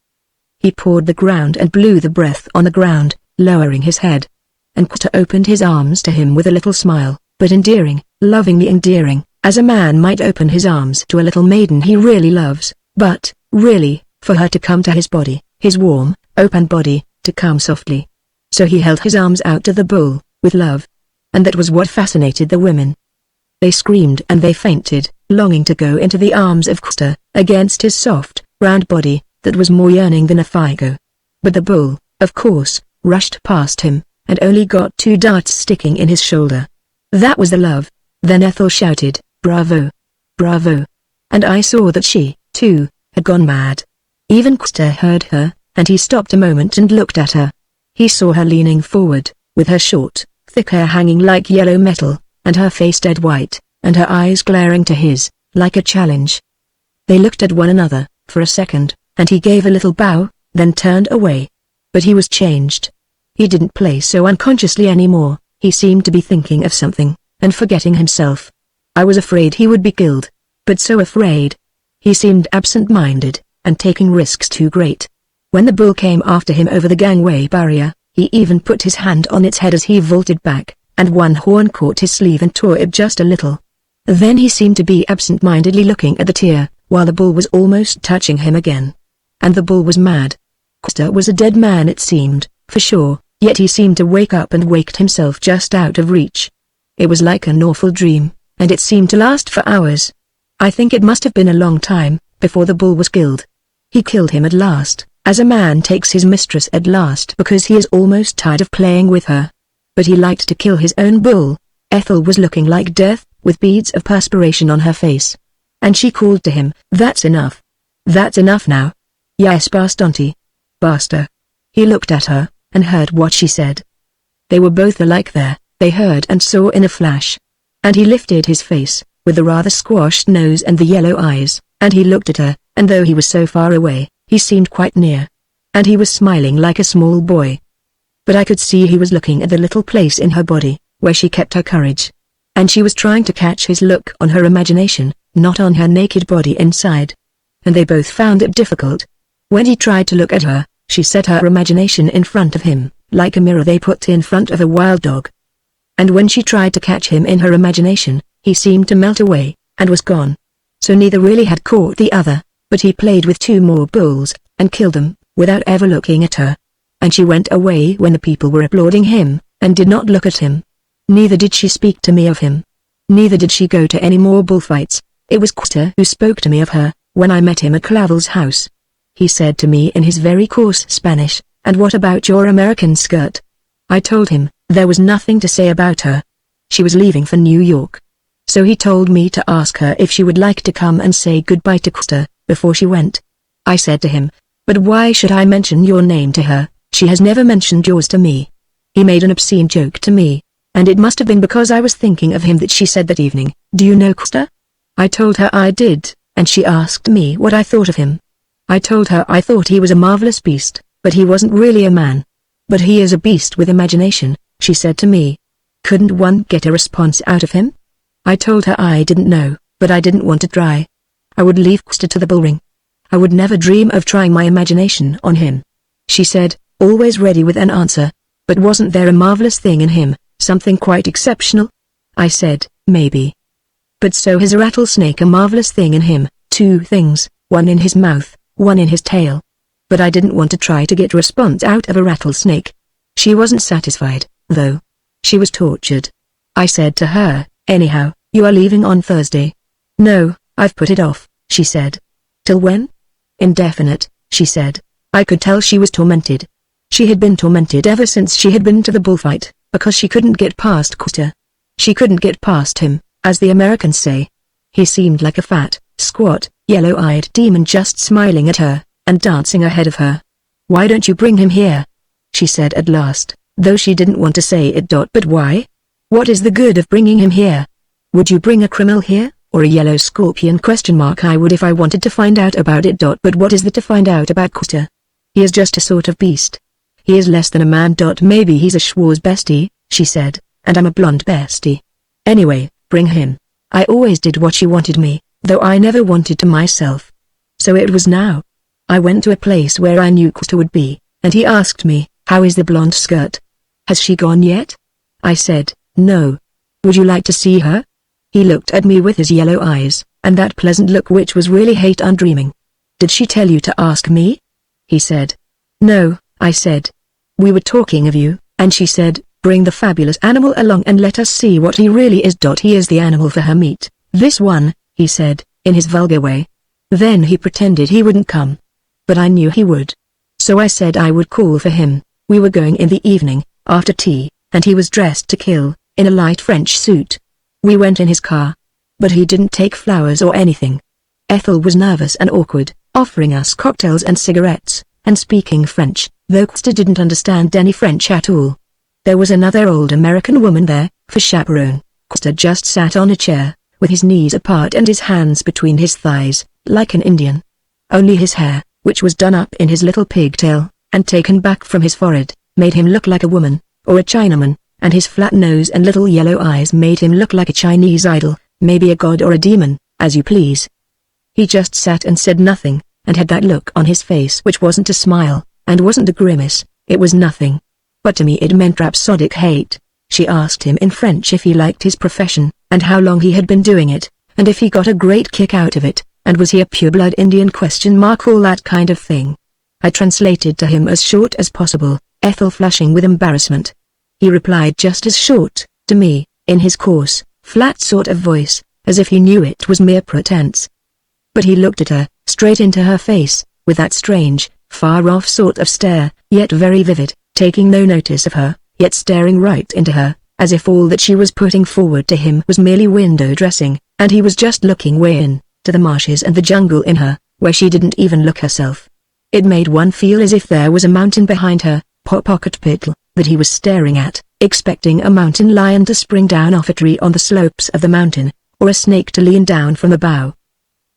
He pawed the ground and blew the breath on the ground, lowering his head. And Krista opened his arms to him with a little smile, but endearing, lovingly endearing, as a man might open his arms to a little maiden he really loves, but, really, for her to come to his body, his warm, open body, to come softly. So he held his arms out to the bull, with love. And that was what fascinated the women. They screamed and they fainted, longing to go into the arms of Krista, against his soft, round body, that was more yearning than a figo. But the bull, of course, rushed past him, and only got 2 darts sticking in his shoulder. That was the love. Then Ethel shouted, "Bravo! Bravo!" And I saw that she, too, had gone mad. Even Krista heard her, and he stopped a moment and looked at her. He saw her leaning forward, with her short, thick hair hanging like yellow metal, and her face dead white, and her eyes glaring to his, like a challenge. They looked at one another, for a second, and he gave a little bow, then turned away. But he was changed. He didn't play so unconsciously anymore, he seemed to be thinking of something, and forgetting himself. I was afraid he would be killed. But so afraid. He seemed absent-minded, and taking risks too great. When the bull came after him over the gangway barrier, he even put his hand on its head as he vaulted back, and one horn caught his sleeve and tore it just a little. Then he seemed to be absent-mindedly looking at the tear, while the bull was almost touching him again. And the bull was mad. Krista was a dead man it seemed, for sure, yet he seemed to wake up and waked himself just out of reach. It was like an awful dream, and it seemed to last for hours. I think it must have been a long time, before the bull was killed. He killed him at last, as a man takes his mistress at last because he is almost tired of playing with her. But he liked to kill his own bull. Ethel was looking like death, with beads of perspiration on her face. And she called to him, "That's enough. That's enough now. Yes, bastante. Basta." He looked at her, and heard what she said. They were both alike there, they heard and saw in a flash. And he lifted his face, with the rather squashed nose and the yellow eyes, and he looked at her, and though he was so far away, he seemed quite near. And he was smiling like a small boy. But I could see he was looking at the little place in her body, where she kept her courage. And she was trying to catch his look on her imagination, not on her naked body inside. And they both found it difficult. When he tried to look at her, she set her imagination in front of him, like a mirror they put in front of a wild dog. And when she tried to catch him in her imagination, he seemed to melt away, and was gone. So neither really had caught the other, but he played with 2 more bulls, and killed them, without ever looking at her. And she went away when the people were applauding him, and did not look at him. Neither did she speak to me of him. Neither did she go to any more bullfights. It was Krista who spoke to me of her, when I met him at Clavel's house. He said to me in his very coarse Spanish, "And what about your American skirt?" I told him, there was nothing to say about her. She was leaving for New York. So he told me to ask her if she would like to come and say goodbye to Krista, before she went. I said to him, "But why should I mention your name to her? She has never mentioned yours to me." He made an obscene joke to me, and it must have been because I was thinking of him that she said that evening, "Do you know Krista?" I told her I did, and she asked me what I thought of him. I told her I thought he was a marvelous beast, but he wasn't really a man. But he is a beast with imagination, she said to me. Couldn't one get a response out of him? I told her I didn't know, but I didn't want to try. I would leave Kster to the bullring. I would never dream of trying my imagination on him. She said, always ready with an answer. But wasn't there a marvelous thing in him, something quite exceptional? I said, maybe. But so has a rattlesnake a marvelous thing in him, two things, one in his mouth, one in his tail. But I didn't want to try to get a response out of a rattlesnake. She wasn't satisfied, though. She was tortured. I said to her, anyhow, you are leaving on Thursday. No, I've put it off, she said. Till when? Indefinite, she said. I could tell she was tormented. She had been tormented ever since she had been to the bullfight, because she couldn't get past Kster. She couldn't get past him, as the Americans say. He seemed like a fat, squat, yellow-eyed demon just smiling at her, and dancing ahead of her. Why don't you bring him here? She said at last, though she didn't want to say it. But why? What is the good of bringing him here? Would you bring a criminal here, or a yellow scorpion? I would if I wanted to find out about it. But what is there to find out about Kster? He is just a sort of beast. He is less than a man. Maybe he's a schwarz bestie, she said, and I'm a blonde bestie. Anyway, bring him. I always did what she wanted me, though I never wanted to myself. So it was now. I went to a place where I knew Kster would be, and he asked me, how is the blonde skirt? Has she gone yet? I said, no. Would you like to see her? He looked at me with his yellow eyes, and that pleasant look which was really hate undreaming. Did she tell you to ask me? He said. No, I said. We were talking of you, and she said, bring the fabulous animal along and let us see what he really is. He is the animal for her meat, this one, he said, in his vulgar way. Then he pretended he wouldn't come. But I knew he would. So I said I would call for him. We were going in the evening, after tea, and he was dressed to kill, in a light French suit. We went in his car. But he didn't take flowers or anything. Ethel was nervous and awkward, offering us cocktails and cigarettes, and speaking French, though Kster didn't understand any French at all. There was another old American woman there, for chaperone. Kster just sat on a chair, with his knees apart and his hands between his thighs, like an Indian. Only his hair, which was done up in his little pigtail, and taken back from his forehead, made him look like a woman, or a Chinaman, and his flat nose and little yellow eyes made him look like a Chinese idol, maybe a god or a demon, as you please. He just sat and said nothing, and had that look on his face which wasn't a smile, and wasn't a grimace, it was nothing. But to me it meant rhapsodic hate. She asked him in French if he liked his profession, and how long he had been doing it, and if he got a great kick out of it, and was he a pure-blood Indian ? All that kind of thing. I translated to him as short as possible, Ethel flushing with embarrassment. He replied just as short, to me, in his coarse, flat sort of voice, as if he knew it was mere pretense. But he looked at her, straight into her face, with that strange, far-off sort of stare, yet very vivid, taking no notice of her, yet staring right into her, as if all that she was putting forward to him was merely window dressing, and he was just looking way in, to the marshes and the jungle in her, where she didn't even look herself. It made one feel as if there was a mountain behind her, Popocatépetl, that he was staring at, expecting a mountain lion to spring down off a tree on the slopes of the mountain, or a snake to lean down from the bough.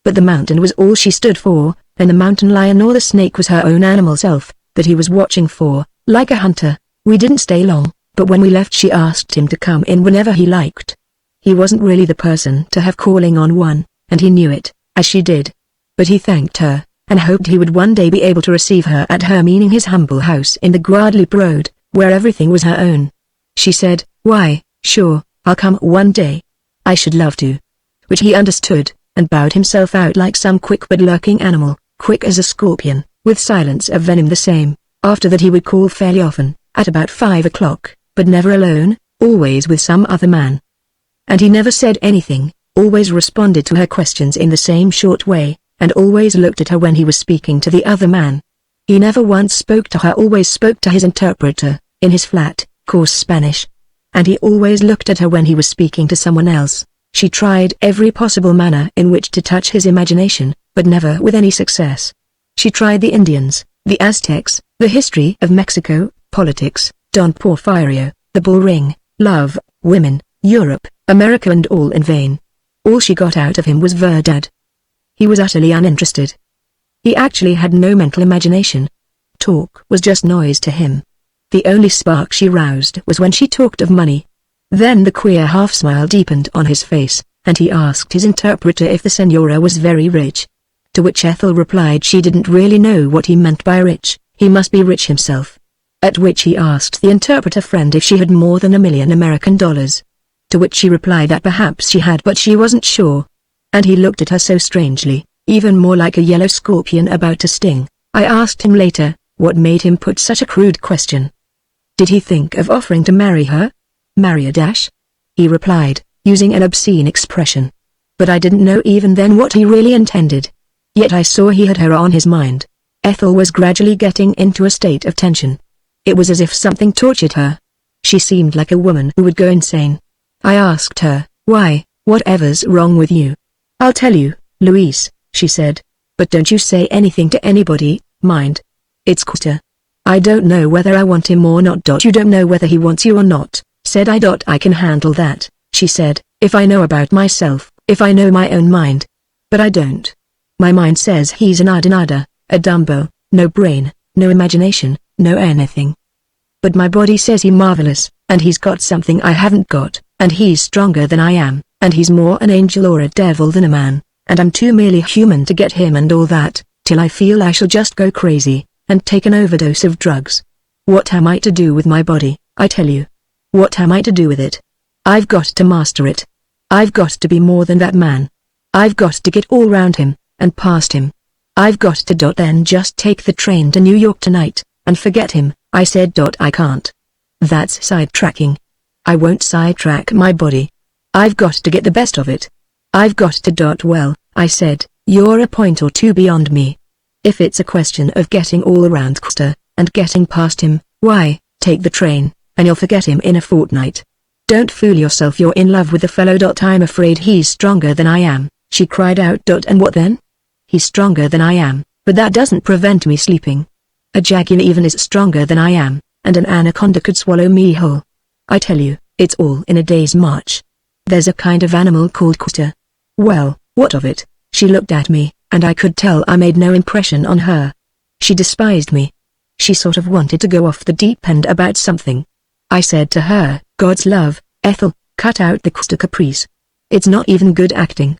But the mountain was all she stood for, and the mountain lion or the snake was her own animal self, that he was watching for, like a hunter. We didn't stay long, but when we left she asked him to come in whenever he liked. He wasn't really the person to have calling on one, and he knew it, as she did. But he thanked her, and hoped he would one day be able to receive her at her, meaning his humble house in the Guadeloupe road, where everything was her own. She said, why, sure, I'll come one day. I should love to. Which he understood, and bowed himself out like some quick but lurking animal, quick as a scorpion, with silence of venom the same. After that he would call fairly often, at about 5 o'clock, but never alone, always with some other man. And he never said anything, always responded to her questions in the same short way, and always looked at her when he was speaking to the other man. He never once spoke to her, always spoke to his interpreter, in his flat, coarse Spanish. And he always looked at her when he was speaking to someone else. She tried every possible manner in which to touch his imagination, but never with any success. She tried the Indians, the Aztecs, the history of Mexico, politics, Don Porfirio, the bull ring, love, women, Europe, America, and all in vain. All she got out of him was verdad. He was utterly uninterested. He actually had no mental imagination. Talk was just noise to him. The only spark she roused was when she talked of money. Then the queer half-smile deepened on his face, and he asked his interpreter if the senora was very rich. To which Ethel replied she didn't really know what he meant by rich, he must be rich himself. At which he asked the interpreter friend if she had more than $1 million American dollars. To which she replied that perhaps she had but she wasn't sure. And he looked at her so strangely, even more like a yellow scorpion about to sting. I asked him later, what made him put such a crude question. Did he think of offering to marry her? Marry a dash? He replied, using an obscene expression. But I didn't know even then what he really intended. Yet I saw he had her on his mind. Ethel was gradually getting into a state of tension. It was as if something tortured her. She seemed like a woman who would go insane. I asked her, why, whatever's wrong with you? I'll tell you, Louise, she said. But don't you say anything to anybody, mind. It's Custer. I don't know whether I want him or not. You don't know whether he wants you or not, said I. I can handle that, she said, if I know about myself, if I know my own mind. But I don't. My mind says he's a nada, a Dumbo, no brain, no imagination, no anything. But my body says he's marvelous, and he's got something I haven't got, and he's stronger than I am, and he's more an angel or a devil than a man, and I'm too merely human to get him and all that, till I feel I shall just go crazy, and take an overdose of drugs. What am I to do with my body, I tell you? What am I to do with it? I've got to master it. I've got to be more than that man. I've got to get all round him, and past him. I've got to then just take the train to New York tonight, and forget him, I said. I can't. That's sidetracking. I won't sidetrack my body. I've got to get the best of it. I've got to. Well, I said, you're a point or two beyond me. If it's a question of getting all around Custer, and getting past him, why, take the train, and you'll forget him in a fortnight. Don't fool yourself, you're in love with the fellow. I'm afraid he's stronger than I am, she cried out. And what then? He's stronger than I am, but that doesn't prevent me sleeping. A jaguar even is stronger than I am, and an anaconda could swallow me whole. I tell you, it's all in a day's march. There's a kind of animal called Custer. Well, what of it? She looked at me, and I could tell I made no impression on her. She despised me. She sort of wanted to go off the deep end about something. I said to her, God's love, Ethel, cut out the Custer caprice. It's not even good acting.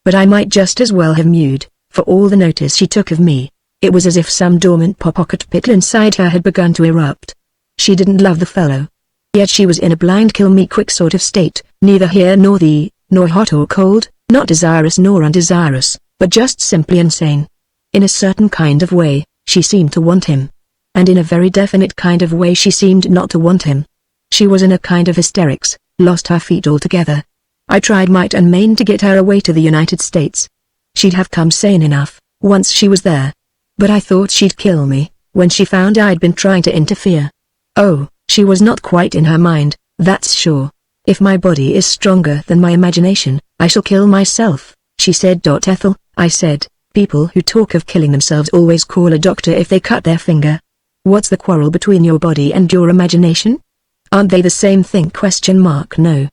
But I might just as well have mewed, for all the notice she took of me. It was as if some dormant pocket pit inside her had begun to erupt. She didn't love the fellow. Yet she was in a blind kill-me-quick sort of state, neither here nor there, nor hot or cold, not desirous nor undesirous, but just simply insane. In a certain kind of way, she seemed to want him. And in a very definite kind of way she seemed not to want him. She was in a kind of hysterics, lost her feet altogether. I tried might and main to get her away to the United States. She'd have come sane enough, once she was there. But I thought she'd kill me, when she found I'd been trying to interfere. Oh, she was not quite in her mind, that's sure. If my body is stronger than my imagination, I shall kill myself, she said. Ethel, I said, people who talk of killing themselves always call a doctor if they cut their finger. What's the quarrel between your body and your imagination? Aren't they the same thing? No.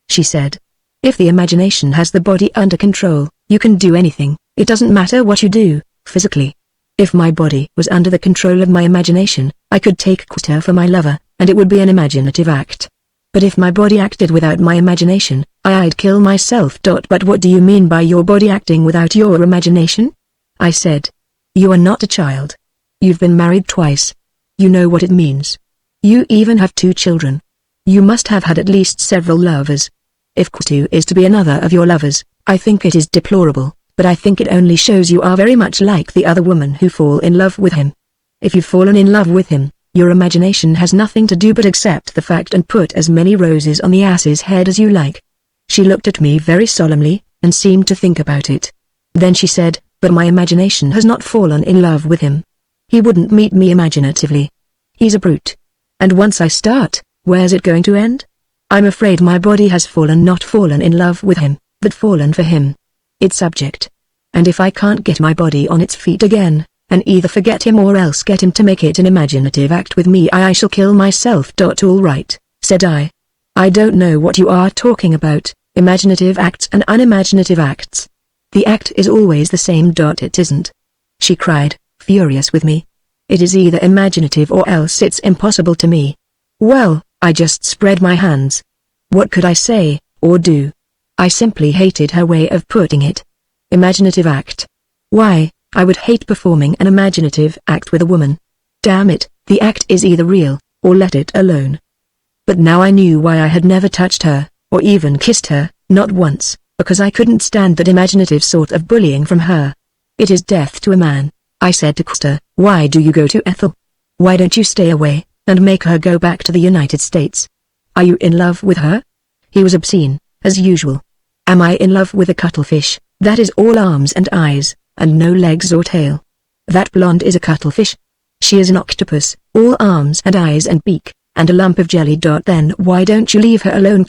She said. If the imagination has the body under control, you can do anything, it doesn't matter what you do, physically. If my body was under the control of my imagination, I could take Custer for my lover, and it would be an imaginative act. But if my body acted without my imagination, I'd kill myself. But what do you mean by your body acting without your imagination? I said. You are not a child. You've been married twice. You know what it means. You even have 2 children. You must have had at least several lovers. If Custer is to be another of your lovers, I think it is deplorable, but I think it only shows you are very much like the other women who fall in love with him. If you've fallen in love with him, your imagination has nothing to do but accept the fact and put as many roses on the ass's head as you like. She looked at me very solemnly, and seemed to think about it. Then she said, but my imagination has not fallen in love with him. He wouldn't meet me imaginatively. He's a brute. And once I start, where's it going to end? I'm afraid my body has not fallen in love with him, but fallen for him. It's subject. And if I can't get my body on its feet again, and either forget him or else get him to make it an imaginative act with me, I shall kill myself. All right, said I. I don't know what you are talking about, Imaginative acts and unimaginative acts. The act is always the same. It isn't. She cried, furious with me. It is either imaginative or else it's impossible to me. Well, I just spread my hands. What could I say, or do? I simply hated her way of putting it. Imaginative act. Why, I would hate performing an imaginative act with a woman. Damn it, the act is either real, or let it alone. But now I knew why I had never touched her, or even kissed her, not once, because I couldn't stand that imaginative sort of bullying from her. It is death to a man, I said to Custer. Why do you go to Ethel? Why don't you stay away, and make her go back to the United States? Are you in love with her? He was obscene, as usual. Am I in love with a cuttlefish, that is all arms and eyes, and no legs or tail? That blonde is a cuttlefish. She is an octopus, all arms and eyes and beak, and a lump of jelly. Then why don't you leave her alone?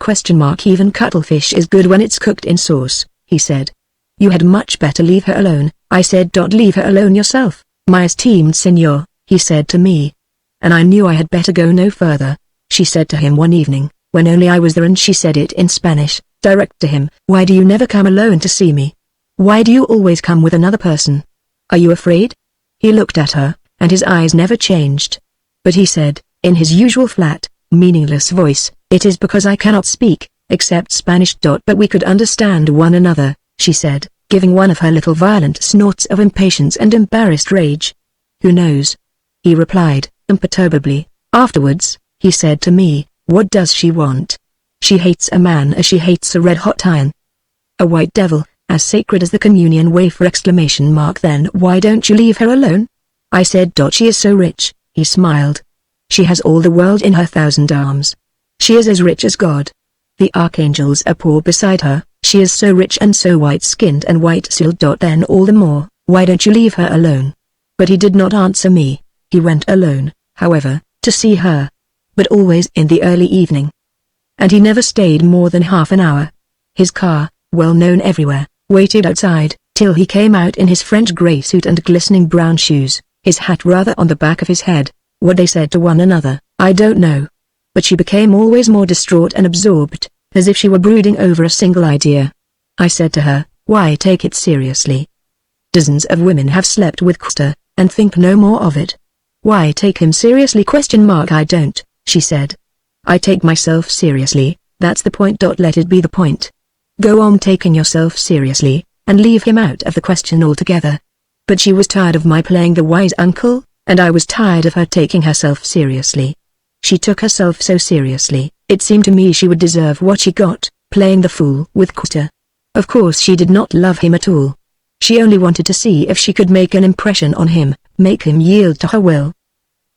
Even cuttlefish is good when it's cooked in sauce, he said. You had much better leave her alone, I said. Leave her alone yourself, my esteemed senor, he said to me. And I knew I had better go no further, she said to him one evening, when only I was there, and she said it in Spanish, direct to him. Why do you never come alone to see me? Why do you always come with another person? Are you afraid? He looked at her, and his eyes never changed. But he said, in his usual flat, meaningless voice, it is because I cannot speak, except Spanish. But we could understand one another, she said, giving one of her little violent snorts of impatience and embarrassed rage. Who knows? He replied, imperturbably. Afterwards, he said to me, what does she want? She hates a man as she hates a red-hot iron. A white devil, as sacred as the communion wafer! Then why don't you leave her alone? I said. She is so rich, he smiled. She has all the world in her 1,000 arms. She is as rich as God. The archangels are poor beside her, she is so rich and so white-skinned and white-sealed. Then all the more, why don't you leave her alone? But he did not answer me. He went alone, however, to see her. But always in the early evening. And he never stayed more than half an hour. His car, well known everywhere, waited outside, till he came out in his French grey suit and glistening brown shoes, his hat rather on the back of his head. What they said to one another, I don't know. But she became always more distraught and absorbed, as if she were brooding over a single idea. I said to her, why take it seriously? Dozens of women have slept with Custer, and think no more of it. Why take him seriously? I don't, she said. I take myself seriously, that's the point. Let it be the point. Go on taking yourself seriously, and leave him out of the question altogether. But she was tired of my playing the wise uncle, and I was tired of her taking herself seriously. She took herself so seriously, it seemed to me she would deserve what she got, playing the fool with Custer. Of course she did not love him at all. She only wanted to see if she could make an impression on him, make him yield to her will.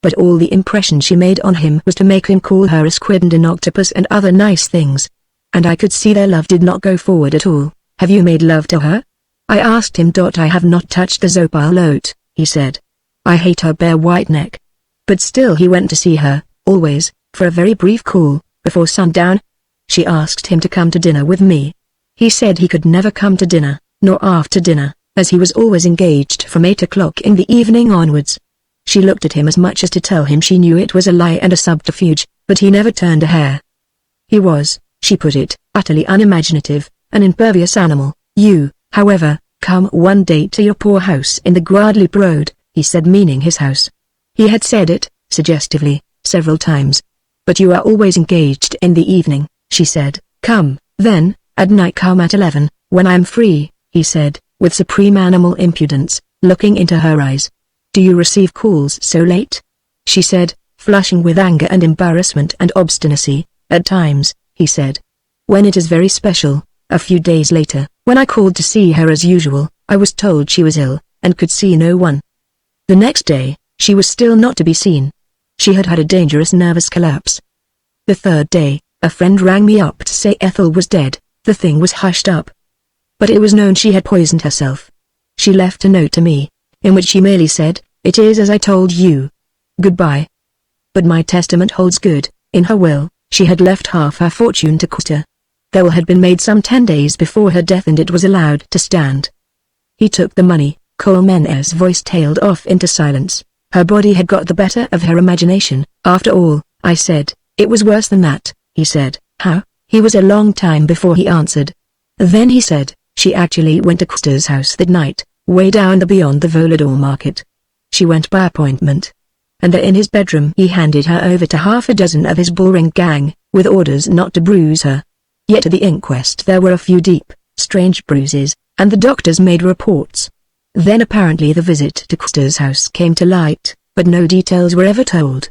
But all the impression she made on him was to make him call her a squid and an octopus and other nice things. And I could see their love did not go forward at all. Have you made love to her? I asked him. I have not touched the Zopalote, he said. I hate her bare white neck. But still he went to see her, always, for a very brief call, before sundown. She asked him to come to dinner with me. He said he could never come to dinner, nor after dinner, as he was always engaged from 8 o'clock in the evening onwards. She looked at him as much as to tell him she knew it was a lie and a subterfuge, but he never turned a hair. He was, she put it, utterly unimaginative, an impervious animal. You, however, come one day to your poor house in the Guadalupe Road, he said, meaning his house. He had said it, suggestively, several times. But you are always engaged in the evening, she said. Come, then, at night. Come at 11, when I am free, he said, with supreme animal impudence, looking into her eyes. Do you receive calls so late? She said, flushing with anger and embarrassment and obstinacy. At times, he said. When it is very special. A few days later, when I called to see her as usual, I was told she was ill, and could see no one. The next day, she was still not to be seen. She had had a dangerous nervous collapse. The third day, a friend rang me up to say Ethel was dead. The thing was hushed up. But it was known she had poisoned herself. She left a note to me, in which she merely said, it is as I told you. Goodbye. But my testament holds good. In her will, she had left half her fortune to Custer. The will had been made some 10 days before her death, and it was allowed to stand. He took the money. Colmena's voice tailed off into silence. Her body had got the better of her imagination. After all, I said. It was worse than that, he said. How? He was a long time before he answered. Then he said, she actually went to Custer's house that night, way down the beyond the Volador market. She went by appointment. And there in his bedroom he handed her over to half a dozen of his bullring gang, with orders not to bruise her. Yet at the inquest there were a few deep, strange bruises, and the doctors made reports. Then apparently the visit to Custer's house came to light, but no details were ever told.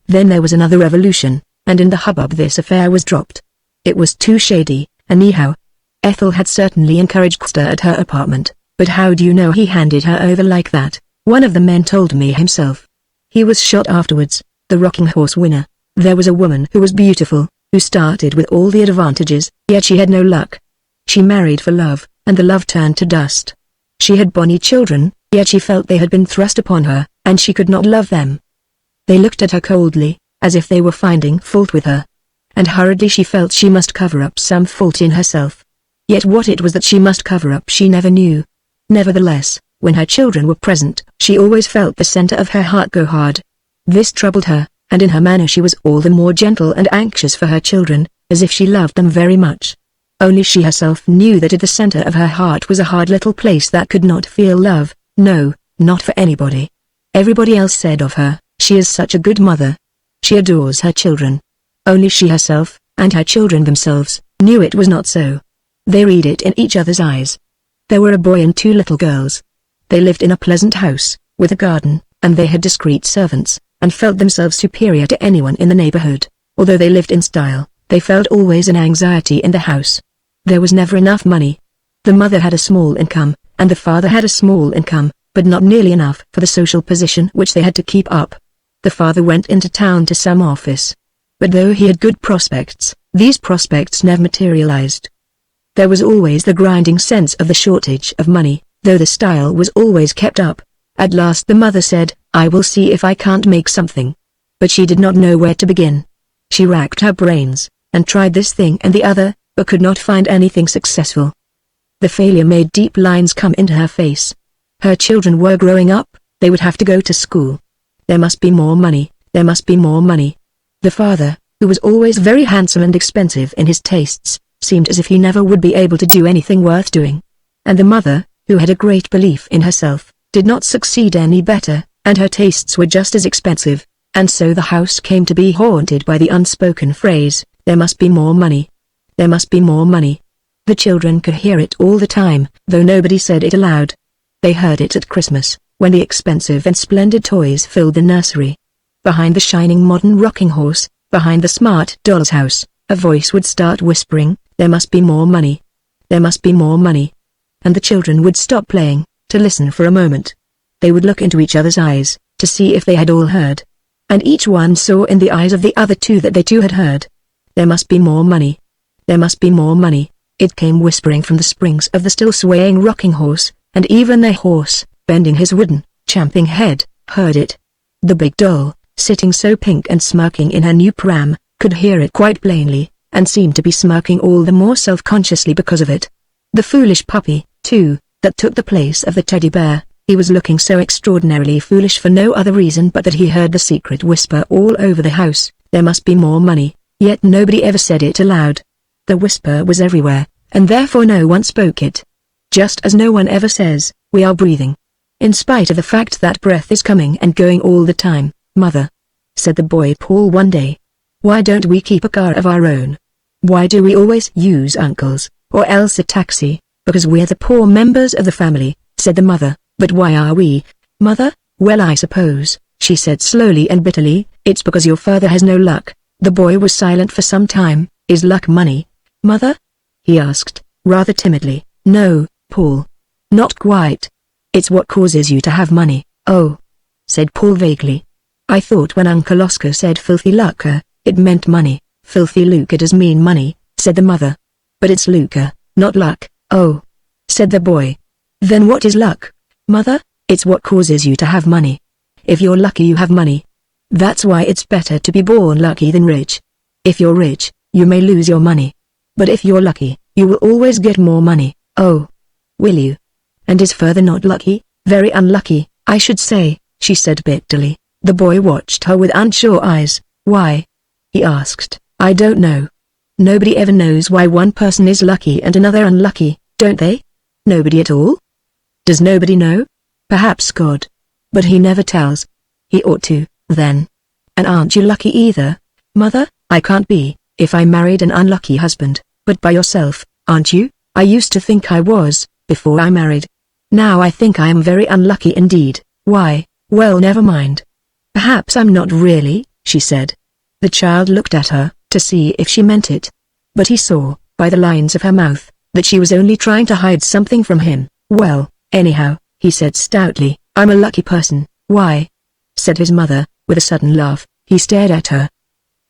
Then there was another revolution, and in the hubbub this affair was dropped. It was too shady, anyhow. Ethel had certainly encouraged Custer at her apartment, but how do you know he handed her over like that? One of the men told me himself. He was shot afterwards, the rocking horse winner. There was a woman who was beautiful, who started with all the advantages, yet she had no luck. She married for love, and the love turned to dust. She had bonny children, yet she felt they had been thrust upon her, and she could not love them. They looked at her coldly, as if they were finding fault with her. And hurriedly she felt she must cover up some fault in herself. Yet what it was that she must cover up she never knew. Nevertheless, when her children were present, she always felt the center of her heart go hard. This troubled her, and in her manner she was all the more gentle and anxious for her children, as if she loved them very much. Only she herself knew that at the center of her heart was a hard little place that could not feel love, no, not for anybody. Everybody else said of her, she is such a good mother. She adores her children. Only she herself, and her children themselves, knew it was not so. They read it in each other's eyes. There were a boy and 2 little girls. They lived in a pleasant house, with a garden, and they had discreet servants, and felt themselves superior to anyone in the neighborhood. Although they lived in style, they felt always an anxiety in the house. There was never enough money. The mother had a small income, and the father had a small income, but not nearly enough for the social position which they had to keep up. The father went into town to some office. But though he had good prospects, these prospects never materialized. There was always the grinding sense of the shortage of money, though the style was always kept up. At last the mother said, I will see if I can't make something. But she did not know where to begin. She racked her brains, and tried this thing and the other, but could not find anything successful. The failure made deep lines come into her face. Her children were growing up, they would have to go to school. There must be more money, there must be more money. The father, who was always very handsome and expensive in his tastes, seemed as if he never would be able to do anything worth doing. And the mother, who had a great belief in herself, did not succeed any better, and her tastes were just as expensive, and so the house came to be haunted by the unspoken phrase, there must be more money. There must be more money. The children could hear it all the time, though nobody said it aloud. They heard it at Christmas, when the expensive and splendid toys filled the nursery. Behind the shining modern rocking horse, behind the smart doll's house, a voice would start whispering, there must be more money. There must be more money. And the children would stop playing, to listen for a moment. They would look into each other's eyes, to see if they had all heard. And each one saw in the eyes of the other 2 that they too had heard. There must be more money. There must be more money. It came whispering from the springs of the still swaying rocking horse, and even the horse, bending his wooden, champing head, heard it. The big doll, sitting so pink and smirking in her new pram, could hear it quite plainly, and seemed to be smirking all the more self-consciously because of it. The foolish puppy, too, that took the place of the teddy bear, he was looking so extraordinarily foolish for no other reason but that he heard the secret whisper all over the house, there must be more money, yet nobody ever said it aloud. The whisper was everywhere, and therefore no one spoke it. Just as no one ever says, we are breathing. In spite of the fact that breath is coming and going all the time, Mother, said the boy Paul one day. Why don't we keep a car of our own? Why do we always use Uncle's, or else a taxi? Because we're the poor members of the family, said the mother. But why are we, Mother? Well, I suppose, she said slowly and bitterly, it's because your father has no luck. The boy was silent for some time. Is luck money, Mother? He asked, rather timidly. No, Paul. Not quite. It's what causes you to have money. Oh, said Paul vaguely. I thought when Uncle Oscar said filthy lucre, it meant money. Filthy lucre does mean money, said the mother. But it's lucre, not luck. Oh, said the boy. Then what is luck, Mother? It's what causes you to have money. If you're lucky you have money. That's why it's better to be born lucky than rich. If you're rich, you may lose your money. But if you're lucky, you will always get more money. Oh, will you? And is further not lucky? Very unlucky, I should say, she said bitterly. The boy watched her with unsure eyes. Why? He asked. I don't know. Nobody ever knows why one person is lucky and another unlucky, don't they? Nobody at all? Does nobody know? Perhaps God. But he never tells. He ought to, then. And aren't you lucky either, Mother? I can't be, if I married an unlucky husband, but by yourself, aren't you? I used to think I was, before I married. Now I think I am very unlucky indeed. Why? Well, never mind. Perhaps I'm not really, she said. The child looked at her, to see if she meant it. But he saw, by the lines of her mouth, that she was only trying to hide something from him. Well, anyhow, he said stoutly, I'm a lucky person. Why? Said his mother, with a sudden laugh. He stared at her.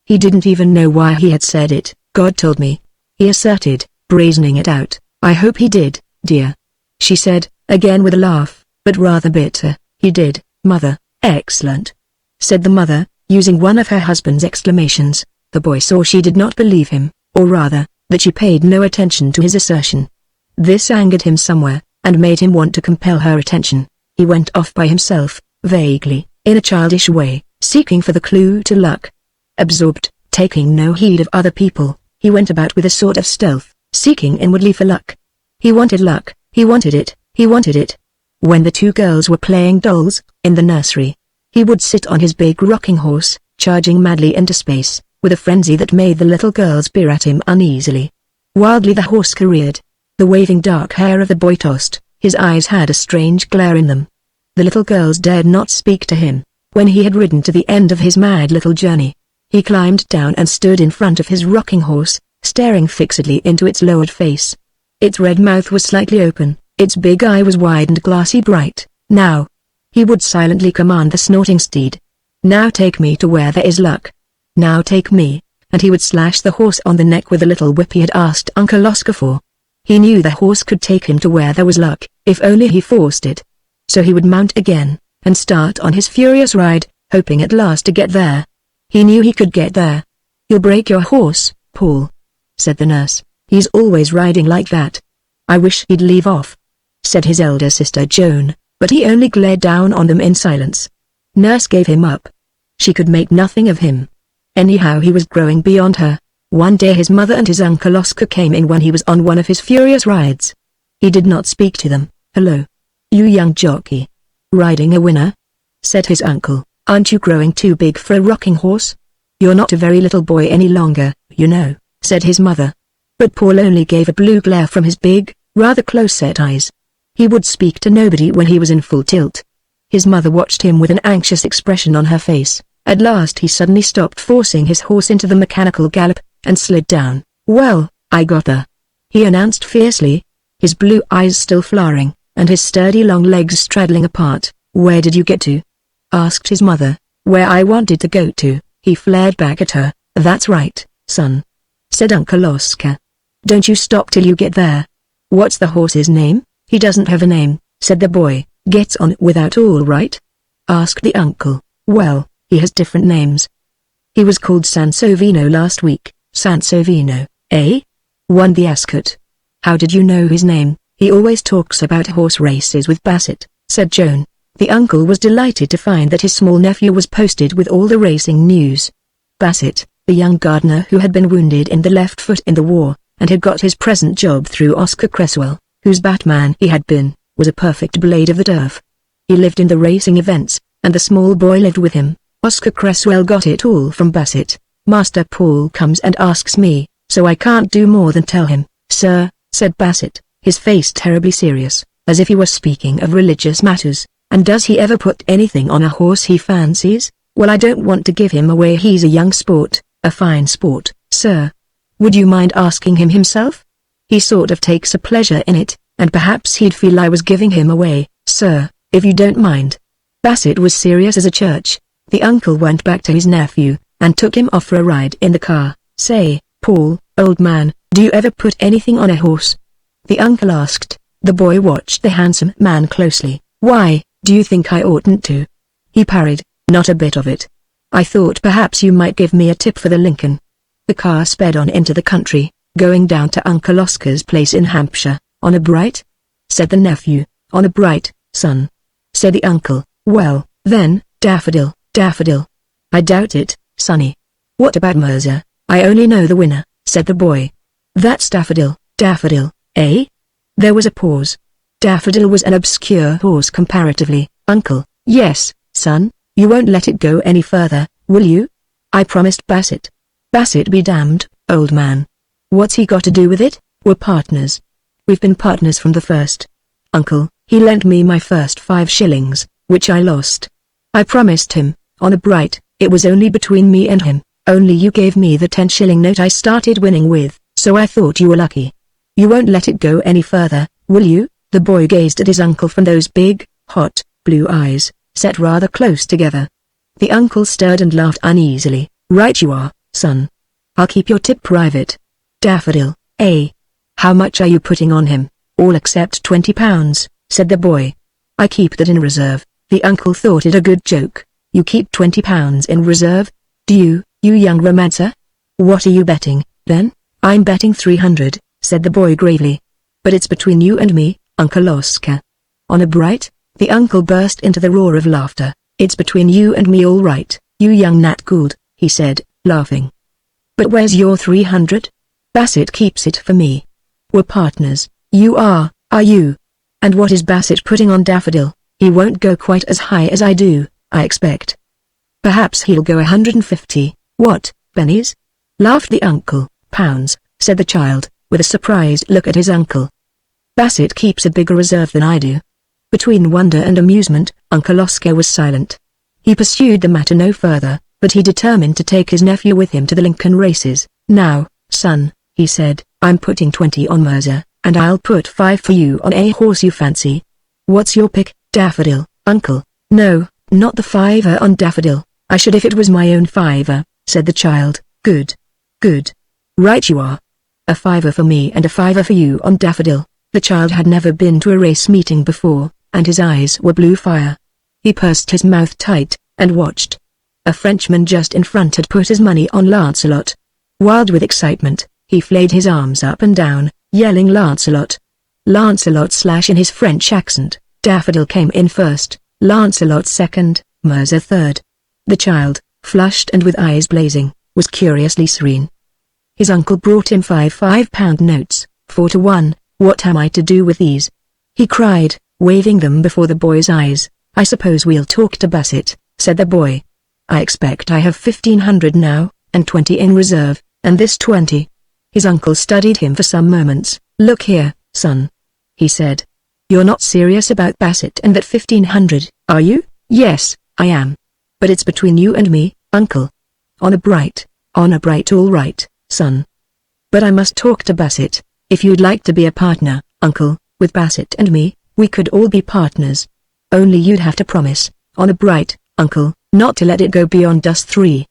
He didn't even know why he had said it. God told me, he asserted, brazening it out. I hope he did, dear. She said, again with a laugh, but rather bitter. He did, Mother. Excellent. Said the mother, using one of her husband's exclamations. The boy saw she did not believe him, or rather, that she paid no attention to his assertion. This angered him somewhere, and made him want to compel her attention. He went off by himself, vaguely, in a childish way, seeking for the clue to luck. Absorbed, taking no heed of other people, he went about with a sort of stealth, seeking inwardly for luck. He wanted luck, he wanted it, he wanted it. When the two girls were playing dolls, in the nursery, he would sit on his big rocking horse, charging madly into space, with a frenzy that made the little girls peer at him uneasily. Wildly the horse careered. The waving dark hair of the boy tossed, his eyes had a strange glare in them. The little girls dared not speak to him. When he had ridden to the end of his mad little journey, he climbed down and stood in front of his rocking horse, staring fixedly into its lowered face. Its red mouth was slightly open, its big eye was wide and glassy bright. Now, he would silently command the snorting steed. Now take me to where there is luck. Now take me, and he would slash the horse on the neck with the little whip he had asked Uncle Oscar for. He knew the horse could take him to where there was luck, if only he forced it. So he would mount again, and start on his furious ride, hoping at last to get there. He knew he could get there. You'll break your horse, Paul, said the nurse. He's always riding like that. I wish he'd leave off, said his elder sister Joan, but he only glared down on them in silence. Nurse gave him up. She could make nothing of him. Anyhow, he was growing beyond her. One day his mother and his Uncle Oscar came in when he was on one of his furious rides. He did not speak to them. Hello, you young jockey. Riding a winner? Said his uncle. Aren't you growing too big for a rocking horse? You're not a very little boy any longer, you know, said his mother. But Paul only gave a blue glare from his big, rather close-set eyes. He would speak to nobody when he was in full tilt. His mother watched him with an anxious expression on her face. At last he suddenly stopped forcing his horse into the mechanical gallop, and slid down. Well, I got her, he announced fiercely, his blue eyes still flowering, and his sturdy long legs straddling apart. Where did you get to? Asked his mother. Where I wanted to go to, he flared back at her. That's right, son, said Uncle Oscar. Don't you stop till you get there. What's the horse's name? He doesn't have a name, said the boy. Gets on without all right? Asked the uncle. Well, he has different names. He was called Sansovino last week. Sansovino, eh? Won the Ascot. How did you know his name? He always talks about horse races with Bassett, said Joan. The uncle was delighted to find that his small nephew was posted with all the racing news. Bassett, the young gardener who had been wounded in the left foot in the war, and had got his present job through Oscar Cresswell, whose Batman he had been, was a perfect blade of the turf. He lived in the racing events, and the small boy lived with him. Oscar Cresswell got it all from Bassett. Master Paul comes and asks me, so I can't do more than tell him. Sir, said Bassett, his face terribly serious, as if he was speaking of religious matters. And does he ever put anything on a horse he fancies? Well, I don't want to give him away. He's a young sport, a fine sport, sir. Would you mind asking him himself? He sort of takes a pleasure in it, and perhaps he'd feel I was giving him away, sir, if you don't mind. Bassett was serious as a church. The uncle went back to his nephew, and took him off for a ride in the car. Say, Paul, old man, do you ever put anything on a horse? The uncle asked. The boy watched the handsome man closely. Why, do you think I oughtn't to? He parried. Not a bit of it. I thought perhaps you might give me a tip for the Lincoln. The car sped on into the country, going down to Uncle Oscar's place in Hampshire. On a bright? Said the nephew. On a bright, son, said the uncle. Well, then, Daffodil, Daffodil. I doubt it, sonny. What about Mirza? I only know the winner, said the boy. That's Daffodil. Daffodil, eh? There was a pause. Daffodil was an obscure horse comparatively. Uncle, yes, son, you won't let it go any further, will you? I promised Bassett. Bassett be damned, old man. What's he got to do with it? We're partners. We've been partners from the first. Uncle, he lent me my first 5 shillings, which I lost. I promised him, honor bright, it was only between me and him, only you gave me the 10-shilling note I started winning with, so I thought you were lucky. You won't let it go any further, will you? The boy gazed at his uncle from those big, hot, blue eyes, set rather close together. The uncle stirred and laughed uneasily. Right you are, son. I'll keep your tip private. Daffodil, eh? How much are you putting on him? All except £20, said the boy. I keep that in reserve. The uncle thought it a good joke. You keep £20 in reserve? Do you young romancer? What are you betting, then? I'm betting 300, said the boy gravely. But it's between you and me, Uncle Oscar. Honor bright? The uncle burst into the roar of laughter. It's between you and me all right, you young Nat Gould, he said, laughing. But where's your 300? Bassett keeps it for me. We're partners. You are you? And what is Bassett putting on Daffodil? He won't go quite as high as I do, I expect. Perhaps he'll go 150, what, pennies? Laughed the uncle. Pounds, said the child, with a surprised look at his uncle. Bassett keeps a bigger reserve than I do. Between wonder and amusement, Uncle Oscar was silent. He pursued the matter no further, but he determined to take his nephew with him to the Lincoln races. Now, son, he said, I'm putting 20 on Mirza, and I'll put 5 for you on a horse you fancy. What's your pick, Daffodil, uncle? No, not the 5 on Daffodil. I should if it was my own 5, said the child. Good. Good. Right you are. A 5 for me and a 5 for you on Daffodil. The child had never been to a race meeting before, and his eyes were blue fire. He pursed his mouth tight, and watched. A Frenchman just in front had put his money on Lancelot. Wild with excitement, he flayed his arms up and down, yelling Lancelot. Lancelot / in his French accent. Daffodil came in first, Lancelot second, Mirza third. The child, flushed and with eyes blazing, was curiously serene. His uncle brought him 5 £5 notes, 4 to 1. What am I to do with these? He cried, waving them before the boy's eyes. I suppose we'll talk to Bassett, said the boy. I expect I have 1500 now, and 20 in reserve, and this 20. His uncle studied him for some moments. Look here, son, he said. You're not serious about Bassett and that 1500, are you? Yes, I am. But it's between you and me, uncle. Honor bright, all right, son. But I must talk to Bassett. If you'd like to be a partner, uncle, with Bassett and me, we could all be partners. Only you'd have to promise, honor bright, uncle, not to let it go beyond us 3.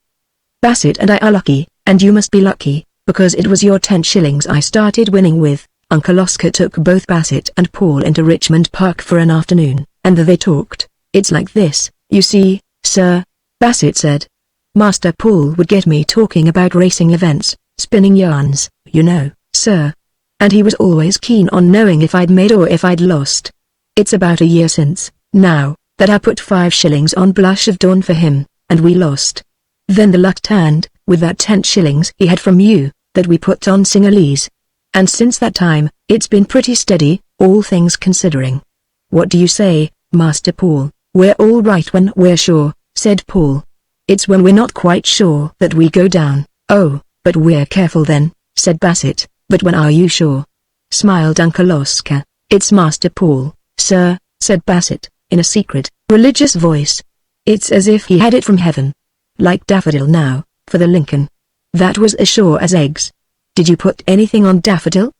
Bassett and I are lucky, and you must be lucky, because it was your 10 shillings I started winning with. Uncle Oscar took both Bassett and Paul into Richmond Park for an afternoon, and they talked. It's like this, you see, sir, Bassett said. Master Paul would get me talking about racing events, spinning yarns, you know, sir. And he was always keen on knowing if I'd made or if I'd lost. It's about a year since, now, that I put 5 shillings on Blush of Dawn for him, and we lost. Then the luck turned, with that 10 shillings he had from you, that we put on Sinhalese. And since that time, it's been pretty steady, all things considering. What do you say, Master Paul? We're all right when we're sure, said Paul. It's when we're not quite sure that we go down. Oh, but we're careful then, said Bassett. But when are you sure? Smiled Uncle Oscar. It's Master Paul, sir, said Bassett, in a secret, religious voice. It's as if he had it from heaven. Like Daffodil now, for the Lincoln. That was as sure as eggs. Did you put anything on Daffodil?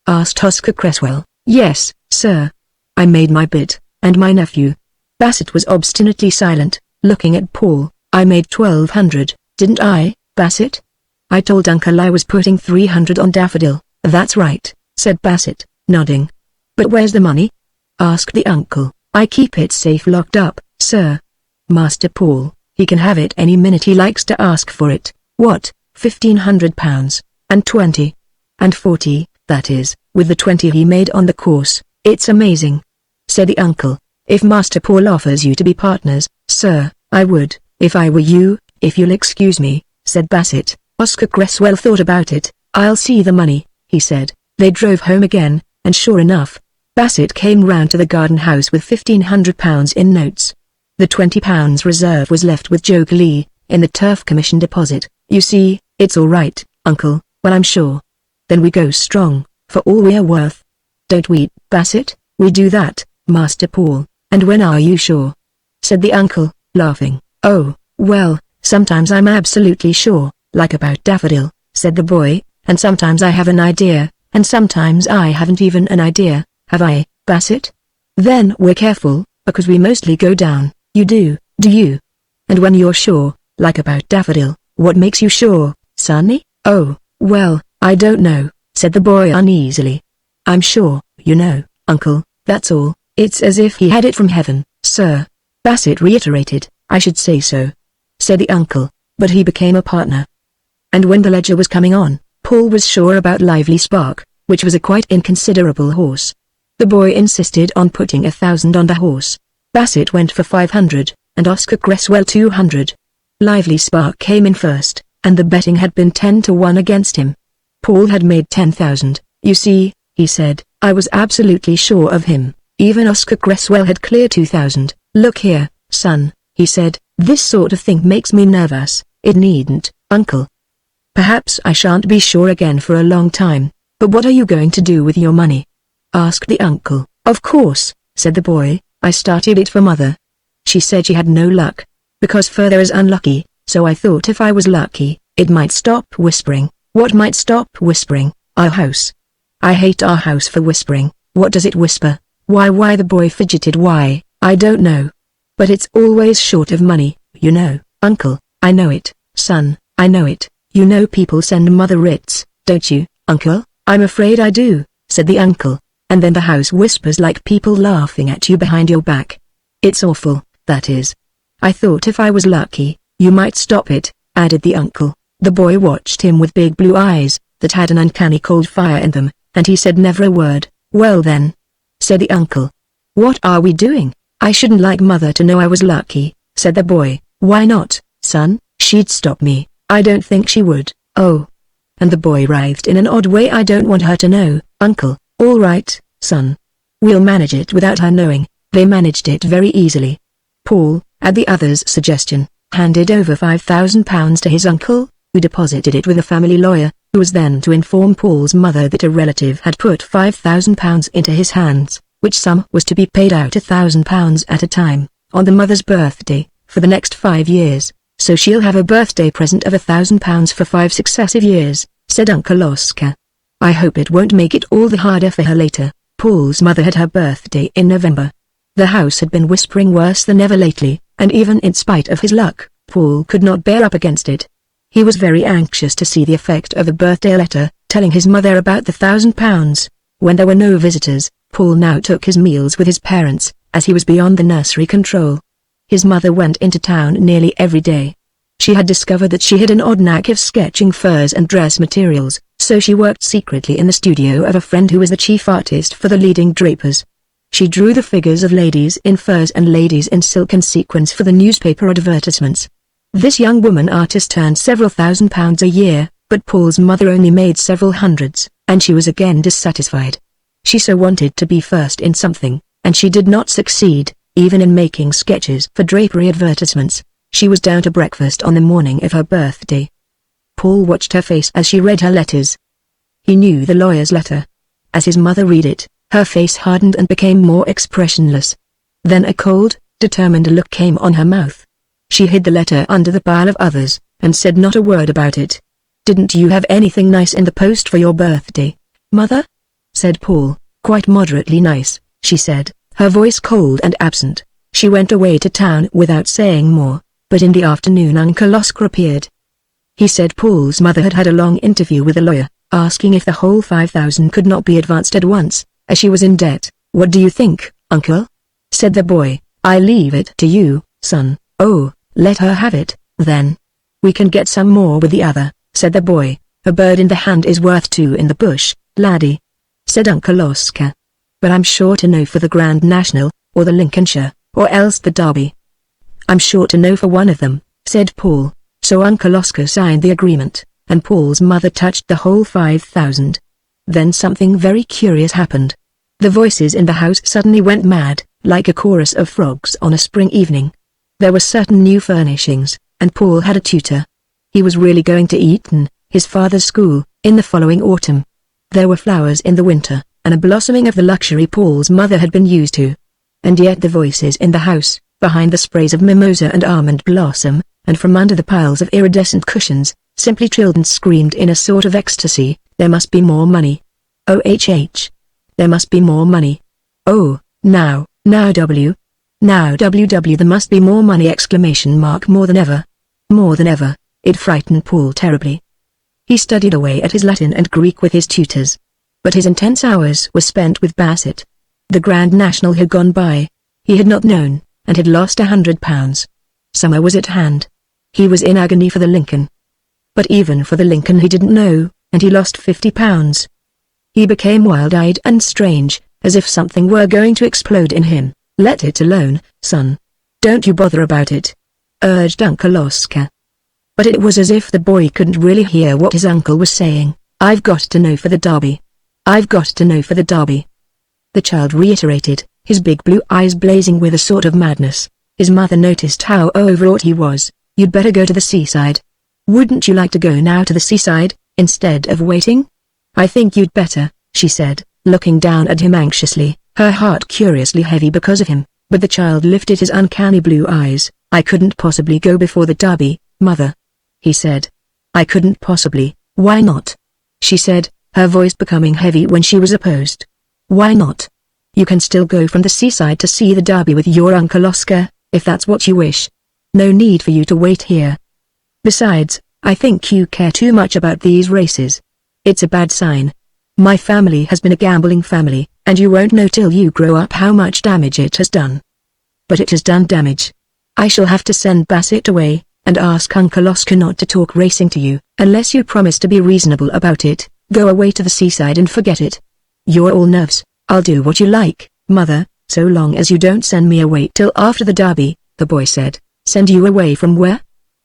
Asked Oscar Cresswell. Yes, sir. I made my bit, and my nephew. Bassett was obstinately silent, looking at Paul. I made 1200, didn't I, Bassett? I told Uncle I was putting 300 on Daffodil. That's right, said Bassett, nodding. But where's the money? Asked the uncle. I keep it safe locked up, sir. Master Paul, he can have it any minute he likes to ask for it. What, £1,500, and 20? And 40, that is, with the 20 he made on the course. It's amazing, said the uncle. If Master Paul offers you to be partners, sir, I would, if I were you, if you'll excuse me, said Bassett. Oscar Cresswell thought about it, I'll see the money, he said. They drove home again, and sure enough, Bassett came round to the garden house with £1,500 in notes. The £20 reserve was left with Joe Lee, in the turf commission deposit. You see, it's all right, Uncle. Well, I'm sure. Then we go strong, for all we are worth. Don't we, Bassett? We do that, Master Paul. And when are you sure? Said the uncle, laughing. Oh, well, sometimes I'm absolutely sure, like about Daffodil, said the boy, and sometimes I have an idea, and sometimes I haven't even an idea, have I, Bassett? Then we're careful, because we mostly go down. You do you? And when you're sure, like about Daffodil, what makes you sure, Sonny? Oh, well, I don't know, said the boy uneasily. I'm sure, you know, Uncle, that's all. It's as if he had it from heaven, sir. Bassett reiterated. I should say so, said the uncle, but he became a partner. And when the ledger was coming on, Paul was sure about Lively Spark, which was a quite inconsiderable horse. The boy insisted on putting 1,000 on the horse. Bassett went for 500, and Oscar Cresswell 200. Lively Spark came in first, and the betting had been 10-1 against him. Paul had made 10,000, you see, he said. I was absolutely sure of him. Even Oscar Cresswell had cleared 2,000. Look here, son, he said, this sort of thing makes me nervous. It needn't, Uncle. Perhaps I shan't be sure again for a long time, but what are you going to do with your money? Asked the uncle. Of course, said the boy, I started it for Mother. She said she had no luck, because Further is unlucky, so I thought if I was lucky, it might stop whispering. What might stop whispering? Our house. I hate our house for whispering. What does it whisper? Why the boy fidgeted. Why, I don't know. But it's always short of money, you know, Uncle. I know it, son, I know it. You know people send Mother writs, don't you, Uncle? I'm afraid I do, said the uncle. And then the house whispers like people laughing at you behind your back. It's awful, that is. I thought if I was lucky, you might stop it, added the uncle. The boy watched him with big blue eyes, that had an uncanny cold fire in them, and he said never a word. Well then, said the uncle. What are we doing? I shouldn't like Mother to know I was lucky, said the boy. Why not, son? She'd stop me. I don't think she would. Oh. And the boy writhed in an odd way. I don't want her to know, Uncle. All right, son. We'll manage it without her knowing. They managed it very easily. Paul, at the other's suggestion, handed over £5,000 to his uncle, who deposited it with a family lawyer, who was then to inform Paul's mother that a relative had put £5,000 into his hands, which sum was to be paid out £1,000 at a time, on the mother's birthday, for the next 5 years. So she'll have a birthday present of £1,000 for 5 successive years, said Uncle Oscar. I hope it won't make it all the harder for her later. Paul's mother had her birthday in November. The house had been whispering worse than ever lately, and even in spite of his luck, Paul could not bear up against it. He was very anxious to see the effect of a birthday letter, telling his mother about the £1,000. When there were no visitors, Paul now took his meals with his parents, as he was beyond the nursery control. His mother went into town nearly every day. She had discovered that she had an odd knack of sketching furs and dress materials, so she worked secretly in the studio of a friend who was the chief artist for the leading drapers. She drew the figures of ladies in furs and ladies in silk and sequins for the newspaper advertisements. This young woman artist earned several £1,000s a year, but Paul's mother only made several hundreds, and she was again dissatisfied. She so wanted to be first in something, and she did not succeed, even in making sketches for drapery advertisements. She was down to breakfast on the morning of her birthday. Paul watched her face as she read her letters. He knew the lawyer's letter. As his mother read it, her face hardened and became more expressionless. Then a cold, determined look came on her mouth. She hid the letter under the pile of others, and said not a word about it. Didn't you have anything nice in the post for your birthday, Mother? Said Paul. Quite moderately nice, she said, her voice cold and absent. She went away to town without saying more, but in the afternoon Uncle Oscar appeared. He said Paul's mother had had a long interview with a lawyer, asking if the whole 5,000 could not be advanced at once, as she was in debt. What do you think, Uncle? Said the boy. I leave it to you, son. Oh, let her have it, then. We can get some more with the other, said the boy. A bird in the hand is worth 2 in the bush, laddie, said Uncle Oscar. But I'm sure to know for the Grand National, or the Lincolnshire, or else the Derby. I'm sure to know for one of them, said Paul. So Uncle Oscar signed the agreement, and Paul's mother touched the whole 5,000. Then something very curious happened. The voices in the house suddenly went mad, like a chorus of frogs on a spring evening. There were certain new furnishings, and Paul had a tutor. He was really going to Eton, his father's school, in the following autumn. There were flowers in the winter, and a blossoming of the luxury Paul's mother had been used to. And yet the voices in the house, behind the sprays of mimosa and almond blossom, and from under the piles of iridescent cushions, simply trilled and screamed in a sort of ecstasy, "There must be more money. OHH. There must be more money. Oh, now W. Now WW there must be more money!" exclamation mark. More than ever. More than ever. It frightened Paul terribly. He studied away at his Latin and Greek with his tutors. But his intense hours were spent with Bassett. The Grand National had gone by. He had not known, and had lost £100. Summer was at hand. He was in agony for the Lincoln. But even for the Lincoln he didn't know, and he lost £50. He became wild-eyed and strange, as if something were going to explode in him. "Let it alone, son. Don't you bother about it," urged Uncle Oscar. But it was as if the boy couldn't really hear what his uncle was saying. "I've got to know for the derby. I've got to know for the derby," the child reiterated, his big blue eyes blazing with a sort of madness. His mother noticed how overwrought he was. "You'd better go to the seaside. Wouldn't you like to go now to the seaside, instead of waiting?" "I think you'd better," she said, looking down at him anxiously, her heart curiously heavy because of him, but the child lifted his uncanny blue eyes. "I couldn't possibly go before the derby, Mother," he said. "I couldn't possibly." "Why not?" she said, her voice becoming heavy when she was opposed. "Why not? You can still go from the seaside to see the derby with your Uncle Oscar, if that's what you wish. No need for you to wait here. Besides, I think you care too much about these races. It's a bad sign. My family has been a gambling family, and you won't know till you grow up how much damage it has done." "But it has done damage. I shall have to send Bassett away, and ask Uncle Oscar not to talk racing to you, unless you promise to be reasonable about it. Go away to the seaside and forget it. You're all nerves." "I'll do what you like, Mother, so long as you don't send me away till after the derby," the boy said. "Send you away from where?"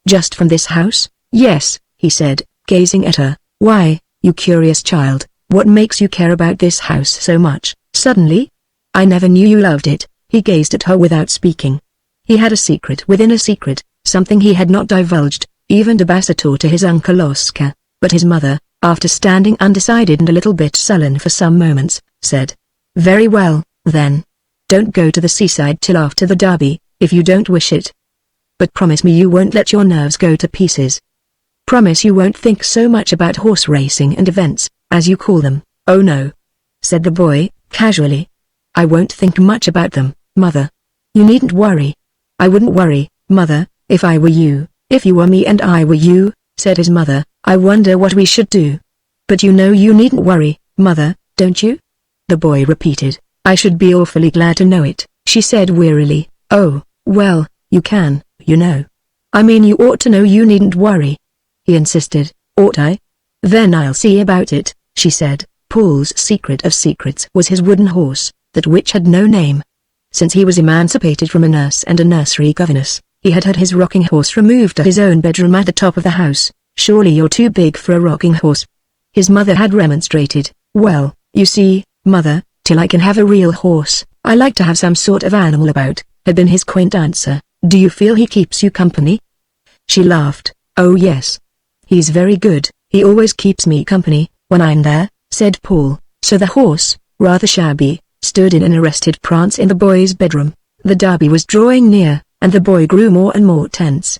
"Just from this house?" "Yes," he said, gazing at her. "Why, you curious child, what makes you care about this house so much, suddenly? I never knew you loved it." He gazed at her without speaking. He had a secret within a secret, something he had not divulged, even to Bassett or to his Uncle Oscar, but his mother, after standing undecided and a little bit sullen for some moments, said, "Very well, then. Don't go to the seaside till after the derby, if you don't wish it. But promise me you won't let your nerves go to pieces. Promise you won't think so much about horse racing and events, as you call them." "Oh no," said the boy, casually. "I won't think much about them, Mother. You needn't worry." "I wouldn't worry, Mother, if I were you." "If you were me and I were you," said his mother, "I wonder what we should do." "But you know you needn't worry, Mother, don't you?" the boy repeated. "I should be awfully glad to know it," she said wearily. "Oh, well, you can, you know. I mean you ought to know you needn't worry," he insisted. "Ought I? Then I'll see about it," she said. Paul's secret of secrets was his wooden horse, that which had no name. Since he was emancipated from a nurse and a nursery governess, he had had his rocking horse removed to his own bedroom at the top of the house. "Surely you're too big for a rocking horse," his mother had remonstrated. "Well, you see, Mother, till I can have a real horse, I like to have some sort of animal about," had been his quaint answer. "Do you feel he keeps you company?" She laughed. "Oh yes. He's very good, he always keeps me company, when I'm there," said Paul. So the horse, rather shabby, stood in an arrested prance in the boy's bedroom. The derby was drawing near, and the boy grew more and more tense.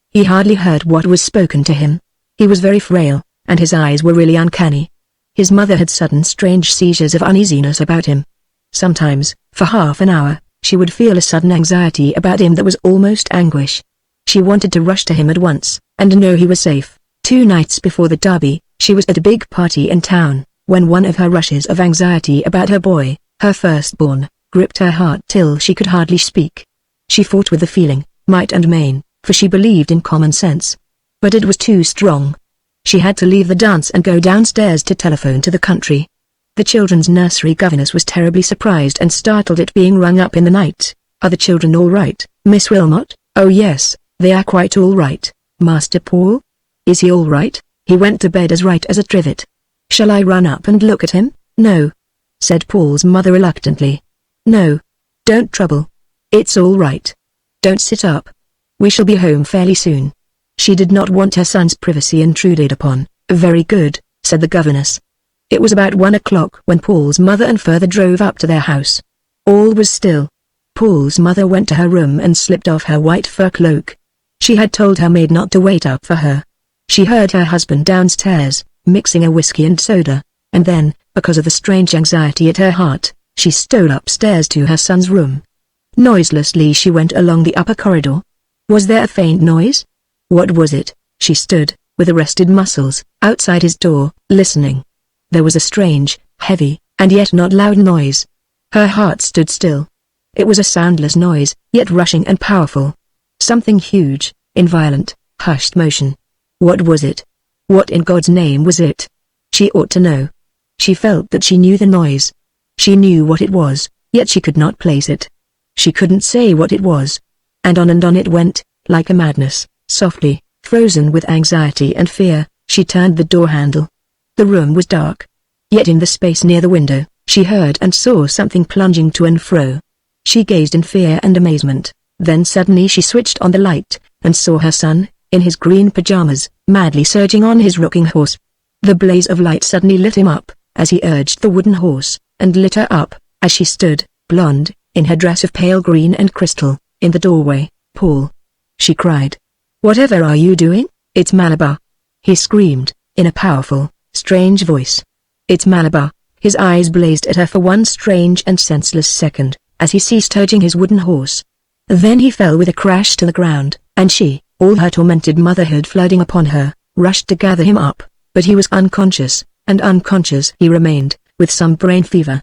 He hardly heard what was spoken to him. He was very frail, and his eyes were really uncanny. His mother had sudden strange seizures of uneasiness about him. Sometimes, for half an hour, she would feel a sudden anxiety about him that was almost anguish. She wanted to rush to him at once, and know he was safe. 2 nights before the derby, she was at a big party in town, when one of her rushes of anxiety about her boy, her firstborn, gripped her heart till she could hardly speak. She fought with the feeling, might and main, for she believed in common sense. But it was too strong. She had to leave the dance and go downstairs to telephone to the country. The children's nursery governess was terribly surprised and startled at being rung up in the night. "Are the children all right, Miss Wilmot?" "Oh yes, they are quite all right, Master Paul." "Is he all right?" He went to bed as right as a trivet. Shall I run up and look at him? No, said Paul's mother reluctantly. No. Don't trouble. It's all right. Don't sit up. We shall be home fairly soon. She did not want her son's privacy intruded upon. Very good, said the governess. It was about 1 o'clock when Paul's mother and father drove up to their house. All was still. Paul's mother went to her room and slipped off her white fur cloak. She had told her maid not to wait up for her. She heard her husband downstairs, mixing a whiskey and soda, and then, because of the strange anxiety at her heart, she stole upstairs to her son's room. Noiselessly she went along the upper corridor. Was there a faint noise? What was it? She stood, with arrested muscles, outside his door, listening. There was a strange, heavy, and yet not loud noise. Her heart stood still. It was a soundless noise, yet rushing and powerful. Something huge, in violent, hushed motion. What was it? What in God's name was it? She ought to know. She felt that she knew the noise. She knew what it was, yet she could not place it. She couldn't say what it was. And on it went, like a madness, softly, frozen with anxiety and fear, she turned the door handle. The room was dark. Yet in the space near the window, she heard and saw something plunging to and fro. She gazed in fear and amazement, then suddenly she switched on the light, and saw her son, in his green pajamas, madly surging on his rocking horse. The blaze of light suddenly lit him up, as he urged the wooden horse, and lit her up, as she stood, blonde, in her dress of pale green and crystal, in the doorway. Paul, she cried. Whatever are you doing? It's Malabar. He screamed, in a powerful, strange voice. It's Malabar. His eyes blazed at her for one strange and senseless second, as he ceased urging his wooden horse. Then he fell with a crash to the ground, and she, all her tormented motherhood flooding upon her, rushed to gather him up, but he was unconscious, and unconscious he remained, with some brain fever.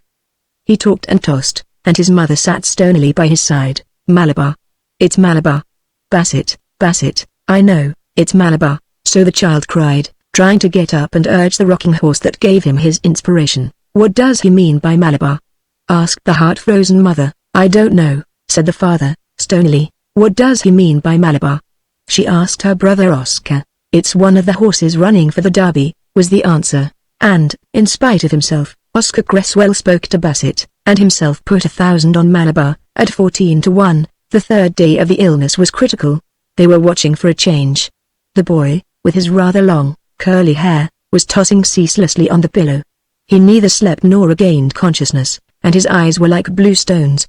He talked and tossed, and his mother sat stonily by his side. Malabar. It's Malabar. Bassett, Bassett, I know, it's Malabar, so the child cried, trying to get up and urge the rocking horse that gave him his inspiration. What does he mean by Malabar? Asked the heart-frozen mother. I don't know, said the father, stonily. What does he mean by Malabar? She asked her brother Oscar. It's one of the horses running for the Derby, was the answer, and, in spite of himself, Oscar Cresswell spoke to Bassett, and himself put 1,000 on Malabar, at 14-1. The third day of the illness was critical. They were watching for a change. The boy, with his rather long, curly hair, was tossing ceaselessly on the pillow. He neither slept nor regained consciousness, and his eyes were like blue stones.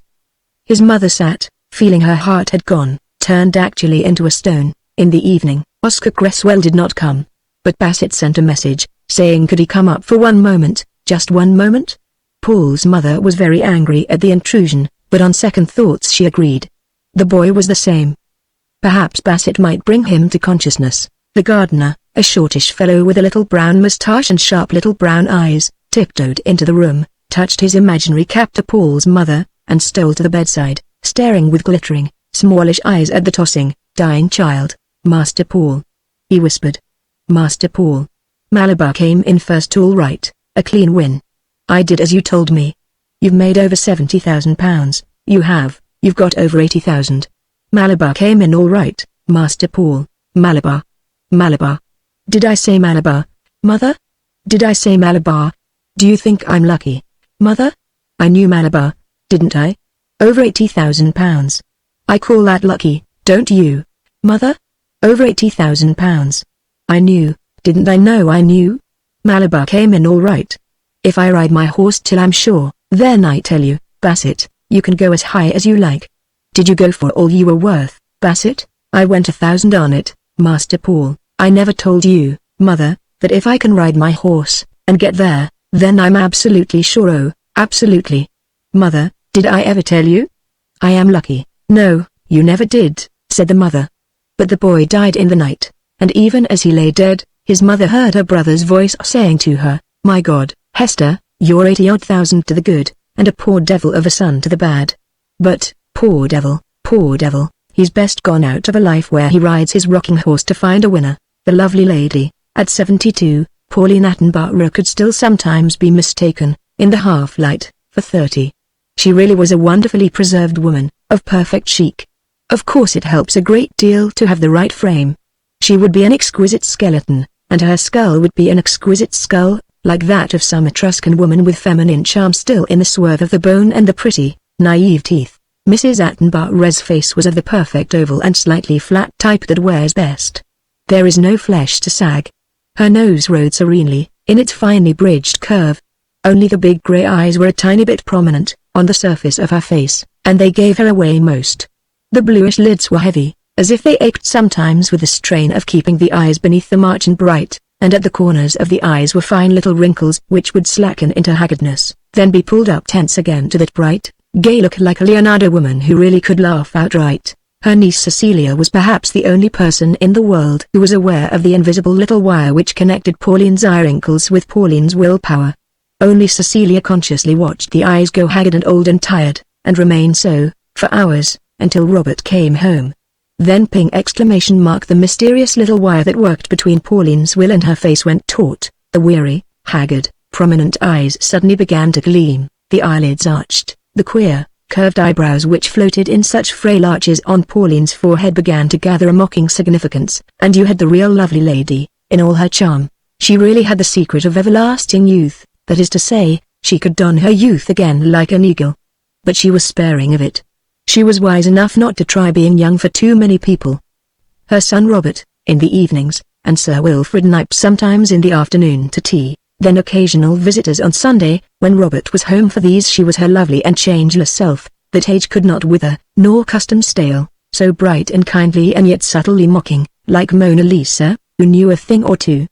His mother sat, feeling her heart had gone, turned actually into a stone. In the evening, Oscar Cresswell did not come. But Bassett sent a message, saying could he come up for 1 moment, just 1 moment? Paul's mother was very angry at the intrusion, but on second thoughts she agreed. The boy was the same. Perhaps Bassett might bring him to consciousness. The gardener, a shortish fellow with a little brown moustache and sharp little brown eyes, tiptoed into the room, touched his imaginary cap to Paul's mother, and stole to the bedside, staring with glittering, smallish eyes at the tossing, dying child. Master Paul, he whispered. Master Paul. Malabar came in first all right, a clean win. I did as you told me. You've made over £70,000, you have. You've got over 80,000. Malabar came in all right, Master Paul. Malabar. Malabar. Did I say Malabar, Mother? Did I say Malabar? Do you think I'm lucky, Mother? I knew Malabar, didn't I? Over £80,000. I call that lucky, don't you, Mother? Over £80,000. I knew, didn't I know I knew? Malabar came in all right. If I ride my horse till I'm sure, then I tell you, Bassett, you can go as high as you like. Did you go for all you were worth, Bassett? I went 1,000 on it, Master Paul. I never told you, Mother, that if I can ride my horse, and get there, then I'm absolutely sure. Oh, absolutely. Mother, did I ever tell you? I am lucky. No, you never did, said the mother. But the boy died in the night, and even as he lay dead, his mother heard her brother's voice saying to her, My God, Hester, you're 80-odd thousand to the good, and a poor devil of a son to the bad. But, poor devil, he's best gone out of a life where he rides his rocking horse to find a winner. The lovely lady, at 72, Pauline Attenborough could still sometimes be mistaken, in the half-light, for 30. She really was a wonderfully preserved woman, of perfect chic. Of course it helps a great deal to have the right frame. She would be an exquisite skeleton, and her skull would be an exquisite skull, like that of some Etruscan woman with feminine charm still in the swerve of the bone and the pretty, naive teeth. Mrs. Attenborough's face was of the perfect oval and slightly flat type that wears best. There is no flesh to sag. Her nose rode serenely, in its finely bridged curve. Only the big grey eyes were a tiny bit prominent, on the surface of her face, and they gave her away most. The bluish lids were heavy, as if they ached sometimes with the strain of keeping the eyes beneath the margin bright, and at the corners of the eyes were fine little wrinkles which would slacken into haggardness, then be pulled up tense again to that bright, gay look like a Leonardo woman who really could laugh outright. Her niece Cecilia was perhaps the only person in the world who was aware of the invisible little wire which connected Pauline's eye wrinkles with Pauline's willpower. Only Cecilia consciously watched the eyes go haggard and old and tired, and remain so, for hours, until Robert came home. Then ping! The mysterious little wire that worked between Pauline's will and her face went taut, the weary, haggard, prominent eyes suddenly began to gleam, the eyelids arched, the queer, curved eyebrows which floated in such frail arches on Pauline's forehead began to gather a mocking significance, and you had the real lovely lady, in all her charm. She really had the secret of everlasting youth, that is to say, she could don her youth again like an eagle. But she was sparing of it. She was wise enough not to try being young for too many people. Her son Robert, in the evenings, and Sir Wilfrid Knipe sometimes in the afternoon to tea, then occasional visitors on Sunday, when Robert was home for these she was her lovely and changeless self, that age could not wither, nor custom stale, so bright and kindly and yet subtly mocking, like Mona Lisa, who knew a thing or two.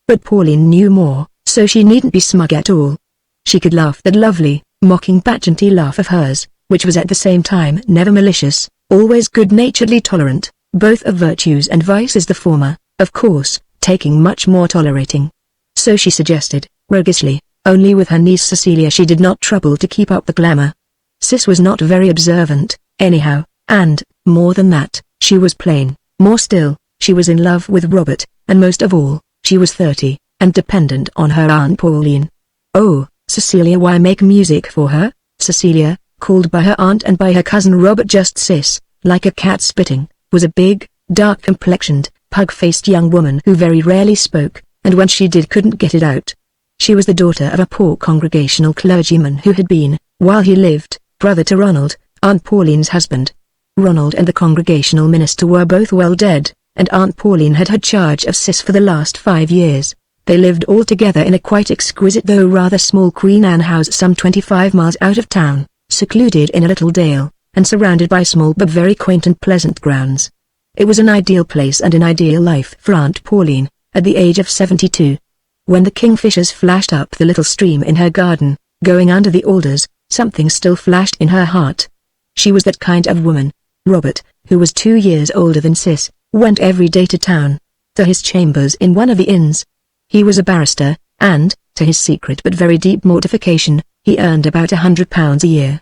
But Pauline knew more, so she needn't be smug at all. She could laugh that lovely, mocking pageanty laugh of hers, which was at the same time never malicious, always good-naturedly tolerant, both of virtues and vices, the former, of course, taking much more tolerating. So she suggested, roguishly, only with her niece Cecilia she did not trouble to keep up the glamour. Cis was not very observant, anyhow, and, more than that, she was plain. More still, she was in love with Robert, and most of all, she was 30, and dependent on her Aunt Pauline. Oh, Cecilia, why make music for her? Cecilia, called by her aunt and by her cousin Robert just Cis, like a cat spitting, was a big, dark-complexioned, pug-faced young woman who very rarely spoke, and when she did couldn't get it out. She was the daughter of a poor congregational clergyman who had been, while he lived, brother to Ronald, Aunt Pauline's husband. Ronald and the congregational minister were both well dead, and Aunt Pauline had had charge of Cis for the last 5 years. They lived all together in a quite exquisite though rather small Queen Anne house some 25 miles out of town, secluded in a little dale, and surrounded by small but very quaint and pleasant grounds. It was an ideal place and an ideal life for Aunt Pauline, at the age of 72. When the kingfishers flashed up the little stream in her garden, going under the alders, something still flashed in her heart. She was that kind of woman. Robert, who was 2 years older than Cis, went every day to town, to his chambers in one of the inns. He was a barrister, and, to his secret but very deep mortification, he earned about £100 a year.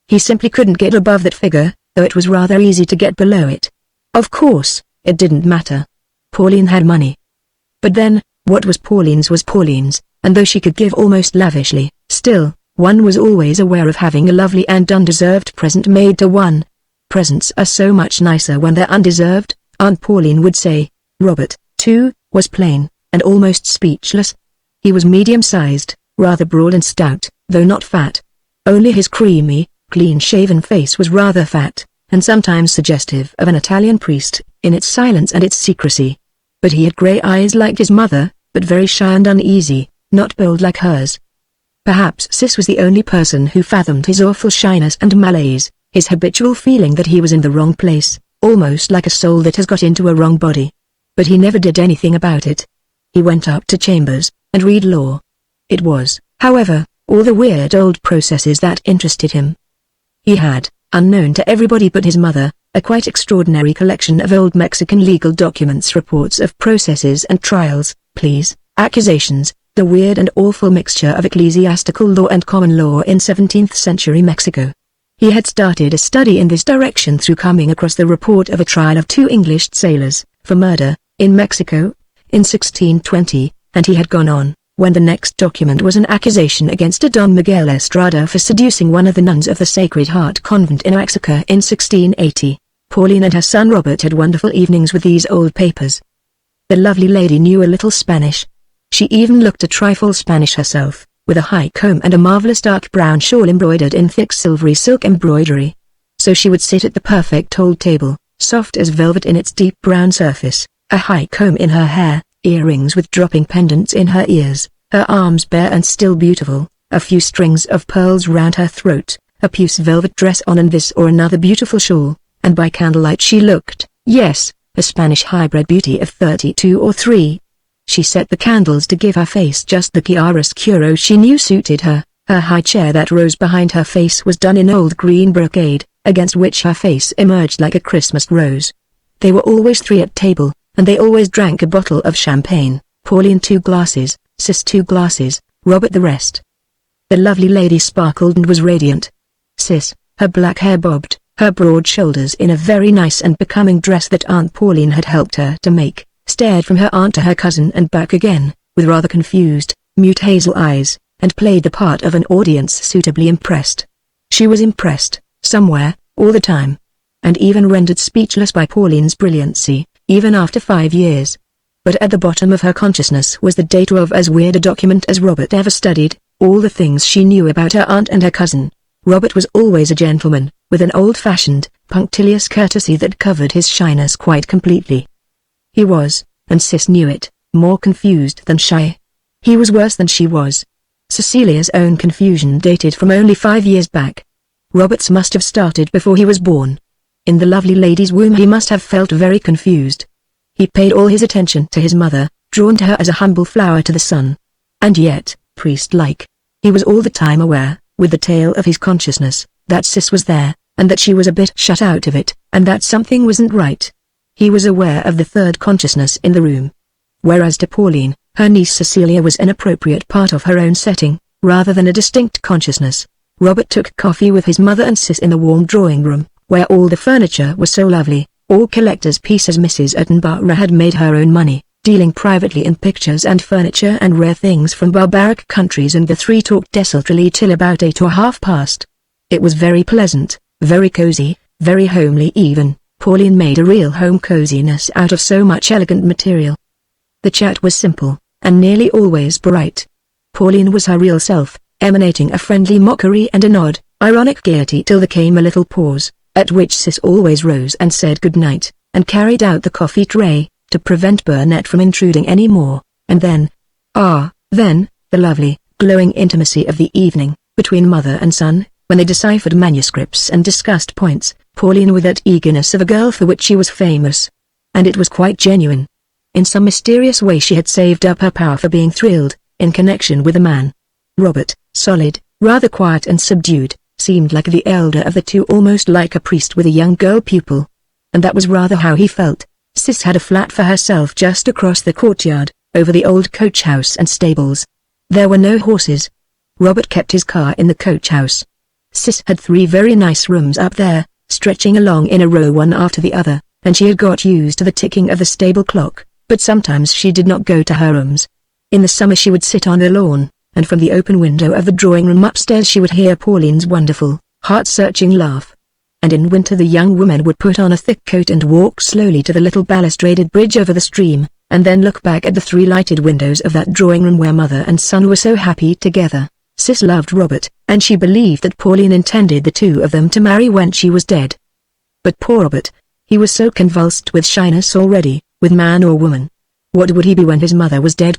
He simply couldn't get above that figure, though it was rather easy to get below it. Of course, it didn't matter. Pauline had money. But then, what was Pauline's, and though she could give almost lavishly, still, one was always aware of having a lovely and undeserved present made to one. Presents are so much nicer when they're undeserved, Aunt Pauline would say. Robert, too, was plain, and almost speechless. He was medium-sized, rather broad and stout, though not fat. Only his creamy, clean-shaven face was rather fat, and sometimes suggestive of an Italian priest, in its silence and its secrecy. But he had grey eyes like his mother, but very shy and uneasy, not bold like hers. Perhaps Cis was the only person who fathomed his awful shyness and malaise, his habitual feeling that he was in the wrong place, almost like a soul that has got into a wrong body. But he never did anything about it. He went up to chambers, and read law. It was, however, all the weird old processes that interested him. He had, unknown to everybody but his mother, a quite extraordinary collection of old Mexican legal documents, reports of processes and trials, pleas, accusations, the weird and awful mixture of ecclesiastical law and common law in 17th century Mexico. He had started a study in this direction through coming across the report of a trial of 2 English sailors, for murder, in Mexico, in 1620, and he had gone on, when the next document was an accusation against a Don Miguel Estrada for seducing one of the nuns of the Sacred Heart Convent in Oaxaca in 1680. Pauline and her son Robert had wonderful evenings with these old papers. The lovely lady knew a little Spanish. She even looked a trifle Spanish herself, with a high comb and a marvelous dark brown shawl embroidered in thick silvery silk embroidery. So she would sit at the perfect old table, soft as velvet in its deep brown surface, a high comb in her hair, earrings with dropping pendants in her ears, her arms bare and still beautiful, a few strings of pearls round her throat, a puce velvet dress on and this or another beautiful shawl, and by candlelight she looked, yes, a Spanish hybrid beauty of 32 or 3. She set the candles to give her face just the chiaroscuro she knew suited her. Her high chair that rose behind her face was done in old green brocade, against which her face emerged like a Christmas rose. They were always 3 at table, and they always drank a bottle of champagne, Pauline 2 glasses, Sis 2 glasses, Robert the rest. The lovely lady sparkled and was radiant. Sis, her black hair bobbed, her broad shoulders in a very nice and becoming dress that Aunt Pauline had helped her to make, stared from her aunt to her cousin and back again, with rather confused, mute hazel eyes, and played the part of an audience suitably impressed. She was impressed, somewhere, all the time, and even rendered speechless by Pauline's brilliancy, even after 5 years. But at the bottom of her consciousness was the date of as weird a document as Robert ever studied, all the things she knew about her aunt and her cousin. Robert was always a gentleman, with an old-fashioned, punctilious courtesy that covered his shyness quite completely. He was, and Sis knew it, more confused than shy. He was worse than she was. Cecilia's own confusion dated from only 5 years back. Robert's must have started before he was born. In the lovely lady's womb he must have felt very confused. He paid all his attention to his mother, drawn to her as a humble flower to the sun. And yet, priest-like, he was all the time aware, with the tail of his consciousness, that Sis was there, and that she was a bit shut out of it, and that something wasn't right. He was aware of the third consciousness in the room. Whereas to Pauline, her niece Cecilia was an appropriate part of her own setting, rather than a distinct consciousness. Robert took coffee with his mother and Sis in the warm drawing room, where all the furniture was so lovely, all collector's pieces. Mrs. Attenborough had made her own money, dealing privately in pictures and furniture and rare things from barbaric countries, and the 3 talked desultorily till about 8 or half past. It was very pleasant, very cozy, very homely even. Pauline made a real home coziness out of so much elegant material. The chat was simple, and nearly always bright. Pauline was her real self, emanating a friendly mockery and a nod, ironic gaiety till there came a little pause, at which Sis always rose and said good night, and carried out the coffee tray, to prevent Burnett from intruding any more, and then, then, the lovely, glowing intimacy of the evening, between mother and son, when they deciphered manuscripts and discussed points, Pauline with that eagerness of a girl for which she was famous. And it was quite genuine. In some mysterious way she had saved up her power for being thrilled, in connection with a man. Robert, solid, rather quiet and subdued, seemed like the elder of the 2, almost like a priest with a young girl pupil. And that was rather how he felt. Sis had a flat for herself just across the courtyard, over the old coach house and stables. There were no horses. Robert kept his car in the coach house. Sis had 3 very nice rooms up there, stretching along in a row one after the other, and she had got used to the ticking of the stable clock, but sometimes she did not go to her rooms. In the summer she would sit on the lawn, and from the open window of the drawing room upstairs she would hear Pauline's wonderful, heart-searching laugh. And in winter the young woman would put on a thick coat and walk slowly to the little balustraded bridge over the stream, and then look back at the 3 lighted windows of that drawing room where mother and son were so happy together. Sis loved Robert, and she believed that Pauline intended the 2 of them to marry when she was dead. But poor Robert, he was so convulsed with shyness already, with man or woman. What would he be when his mother was dead?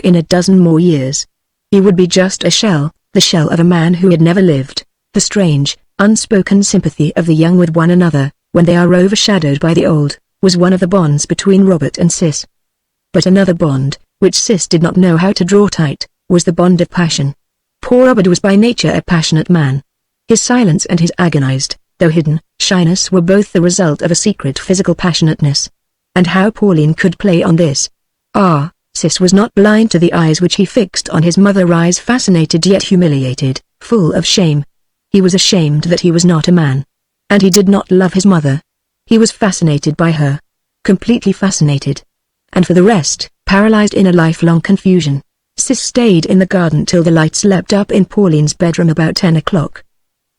In a dozen more years. He would be just a shell, the shell of a man who had never lived. The strange, unspoken sympathy of the young with one another, when they are overshadowed by the old, was one of the bonds between Robert and Sis. But another bond, which Sis did not know how to draw tight, was the bond of passion. Poor Robert was by nature a passionate man. His silence and his agonized, though hidden, shyness were both the result of a secret physical passionateness. And how Pauline could play on this. Sis was not blind to the eyes which he fixed on his mother, eyes fascinated yet humiliated, full of shame. He was ashamed that he was not a man. And he did not love his mother. He was fascinated by her. Completely fascinated. And for the rest, paralyzed in a lifelong confusion. Sis stayed in the garden till the lights leapt up in Pauline's bedroom about 10 o'clock.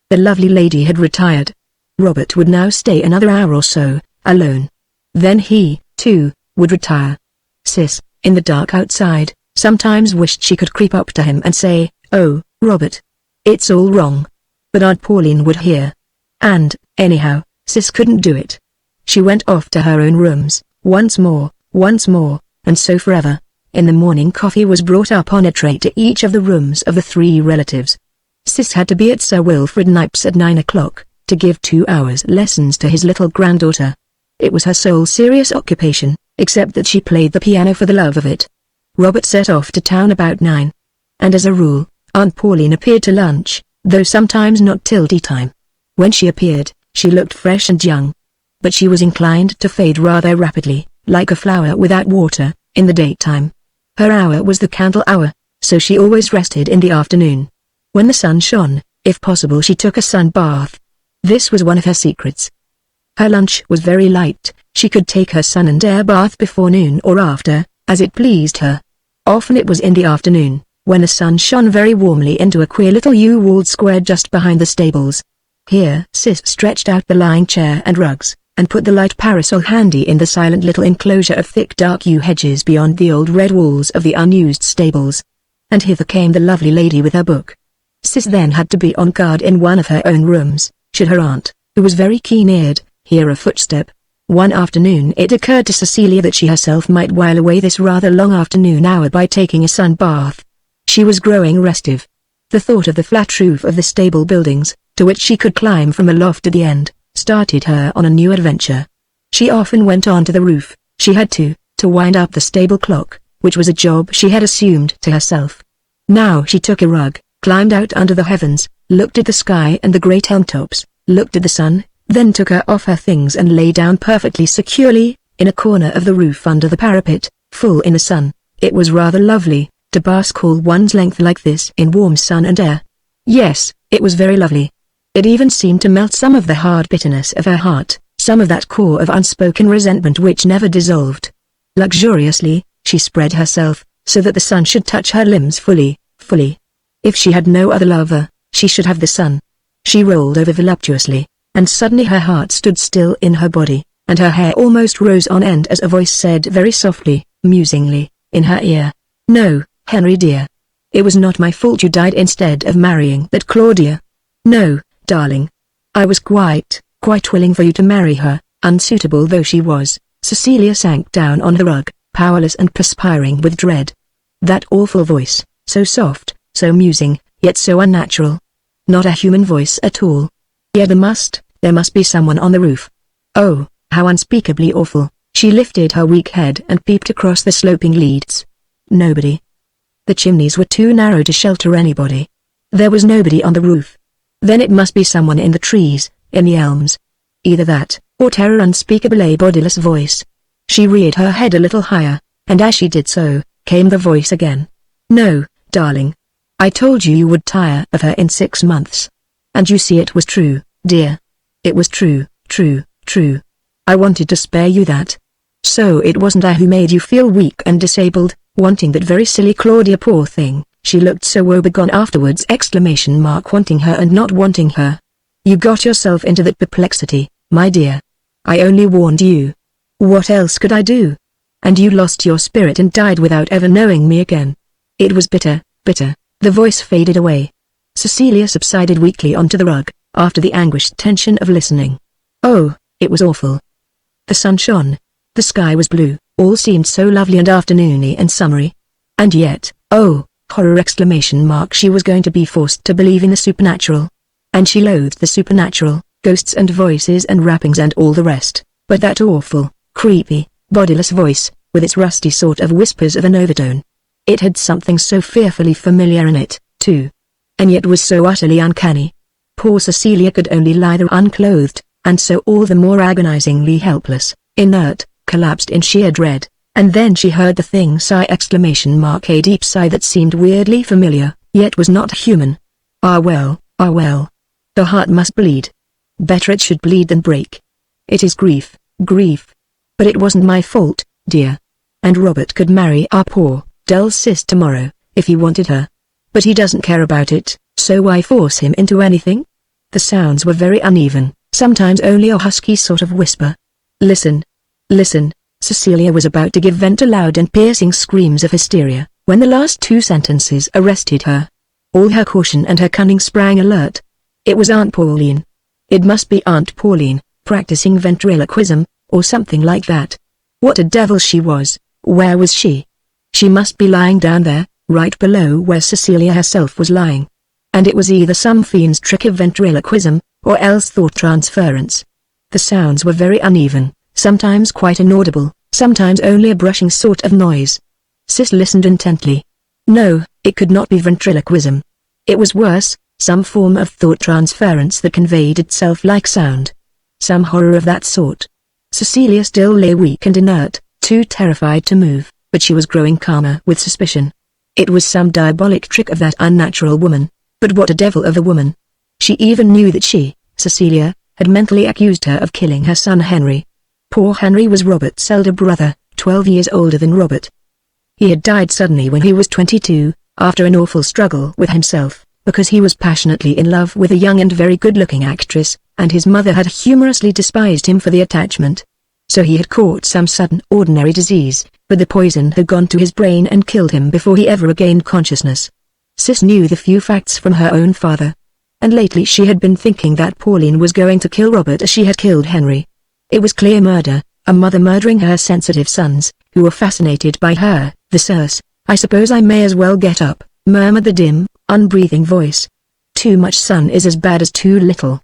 The lovely lady had retired. Robert would now stay another hour or so, alone. Then he, too, would retire. Sis, in the dark outside, sometimes wished she could creep up to him and say, "Oh, Robert. It's all wrong." But Aunt Pauline would hear. And, anyhow, Sis couldn't do it. She went off to her own rooms, once more, and so forever. In the morning coffee was brought up on a tray to each of the rooms of the three relatives. Sis had to be at Sir Wilfrid Knipe's at 9 o'clock, to give 2 hours lessons to his little granddaughter. It was her sole serious occupation, except that she played the piano for the love of it. Robert set off to town about 9. And as a rule, Aunt Pauline appeared to lunch, though sometimes not till tea time. When she appeared, she looked fresh and young. But she was inclined to fade rather rapidly, like a flower without water, in the daytime. Her hour was the candle hour, so she always rested in the afternoon. When the sun shone, if possible she took a sun bath. This was one of her secrets. Her lunch was very light, she could take her sun and air bath before noon or after, as it pleased her. Often it was in the afternoon, when the sun shone very warmly into a queer little yew-walled square just behind the stables. Here Sis stretched out the lying chair and rugs, and put the light parasol handy in the silent little enclosure of thick dark yew hedges beyond the old red walls of the unused stables. And hither came the lovely lady with her book. Sis then had to be on guard in one of her own rooms, should her aunt, who was very keen-eared, hear a footstep. One afternoon it occurred to Cecilia that she herself might while away this rather long afternoon hour by taking a sun bath. She was growing restive. The thought of the flat roof of the stable buildings, to which she could climb from a loft at the end, started her on a new adventure. She often went on to the roof. She had to wind up the stable clock, which was a job she had assumed to herself. Now she took a rug, climbed out under the heavens, looked at the sky and the great elm tops, looked at the sun, then took her off her things and lay down perfectly securely, in a corner of the roof under the parapet, full in the sun. It was rather lovely, to bask all one's length like this in warm sun and air. Yes, it was very lovely. It even seemed to melt some of the hard bitterness of her heart, some of that core of unspoken resentment which never dissolved. Luxuriously, she spread herself, so that the sun should touch her limbs fully. If she had no other lover, she should have the sun. She rolled over voluptuously, and suddenly her heart stood still in her body, and her hair almost rose on end as a voice said very softly, musingly, in her ear, "No, Henry dear. It was not my fault you died instead of marrying that Claudia. No, darling. I was quite willing for you to marry her, unsuitable though she was." Cecilia sank down on the rug, powerless and perspiring with dread. That awful voice, so soft, so musing, yet so unnatural. Not a human voice at all. Yet there must be someone on the roof. Oh, how unspeakably awful. She lifted her weak head and peeped across the sloping leads. Nobody. The chimneys were too narrow to shelter anybody. There was nobody on the roof. Then it must be someone in the trees, in the elms. Either that, or terror unspeakable, a bodiless voice. She reared her head a little higher, and as she did so, came the voice again. "No, darling. I told you you would tire of her in 6 months. And you see it was true, dear. It was true. I wanted to spare you that. So it wasn't I who made you feel weak and disabled, wanting that very silly Claudia, poor thing." She looked so woebegone afterwards! Wanting her and not wanting her. "You got yourself into that perplexity, my dear. I only warned you. What else could I do? And you lost your spirit and died without ever knowing me again. It was bitter." The voice faded away. Cecilia subsided weakly onto the rug, after the anguished tension of listening. Oh, it was awful. The sun shone. The sky was blue, all seemed so lovely and afternoony and summery. And yet, oh, horror! She was going to be forced to believe in the supernatural. And she loathed the supernatural, ghosts and voices and rappings and all the rest, but that awful, creepy, bodiless voice, with its rusty sort of whispers of an overtone. It had something so fearfully familiar in it, too. And yet was so utterly uncanny. Poor Cecilia could only lie there unclothed, and so all the more agonizingly helpless, inert, collapsed in sheer dread. And then she heard the thing sigh! A deep sigh that seemed weirdly familiar, yet was not human. Ah well. The heart must bleed. Better it should bleed than break. It is grief. But it wasn't my fault, dear. And Robert could marry our poor, dull Sis tomorrow, if he wanted her. But he doesn't care about it, so why force him into anything? The sounds were very uneven, sometimes only a husky sort of whisper. Listen. Cecilia was about to give vent to loud and piercing screams of hysteria, when the last two sentences arrested her. All her caution and her cunning sprang alert. It was Aunt Pauline. It must be Aunt Pauline, practicing ventriloquism, or something like that. What a devil she was! Where was she? She must be lying down there, right below where Cecilia herself was lying. And it was either some fiend's trick of ventriloquism, or else thought transference. The sounds were very uneven, sometimes quite inaudible, sometimes only a brushing sort of noise. Sis listened intently. No, it could not be ventriloquism. It was worse, some form of thought transference that conveyed itself like sound. Some horror of that sort. Cecilia still lay weak and inert, too terrified to move, but she was growing calmer with suspicion. It was some diabolic trick of that unnatural woman. But what a devil of a woman. She even knew that she, Cecilia, had mentally accused her of killing her son Henry. Poor Henry was Robert's elder brother, 12 years older than Robert. He had died suddenly when he was 22, after an awful struggle with himself, because he was passionately in love with a young and very good-looking actress, and his mother had humorously despised him for the attachment. So he had caught some sudden ordinary disease, but the poison had gone to his brain and killed him before he ever regained consciousness. Sis knew the few facts from her own father. And lately she had been thinking that Pauline was going to kill Robert as she had killed Henry. It was clear murder, a mother murdering her sensitive sons, who were fascinated by her. The source. I suppose I may as well get up, murmured the dim, unbreathing voice. Too much sun is as bad as too little.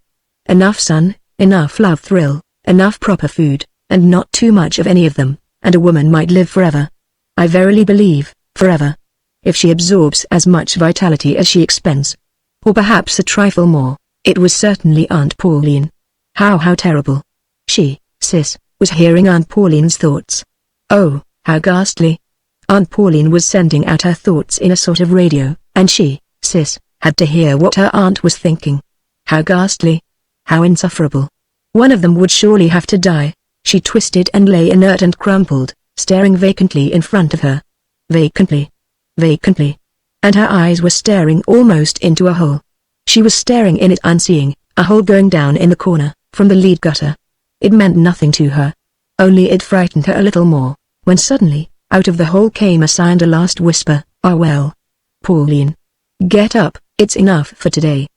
Enough sun, enough love thrill, enough proper food, and not too much of any of them, and a woman might live forever. I verily believe, forever. If she absorbs as much vitality as she expends. Or perhaps a trifle more. It was certainly Aunt Pauline. How terrible. She, Sis, was hearing Aunt Pauline's thoughts. Oh, how ghastly. Aunt Pauline was sending out her thoughts in a sort of radio, and she, Sis, had to hear what her aunt was thinking. How ghastly. How insufferable. One of them would surely have to die. She twisted and lay inert and crumpled, staring vacantly in front of her. Vacantly. And her eyes were staring almost into a hole. She was staring in it unseeing, a hole going down in the corner, from the lead gutter. It meant nothing to her. Only it frightened her a little more, when suddenly, out of the hole came a sigh and a last whisper, "Ah well. Pauline. Get up, it's enough for today."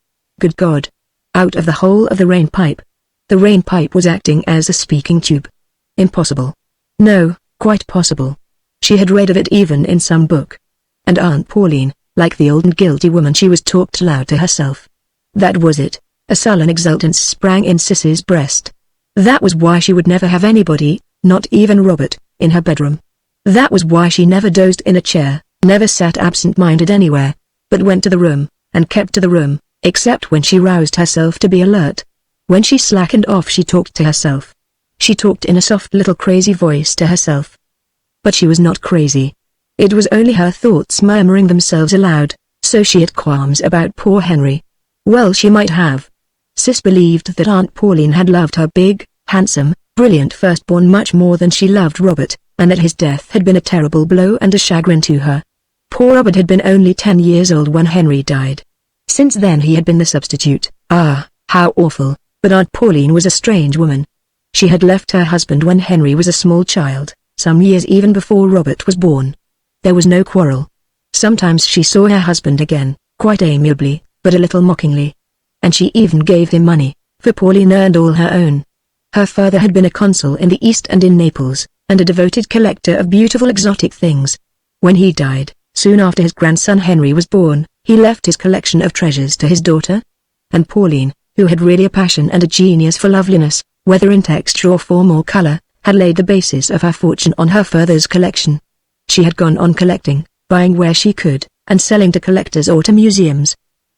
Good God. Out of the hole of the rain pipe. The rain pipe was acting as a speaking tube. Impossible. No, quite possible. She had read of it even in some book. And Aunt Pauline, like the old and guilty woman she was, talked loud to herself. That was it. A sullen exultance sprang in Sis's breast. That was why she would never have anybody, not even Robert, in her bedroom. That was why she never dozed in a chair, never sat absent-minded anywhere, but went to the room, and kept to the room, except when she roused herself to be alert. When she slackened off she talked to herself. She talked in a soft little crazy voice to herself. But she was not crazy. It was only her thoughts murmuring themselves aloud. So she had qualms about poor Henry. Well, she might have. Sis believed that Aunt Pauline had loved her big, handsome, brilliant firstborn much more than she loved Robert, and that his death had been a terrible blow and a chagrin to her. Poor Robert had been only 10 years old when Henry died. Since then he had been the substitute. Ah, how awful, but Aunt Pauline was a strange woman. She had left her husband when Henry was a small child, some years even before Robert was born. There was no quarrel. Sometimes she saw her husband again, quite amiably, but a little mockingly. And she even gave him money, for Pauline earned all her own. Her father had been a consul in the East and in Naples, and a devoted collector of beautiful exotic things. When he died, soon after his grandson Henry was born, he left his collection of treasures to his daughter. And Pauline, who had really a passion and a genius for loveliness, whether in texture or form or color, had laid the basis of her fortune on her father's collection. She had gone on collecting, buying where she could, and selling to collectors or to museums.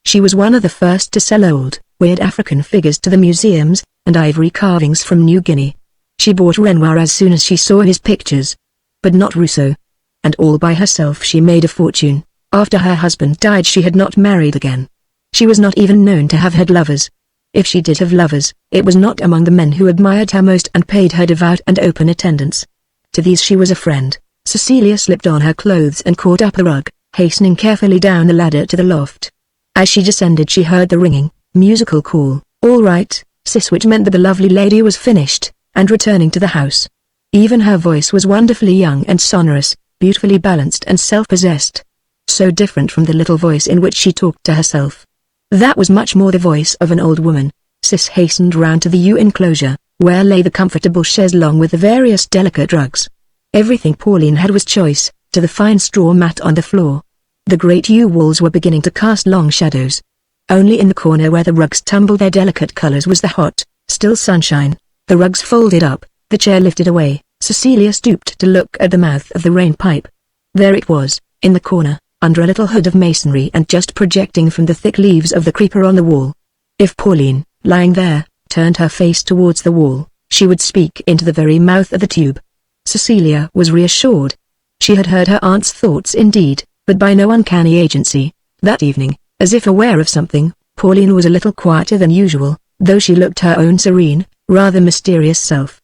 She was one of the first to sell old, weird African figures to the museums, and ivory carvings from New Guinea. She bought Renoir as soon as she saw his pictures. But not Rousseau. And all by herself she made a fortune. After her husband died she had not married again. She was not even known to have had lovers. If she did have lovers, it was not among the men who admired her most and paid her devout and open attendance. To these she was a friend. Cecilia slipped on her clothes and caught up a rug, hastening carefully down the ladder to the loft. As she descended she heard the ringing, musical call, "All right, Sis," which meant that the lovely lady was finished, and returning to the house. Even her voice was wonderfully young and sonorous, beautifully balanced and self-possessed. So different from the little voice in which she talked to herself. That was much more the voice of an old woman. Sis hastened round to the U enclosure, where lay the comfortable chaise along with the various delicate rugs. Everything Pauline had was choice, to the fine straw mat on the floor. The great U walls were beginning to cast long shadows. Only in the corner where the rugs tumbled their delicate colors was the hot, still sunshine. The rugs folded up, the chair lifted away. Cecilia stooped to look at the mouth of the rain pipe. There it was, in the corner, under a little hood of masonry and just projecting from the thick leaves of the creeper on the wall. If Pauline, lying there, turned her face towards the wall, she would speak into the very mouth of the tube. Cecilia was reassured. She had heard her aunt's thoughts indeed, but by no uncanny agency. That evening, as if aware of something, Pauline was a little quieter than usual, though she looked her own serene, rather mysterious self.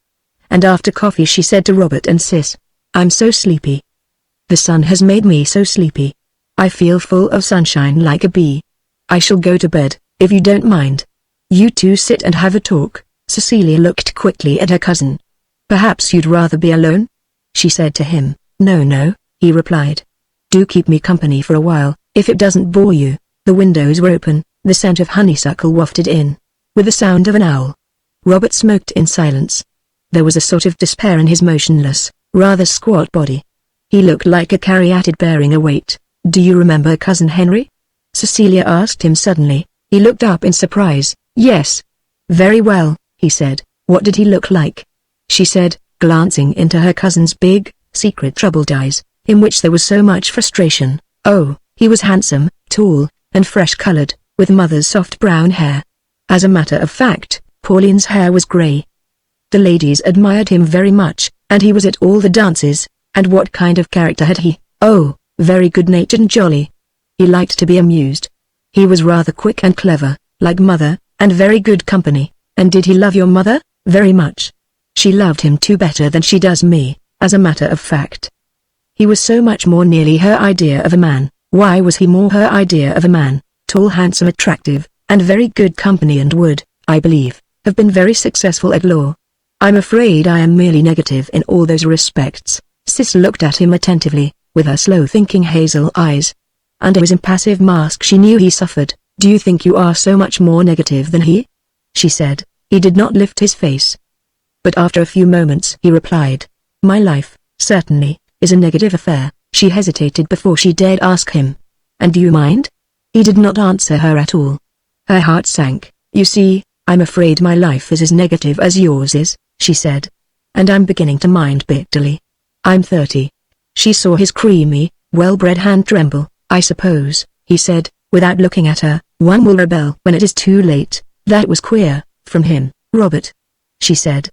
And after coffee she said to Robert and Sis, "I'm so sleepy. The sun has made me so sleepy. I feel full of sunshine like a bee. I shall go to bed, if you don't mind. You two sit and have a talk." Cecilia looked quickly at her cousin. "Perhaps you'd rather be alone?" she said to him. No, he replied. "Do keep me company for a while, if it doesn't bore you." The windows were open, the scent of honeysuckle wafted in, with the sound of an owl. Robert smoked in silence. There was a sort of despair in his motionless, rather squat body. He looked like a caryatid bearing a weight. "Do you remember Cousin Henry?" Cecilia asked him suddenly. He looked up in surprise. "Yes. Very well," he said. "What did he look like?" she said, glancing into her cousin's big, secret troubled eyes, in which there was so much frustration. "Oh, he was handsome, tall, and fresh-colored, with mother's soft brown hair." As a matter of fact, Pauline's hair was grey. The ladies admired him very much, and he was at all the dances. And what kind of character had he? Oh, very good-natured and jolly. He liked to be amused. He was rather quick and clever, like mother, and very good company. And did he love your mother? Very much. She loved him too, better than she does me, as a matter of fact. He was so much more nearly her idea of a man. Why was he more her idea of a man? Tall, handsome, attractive, and very good company, and would, I believe, have been very successful at law. I'm afraid I am merely negative in all those respects. Sis looked at him attentively, with her slow-thinking hazel eyes. Under his impassive mask she knew he suffered. "Do you think you are so much more negative than he?" she said. He did not lift his face. But after a few moments he replied, "My life, certainly, is a negative affair." She hesitated before she dared ask him, "And do you mind?" He did not answer her at all. Her heart sank. "You see, I'm afraid my life is as negative as yours is," she said. "And I'm beginning to mind bitterly. I'm 30. She saw his creamy, well-bred hand tremble. "I suppose," he said, without looking at her, "one will rebel when it is too late." That was queer, from him. "Robert," she said.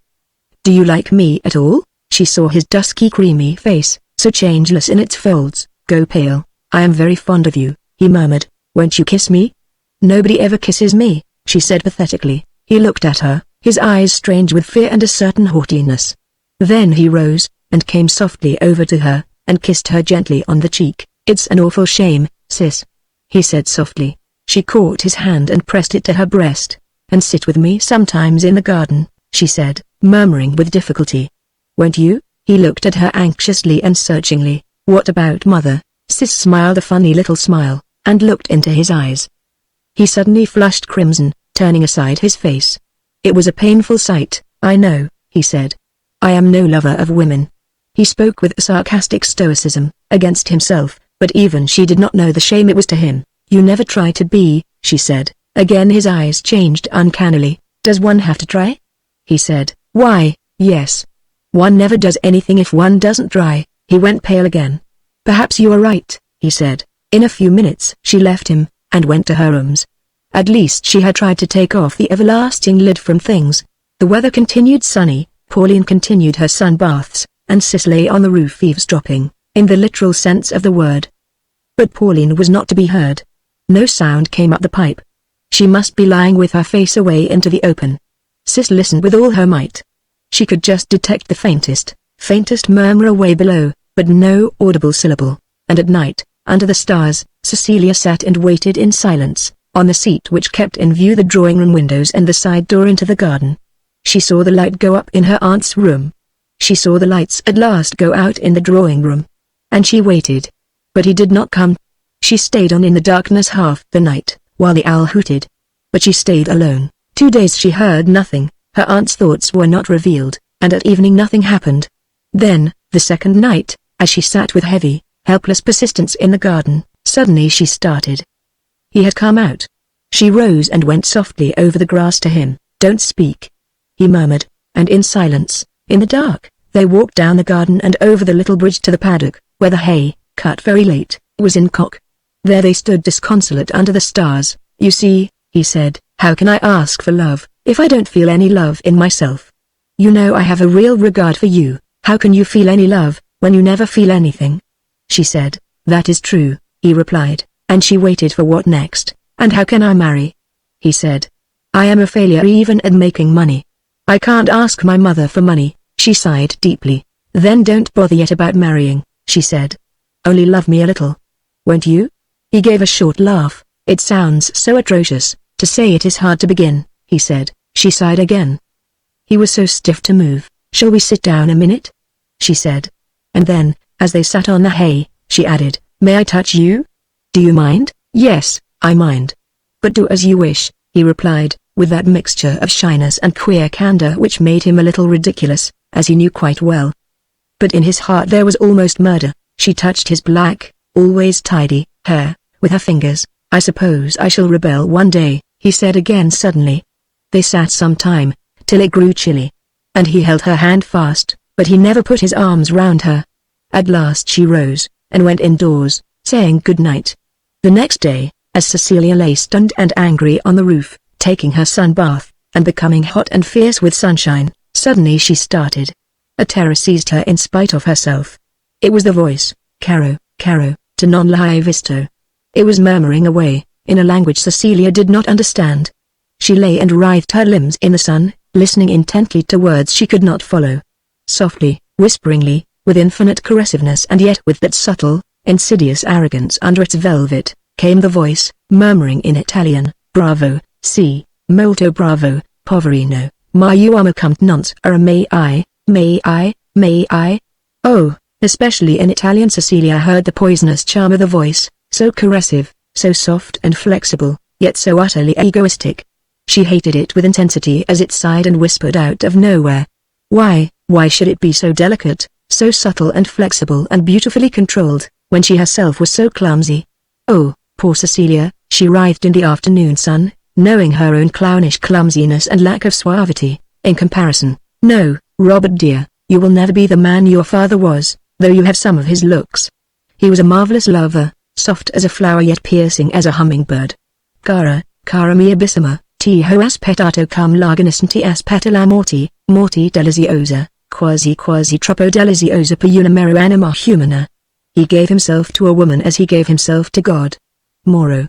"Do you like me at all?" She saw his dusky creamy face, so changeless in its folds, go pale. "I am very fond of you," he murmured. "Won't you kiss me?" "Nobody ever kisses me," she said pathetically. He looked at her, his eyes strange with fear and a certain haughtiness. Then he rose, and came softly over to her, and kissed her gently on the cheek. "It's an awful shame, Sis," he said softly. She caught his hand and pressed it to her breast. "And sit with me sometimes in the garden," she said, murmuring with difficulty. "Won't you?" He looked at her anxiously and searchingly. "What about mother?" Sis smiled a funny little smile, and looked into his eyes. He suddenly flushed crimson, turning aside his face. "It was a painful sight, I know," he said. "I am no lover of women." He spoke with a sarcastic stoicism, against himself, but even she did not know the shame it was to him. "You never try to be," she said. Again his eyes changed uncannily. "Does one have to try?" he said. "Why, yes. One never does anything if one doesn't try." He went pale again. "Perhaps you are right," he said. In a few minutes she left him, and went to her rooms. At least she had tried to take off the everlasting lid from things. The weather continued sunny, Pauline continued her sun baths, and Sis lay on the roof eavesdropping, in the literal sense of the word. But Pauline was not to be heard. No sound came up the pipe. She must be lying with her face away into the open. Sis listened with all her might. She could just detect the faintest murmur away below, but no audible syllable. And at night, under the stars, Cecilia sat and waited in silence, on the seat which kept in view the drawing-room windows and the side door into the garden. She saw the light go up in her aunt's room. She saw the lights at last go out in the drawing room. And she waited. But he did not come. She stayed on in the darkness half the night, while the owl hooted. But she stayed alone. 2 days she heard nothing, her aunt's thoughts were not revealed, and at evening nothing happened. Then, the second night, as she sat with heavy, helpless persistence in the garden, suddenly she started. He had come out. She rose and went softly over the grass to him. "Don't speak," he murmured, and in silence, in the dark, they walked down the garden and over the little bridge to the paddock, where the hay, cut very late, was in cock. There they stood disconsolate under the stars. "You see," he said, "how can I ask for love, if I don't feel any love in myself? You know I have a real regard for you, how can you feel any love, when you never feel anything?" She said, "That is true," he replied, and she waited for what next. "And how can I marry?" He said, "I am a failure even at making money. I can't ask my mother for money." She sighed deeply. "Then don't bother yet about marrying," she said. "Only love me a little. Won't you?" He gave a short laugh. "It sounds so atrocious, to say it is hard to begin," he said. She sighed again. He was so stiff to move. "Shall we sit down a minute?" she said. And then, as they sat on the hay, she added, "May I touch you? Do you mind?" "Yes, I mind. But do as you wish," he replied, with that mixture of shyness and queer candor which made him a little ridiculous, as he knew quite well. But in his heart there was almost murder. She touched his black, always tidy, hair, with her fingers. "I suppose I shall rebel one day," he said again suddenly. They sat some time, till it grew chilly. And he held her hand fast, but he never put his arms round her. At last she rose, and went indoors, saying good night. The next day, as Cecilia lay stunned and angry on the roof, taking her sun bath, and becoming hot and fierce with sunshine, suddenly she started. A terror seized her in spite of herself. It was the voice, "Caro, Caro, to non l'hai visto." It was murmuring away, in a language Cecilia did not understand. She lay and writhed her limbs in the sun, listening intently to words she could not follow. Softly, whisperingly, with infinite caressiveness and yet with that subtle, insidious arrogance under its velvet, came the voice, murmuring in Italian, "Bravo, sì, molto bravo, poverino, ma io amo come non ora may I, may I, may I?" Oh, especially in Italian Cecilia heard the poisonous charm of the voice, so caressive, so soft and flexible, yet so utterly egoistic. She hated it with intensity as it sighed and whispered out of nowhere. Why should it be so delicate, so subtle and flexible and beautifully controlled, when she herself was so clumsy? Oh, poor Cecilia, she writhed in the afternoon sun, knowing her own clownish clumsiness and lack of suavity, in comparison. "No, Robert dear, you will never be the man your father was, though you have some of his looks. He was a marvelous lover, soft as a flower yet piercing as a hummingbird. Cara mia ti ho aspettato come l'agonismo ti aspetta la morte deliziosa, quasi troppo deliziosa per una mera anima humana." He gave himself to a woman as he gave himself to God. Moro.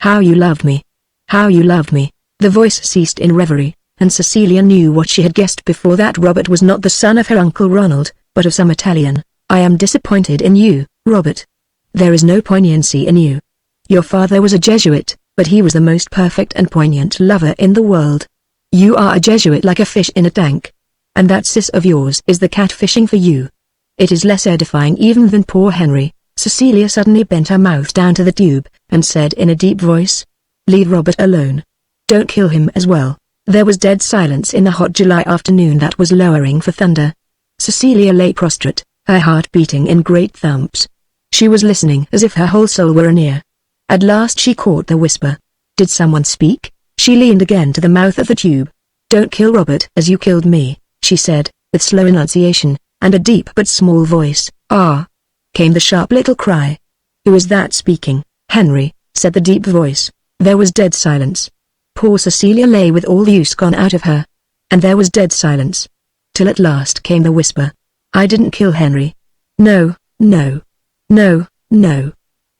How you loved me. How you loved me. The voice ceased in reverie, and Cecilia knew what she had guessed before, that Robert was not the son of her Uncle Ronald, but of some Italian. "I am disappointed in you, Robert. There is no poignancy in you. Your father was a Jesuit, but he was the most perfect and poignant lover in the world. You are a Jesuit like a fish in a tank. And that sis of yours is the cat fishing for you. It is less edifying even than poor Henry." Cecilia suddenly bent her mouth down to the tube, and said in a deep voice, "Leave Robert alone. Don't kill him as well." There was dead silence in the hot July afternoon that was lowering for thunder. Cecilia lay prostrate, her heart beating in great thumps. She was listening as if her whole soul were anear. At last she caught the whisper. Did someone speak? She leaned again to the mouth of the tube. "Don't kill Robert as you killed me," she said, with slow enunciation, and a deep but small voice. "Ah!" came the sharp little cry. "Who is that speaking?" "Henry," said the deep voice. There was dead silence. Poor Cecilia lay with all the use gone out of her. And there was dead silence. Till at last came the whisper. "I didn't kill Henry. No, no. No, no.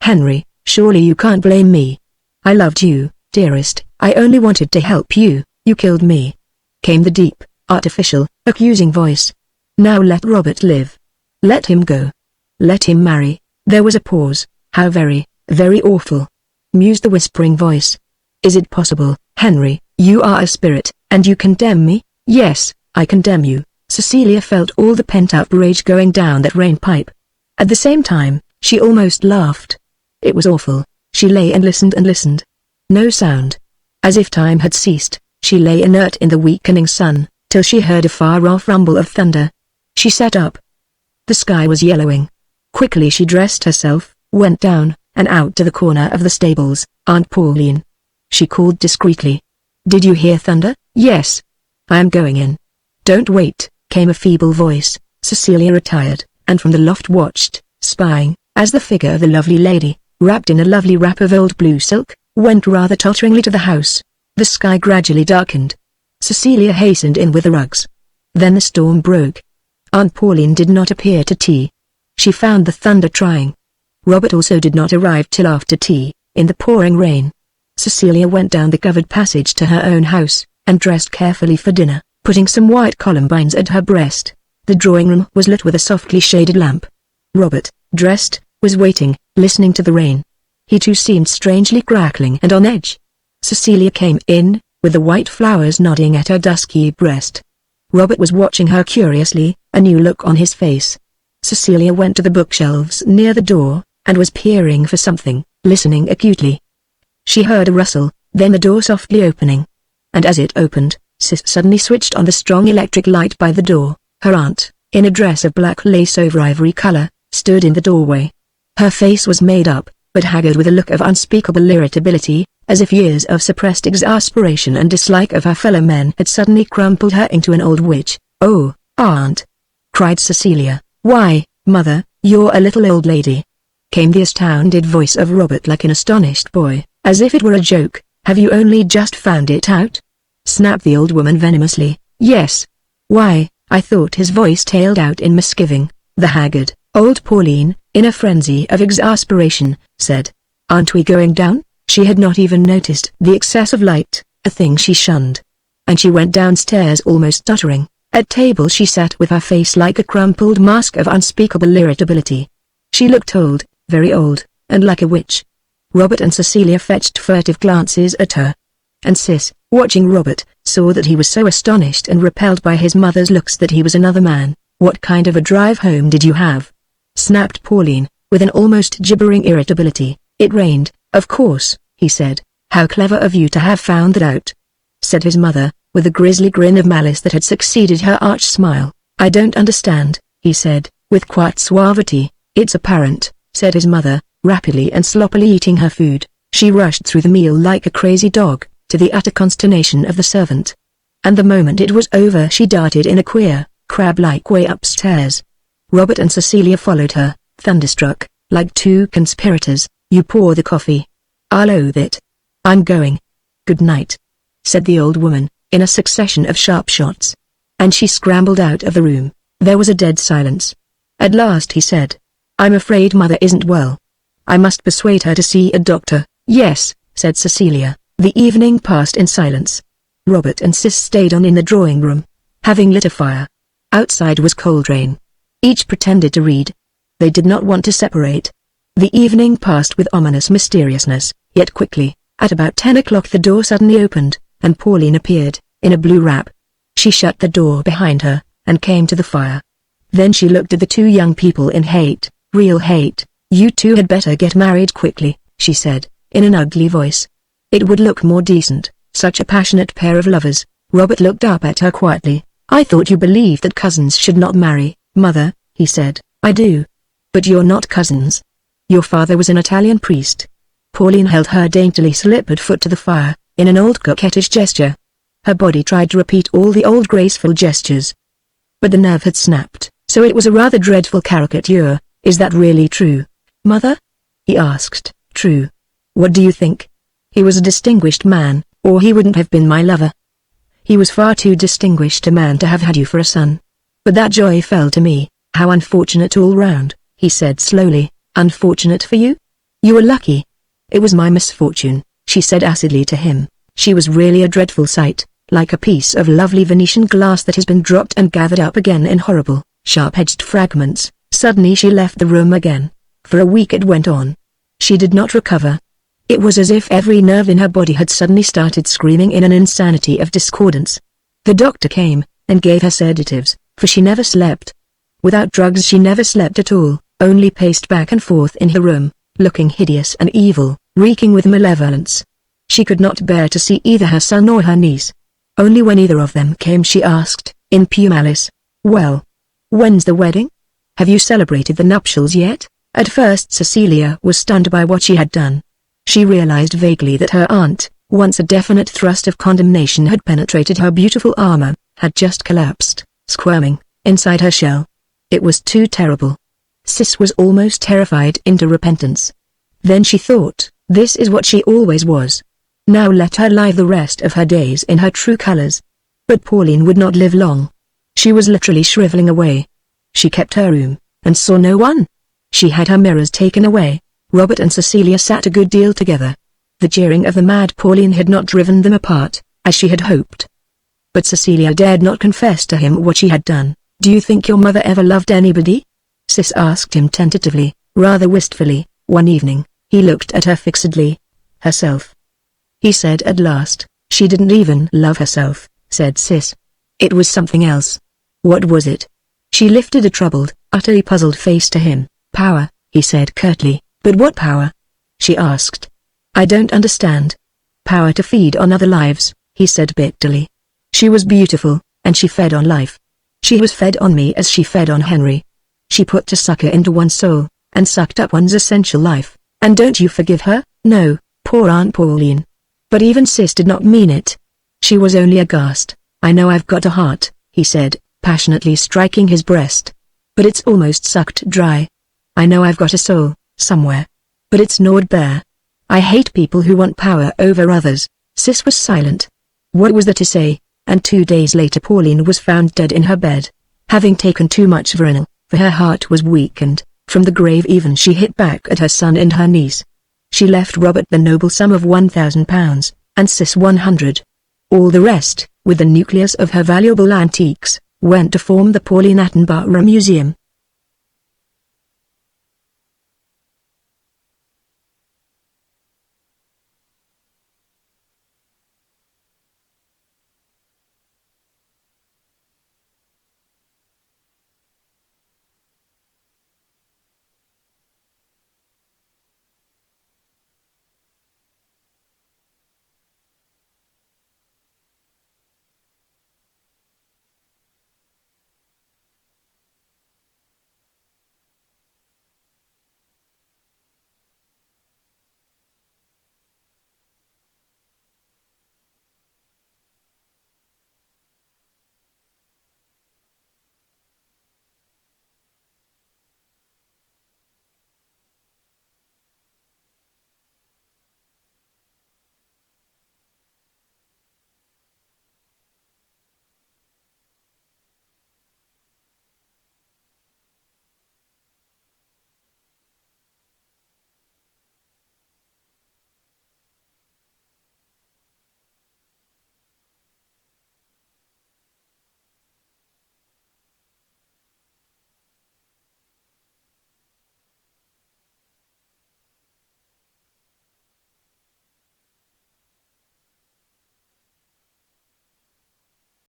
Henry, surely you can't blame me. I loved you, dearest, I only wanted to help you, you killed me." Came the deep, artificial, accusing voice. "Now let Robert live. Let him go. Let him marry." There was a pause. "How very, very awful," mused the whispering voice. "Is it possible, Henry, you are a spirit, and you condemn me?" "Yes, I condemn you," Cecilia felt all the pent-up rage going down that rain pipe. At the same time, she almost laughed. It was awful. She lay and listened. No sound. As if time had ceased, she lay inert in the weakening sun, till she heard a far-off rumble of thunder. She sat up. The sky was yellowing. Quickly she dressed herself, went down, and out to the corner of the stables. "Aunt Pauline," she called discreetly. "Did you hear thunder?" "Yes. I am going in." "Don't wait," came a feeble voice. Cecilia retired, and from the loft watched, spying, as the figure of the lovely lady, wrapped in a lovely wrap of old blue silk, went rather totteringly to the house. The sky gradually darkened. Cecilia hastened in with the rugs. Then the storm broke. Aunt Pauline did not appear to tea. She found the thunder trying. Robert also did not arrive till after tea, in the pouring rain. Cecilia went down the covered passage to her own house, and dressed carefully for dinner, putting some white columbines at her breast. The drawing-room was lit with a softly shaded lamp. Robert, dressed, was waiting, listening to the rain. He too seemed strangely crackling and on edge. Cecilia came in, with the white flowers nodding at her dusky breast. Robert was watching her curiously, a new look on his face. Cecilia went to the bookshelves near the door, and was peering for something, listening acutely. She heard a rustle, then the door softly opening. And as it opened, Sis suddenly switched on the strong electric light by the door. Her aunt, in a dress of black lace over ivory color, stood in the doorway. Her face was made up, but haggard with a look of unspeakable irritability, as if years of suppressed exasperation and dislike of her fellow men had suddenly crumpled her into an old witch. "Oh, Aunt!" cried Cecilia. "Why, Mother, you're a little old lady," came the astounded voice of Robert like an astonished boy, as if it were a joke. "Have you only just found it out?" snapped the old woman venomously. "Yes. Why, I thought," his voice tailed out in misgiving. The haggard, old Pauline, in a frenzy of exasperation, said, "Aren't we going down?" She had not even noticed the excess of light, a thing she shunned. And she went downstairs almost stuttering. At table she sat with her face like a crumpled mask of unspeakable irritability. She looked old, very old, and like a witch. Robert and Cecilia fetched furtive glances at her. And Sis, watching Robert, saw that he was so astonished and repelled by his mother's looks that he was another man. "What kind of a drive home did you have?" snapped Pauline, with an almost gibbering irritability. "It rained, of course," he said. "How clever of you to have found that out," said his mother, with a grisly grin of malice that had succeeded her arch smile. "I don't understand," he said, with quiet suavity. "It's apparent," said his mother, rapidly and sloppily eating her food. She rushed through the meal like a crazy dog, to the utter consternation of the servant. And the moment it was over she darted in a queer, crab-like way upstairs. Robert and Cecilia followed her, thunderstruck, like two conspirators. "You pour the coffee. I'll oath it. I'm going. Good night," said the old woman, in a succession of sharp shots. And she scrambled out of the room. There was a dead silence. At last he said, "I'm afraid Mother isn't well. I must persuade her to see a doctor." "Yes," said Cecilia. The evening passed in silence. Robert and Sis stayed on in the drawing-room, having lit a fire. Outside was cold rain. Each pretended to read. They did not want to separate. The evening passed with ominous mysteriousness, yet quickly. At about 10 o'clock the door suddenly opened, and Pauline appeared, in a blue wrap. She shut the door behind her, and came to the fire. Then she looked at the two young people in hate, real hate. "You two had better get married quickly," she said, in an ugly voice. "It would look more decent, such a passionate pair of lovers." Robert looked up at her quietly. "I thought you believed that cousins should not marry, Mother," he said. "I do. But you're not cousins. Your father was an Italian priest." Pauline held her daintily slippered foot to the fire, in an old coquettish gesture. Her body tried to repeat all the old graceful gestures. But the nerve had snapped, so it was a rather dreadful caricature. "Is that really true, Mother?" he asked. "True. What do you think? He was a distinguished man, or he wouldn't have been my lover. He was far too distinguished a man to have had you for a son. But that joy fell to me. How unfortunate all round," he said slowly. "Unfortunate for you? You were lucky." "It was my misfortune," she said acidly to him. She was really a dreadful sight, like a piece of lovely Venetian glass that has been dropped and gathered up again in horrible, sharp-edged fragments. Suddenly she left the room again. For a week it went on. She did not recover. It was as if every nerve in her body had suddenly started screaming in an insanity of discordance. The doctor came, and gave her sedatives, for she never slept. Without drugs she never slept at all, only paced back and forth in her room, looking hideous and evil, reeking with malevolence. She could not bear to see either her son or her niece. Only when either of them came she asked, in pure malice, "Well, when's the wedding? Have you celebrated the nuptials yet?" At first Cecilia was stunned by what she had done. She realized vaguely that her aunt, once a definite thrust of condemnation had penetrated her beautiful armor, had just collapsed, squirming, inside her shell. It was too terrible. Sis was almost terrified into repentance. Then she thought, this is what she always was. Now let her live the rest of her days in her true colors. But Pauline would not live long. She was literally shriveling away. She kept her room, and saw no one. She had her mirrors taken away. Robert and Cecilia sat a good deal together. The jeering of the mad Pauline had not driven them apart, as she had hoped. But Cecilia dared not confess to him what she had done. "Do you think your mother ever loved anybody?" Sis asked him tentatively, rather wistfully. One evening, he looked at her fixedly. "Herself," he said at last. "She didn't even love herself," said Sis. "It was something else." "What was it?" She lifted a troubled, utterly puzzled face to him. "Power," he said curtly. "But what power?" she asked. "I don't understand." "Power to feed on other lives," he said bitterly. "She was beautiful, and she fed on life. She was fed on me as she fed on Henry. She put a sucker into one's soul, and sucked up one's essential life. And don't you forgive her?" "No, poor Aunt Pauline." But even Sis did not mean it. She was only aghast. "I know I've got a heart," he said, passionately striking his breast. "But it's almost sucked dry. I know I've got a soul, somewhere. But it's gnawed bare. I hate people who want power over others." Sis was silent. What was there to say? And 2 days later Pauline was found dead in her bed, having taken too much Vernal, for her heart was weakened. From the grave even she hit back at her son and her niece. She left Robert the noble sum of £1,000, and Sis 100. All the rest, with the nucleus of her valuable antiques, went to form the Pauline Attenborough Museum.